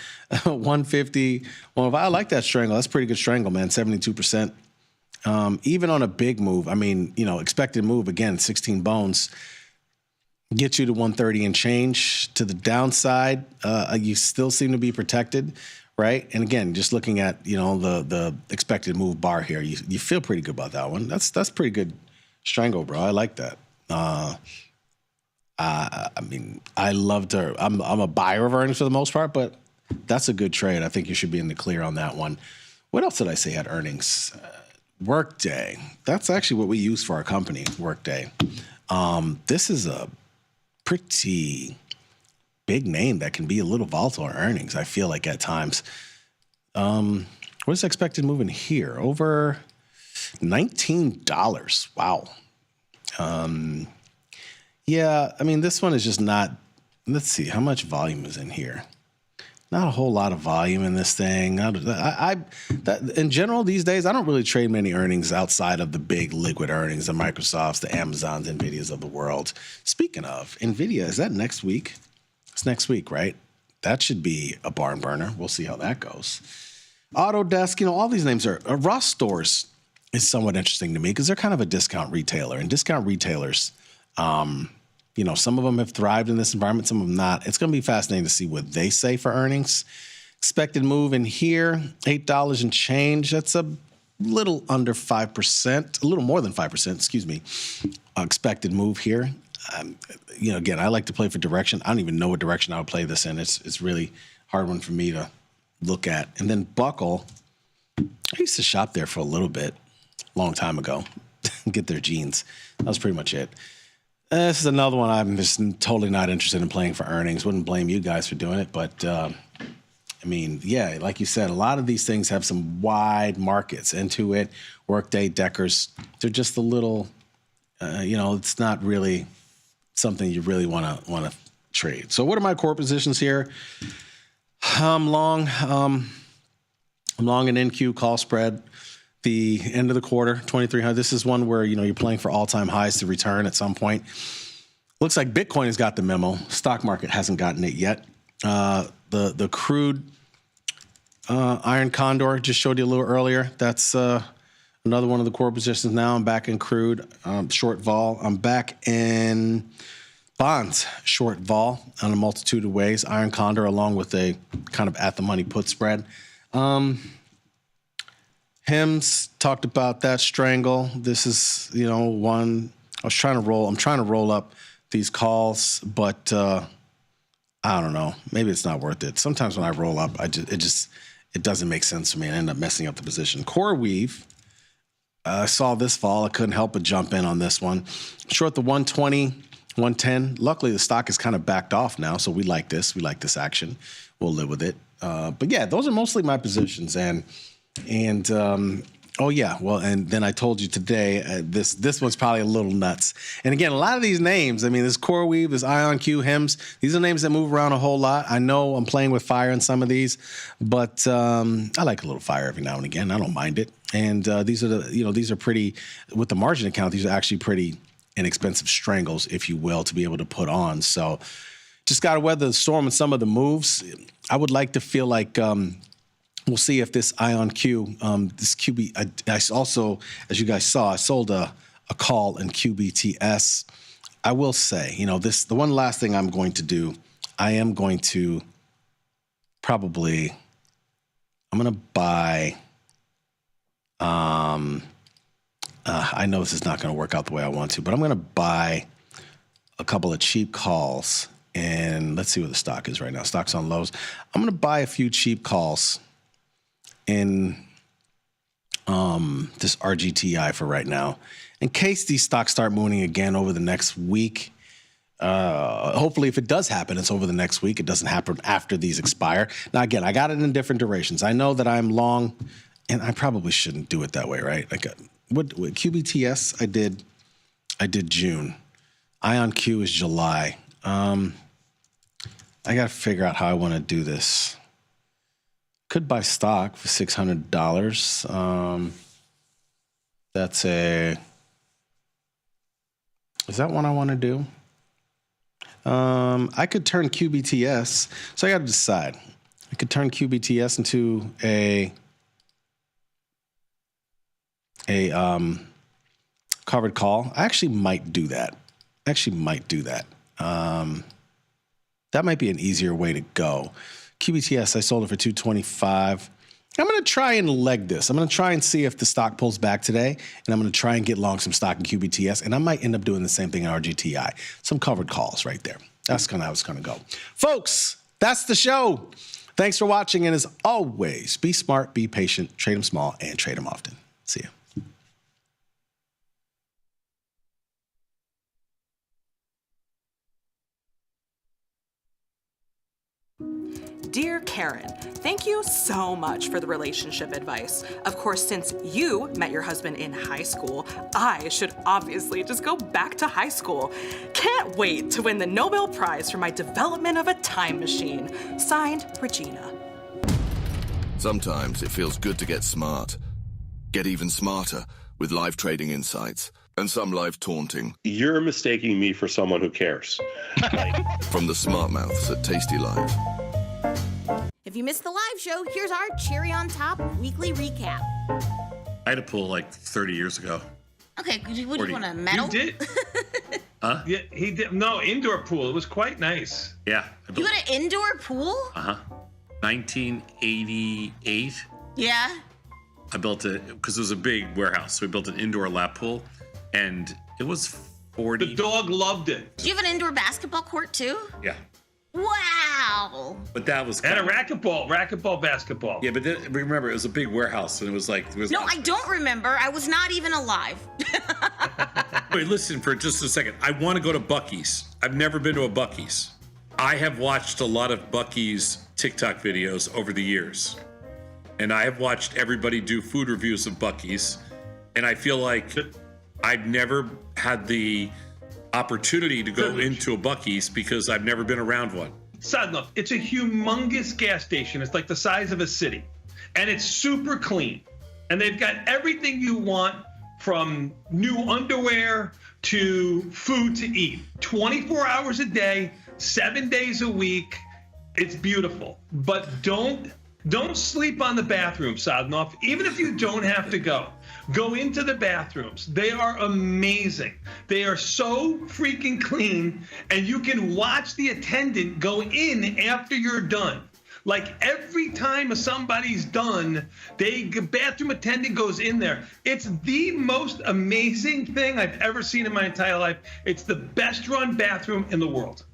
150, 105. I like that strangle. That's a pretty good strangle, man. 72%. Even on a big move, I mean, expected move, again, 16 bones, get you to 130 and change. To the downside, you still seem to be protected, right? And again, just looking at, the expected move bar here, you feel pretty good about that one. That's pretty good strangle, bro. I like that. I mean, I love to. I'm a buyer of earnings for the most part, but that's a good trade. I think you should be in the clear on that one. What else did I say had earnings? Workday. That's actually what we use for our company, Workday. This is a pretty big name that can be a little volatile on earnings, I feel like at times. What is expected moving here? Over $19. Wow. Yeah, I mean, this one is just not, let's see, how much volume is in here? Not a whole lot of volume in this thing. In general, these days, I don't really trade many earnings outside of the big liquid earnings, the Microsofts, the Amazons, NVIDIAs of the world. Speaking of, NVIDIA, is that next week? It's next week, right? That should be a barn burner. We'll see how that goes. Autodesk, all these names are, Ross Stores is somewhat interesting to me because they're kind of a discount retailer. And discount retailers, some of them have thrived in this environment, some of them not. It's going to be fascinating to see what they say for earnings. Expected move in here, $8 and change. That's a little under 5%, a little more than 5%, excuse me. Expected move here. Again, I like to play for direction. I don't even know what direction I would play this in. It's really hard one for me to look at. And then Buckle, I used to shop there for a little bit, long time ago, get their jeans. That was pretty much it. This is another one I'm just totally not interested in playing for earnings. Wouldn't blame you guys for doing it. But, like you said, a lot of these things have some wide markets into it. Workday, Deckers, they're just a little, it's not really something you really want to trade. So what are my core positions here? I'm long an NQ call spread. The end of the quarter, 2,300. This is one where, you're playing for all-time highs to return at some point. Looks like Bitcoin has got the memo. Stock market hasn't gotten it yet. The crude Iron Condor just showed you a little earlier. That's another one of the core positions now. I'm back in crude, short vol. I'm back in Bonds, short vol on a multitude of ways. Iron Condor along with a kind of at-the-money put spread. Hims talked about that strangle. This is, one I'm trying to roll up these calls, but I don't know. Maybe it's not worth it. Sometimes when I roll up, it doesn't make sense for me and I end up messing up the position. Core Weave. I saw this fall. I couldn't help but jump in on this one. Short the 120, 110. Luckily, the stock is kind of backed off now, so we like this. We like this action. We'll live with it. But yeah, those are mostly my positions. And oh yeah, well, and then I told you today, this one's probably a little nuts. And again, a lot of these names, this Core Weave, this IonQ, Hims, these are names that move around a whole lot. I know I'm playing with fire in some of these, but I like a little fire every now and again. I don't mind it. And these are pretty, with the margin account, these are actually pretty inexpensive strangles, if you will, to be able to put on. So just got to weather the storm in some of the moves. I would like to feel like we'll see if this IonQ, this QB, I also, as you guys saw, I sold a call in QBTS. I will say, the one last thing I'm going to do, I am going to probably, I'm going to buy, I know this is not going to work out the way I want to, but I'm going to buy a couple of cheap calls, and let's see where the stock is right now. Stock's on lows. I'm going to buy a few cheap calls in this RGTI for right now, in case these stocks start moving again over the next week. Hopefully, if it does happen, it's over the next week. It doesn't happen after these expire. Now, again, I got it in different durations. I know that I'm long, and I probably shouldn't do it that way, right? Like, what QBTS I did June. IonQ is July. I got to figure out how I want to do this. Could buy stock for $600. Is that one I want to do? I could turn QBTS. So I got to decide. I could turn QBTS into a covered call. I actually might do that. That might be an easier way to go. QBTS, I sold it for $225. I'm going to try and leg this. I'm going to try and see if the stock pulls back today, and I'm going to try and get long some stock in QBTS, and I might end up doing the same thing in RGTI. Some covered calls right there. That's kind of how it's going to go. Folks, that's the show. Thanks for watching, and as always, be smart, be patient, trade them small, and trade them often. See ya. Dear Karen, thank you so much for the relationship advice. Of course, since you met your husband in high school, I should obviously just go back to high school. Can't wait to win the Nobel Prize for my development of a time machine. Signed, Regina. Sometimes it feels good to get smart. Get even smarter with live trading insights and some live taunting. You're mistaking me for someone who cares. From the smart mouths at tastylive. If you missed the live show, here's our cherry on top weekly recap. I had a pool like 30 years ago. Okay, what do you want, a medal? You did? Huh? Yeah, he did. No, indoor pool. It was quite nice. Yeah. You had an indoor pool? 1988. Yeah. I built it because it was a big warehouse. So we built an indoor lap pool, and it was 40. The dog loved it. Do you have an indoor basketball court too? Yeah. Wow. But that was and a racquetball basketball. Yeah, but then, remember, it was a big warehouse, and it was like No, I don't remember. I was not even alive. Wait, listen for just a second. I want to go to Buc-ee's. I've never been to a Buc-ee's. I have watched a lot of Buc-ee's TikTok videos over the years, and I have watched everybody do food reviews of Buc-ee's, and I feel like I've never had the opportunity to go into a Buc-ee's because I've never been around one. Sad enough, it's a humongous gas station. It's like the size of a city, and it's super clean. And they've got everything you want, from new underwear to food to eat. 24 hours a day, 7 days a week. It's beautiful. But don't sleep on the bathroom, Sadnov, even if you don't have to go. Go into the bathrooms. They are amazing. They are so freaking clean, and you can watch the attendant go in after you're done. Like every time somebody's done, bathroom attendant goes in there. It's the most amazing thing I've ever seen in my entire life. It's the best run bathroom in the world.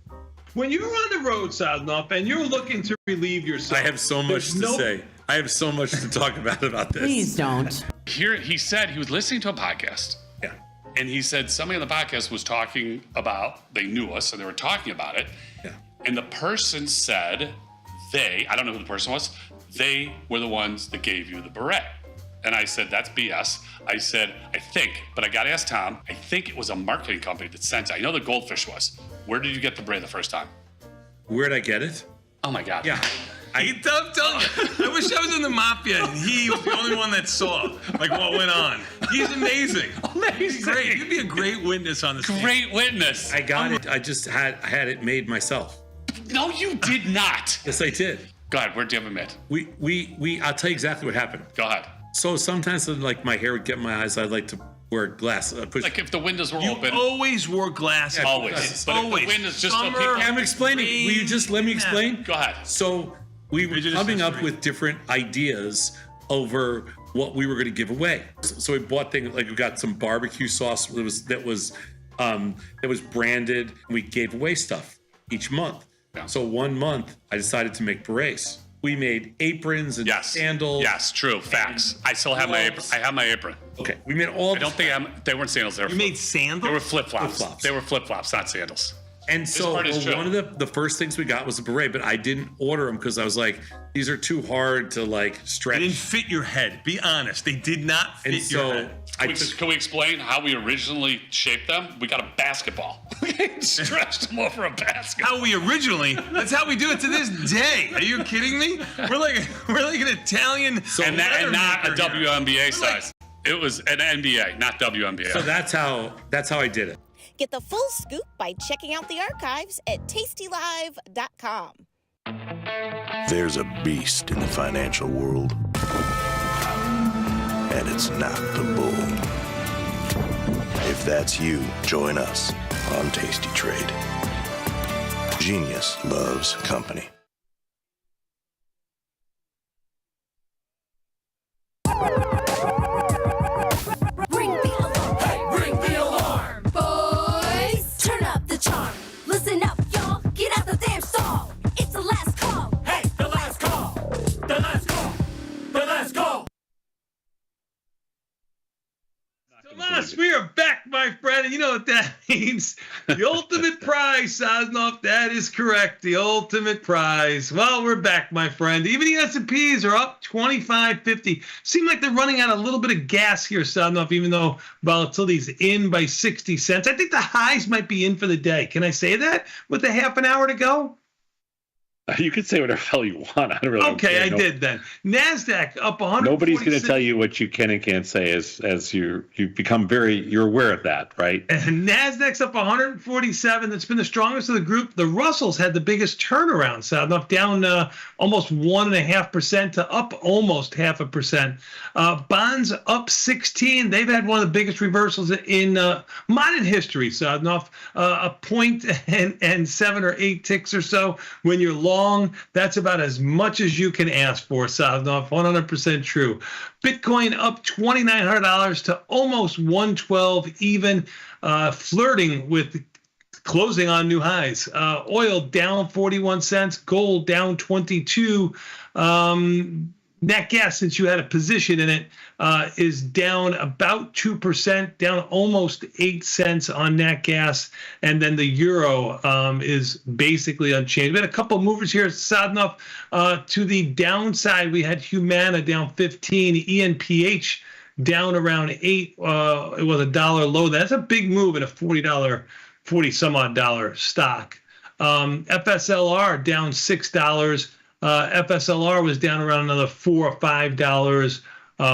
When you're on the road, Sadnov, and you're looking to relieve yourself, I have so much to say. I have so much to talk about this. Please don't. Here, he said he was listening to a podcast. Yeah. And he said somebody on the podcast was talking about, they knew us, and they were talking about it. Yeah. And the person said, I don't know who the person was, they were the ones that gave you the beret. And I said, that's BS. I said, I think, but I got to ask Tom, I think it was a marketing company that sent it. I know the Goldfish was. Where did you get the beret the first time? Where'd I get it? Oh my God. Yeah. I'm telling you, I wish I was in the mafia and he was the only one that saw like what went on. He's amazing. He's great. You'd be a great witness on this. Great witness. I got it. I just had it made myself. No, you did not. Yes, I did. Go ahead. Where'd you have it made? We I'll tell you exactly what happened. Go ahead. So sometimes like my hair would get in my eyes, I'd like to wear glass. Like if the windows were open. You always wore glasses. Yeah, always. But always. if the windows just Summer, open. I'm explaining. Will you just let me explain? Go ahead. So we were coming up with different ideas over what we were going to give away. So we bought things like we got some barbecue sauce that was branded, and we gave away stuff each month. Yeah. So 1 month I decided to make berets. We made aprons and sandals. Yes, true. Facts. I still have my apron. I have my apron. Okay, we made all. I don't think they weren't sandals. You made sandals? They were flip-flops. Flip-flops. They were flip-flops, not sandals. And so one of the first things we got was a beret, but I didn't order them because I was like, these are too hard to like stretch. They didn't fit your head. Be honest. They did not fit your head. Can we explain how we originally shaped them? We got a basketball. Stretched them over a basketball. How we originally? That's how we do it to this day. Are you kidding me? We're like an Italian. And not a WNBA size. It was an NBA, not WNBA. So that's how I did it. Get the full scoop by checking out the archives at tastylive.com. There's a beast in the financial world, and it's not the bull. If that's you, join us on Tasty Trade. Genius loves company. Listen up, y'all. Get out the damn stall. It's the last call. Hey, the last call. The last call. The last call. Tomas, we are back, my friend, and you know what that means. The ultimate prize, Sosnoff. That is correct. The ultimate prize. Well, we're back, my friend. Even the S&Ps are up 25.50. Seem like they're running out a little bit of gas here, Sosnoff, even though volatility is in by 60 cents. I think the highs might be in for the day. Can I say that with a half an hour to go? You can say whatever the hell you want. I don't really. Okay, I did then. NASDAQ up 100. Nobody's going to tell you what you can and can't say as you become you're aware of that, right? And NASDAQ's up 147. That's been the strongest of the group. The Russells had the biggest turnaround, South, up down almost 1.5% to up almost 0.5%. Bonds up 16. They've had one of the biggest reversals in modern history, South, a point and 7 or 8 ticks or so. When you're long, that's about as much as you can ask for, Sadnov. 100% true. Bitcoin up $2,900 to almost 112 even, flirting with closing on new highs. Oil down 41 cents, gold down 22. Nat gas, since you had a position in it, is down about 2%, down almost 8 cents on nat gas. And then the euro is basically unchanged. We had a couple of movers here, Sadnov. To the downside, we had Humana down 15, ENPH down around 8. It was a dollar low. That's a big move in a $40 some odd dollar stock. FSLR down $6. FSLR was down around another $4 or $5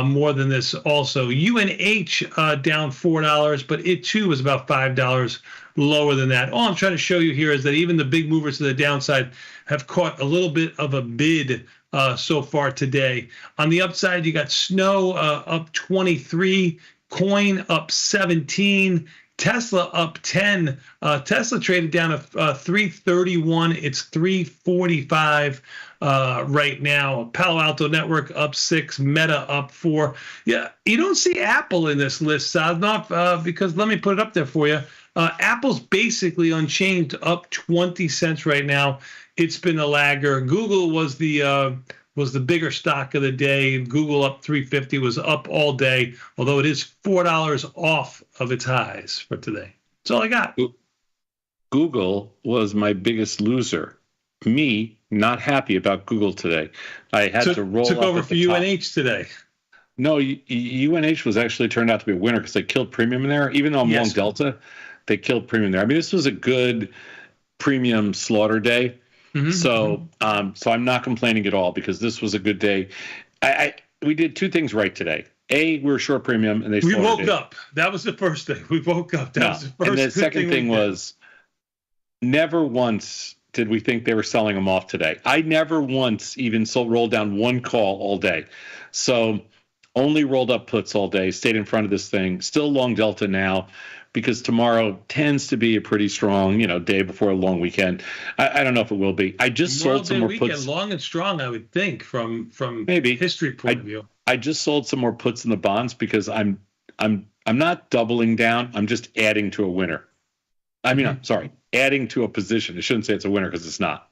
more than this also. UNH down $4, but it too was about $5 lower than that. All I'm trying to show you here is that even the big movers to the downside have caught a little bit of a bid so far today. On the upside, you got Snow up 23, Coin up 17, Tesla up 10. Tesla traded down to 331. It's 345 right now. Palo Alto Network up 6, Meta up 4. Yeah, you don't see Apple in this list, Sadnov, because let me put it up there for you. Apple's basically unchanged, up 20 cents right now. It's been a lagger. Google was the bigger stock of the day. Google up 350, was up all day, although it is $4 off of its highs for today. That's all I got. Google was my biggest loser. Me, not happy about Google today. I had to roll. Took up over at for the top. UNH today. No, UNH was actually turned out to be a winner because they killed premium in there. Even though I'm long Delta, they killed premium there. I mean, this was a good premium slaughter day. So I'm not complaining at all because this was a good day. We did two things right today. A, we were short premium, and We woke up. That was the first thing. We woke up. That was the first. And the good second thing we did. was, never once did we think they were selling them off today. I never once even rolled down one call all day. So only rolled up puts all day, stayed in front of this thing, still long Delta now, because tomorrow tends to be a pretty strong, day before a long weekend. I don't know if it will be. I just sold some more puts. Long and strong, I would think, from maybe history point of view. I just sold some more puts in the bonds because I'm not doubling down. I'm just adding to a winner. I mean, I'm sorry, adding to a position. I shouldn't say it's a winner because it's not.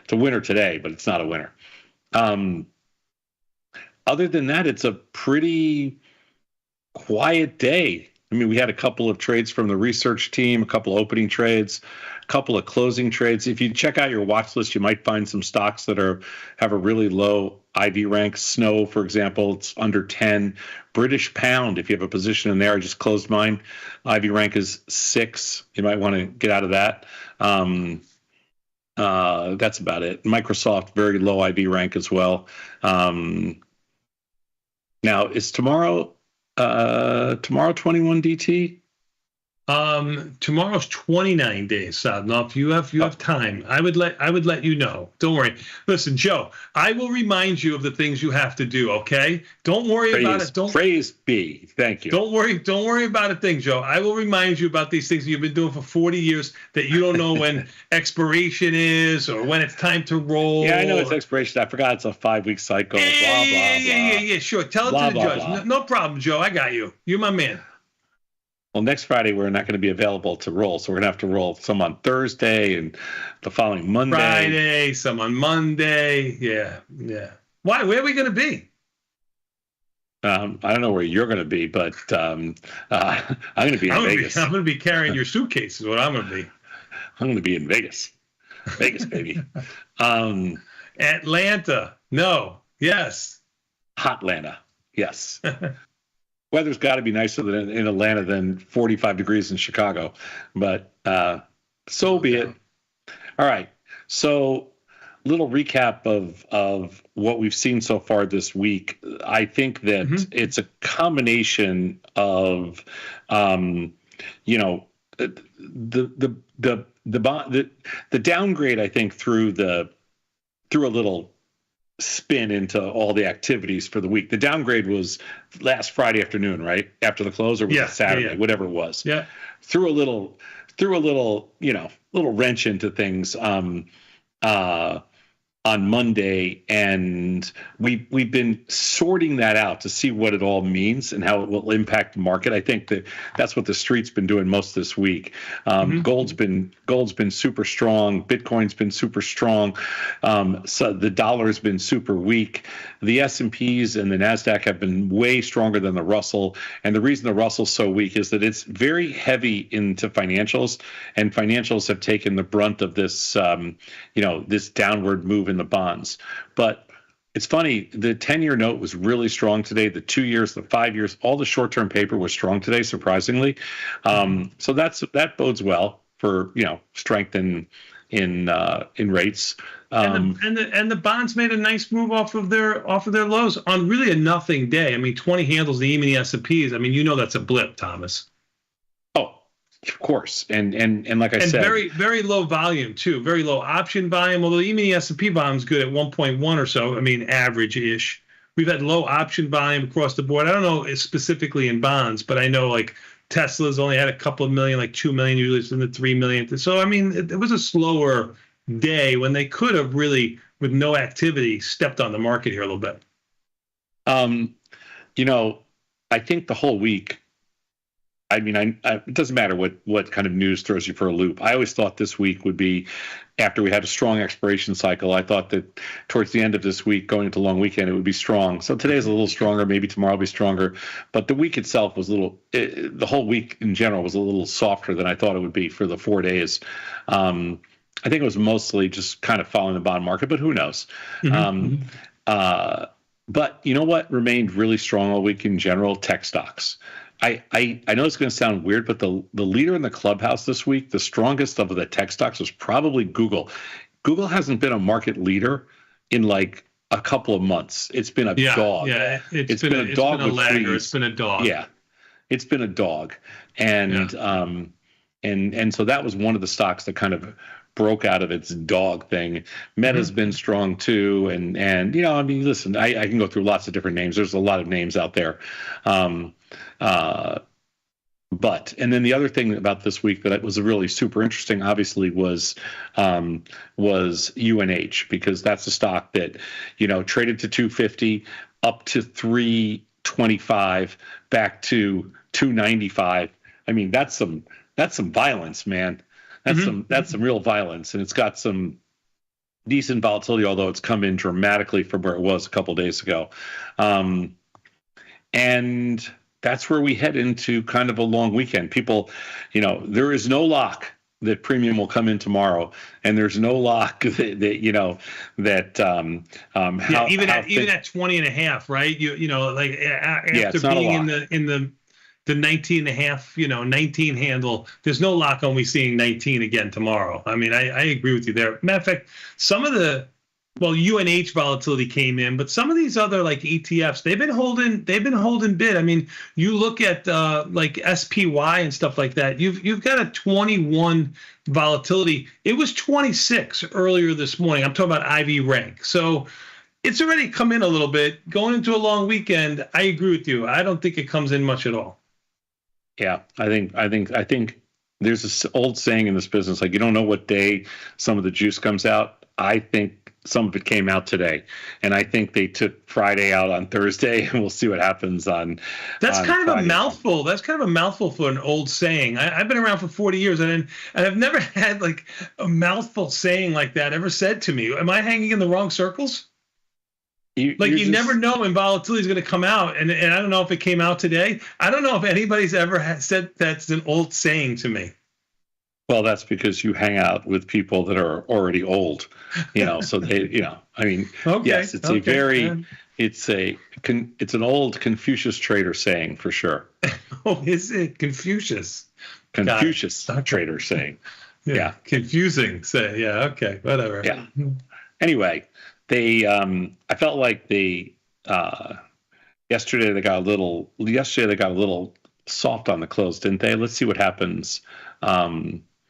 It's a winner today, but it's not a winner. Other than that, it's a pretty quiet day. I mean, we had a couple of trades from the research team, a couple of opening trades, a couple of closing trades. If you check out your watch list, you might find some stocks that have a really low IV rank. Snow, for example, it's under 10. British pound, if you have a position in there, I just closed mine. IV rank is 6. You might want to get out of that. That's about it. Microsoft, very low IV rank as well. Now, is tomorrow 21 DT? Tomorrow's 29 days, Sadnov. You have time. I would let you know. Don't worry. Listen, Joe, I will remind you of the things you have to do, okay? Don't worry about it. Praise be. Thank you. Don't worry about a thing, Joe. I will remind you about these things you've been doing for 40 years that you don't know when expiration is or when it's time to roll. Yeah, I know it's expiration. I forgot it's a 5-week cycle. Blah, blah, blah. Yeah, sure. Tell Blah, it to the blah, judge. blah. No problem, Joe. I got you. You're my man. Well, next Friday, we're not going to be available to roll. So we're going to have to roll some on Thursday and the following Monday. Friday, some on Monday. Yeah. Why? Where are we going to be? I don't know where you're going to be, but I'm going to be in Vegas. I'm going to be carrying your suitcase is what I'm going to be. I'm going to be in Vegas. Vegas, baby. Atlanta. No. Yes. Hotlanta. Yes. Weather's got to be nicer than in Atlanta than 45 degrees in Chicago, but so be it. All right. So, little recap of what we've seen so far this week. I think that it's a combination of, the downgrade. I think through a little spin into all the activities for the week. The downgrade was last Friday afternoon, right after the close, or was it Saturday, whatever it was. Yeah, threw a little, little wrench into things on Monday, and we've been sorting that out to see what it all means and how it will impact the market. I think that's what the street's been doing most this week. Gold's been super strong. Bitcoin's been super strong. So the dollar's been super weak. The S&Ps and the Nasdaq have been way stronger than the Russell. And the reason the Russell's so weak is that it's very heavy into financials, and financials have taken the brunt of this, this downward move in the bonds. But it's funny, the 10-year note was really strong today. The 2 years, the 5 years, all the short-term paper was strong today, surprisingly. So that bodes well for strength in rates. And the bonds made a nice move off of their lows on really a nothing day. I mean, 20 handles the E and the S&Ps. I mean, that's a blip, Thomas. Oh, Of course, and like I said, very, very low volume too. Very low option volume. Although even the S&P volume is good at 1.1 or so. I mean, average-ish. We've had low option volume across the board. I don't know specifically in bonds, but I know like Tesla's only had a couple of million, like 2 million. Usually it's in the 3 million. So I mean, it was a slower day when they could have really, with no activity, stepped on the market here a little bit. I think the whole week. I mean, it doesn't matter what kind of news throws you for a loop. I always thought this week would be after we had a strong expiration cycle. I thought that towards the end of this week, going into long weekend, it would be strong. So today's a little stronger. Maybe tomorrow will be stronger. But the week itself was the whole week in general was a little softer than I thought it would be for the 4 days. I think it was mostly just kind of following the bond market, but who knows? But you know what remained really strong all week in general? Tech stocks. I know it's going to sound weird, but the leader in the clubhouse this week, the strongest of the tech stocks, was probably Google. Google hasn't been a market leader in like a couple of months. It's been a dog. Yeah, it's been a dog with lagger. trees. It's been a dog. Yeah, it's been a dog, and so that was one of the stocks that kind of broke out of its dog thing. Meta's been strong too, and I mean, listen, I can go through lots of different names. There's a lot of names out there. And then the other thing about this week that was really super interesting, obviously, was UNH, because that's a stock that, traded to 250, up to 325, back to 295. I mean, that's some violence, man. That's some real violence, and it's got some decent volatility, although it's come in dramatically from where it was a couple of days ago. And that's where we head into kind of a long weekend. People, there is no lock that premium will come in tomorrow, and there's no lock even at 20.5, right? After being in the 19.5, 19 handle, there's no lock on we seeing 19 again tomorrow. I mean, I agree with you there. Matter of fact, some of the UNH volatility came in, but some of these other like ETFs, they've been holding bid. I mean, you look at like SPY and stuff like that. You've got a 21 volatility. It was 26 earlier this morning. I'm talking about IV rank. So it's already come in a little bit. Going into a long weekend, I agree with you. I don't think it comes in much at all. Yeah, I think there's this old saying in this business, like, you don't know what day some of the juice comes out. I think some of it came out today, and I think they took Friday out on Thursday, and we'll see what happens on. That's kind of Friday. a mouthful. That's kind of a mouthful for an old saying. I've been around for 40 years, and I've never had like a mouthful saying like that ever said to me. Am I hanging in the wrong circles? You never know when volatility is going to come out, and I don't know if it came out today. I don't know if anybody's ever said that's an old saying to me. Well, that's because you hang out with people that are already old, so they, I mean, okay, yes, it's it's an old Confucius trader saying for sure. Oh, is it Confucius? Confucius trader saying. Yeah. Confusing say. Yeah. Okay. Whatever. Yeah. Anyway, I felt like yesterday they got a little soft on the close, didn't they? Let's see what happens.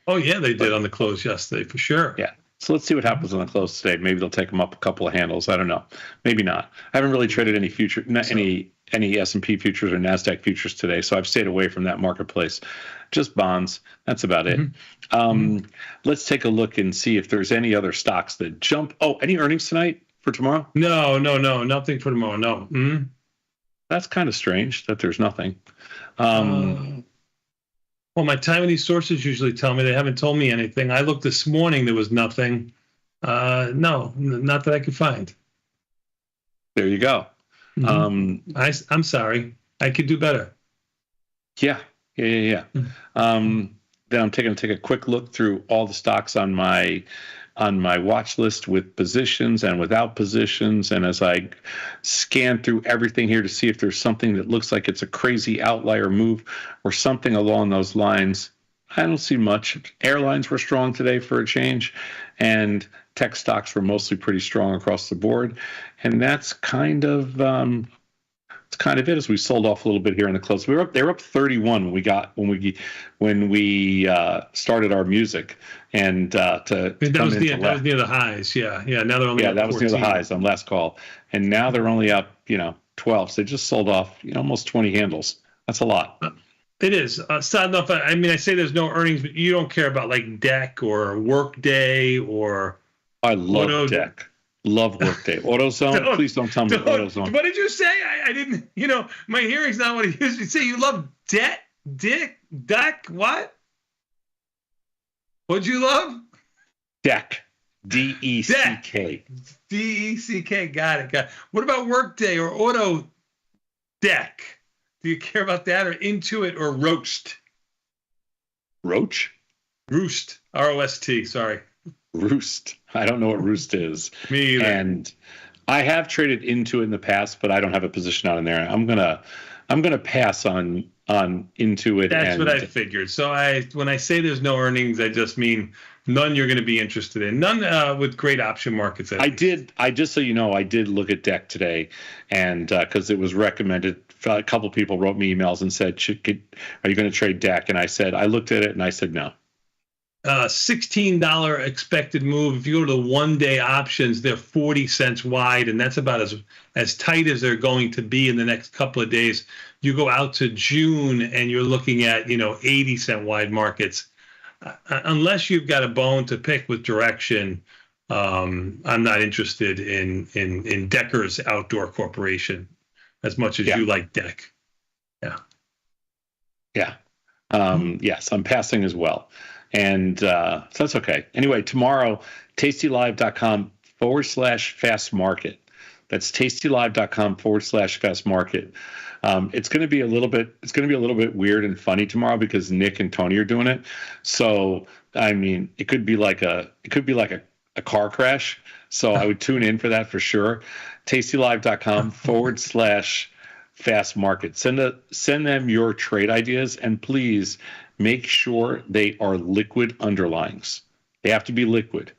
Oh yeah, they did on the close yesterday for sure. Yeah. So let's see what happens on the close today. Maybe they'll take them up a couple of handles. I don't know. Maybe not. I haven't really traded any any S&P futures or NASDAQ futures today, so I've stayed away from that marketplace. Just bonds. That's about it. Let's take a look and see if there's any other stocks that jump. Oh, any earnings tonight for tomorrow? No, nothing for tomorrow. No. That's kind of strange that there's nothing. Well, my Taiwanese sources usually tell me. They haven't told me anything. I looked this morning. There was nothing. No, not that I could find. There you go. I'm sorry. I could do better. Yeah. Then I'm going to take a quick look through all the stocks on my watch list with positions and without positions. And as I scan through everything here to see if there's something that looks like it's a crazy outlier move or something along those lines, I don't see much. Airlines were strong today for a change, and tech stocks were mostly pretty strong across the board. And that's kind of it's kind of it. As we sold off a little bit here in the close. They were up 31 when we started our music, and that was near the highs. Yeah. Now they're only up that was 14. near the highs on last call, and now they're only up 12. So they just sold off almost 20 handles. That's a lot. It is. Sad enough. I mean, I say there's no earnings, but you don't care about like DEC or Workday or. I love DEC. Love Workday. AutoZone. Please don't tell me AutoZone. What did you say? I didn't. My hearing's not what it used to say. You love DEC. What? What'd you love? DEC. DECK. DECK. Got it. What about Workday or Auto DEC? Do you care about that, or Intuit or Roast? Roach? Roost. R-O-S-T. Sorry. Roost. I don't know what Roost is. Me either. And I have traded Intuit in the past, but I don't have a position out in there. I'm gonna pass on Intuit. That's what I figured. So when I say there's no earnings, I just mean none you're going to be interested in. None with great option markets. I just so you know, I did look at DEC today, and because it was recommended. A couple people wrote me emails and said, "Are you going to trade DEC?" And I said, I looked at it and I said no. $16 expected move. If you go to the 1-day options, they're 40 cents wide, and that's about as tight as they're going to be in the next couple of days. You go out to June and you're looking at 80-cent wide markets. Unless you've got a bone to pick with direction, I'm not interested in Decker's Outdoor Corporation as much as you like DEC. Yes, I'm passing as well. And so that's okay. Anyway, tomorrow, tastylive.com/fast market. That's tastylive.com/fast market. It's going to be a little bit weird and funny tomorrow because Nick and Tony are doing it. So, I mean, it could be like a car crash. So I would tune in for that for sure. tastylive.com/fast market. Send them your trade ideas, and please make sure they are liquid underlyings. They have to be liquid,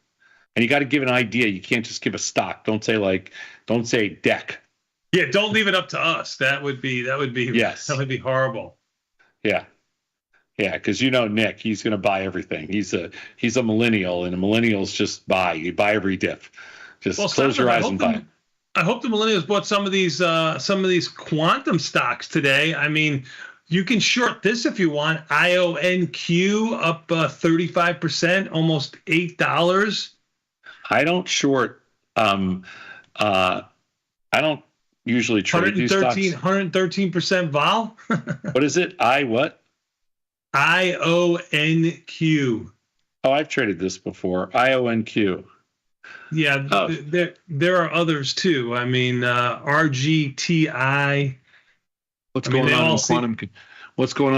and you got to give an idea. You can't just give a stock. Don't say DEC. Yeah, don't leave it up to us. That would be yes. That would be horrible. Yeah, because Nick, he's going to buy everything. He's a millennial, and millennials just buy. You buy every dip. Just close your eyes and buy it. I hope the millennials bought some of these quantum stocks today. I mean, you can short this if you want. IONQ up 35%, almost $8. I don't short. I don't usually trade these stocks. 113% vol. What is it? What? IONQ. Oh, I've traded this before. IONQ. Yeah, there are others too. I mean, RGTI. What's going on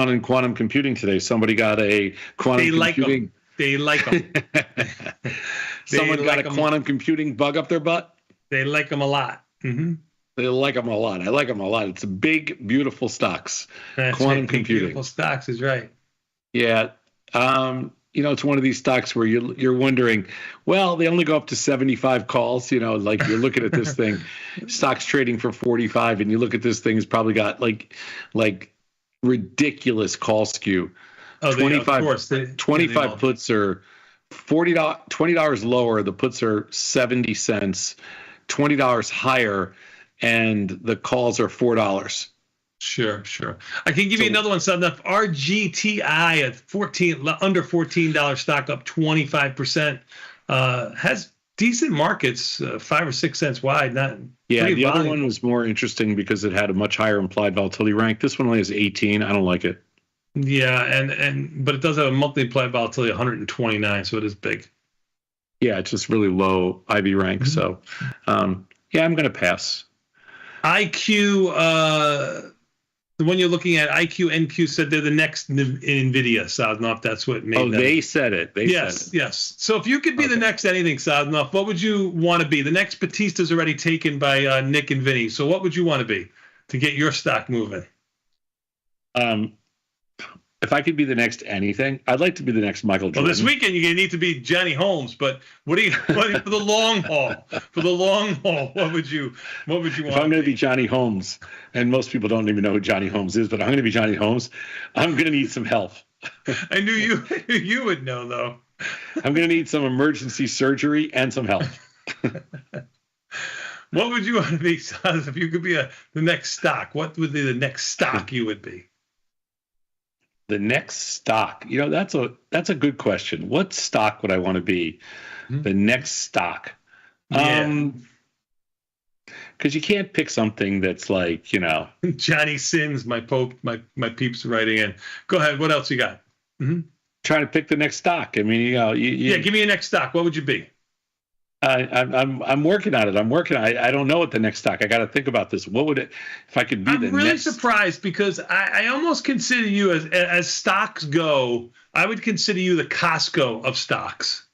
in quantum computing today? Somebody got a quantum computing. They like them. Someone got a quantum computing bug up their butt. They like them a lot. Mm-hmm. They like them a lot. I like them a lot. It's big, beautiful stocks. That's quantum right. computing. Beautiful stocks is right. Yeah. It's one of these stocks where you're wondering, well, they only go up to 75 calls. Like you're looking at this thing, stock's trading for 45, and you look at this thing, it's probably got like ridiculous call skew. Oh, 25 25 puts are $20 lower. The puts are 70 cents, $20 higher, and the calls are $4. Sure. I can give you another one. So enough. RGTI at under $14 stock, up 25%. Has decent markets, 5 or 6 cents wide. The other one was more interesting because it had a much higher implied volatility rank. This one only has 18. I don't like it. Yeah, but it does have a monthly implied volatility 129, so it is big. Yeah, it's just really low IB rank. Mm-hmm. So, I'm going to pass. IQ. The one you're looking at, IQ NQ said they're the next NVIDIA, Sadnoff. That's what made them. They said it. Yes. So if you could be the next anything, Sadnoff, what would you want to be? The next Batista's already taken by Nick and Vinny. So what would you want to be to get your stock moving? if I could be the next anything, I'd like to be the next Michael Jordan. Well, this weekend you're gonna need to be Johnny Holmes, but what for the long haul? For the long haul, what would you want? If I'm going to be Johnny Holmes, and most people don't even know who Johnny Holmes is, but I'm going to be Johnny Holmes, I'm going to need some help. I knew you would know though. I'm going to need some emergency surgery and some help. What would you want to be, Saz, if you could be the next stock? What would be the next stock you would be? The next stock, that's a good question. What stock would I want to be? Mm-hmm. The next stock, because you can't pick something that's like Johnny Sins, my my peeps writing in. Go ahead. What else you got? Mm-hmm. Trying to pick the next stock. I mean, give me a next stock. What would you be? I'm working on it. I don't know what the next stock. I got to think about this. What would it, if I could be I'm really surprised because I almost consider you as stocks go. I would consider you the Costco of stocks.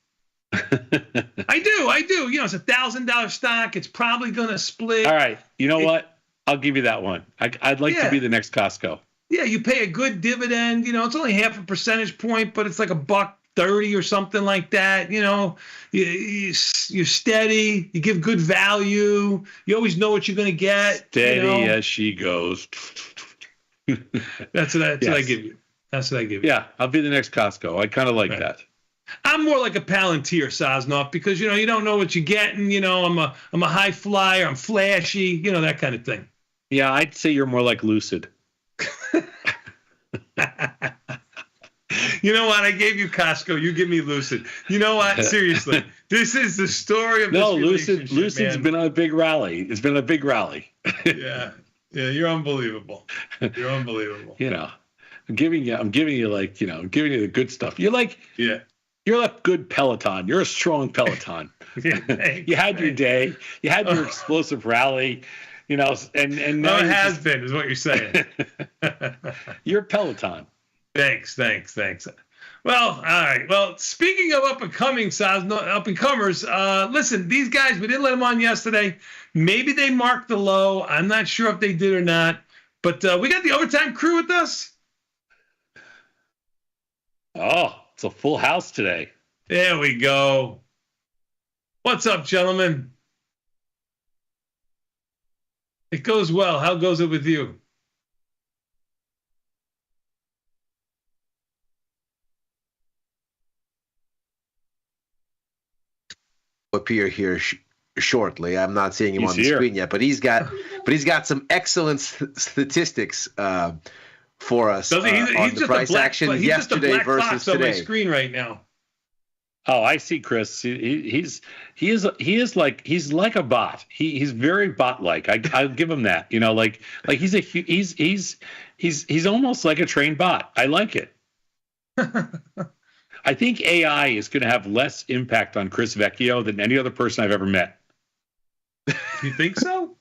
I do. It's $1,000 stock. It's probably going to split. All right. You know what? I'll give you that one. I'd like to be the next Costco. Yeah, you pay a good dividend. It's only 0.5 percentage point, but it's like $1.30 or something like that. You're steady. You give good value. You always know what you're going to get. Steady as she goes. That's what I give you. That's what I give you. Yeah, I'll be the next Costco. I kind of like that. I'm more like a Palantir, Sosnoff, because you don't know what you're getting. I'm a high flyer. I'm flashy. That kind of thing. Yeah, I'd say you're more like Lucid. You know what? I gave you Costco. You give me Lucid. You know what? Seriously, this is the story of this relationship. Lucid's been on a big rally. It's been a big rally. Yeah, you're unbelievable. You're unbelievable. I'm giving you the good stuff. You're like good Peloton. You're a strong Peloton. You had your day. You had your explosive rally. And now it has been, is what you're saying. You're Peloton. Thanks. Well, all right. Well, speaking of up-and-comers, listen, these guys, we didn't let them on yesterday. Maybe they marked the low. I'm not sure if they did or not. But we got the overtime crew with us. Oh, it's a full house today. There we go. What's up, gentlemen? It goes well. How goes it with you? Appear here shortly. I'm not seeing him on the screen yet, but he's got some excellent statistics for us on the price action yesterday versus today. On my screen right now. Oh, I see, Chris. He's like a bot. He's very bot-like. I'll give him that. He's almost like a trained bot. I like it. I think AI is going to have less impact on Chris Vecchio than any other person I've ever met. You think so?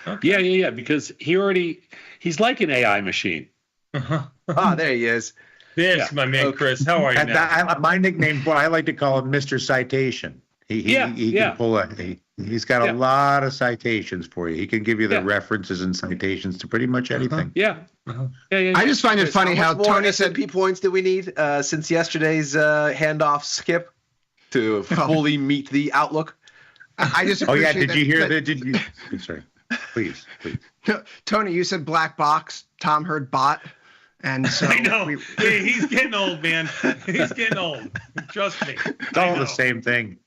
Okay. Yeah. Because he's like an AI machine. Uh-huh. There he is. There's my man, Chris. How are you, man? My nickname, I like to call him Mr. Citation. He can pull he's got a lot of citations for you. He can give you the references and citations to pretty much anything. Yeah. I just find it funny how Tony said S&P points do we need since yesterday's handoff skip to fully meet the outlook. I just appreciate did you hear that? Did you? Sorry, please. Tony, you said black box. Tom heard bot. And so I know he's getting old, man. He's getting old. Trust me. It's all the same thing.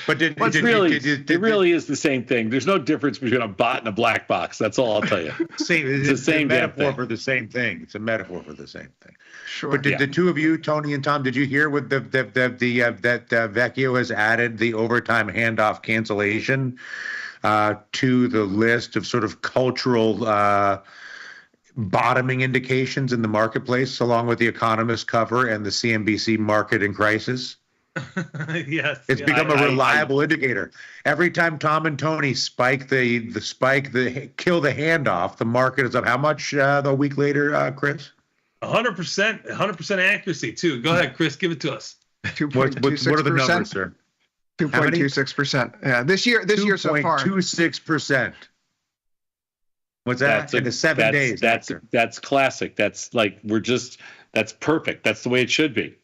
But it really is the same thing. There's no difference between a bot and a black box. That's all I'll tell you. It's the same metaphor for the same thing. It's a metaphor for the same thing. Sure. But did the two of you, Tony and Tom, did you hear what that Vecchio has added the overtime handoff cancellation to the list of sort of cultural bottoming indications in the marketplace, along with the Economist cover and the CNBC market in crisis? Yes, it's become a reliable indicator. Every time Tom and Tony kill the handoff, the market is up. How much a week later, Chris? 100% accuracy too. Go ahead, Chris, give it to us. 2.26%. What are the numbers, sir? 2.26%. Yeah, this year so far. 2.26%. What's that? In the 7 days. That's classic. That's like we're just That's perfect. That's the way it should be.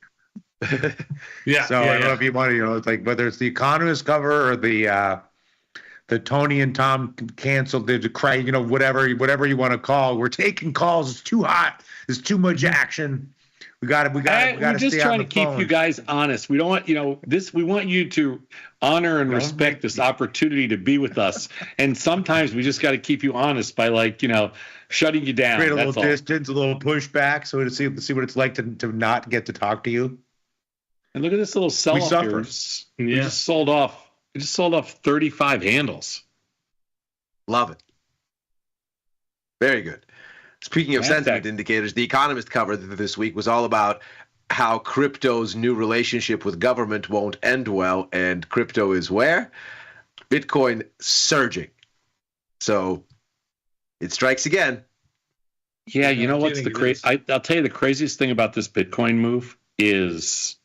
Yeah. So I don't know if you want to, it's like whether it's the Economist cover or the Tony and Tom canceled the cry, whatever you want to call. We're taking calls. It's too hot. There's too much action. We got to. We're just trying to keep you guys honest. We don't want this. We want you to honor and respect this opportunity to be with us. And sometimes we just got to keep you honest by shutting you down. Create a little distance, a little pushback, so to see what it's like to not get to talk to you. And look at this little sell-off here. We just sold off. We just sold off 35 handles. Love it. Very good. Speaking of sentiment indicators, the Economist cover this week was all about how crypto's new relationship with government won't end well, and crypto is where? Bitcoin surging. So it strikes again. Yeah, you know what's the crazy? I'll tell you the craziest thing about this Bitcoin move is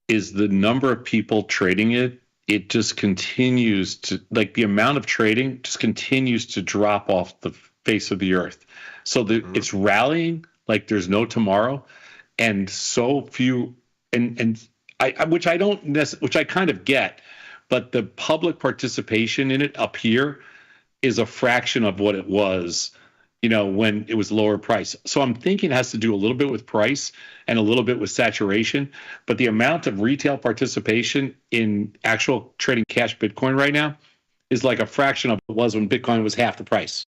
the number of people trading it. It just continues to, the amount of trading just continues to drop off the face of the earth. So it's rallying like there's no tomorrow, and so few, which I kind of get, but the public participation in it up here is a fraction of what it was, when it was lower price. So I'm thinking it has to do a little bit with price and a little bit with saturation, but the amount of retail participation in actual trading cash Bitcoin right now is like a fraction of what it was when Bitcoin was half the price.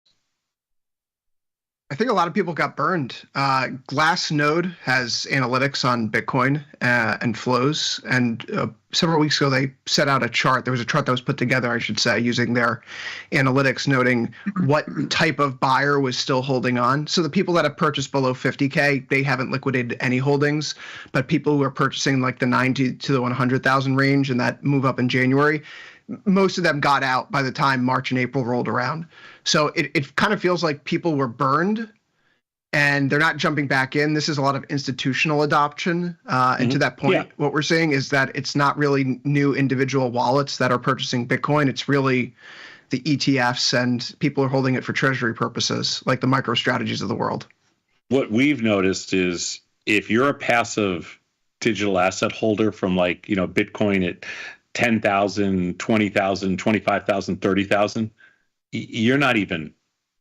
I think a lot of people got burned. Glassnode has analytics on Bitcoin and flows. And several weeks ago, they set out a chart. There was a chart that was put together, I should say, using their analytics, noting what type of buyer was still holding on. So the people that have purchased below 50K, they haven't liquidated any holdings. But people who are purchasing like the 90 to the 100,000 range and that move up in January, most of them got out by the time March and April rolled around. So it kind of feels like people were burned and they're not jumping back in. This is a lot of institutional adoption. And to that point, what we're seeing is that it's not really new individual wallets that are purchasing Bitcoin. It's really the ETFs, and people are holding it for treasury purposes, like the MicroStrategies of the world. What we've noticed is if you're a passive digital asset holder from Bitcoin at 10,000, 20,000, 25,000, 30,000, you're not even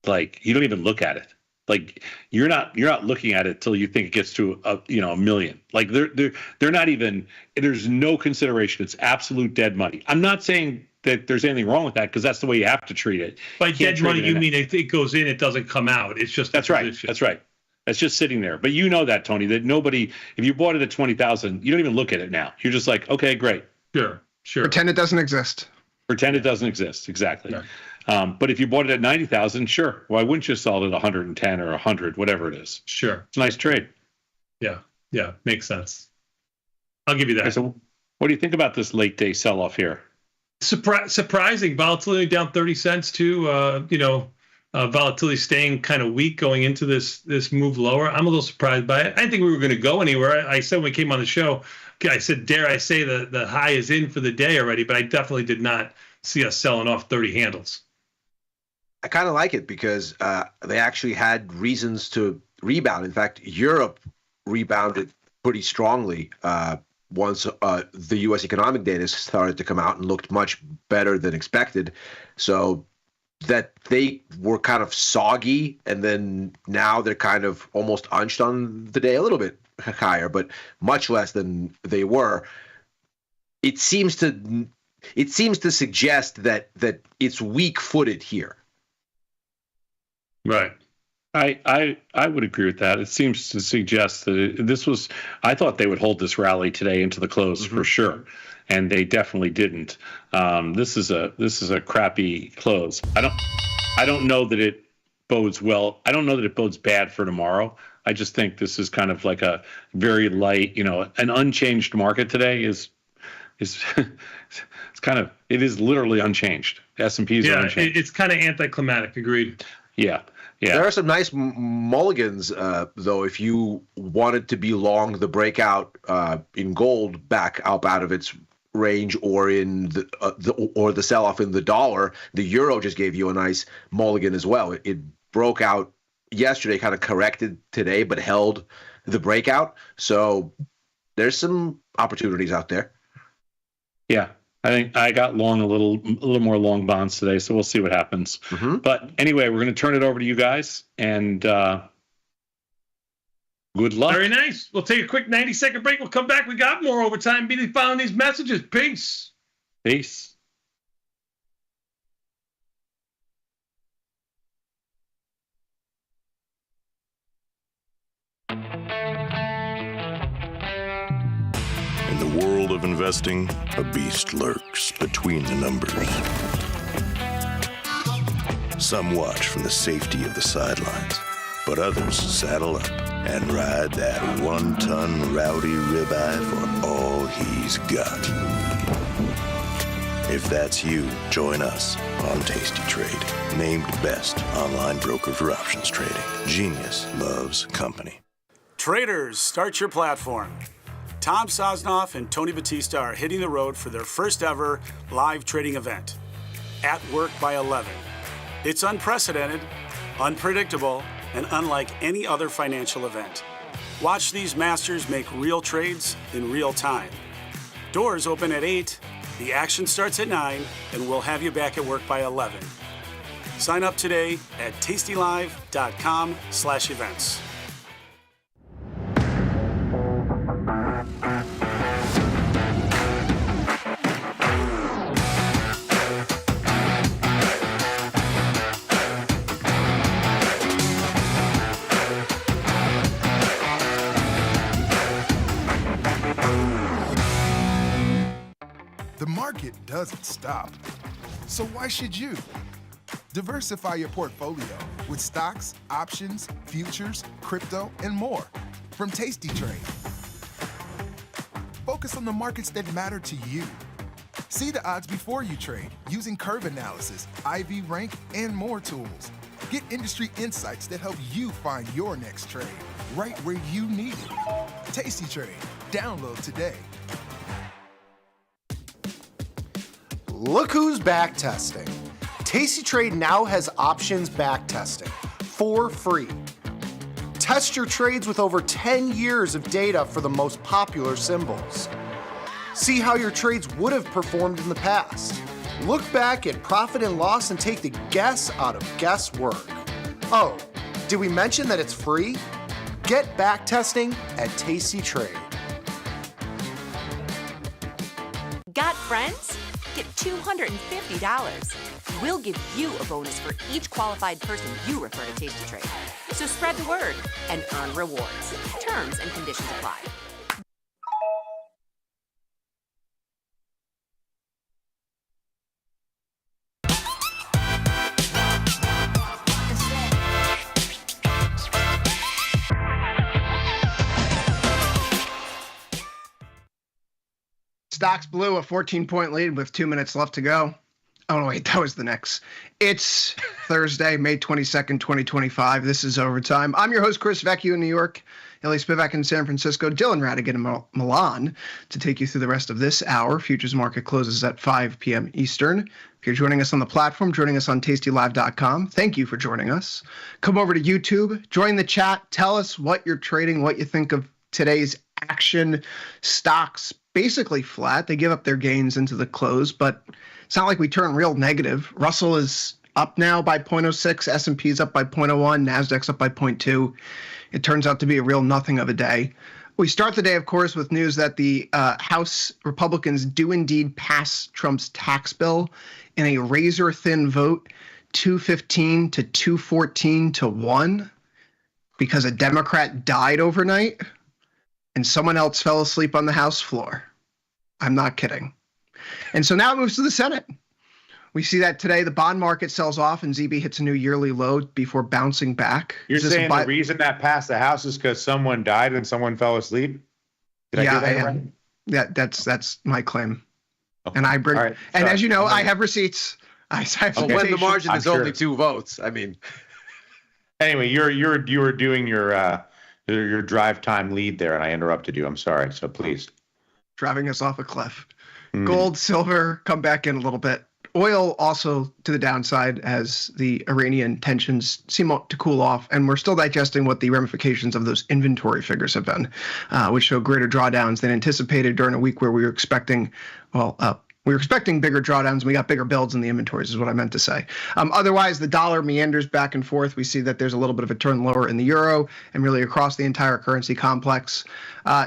you don't even look at it. You're not looking at it till you think it gets to a million. They're not even, there's no consideration. It's absolute dead money. I'm not saying that there's anything wrong with that, because that's the way you have to treat it. By dead money, you mean if it goes in, it doesn't come out. It's just that's right. That's right. It's just sitting there. But you know that, Tony, that nobody, if you bought it at 20,000, you don't even look at it now. You're just like, okay, great. Sure. Pretend it doesn't exist. Pretend it doesn't exist. Exactly. Yeah. But if you bought it at 90,000, sure. Why wouldn't you sell it at 110 or 100, whatever it is? Sure. It's a nice trade. Yeah. Makes sense. I'll give you that. Okay, so what do you think about this late day sell off here? Surprising. Volatility down 30 cents too. Volatility staying kind of weak going into this move lower. I'm a little surprised by it. I didn't think we were going to go anywhere. I said when we came on the show, I said, dare I say the high is in for the day already, but I definitely did not see us selling off 30 handles. I kind of like it because they actually had reasons to rebound. In fact, Europe rebounded pretty strongly once the U.S. economic data started to come out and looked much better than expected. So that they were kind of soggy, and then now they're kind of almost unched on the day, a little bit higher, but much less than they were. It seems to suggest that it's weak-footed here. Right. I would agree with that. It seems to suggest that I thought they would hold this rally today into the close for sure, and they definitely didn't. This is a crappy close. I don't know that it bodes well. I don't know that it bodes bad for tomorrow. I just think this is kind of like a very light, an unchanged market today is it's kind of, it is literally unchanged. S&Ps are unchanged. It's kind of anticlimactic. Agreed. Yeah. There are some nice mulligans, though, if you wanted to be long the breakout in gold back up out of its range, or in the sell-off in the dollar. The euro just gave you a nice mulligan as well. It broke out yesterday, kind of corrected today, but held the breakout. So there's some opportunities out there. Yeah, I think I got long a little more long bonds today, so we'll see what happens. But anyway, we're going to turn it over to you guys, and good luck. Very nice. We'll take a quick 90-second break. We'll come back. We got more overtime. Be found these messages. Peace. Peace. In the world of investing, a beast lurks between the numbers. Some watch from the safety of the sidelines, but others saddle up and ride that 1-ton rowdy ribeye for all he's got. If that's you, join us on Tasty Trade, named best online broker for options trading. Genius loves company. Traders, start your platform. Tom Sosnoff and Tony Batista are hitting the road for their first ever live trading event, At Work by 11. It's unprecedented, unpredictable, and unlike any other financial event. Watch these masters make real trades in real time. Doors open at 8, the action starts at 9, and we'll have you back at work by 11. Sign up today at tastylive.com/events. The market doesn't stop. So why should you? Diversify your portfolio with stocks, options, futures, crypto, and more from Tasty Trade. Focus on the markets that matter to you. See the odds before you trade using curve analysis, IV rank, and more tools. Get industry insights that help you find your next trade right where you need it. Tasty Trade. Download today. Look who's back testing. Tasty Trade now has options back testing for free. Test your trades with over 10 years of data for the most popular symbols. See how your trades would have performed in the past. Look back at profit and loss and take the guess out of guesswork. Oh, did we mention that it's free? Get back testing at Tasty Trade. Got friends? Get $250. We'll give you a bonus for each qualified person you refer to Tasty Trade. So spread the word and earn rewards. Terms and conditions apply. Stocks blew a 14-point lead with 2 minutes left to go. Oh, no, wait, that was the next. It's Thursday, May 22nd, 2025. This is Overtime. I'm your host, Chris Vecchio in New York, Ilya Spivak in San Francisco, Dylan Radigan in Milan to take you through the rest of this hour. Futures market closes at 5 p.m. Eastern. If you're joining us on the platform, joining us on tastylive.com, thank you for joining us. Come over to YouTube, join the chat, tell us what you're trading, what you think of today's action. Stocks basically flat. They give up their gains into the close, but it's not like we turn real negative. Russell is up now by 0.06. S&P's up by 0.01. NASDAQ's up by 0.2. It turns out to be a real nothing of a day. We start the day, of course, with news that the House Republicans do indeed pass Trump's tax bill in a razor-thin vote, 215 to 214 to 1, because a Democrat died overnight and someone else fell asleep on the House floor. I'm not kidding. And so now it moves to the Senate. We see that today the bond market sells off and ZB hits a new yearly low before bouncing back. You're saying the reason that passed the House is because someone died and someone fell asleep? Did I do that right? Yeah, that's my claim. Okay. And I bring, right. And as you know, I have receipts. I have when the margin is only 2 votes. I mean, anyway, you were doing your drive time lead there, and I interrupted you. I'm sorry. So please. Driving us off a cliff. Gold, silver, come back in a little bit. Oil also to the downside as the Iranian tensions seem to cool off, and we're still digesting what the ramifications of those inventory figures have been, which show greater drawdowns than anticipated during a week where we were expecting, bigger drawdowns and we got bigger builds in the inventories is what I meant to say. Otherwise, the dollar meanders back and forth. We see that there's a little bit of a turn lower in the euro and really across the entire currency complex.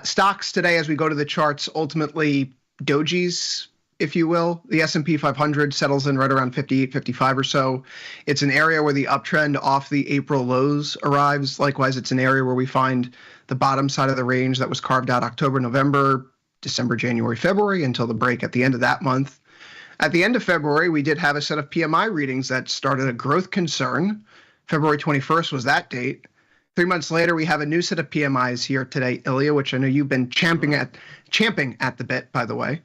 Stocks today, as we go to the charts, ultimately dojis, if you will. The S&P 500 settles in right around 58, 55 or so. It's an area where the uptrend off the April lows arrives. Likewise, it's an area where we find the bottom side of the range that was carved out October, November, December, January, February until the break at the end of that month. At the end of February, we did have a set of PMI readings that started a growth concern. February 21st was that date. 3 months later, we have a new set of PMIs here today, Ilya, which I know you've been champing at the bit, by the way,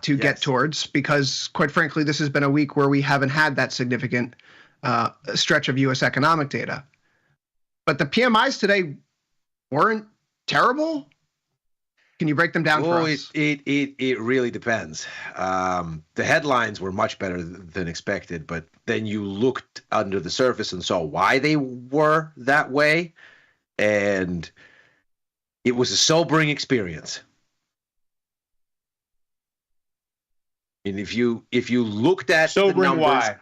to get towards, because quite frankly, this has been a week where we haven't had that significant stretch of U.S. economic data. But the PMIs today weren't terrible. Can you break them down for us? It really depends. The headlines were much better than expected, but then you looked under the surface and saw why they were that way, and it was a sobering experience. And if you looked at sobering the numbers, why?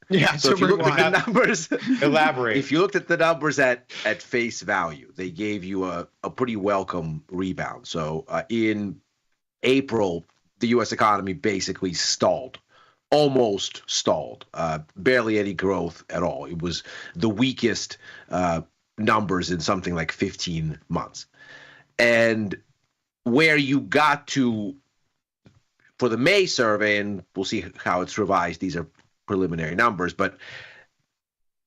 Yeah, so if you looked at the numbers, elaborate. If you looked at the numbers at face value, they gave you a pretty welcome rebound. So in April, the U.S. economy basically stalled, almost stalled, barely any growth at all. It was the weakest numbers in something like 15 months. And where you got to for the May survey, and we'll see how it's revised, these are preliminary numbers, but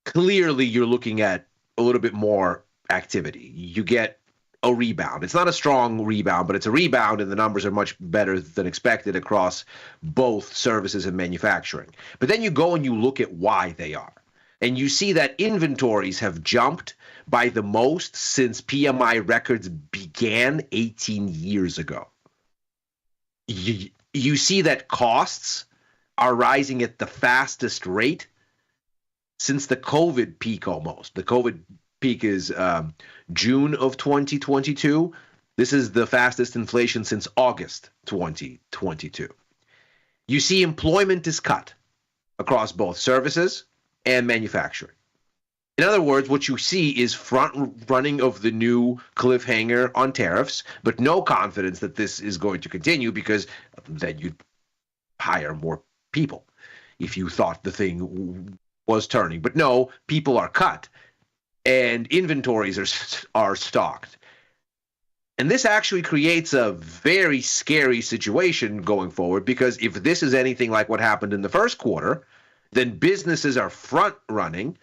clearly you're looking at a little bit more activity. You get a rebound. It's not a strong rebound, but it's a rebound, and the numbers are much better than expected across both services and manufacturing. But then you go and you look at why they are, and you see that inventories have jumped by the most since PMI records began 18 years ago. You see that costs are rising at the fastest rate since the COVID peak almost. The COVID peak is June of 2022. This is the fastest inflation since August 2022. You see employment is cut across both services and manufacturing. In other words, what you see is front running of the new cliffhanger on tariffs, but no confidence that this is going to continue, because then you'd hire more people if you thought the thing was turning. But no, people are cut and inventories are stocked. And this actually creates a very scary situation going forward, because if this is anything like what happened in the first quarter, then businesses are front running.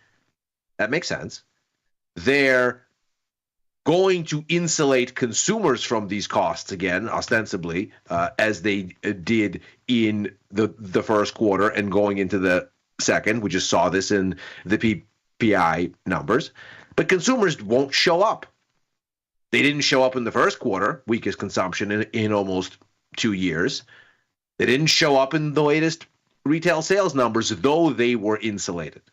That makes sense. They're going to insulate consumers from these costs again, ostensibly, as they did in the first quarter and going into the second. We just saw this in the PPI numbers. But consumers won't show up. They didn't show up in the first quarter, weakest consumption in almost 2 years. They didn't show up in the latest retail sales numbers, though they were insulated.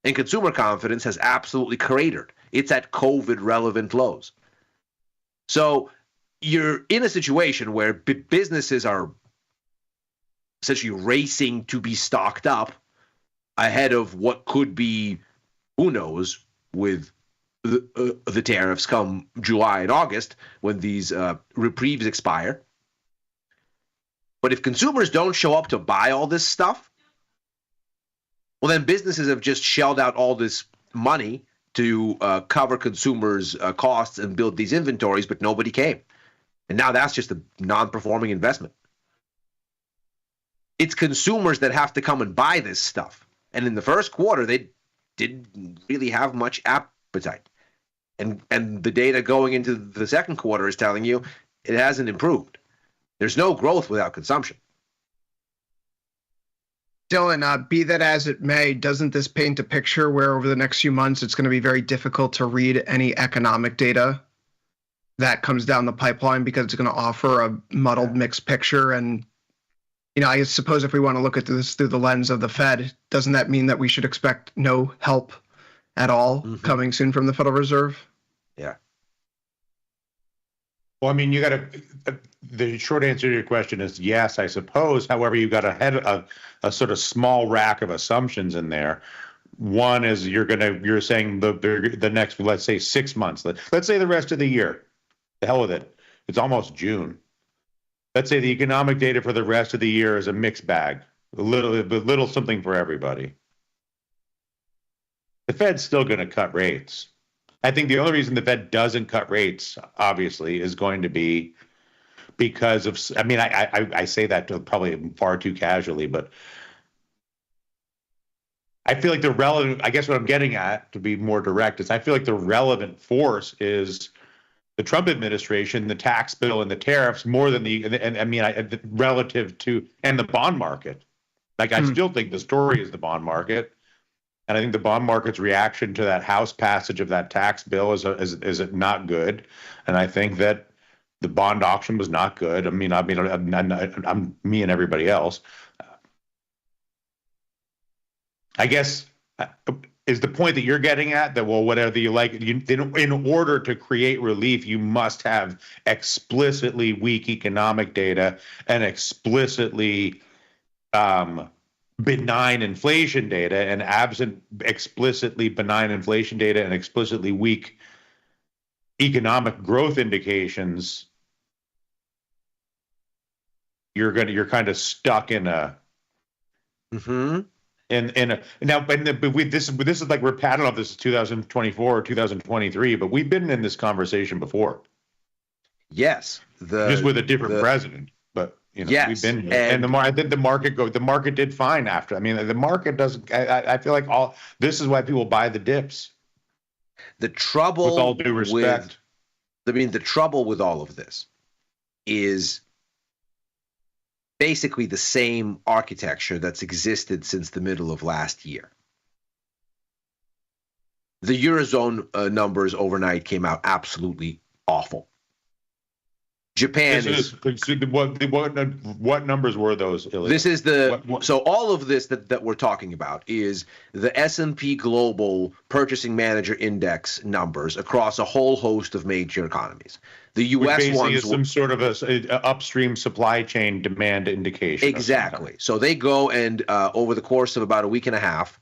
And consumer confidence has absolutely cratered. It's at COVID-relevant lows. So you're in a situation where businesses are essentially racing to be stocked up ahead of what could be, who knows, with the tariffs come July and August when these reprieves expire. But if consumers don't show up to buy all this stuff, well, then businesses have just shelled out all this money to cover consumers' costs and build these inventories, but nobody came. And now that's just a non-performing investment. It's consumers that have to come and buy this stuff. And in the first quarter, they didn't really have much appetite. And the data going into the second quarter is telling you it hasn't improved. There's no growth without consumption. Dylan, be that as it may, doesn't this paint a picture where over the next few months it's going to be very difficult to read any economic data that comes down the pipeline, because it's going to offer a muddled, mixed picture, and I suppose if we want to look at this through the lens of the Fed, doesn't that mean that we should expect no help at all coming soon from the Federal Reserve? Yeah. Well, I mean, you got to. The short answer to your question is yes, I suppose. However, you got a sort of small rack of assumptions in there. One is you're saying the next, let's say 6 months. Let's say the rest of the year. The hell with it. It's almost June. Let's say the economic data for the rest of the year is a mixed bag, a little something for everybody. The Fed's still going to cut rates. I think the only reason the Fed doesn't cut rates, obviously, is going to be because of, I mean, I say that probably far too casually, but I feel like the relevant, I guess what I'm getting at, to be more direct, is I feel like the relevant force is the Trump administration, the tax bill, and the tariffs more than relative to, and the bond market. Like, I still think the story is the bond market. And I think the bond market's reaction to that House passage of that tax bill is not good. And I think that the bond auction was not good. I'm me and everybody else. I guess is the point that you're getting at that, well, whatever you like, in order to create relief, you must have explicitly weak economic data and explicitly benign inflation data, and absent explicitly benign inflation data and explicitly weak economic growth indications, you're kind of stuck in a this is like we're patting off, this is 2024 or 2023, but we've been in this conversation before. Yes, just with a different president, but yes, we've been, and I think the market did fine after. I mean, the market doesn't. I feel like this is why people buy the dips. The trouble, with all due respect, the trouble with all of this is basically the same architecture that's existed since the middle of last year. The Eurozone numbers overnight came out absolutely awful. Japan what numbers were those, Ilya? This is so all of this that we're talking about is the S&P Global Purchasing Manager Index numbers across a whole host of major economies. The U.S. ones is some sort of a upstream supply chain demand indication. Exactly. So they go and over the course of about a week and a half,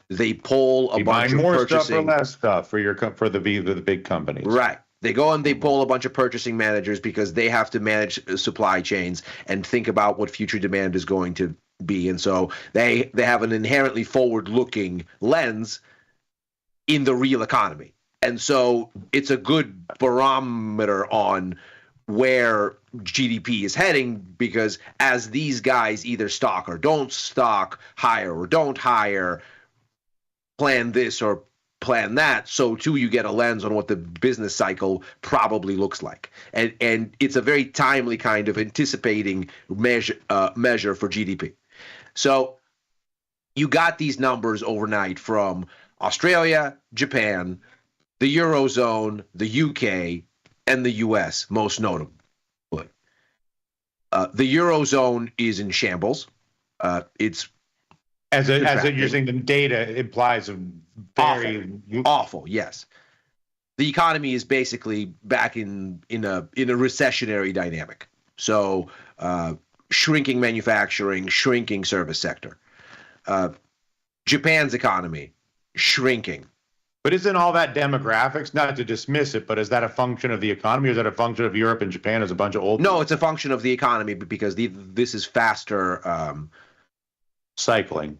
they poll a bunch of more purchasing stuff or less stuff for the big companies. Right. They go and they poll a bunch of purchasing managers because they have to manage supply chains and think about what future demand is going to be. And so they have an inherently forward-looking lens in the real economy. And so it's a good barometer on where GDP is heading, because as these guys either stock or don't stock, hire or don't hire, plan this or plan that, so too you get a lens on what the business cycle probably looks like, and it's a very timely kind of anticipating measure for GDP. So you got these numbers overnight from Australia, Japan, the Eurozone, the UK, and the US, most notably. The Eurozone is in shambles. It's you're saying the data implies a very awful. Yes, the economy is basically back in a recessionary dynamic. So shrinking manufacturing, shrinking service sector. Japan's economy shrinking. But isn't all that demographics? Not to dismiss it, but is that a function of the economy, or is that a function of Europe and Japan as a bunch of old? No, it's a function of the economy, because this is faster. Cycling.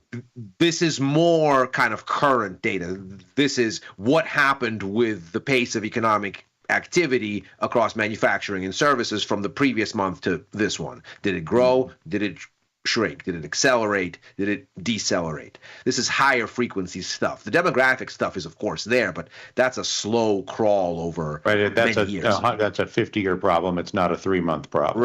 This is more kind of current data. This is what happened with the pace of economic activity across manufacturing and services from the previous month to this one. Did it grow? Did it shrink? Did it accelerate? Did it decelerate? This is higher frequency stuff. The demographic stuff is, of course, there, but that's a slow crawl over many years. That's a 50-year problem. It's not a 3-month problem.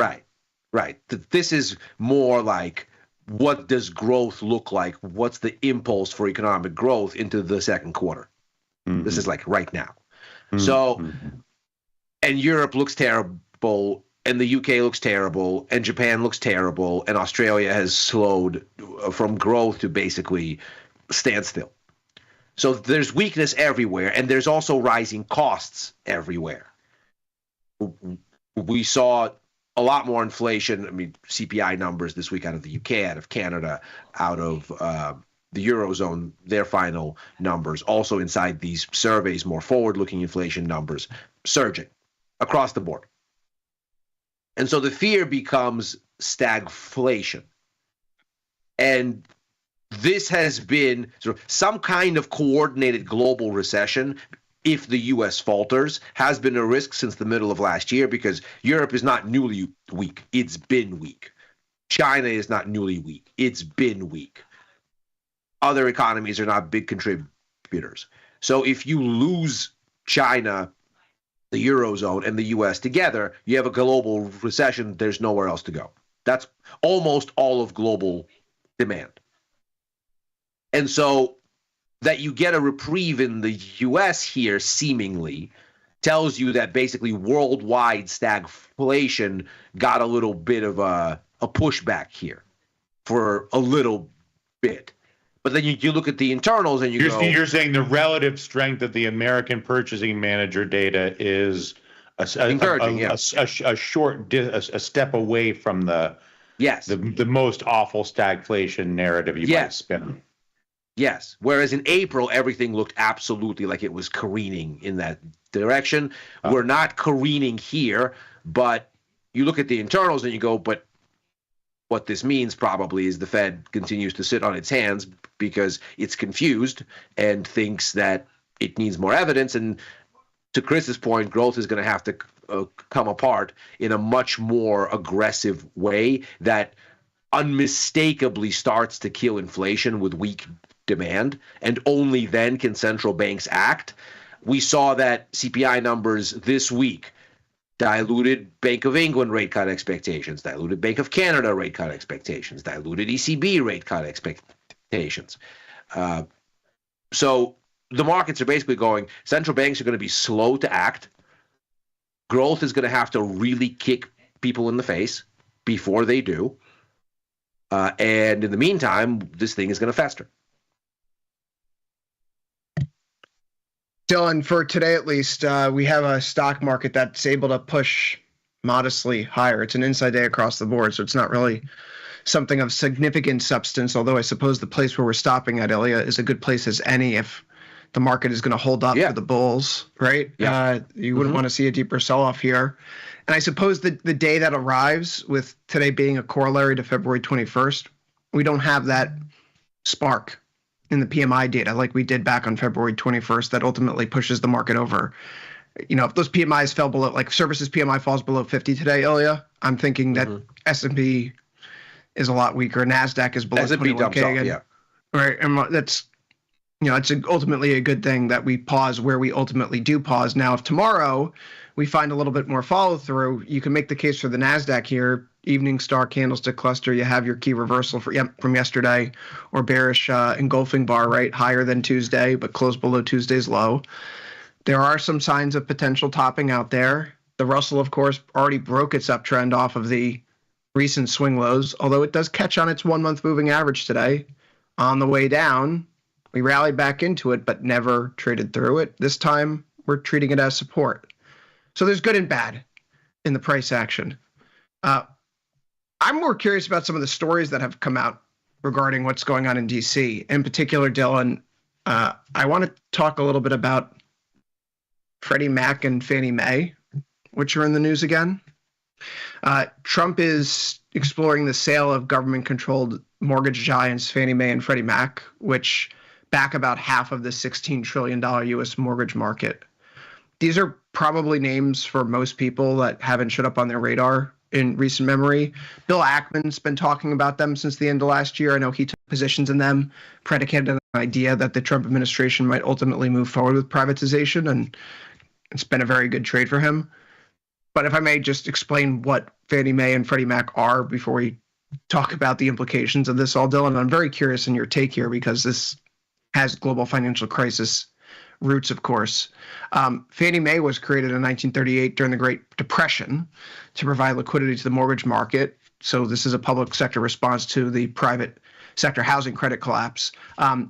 Right. This is more like, what does growth look like? What's the impulse for economic growth into the second quarter? This is like right now. So, and Europe looks terrible. and the UK looks terrible, and Japan looks terrible, and Australia has slowed from growth to basically standstill. So there's weakness everywhere, and there's also rising costs everywhere. We saw a lot more inflation. I mean, CPI numbers this week out of the UK, out of Canada, out of the Eurozone, their final numbers, also inside these surveys, more forward-looking inflation numbers, surging across the board. And so the fear becomes stagflation. And this has been sort of some kind of coordinated global recession, if the U.S. falters, has been a risk since the middle of last year, because Europe is not newly weak. It's been weak. China is not newly weak. It's been weak. Other economies are not big contributors. So if you lose China, the Eurozone, and the U.S. together, you have a global recession. There's nowhere else to go. That's almost all of global demand. And so that you get a reprieve in the U.S. here, seemingly, tells you that basically worldwide stagflation got a little bit of a pushback here for a little bit. But then you look at the internals and you're saying the relative strength of the American Purchasing Manager data is a step away from the most awful stagflation narrative you might spin. Yes. Whereas in April, everything looked absolutely like it was careening in that direction. We're not careening here, but you look at the internals and you go, but what this means probably is the Fed continues to sit on its hands because it's confused and thinks that it needs more evidence. And to Chris's point, growth is going to have to come apart in a much more aggressive way that unmistakably starts to kill inflation with weak demand, and only then can central banks act. We saw that CPI numbers this week diluted Bank of England rate cut expectations, diluted Bank of Canada rate cut expectations, diluted ECB rate cut expectations. So the markets are basically going, central banks are going to be slow to act. Growth is going to have to really kick people in the face before they do. And in the meantime, this thing is going to fester. Dylan, for today at least, we have a stock market that's able to push modestly higher. It's an inside day across the board, so it's not really something of significant substance, although I suppose the place where we're stopping at, Ilya, is a good place as any if the market is going to hold up for the bulls, right? Yeah. You wouldn't want to see a deeper sell-off here. And I suppose the day that arrives, with today being a corollary to February 21st, we don't have that spark in the PMI data like we did back on February 21st that ultimately pushes the market over. You know, if those PMIs fell below, like services PMI falls below 50 today, Ilya, I'm thinking that S&P is a lot weaker. NASDAQ is below S&P 21K again. Right, and that's, you know, it's ultimately a good thing that we pause where we ultimately do pause. Now, if tomorrow we find a little bit more follow through, you can make the case for the NASDAQ here. Evening star candlestick cluster, you have your key reversal from yesterday, or bearish engulfing bar, right? Higher than Tuesday, but closed below Tuesday's low. There are some signs of potential topping out there. The Russell, of course, already broke its uptrend off of the recent swing lows, although it does catch on its 1 month moving average today. On the way down, we rallied back into it, but never traded through it. This time, we're treating it as support. So there's good and bad in the price action. I'm more curious about some of the stories that have come out regarding what's going on in DC. In particular, Dylan, I want to talk a little bit about Freddie Mac and Fannie Mae, which are in the news again. Trump is exploring the sale of government-controlled mortgage giants Fannie Mae and Freddie Mac, which back about half of the $16 trillion U.S. mortgage market. These are probably names for most people that haven't showed up on their radar in recent memory. Bill Ackman's been talking about them since the end of last year. I know he took positions in them, predicated on the idea that the Trump administration might ultimately move forward with privatization, and it's been a very good trade for him. But if I may just explain what Fannie Mae and Freddie Mac are before we talk about the implications of this all, Dylan, I'm very curious in your take here because this has global financial crisis roots, of course. Fannie Mae was created in 1938 during the Great Depression to provide liquidity to the mortgage market. So this is a public sector response to the private sector housing credit collapse.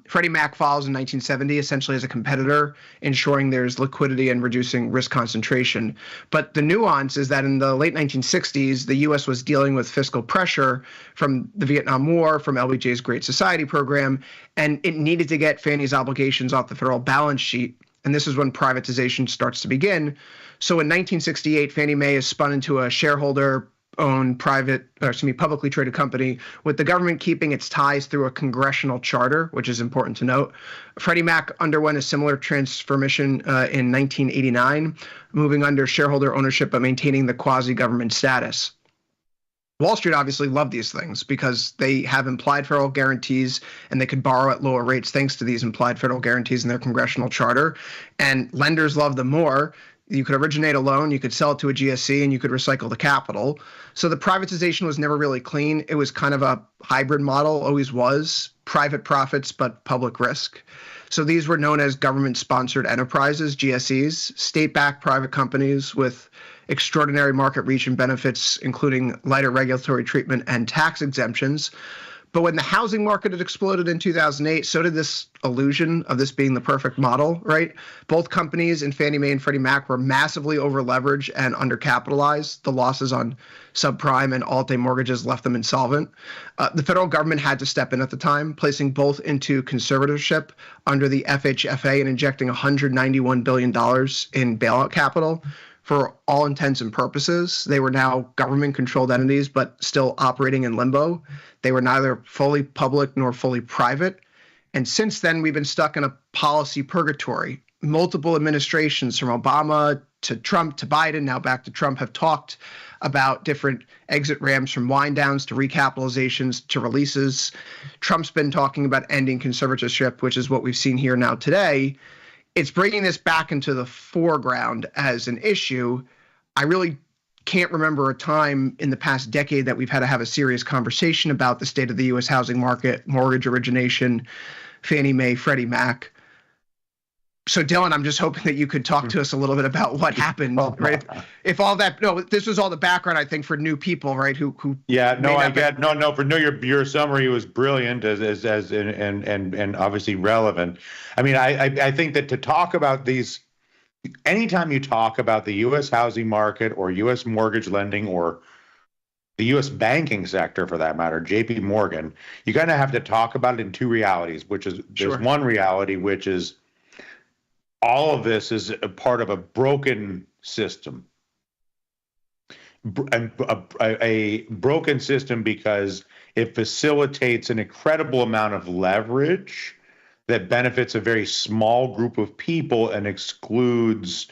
Freddie Mac follows in 1970, essentially as a competitor, ensuring there's liquidity and reducing risk concentration. But the nuance is that in the late 1960s, the U.S. was dealing with fiscal pressure from the Vietnam War, from LBJ's Great Society program, and it needed to get Fannie's obligations off the federal balance sheet. And this is when privatization starts to begin. So in 1968, Fannie Mae is spun into a shareholder-owned publicly traded company, with the government keeping its ties through a congressional charter, which is important to note. Freddie Mac underwent a similar transformation in 1989, moving under shareholder ownership but maintaining the quasi-government status. Wall Street obviously loved these things because they have implied federal guarantees and they could borrow at lower rates thanks to these implied federal guarantees in their congressional charter. And lenders love them more. You could originate a loan, you could sell it to a GSE, and you could recycle the capital. So the privatization was never really clean. It was kind of a hybrid model, always was. Private profits, but public risk. So these were known as government-sponsored enterprises, GSEs, state-backed private companies with extraordinary market reach and benefits, including lighter regulatory treatment and tax exemptions. But when the housing market had exploded in 2008, so did this illusion of this being the perfect model, right? Both companies in Fannie Mae and Freddie Mac were massively over-leveraged and undercapitalized. The losses on subprime and Alt-A mortgages left them insolvent. The federal government had to step in at the time, placing both into conservatorship under the FHFA and injecting $191 billion in bailout capital. For all intents and purposes, they were now government-controlled entities, but still operating in limbo. They were neither fully public nor fully private. And since then, we've been stuck in a policy purgatory. Multiple administrations, from Obama to Trump to Biden, now back to Trump, have talked about different exit ramps, from wind downs to recapitalizations to releases. Trump's been talking about ending conservatorship, which is what we've seen here now today. It's bringing this back into the foreground as an issue. I really can't remember a time in the past decade that we've had to have a serious conversation about the state of the U.S. housing market, mortgage origination, Fannie Mae, Freddie Mac. So, Dylan, I'm just hoping that you could talk to us a little bit about what happened, right? If all that, this was all the background, I think, for new people, right? Who your summary was brilliant and obviously relevant. I mean, I think that to talk about these, anytime you talk about the U.S. housing market or U.S. mortgage lending or the U.S. banking sector, for that matter, J.P. Morgan, you kind of have to talk about it in two realities, which is there's one reality, which is all of this is a part of a broken system. A broken system because it facilitates an incredible amount of leverage that benefits a very small group of people and excludes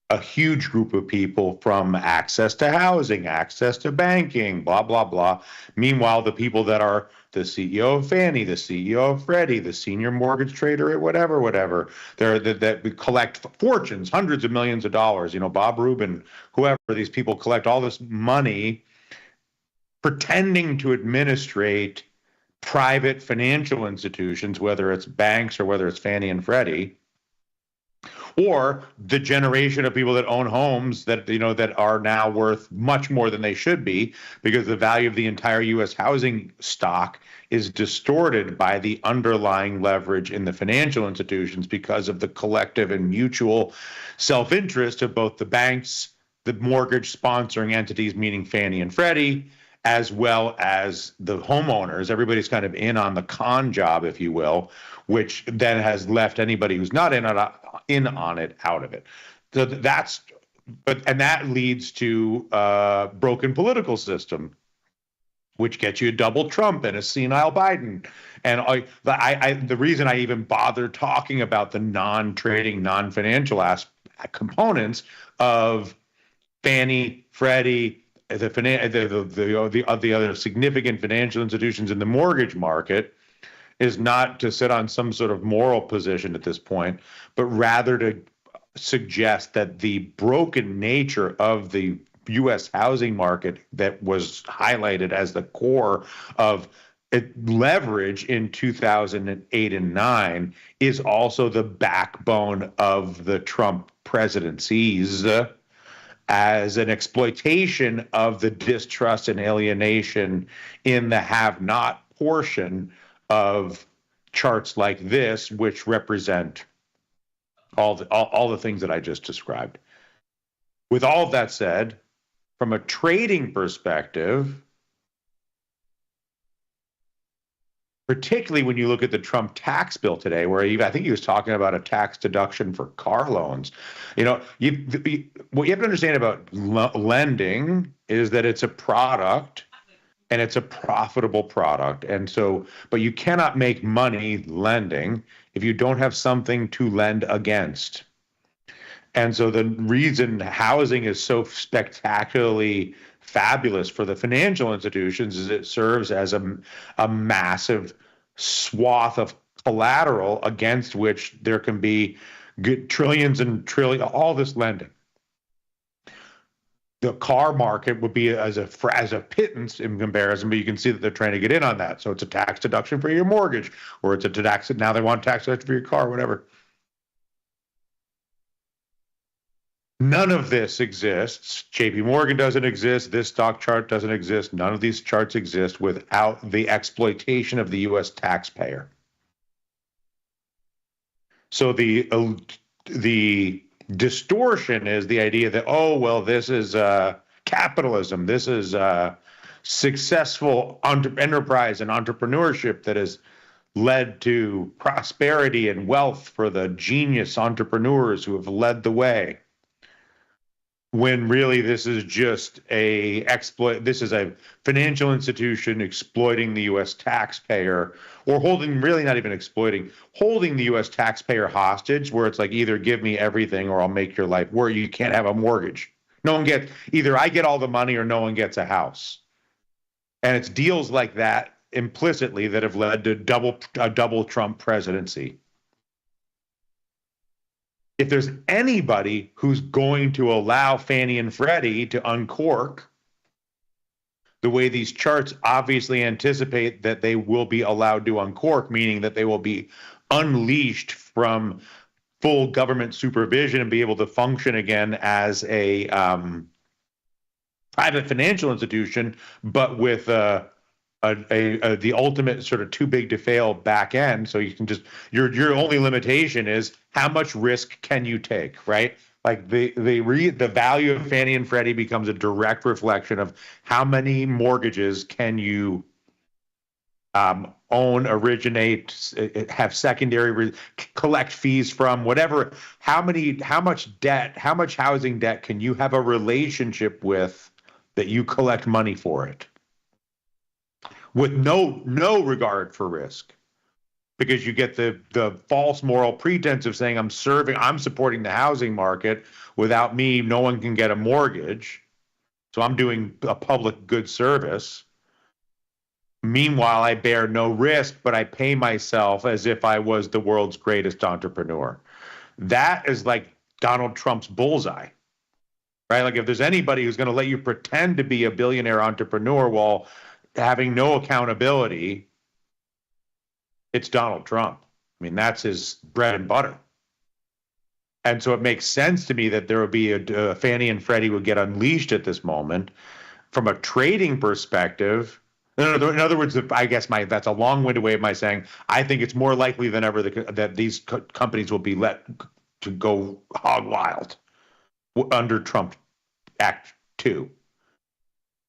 a huge group of people from access to housing, access to banking, blah, blah, blah. Meanwhile, the people that are the CEO of Fannie, the CEO of Freddie, the senior mortgage trader at whatever, that collect fortunes, hundreds of millions of dollars. You know, Bob Rubin, whoever, these people collect all this money pretending to administrate private financial institutions, whether it's banks or whether it's Fannie and Freddie, or the generation of people that own homes that, you know, that are now worth much more than they should be because the value of the entire U.S. housing stock is distorted by the underlying leverage in the financial institutions because of the collective and mutual self-interest of both the banks, the mortgage sponsoring entities, meaning Fannie and Freddie, as well as the homeowners. Everybody's kind of in on the con job, if you will, which then has left anybody who's not in on it out of it. So that leads to a broken political system, which gets you a double Trump and a senile Biden. And the reason I even bother talking about the non-trading, non-financial components of Fannie, Freddie, the other significant financial institutions in the mortgage market is not to sit on some sort of moral position at this point, but rather to suggest that the broken nature of the U.S. housing market that was highlighted as the core of leverage in 2008 and 9 is also the backbone of the Trump presidencies as an exploitation of the distrust and alienation in the have-not portion of charts like this, which represent all the things that I just described. With all of that said, from a trading perspective, particularly when you look at the Trump tax bill today, where I think he was talking about a tax deduction for car loans. What you have to understand about lending is that it's a product, and it's a profitable product. And so, but you cannot make money lending if you don't have something to lend against. And so the reason housing is so spectacularly fabulous for the financial institutions is it serves as a massive swath of collateral against which there can be trillions and trillions, all this lending. The car market would be as a pittance in comparison, but you can see that they're trying to get in on that. So it's a tax deduction for your mortgage, or it's a tax, now they want tax deduction for your car, whatever. None of this exists. JP Morgan doesn't exist. This stock chart doesn't exist. None of these charts exist without the exploitation of the U.S. taxpayer. So the distortion is the idea that, oh, well, this is capitalism. This is successful enterprise and entrepreneurship that has led to prosperity and wealth for the genius entrepreneurs who have led the way. When really this is just this is a financial institution exploiting the U.S. taxpayer, or holding the U.S. taxpayer hostage, where it's like, either give me everything or I'll make your life worse. You can't have a mortgage. No one gets, either I get all the money or no one gets a house. And it's deals like that implicitly that have led to a double Trump presidency. If there's anybody who's going to allow Fannie and Freddie to uncork the way these charts obviously anticipate that they will be allowed to uncork, meaning that they will be unleashed from full government supervision and be able to function again as a private financial institution, but with the ultimate sort of too big to fail back end. So you can just, your only limitation is how much risk can you take, right? Like the value of Fannie and Freddie becomes a direct reflection of how many mortgages can you own, originate, have secondary, collect fees from, whatever. How much debt, how much housing debt can you have a relationship with that you collect money for it, with no regard for risk, because you get the false moral pretense of saying I'm supporting the housing market. Without me, no one can get a mortgage, so I'm doing a public good service. Meanwhile, I bear no risk, but I pay myself as if I was the world's greatest entrepreneur. That is like Donald Trump's bullseye, right? Like, if there's anybody who's going to let you pretend to be a billionaire entrepreneur while having no accountability, it's Donald Trump. I mean, that's his bread and butter. And so it makes sense to me that there would be a Fannie and Freddie would get unleashed at this moment. From a trading perspective, in other words, I guess that's a long-winded way of my saying I think it's more likely than ever that these companies will be let to go hog wild under Trump Act 2.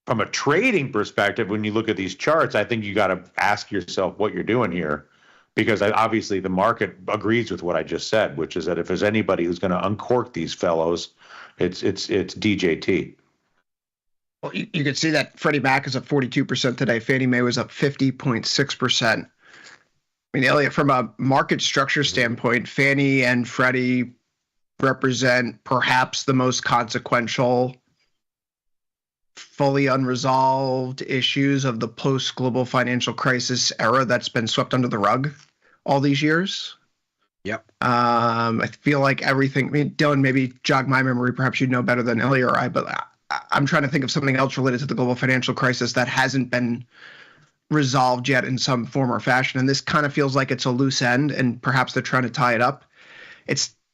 From a trading perspective, when you look at these charts, I think you got to ask yourself what you're doing here, because obviously the market agrees with what I just said, which is that if there's anybody who's going to uncork these fellows, it's DJT. Well, you can see that Freddie Mac is up 42% today. Fannie Mae was up 50.6%. I mean, Elliot, from a market structure standpoint, Fannie and Freddie represent perhaps the most consequential, fully unresolved issues of the post-global financial crisis era that's been swept under the rug all these years. Yep. I feel like everything, I mean, Dylan, maybe jog my memory, perhaps you know better than Elliot or I, but I'm trying to think of something else related to the global financial crisis that hasn't been resolved yet in some form or fashion. And this kind of feels like it's a loose end, and perhaps they're trying to tie it up.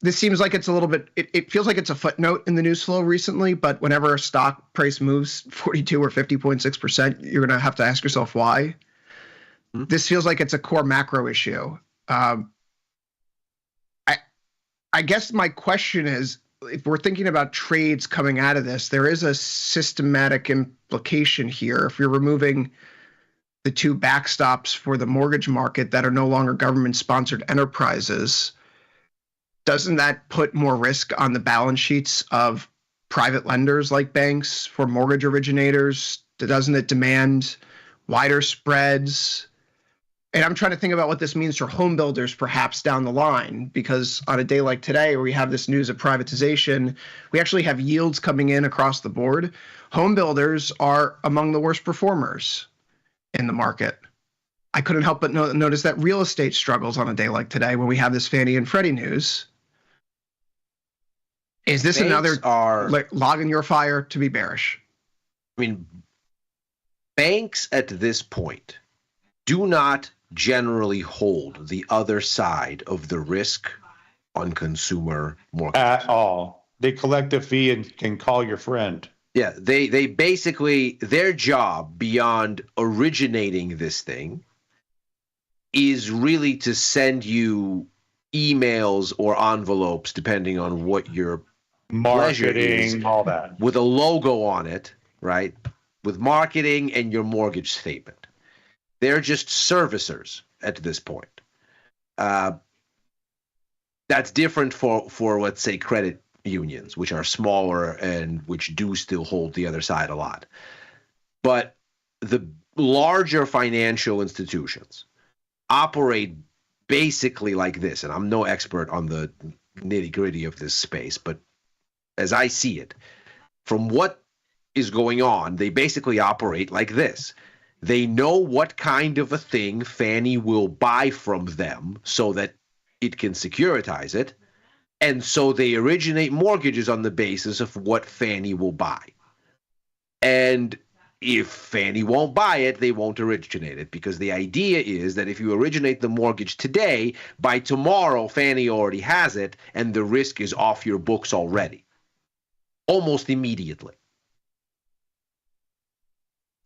This seems like it's a little bit, it feels like it's a footnote in the news flow recently, but whenever a stock price moves 42 or 50.6%, you're going to have to ask yourself why. This feels like it's a core macro issue. I guess my question is, if we're thinking about trades coming out of this, there is a systematic implication here. If you're removing the two backstops for the mortgage market that are no longer government-sponsored enterprises, doesn't that put more risk on the balance sheets of private lenders like banks for mortgage originators? Doesn't it demand wider spreads? And I'm trying to think about what this means for home builders perhaps down the line, because on a day like today where we have this news of privatization, we actually have yields coming in across the board. Home builders are among the worst performers in the market. I couldn't help but notice that real estate struggles on a day like today when we have this Fannie and Freddie news. Is this another log in your fire to be bearish? I mean, banks at this point do not generally hold the other side of the risk on consumer mortgages. At all. They collect a fee and can call your friend. Yeah, they basically, their job beyond originating this thing is really to send you emails or envelopes, depending on what your pleasure is, all that, with a logo on it, right? With marketing and your mortgage statement. They're just servicers at this point. That's different for let's say credit unions, which are smaller and which do still hold the other side a lot. But the larger financial institutions operate basically like this, and I'm no expert on the nitty-gritty of this space, but as I see it, from what is going on, they basically operate like this. They know what kind of a thing Fannie will buy from them so that it can securitize it, and so they originate mortgages on the basis of what Fannie will buy. And if Fannie won't buy it, they won't originate it, because the idea is that if you originate the mortgage today, by tomorrow Fannie already has it and the risk is off your books already, almost immediately.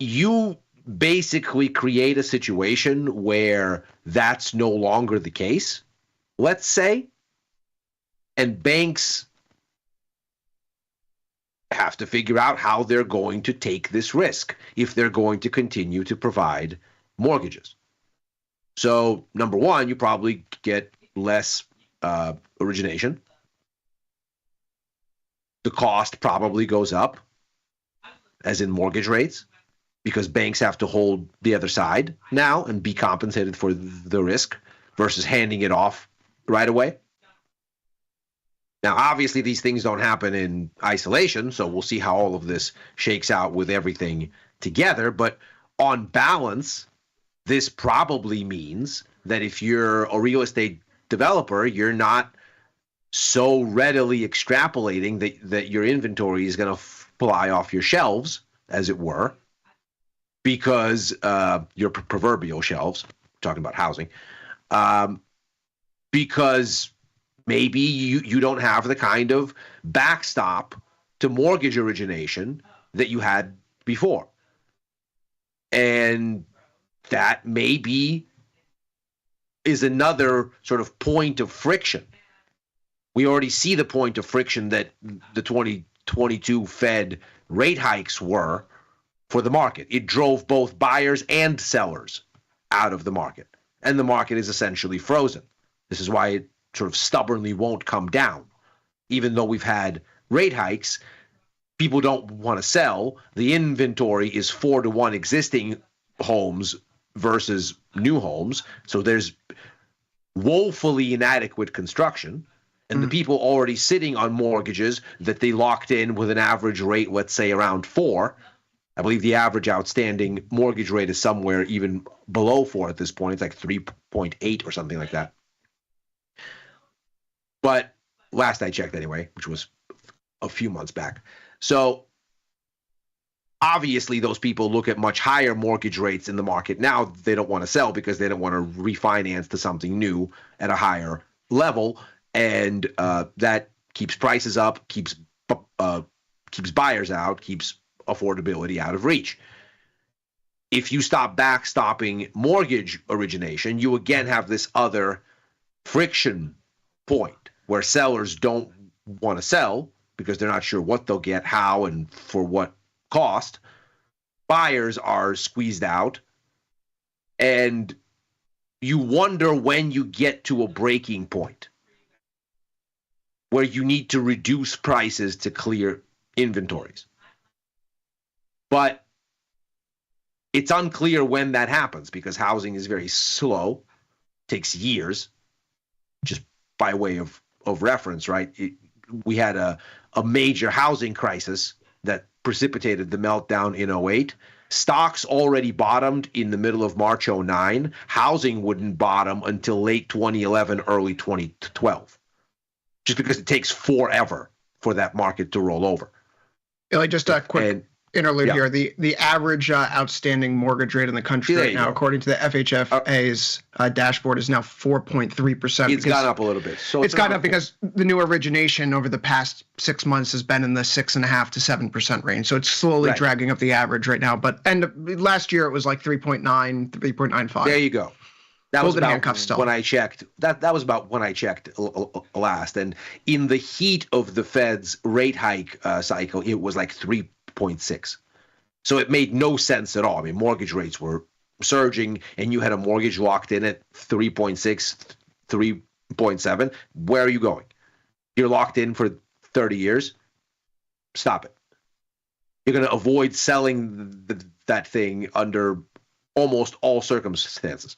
You basically create a situation where that's no longer the case, let's say, and banks have to figure out how they're going to take this risk if they're going to continue to provide mortgages. So, number one, you probably get less origination. The cost probably goes up, as in mortgage rates, because banks have to hold the other side now and be compensated for the risk versus handing it off right away. Now, obviously, these things don't happen in isolation, so we'll see how all of this shakes out with everything together. But on balance, this probably means that if you're a real estate developer, you're not so readily extrapolating that your inventory is going to fly off your shelves, as it were, because your proverbial shelves, talking about housing, because maybe you don't have the kind of backstop to mortgage origination that you had before. And that maybe is another sort of point of friction. We already see the point of friction that the 2022 Fed rate hikes were for the market. It drove both buyers and sellers out of the market, and the market is essentially frozen. This is why it sort of stubbornly won't come down. Even though we've had rate hikes, people don't want to sell. The inventory is 4-to-1 existing homes versus new homes. So there's woefully inadequate construction. And the people already sitting on mortgages that they locked in with an average rate, let's say around 4. I believe the average outstanding mortgage rate is somewhere even below 4 at this point. It's like 3.8 or something like that. But last I checked anyway, which was a few months back. So Obviously, those people look at much higher mortgage rates in the market now. They don't want to sell because they don't want to refinance to something new at a higher level, and that keeps prices up, keeps buyers out, keeps affordability out of reach. If you stop backstopping mortgage origination, you again have this other friction point where sellers don't want to sell because they're not sure what they'll get, how, and for what cost. Buyers are squeezed out, and you wonder when you get to a breaking point where you need to reduce prices to clear inventories. But it's unclear when that happens because housing is very slow, takes years. Just by way of reference, right? We had a major housing crisis that precipitated the meltdown in 2008. Stocks already bottomed in the middle of March 2009. Housing wouldn't bottom until late 2011, early 2012, just because it takes forever for that market to roll over. Just a quick interlude here. The average outstanding mortgage rate in the country right now, according to the FHFA's dashboard, is now 4.3%. It's gone up a little bit. So it's gone up because the new origination over the past 6 months has been in the 6.5% to 7% range. So it's slowly dragging up the average right now. But last year it was like 3.9, 3.95. There you go. That was about when I checked. That was about when I checked last. And in the heat of the Fed's rate hike cycle, it was like 3.6. So it made no sense at all. I mean, mortgage rates were surging, and you had a mortgage locked in at 3.6, 3.7. Where are you going? You're locked in for 30 years. Stop it. You're going to avoid selling that thing under almost all circumstances,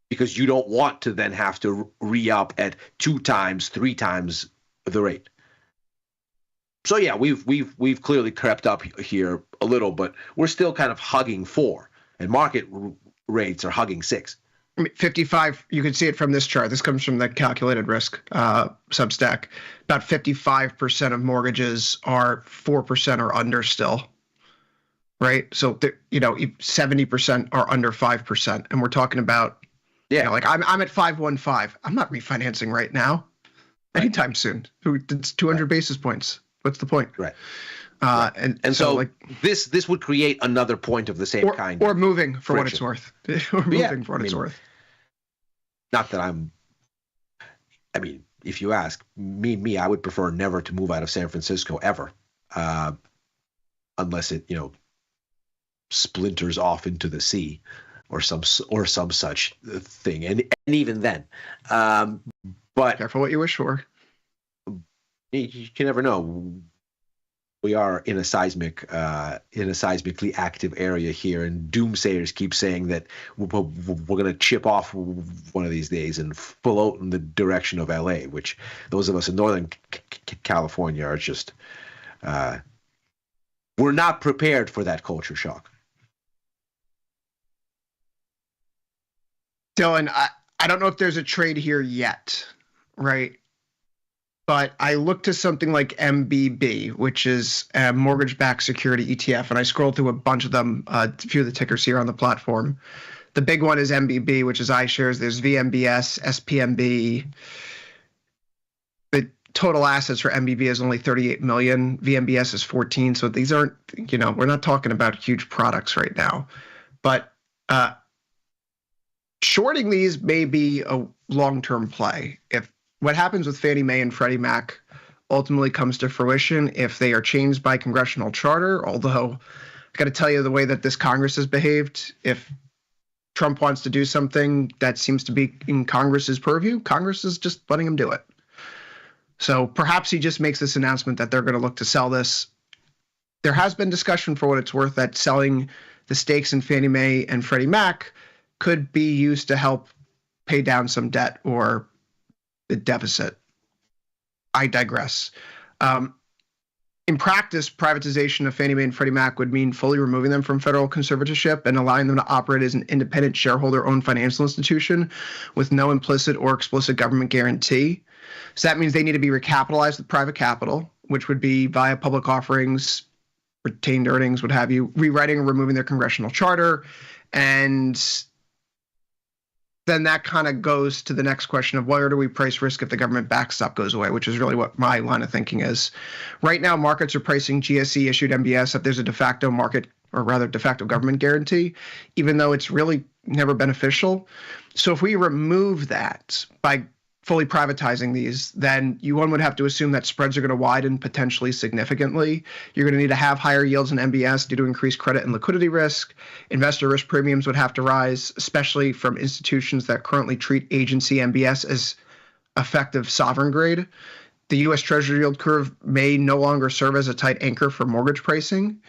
because you don't want to then have to re-up at 2 times, 3 times the rate. So yeah, we've clearly crept up here a little, but we're still kind of hugging 4, and market rates are hugging 6. I mean, 55. You can see it from this chart. This comes from the calculated risk Substack. About 55% of mortgages are 4% or under still. Right. So 70% are under 5%, and we're talking about. Yeah, like I'm at 5.15. I'm not refinancing right now, anytime soon. It's 200 basis points. What's the point? Right. And so like this would create another point of the same kind. Or moving for what it's worth. Or moving for what it's worth. Not that I mean, if you ask me, I would prefer never to move out of San Francisco ever, unless it splinters off into the sea. Or some such thing, and even then, but careful what you wish for. You can never know. We are in a seismically active area here, and doomsayers keep saying that we're going to chip off one of these days and float in the direction of LA, which those of us in Northern California are just we're not prepared for that culture shock. Dylan, I don't know if there's a trade here yet, right? But I looked to something like MBB, which is a mortgage-backed security ETF, and I scrolled through a bunch of them, a few of the tickers here on the platform. The big one is MBB, which is iShares. There's VMBS, SPMB. The total assets for MBB is only 38 million. VMBS is 14. So these aren't, we're not talking about huge products right now. But shorting these may be a long-term play. If what happens with Fannie Mae and Freddie Mac ultimately comes to fruition, if they are changed by congressional charter, although I got to tell you the way that this Congress has behaved, if Trump wants to do something that seems to be in Congress's purview, Congress is just letting him do it. So perhaps he just makes this announcement that they're going to look to sell this. There has been discussion, for what it's worth, that selling the stakes in Fannie Mae and Freddie Mac could be used to help pay down some debt or the deficit. I digress. In practice, privatization of Fannie Mae and Freddie Mac would mean fully removing them from federal conservatorship and allowing them to operate as an independent shareholder-owned financial institution with no implicit or explicit government guarantee. So that means they need to be recapitalized with private capital, which would be via public offerings, retained earnings, what have you, rewriting or removing their congressional charter. And then that kind of goes to the next question of where do we price risk if the government backstop goes away, which is really what my line of thinking is. Right now, markets are pricing GSE issued MBS if there's a de facto market, or rather de facto government guarantee, even though it's really never beneficial. So if we remove that by fully privatizing these, then one would have to assume that spreads are going to widen potentially significantly. You're going to need to have higher yields in MBS due to increased credit and liquidity risk. Investor risk premiums would have to rise, especially from institutions that currently treat agency MBS as effective sovereign grade. The U.S. Treasury yield curve may no longer serve as a tight anchor for mortgage pricing.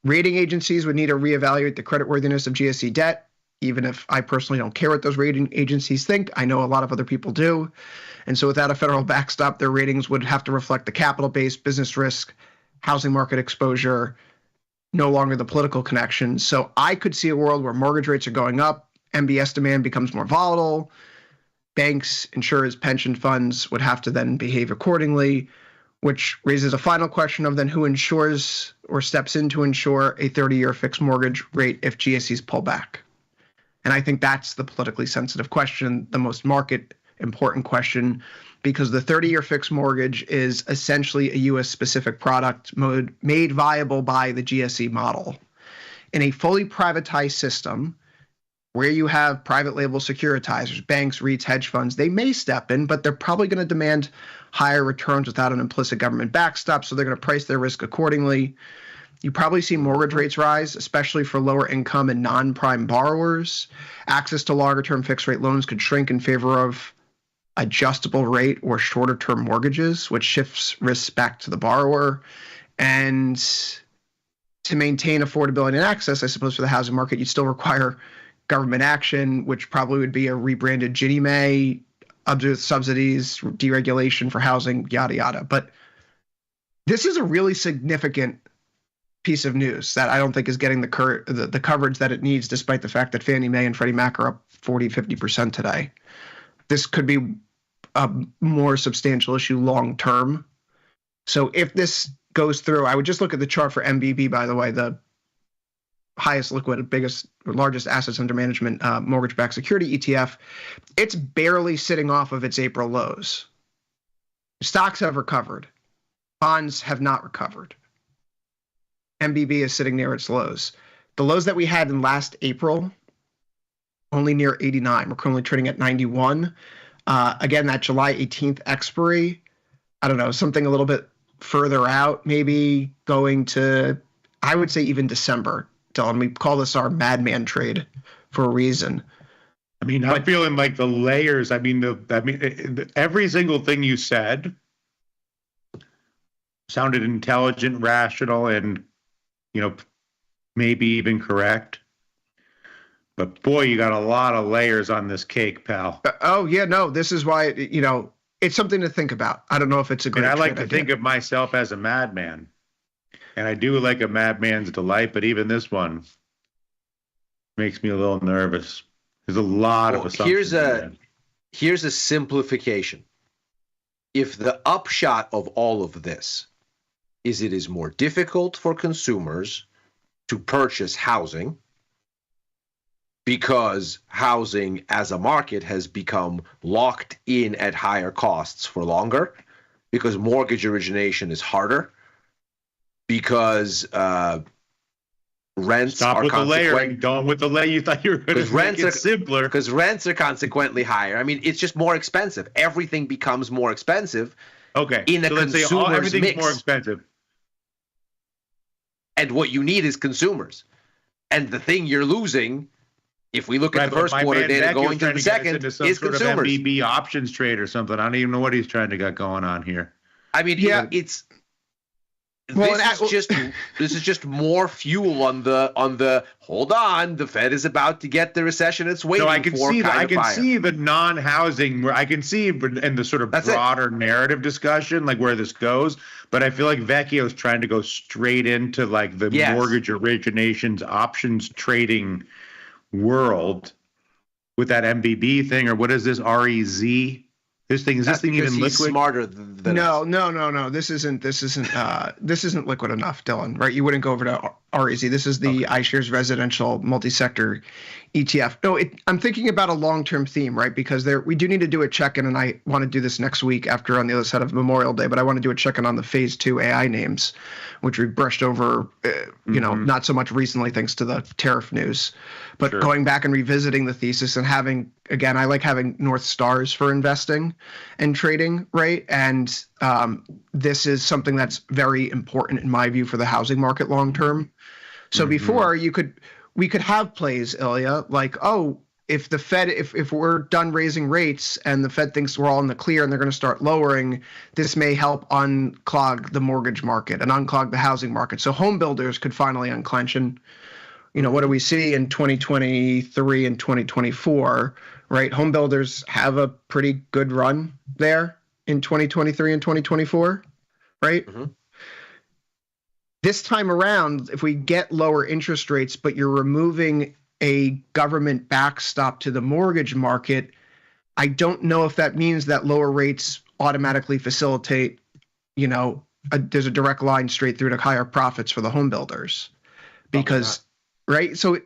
Rating agencies would need to reevaluate the creditworthiness of GSE debt, even if I personally don't care what those rating agencies think. I know a lot of other people do. And so without a federal backstop, their ratings would have to reflect the capital base, business risk, housing market exposure, no longer the political connection. So I could see a world where mortgage rates are going up, MBS demand becomes more volatile, banks, insurers, pension funds would have to then behave accordingly, which raises a final question of then who insures or steps in to insure a 30-year fixed mortgage rate if GSEs pull back. And I think that's the politically sensitive question, the most market important question, because the 30-year fixed mortgage is essentially a U.S.-specific product made viable by the GSE model. In a fully privatized system where you have private label securitizers, banks, REITs, hedge funds, they may step in, but they're probably going to demand higher returns without an implicit government backstop, so they're going to price their risk accordingly. You probably see mortgage rates rise, especially for lower income and non-prime borrowers. Access to longer-term fixed-rate loans could shrink in favor of adjustable rate or shorter-term mortgages, which shifts risk back to the borrower. And to maintain affordability and access, I suppose, for the housing market, you'd still require government action, which probably would be a rebranded Ginnie Mae, subsidies, deregulation for housing, yada, yada. But this is a really significant piece of news that I don't think is getting the coverage that it needs, despite the fact that Fannie Mae and Freddie Mac are up 40-50% today. This could be a more substantial issue long term. So if this goes through, I would just look at the chart for MBB, by the way, the highest liquid, biggest, largest assets under management mortgage-backed security ETF. It's barely sitting off of its April lows. Stocks have recovered. Bonds have not recovered. MBB is sitting near its lows. The lows that we had in last April, only near 89. We're currently trading at 91. Again, that July 18th expiry, I don't know, something a little bit further out, maybe going to, I would say even December, Dylan. We call this our madman trade for a reason. I mean, I'm feeling like the layers, every single thing you said sounded intelligent, rational, and maybe even correct. But boy, you got a lot of layers on this cake, pal. Oh, yeah, no, this is why, it's something to think about. I don't know if it's a great I like to think of myself as a madman. And I do like a madman's delight, but even this one makes me a little nervous. There's a lot of assumptions. Here's a simplification. If the upshot of all of this is it is more difficult for consumers to purchase housing because housing as a market has become locked in at higher costs for longer, because mortgage origination is harder, because rents Stop are with the layering. Don't with the lay. You thought you were going to make it simpler. Because rents are consequently higher. I mean, it's just more expensive. Everything becomes more expensive. Okay. In a so let's say consumer's everything's mix. more expensive. And what you need is consumers. And the thing you're losing, if we look at the first quarter data going to the second, is consumers. Sort of MBB options trade or something. I don't even know what he's trying to get going on here. I mean, yeah, it's. This is just more fuel on the hold on, the Fed is about to get the recession it's waiting for. I can see the non-housing where I can see in the sort of broader narrative discussion like where this goes, but I feel like Vecchio's trying to go straight into like the mortgage originations options trading world with that MBB thing, or what is this REZ? Is this thing even liquid? Smarter than no. This isn't liquid enough, Dylan. Right? You wouldn't go over to REZ. This is the iShares Residential Multi-Sector ETF. No, I'm thinking about a long-term theme, right? Because we do need to do a check-in, and I want to do this next week after on the other side of Memorial Day. But I want to do a check-in on the Phase 2 AI names, which we've brushed over, not so much recently thanks to the tariff news, but going back and revisiting the thesis and having, again, I like having North Stars for investing and trading, right? And this is something that's very important in my view for the housing market long-term. So before we could have plays, Ilya, like, if the Fed, if we're done raising rates and the Fed thinks we're all in the clear and they're going to start lowering, this may help unclog the mortgage market and unclog the housing market. So home builders could finally unclench. And, what do we see in 2023 and 2024, right? Home builders have a pretty good run there in 2023 and 2024, right? This time around, if we get lower interest rates, but you're removing a government backstop to the mortgage market, I don't know if that means that lower rates automatically facilitate, there's a direct line straight through to higher profits for the home builders. Because, right? So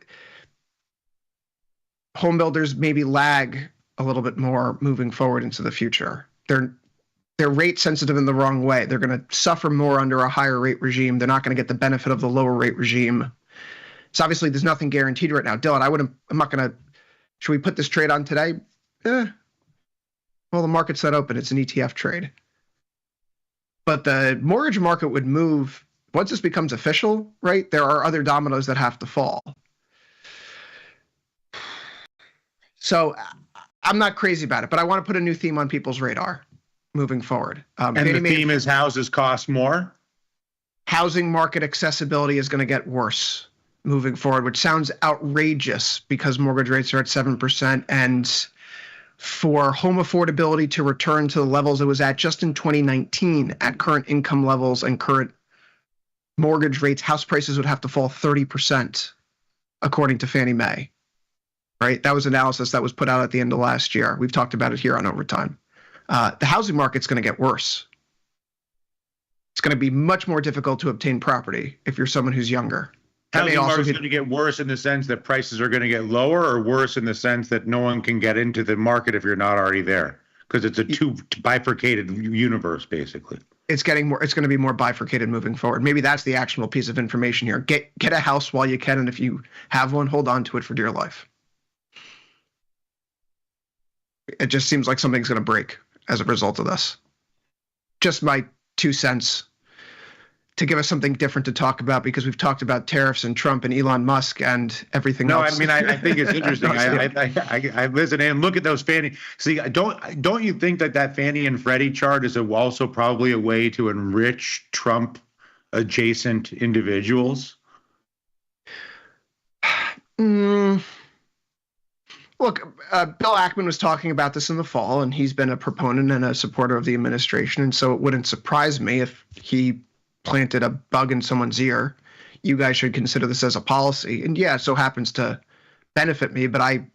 home builders maybe lag a little bit more moving forward into the future. They're rate sensitive in the wrong way. They're going to suffer more under a higher rate regime. They're not going to get the benefit of the lower rate regime. So obviously there's nothing guaranteed right now. Dylan, should we put this trade on today? Well, the market's not open. It's an ETF trade. But the mortgage market would move once this becomes official, right? There are other dominoes that have to fall. So I'm not crazy about it, but I want to put a new theme on people's radar moving forward. And the theme is houses cost more? Housing market accessibility is going to get worse moving forward, which sounds outrageous because mortgage rates are at 7%. And for home affordability to return to the levels it was at just in 2019 at current income levels and current mortgage rates, house prices would have to fall 30%, according to Fannie Mae. Right? That was analysis that was put out at the end of last year. We've talked about it here on Overtime. The housing market's going to get worse. It's going to be much more difficult to obtain property if you're someone who's younger. Housing market's going to get worse in the sense that prices are going to get lower, or worse in the sense that no one can get into the market if you're not already there? Because it's a two bifurcated universe, basically. It's getting more. It's going to be more bifurcated moving forward. Maybe that's the actionable piece of information here. Get a house while you can, and if you have one, hold on to it for dear life. It just seems like something's going to break as a result of this. Just my 2 cents to give us something different to talk about, because we've talked about tariffs and Trump and Elon Musk and everything else. No, I mean, I think it's interesting. I listen and look at those Fannie. See, don't you think that Fannie and Freddie chart is also probably a way to enrich Trump adjacent individuals? Look, Bill Ackman was talking about this in the fall, and he's been a proponent and a supporter of the administration, and so it wouldn't surprise me if he planted a bug in someone's ear. You guys should consider this as a policy, and yeah, it so happens to benefit me, but I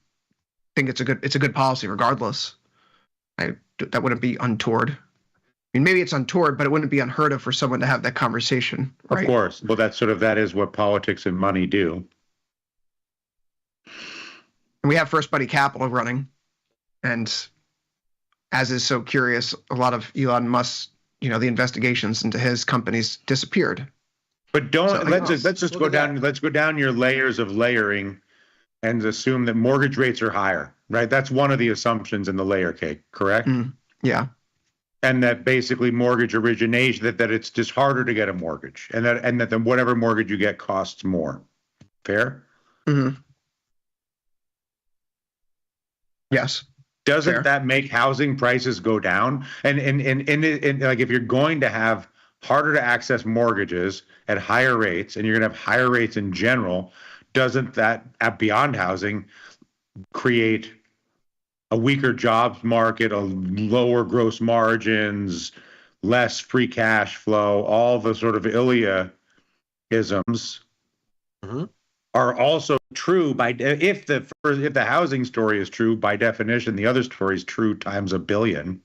think it's a good policy regardless. That wouldn't be untoward. I mean, maybe it's untoward, but it wouldn't be unheard of for someone to have that conversation, right? Of course. Well, that is what politics and money do. And we have First Buddy Capital running, and as is so curious, a lot of Elon Musk's, the investigations into his companies disappeared. But let's just go down. Let's go down your layers of layering, and assume that mortgage rates are higher. Right, that's one of the assumptions in the layer cake. Correct. Yeah. And that basically mortgage origination that it's just harder to get a mortgage, and that whatever mortgage you get costs more. Fair. Mm-hmm. Yes. Doesn't that make housing prices go down? And like, if you're going to have harder to access mortgages at higher rates, and you're going to have higher rates in general, doesn't that beyond housing create a weaker jobs market, a lower gross margins, less free cash flow, all the sort of Ilya-isms are also true if the housing story is true, by definition, the other story is true times a billion.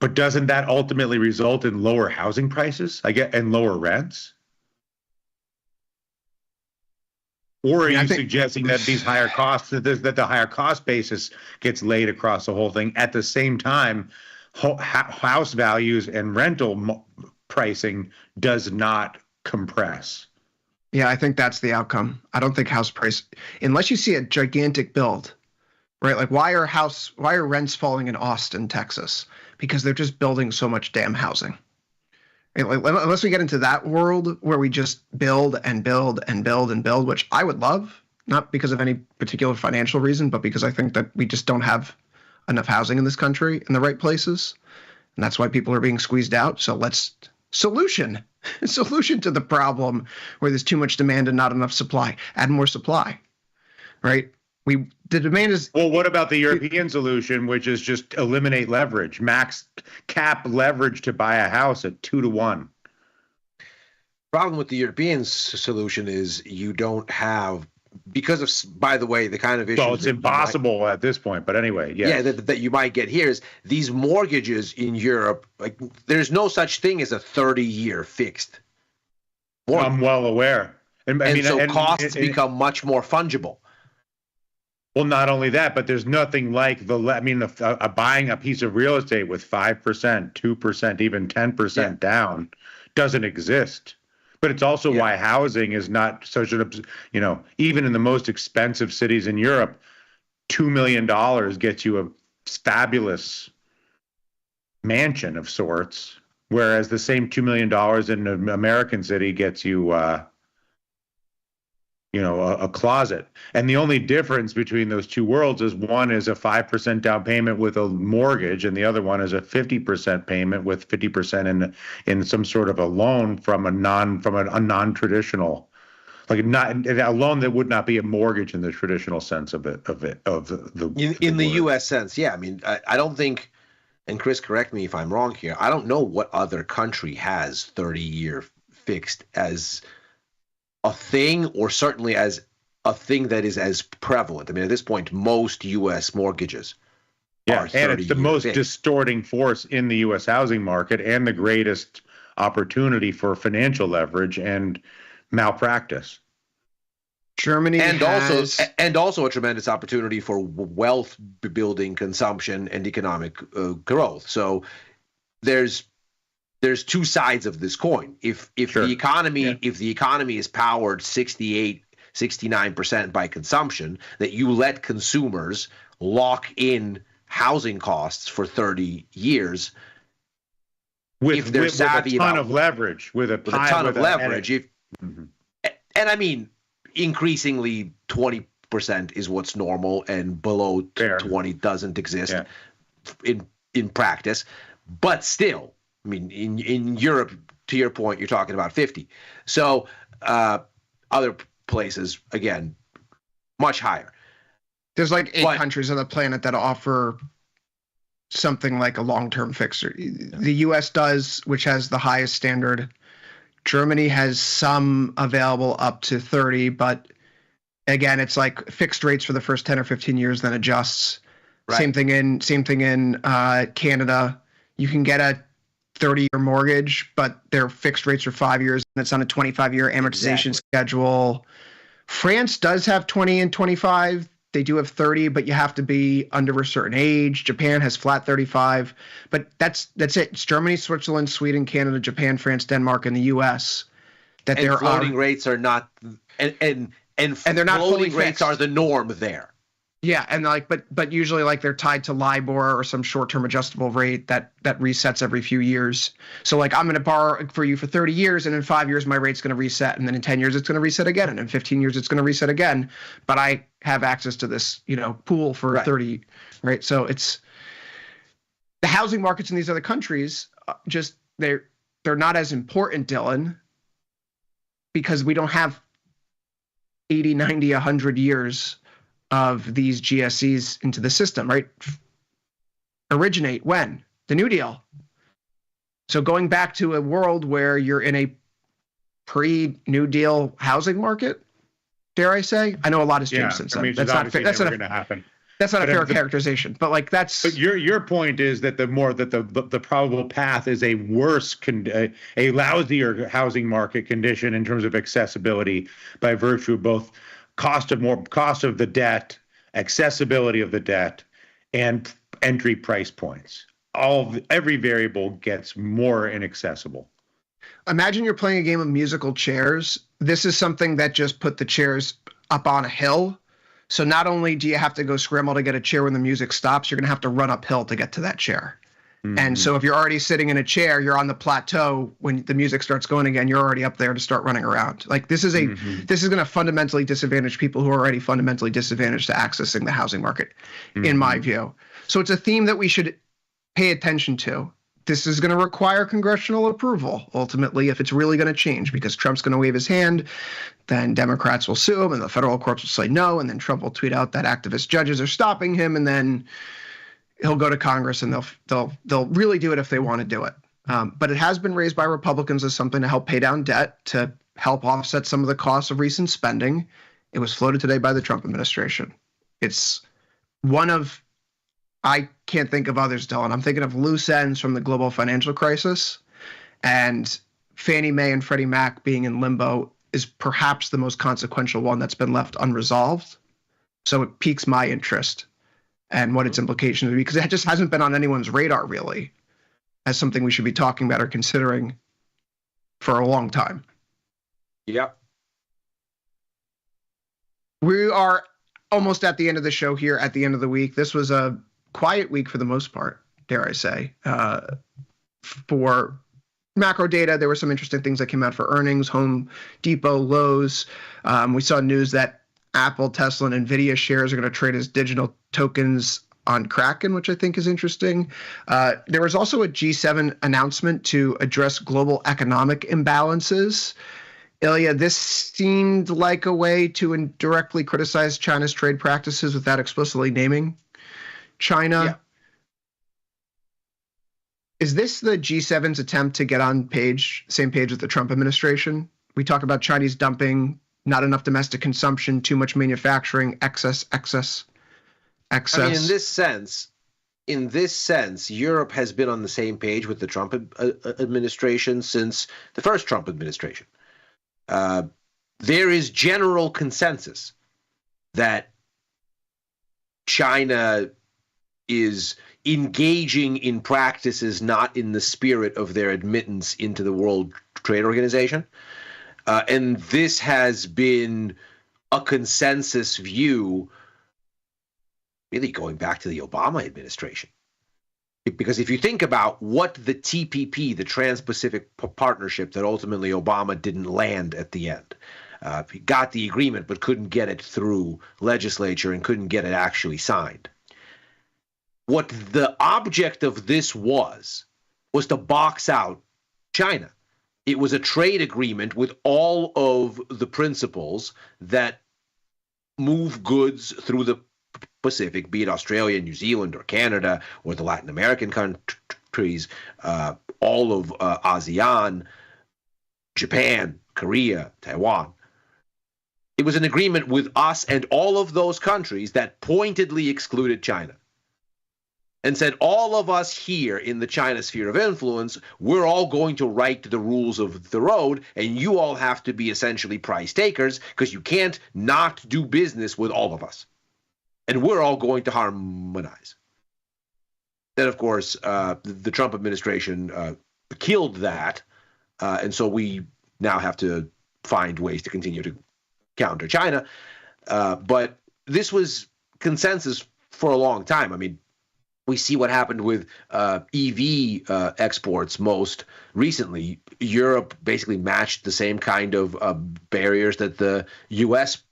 But doesn't that ultimately result in lower housing prices, and lower rents? Or are you suggesting that these higher costs, that the higher cost basis gets laid across the whole thing? At the same time, house values and rental pricing does not compress. Yeah, I think that's the outcome. I don't think house price, unless you see a gigantic build, right? Like why are rents falling in Austin, Texas? Because they're just building so much damn housing. Unless we get into that world where we just build and build and build and build, which I would love, not because of any particular financial reason, but because I think that we just don't have enough housing in this country in the right places. And that's why people are being squeezed out. So solution to the problem where there's too much demand and not enough supply. Add more supply, right? The demand is. Well, what about the European solution, which is just eliminate leverage, max cap leverage to buy a house at 2-to-1? Problem with the European solution is you don't have, because of, by the way, the kind of issues. Well, it's impossible at this point, but anyway, yeah, that you might get here is these mortgages in Europe. Like, there's no such thing as a 30-year fixed mortgage. I'm well aware, and costs become much more fungible. Well, not only that, but there's nothing like buying a piece of real estate with 5%, 2%, even 10% down doesn't exist. But it's also why housing is not such an, even in the most expensive cities in Europe, $2 million gets you a fabulous mansion of sorts, whereas the same $2 million in an American city gets you a closet. And the only difference between those two worlds is one is a 5% down payment with a mortgage, and the other one is a 50% payment with 50% in some sort of a loan from a non-traditional, like a loan that would not be a mortgage in the traditional sense of the U.S. sense. Yeah, I mean, I don't think, and Chris, correct me if I'm wrong here, I don't know what other country has 30-year fixed as a thing, or certainly as a thing that is as prevalent. I mean, at this point, most U.S. mortgages are 30-year and it's the most fixed. distorting force in the U.S. housing market and the greatest opportunity for financial leverage and malpractice. Germany and also a tremendous opportunity for wealth building, consumption, and economic growth. So there's two sides of this coin. If the economy is powered 68-69% by consumption, that you let consumers lock in housing costs for 30 years with a ton of leverage, and I mean, increasingly 20% is what's normal, and below 20 doesn't exist in practice, but still. I mean, in Europe, to your point, you're talking about 50. So other places, again, much higher. There's like 8 countries on the planet that offer something like a long-term fixer. The U.S. does, which has the highest standard. Germany has some available up to 30, but again, it's like fixed rates for the first 10 or 15 years, then adjusts. Right. Same thing in Canada. You can get a 30-year mortgage, but their fixed rates are 5 years, and it's on a 25-year amortization schedule. France does have 20 and 25. They do have 30, but you have to be under a certain age. Japan has flat 35, but that's it. It's Germany, Switzerland, Sweden, Canada, Japan, France, Denmark, and the U.S. that there floating rates are not, and they're not floating rates are the norm there. Yeah, and but usually they're tied to LIBOR or some short-term adjustable rate that resets every few years. So I'm going to borrow for you for 30 years, and in 5 years my rate's going to reset, and then in 10 years it's going to reset again, and in 15 years it's going to reset again. But I have access to this, pool for 30, right? So it's the housing markets in these other countries. Just they're not as important, Dylan, because we don't have 80, 90, 100 years of these GSEs into the system, right? Originate when? The New Deal. So going back to a world where you're in a pre-New Deal housing market, dare I say? I know a lot has changed since then. That's not going to happen. That's not a fair characterization, but like that's. But your point is that the probable path is a worse, a lousier housing market condition in terms of accessibility by virtue of both cost of the debt, accessibility of the debt, and entry price points. Every variable gets more inaccessible. Imagine you're playing a game of musical chairs. This is something that just put the chairs up on a hill. So not only do you have to go scramble to get a chair when the music stops, you're going to have to run uphill to get to that chair. Mm-hmm. And so if you're already sitting in a chair, you're on the plateau. When the music starts going again, you're already up there to start running around. Like this is this is going to fundamentally disadvantage people who are already fundamentally disadvantaged to accessing the housing market, in my view. So it's a theme that we should pay attention to. This is going to require congressional approval, ultimately, if it's really going to change, because Trump's going to wave his hand, then Democrats will sue him, and the federal courts will say no, and then Trump will tweet out that activist judges are stopping him, and then he'll go to Congress, and they'll really do it if they want to do it. But it has been raised by Republicans as something to help pay down debt, to help offset some of the costs of recent spending. It was floated today by the Trump administration. It's one of, I can't think of others, Dylan. I'm thinking of loose ends from the global financial crisis, and Fannie Mae and Freddie Mac being in limbo is perhaps the most consequential one that's been left unresolved. So it piques my interest and what its implications would be, because it just hasn't been on anyone's radar really as something we should be talking about or considering for a long time. Yep. We are almost at the end of the show here at the end of the week. This was a quiet week for the most part, dare I say. For macro data, there were some interesting things that came out for earnings. Home Depot, Lowe's. We saw news that Apple, Tesla, and NVIDIA shares are going to trade as digital tokens on Kraken, which I think is interesting. There was also a G7 announcement to address global economic imbalances. Ilya, this seemed like a way to indirectly criticize China's trade practices without explicitly naming China. Yeah. Is this the G7's attempt to get on same page with the Trump administration? We talk about Chinese dumping, not enough domestic consumption, too much manufacturing, excess. I mean, in this sense, Europe has been on the same page with the Trump administration since the first Trump administration. There is general consensus that China is engaging in practices not in the spirit of their admittance into the World Trade Organization. And this has been a consensus view really going back to the Obama administration. Because if you think about what the TPP, the Trans-Pacific Partnership that ultimately Obama didn't land at the end, he got the agreement but couldn't get it through legislature and couldn't get it actually signed. What the object of this was to box out China. It was a trade agreement with all of the principles that move goods through the Pacific, be it Australia, New Zealand, or Canada, or the Latin American countries, all of ASEAN, Japan, Korea, Taiwan. It was an agreement with us and all of those countries that pointedly excluded China and said, all of us here in the China sphere of influence, we're all going to write the rules of the road, and you all have to be essentially price takers because you can't not do business with all of us. And we're all going to harmonize. Then, of course, the Trump administration killed that, and so we now have to find ways to continue to counter China. But this was consensus for a long time. I mean, we see what happened with EV exports most recently. Europe basically matched the same kind of barriers that the U.S.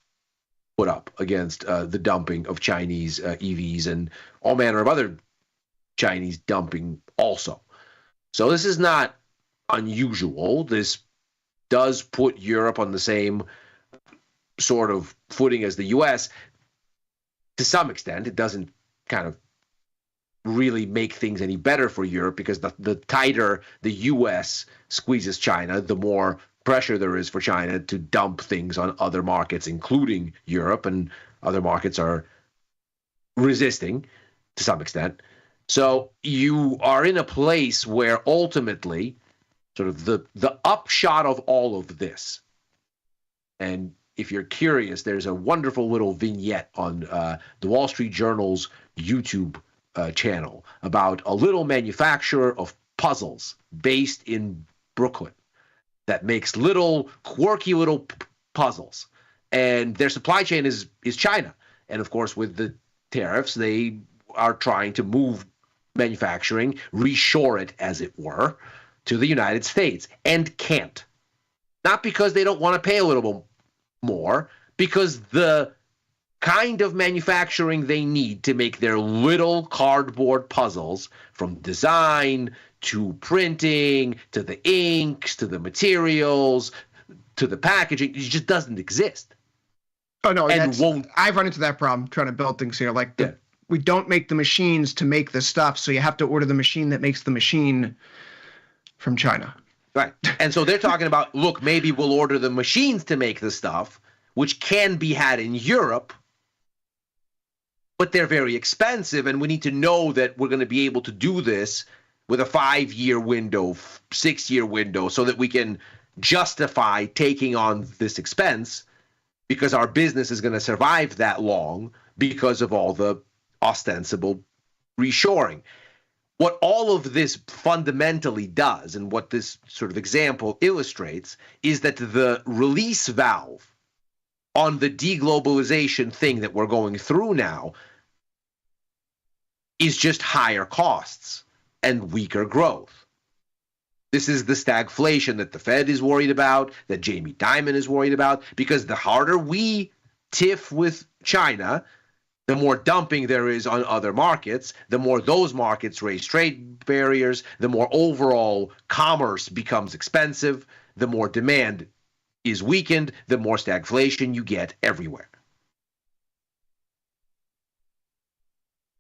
put up against the dumping of Chinese EVs and all manner of other Chinese dumping also. So this is not unusual. This does put Europe on the same sort of footing as the U.S. to some extent. It doesn't kind of really make things any better for Europe because the tighter the U.S. squeezes China, the more pressure there is for China to dump things on other markets, including Europe, and other markets are resisting to some extent. So you are in a place where ultimately sort of the upshot of all of this, and if you're curious, there's a wonderful little vignette on the Wall Street Journal's YouTube channel about a little manufacturer of puzzles based in Brooklyn that makes little quirky little puzzles, and their supply chain is China. And of course, with the tariffs, they are trying to move manufacturing, reshore it, as it were, to the United States, and can't. Not because they don't want to pay a little more, because the kind of manufacturing they need to make their little cardboard puzzles, from design to printing to the inks to the materials to the packaging, it just doesn't exist. Oh no, and I've run into that problem trying to build things here. Like we don't make the machines to make the stuff, so you have to order the machine that makes the machine from China. Right. And so they're talking about, look, maybe we'll order the machines to make the stuff, which can be had in Europe, but they're very expensive, and we need to know that we're going to be able to do this with a 5-year window, 6-year window, so that we can justify taking on this expense, because our business is going to survive that long because of all the ostensible reshoring. What all of this fundamentally does, and what this sort of example illustrates, is that the release valve on the deglobalization thing that we're going through now is just higher costs and weaker growth. This is the stagflation that the Fed is worried about, that Jamie Dimon is worried about, because the harder we tiff with China, the more dumping there is on other markets, the more those markets raise trade barriers, the more overall commerce becomes expensive, the more demand is weakened, the more stagflation you get everywhere.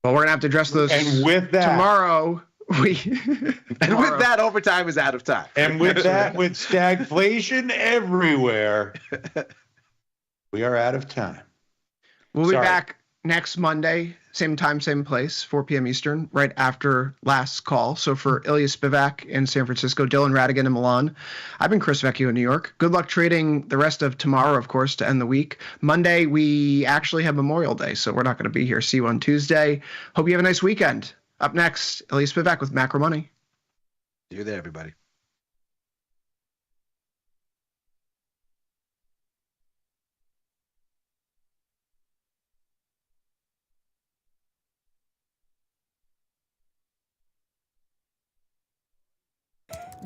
Well, we're going to have to address those and with that, tomorrow. And with that, overtime is out of time. And with that, with stagflation everywhere, we are out of time. We'll be back next Monday, same time, same place, 4 p.m. Eastern, right after last call. So for Ilya Spivak in San Francisco, Dylan Radigan in Milan, I've been Chris Vecchio in New York. Good luck trading the rest of tomorrow, of course, to end the week. Monday, we actually have Memorial Day, so we're not going to be here. See you on Tuesday. Hope you have a nice weekend. Up next, Ilya Spivak with Macro Money. See you there, everybody.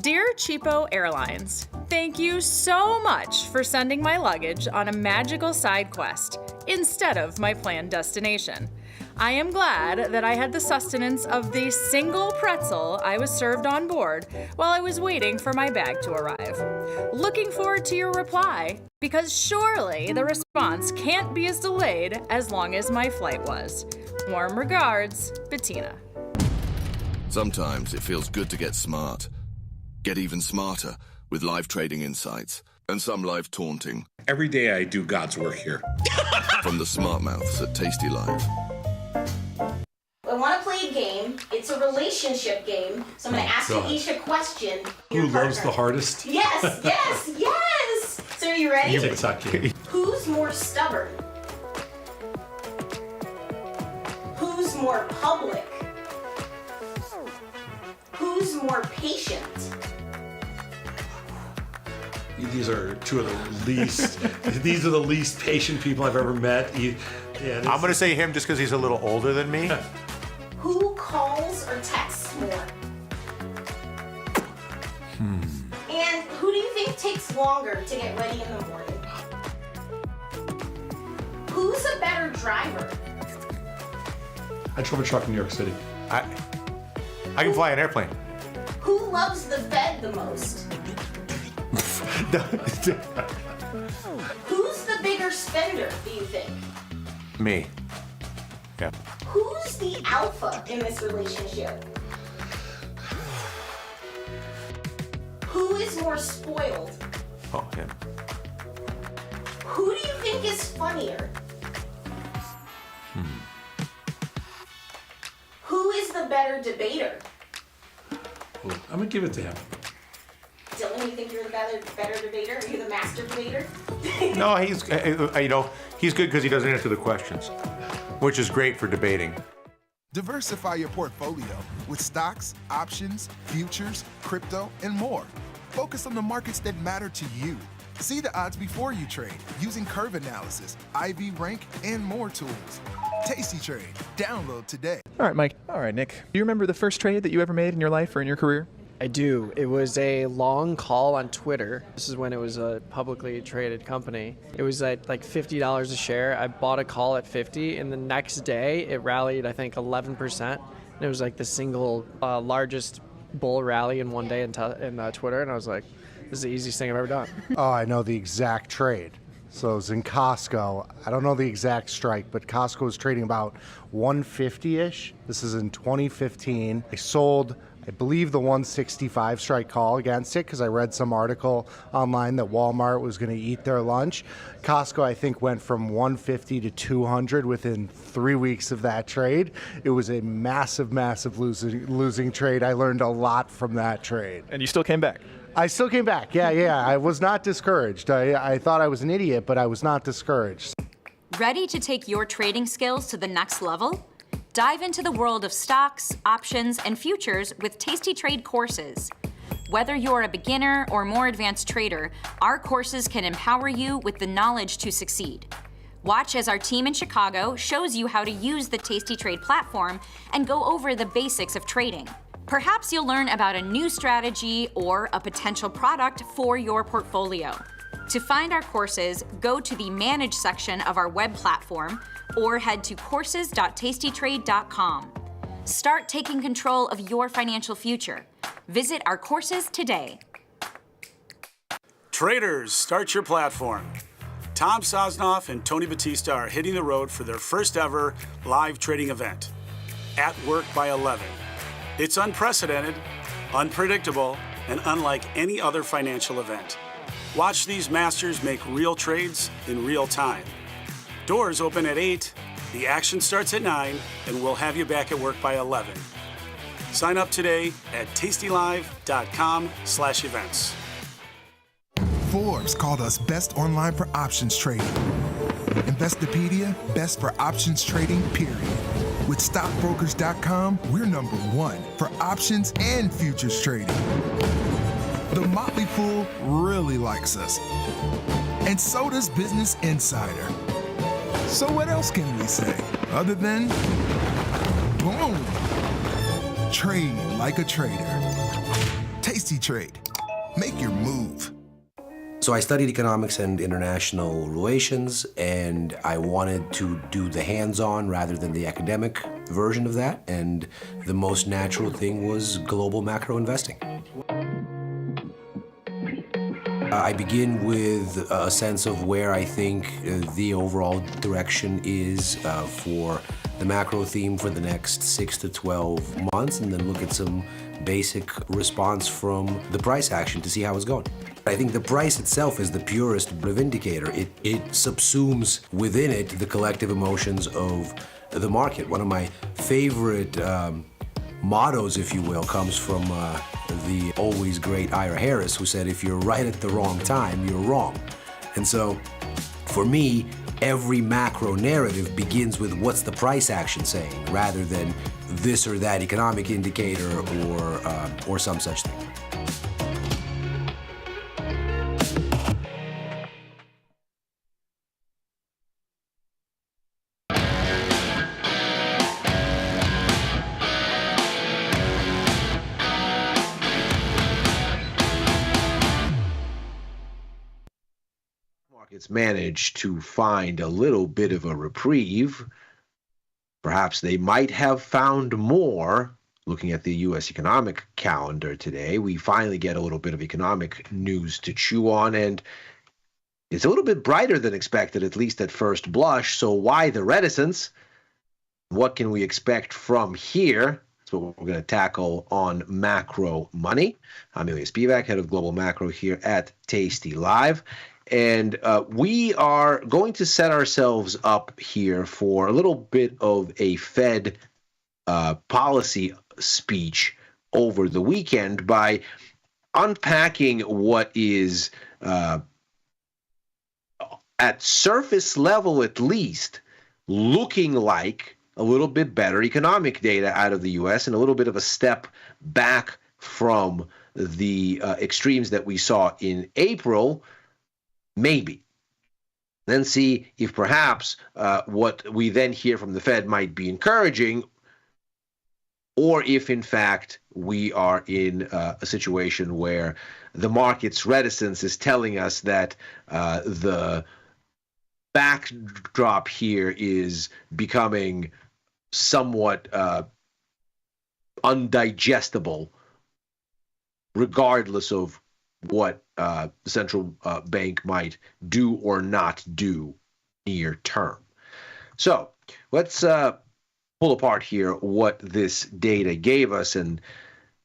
Dear Cheapo Airlines, thank you so much for sending my luggage on a magical side quest instead of my planned destination. I am glad that I had the sustenance of the single pretzel I was served on board while I was waiting for my bag to arrive. Looking forward to your reply, because surely the response can't be as delayed as long as my flight was. Warm regards, Bettina. Sometimes it feels good to get smart. Get even smarter with live trading insights and some live taunting. Every day I do God's work here. From the smart mouths at tastylive. I want to play a game. It's a relationship game. So I'm going to ask you each a question. Who loves the hardest? Yes, yes, yes. So are you ready? TikTok. Who's more stubborn? Who's more public? Who's more patient? These are two of the least. These are the least patient people I've ever met. I'm going to say him just because he's a little older than me. Who calls or texts more? And who do you think takes longer to get ready in the morning? Who's a better driver? I drove a truck in New York City. I can fly an airplane. Who loves the Fed the most? Who's the bigger spender, do you think? Me. Yeah. Who's the alpha in this relationship? Who is more spoiled? Oh, him. Who do you think is funnier? the better debater? Well, I'm gonna give it to him. Dylan, you think you're the better debater? Are you the master debater? No, he's he's good because he doesn't answer the questions, which is great for debating. Diversify your portfolio with stocks, options, futures, crypto, and more. Focus on the markets that matter to you. See the odds before you trade using curve analysis, IV rank, and more tools. Tasty Trade. Download today. All right, Mike. All right, Nick. Do you remember the first trade that you ever made in your life or in your career? I do. It was a long call on Twitter. This is when it was a publicly traded company. It was at like $50 a share. I bought a call at 50, and the next day it rallied, I think, 11%. And it was like the single largest bull rally in one day in Twitter, and I was like, this is the easiest thing I've ever done. Oh, I know the exact trade. So it was in Costco. I don't know the exact strike, but Costco was trading about 150-ish. This is in 2015. I sold, I believe, the 165 strike call against it because I read some article online that Walmart was going to eat their lunch. Costco, I think, went from 150 to 200 within 3 weeks of that trade. It was a massive, massive losing trade. I learned a lot from that trade. And you still came back? I still came back. Yeah. I was not discouraged. I thought I was an idiot, but I was not discouraged. Ready to take your trading skills to the next level? Dive into the world of stocks, options, and futures with Tasty Trade courses. Whether you're a beginner or more advanced trader, our courses can empower you with the knowledge to succeed. Watch as our team in Chicago shows you how to use the Tasty Trade platform and go over the basics of trading. Perhaps you'll learn about a new strategy or a potential product for your portfolio. To find our courses, go to the Manage section of our web platform or head to courses.tastytrade.com. Start taking control of your financial future. Visit our courses today. Traders, start your platform. Tom Sosnoff and Tony Batista are hitting the road for their first ever live trading event, At Work by 11. It's unprecedented, unpredictable, and unlike any other financial event. Watch these masters make real trades in real time. Doors open at 8, the action starts at 9, and we'll have you back at work by 11. Sign up today at tastylive.com/events. Forbes called us best online for options trading. Investopedia, best for options trading, period. With stockbrokers.com, we're #1 for options and futures trading. The Motley Fool really likes us. And so does Business Insider. So what else can we say other than boom? Trade like a trader. Tasty Trade. Make your move. So I studied economics and international relations, and I wanted to do the hands-on rather than the academic version of that, and the most natural thing was global macro investing. I begin with a sense of where I think the overall direction is for the macro theme for the next 6 to 12 months, and then look at some basic response from the price action to see how it's going. I think the price itself is the purest of indicator. It subsumes within it the collective emotions of the market. One of my favorite mottos, if you will, comes from the always great Ira Harris, who said, if you're right at the wrong time, you're wrong. And so for me, every macro narrative begins with what's the price action saying, rather than this or that economic indicator or some such thing. Markets managed to find a little bit of a reprieve. Perhaps they might have found more. Looking at the U.S. economic calendar today, we finally get a little bit of economic news to chew on, and it's a little bit brighter than expected, at least at first blush. So why the reticence? What can we expect from here? That's what we're going to tackle on Macro Money. I'm Ilya Spivak, head of Global Macro here at Tasty Live. And we are going to set ourselves up here for a little bit of a Fed policy speech over the weekend by unpacking what is, at surface level at least, looking like a little bit better economic data out of the U.S. and a little bit of a step back from the extremes that we saw in April, maybe. Then see if perhaps what we then hear from the Fed might be encouraging, or if in fact we are in a situation where the market's reticence is telling us that the backdrop here is becoming somewhat undigestible, regardless of what the central bank might do or not do near term. So let's pull apart here what this data gave us and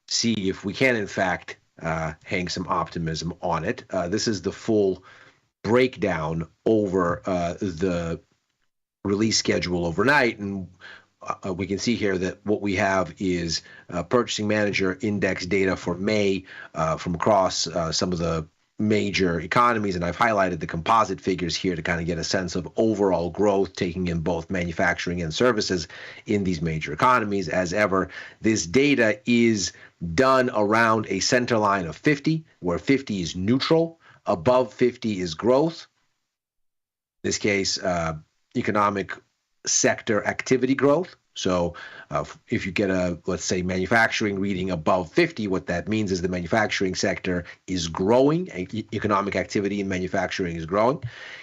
see if we can in fact hang some optimism on it. This is the full breakdown over the release schedule overnight, and we can see here that what we have is purchasing manager index data for May from across some of the major economies, and I've highlighted the composite figures here to kind of get a sense of overall growth, taking in both manufacturing and services in these major economies. As ever, this data is done around a center line of 50, where 50 is neutral, above 50 is growth. In this case, economic sector activity growth. So if you get a, let's say, manufacturing reading above 50, what that means is the manufacturing sector is growing. Economic activity in manufacturing is growing.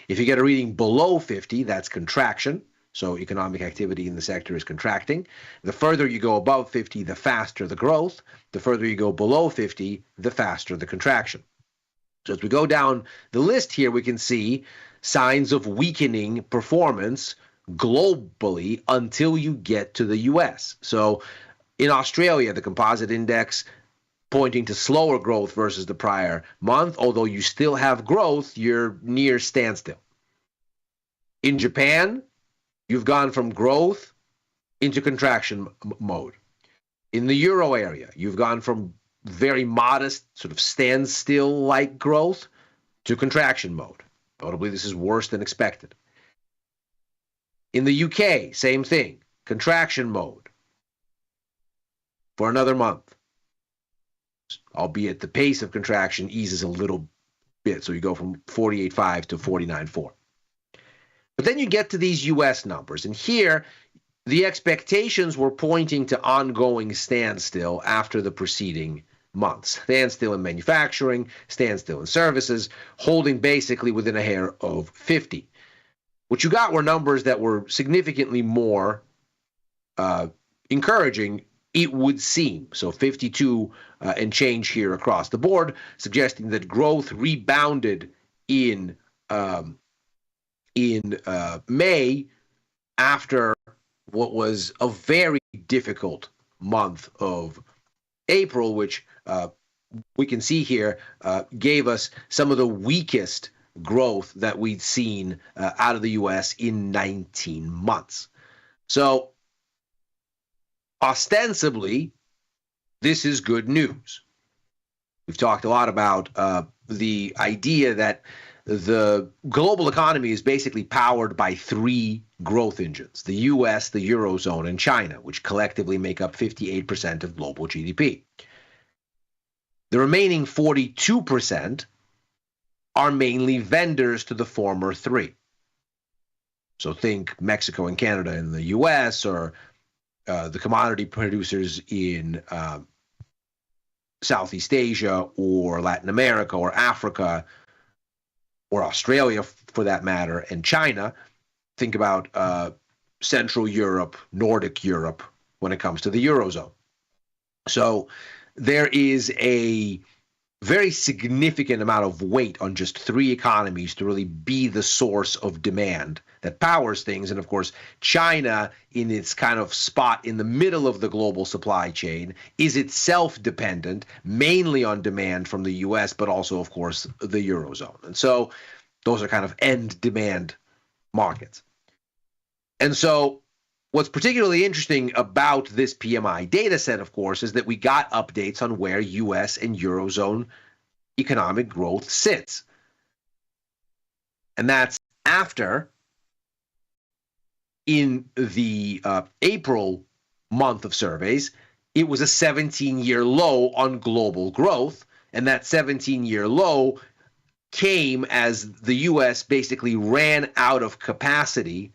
If you get a reading below 50, that's contraction. So economic activity in the sector is contracting. The further you go above 50, the faster the growth. The further you go below 50, the faster the contraction. So as we go down the list here, we can see signs of weakening performance globally until you get to the U.S. So in Australia, the composite index pointing to slower growth versus the prior month. Although you still have growth, you're near standstill. In Japan, you've gone from growth into contraction mode. In the euro area, you've gone from very modest sort of standstill-like growth to contraction mode. Notably, this is worse than expected. In the UK, same thing, contraction mode for another month, albeit the pace of contraction eases a little bit. So you go from 48.5 to 49.4. But then you get to these US numbers, and here the expectations were pointing to ongoing standstill after the preceding months. Standstill in manufacturing, standstill in services, holding basically within a hair of 50. What you got were numbers that were significantly more encouraging, it would seem. So 52 and change here across the board, suggesting that growth rebounded in May after what was a very difficult month of April, which we can see here gave us some of the weakest growth that we'd seen out of the U.S. in 19 months. So ostensibly, this is good news. We've talked a lot about the idea that the global economy is basically powered by three growth engines: the U.S., the Eurozone, and China, which collectively make up 58% of global GDP. The remaining 42% are mainly vendors to the former three. So think Mexico and Canada in the U.S., or the commodity producers in Southeast Asia or Latin America or Africa or Australia, for that matter, and China. Think about Central Europe, Nordic Europe when it comes to the Eurozone. So there is a very significant amount of weight on just three economies to really be the source of demand that powers things. And of course, China, in its kind of spot in the middle of the global supply chain, is itself dependent mainly on demand from the US, but also, of course, the Eurozone. And so those are kind of end demand markets. And so What's particularly interesting about this PMI data set, of course, is that we got updates on where U.S. and Eurozone economic growth sits. And that's after, in the April month of surveys, it was a 17-year low on global growth. And that 17-year low came as the U.S. basically ran out of capacity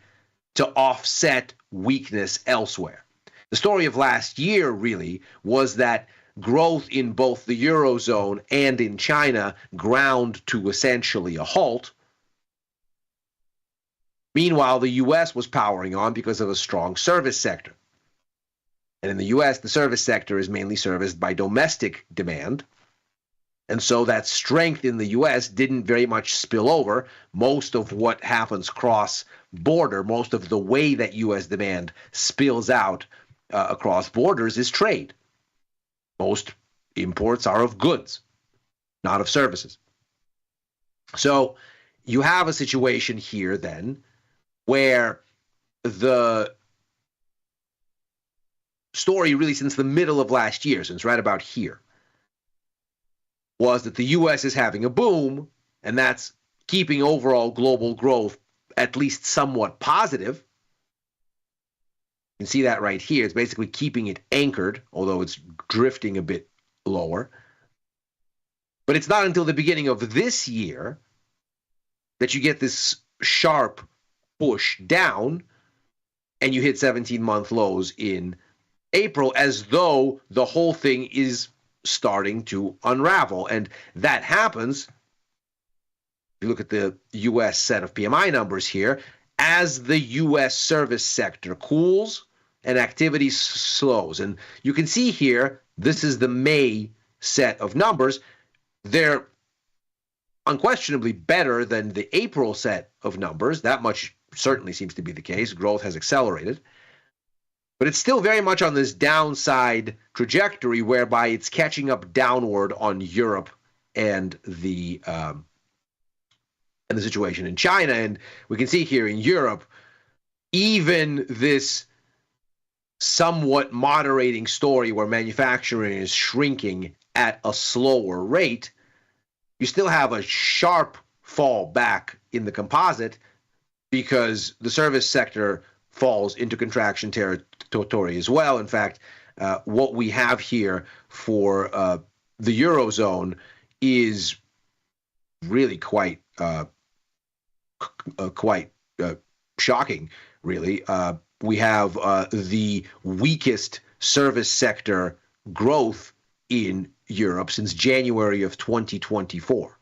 to offset weakness elsewhere. The story of last year really was that growth in both the Eurozone and in China ground to essentially a halt. Meanwhile, the U.S. was powering on because of a strong service sector. And in the U.S., the service sector is mainly serviced by domestic demand. And so that strength in the U.S. didn't very much spill over. Most of what happens cross-border, most of the way that U.S. demand spills out across borders is trade. Most imports are of goods, not of services. So you have a situation here then where the story really since the middle of last year, since right about here, was that the U.S. is having a boom, and that's keeping overall global growth at least somewhat positive. You can see that right here. It's basically keeping it anchored, although it's drifting a bit lower. But it's not until the beginning of this year that you get this sharp push down, and you hit 17-month lows in April, as though the whole thing is starting to unravel. And that happens, if you look at the U.S. set of PMI numbers here, as the U.S. service sector cools and activity slows. And you can see here, this is the May set of numbers. They're unquestionably better than the April set of numbers. That much certainly seems to be the case. Growth has accelerated. But it's still very much on this downside trajectory whereby it's catching up downward on Europe and the situation in China. And we can see here in Europe, even this somewhat moderating story where manufacturing is shrinking at a slower rate, you still have a sharp fall back in the composite because the service sector falls into contraction territory as well. In fact, what we have here for the Eurozone is really quite shocking, really. We have the weakest service sector growth in Europe since January of 2024.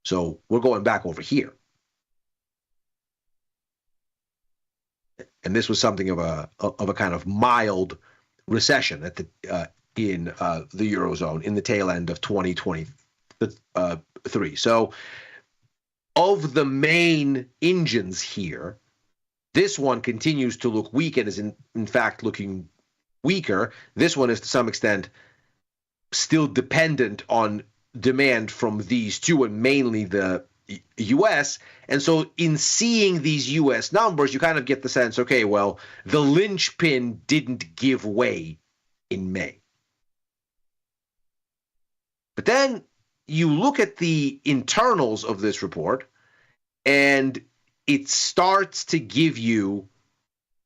So we're going back over here. And this was something of a kind of mild recession at the in the Eurozone in the tail end of 2023. So of the main engines here, this one continues to look weak and is in fact looking weaker. This one is to some extent still dependent on demand from these two, and mainly the U.S. And so in seeing these U.S. numbers, you kind of get the sense, okay, well, the linchpin didn't give way in May. But then you look at the internals of this report, and it starts to give you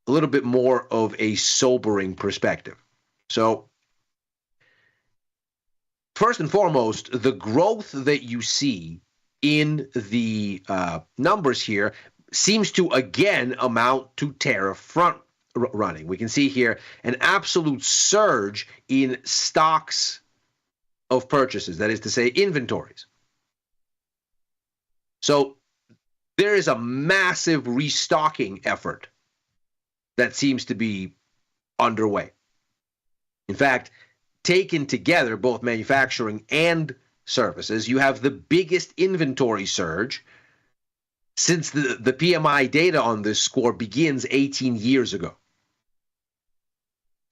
a little bit more of a sobering perspective. So first and foremost, the growth that you see in the numbers here seems to again amount to tariff front running. We can see here an absolute surge in stocks of purchases, that is to say, inventories. So there is a massive restocking effort that seems to be underway. In fact, taken together, both manufacturing and services, you have the biggest inventory surge since the PMI data on this score begins 18 years ago.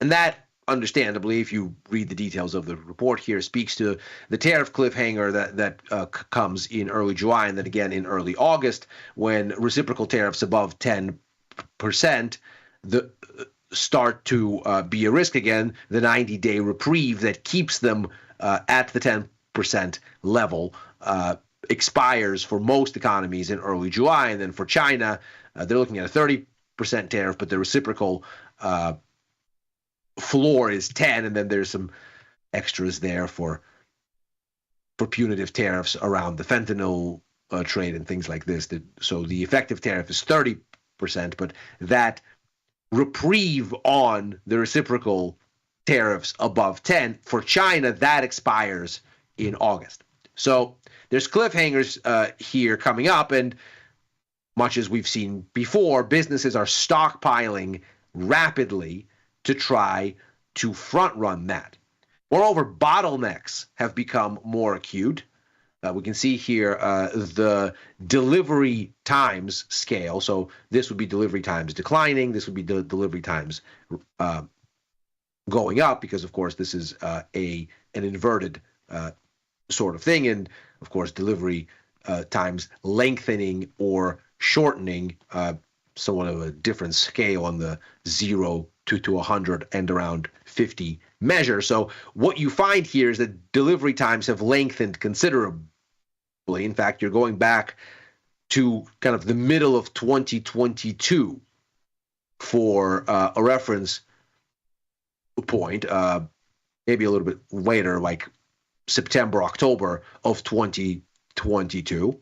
And that, understandably, if you read the details of the report here, speaks to the tariff cliffhanger that comes in early July and then again in early August, when reciprocal tariffs above 10% start to be a risk again. The 90-day reprieve that keeps them at the 10% level expires for most economies in early July. And then for China, they're looking at a 30% tariff, but the reciprocal floor is 10, and then there's some extras there for punitive tariffs around the fentanyl trade and things like this. So the effective tariff is 30%, but that reprieve on the reciprocal tariffs above 10 for China, that expires in August. So there's cliffhangers here coming up, and much as we've seen before, businesses are stockpiling rapidly to try to front run that. Moreover, bottlenecks have become more acute. We can see here the delivery times scale. So this would be delivery times declining. This would be delivery times going up, because, of course, this is an inverted sort of thing. And, of course, delivery times lengthening or shortening, somewhat of a different scale on the 0 to 100 and around 50 measure. So what you find here is that delivery times have lengthened considerably. In fact, you're going back to kind of the middle of 2022 for a reference point, maybe a little bit later, like September, October of 2022.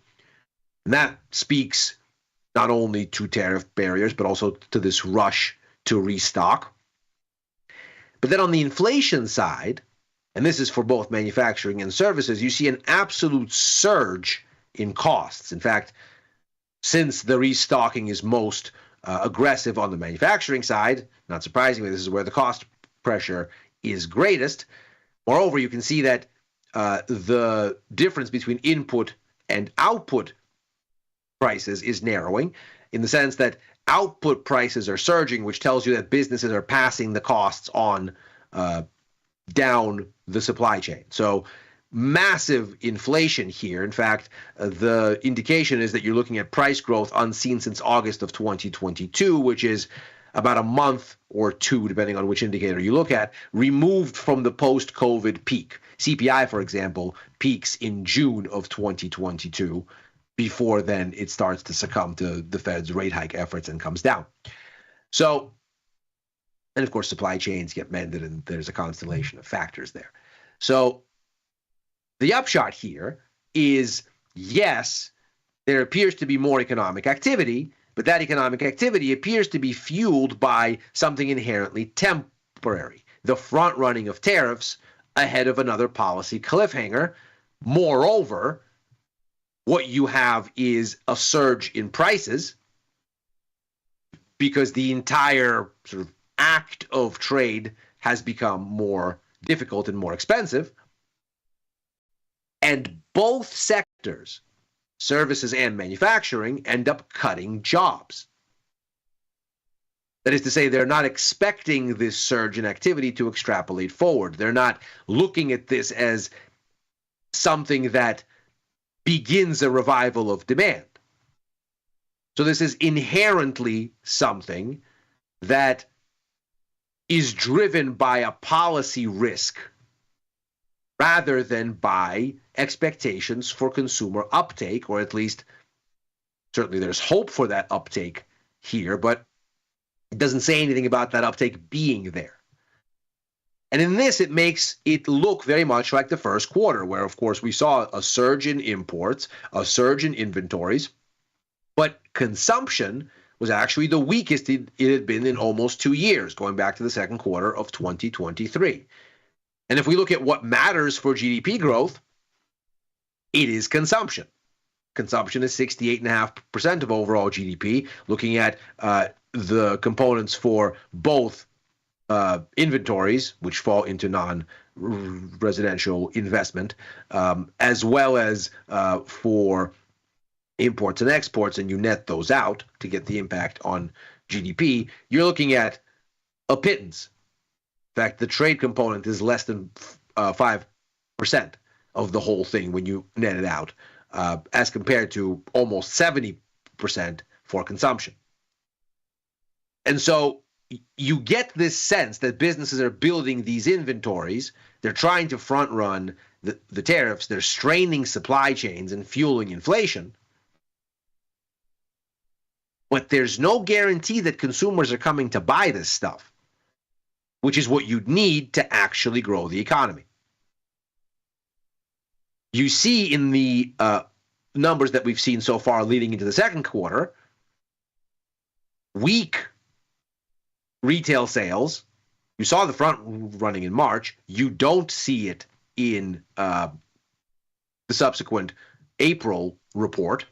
And that speaks not only to tariff barriers, but also to this rush to restock. But then on the inflation side, and this is for both manufacturing and services, you see an absolute surge in costs. In fact, since the restocking is most aggressive on the manufacturing side, not surprisingly, this is where the cost pressure is greatest. Moreover, you can see that the difference between input and output prices is narrowing, in the sense that output prices are surging, which tells you that businesses are passing the costs on down the supply chain. So massive inflation here. In fact, the indication is that you're looking at price growth unseen since August of 2022, which is about a month or two, depending on which indicator you look at, removed from the post-COVID peak. CPI, for example, peaks in June of 2022. Before then, it starts to succumb to the Fed's rate hike efforts and comes down. So, and of course, supply chains get mended, and there's a constellation of factors there. So the upshot here is, yes, there appears to be more economic activity, but that economic activity appears to be fueled by something inherently temporary, the front running of tariffs ahead of another policy cliffhanger. Moreover, what you have is a surge in prices because the entire sort of act of trade has become more difficult and more expensive. And both sectors, services and manufacturing, end up cutting jobs. That is to say, they're not expecting this surge in activity to extrapolate forward. They're not looking at this as something that begins a revival of demand. So this is inherently something that is driven by a policy risk rather than by expectations for consumer uptake, or at least certainly there's hope for that uptake here, but it doesn't say anything about that uptake being there. And in this, it makes it look very much like the first quarter, where, of course, we saw a surge in imports, a surge in inventories, but consumption was actually the weakest it had been in almost 2 years, going back to the second quarter of 2023. And if we look at what matters for GDP growth, it is consumption. Consumption is 68.5% of overall GDP. Looking at the components for both inventories, which fall into non-residential investment, as well as for imports and exports, and you net those out to get the impact on GDP, you're looking at a pittance. In fact, the trade component is less than 5% of the whole thing when you net it out, as compared to almost 70% for consumption. And so you get this sense that businesses are building these inventories. They're trying to front run the tariffs. They're straining supply chains and fueling inflation. But there's no guarantee that consumers are coming to buy this stuff, which is what you'd need to actually grow the economy. You see in the numbers that we've seen so far leading into the second quarter, weak retail sales. You saw the front running in March. You don't see it in the subsequent April report.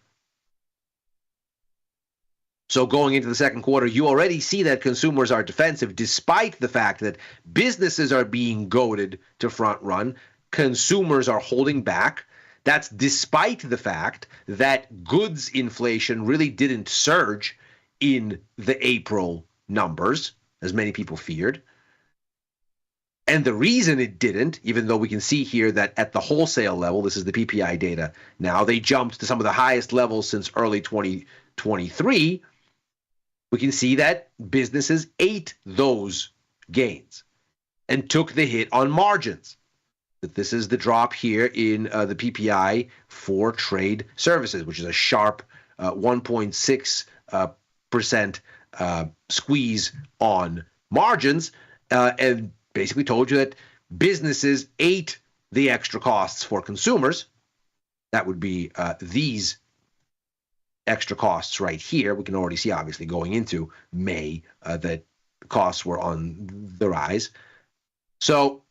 So going into the second quarter, you already see that consumers are defensive despite the fact that businesses are being goaded to front run. Consumers are holding back. That's despite the fact that goods inflation really didn't surge in the April numbers, as many people feared. And the reason it didn't, even though we can see here that at the wholesale level, this is the PPI data now, they jumped to some of the highest levels since early 2023, we can see that businesses ate those gains and took the hit on margins. This is the drop here in the PPI for trade services, which is a sharp 1.6% squeeze on margins, and basically told you that businesses ate the extra costs for consumers. That would be these extra costs right here. We can already see, obviously, going into May that costs were on the rise. So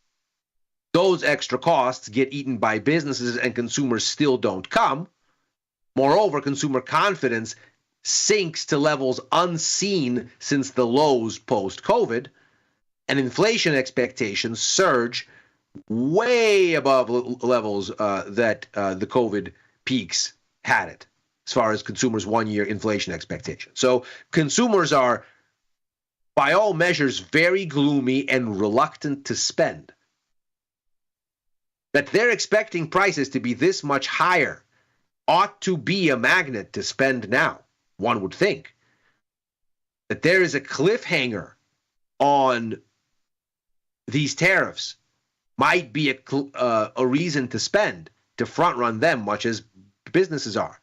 those extra costs get eaten by businesses and consumers still don't come. Moreover, consumer confidence sinks to levels unseen since the lows post-COVID, and inflation expectations surge way above levels that the COVID peaks had it, as far as consumers' one-year inflation expectations. So consumers are, by all measures, very gloomy and reluctant to spend. That they're expecting prices to be this much higher ought to be a magnet to spend now, one would think. That there is a cliffhanger on these tariffs might be a reason to spend, to front-run them, much as businesses are.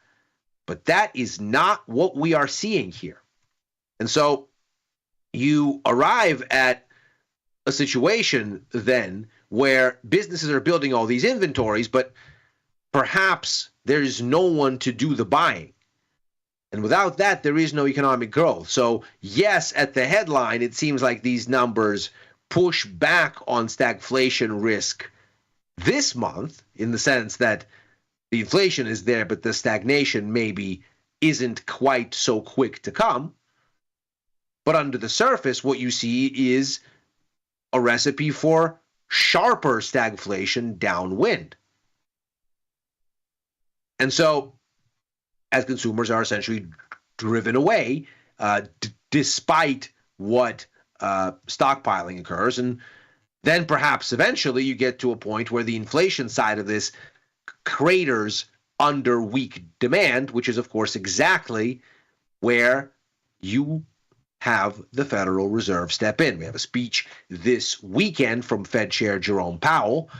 But that is not what we are seeing here. And so you arrive at a situation then where businesses are building all these inventories, but perhaps there is no one to do the buying. And without that, there is no economic growth. So yes, at the headline, it seems like these numbers push back on stagflation risk this month, in the sense that the inflation is there, but the stagnation maybe isn't quite so quick to come. But under the surface, what you see is a recipe for sharper stagflation downwind. And so, as consumers are essentially driven away, despite what stockpiling occurs, and then perhaps eventually you get to a point where the inflation side of this craters under weak demand, which is, of course, exactly where you have the Federal Reserve step in. We have a speech this weekend from Fed Chair Jerome Powell.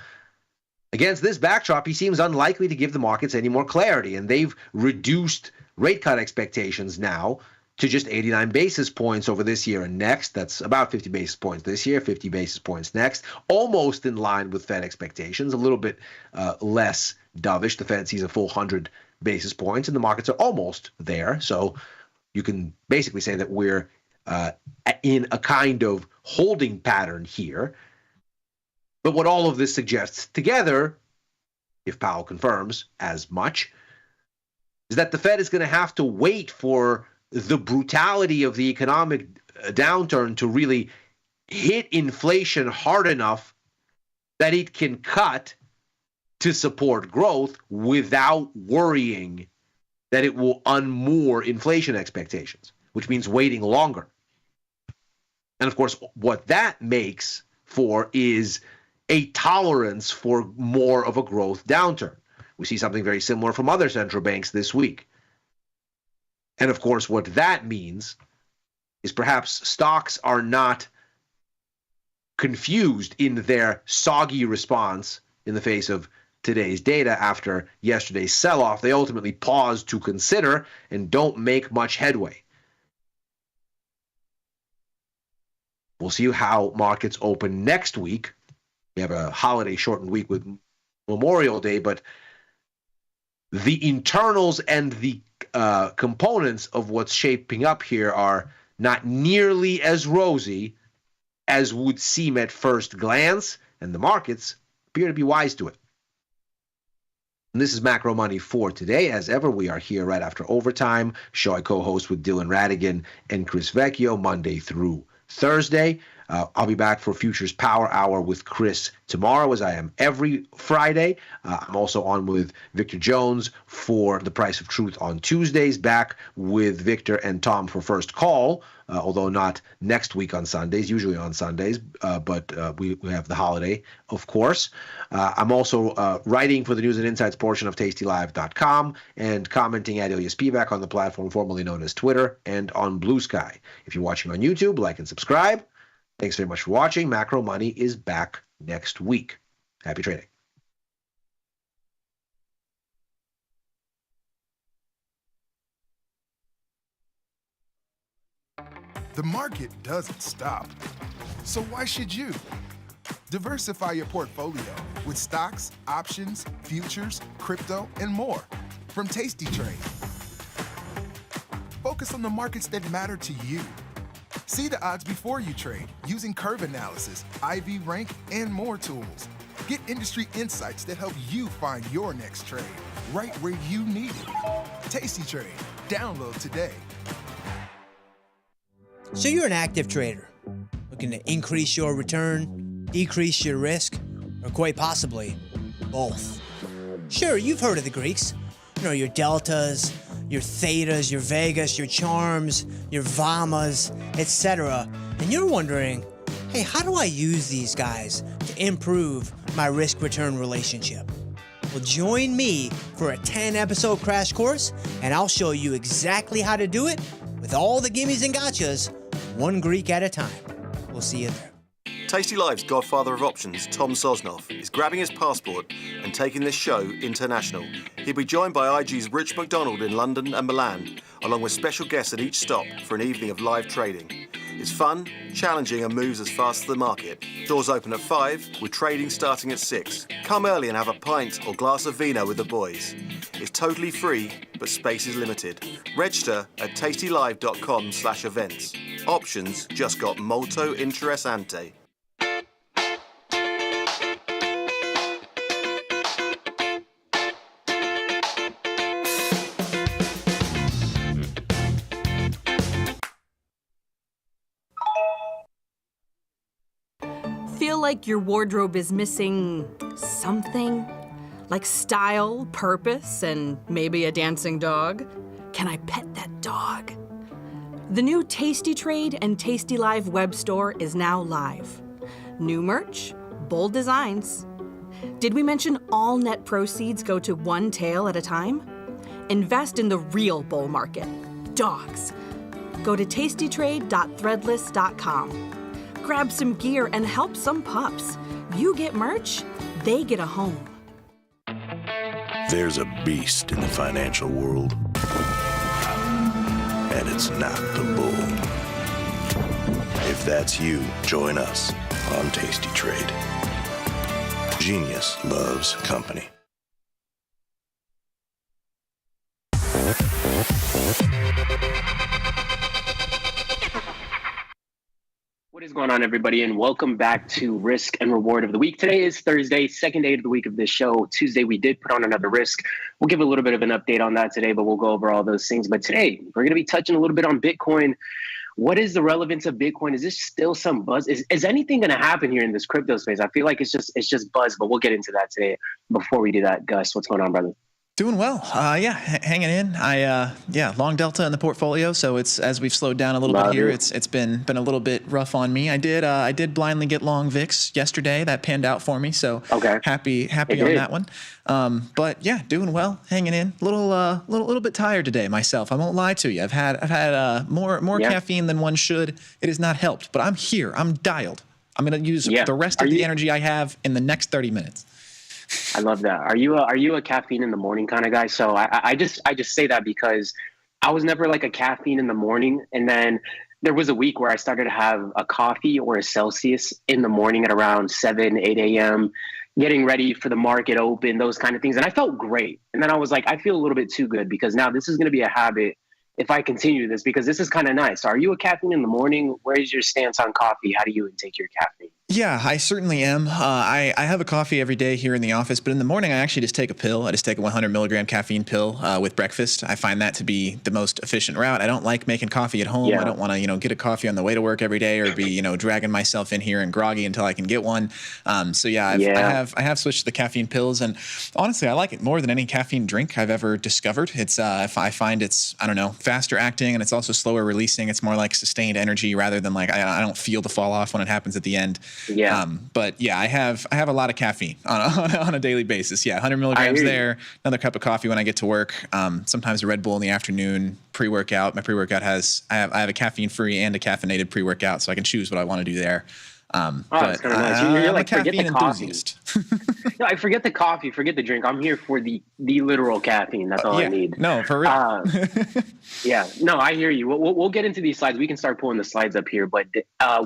Against this backdrop, he seems unlikely to give the markets any more clarity, and they've reduced rate cut expectations now to just 89 basis points over this year and next. That's about 50 basis points this year, 50 basis points next, almost in line with Fed expectations, a little bit less dovish. The Fed sees a full 100 basis points, and the markets are almost there. So you can basically say that we're in a kind of holding pattern here. But what all of this suggests together, if Powell confirms as much, is that the Fed is going to have to wait for the brutality of the economic downturn to really hit inflation hard enough that it can cut to support growth without worrying that it will unmoor inflation expectations, which means waiting longer. And of course, what that makes for is a tolerance for more of a growth downturn. We see something very similar from other central banks this week. And of course, what that means is perhaps stocks are not confused in their soggy response in the face of today's data after yesterday's sell-off. They ultimately pause to consider and don't make much headway. We'll see how markets open next week. We have a holiday shortened week with Memorial Day, but the internals and the components of what's shaping up here are not nearly as rosy as would seem at first glance, and the markets appear to be wise to it. And this is Macro Money for today. As ever, we are here right after overtime. Show I co-host with Dylan Radigan and Chris Vecchio Monday through Thursday. I'll be back for Futures Power Hour with Chris tomorrow, as I am every Friday. I'm also on with Victor Jones for The Price of Truth on Tuesdays, back with Victor and Tom for First Call, although not next week on Sundays, usually on Sundays, but we have the holiday, of course. I'm also writing for the News and Insights portion of tastylive.com and commenting at Ilya Spivak on the platform formerly known as Twitter and on Blue Sky. If you're watching on YouTube, like and subscribe. Thanks very much for watching. Macro Money is back next week. Happy trading. The market doesn't stop. So why should you? Diversify your portfolio with stocks, options, futures, crypto, and more from Tasty Trade. Focus on the markets that matter to you. See the odds before you trade using curve analysis, IV rank, and more tools. Get industry insights that help you find your next trade right where you need it. Tasty Trade. Download today. So you're an active trader looking to increase your return, decrease your risk, or quite possibly both. Sure, you've heard of the Greeks. You know, your deltas, your thetas, your vegas, your charms, your vamas, etc. And you're wondering, hey, how do I use these guys to improve my risk-return relationship? Well, join me for a 10-episode crash course, and I'll show you exactly how to do it with all the gimmies and gotchas, one Greek at a time. We'll see you there. Tasty Live's godfather of options, Tom Sosnoff, is grabbing his passport and taking this show international. He'll be joined by IG's Rich McDonald in London and Milan, along with special guests at each stop for an evening of live trading. It's fun, challenging, and moves as fast as the market. Doors open at 5, with trading starting at 6. Come early and have a pint or glass of vino with the boys. It's totally free, but space is limited. Register at tastylive.com/events. Options just got molto interessante. Feel like your wardrobe is missing something? Like style, purpose, and maybe a dancing dog? Can I pet that dog? The new Tasty Trade and Tasty Live web store is now live. New merch, bold designs. Did we mention all net proceeds go to one tail at a time? Invest in the real bull market, dogs. Go to tastytrade.threadless.com. Grab some gear and help some pups. You get merch, they get a home. There's a beast in the financial world, and it's not the bull. If that's you, join us on Tasty Trade. Genius loves company. What is going on, everybody, and welcome back to Risk and Reward of the Week. Today is Thursday, second day of the week of this show. Tuesday, we did put on another risk. We'll give a little bit of an update on that today, but we'll go over all those things. But today, we're going to be touching a little bit on Bitcoin. What is the relevance of Bitcoin? Is this still some buzz? Is anything going to happen here in this crypto space? I feel like it's just buzz, but we'll get into that today. Before we do that, Gus, what's going on, brother? Doing well. Hanging in. Long delta in the portfolio. So it's, as we've slowed down a little bit here, it's been a little bit rough on me. I did blindly get long VIX yesterday. That panned out for me. So happy on that one. But yeah, doing well, hanging in. Little bit tired today myself. I won't lie to you. I've had more caffeine than one should. It has not helped, but I'm here. I'm dialed. I'm going to use the rest of the energy I have in the next 30 minutes. I love that. Are you a caffeine in the morning kind of guy? So I just say that because I was never like a caffeine in the morning. And then there was a week where I started to have a coffee or a Celsius in the morning at around 7, 8 a.m., getting ready for the market open, those kind of things. And I felt great. And then I was like, I feel a little bit too good because now this is going to be a habit if I continue this, because this is kind of nice. Are you a caffeine in the morning? Where is your stance on coffee? How do you intake your caffeine? Yeah, I certainly am. I have a coffee every day here in the office, but in the morning I actually just take a pill. I just take a 100 milligram caffeine pill with breakfast. I find that to be the most efficient route. I don't like making coffee at home. I don't want to, get a coffee on the way to work every day or be, dragging myself in here and groggy until I can get one. I have switched to the caffeine pills, and honestly, I like it more than any caffeine drink I've ever discovered. It's I find it's, faster acting, and it's also slower releasing. It's more like sustained energy rather than like I don't feel the fall off when it happens at the end. I have a lot of caffeine on a daily basis. 100 milligrams there, another cup of coffee when I get to work. Sometimes a Red Bull in the afternoon, pre-workout. My pre-workout I have a caffeine-free and a caffeinated pre-workout, so I can choose what I want to do there. That's kind of nice. You're like, forget the enthusiast. No, I forget the coffee, forget the drink. I'm here for the literal caffeine. That's all I need. No, for real. I hear you. We'll get into these slides. We can start pulling the slides up here. But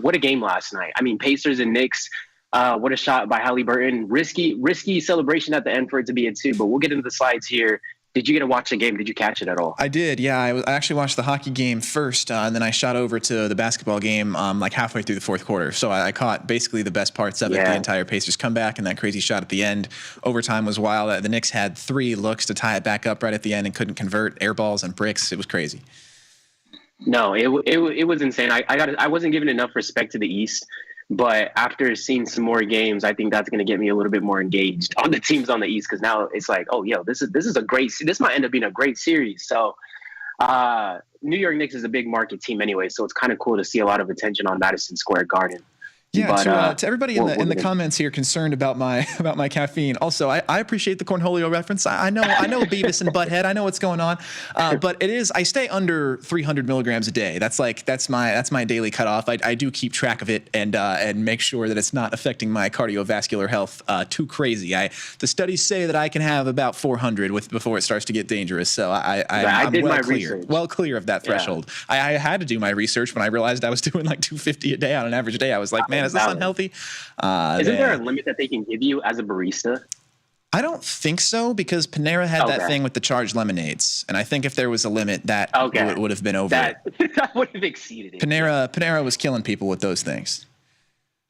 what a game last night. I mean, Pacers and Knicks. What a shot by Halliburton. Risky celebration at the end for it to be a 2. But we'll get into the slides here. Did you get to watch the game? Did you catch it at all? I did, yeah. I actually watched the hockey game first, and then I shot over to the basketball game like halfway through the fourth quarter. So I caught basically the best parts of it, the entire Pacers comeback and that crazy shot at the end. Overtime was wild. The Knicks had 3 looks to tie it back up right at the end and couldn't convert, air balls and bricks. It was crazy. No, it was insane. I wasn't giving enough respect to the East. But after seeing some more games, I think that's going to get me a little bit more engaged on the teams on the East, because now it's like, this is a great. This might end up being a great series. So, New York Knicks is a big market team anyway, so it's kind of cool to see a lot of attention on Madison Square Garden. Yeah, to everybody in the comments here concerned about my caffeine. Also, I appreciate the Cornholio reference. I know Beavis and Butthead. I know what's going on, but I stay under 300 milligrams a day. That's my daily cutoff. I do keep track of it and make sure that it's not affecting my cardiovascular health too crazy. The studies say that I can have about 400 before it starts to get dangerous. So I'm well clear of that threshold. Yeah. I had to do my research when I realized I was doing like 250 a day on an average day. I was like, man, is this unhealthy? Isn't there a limit that they can give you as a barista? I don't think so, because Panera had that thing with the charged lemonades, and I think if there was a limit, that would have been over. That would have exceeded it. Panera was killing people with those things.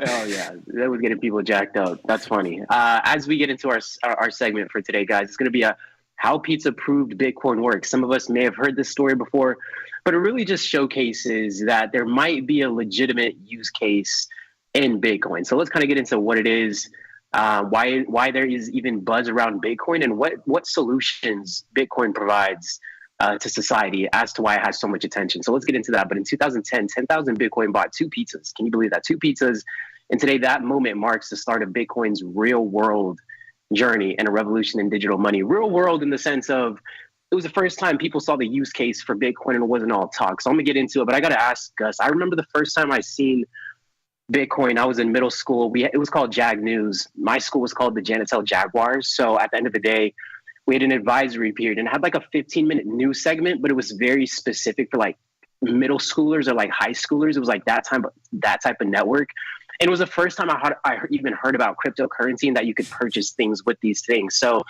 Oh yeah, that was getting people jacked up. That's funny. As we get into our segment for today, guys, it's going to be how pizza proved Bitcoin works. Some of us may have heard this story before, but it really just showcases that there might be a legitimate use case in Bitcoin. So let's kind of get into what it is, why there is even buzz around Bitcoin, and what solutions Bitcoin provides to society as to why it has so much attention. So let's get into that. But in 2010, 10,000 Bitcoin bought 2 pizzas. Can you believe that? 2 pizzas. And today that moment marks the start of Bitcoin's real world journey and a revolution in digital money. Real world in the sense of it was the first time people saw the use case for Bitcoin and it wasn't all talk. So I'm gonna get into it, but I got to ask Gus, I remember the first time I seen Bitcoin, I was in middle school. It was called Jag News. My school was called the Janitel Jaguars. So at the end of the day, we had an advisory period and had like a 15-minute news segment, but it was very specific for like middle schoolers or like high schoolers. It was like that type of network. And it was the first time I even heard about cryptocurrency and that you could purchase things with these things. So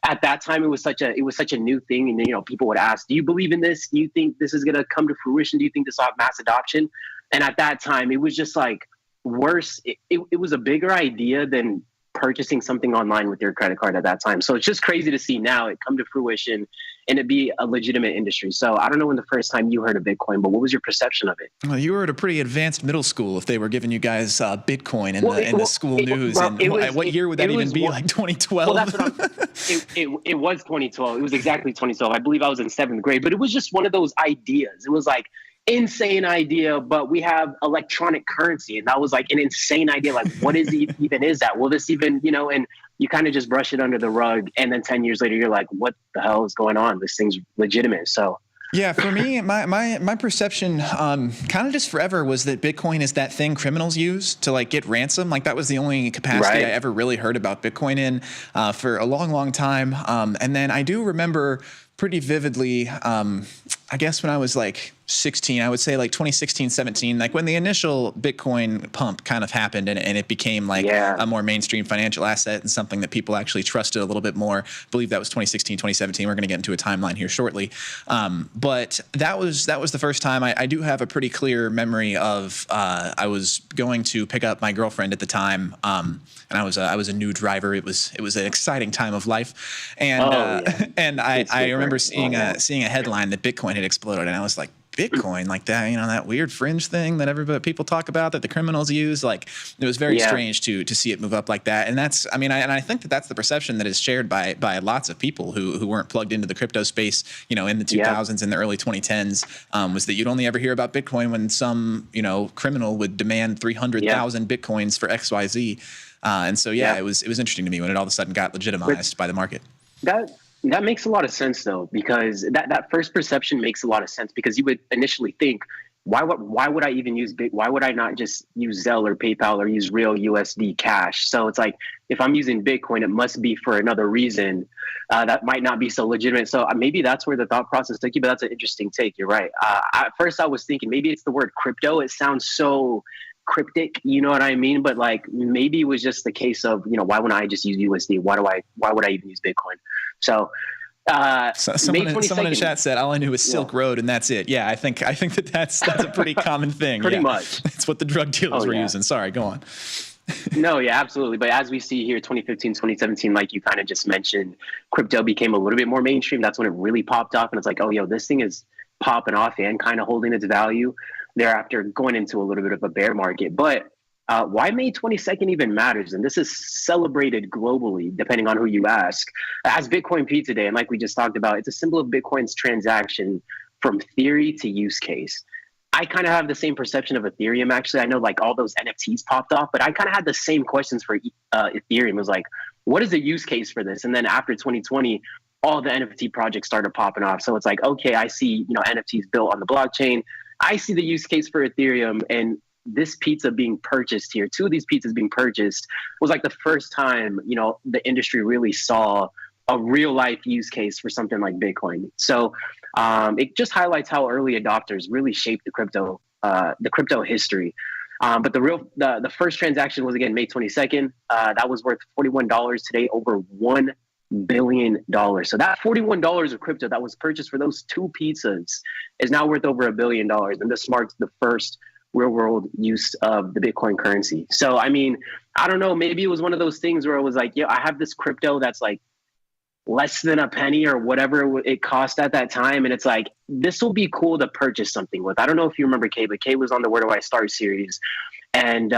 at that time, it was such a new thing. And, people would ask, do you believe in this? Do you think this is going to come to fruition? Do you think this will have mass adoption? And at that time, it was just like, worse. It was a bigger idea than purchasing something online with your credit card at that time. So it's just crazy to see now it come to fruition and it be a legitimate industry. So I don't know when the first time you heard of Bitcoin, but what was your perception of it? Well, you were at a pretty advanced middle school if they were giving you guys Bitcoin in the school news. What year would that even be? Like 2012? Well, that's what it was 2012. It was exactly 2012. I believe I was in 7th grade, but it was just one of those ideas. It was like insane idea, but we have electronic currency, and that was like an insane idea. Like, what even is that? Will this even, and you kind of just brush it under the rug, and then 10 years later you're like, what the hell is going on? This thing's legitimate. So yeah, for me, my perception kind of just forever was that Bitcoin is that thing criminals use to like get ransom. Like that was the only capacity I ever really heard about Bitcoin in for a long, long time. And then I do remember pretty vividly, I guess when I was like 16, I would say like 2016, 17, like when the initial Bitcoin pump kind of happened and it became like a more mainstream financial asset and something that people actually trusted a little bit more. I believe that was 2016, 2017. We're going to get into a timeline here shortly. But that was the first time. I do have a pretty clear memory of I was going to pick up my girlfriend at the time, and I was a new driver. It was an exciting time of life, and and I remember seeing a headline that Bitcoin had exploded, and I was like, Bitcoin, like that, that weird fringe thing that people talk about that the criminals use. Like it was very strange to see it move up like that. And that's, I think that's the perception that is shared by lots of people who weren't plugged into the crypto space, in the 2000s and the early 2010s, was that you'd only ever hear about Bitcoin when some, criminal would demand 300,000 Bitcoins for XYZ. And so, it was interesting to me when it all of a sudden got legitimized by the market. That makes a lot of sense, though, because that first perception makes a lot of sense, because you would initially think, why would I even use why would I not just use Zelle or PayPal or use real USD cash? So it's like, if I'm using Bitcoin, it must be for another reason that might not be so legitimate. So maybe that's where the thought process took you, but that's an interesting take. You're right. At first I was thinking maybe it's the word crypto. It sounds so cryptic, you know what I mean? But like maybe it was just the case of, why wouldn't I just use USD? Why would I even use Bitcoin? So someone in chat said all I knew was Silk Road and that's it. Yeah, I think that's a pretty common thing. Pretty much. It's what the drug dealers were using. Sorry, go on. No, yeah, absolutely. But as we see here, 2015, 2017, like you kind of just mentioned, crypto became a little bit more mainstream. That's when it really popped off. And it's like, oh, this thing is popping off and kind of holding its value. Thereafter, going into a little bit of a bear market. But why May 22nd even matters, and this is celebrated globally, depending on who you ask, as Bitcoin Pizza Day. And like we just talked about, it's a symbol of Bitcoin's transaction from theory to use case. I kind of have the same perception of Ethereum, actually. I know like all those NFTs popped off, but I kind of had the same questions for Ethereum. It was like, what is the use case for this? And then after 2020, all the NFT projects started popping off. So it's like, okay, I see, NFTs built on the blockchain. I see the use case for Ethereum, and this pizza being purchased here, 2 of these pizzas being purchased, was like the first time, the industry really saw a real life use case for something like Bitcoin. So it just highlights how early adopters really shaped the crypto history. But the first transaction was, again, May 22nd. That was worth $41 today, over $1 billion. So that $41 of crypto that was purchased for those 2 pizzas is now worth over $1 billion. And this marks the first real world use of the Bitcoin currency. So, I don't know, maybe it was one of those things where it was like, I have this crypto that's like less than a penny or whatever it cost at that time. And it's like, this will be cool to purchase something with. I don't know if you remember Kay, but Kay was on the Where Do I Start series. And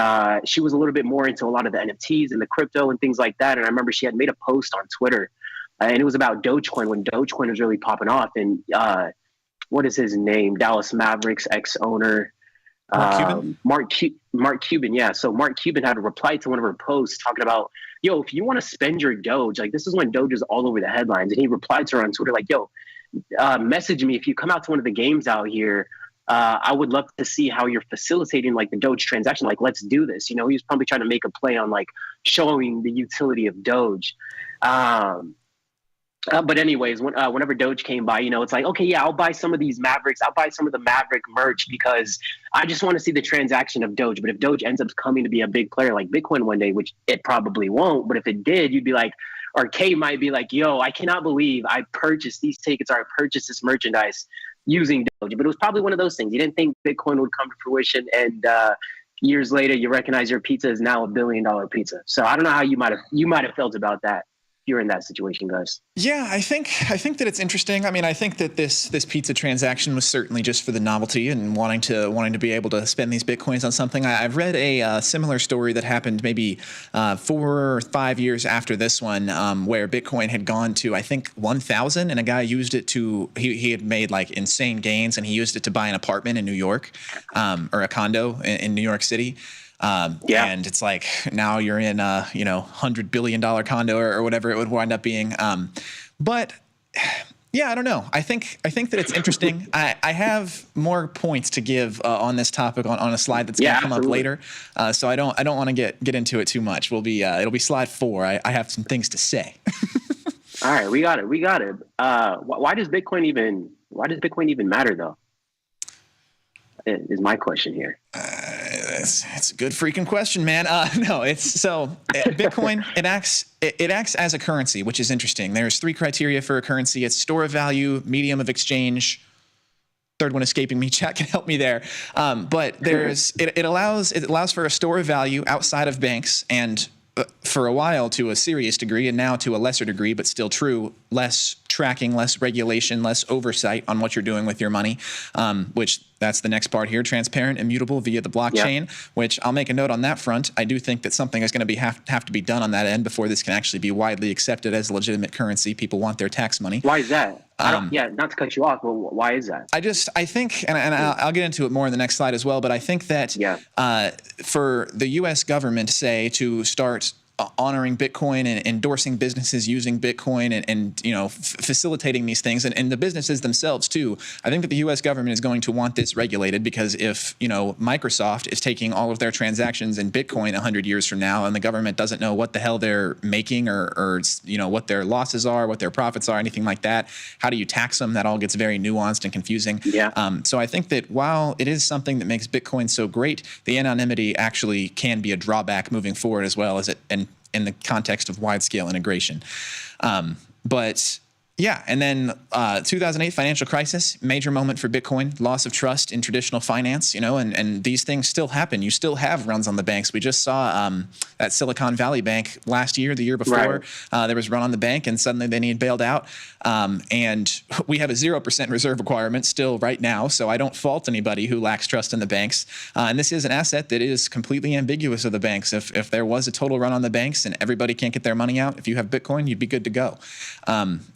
she was a little bit more into a lot of the NFTs and the crypto and things like that. And I remember she had made a post on Twitter, and it was about Dogecoin, when Dogecoin was really popping off. And what is his name? Dallas Mavericks ex-owner. Mark Cuban. Yeah. So Mark Cuban had a reply to one of her posts talking about, if you want to spend your Doge, like this is when Doge is all over the headlines. And he replied to her on Twitter, like, message me if you come out to one of the games out here. I would love to see how you're facilitating like the Doge transaction. Like, let's do this. He was probably trying to make a play on like showing the utility of Doge. But anyways, whenever Doge came by, it's like, okay, yeah, I'll buy some of these Mavericks. I'll buy some of the Maverick merch because I just want to see the transaction of Doge. But if Doge ends up coming to be a big player like Bitcoin one day, which it probably won't, but if it did, you'd be like, or Kay might be like, I cannot believe I purchased these tickets or I purchased this merchandise using Doge. But it was probably one of those things. You didn't think Bitcoin would come to fruition. And years later, you recognize your pizza is now $1 billion pizza. So I don't know how you might have felt about that. You're in that situation, guys. Yeah, I think that it's interesting. I mean, I think that this pizza transaction was certainly just for the novelty and wanting to be able to spend these Bitcoins on something. I've read a similar story that happened maybe 4 or 5 years after this one, where Bitcoin had gone to, I think, 1,000, and a guy used it to he had made like insane gains, and he used it to buy an apartment in New York, or a condo in New York City. And it's like now you're in a $100 billion condo or whatever it would wind up being. But yeah, I don't know. I think that it's interesting. I have more points to give on this topic on a slide that's going to come up later. So I don't want to get into it too much. It'll be slide 4. I have some things to say. All right, we got it. Why does Bitcoin even matter though? Is my question here. It's a good freaking question, man. No, it's so Bitcoin. It acts as a currency, which is interesting. There's 3 criteria for a currency. It's store of value, medium of exchange. Third one escaping me. Chat can help me there. But it allows for a store of value outside of banks, and for a while to a serious degree, and now to a lesser degree, but still true, less tracking, less regulation, less oversight on what you're doing with your money, which that's the next part here, transparent, immutable via the blockchain, which I'll make a note on that front. I do think that something is going to have to be done on that end before this can actually be widely accepted as a legitimate currency. People want their tax money. Why is that? Not to cut you off, but why is that? I think, and I'll get into it more in the next slide as well, but I think that for the U.S. government, say, to start honoring Bitcoin and endorsing businesses using Bitcoin and facilitating these things and the businesses themselves too. I think that the U.S. government is going to want this regulated, because if Microsoft is taking all of their transactions in Bitcoin 100 years from now, and the government doesn't know what the hell they're making or what their losses are, what their profits are, anything like that, how do you tax them? That all gets very nuanced and confusing. So I think that while it is something that makes Bitcoin so great, the anonymity actually can be a drawback moving forward, as well as in the context of wide-scale integration. But yeah, and then 2008 financial crisis, major moment for Bitcoin, loss of trust in traditional finance, and these things still happen. You still have runs on the banks. We just saw that Silicon Valley Bank last year, the year before, there was a run on the bank, and suddenly they need bailed out. And we have a 0% reserve requirement still right now, so I don't fault anybody who lacks trust in the banks. And this is an asset that is completely ambiguous of the banks. If there was a total run on the banks and everybody can't get their money out, if you have Bitcoin, you'd be good to go.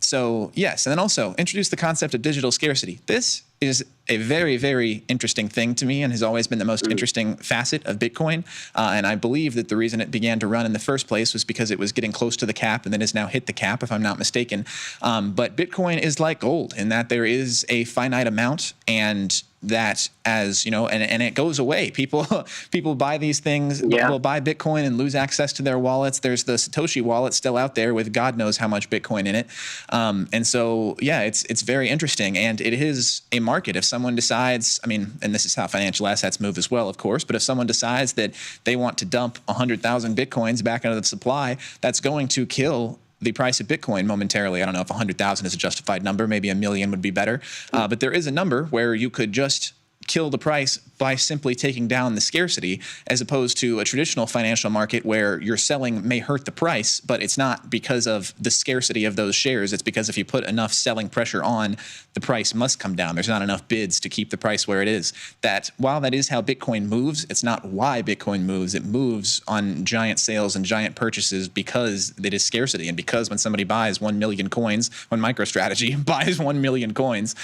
So yes, and then also introduce the concept of digital scarcity. This is a very, very interesting thing to me and has always been the most interesting facet of Bitcoin. And I believe that the reason it began to run in the first place was because it was getting close to the cap and then has now hit the cap, if I'm not mistaken. But Bitcoin is like gold in that there is a finite amount, and that as and it goes away. People buy these things, will buy Bitcoin and lose access to their wallets. There's the Satoshi wallet still out there with God knows how much Bitcoin in it. And so, it's very interesting. And it is a market. If someone decides, and this is how financial assets move as well, of course, but if someone decides that they want to dump 100,000 Bitcoins back into the supply, that's going to kill the price of Bitcoin momentarily. I don't know if 100,000 is a justified number. Maybe 1 million would be better. But there is a number where you could just kill the price by simply taking down the scarcity, as opposed to a traditional financial market where your selling may hurt the price, but it's not because of the scarcity of those shares. It's because if you put enough selling pressure on, the price must come down. There's not enough bids to keep the price where it is. That while that is how Bitcoin moves, it's not why Bitcoin moves. It moves on giant sales and giant purchases because it is scarcity, and because when somebody buys 1 million coins, when MicroStrategy buys 1 million coins,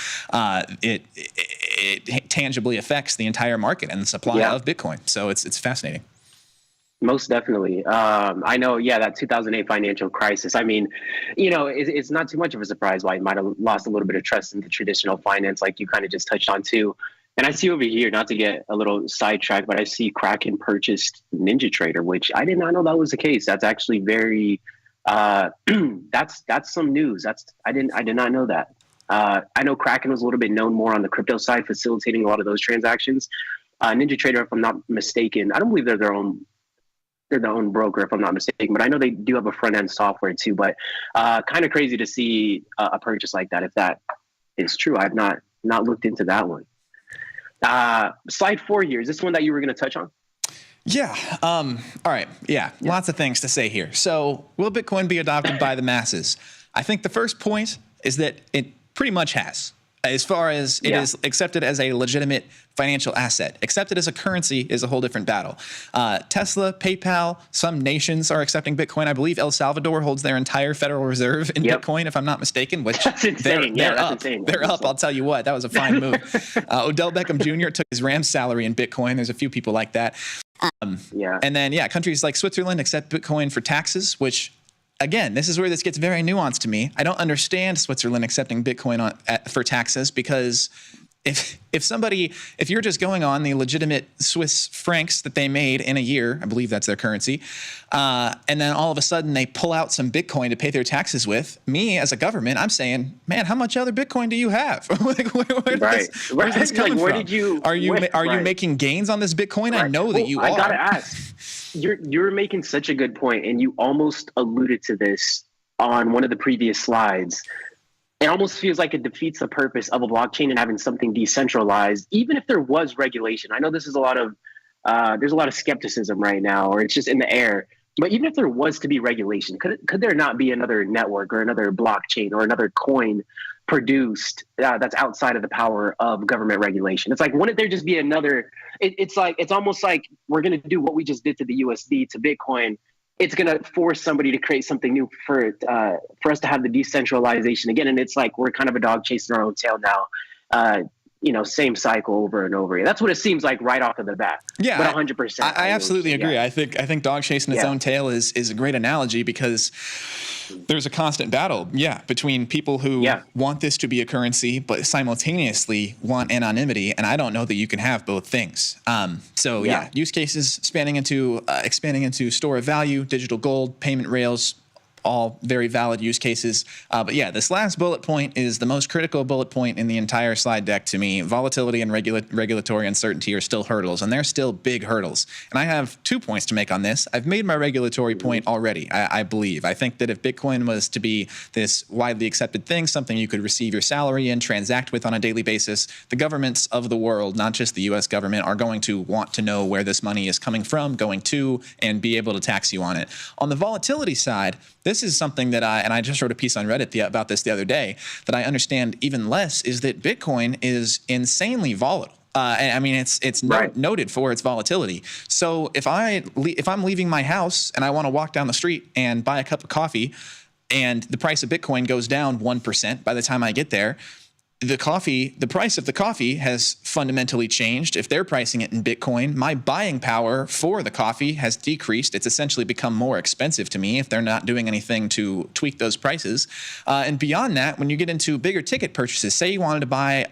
it tangibly affects the entire market and the supply of Bitcoin. So it's fascinating. Most definitely. I know, that 2008 financial crisis. It's not too much of a surprise why you might have lost a little bit of trust in the traditional finance, like you kind of just touched on too. And I see over here, not to get a little sidetracked, but I see Kraken purchased NinjaTrader, which I did not know that was the case. That's actually very, that's some news. I did not know that. I know Kraken was a little bit known more on the crypto side, facilitating a lot of those transactions. NinjaTrader, if I'm not mistaken, I don't believe they're their own broker, if I'm not mistaken, but I know they do have a front end software too. But kind of crazy to see a purchase like that, if that is true. I've not looked into that one. Slide 4 here. Is this one that you were going to touch on? Yeah. All right. Yeah. Lots of things to say here. So will Bitcoin be adopted by the masses? I think the first point is that it pretty much has. As far as it is accepted as a legitimate financial asset. Accepted as a currency is a whole different battle. Tesla, PayPal, some nations are accepting Bitcoin. I believe El Salvador holds their entire Federal Reserve in Bitcoin, if I'm not mistaken, which that's insane. They're up. Insane. They're up. I'll tell you what, that was a fine move. Odell Beckham Jr. took his Rams salary in Bitcoin. There's a few people like that. And then, countries like Switzerland accept Bitcoin for taxes, which, again, this is where this gets very nuanced to me. I don't understand Switzerland accepting Bitcoin for taxes, because if you're just going on the legitimate Swiss francs that they made in a year, I believe that's their currency, and then all of a sudden they pull out some Bitcoin to pay their taxes with, me as a government, I'm saying, man, how much other Bitcoin do you have? Like, where's this coming from? Are you making gains on this Bitcoin? I know that you are. I gotta ask. You're making such a good point, and you almost alluded to this on one of the previous slides. It almost feels like it defeats the purpose of a blockchain and having something decentralized, even if there was regulation. I know this is there's a lot of skepticism right now, or it's just in the air. But even if there was to be regulation, could there not be another network or another blockchain or another coin produced that's outside of the power of government regulation? It's like, wouldn't there just be another? It's almost like we're going to do what we just did to the USD to Bitcoin. It's going to force somebody to create something new for us to have the decentralization again. And it's like we're kind of a dog chasing our own tail now. Same cycle over and over again. That's what it seems like right off of the bat. Yeah, but 100%. I absolutely agree. Yeah. I think dog chasing its own tail is a great analogy, because there's a constant battle, between people who want this to be a currency, but simultaneously want anonymity. And I don't know that you can have both things. Use cases expanding into store of value, digital gold, payment rails, all very valid use cases. But this last bullet point is the most critical bullet point in the entire slide deck to me. Volatility and regulatory uncertainty are still hurdles, and they're still big hurdles. And I have 2 points to make on this. I've made my regulatory point already, I believe. I think that if Bitcoin was to be this widely accepted thing, something you could receive your salary in, transact with on a daily basis, the governments of the world, not just the U.S. government, are going to want to know where this money is coming from, going to, and be able to tax you on it. On the volatility side, this is something that I just wrote a piece on Reddit about this the other day, that I understand even less, is that Bitcoin is insanely volatile. It's noted for its volatility. So if I'm leaving my house and I want to walk down the street and buy a cup of coffee, and the price of Bitcoin goes down 1% by the time I get there, the price of the coffee has fundamentally changed. If they're pricing it in Bitcoin, my buying power for the coffee has decreased. It's essentially become more expensive to me if they're not doing anything to tweak those prices. And beyond that, when you get into bigger ticket purchases, say you wanted to buy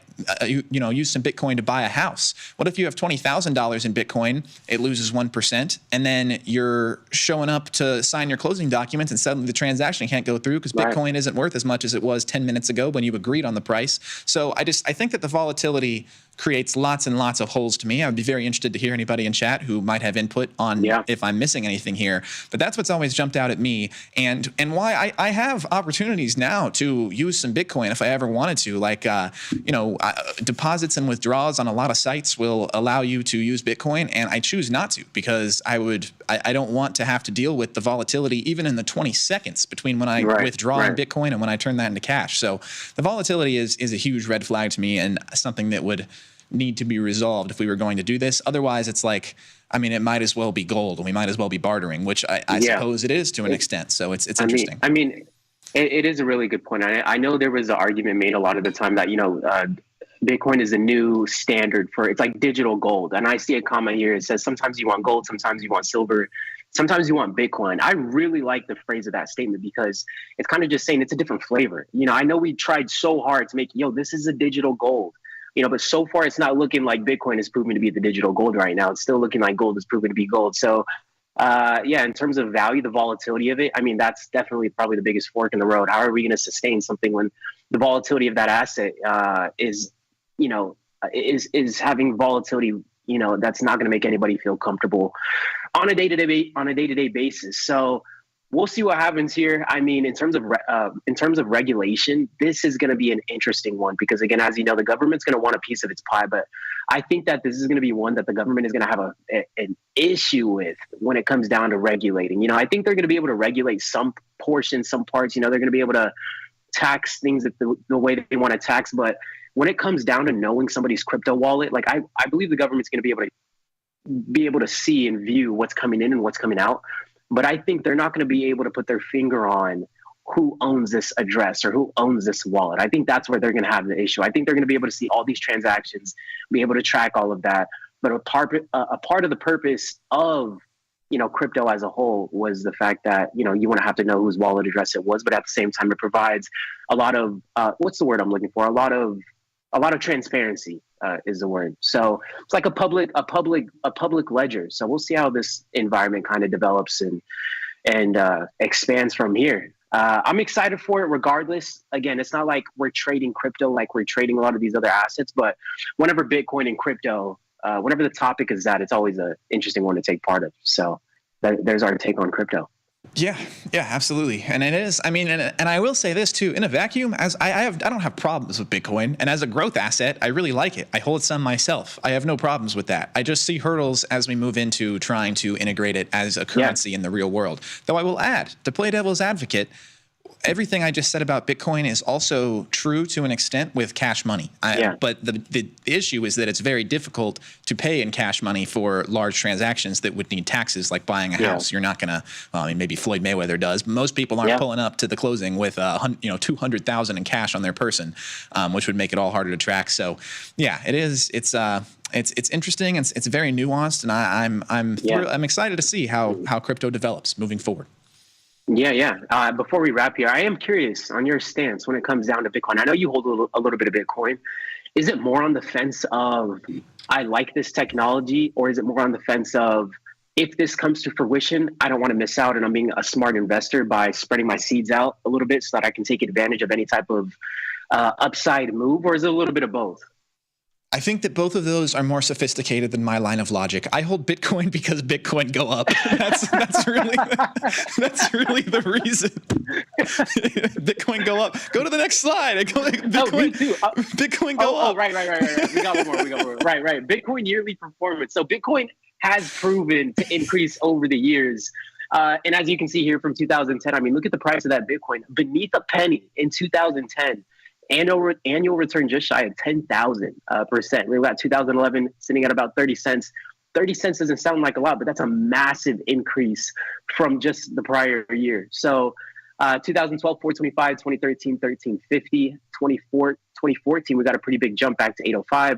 use some Bitcoin to buy a house. What if you have $20,000 in Bitcoin, it loses 1%, and then you're showing up to sign your closing documents and suddenly the transaction can't go through because Bitcoin isn't worth as much as it was 10 minutes ago when you agreed on the price. So I think that the volatility creates lots and lots of holes to me. I would be very interested to hear anybody in chat who might have input on if I'm missing anything here. But that's what's always jumped out at me, and why I have opportunities now to use some Bitcoin if I ever wanted to. Like deposits and withdrawals on a lot of sites will allow you to use Bitcoin, and I choose not to, because I don't want to have to deal with the volatility even in the 20 seconds between when I withdraw in Bitcoin and when I turn that into cash. So the volatility is a huge red flag to me, and something that would need to be resolved if we were going to do this. Otherwise, it's like, it might as well be gold, and we might as well be bartering, which I suppose it is to an extent. So it's interesting. It is a really good point. I know there was an argument made a lot of the time that, Bitcoin is a new standard for, it's like digital gold. And I see a comment here. It says, sometimes you want gold, sometimes you want silver, sometimes you want Bitcoin. I really like the phrase of that statement, because it's kind of just saying it's a different flavor. I know we tried so hard to make, this is a digital gold, but so far it's not looking like Bitcoin is proving to be the digital gold right now. It's still looking like gold is proving to be gold. So in terms of value, the volatility of it, that's definitely probably the biggest fork in the road. How are we going to sustain something when the volatility of that asset is having volatility, that's not going to make anybody feel comfortable on a day-to-day basis. So we'll see what happens here. I mean, in terms of regulation, this is going to be an interesting one because, again, as you know, the government's going to want a piece of its pie. But I think that this is going to be one that the government is going to have an issue with when it comes down to regulating. You know, I think they're going to be able to regulate some portions, some parts. You know, they're going to be able to tax things the way they want to tax. But when it comes down to knowing somebody's crypto wallet, like I believe the government's going to be able to see and view what's coming in and what's coming out. But I think they're not going to be able to put their finger on who owns this address or who owns this wallet. I think that's where they're going to have the issue. I think they're going to be able to see all these transactions, be able to track all of that. But a part of the purpose of, you know, crypto as a whole was the fact that, you know, you want to have to know whose wallet address it was. But at the same time, it provides a lot of what's the word I'm looking for? A lot of transparency is the word. So it's like a public ledger. So we'll see how this environment kind of develops and expands from here. I'm excited for it regardless. Again, it's not like we're trading crypto like we're trading a lot of these other assets, but whenever Bitcoin and crypto, whenever the topic is that, it's always an interesting one to take part of. So there's our take on crypto. Yeah, absolutely. And it is, I mean, and I will say this too, in a vacuum, as I don't have problems with Bitcoin, and as a growth asset, I really like it. I hold some myself. I have no problems with that. I just see hurdles as we move into trying to integrate it as a currency in the real world. Though I will add, to play devil's advocate, everything I just said about Bitcoin is also true to an extent with cash money. But the issue is that it's very difficult to pay in cash money for large transactions that would need taxes, like buying a house. You're not going to, well, I mean, maybe Floyd Mayweather does. But most people aren't pulling up to the closing with $200,000 in cash on their person, which would make it all harder to track. So, yeah, it is. It's interesting. It's very nuanced, and I'm excited to see how crypto develops moving forward. Yeah. Before we wrap here, I am curious on your stance when it comes down to Bitcoin. I know you hold a little bit of Bitcoin. Is it more on the fence of, I like this technology, or is it more on the fence of, if this comes to fruition, I don't want to miss out, and I'm being a smart investor by spreading my seeds out a little bit so that I can take advantage of any type of upside move, or is it a little bit of both? I think that both of those are more sophisticated than my line of logic. I hold Bitcoin because Bitcoin go up. That's really the reason. Bitcoin go up. Go to the next slide. Bitcoin go up. Right. We got one more. Right. Bitcoin yearly performance. So Bitcoin has proven to increase over the years. And as you can see here from 2010, I mean, look at the price of that Bitcoin beneath a penny in 2010. Annual return just shy of 10,000%. We got 2011 sitting at about 30 cents. 30 cents doesn't sound like a lot, but that's a massive increase from just the prior year. So 2012, 425, 2013, 1350, 2014, we got a pretty big jump back to 805.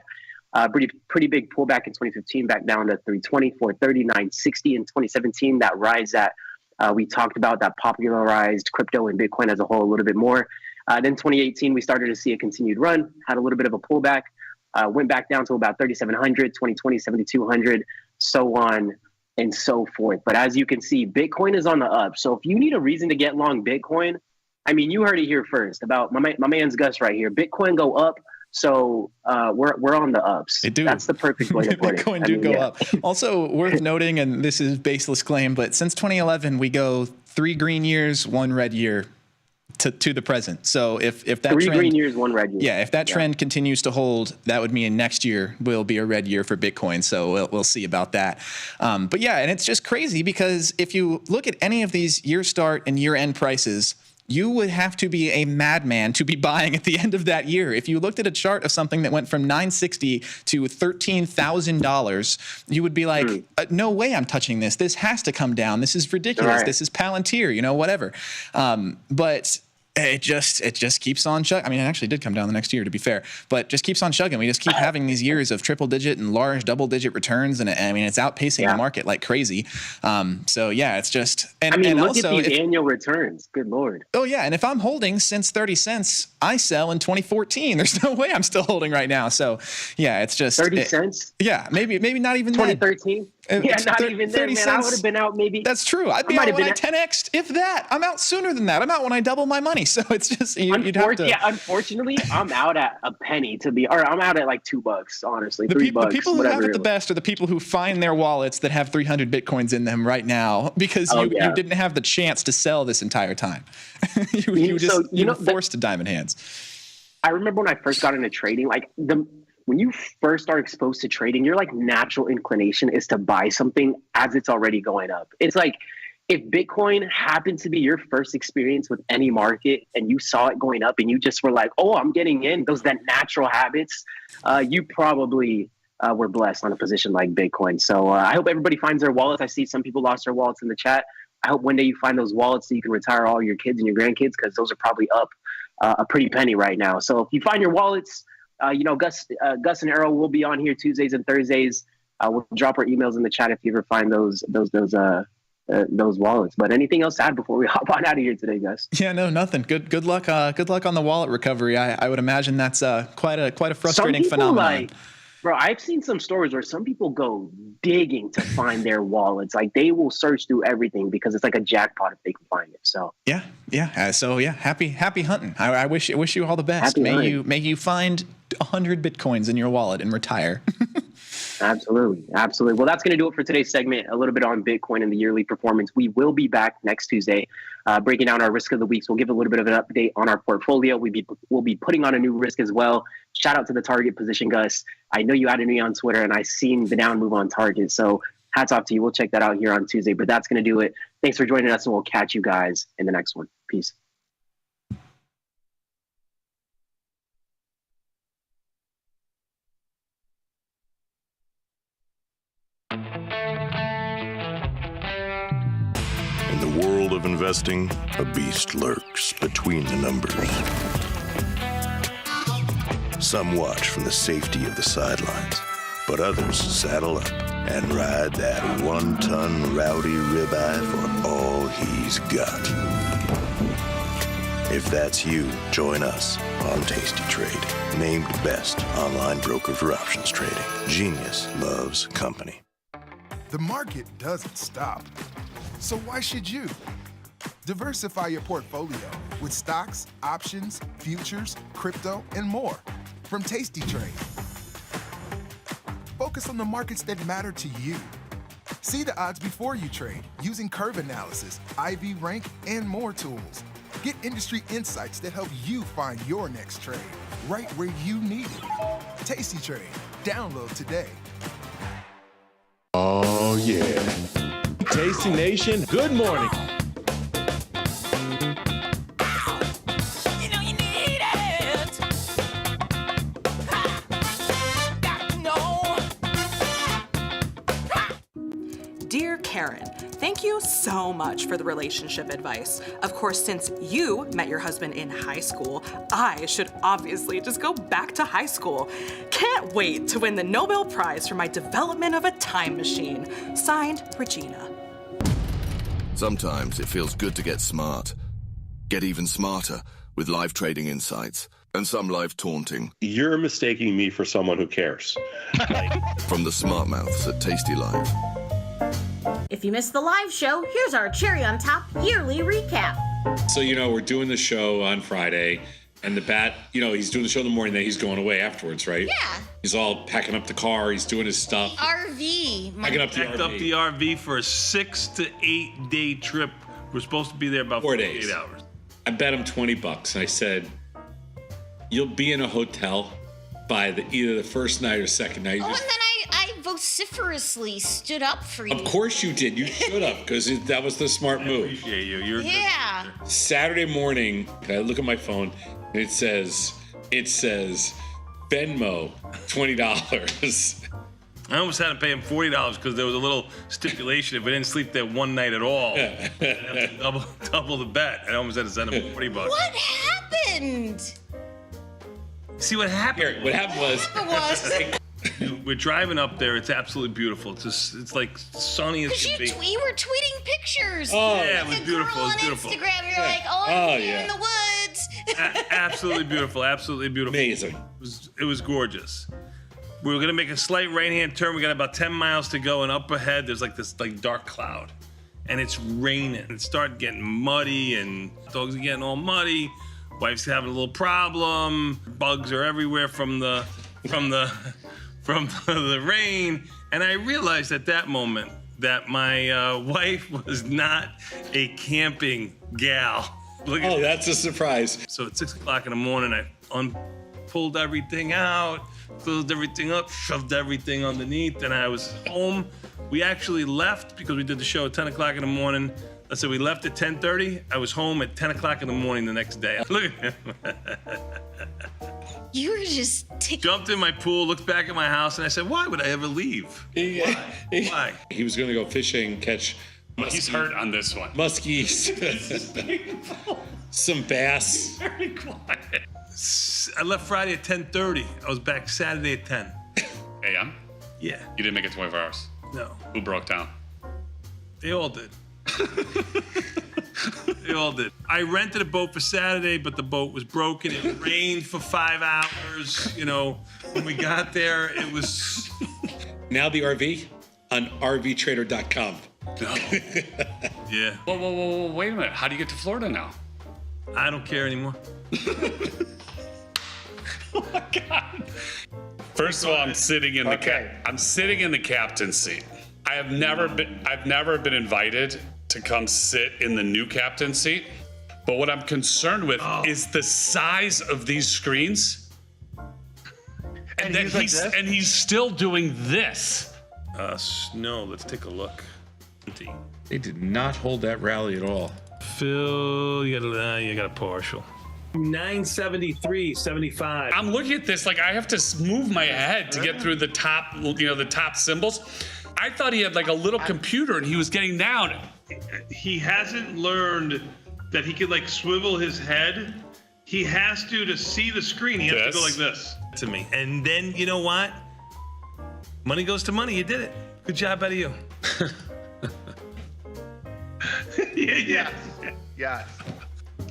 Pretty big pullback in 2015, back down to 320, 430, 960 in 2017. That rise that we talked about, that popularized crypto and Bitcoin as a whole a little bit more. Then 2018, we started to see a continued run, had a little bit of a pullback, went back down to about 3,700, 2020, 7,200, so on and so forth. But as you can see, Bitcoin is on the up. So if you need a reason to get long Bitcoin, I mean, you heard it here first about my man's Gus right here. Bitcoin go up. So we're on the ups. They do. That's the perfect way to put it. Bitcoin go up. Also worth noting, and this is baseless claim, but since 2011, we go 3 green years, 1 red year. To the present. So if that 3 trend, green years, 1 red year. Yeah, if that trend continues to hold, that would mean next year will be a red year for Bitcoin. So we'll see about that. But yeah, and it's just crazy because if you look at any of these year start and year end prices, you would have to be a madman to be buying at the end of that year. If you looked at a chart of something that went from $960 to $13,000, you would be like, no way I'm touching this. This has to come down. This is ridiculous. Right. This is Palantir, whatever. But it just keeps on chugging. I mean, it actually did come down the next year, to be fair, but just keeps on chugging. We just keep having these years of triple digit and large double digit returns. And I mean, it's outpacing the market like crazy. So yeah, it's just, and look also, at these annual returns. Good Lord. Oh yeah. And if I'm holding since 30 cents, I sell in 2014. There's no way I'm still holding right now. So yeah, it's just 30 cents. Yeah. Maybe not even 2013. Yeah, not even there, man. I would have been out maybe. That's true. I'd be out when I 10x, if that. I'm out sooner than that. I'm out when I double my money. So it's just you'd have to. Yeah, unfortunately, I'm out at a penny I'm out at like $2, honestly. The $3, people who have it the best are the people who find their wallets that have 300 Bitcoins in them right now because you didn't have the chance to sell this entire time. you were forced to diamond hands. I remember when I first got into trading, like when you first are exposed to trading, your like natural inclination is to buy something as it's already going up. It's like if Bitcoin happened to be your first experience with any market and you saw it going up and you just were like, oh, I'm getting in, that natural habits, you probably were blessed on a position like Bitcoin. So I hope everybody finds their wallets. I see some people lost their wallets in the chat. I hope one day you find those wallets so you can retire all your kids and your grandkids because those are probably up a pretty penny right now. So if you find your wallets, Gus and Errol will be on here Tuesdays and Thursdays. We'll drop our emails in the chat if you ever find those wallets. But anything else to add before we hop on out of here today, Gus? Yeah, no, nothing. Good luck. Good luck on the wallet recovery. I would imagine that's quite a frustrating phenomenon. Bro, I've seen some stories where some people go digging to find their wallets. Like they will search through everything because it's like a jackpot if they can find it. So yeah. Happy hunting. I wish you all the best. May you find 100 Bitcoins in your wallet and retire. Absolutely. Well, that's going to do it for today's segment. A little bit on Bitcoin and the yearly performance. We will be back next Tuesday, breaking down our risk of the week. So we'll give a little bit of an update on our portfolio. We'll be putting on a new risk as well. Shout out to the target position, Gus. I know you added me on Twitter, and I seen the down move on target. So hats off to you. We'll check that out here on Tuesday. But that's going to do it. Thanks for joining us, and we'll catch you guys in the next one. Peace. In the world of investing, a beast lurks between the numbers. Some watch from the safety of the sidelines, but others saddle up and ride that one-ton rowdy ribeye for all he's got. If that's you, join us on Tasty Trade, named best online broker for options trading. Genius loves company. The market doesn't stop. So why should you? Diversify your portfolio with stocks, options, futures, crypto, and more from Tasty Trade. Focus on the markets that matter to you. See the odds before you trade using curve analysis, IV rank, and more tools. Get industry insights that help you find your next trade right where you need it. Tasty Trade. Download today. Oh, yeah. Tasty Nation, good morning. Dear Karen, thank you so much for the relationship advice. Of course, since you met your husband in high school, I should obviously just go back to high school. Can't wait to win the Nobel Prize for my development of a time machine. Signed, Regina. Sometimes it feels good to get smart. Get even smarter with live trading insights and some live taunting. You're mistaking me for someone who cares. From the smart mouths at tastylive. If you missed the live show, here's our cherry on top yearly recap. So, we're doing the show on Friday, and the bat, he's doing the show in the morning, then he's going away afterwards, right? Yeah. He's all packing up the car, he's doing his stuff. RV. Packing up the Packed up the RV for a 6 to 8 day trip. We're supposed to be there about 4 48 days. hours. I bet him $20, and I said, you'll be in a hotel by either the first night or second night. And then I vociferously stood up for you. Of course you did. You should have, because that was the smart move. I appreciate you. You're yeah. Good. Saturday morning, I look at my phone, and it says Venmo, $20. I almost had to pay him $40 because there was a little stipulation. If I didn't sleep there one night at all, I'd have to double the bet. I almost had to send him $40. What happened? See what happened? Here, what happened was we're driving up there. It's absolutely beautiful. It's like sunny as can be. You were tweeting pictures. Oh, yeah, it was beautiful. It was beautiful. Instagram, you're like, I'm here in the woods. Absolutely beautiful. Absolutely beautiful. Amazing. It was gorgeous. We were gonna make a slight right-hand turn. We got about 10 miles to go, and up ahead there's like this dark cloud, and it's raining. It started getting muddy, and dogs are getting all muddy. Wife's having a little problem. Bugs are everywhere from the rain. And I realized at that moment that my wife was not a camping gal. That's a surprise. So at 6 o'clock in the morning, I pulled everything out, closed everything up, shoved everything underneath, and I was home. We actually left because we did the show at 10 o'clock in the morning. I said we left at 10:30. I was home at 10 o'clock in the morning the next day. Look at him. You were just jumped in my pool, looked back at my house, and I said, why would I ever leave? Why? He was going to go fishing, catch. He's hurt on this one. Muskies. Some bass. Very quiet. I left Friday at 10:30. I was back Saturday at 10. AM? Yeah. You didn't make it 24 hours? No. Who broke down? They all did. They all did. I rented a boat for Saturday, but the boat was broken. It rained for 5 hours. You know, when we got there, it was... Now the RV on rvtrader.com. No. Yeah. Whoa, wait a minute. How do you get to Florida now? I don't care anymore. Oh my God. First of all, I'm sitting in the captain's seat. I've never been invited to come sit in the new captain's seat. But what I'm concerned with is the size of these screens. And then he's still doing this. Snow, let's take a look. They did not hold that rally at all. Phil, you got a partial. 973.75. I'm looking at this like I have to move my head to get through the top, the top symbols. I thought he had like a little computer and he was getting down. He hasn't learned that he could like swivel his head. He has to see the screen. He has to go like this to me. And then you know what? Money goes to money. You did it. Good job out of you. Yeah.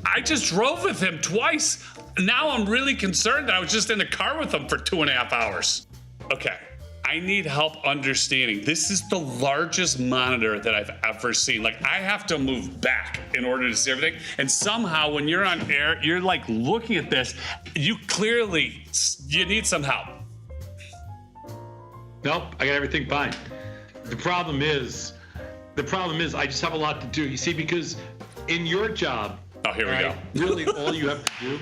I just drove with him twice. Now I'm really concerned that I was just in the car with him for 2.5 hours. Okay, I need help understanding. This is the largest monitor that I've ever seen. Like, I have to move back in order to see everything. And somehow when you're on air, you're like looking at this, you need some help. Nope, I got everything fine. The problem is I just have a lot to do. You see, because in your job, here we go. Really, all you have to do.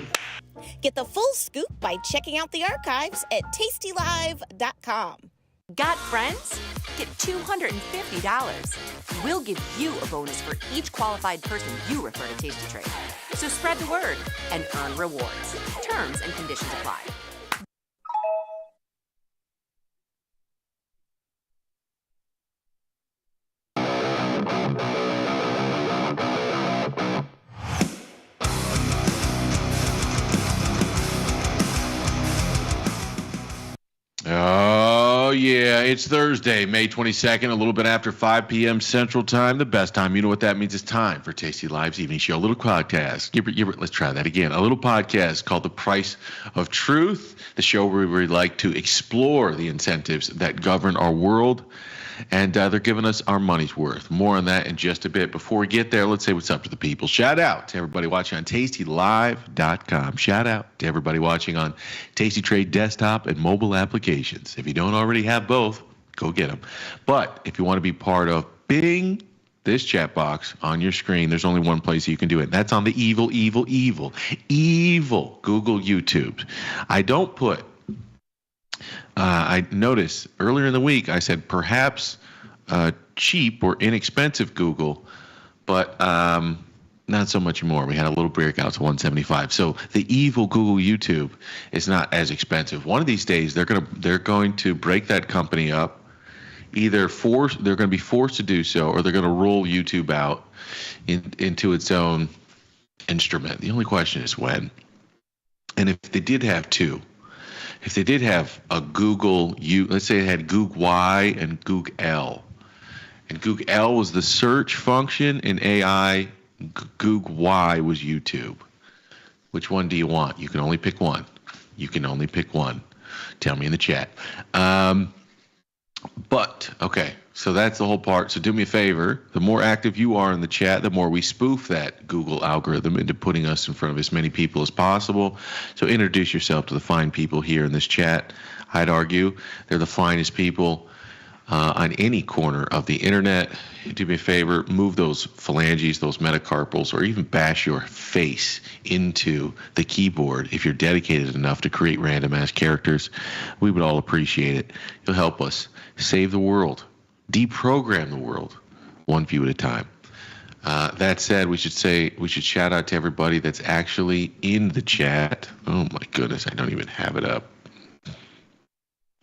Get the full scoop by checking out the archives at tastylive.com. Got friends? Get $250. We'll give you a bonus for each qualified person you refer to Tasty Trade. So spread the word and earn rewards. Terms and conditions apply. Oh, yeah, it's Thursday, May 22nd, a little bit after 5 p.m. Central Time, the best time. You know what that means. It's time for Tasty Live's evening show, a little podcast. Let's try that again. A little podcast called The Price of Truth, the show where we like to explore the incentives that govern our world, and they're giving us our money's worth. More on that in just a bit. Before we get there, let's say what's up to the people. Shout out to everybody watching on tastylive.com. Shout out to everybody watching on Tasty Trade desktop and mobile applications. If you don't already have both, go get them. But if you want to be part of Bing, this chat box on your screen, there's only one place you can do it. And that's on the evil Google YouTube. I don't put I noticed earlier in the week I said perhaps cheap or inexpensive Google, but not so much more. We had a little breakout to 175. So the evil Google YouTube is not as expensive. One of these days they're going to break that company up. Either they're going to be forced to do so, or they're going to roll YouTube out into its own instrument. The only question is when. And if they did have two. If they did have a Google, let's say it had Google Y and Google L, and Google L was the search function in AI, Google Y was YouTube. Which one do you want? You can only pick one. tell me in the chat. But, okay, so that's the whole part. So do me a favor. The more active you are in the chat, the more we spoof that Google algorithm into putting us in front of as many people as possible. So introduce yourself to the fine people here in this chat. I'd argue they're the finest people on any corner of the internet. Do me a favor, move those phalanges, those metacarpals, or even bash your face into the keyboard if you're dedicated enough to create random ass characters. We would all appreciate it. You'll help us save the world, deprogram the world, one view at a time. That said, we should shout out to everybody that's actually in the chat. Oh my goodness, I don't even have it up.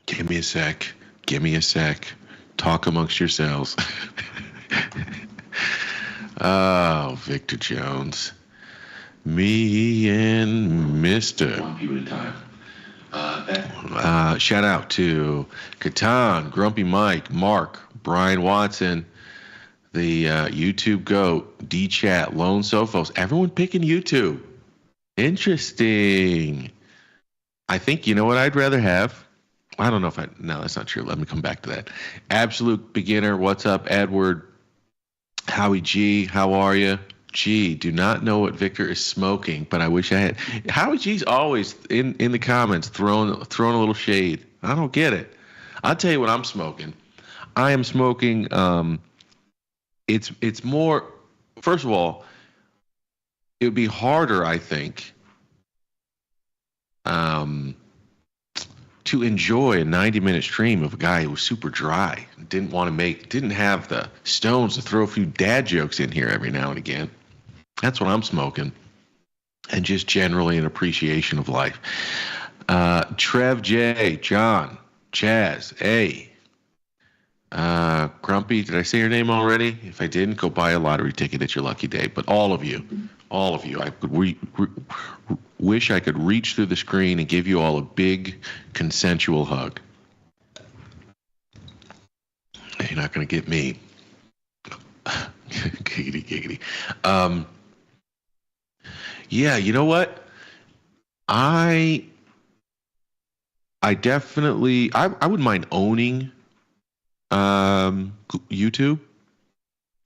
Give me a sec. Talk amongst yourselves. Oh, Victor Jones. Me and Mr. Shout out to Catan, Grumpy Mike, Mark, Brian Watson, the YouTube GOAT, D-Chat, Lone Sophos. Everyone picking YouTube. Interesting. I think, you know what I'd rather have? I don't know if no, that's not true. Let me come back to that. Absolute Beginner, what's up? Edward, Howie G, how are you? G, do not know what Victor is smoking, but I wish I had. Howie G's always in the comments throwing a little shade. I don't get it. I'll tell you what I'm smoking. I am smoking. It's more. First of all, it would be harder, I think, to enjoy a 90-minute stream of a guy who was super dry, didn't have the stones to throw a few dad jokes in here every now and again. That's what I'm smoking, and just generally an appreciation of life. Trev J, John, Chaz, A, Grumpy, did I say your name already? If I didn't, go buy a lottery ticket. It's your lucky day. But all of you, I could wish I could reach through the screen and give you all a big consensual hug. You're not going to get me. Giggity. Yeah, you know what? I definitely, I wouldn't mind owning YouTube.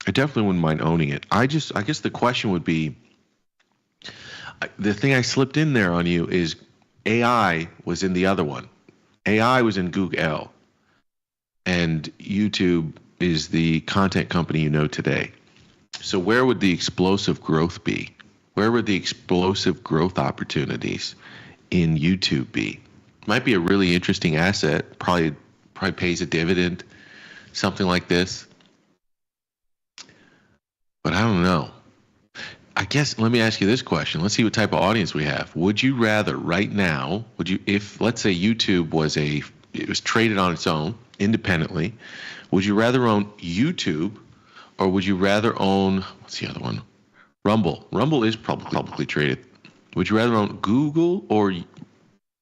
I definitely wouldn't mind owning it. I guess the question would be, the thing I slipped in there on you is AI was in the other one. AI was in Google, and YouTube is the content company you know today. So where would the explosive growth be? Where would the explosive growth opportunities in YouTube be? Might be a really interesting asset. Probably pays a dividend, something like this. But I don't know. I guess let me ask you this question. Let's see what type of audience we have. Would you rather right now, if let's say YouTube was traded on its own independently, would you rather own YouTube or would you rather own, what's the other one? Rumble. Rumble is publicly traded. Would you rather own Google or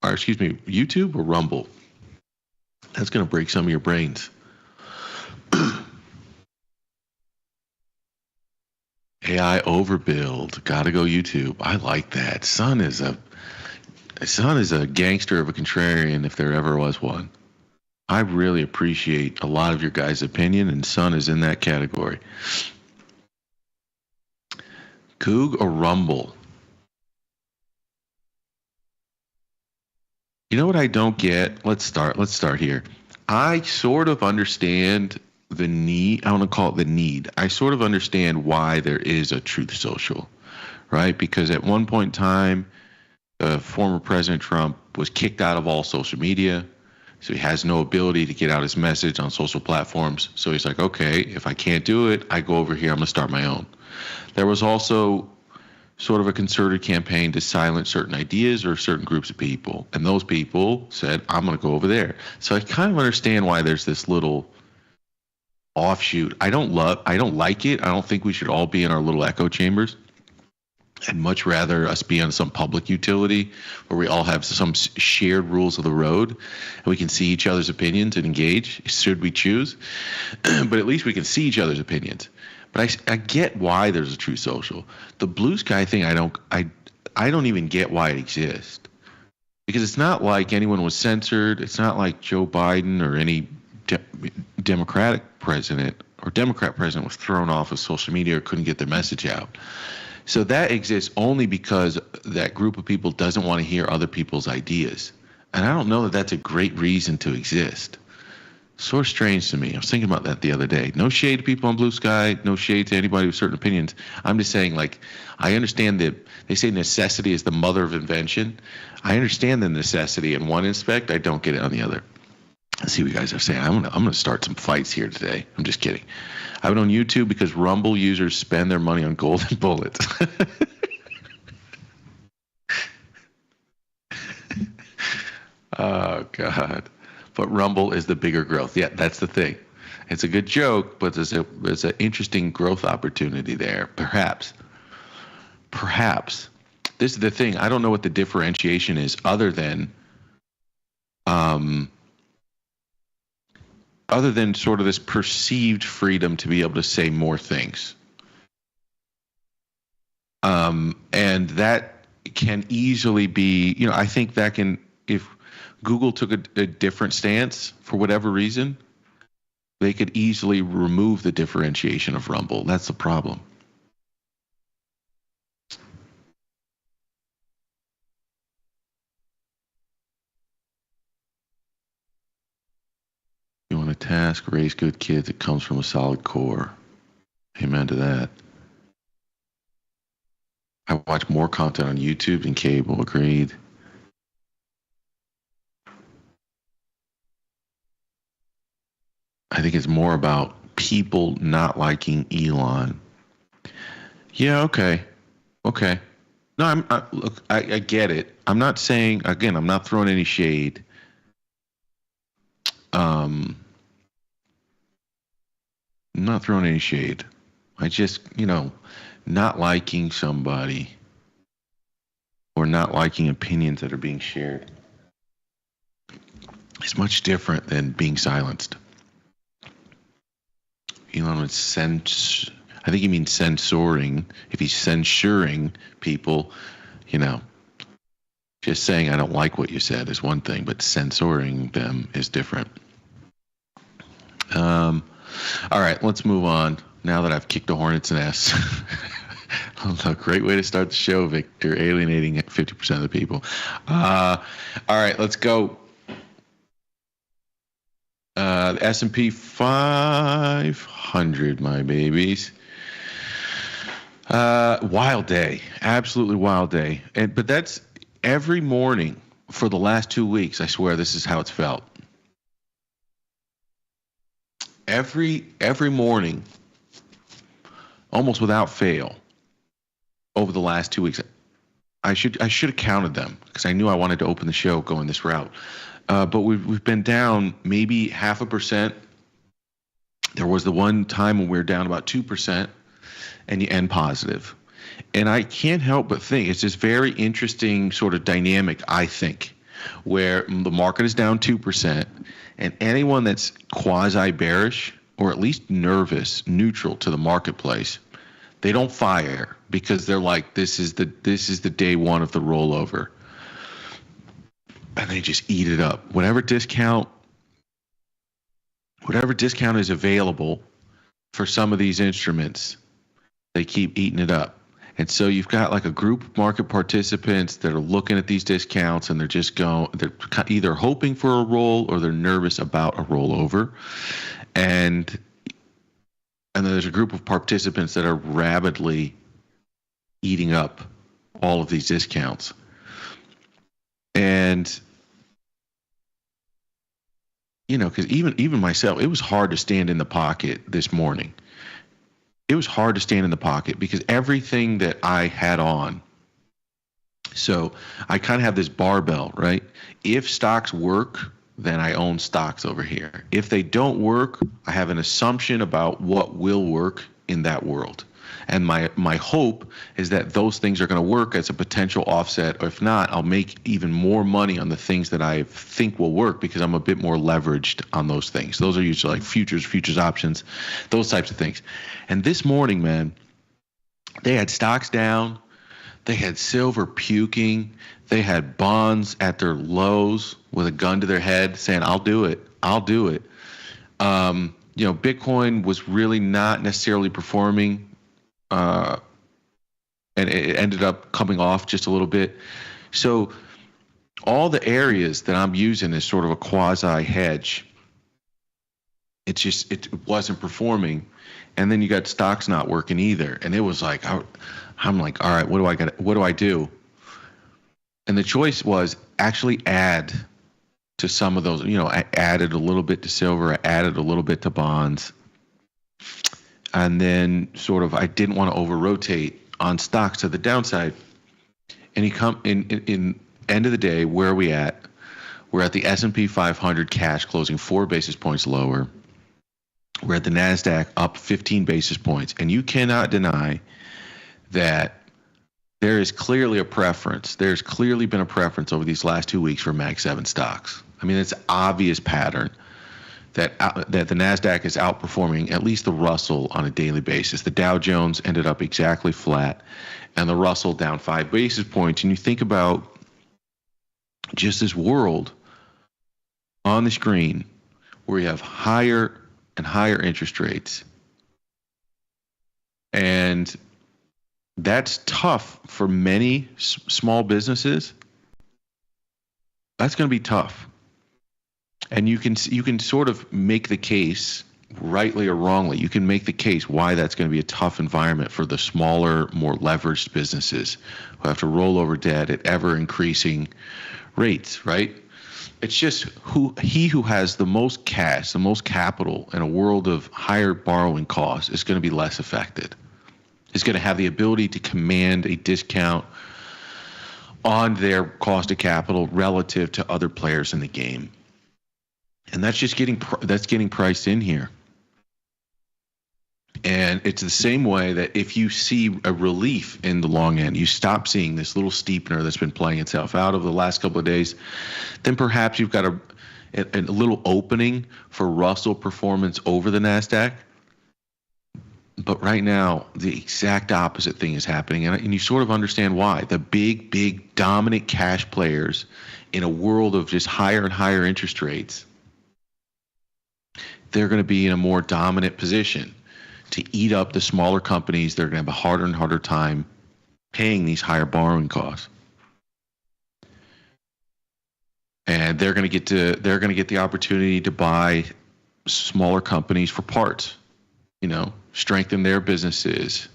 YouTube or Rumble? That's going to break some of your brains. AI overbuild. Gotta go YouTube. I like that. Son is a gangster of a contrarian if there ever was one. I really appreciate a lot of your guys' opinion, and Son is in that category. Goog or Rumble? You know what I don't get? Let's start here. I sort of understand the need. I want to call it the need. I sort of understand why there is a Truth Social, right? Because at one point in time, former President Trump was kicked out of all social media. So he has no ability to get out his message on social platforms. So he's like, okay, if I can't do it, I go over here. I'm going to start my own. There was also sort of a concerted campaign to silence certain ideas or certain groups of people. And those people said, I'm going to go over there. So I kind of understand why there's this little offshoot. I don't like it. I don't think we should all be in our little echo chambers. I'd much rather us be on some public utility where we all have some shared rules of the road and we can see each other's opinions and engage should we choose. But at least we can see each other's opinions. But I get why there's a True Social. The Blue Sky thing, I don't even get why it exists. Because it's not like anyone was censored. It's not like Joe Biden or any Democrat president was thrown off of social media or couldn't get their message out. So that exists only because that group of people doesn't want to hear other people's ideas. And I don't know that that's a great reason to exist. Sort of strange to me. I was thinking about that the other day. No shade to people on Blue Sky, no shade to anybody with certain opinions. I'm just saying, like, I understand that they say necessity is the mother of invention. I understand the necessity in one aspect. I don't get it on the other. Let's see what you guys are saying. I'm gonna start some fights here today. I'm just kidding. I went on YouTube because Rumble users spend their money on golden bullets. Oh, God. But Rumble is the bigger growth. Yeah, that's the thing. It's a good joke, but there's an interesting growth opportunity there. Perhaps. This is the thing. I don't know what the differentiation is other than sort of this perceived freedom to be able to say more things. And that can easily be, I think that can, if Google took a different stance for whatever reason, they could easily remove the differentiation of Rumble. That's the problem. You want a task, raise good kids. It comes from a solid core. Amen to that. I watch more content on YouTube than cable. Agreed. I think it's more about people not liking Elon. Yeah, okay. No, look, I get it. I'm not saying, again, I'm not throwing any shade. I'm not throwing any shade. I just, not liking somebody or not liking opinions that are being shared is much different than being silenced. Elon would I think he means censoring. If he's censuring people, just saying I don't like what you said is one thing, but censoring them is different. All right, let's move on. Now that I've kicked a hornet's nest. A great way to start the show, Victor, alienating 50% of the people. All right, let's go. The S&P 500, my babies. Wild day, absolutely wild day. But that's every morning for the last 2 weeks. I swear this is how it's felt. Every morning, almost without fail, over the last 2 weeks. I should have counted them because I knew I wanted to open the show going this route. But we've been down maybe 0.5%. There was the one time when we were down about 2% and you end positive. And I can't help but think it's this very interesting sort of dynamic, I think, where the market is down 2% and anyone that's quasi-bearish or at least nervous, neutral to the marketplace, they don't fire because they're like, this is the day one of the rollover. And they just eat it up. Whatever discount is available for some of these instruments, they keep eating it up. And so you've got like a group of market participants that are looking at these discounts and they're either hoping for a roll or they're nervous about a rollover. And then there's a group of participants that are rapidly eating up all of these discounts. And, because even myself, it was hard to stand in the pocket this morning. It was hard to stand in the pocket because everything that I had on. So I kind of have this barbell, right? If stocks work, then I own stocks over here. If they don't work, I have an assumption about what will work in that world. And my hope is that those things are going to work as a potential offset. Or if not, I'll make even more money on the things that I think will work because I'm a bit more leveraged on those things. Those are usually like futures options, those types of things. And this morning, man, they had stocks down. They had silver puking. They had bonds at their lows with a gun to their head saying, I'll do it. I'll do it. Bitcoin was really not necessarily performing, and it ended up coming off just a little bit. So all the areas that I'm using as sort of a quasi hedge, it wasn't performing. And then you got stocks not working either. And it was like, I'm like, all right, what do I do? And the choice was actually add to some of those. I added a little bit to silver, I added a little bit to bonds. And then sort of I didn't want to over rotate on stocks to the downside. And in end of the day, where are we at? We're at the S&P 500 cash closing 4 basis points lower. We're at the NASDAQ up 15 basis points. And you cannot deny that there is clearly a preference. There's clearly been a preference over these last 2 weeks for Mag 7 stocks. I mean, it's an obvious pattern that the NASDAQ is outperforming at least the Russell on a daily basis. The Dow Jones ended up exactly flat, and the Russell down 5 basis points. And you think about just this world on the screen where you have higher and higher interest rates. And that's tough for many small businesses. That's going to be tough. And you can sort of make the case, rightly or wrongly, you can make the case why that's going to be a tough environment for the smaller, more leveraged businesses who have to roll over debt at ever increasing rates, right? It's just he who has the most cash, the most capital in a world of higher borrowing costs is going to be less affected. Is going to have the ability to command a discount on their cost of capital relative to other players in the game. And that's just getting priced in here. And it's the same way that if you see a relief in the long end, you stop seeing this little steepener that's been playing itself out over the last couple of days, then perhaps you've got a little opening for Russell performance over the NASDAQ. But right now, the exact opposite thing is happening. And you sort of understand why. The big, dominant cash players in a world of just higher and higher interest rates, they're going to be in a more dominant position to eat up the smaller companies. They're going to have a harder and harder time paying these higher borrowing costs. And they're going to get the opportunity to buy smaller companies for parts, strengthen their businesses.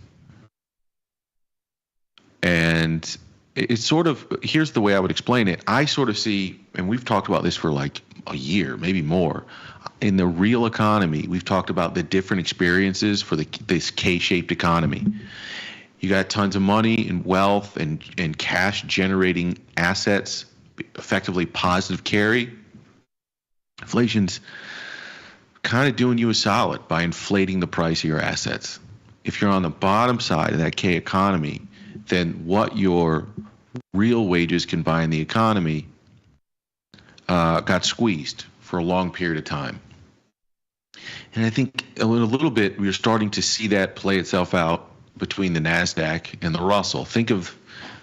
And it's sort of, here's the way I would explain it. I sort of see, and we've talked about this for like a year, maybe more. In the real economy, we've talked about the different experiences for this K-shaped economy. You got tons of money and wealth and cash generating assets, effectively positive carry. Inflation's kind of doing you a solid by inflating the price of your assets. If you're on the bottom side of that K economy, then what your real wages can buy in the economy got squeezed for a long period of time. And I think a little bit we're starting to see that play itself out between the NASDAQ and the Russell. Think of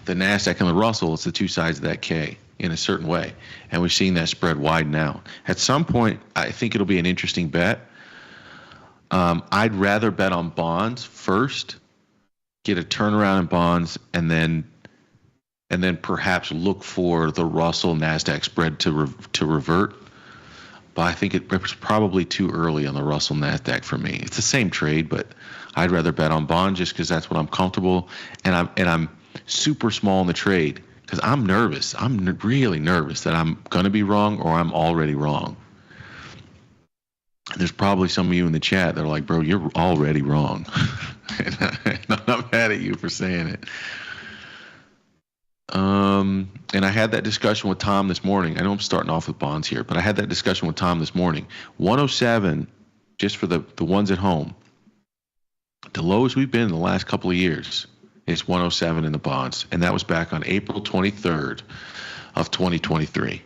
the NASDAQ and the Russell as the two sides of that K in a certain way. And we're seeing that spread widen out. At some point, I think it'll be an interesting bet. I'd rather bet on bonds first, get a turnaround in bonds, and then perhaps look for the Russell NASDAQ spread to revert. But I think it's probably too early on the Russell NASDAQ for me. It's the same trade, but I'd rather bet on bonds just because that's what I'm comfortable. And I'm super small in the trade because I'm nervous. I'm really nervous that I'm going to be wrong or I'm already wrong. And there's probably some of you in the chat that are like, bro, you're already wrong. And I'm mad at you for saying it. And I had that discussion with Tom this morning. I know I'm starting off with bonds here, but I had that discussion with Tom this morning. 107, just for the ones at home, the lowest we've been in the last couple of years is 107 in the bonds. And that was back on April 23rd of 2023.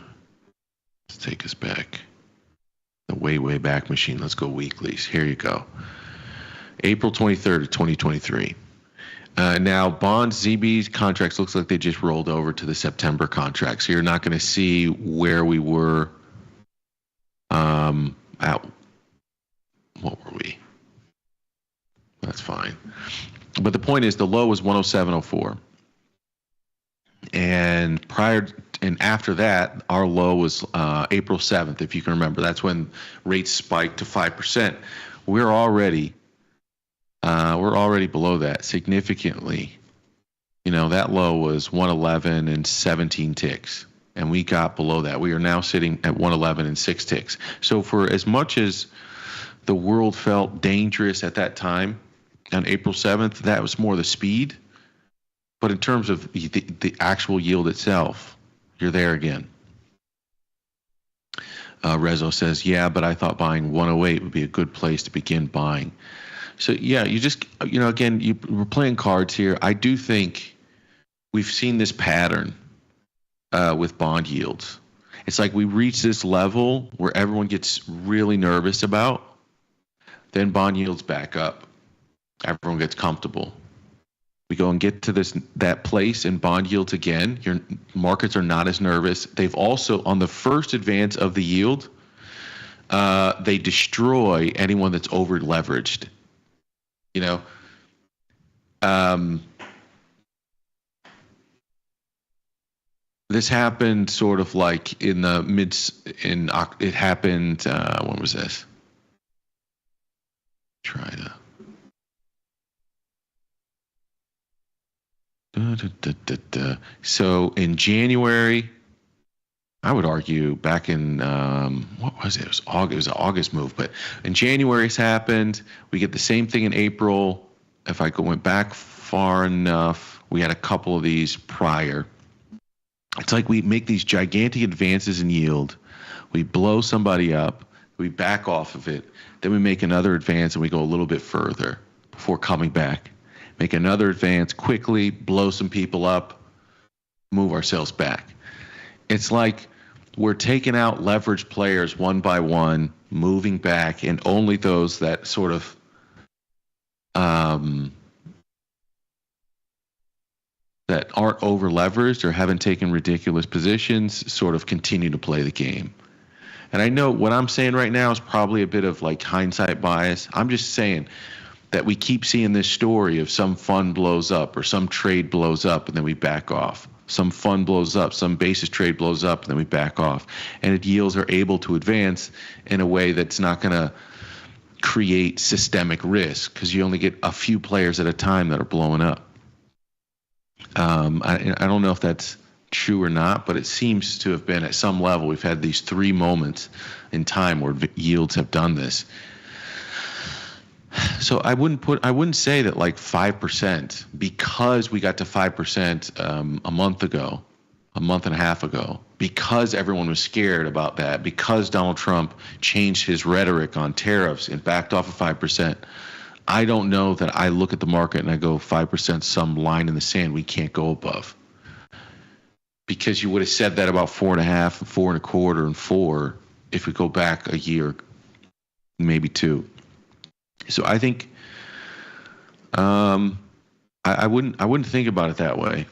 Let's take us back. way back machine. Let's go weeklies. Here you go. April 23rd of 2023. Now, bonds, ZBs, contracts looks like they just rolled over to the September contract. So you're not going to see where we were at. What were we? That's fine. But the point is the low was 107.04. And after that, our low was April 7th, if you can remember. That's when rates spiked to 5%. We're already below that significantly. You know, that low was 111 and 17 ticks, and we got below that. We are now sitting at 111 and 6 ticks. So for as much as the world felt dangerous at that time on April 7th, that was more the speed. But in terms of the actual yield itself, you're there again. Rezo says, yeah, but I thought buying 108 would be a good place to begin buying. So, yeah, you just, again, we're playing cards here. I do think we've seen this pattern with bond yields. It's like we reach this level where everyone gets really nervous about, then bond yields back up. Everyone gets comfortable. We go and get to that place in bond yields again. Your markets are not as nervous. They've also, on the first advance of the yield, they destroy anyone that's over leveraged. You know, this happened sort of like in the it happened, when was this? Try to. So in January, I would argue back in what was it? It was August. It was an August move, but in January it's happened. We get the same thing in April. If I went back far enough, we had a couple of these prior. It's like we make these gigantic advances in yield. We blow somebody up. We back off of it. Then we make another advance and we go a little bit further before coming back. Make another advance quickly, blow some people up, move ourselves back. It's like we're taking out leveraged players one by one, moving back, and only those that sort of that aren't over leveraged or haven't taken ridiculous positions sort of continue to play the game. And I know what I'm saying right now is probably a bit of like hindsight bias. I'm just saying that we keep seeing this story of some fund blows up or some trade blows up and then we back off. Some fund blows up, some basis trade blows up, and then we back off. And yields are able to advance in a way that's not going to create systemic risk because you only get a few players at a time that are blowing up. I don't know if that's true or not, but it seems to have been at some level. We've had these 3 moments in time where yields have done this. So I wouldn't say that like 5% because we got to 5% a month ago, a month and a half ago, because everyone was scared about that, because Donald Trump changed his rhetoric on tariffs and backed off of 5%. I don't know that I look at the market and I go 5%, some line in the sand we can't go above. Because you would have said that about 4.5, 4.25, and 4 if we go back a year, maybe 2. So I think I wouldn't think about it that way.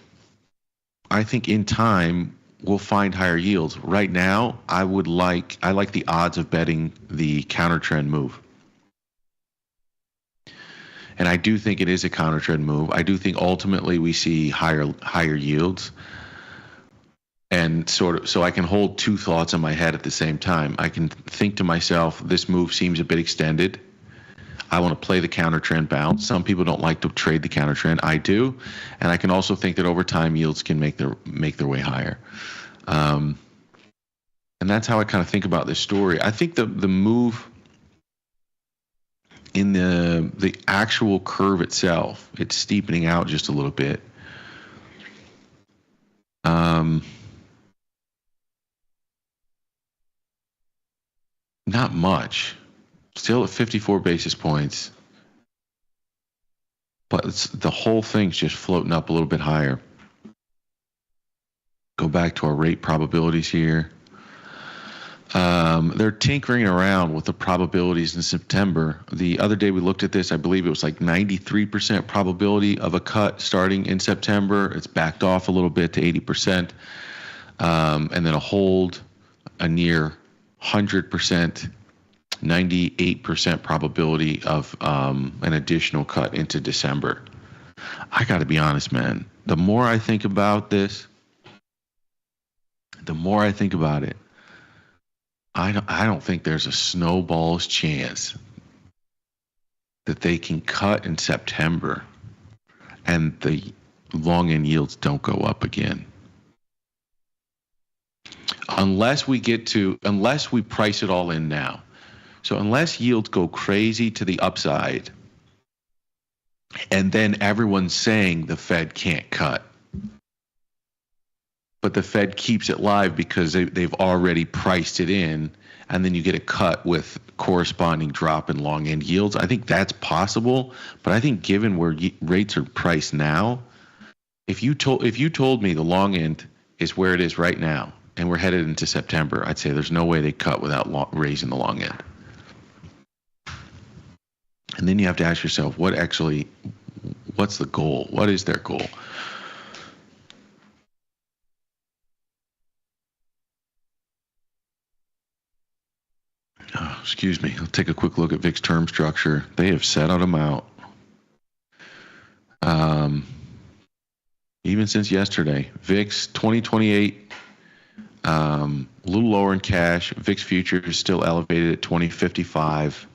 I think in time we'll find higher yields. Right now, I like the odds of betting the counter trend move. And I do think it is a counter trend move. I do think ultimately we see higher yields. And sort of, so I can hold 2 thoughts in my head at the same time. I can think to myself, this move seems a bit extended. I want to play the counter trend bounce. Some people don't like to trade the counter trend. I do, and I can also think that over time yields can make their way higher. And that's how I kind of think about this story. I think the move in the actual curve itself, it's steepening out just a little bit. Not much. Still at 54 basis points. But the whole thing's just floating up a little bit higher. Go back to our rate probabilities here. they're tinkering around with the probabilities in September. The other day we looked at this, I believe it was like 93% probability of a cut starting in September. It's backed off a little bit to 80%, and then a hold, a near 100%, 98% probability of an additional cut into December. I got to be honest, man. The more I think about this, the more I think about it, I don't think there's a snowball's chance that they can cut in September and the long end yields don't go up again. Unless we price it all in now. So unless yields go crazy to the upside, and then everyone's saying the Fed can't cut, but the Fed keeps it live because they've already priced it in, and then you get a cut with corresponding drop in long end yields. I think that's possible, but I think given where rates are priced now, if you told me the long end is where it is right now and we're headed into September, I'd say there's no way they cut without raising the long end. And then you have to ask yourself, what's the goal? What is their goal? Oh, excuse me. I'll take a quick look at VIX term structure. They have settled them out. Even since yesterday, VIX 2028, a little lower in cash. VIX future is still elevated at 2055.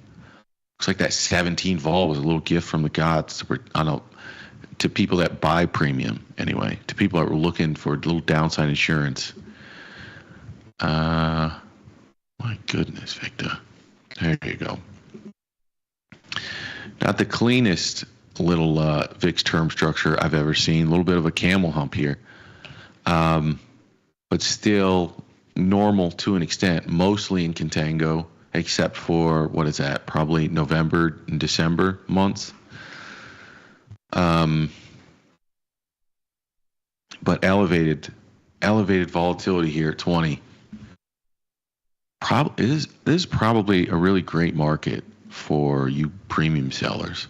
Looks like that 17 vol was a little gift from the gods to people that buy premium anyway, to people that were looking for a little downside insurance. My goodness, Victor. There you go. Not the cleanest little VIX term structure I've ever seen. A little bit of a camel hump here. But still normal to an extent, mostly in contango, except for, what is that, probably November and December months. But elevated volatility here at 20. This is probably a really great market for you premium sellers.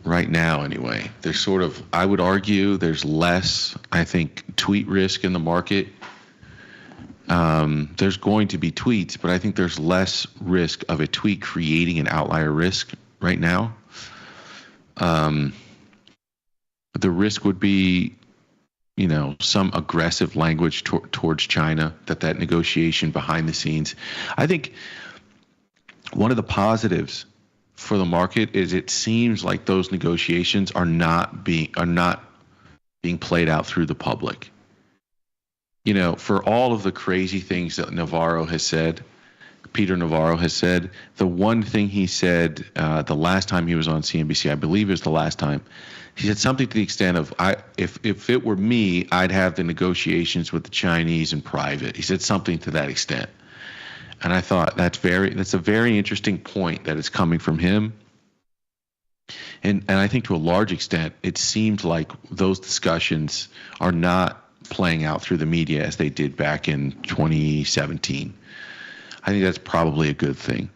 Right now, anyway. There's I would argue there's less, I think, tweet risk in the market. There's going to be tweets, but I think there's less risk of a tweet creating an outlier risk right now. The risk would be, some aggressive language towards China, that negotiation behind the scenes. I think one of the positives for the market is it seems like those negotiations are not being played out through the public. For all of the crazy things that Peter Navarro has said, the one thing he said the last time he was on CNBC, I believe it was the last time, he said something to the extent of, if it were me, I'd have the negotiations with the Chinese in private. He said something to that extent. And I thought that's a very interesting point that is coming from him. And I think to a large extent, it seemed like those discussions are not playing out through the media as they did back in 2017. I think that's probably a good thing.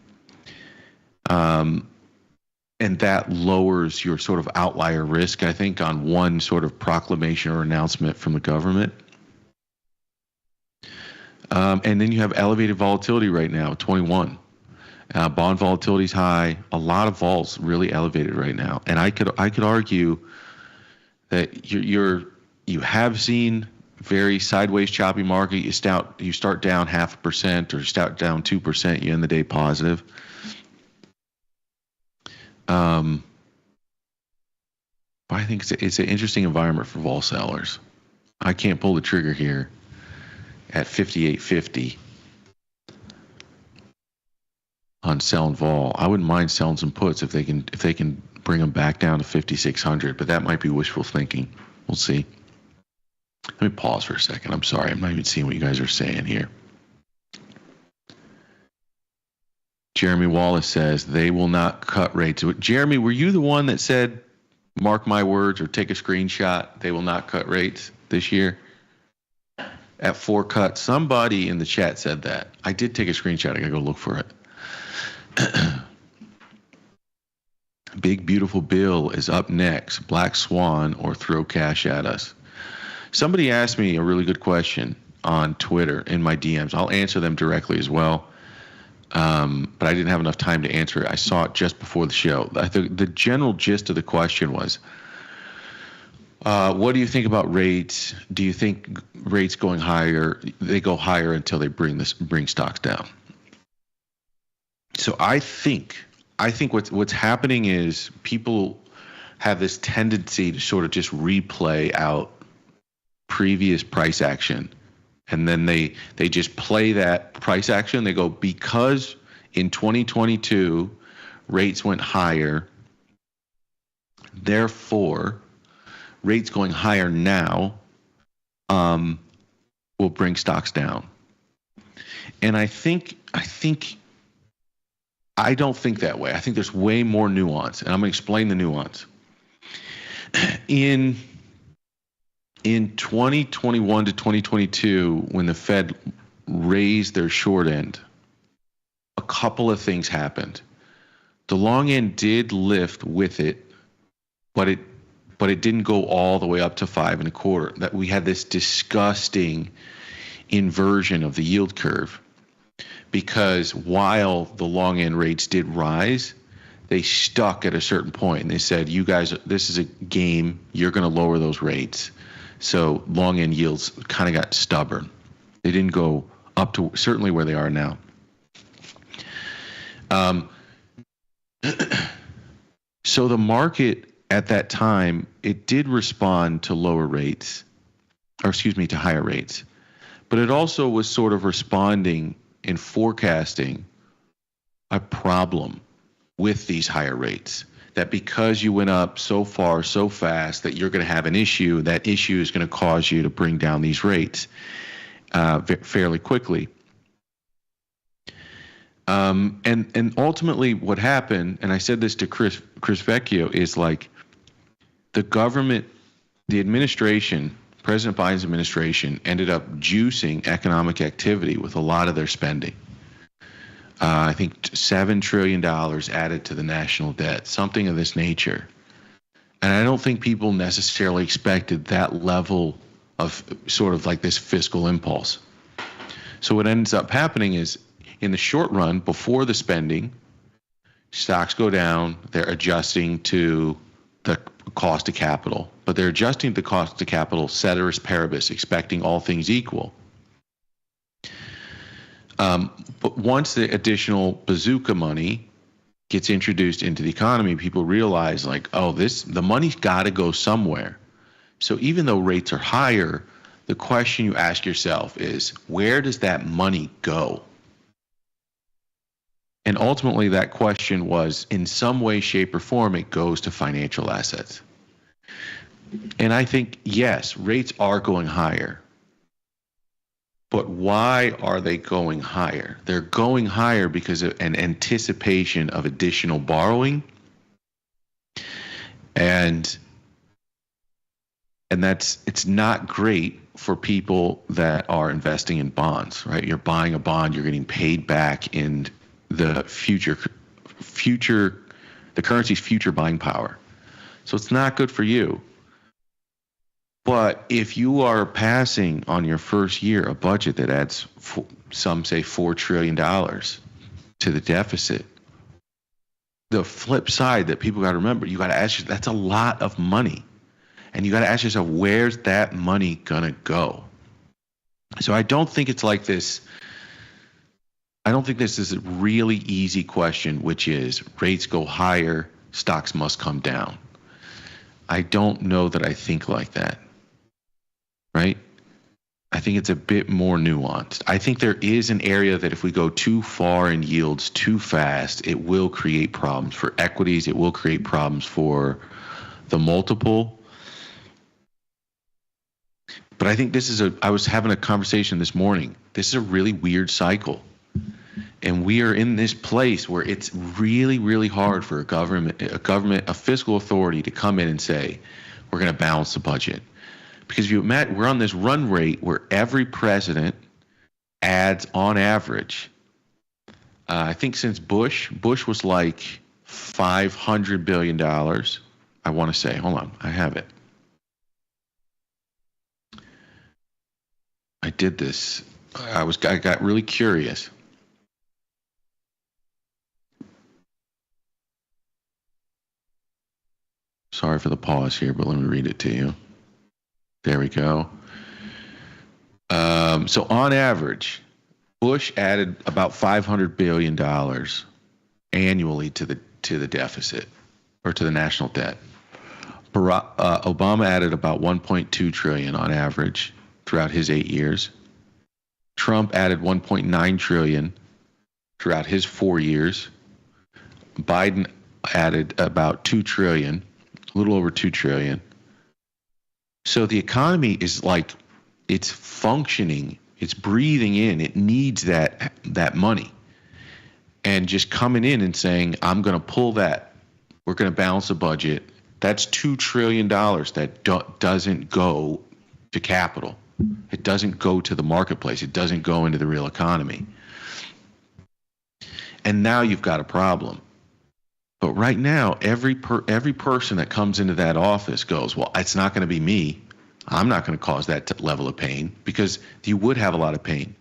And that lowers your sort of outlier risk, I think, on one sort of proclamation or announcement from the government. And then you have elevated volatility right now, 21. Bond volatility is high. A lot of vols really elevated right now. And I could argue that you have seen very sideways choppy market. You start down 0.5% or you start down 2%. You end the day positive. But I think it's an interesting environment for vol sellers. I can't pull the trigger here at 58.50 on selling vol. I wouldn't mind selling some puts if they can bring them back down to 5,600, but that might be wishful thinking. We'll see. Let me pause for a second. I'm sorry. I'm not even seeing what you guys are saying here. Jeremy Wallace says they will not cut rates. Jeremy, were you the one that said, mark my words or take a screenshot, they will not cut rates this year? at 4 cut. Somebody in the chat said that. I did take a screenshot. I got to go look for it. Big Beautiful Bill is up next. Black Swan or throw cash at us. Somebody asked me a really good question on Twitter in my DMs. I'll answer them directly as well. But I didn't have enough time to answer it. I saw it just before the show. The general gist of the question was, what do you think about rates? Do you think rates going higher, they go higher until they bring stocks down? So I think what's happening is people have this tendency to sort of just replay out previous price action. And then they just play that price action. They go, because in 2022 rates went higher, therefore rates going higher now will bring stocks down. And I don't think that way. I think there's way more nuance, and I'm going to explain the nuance. In 2021 to 2022, when the Fed raised their short end, a couple of things happened. The long end did lift with it, but it didn't go all the way up to 5.25. That we had this disgusting inversion of the yield curve, because while the long end rates did rise, they stuck at a certain point, and they said, "You guys, this is a game. You're going to lower those rates." So long end yields kind of got stubborn. They didn't go up to certainly where they are now. So the market at that time, it did respond to lower rates, to higher rates, but it also was sort of responding and forecasting a problem with these higher rates. That because you went up so far, so fast, that you're going to have an issue. That issue is going to cause you to bring down these rates fairly quickly. And ultimately what happened, and I said this to Chris Vecchio, is like the government, the administration, President Biden's administration ended up juicing economic activity with a lot of their spending. I think $7 trillion added to the national debt, something of this nature. And I don't think people necessarily expected that level of sort of like this fiscal impulse. So what ends up happening is, in the short run, before the spending, stocks go down. They're adjusting to the cost of capital, but they're adjusting to the cost of capital ceteris paribus, expecting all things equal. But once the additional bazooka money gets introduced into the economy, people realize like, oh, the money's got to go somewhere. So even though rates are higher, the question you ask yourself is, where does that money go? And ultimately that question was, in some way, shape, or form, it goes to financial assets. And I think, yes, rates are going higher. But why are they going higher? They're going higher because of an anticipation of additional borrowing. And it's not great for people that are investing in bonds, right? You're buying a bond, you're getting paid back in the the currency's future buying power. So it's not good for you. But if you are passing on your first year a budget that adds, some say, $4 trillion to the deficit, the flip side that people got to remember, you got to ask yourself, that's a lot of money. And you got to ask yourself, where's that money going to go? So I don't think it's like this. I don't think this is a really easy question, which is rates go higher, stocks must come down. I don't know that I think like that, right? I think it's a bit more nuanced. I think there is an area that if we go too far in yields too fast, it will create problems for equities. It will create problems for the multiple. But I think I was having a conversation this morning. This is a really weird cycle. And we are in this place where it's really, really hard for a fiscal authority to come in and say, we're going to balance the budget. Because if you imagine, we're on this run rate where every president adds on average, I think since Bush was like $500 billion. I want to say, hold on, I have it. I did this. I got really curious. Sorry for the pause here, but let me read it to you. There we go. So on average, Bush added about $500 billion annually to the deficit or to the national debt. Obama added about $1.2 trillion on average throughout his 8 years. Trump added $1.9 trillion throughout his 4 years. Biden added about $2 trillion, a little over $2 trillion. So the economy is like, it's functioning, it's breathing in, it needs that money. And just coming in and saying, I'm going to pull that, we're going to balance the budget, that's $2 trillion that doesn't go to capital. It doesn't go to the marketplace. It doesn't go into the real economy. And now you've got a problem. But right now, every person that comes into that office goes, well, it's not going to be me. I'm not going to cause that level of pain, because you would have a lot of pain.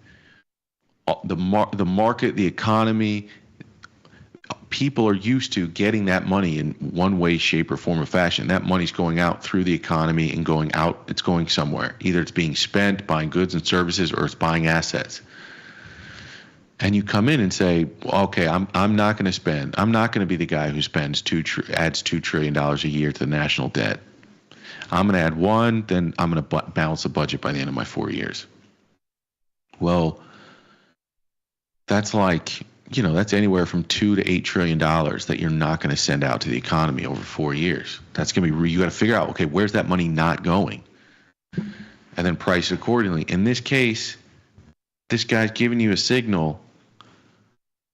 The market, the economy, people are used to getting that money in one way, shape, or form or fashion. That money's going out through the economy and going out. It's going somewhere. Either it's being spent, buying goods and services, or it's buying assets. And you come in and say, well, okay, I'm not going to spend. I'm not going to be the guy who adds $2 trillion a year to the national debt. I'm going to add one, then I'm going to balance the budget by the end of my 4 years. Well, that's like, that's anywhere from $2 to $8 trillion that you're not going to send out to the economy over 4 years. That's going to be, you got to figure out, okay, where's that money not going? And then price it accordingly. In this case, this guy's giving you a signal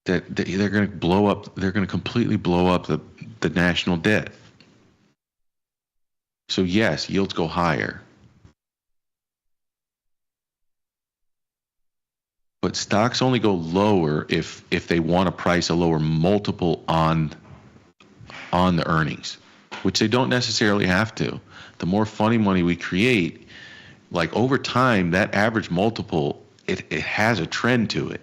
that they're going to blow up, they're going to completely blow up the national debt. So yes, yields go higher. But stocks only go lower if they want to price a lower multiple on the earnings, which they don't necessarily have to. The more funny money we create, like over time, that average multiple, it has a trend to it.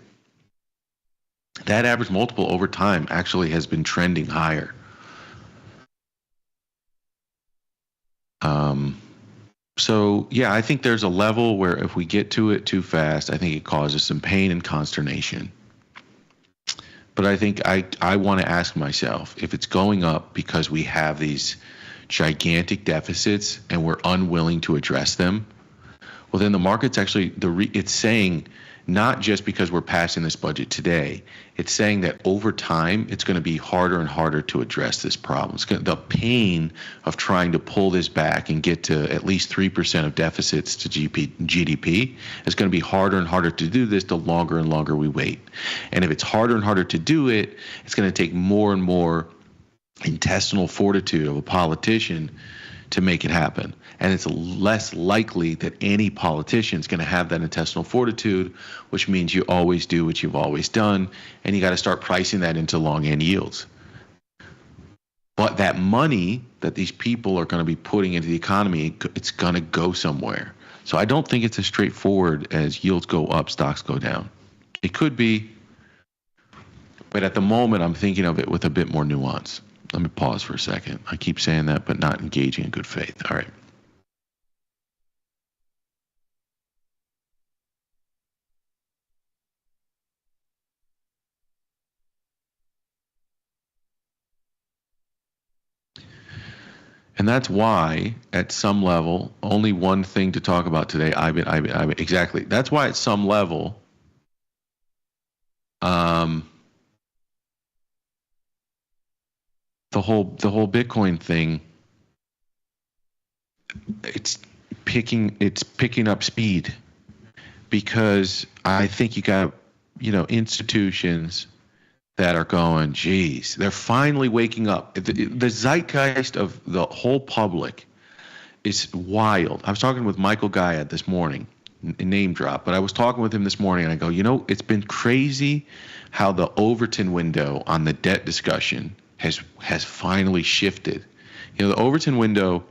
That average multiple over time actually has been trending higher. So yeah, I think there's a level where if we get to it too fast, I think it causes some pain and consternation. But I think I want to ask myself, if it's going up because we have these gigantic deficits and we're unwilling to address them, well, then the market's actually, it's saying, not just because we're passing this budget today, it's saying that over time, it's going to be harder and harder to address this problem. The pain of trying to pull this back and get to at least 3% of deficits to GDP is going to be harder and harder to do this the longer and longer we wait. And if it's harder and harder to do it, it's going to take more and more intestinal fortitude of a politician to make it happen. And it's less likely that any politician is going to have that intestinal fortitude, which means you always do what you've always done, and you got to start pricing that into long-end yields. But that money that these people are going to be putting into the economy, it's going to go somewhere. So I don't think it's as straightforward as yields go up, stocks go down. It could be, but at the moment, I'm thinking of it with a bit more nuance. Let me pause for a second. I keep saying that, but not engaging in good faith. All right. And that's why, at some level, only one thing to talk about today. IBIT. Exactly. That's why, at some level, the whole Bitcoin thing, it's picking up speed, because I think you got institutions that are going, geez, they're finally waking up. The zeitgeist of the whole public is wild. I was talking with Michael Guyad this morning, name drop, but I was talking with him this morning and I go, it's been crazy how the Overton window on the debt discussion has finally shifted. The Overton window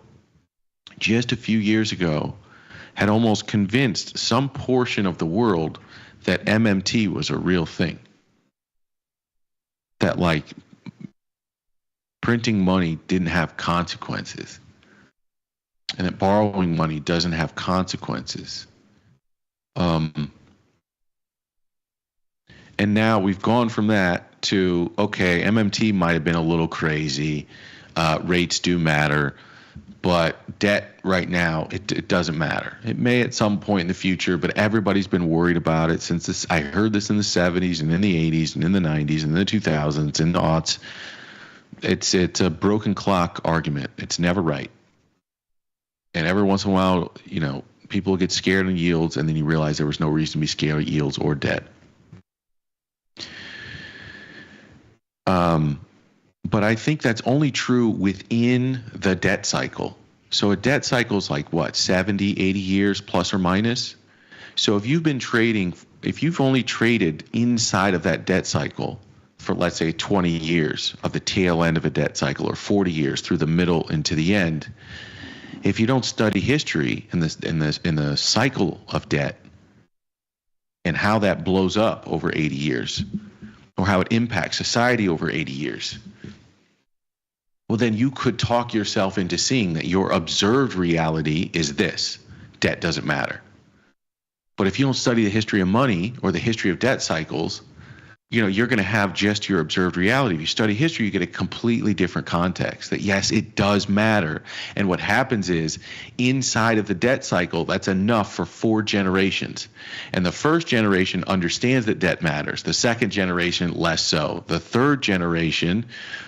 just a few years ago had almost convinced some portion of the world that MMT was a real thing. That like printing money didn't have consequences. And that borrowing money doesn't have consequences. And now we've gone from that to, okay, MMT might have been a little crazy. Rates do matter. But debt right now, it doesn't matter. It may at some point in the future, but everybody's been worried about it since this. I heard this in the 70s and in the 80s and in the 90s and in the 2000s and the aughts. It's a broken clock argument. It's never right. And every once in a while, people get scared on yields, and then you realize there was no reason to be scared of yields or debt. But I think that's only true within the debt cycle. So a debt cycle is like what, 70, 80 years plus or minus? So if you've only traded inside of that debt cycle for, let's say, 20 years of the tail end of a debt cycle, or 40 years through the middle and to the end, if you don't study history in the cycle of debt and how that blows up over 80 years, or how it impacts society over 80 years, well, then you could talk yourself into seeing that your observed reality is this: debt doesn't matter. But if you don't study the history of money or the history of debt cycles, you're going to have just your observed reality. If you study history, you get a completely different context that, yes, it does matter. And what happens is, inside of the debt cycle, that's enough for 4 generations. And the first generation understands that debt matters. The second generation, less so. The third generation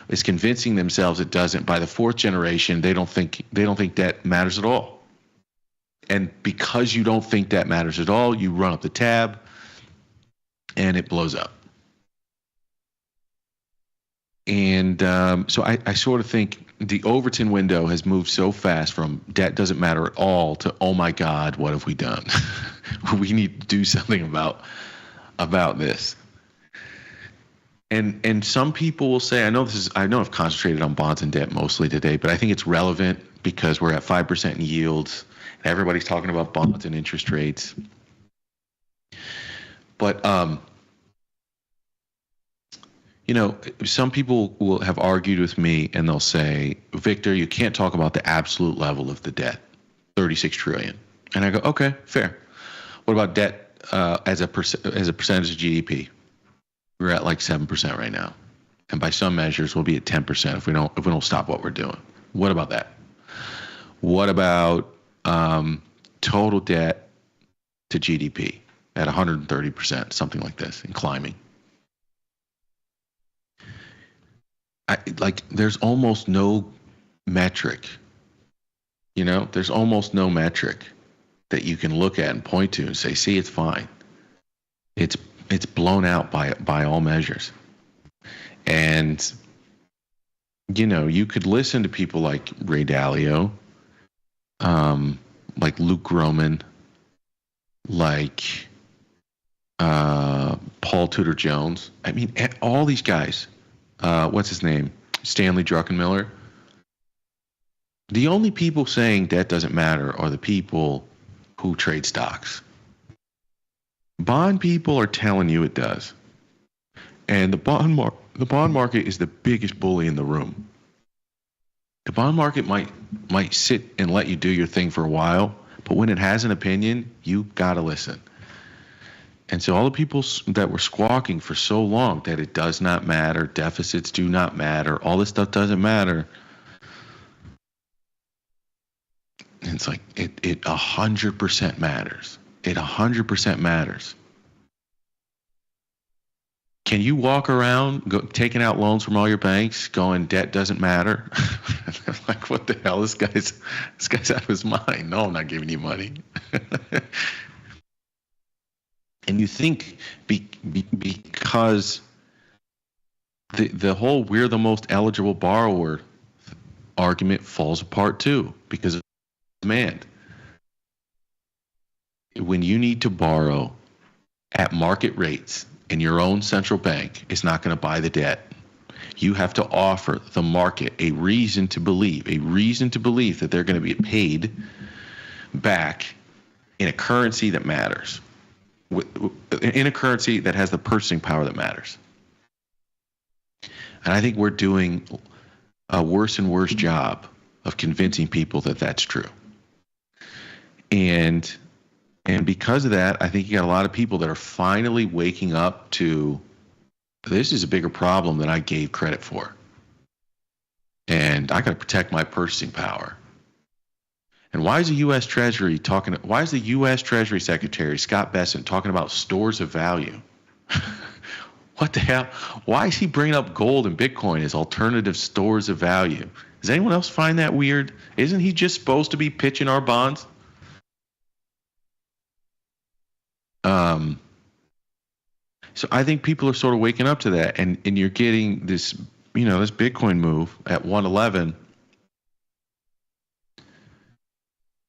is convincing themselves it doesn't. By the fourth generation, they don't think debt matters at all. And because you don't think debt matters at all, you run up the tab and it blows up. And so I sort of think the Overton window has moved so fast from debt doesn't matter at all to, oh my God, what have we done? We need to do something about this. And some people will say, I know I've concentrated on bonds and debt mostly today, but I think it's relevant because we're at 5% in yields and everybody's talking about bonds and interest rates. But some people will have argued with me and they'll say, Victor, you can't talk about the absolute level of the debt, 36 trillion. And I go, okay, fair. What about debt as a percentage of GDP? We're at like 7% right now. And by some measures, we'll be at 10% if we don't stop what we're doing. What about that? What about total debt to GDP at 130%, something like this, and climbing? There's almost no metric, there's almost no metric that you can look at and point to and say, see, it's fine. It's blown out by all measures. And, you could listen to people like Ray Dalio, like Luke Groman, like Paul Tudor Jones. I mean, all these guys. What's his name? Stanley Druckenmiller. The only people saying debt doesn't matter are the people who trade stocks. Bond people are telling you it does. And the bond market is the biggest bully in the room. The bond market might sit and let you do your thing for a while, but when it has an opinion, you gotta listen. And so all the people that were squawking for so long that it does not matter, deficits do not matter, all this stuff doesn't matter. It's like it 100% matters. It 100% matters. Can you walk around taking out loans from all your banks going, debt doesn't matter? Like, what the hell? This guy's out of his mind. No, I'm not giving you money. And you think because the whole we're the most eligible borrower argument falls apart too, because demand. When you need to borrow at market rates and your own central bank is not going to buy the debt, you have to offer the market a reason to believe that they're going to be paid back in a currency that matters, in a currency that has the purchasing power that matters. And I think we're doing a worse and worse job of convincing people that that's true. And because of that, I think you got a lot of people that are finally waking up to, this is a bigger problem than I gave credit for. And I got to protect my purchasing power. And why is the U.S. Treasury Secretary Scott Bessent talking about stores of value? What the hell? Why is he bringing up gold and Bitcoin as alternative stores of value? Does anyone else find that weird? Isn't he just supposed to be pitching our bonds? So I think people are sort of waking up to that, and you're getting this, this Bitcoin move at 111,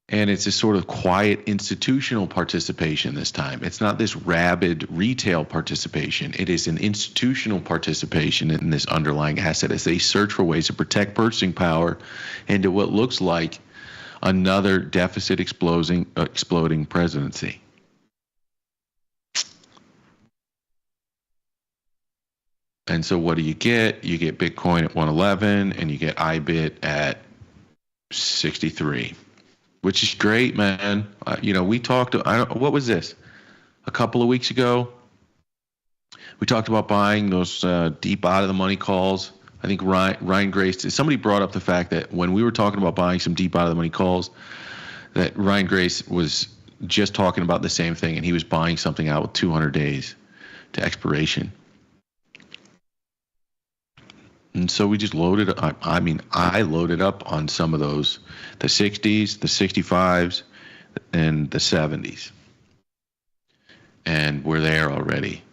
and it's a sort of quiet institutional participation this time. It's not this rabid retail participation. It is an institutional participation in this underlying asset as they search for ways to protect purchasing power into what looks like another deficit exploding presidency. And so what do you get? You get Bitcoin at 111 and you get IBIT at 63, which is great, man. We talked, what was this? A couple of weeks ago, we talked about buying those deep out of the money calls. I think Ryan Grace, somebody brought up the fact that when we were talking about buying some deep out of the money calls, that Ryan Grace was just talking about the same thing, and he was buying something out with 200 days to expiration. And so we just loaded up. I loaded up on some of those, the 60s, the 65s, and the 70s. And we're there already.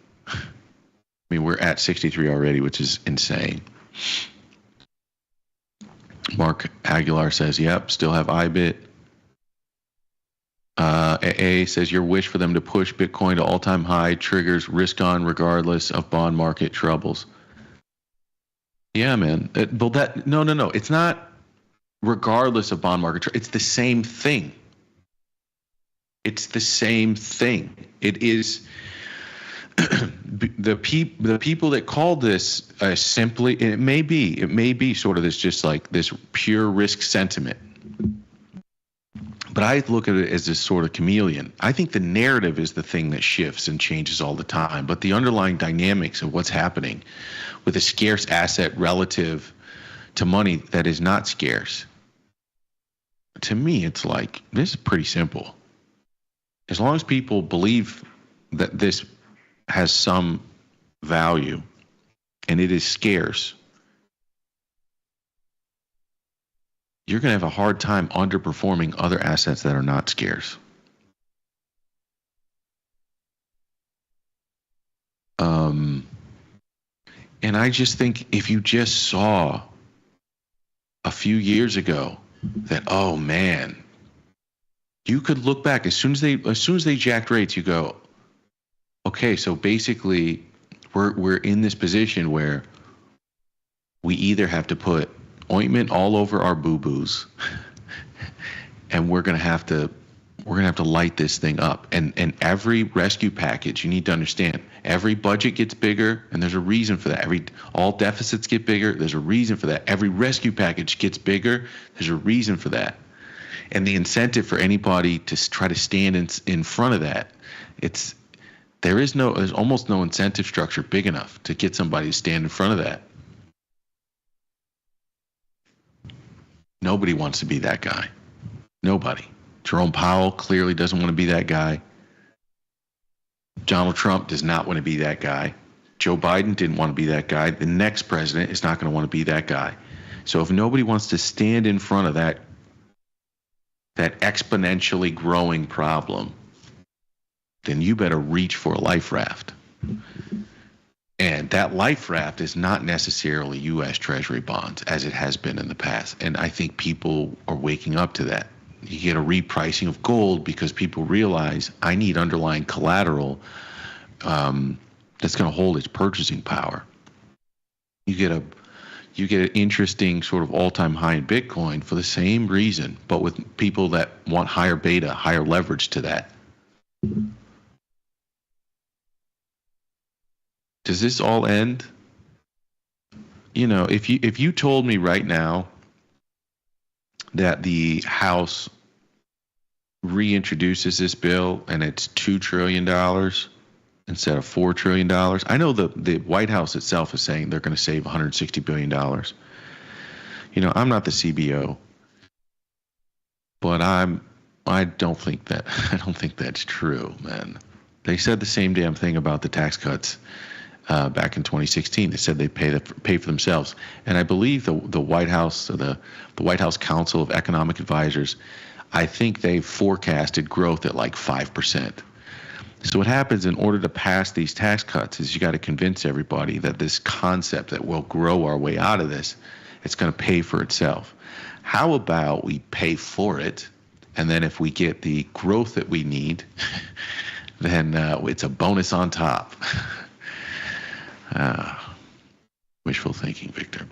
We're at 63 already, which is insane. Mark Aguilar says, yep, still have IBIT. AA says, your wish for them to push Bitcoin to all-time high triggers risk on regardless of bond market troubles. Yeah, man. No. It's not regardless of bond market. It's the same thing. It's the same thing. It is the people that called this simply. It may be sort of this, just like this pure risk sentiment. But I look at it as this sort of chameleon. I think the narrative is the thing that shifts and changes all the time. But the underlying dynamics of what's happening with a scarce asset relative to money that is not scarce, to me, it's like, this is pretty simple. As long as people believe that this has some value and it is scarce, you're going to have a hard time underperforming other assets that are not scarce. And I just think if you just saw a few years ago that, oh man, you could look back as soon as they jacked rates, you go, okay, so basically we're in this position where we either have to put ointment all over our boo-boos and we're going to have to light this thing up. And every rescue package, you need to understand, every budget gets bigger, and there's a reason for that. All deficits get bigger, there's a reason for that. Every rescue package gets bigger, there's a reason for that. And the incentive for anybody to try to stand in front of that, there's almost no incentive structure big enough to get somebody to stand in front of that. Nobody wants to be that guy. Nobody. Jerome Powell clearly doesn't want to be that guy. Donald Trump does not want to be that guy. Joe Biden didn't want to be that guy. The next president is not going to want to be that guy. So if nobody wants to stand in front of that exponentially growing problem, then you better reach for a life raft. And that life raft is not necessarily U.S. Treasury bonds as it has been in the past. And I think people are waking up to that. You get a repricing of gold because people realize I need underlying collateral that's going to hold its purchasing power. You get an interesting sort of all-time high in Bitcoin for the same reason, but with people that want higher beta, higher leverage to that. Does this all end? You know, if you told me right now that the House reintroduces this bill and it's $2 trillion instead of $4 trillion. I know the White House itself is saying they're going to save $160 billion. You know, I'm not the CBO, but I don't think that's true, man. They said the same damn thing about the tax cuts back in 2016. They said they pay for themselves, and I believe the White House, the White House Council of Economic Advisors, I think they forecasted growth at like 5%. So what happens in order to pass these tax cuts is you got to convince everybody that this concept that we'll grow our way out of this, it's going to pay for itself. How about we pay for it, and then if we get the growth that we need, then it's a bonus on top. Wishful thinking, Victor.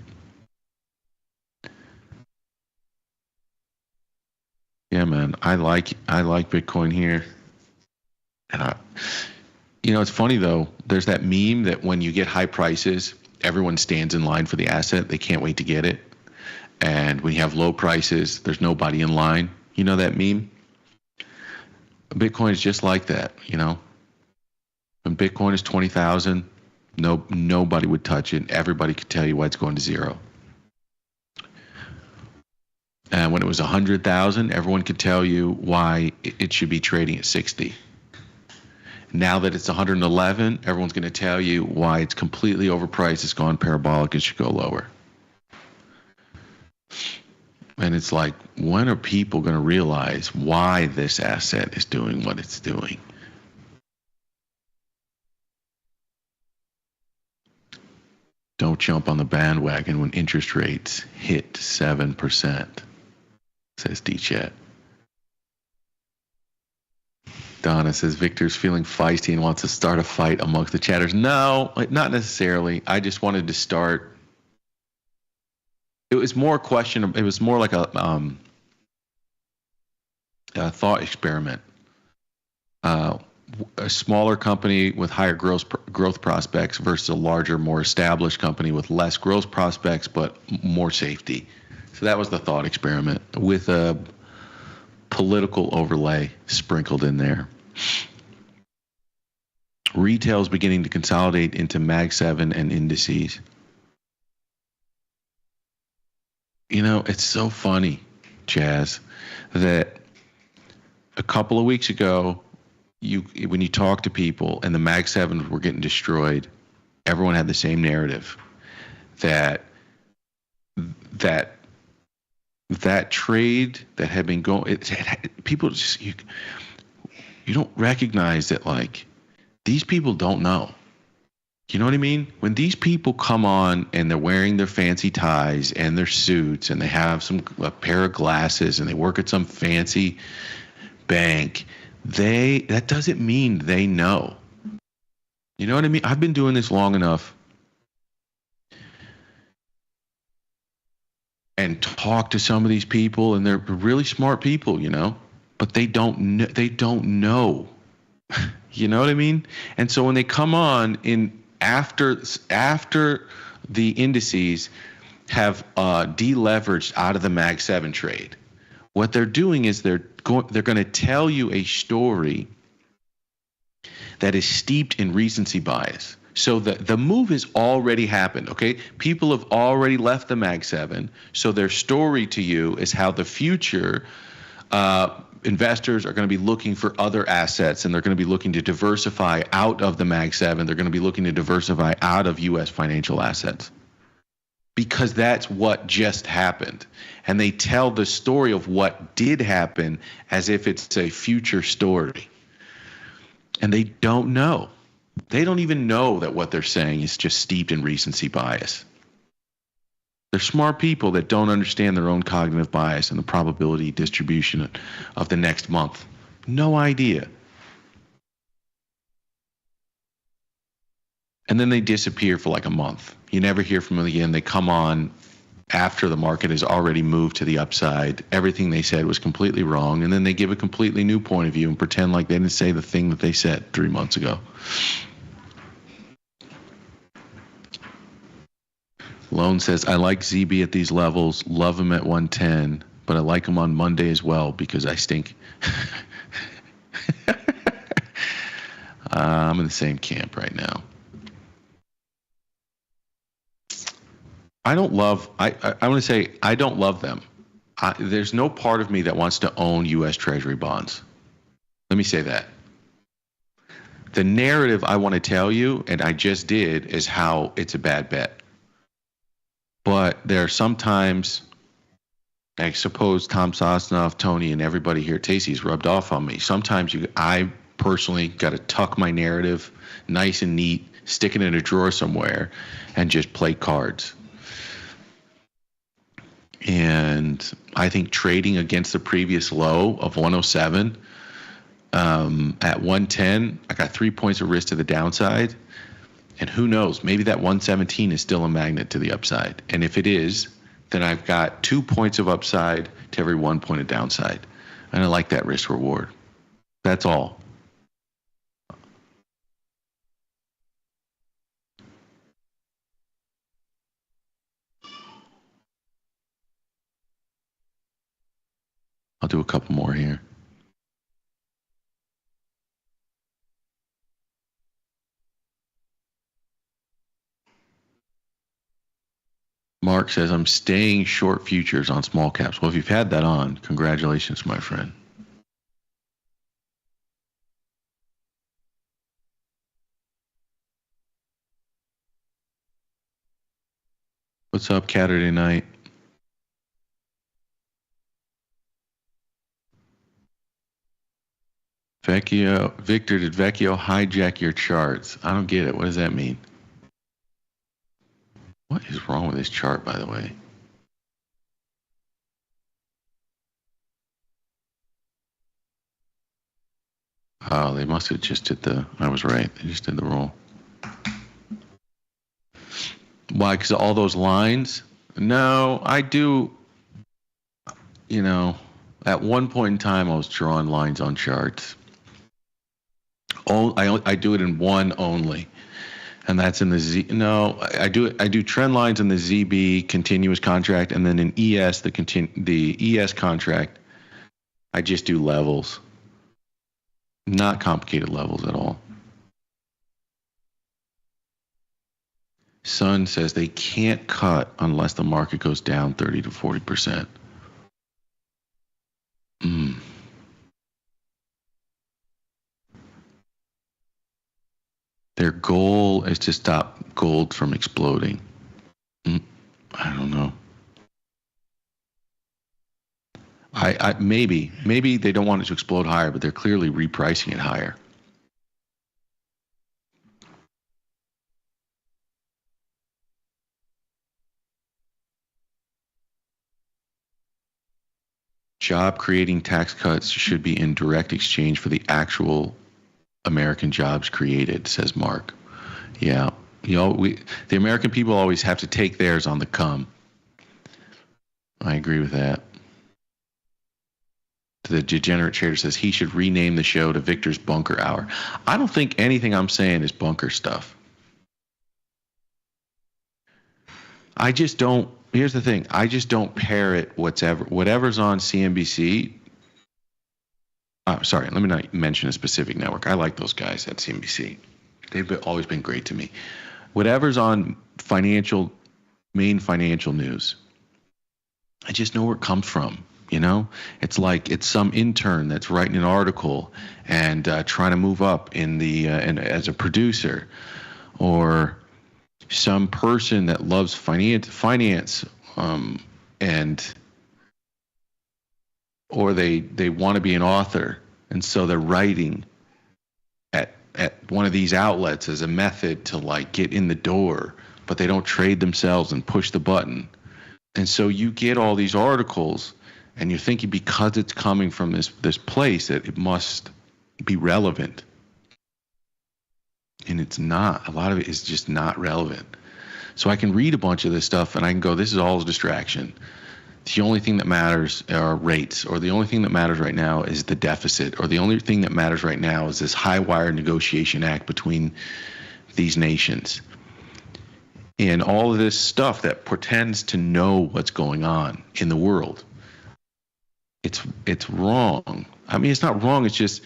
Yeah, man, I like Bitcoin here. And it's funny though. There's that meme that when you get high prices, everyone stands in line for the asset. They can't wait to get it. And when you have low prices, there's nobody in line. You know that meme? Bitcoin is just like that. You know, when Bitcoin is 20,000, nobody would touch it. Everybody could tell you why it's going to zero. And when it was 100,000, everyone could tell you why it should be trading at 60. Now that it's 111, everyone's going to tell you why it's completely overpriced. It's gone parabolic. It should go lower. And it's like, when are people going to realize why this asset is doing what it's doing? Don't jump on the bandwagon when interest rates hit 7%, says D-Chat. Donna says, Victor's feeling feisty and wants to start a fight amongst the chatters. No, not necessarily. I just wanted to start. It was more a question. It was more like a thought experiment. A smaller company with higher growth prospects versus a larger, more established company with less growth prospects but more safety. So that was the thought experiment with a political overlay sprinkled in there. Retail is beginning to consolidate into Mag 7 and indices. You know, it's so funny, Chaz, that a couple of weeks ago, when you talk to people and the Mag 7s were getting destroyed, everyone had the same narrative that trade that had been going, people just, you don't recognize that, like, these people don't know. You know what I mean? When these people come on and they're wearing their fancy ties and their suits and they have a pair of glasses and they work at some fancy bank, that doesn't mean they know. You know what I mean? I've been doing this long enough and talk to some of these people, and they're really smart people, you know, but they don't know. You know what I mean? And so when they come on after the indices have deleveraged out of the Mag 7 trade, what they're doing is they're going to tell you a story that is steeped in recency bias. So the move has already happened, okay? People have already left the Mag 7, so their story to you is how the future investors are going to be looking for other assets, and they're going to be looking to diversify out of the Mag 7. They're going to be looking to diversify out of U.S. financial assets because that's what just happened. And they tell the story of what did happen as if it's a future story. And they don't know. They don't even know that what they're saying is just steeped in recency bias. They're smart people that don't understand their own cognitive bias and the probability distribution of the next month. No idea. And then they disappear for like a month. You never hear from them again. They come on after the market has already moved to the upside. Everything they said was completely wrong. And then they give a completely new point of view and pretend like they didn't say the thing that they said 3 months ago. Lone says, I like ZB at these levels, love him at 110, but I like him on Monday as well because I stink. I'm in the same camp right now. I want to say I don't love them. There's no part of me that wants to own U.S. Treasury bonds. Let me say that. The narrative I want to tell you, and I just did, is how it's a bad bet. But there are sometimes, I suppose Tom Sosnoff, Tony, and everybody here at Tasty's rubbed off on me. Sometimes I personally got to tuck my narrative nice and neat, stick it in a drawer somewhere, and just play cards. And I think trading against the previous low of 107 at 110, I got 3 points of risk to the downside. And who knows, maybe that 117 is still a magnet to the upside. And if it is, then I've got 2 points of upside to every 1 point of downside. And I like that risk reward. That's all. I'll do a couple more here. Mark says, I'm staying short futures on small caps. Well, if you've had that on, congratulations, my friend. What's up, Saturday night? Victor, did Vecchio hijack your charts? I don't get it. What does that mean? What is wrong with this chart, by the way? Oh, they must have just did I was right. They just did the roll. Why? Because all those lines? No, I do. At one point in time, I was drawing lines on charts. I do it in one only, and that's in the Z. No, I do trend lines in the ZB continuous contract, and then in ES the ES contract, I just do levels. Not complicated levels at all. Sun says they can't cut unless the market goes down 30 to 40%. Their goal is to stop gold from exploding. I don't know. Maybe they don't want it to explode higher, but they're clearly repricing it higher. Job creating tax cuts should be in direct exchange for the actual American jobs created, says Mark. Yeah. The American people always have to take theirs on the come. I agree with that. The degenerate trader says he should rename the show to Victor's Bunker Hour. I don't think anything I'm saying is bunker stuff. I just don't. Here's the thing. I just don't parrot whatever's on CNBC. Sorry, let me not mention a specific network. I like those guys at CNBC. They've always been great to me. Whatever's on main financial news, I just know where it comes from. It's like it's some intern that's writing an article and trying to move up in and as a producer, or some person that loves finance, or they want to be an author, and so they're writing at one of these outlets as a method to get in the door, but they don't trade themselves and push the button. And so you get all these articles, and you're thinking because it's coming from this place that it must be relevant. And it's not. A lot of it is just not relevant. So I can read a bunch of this stuff, and I can go, this is all a distraction. The only thing that matters are rates, or the only thing that matters right now is the deficit, or the only thing that matters right now is this high-wire negotiation act between these nations. And all of this stuff that pretends to know what's going on in the world. It's wrong. I mean, it's not wrong. It's just,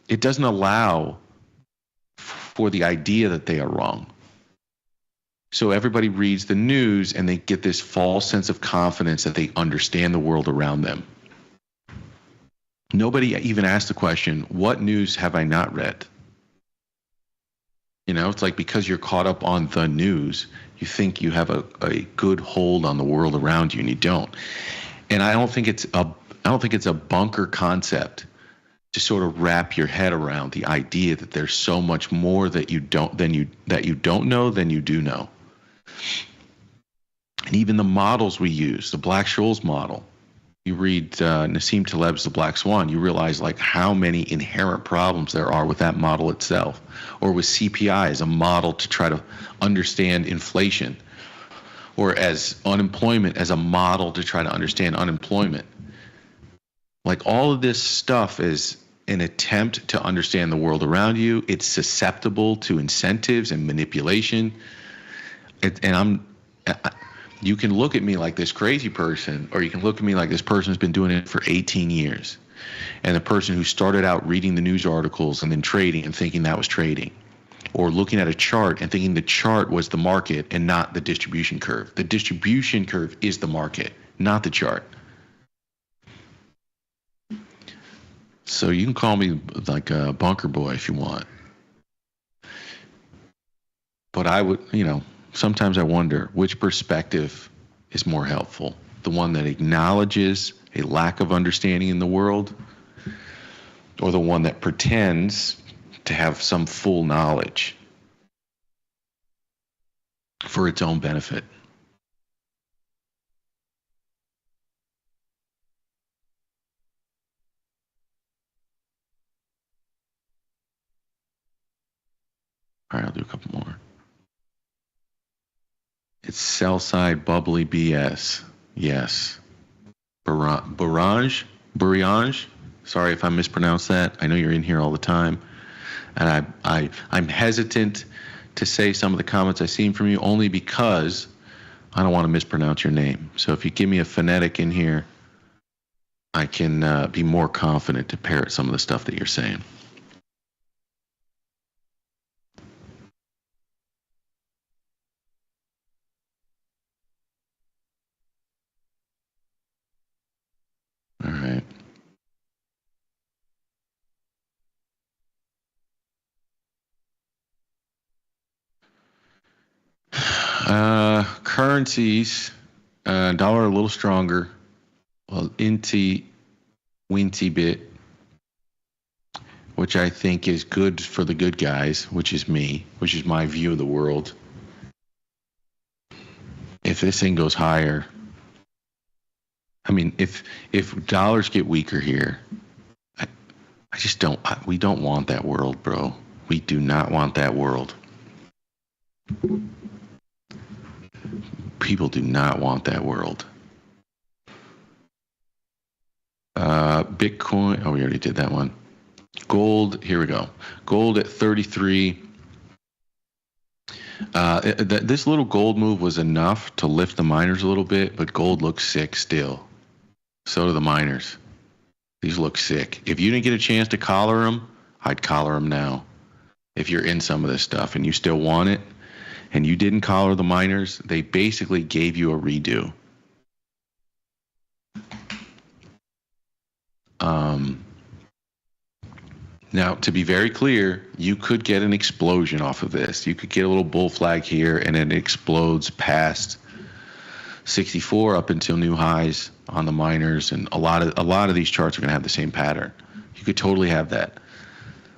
it doesn't allow for the idea that they are wrong. So everybody reads the news and they get this false sense of confidence that they understand the world around them. Nobody even asked the question, what news have I not read? You know, it's like because you're caught up on the news, you think you have a good hold on the world around you, and you don't. And I don't think it's a bunker concept to sort of wrap your head around the idea that there's so much more that you don't know than you do know. And even the models we use, the Black-Scholes model, you read Nassim Taleb's The Black Swan, you realize like how many inherent problems there are with that model itself, or with CPI as a model to try to understand inflation, or as unemployment as a model to try to understand unemployment. Like all of this stuff is an attempt to understand the world around you. It's susceptible to incentives and manipulation. You can look at me like this crazy person, or you can look at me like this person who's been doing it for 18 years. And the person who started out reading the news articles and then trading and thinking that was trading. Or looking at a chart and thinking the chart was the market and not the distribution curve. The distribution curve is the market, not the chart. So you can call me like a bunker boy if you want. But I would, sometimes I wonder which perspective is more helpful. The one that acknowledges a lack of understanding in the world, or the one that pretends to have some full knowledge for its own benefit. All right, I'll do a couple more. It's sell-side bubbly BS. Yes. Bourrange? Sorry if I mispronounced that. I know you're in here all the time. And I'm hesitant to say some of the comments I've seen from you only because I don't want to mispronounce your name. So if you give me a phonetic in here, I can be more confident to parrot some of the stuff that you're saying. All right. Currencies, dollar a little stronger. Well, inty winty bit, which I think is good for the good guys, which is me, which is my view of the world. If this thing goes higher, I mean, if dollars get weaker here, I just don't. We don't want that world, bro. We do not want that world. People do not want that world. Bitcoin. Oh, we already did that one. Gold. Here we go. Gold at 33. This little gold move was enough to lift the miners a little bit, but gold looks sick still. So do the miners. These look sick. If you didn't get a chance to collar them, I'd collar them now. If you're in some of this stuff and you still want it, and you didn't collar the miners, they basically gave you a redo. Now, to be very clear, you could get an explosion off of this. You could get a little bull flag here, and it explodes past 64 up until new highs on the miners, and a lot of these charts are going to have the same pattern. You could totally have that.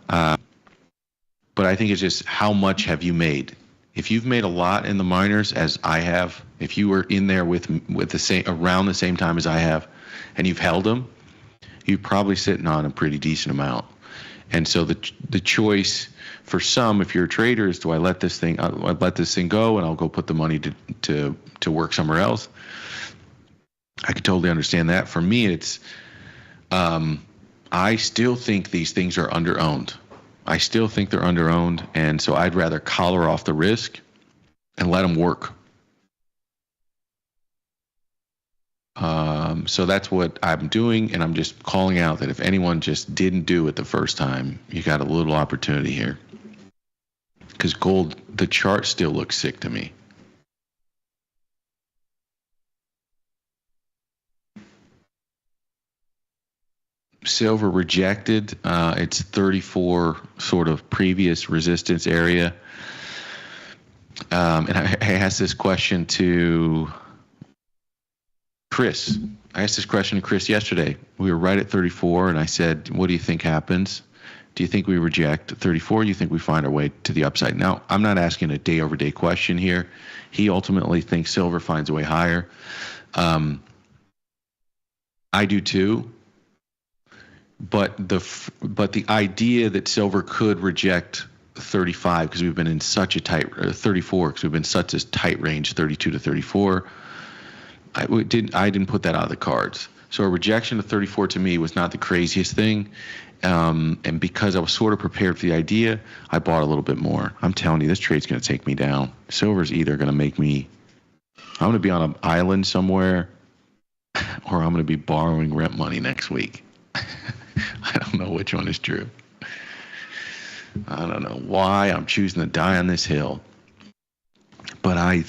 But I think it's just how much have you made if you've made a lot in the minors as I have, if you were in there with the same around the same time as I have, and you've held them, you're probably sitting on a pretty decent amount. And so the choice for some, if you're a trader, is do I let this thing go and I'll go put the money to work somewhere else? I could totally understand that. For me, it's I still think these things are under-owned. I still think they're under-owned, and so I'd rather collar off the risk and let them work. So that's what I'm doing, and I'm just calling out that if anyone just didn't do it the first time, you got a little opportunity here. Because gold, the chart still looks sick to me. Silver rejected its 34 sort of previous resistance area. And I asked this question to Chris. I asked this question to Chris yesterday. We were right at 34, and I said, what do you think happens? Do you think we reject 34? Do you think we find our way to the upside? Now, I'm not asking a day-over-day question here. He ultimately thinks silver finds a way higher. I do too. But the idea that silver could reject 35 because we've been in such a tight 34 because we've been such a tight range 32 to 34. I didn't put that out of the cards. So a rejection of 34 to me was not the craziest thing. And because I was sort of prepared for the idea, I bought a little bit more. I'm telling you, this trade's going to take me down. Silver's either going to make me, I'm going to be on an island somewhere, or I'm going to be borrowing rent money next week. I don't know which one is true. I don't know why I'm choosing to die on this hill. But I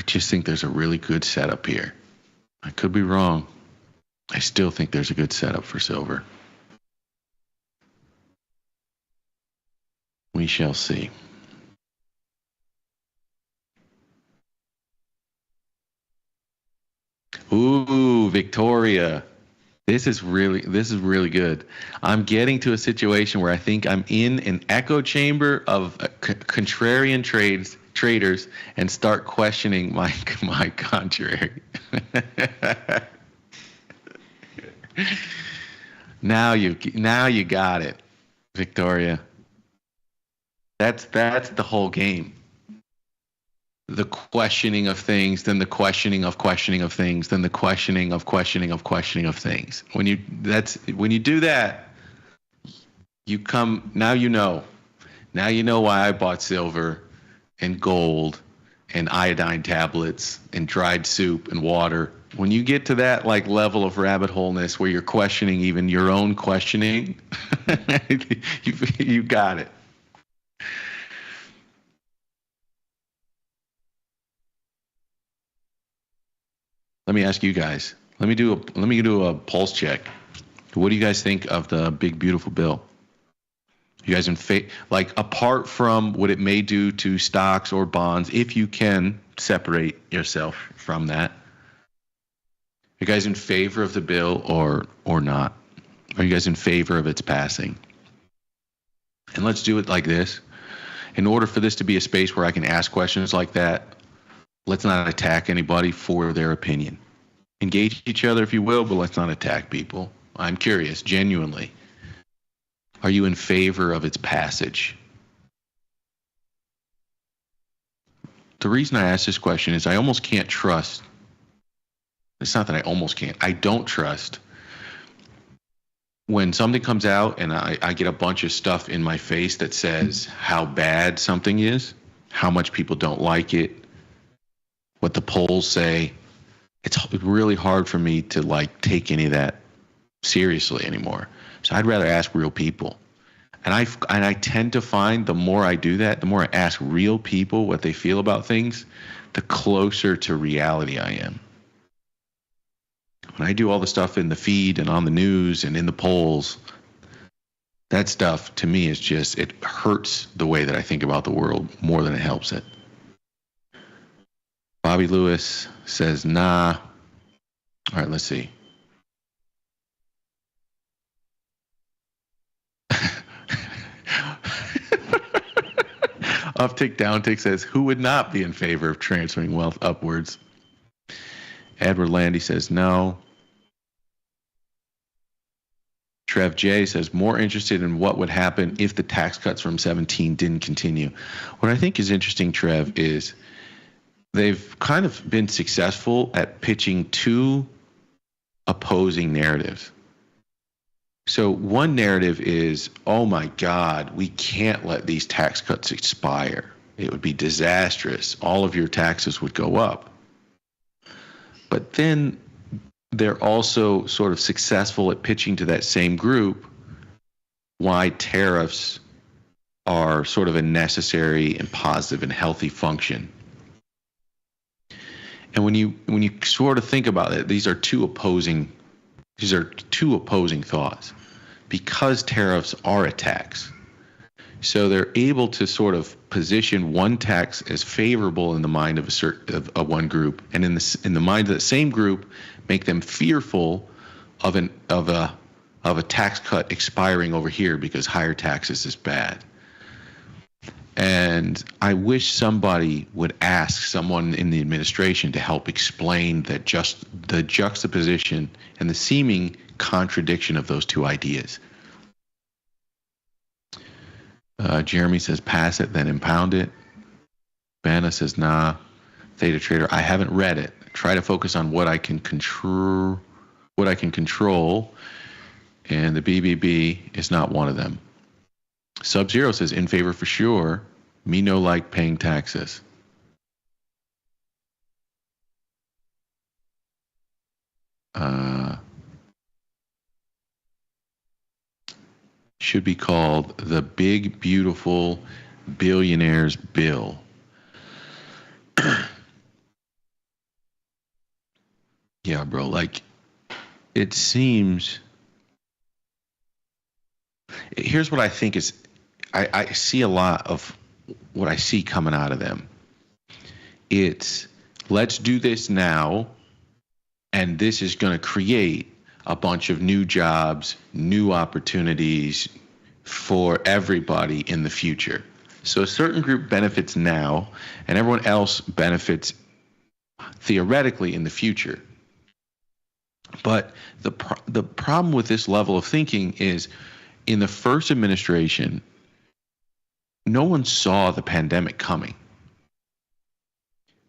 just think there's a really good setup here. I could be wrong. I still think there's a good setup for silver. We shall see. Ooh, Victoria. This is really good. I'm getting to a situation where I think I'm in an echo chamber of contrarian traders and start questioning my contrary. Now you got it, Victoria. That's the whole game. The questioning of things, then the questioning of things, then the questioning of things. When you do that, now you know why I bought silver and gold and iodine tablets and dried soup and water. When you get to that like level of rabbit holeness where you're questioning even your own questioning, you got it. Let me ask you guys. Let me do a pulse check. What do you guys think of the big beautiful bill? You guys apart from what it may do to stocks or bonds, if you can separate yourself from that, you guys in favor of the bill or not? Are you guys in favor of its passing? And let's do it like this. In order for this to be a space where I can ask questions like that, let's not attack anybody for their opinion. Engage each other if you will, but let's not attack people. I'm curious, genuinely. Are you in favor of its passage? The reason I ask this question is I almost can't trust. It's not that I almost can't. I don't trust when something comes out and I get a bunch of stuff in my face that says how bad something is, how much people don't like it, what the polls say. It's really hard for me to take any of that seriously anymore. So I'd rather ask real people. And I tend to find the more I do that, the more I ask real people what they feel about things, the closer to reality I am. When I do all the stuff in the feed and on the news and in the polls, that stuff to me is just, it hurts the way that I think about the world more than it helps it. Bobby Lewis says, nah. All right, let's see. Uptick, downtick says, who would not be in favor of transferring wealth upwards? Edward Landy says no. Trev J says, more interested in what would happen if the tax cuts from 17 didn't continue. What I think is interesting, Trev, is they've kind of been successful at pitching two opposing narratives. So one narrative is, oh my God, we can't let these tax cuts expire. It would be disastrous. All of your taxes would go up. But then they're also sort of successful at pitching to that same group why tariffs are sort of a necessary and positive and healthy function. And when you sort of think about it, these are two opposing thoughts, because tariffs are a tax. So they're able to sort of position one tax as favorable in the mind of one group, and in the mind of the same group, make them fearful of a tax cut expiring over here because higher taxes is bad. And I wish somebody would ask someone in the administration to help explain that just the juxtaposition and the seeming contradiction of those two ideas. Jeremy says pass it, then impound it. Vanna says nah. Theta Trader, I haven't read it. Try to focus on what I can control, and the BBB is not one of them. Sub-Zero says in favor for sure. Me no like paying taxes. Should be called the Big Beautiful Billionaires Bill. Yeah, bro, like it seems. Here's what I think is, I see a lot of what I see coming out of them. It's let's do this now, and this is going to create a bunch of new jobs, new opportunities for everybody in the future. So a certain group benefits now, and everyone else benefits theoretically in the future. But the problem with this level of thinking is, in the first administration, no one saw the pandemic coming.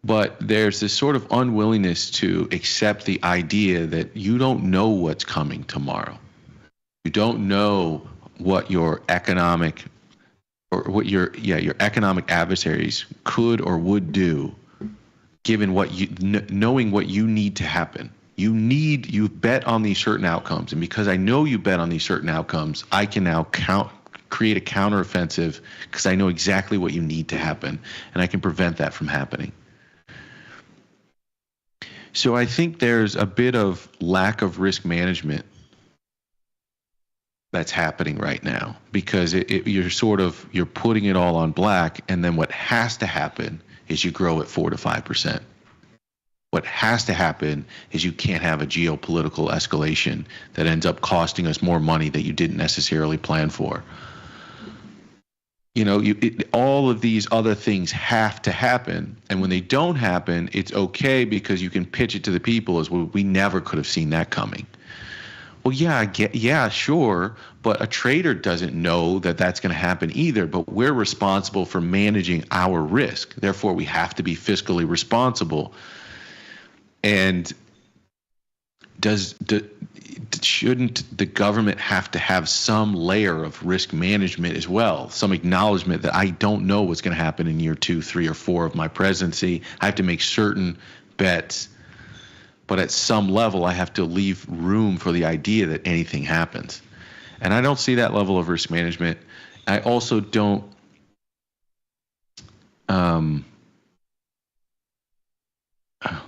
But there's this sort of unwillingness to accept the idea that you don't know what's coming tomorrow. You don't know what your economic economic adversaries could or would do, given what knowing what you need to happen. You bet on these certain outcomes, and because I know you bet on these certain outcomes, I can now create a counteroffensive because I know exactly what you need to happen, and I can prevent that from happening. So I think there's a bit of lack of risk management that's happening right now, because you're putting it all on black, and then what has to happen is you grow at 4 to 5%. What has to happen is you can't have a geopolitical escalation that ends up costing us more money that you didn't necessarily plan for. All of these other things have to happen, and when they don't happen, it's okay because you can pitch it to the people as, well, we never could have seen that coming. Well, yeah, sure, but a trader doesn't know that that's going to happen either, but we're responsible for managing our risk. Therefore, we have to be fiscally responsible. And shouldn't the government have to have some layer of risk management as well? Some acknowledgement that I don't know what's going to happen in year 2, 3, or 4 of my presidency. I have to make certain bets, but at some level I have to leave room for the idea that anything happens. And I don't see that level of risk management. I also don't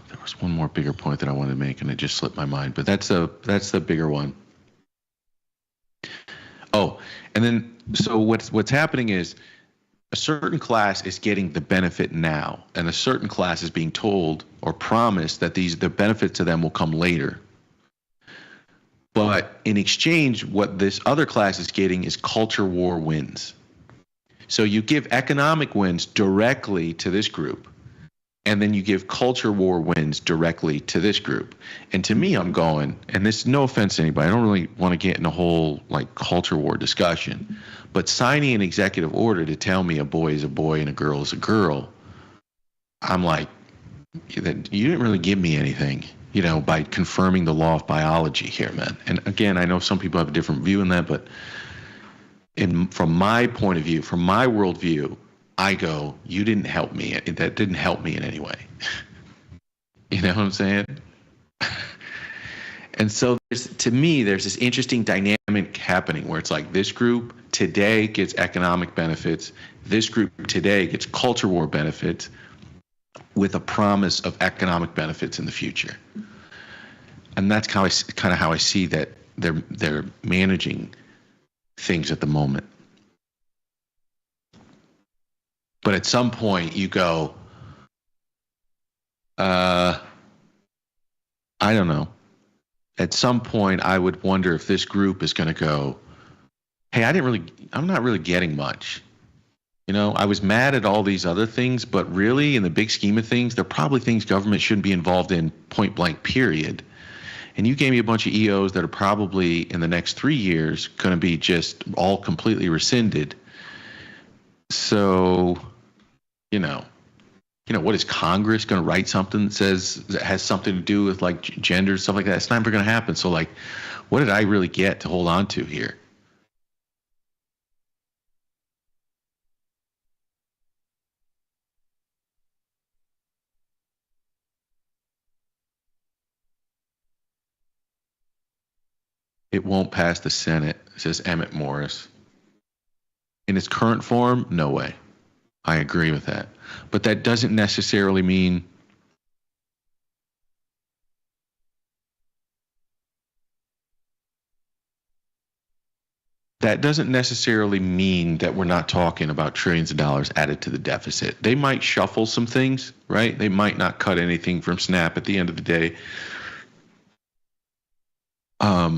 there was one more bigger point that I wanted to make, and it just slipped my mind. But that's the bigger one. Oh, and then so what's happening is a certain class is getting the benefit now, and a certain class is being told or promised that the benefits to them will come later. But in exchange, what this other class is getting is culture war wins. So you give economic wins directly to this group, and then you give culture war wins directly to this group. And to me, I'm going, and this is no offense to anybody, I don't really want to get in a whole like culture war discussion, but signing an executive order to tell me a boy is a boy and a girl is a girl, I'm like, you didn't really give me anything, you know, by confirming the law of biology here, man. And again, I know some people have a different view on that, but from my point of view, from my worldview, I go, you didn't help me. That didn't help me in any way. You know what I'm saying? And so to me, there's this interesting dynamic happening where it's like this group today gets economic benefits. This group today gets culture war benefits with a promise of economic benefits in the future. And that's kind of how I see that they're managing things at the moment. But at some point you go, I don't know. At some point I would wonder if this group is going to go, hey, I'm not really getting much. You know, I was mad at all these other things, but really in the big scheme of things, they're probably things government shouldn't be involved in, point blank, period. And you gave me a bunch of EOs that are probably in the next 3 years going to be just all completely rescinded. So, you know, what is Congress going to write something that has something to do with like gender and stuff like that? It's never going to happen. So like, what did I really get to hold on to here? It won't pass the Senate, says Emmett Morris. In its current form, no way. I agree with that. But that doesn't necessarily mean that we're not talking about trillions of dollars added to the deficit. They might shuffle some things, right? They might not cut anything from SNAP at the end of the day.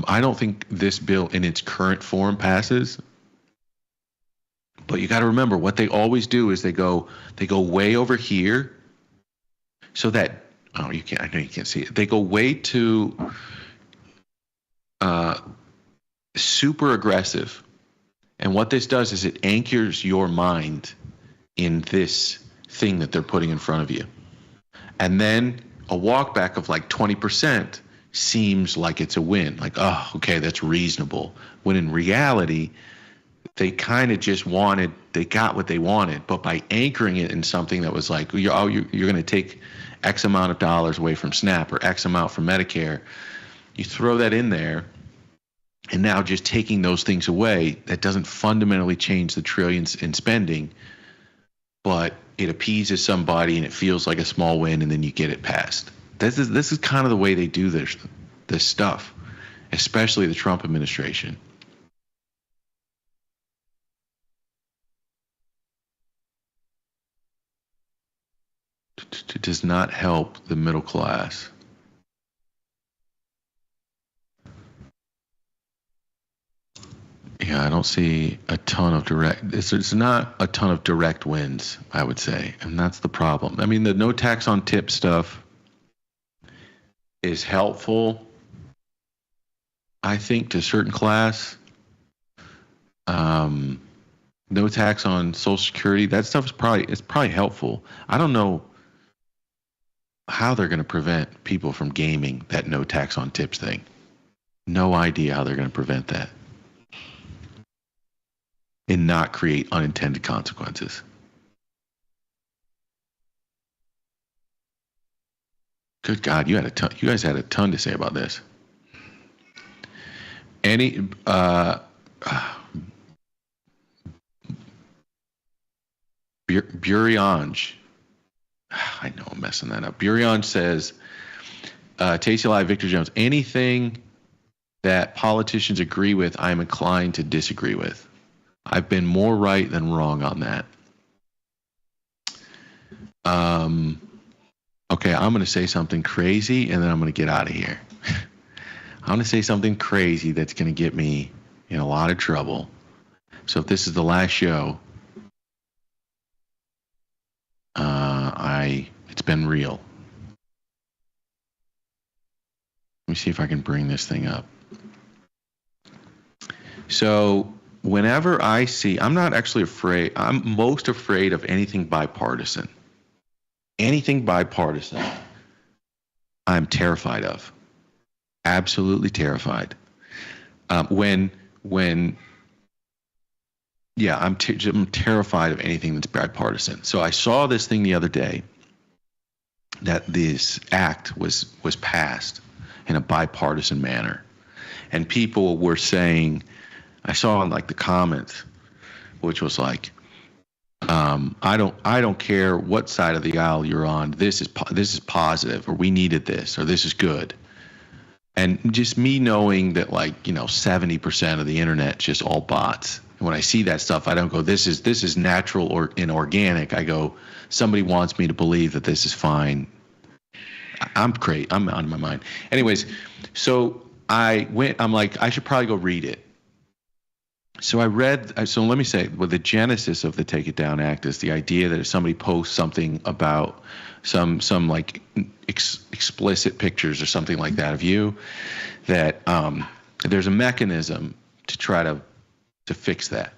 I don't think this bill in its current form passes. But you got to remember what they always do is they go way over here so that, I know you can't see it. They go way too super aggressive. And what this does is it anchors your mind in this thing that they're putting in front of you. And then a walk back of like 20% seems like it's a win. Like, oh, okay, that's reasonable. When in reality, they kind of just they got what they wanted, but by anchoring it in something that was like, you're going to take X amount of dollars away from SNAP or X amount from Medicare, you throw that in there, and now just taking those things away, that doesn't fundamentally change the trillions in spending, but it appeases somebody and it feels like a small win, and then you get it passed. This is kind of the way they do this stuff, especially the Trump administration. It does not help the middle class. Yeah, I don't see a ton of there's not a ton of direct wins, I would say, and that's the problem. I mean, the no tax on tip stuff is helpful, I think, to a certain class. No tax on Social Security, that stuff is probably helpful. I don't know how they're going to prevent people from gaming that no tax on tips thing. No idea how they're going to prevent that and not create unintended consequences. Good God, you guys had a ton to say about this. Buriange, I know I'm messing that up. Buriange says, tastylive, Victor Jones, anything that politicians agree with, I'm inclined to disagree with. I've been more right than wrong on that. Okay, I'm going to say something crazy, and then I'm going to get out of here. I'm going to say something crazy that's going to get me in a lot of trouble. So if this is the last show, It's been real. Let me see if I can bring this thing up. So whenever I see, I'm not actually afraid. I'm most afraid of anything bipartisan. Anything bipartisan, I'm terrified of. Absolutely terrified. I'm terrified of anything that's bipartisan. So I saw this thing the other day that this act was passed in a bipartisan manner, and people were saying, I saw in like the comments, which was like, I don't care what side of the aisle you're on. This is positive, or we needed this, or this is good. And just me knowing that 70% of the internet just all bots. And when I see that stuff, I don't go, this is natural or inorganic. I go, somebody wants me to believe that this is fine. I'm great. I'm out of my mind. Anyways, so I'm like, I should probably go read it. So I read, so let me say, the genesis of the Take It Down Act is the idea that if somebody posts something about some explicit pictures or something like that of you, that there's a mechanism to try to fix that.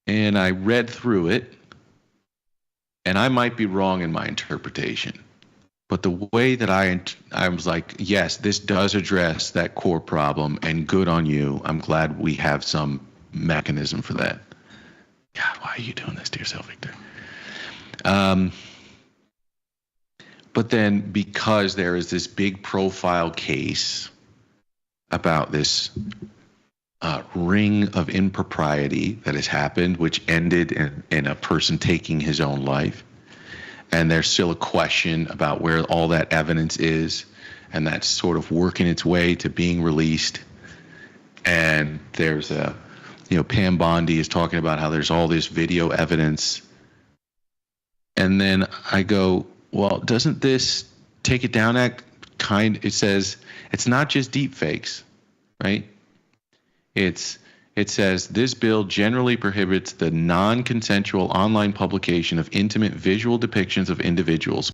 And I read through it, and I might be wrong in my interpretation. But the way that I was like, yes, this does address that core problem, and good on you. I'm glad we have some mechanism for that. God, why are you doing this to yourself, Victor? But then because there is this big profile case about this ring of impropriety that has happened, which ended in a person taking his own life, and there's still a question about where all that evidence is, and that's sort of working its way to being released. And there's Pam Bondi is talking about how there's all this video evidence. And then I go, well, doesn't this Take It Down Act it says it's not just deep fakes, right? It says this bill generally prohibits the non-consensual online publication of intimate visual depictions of individuals,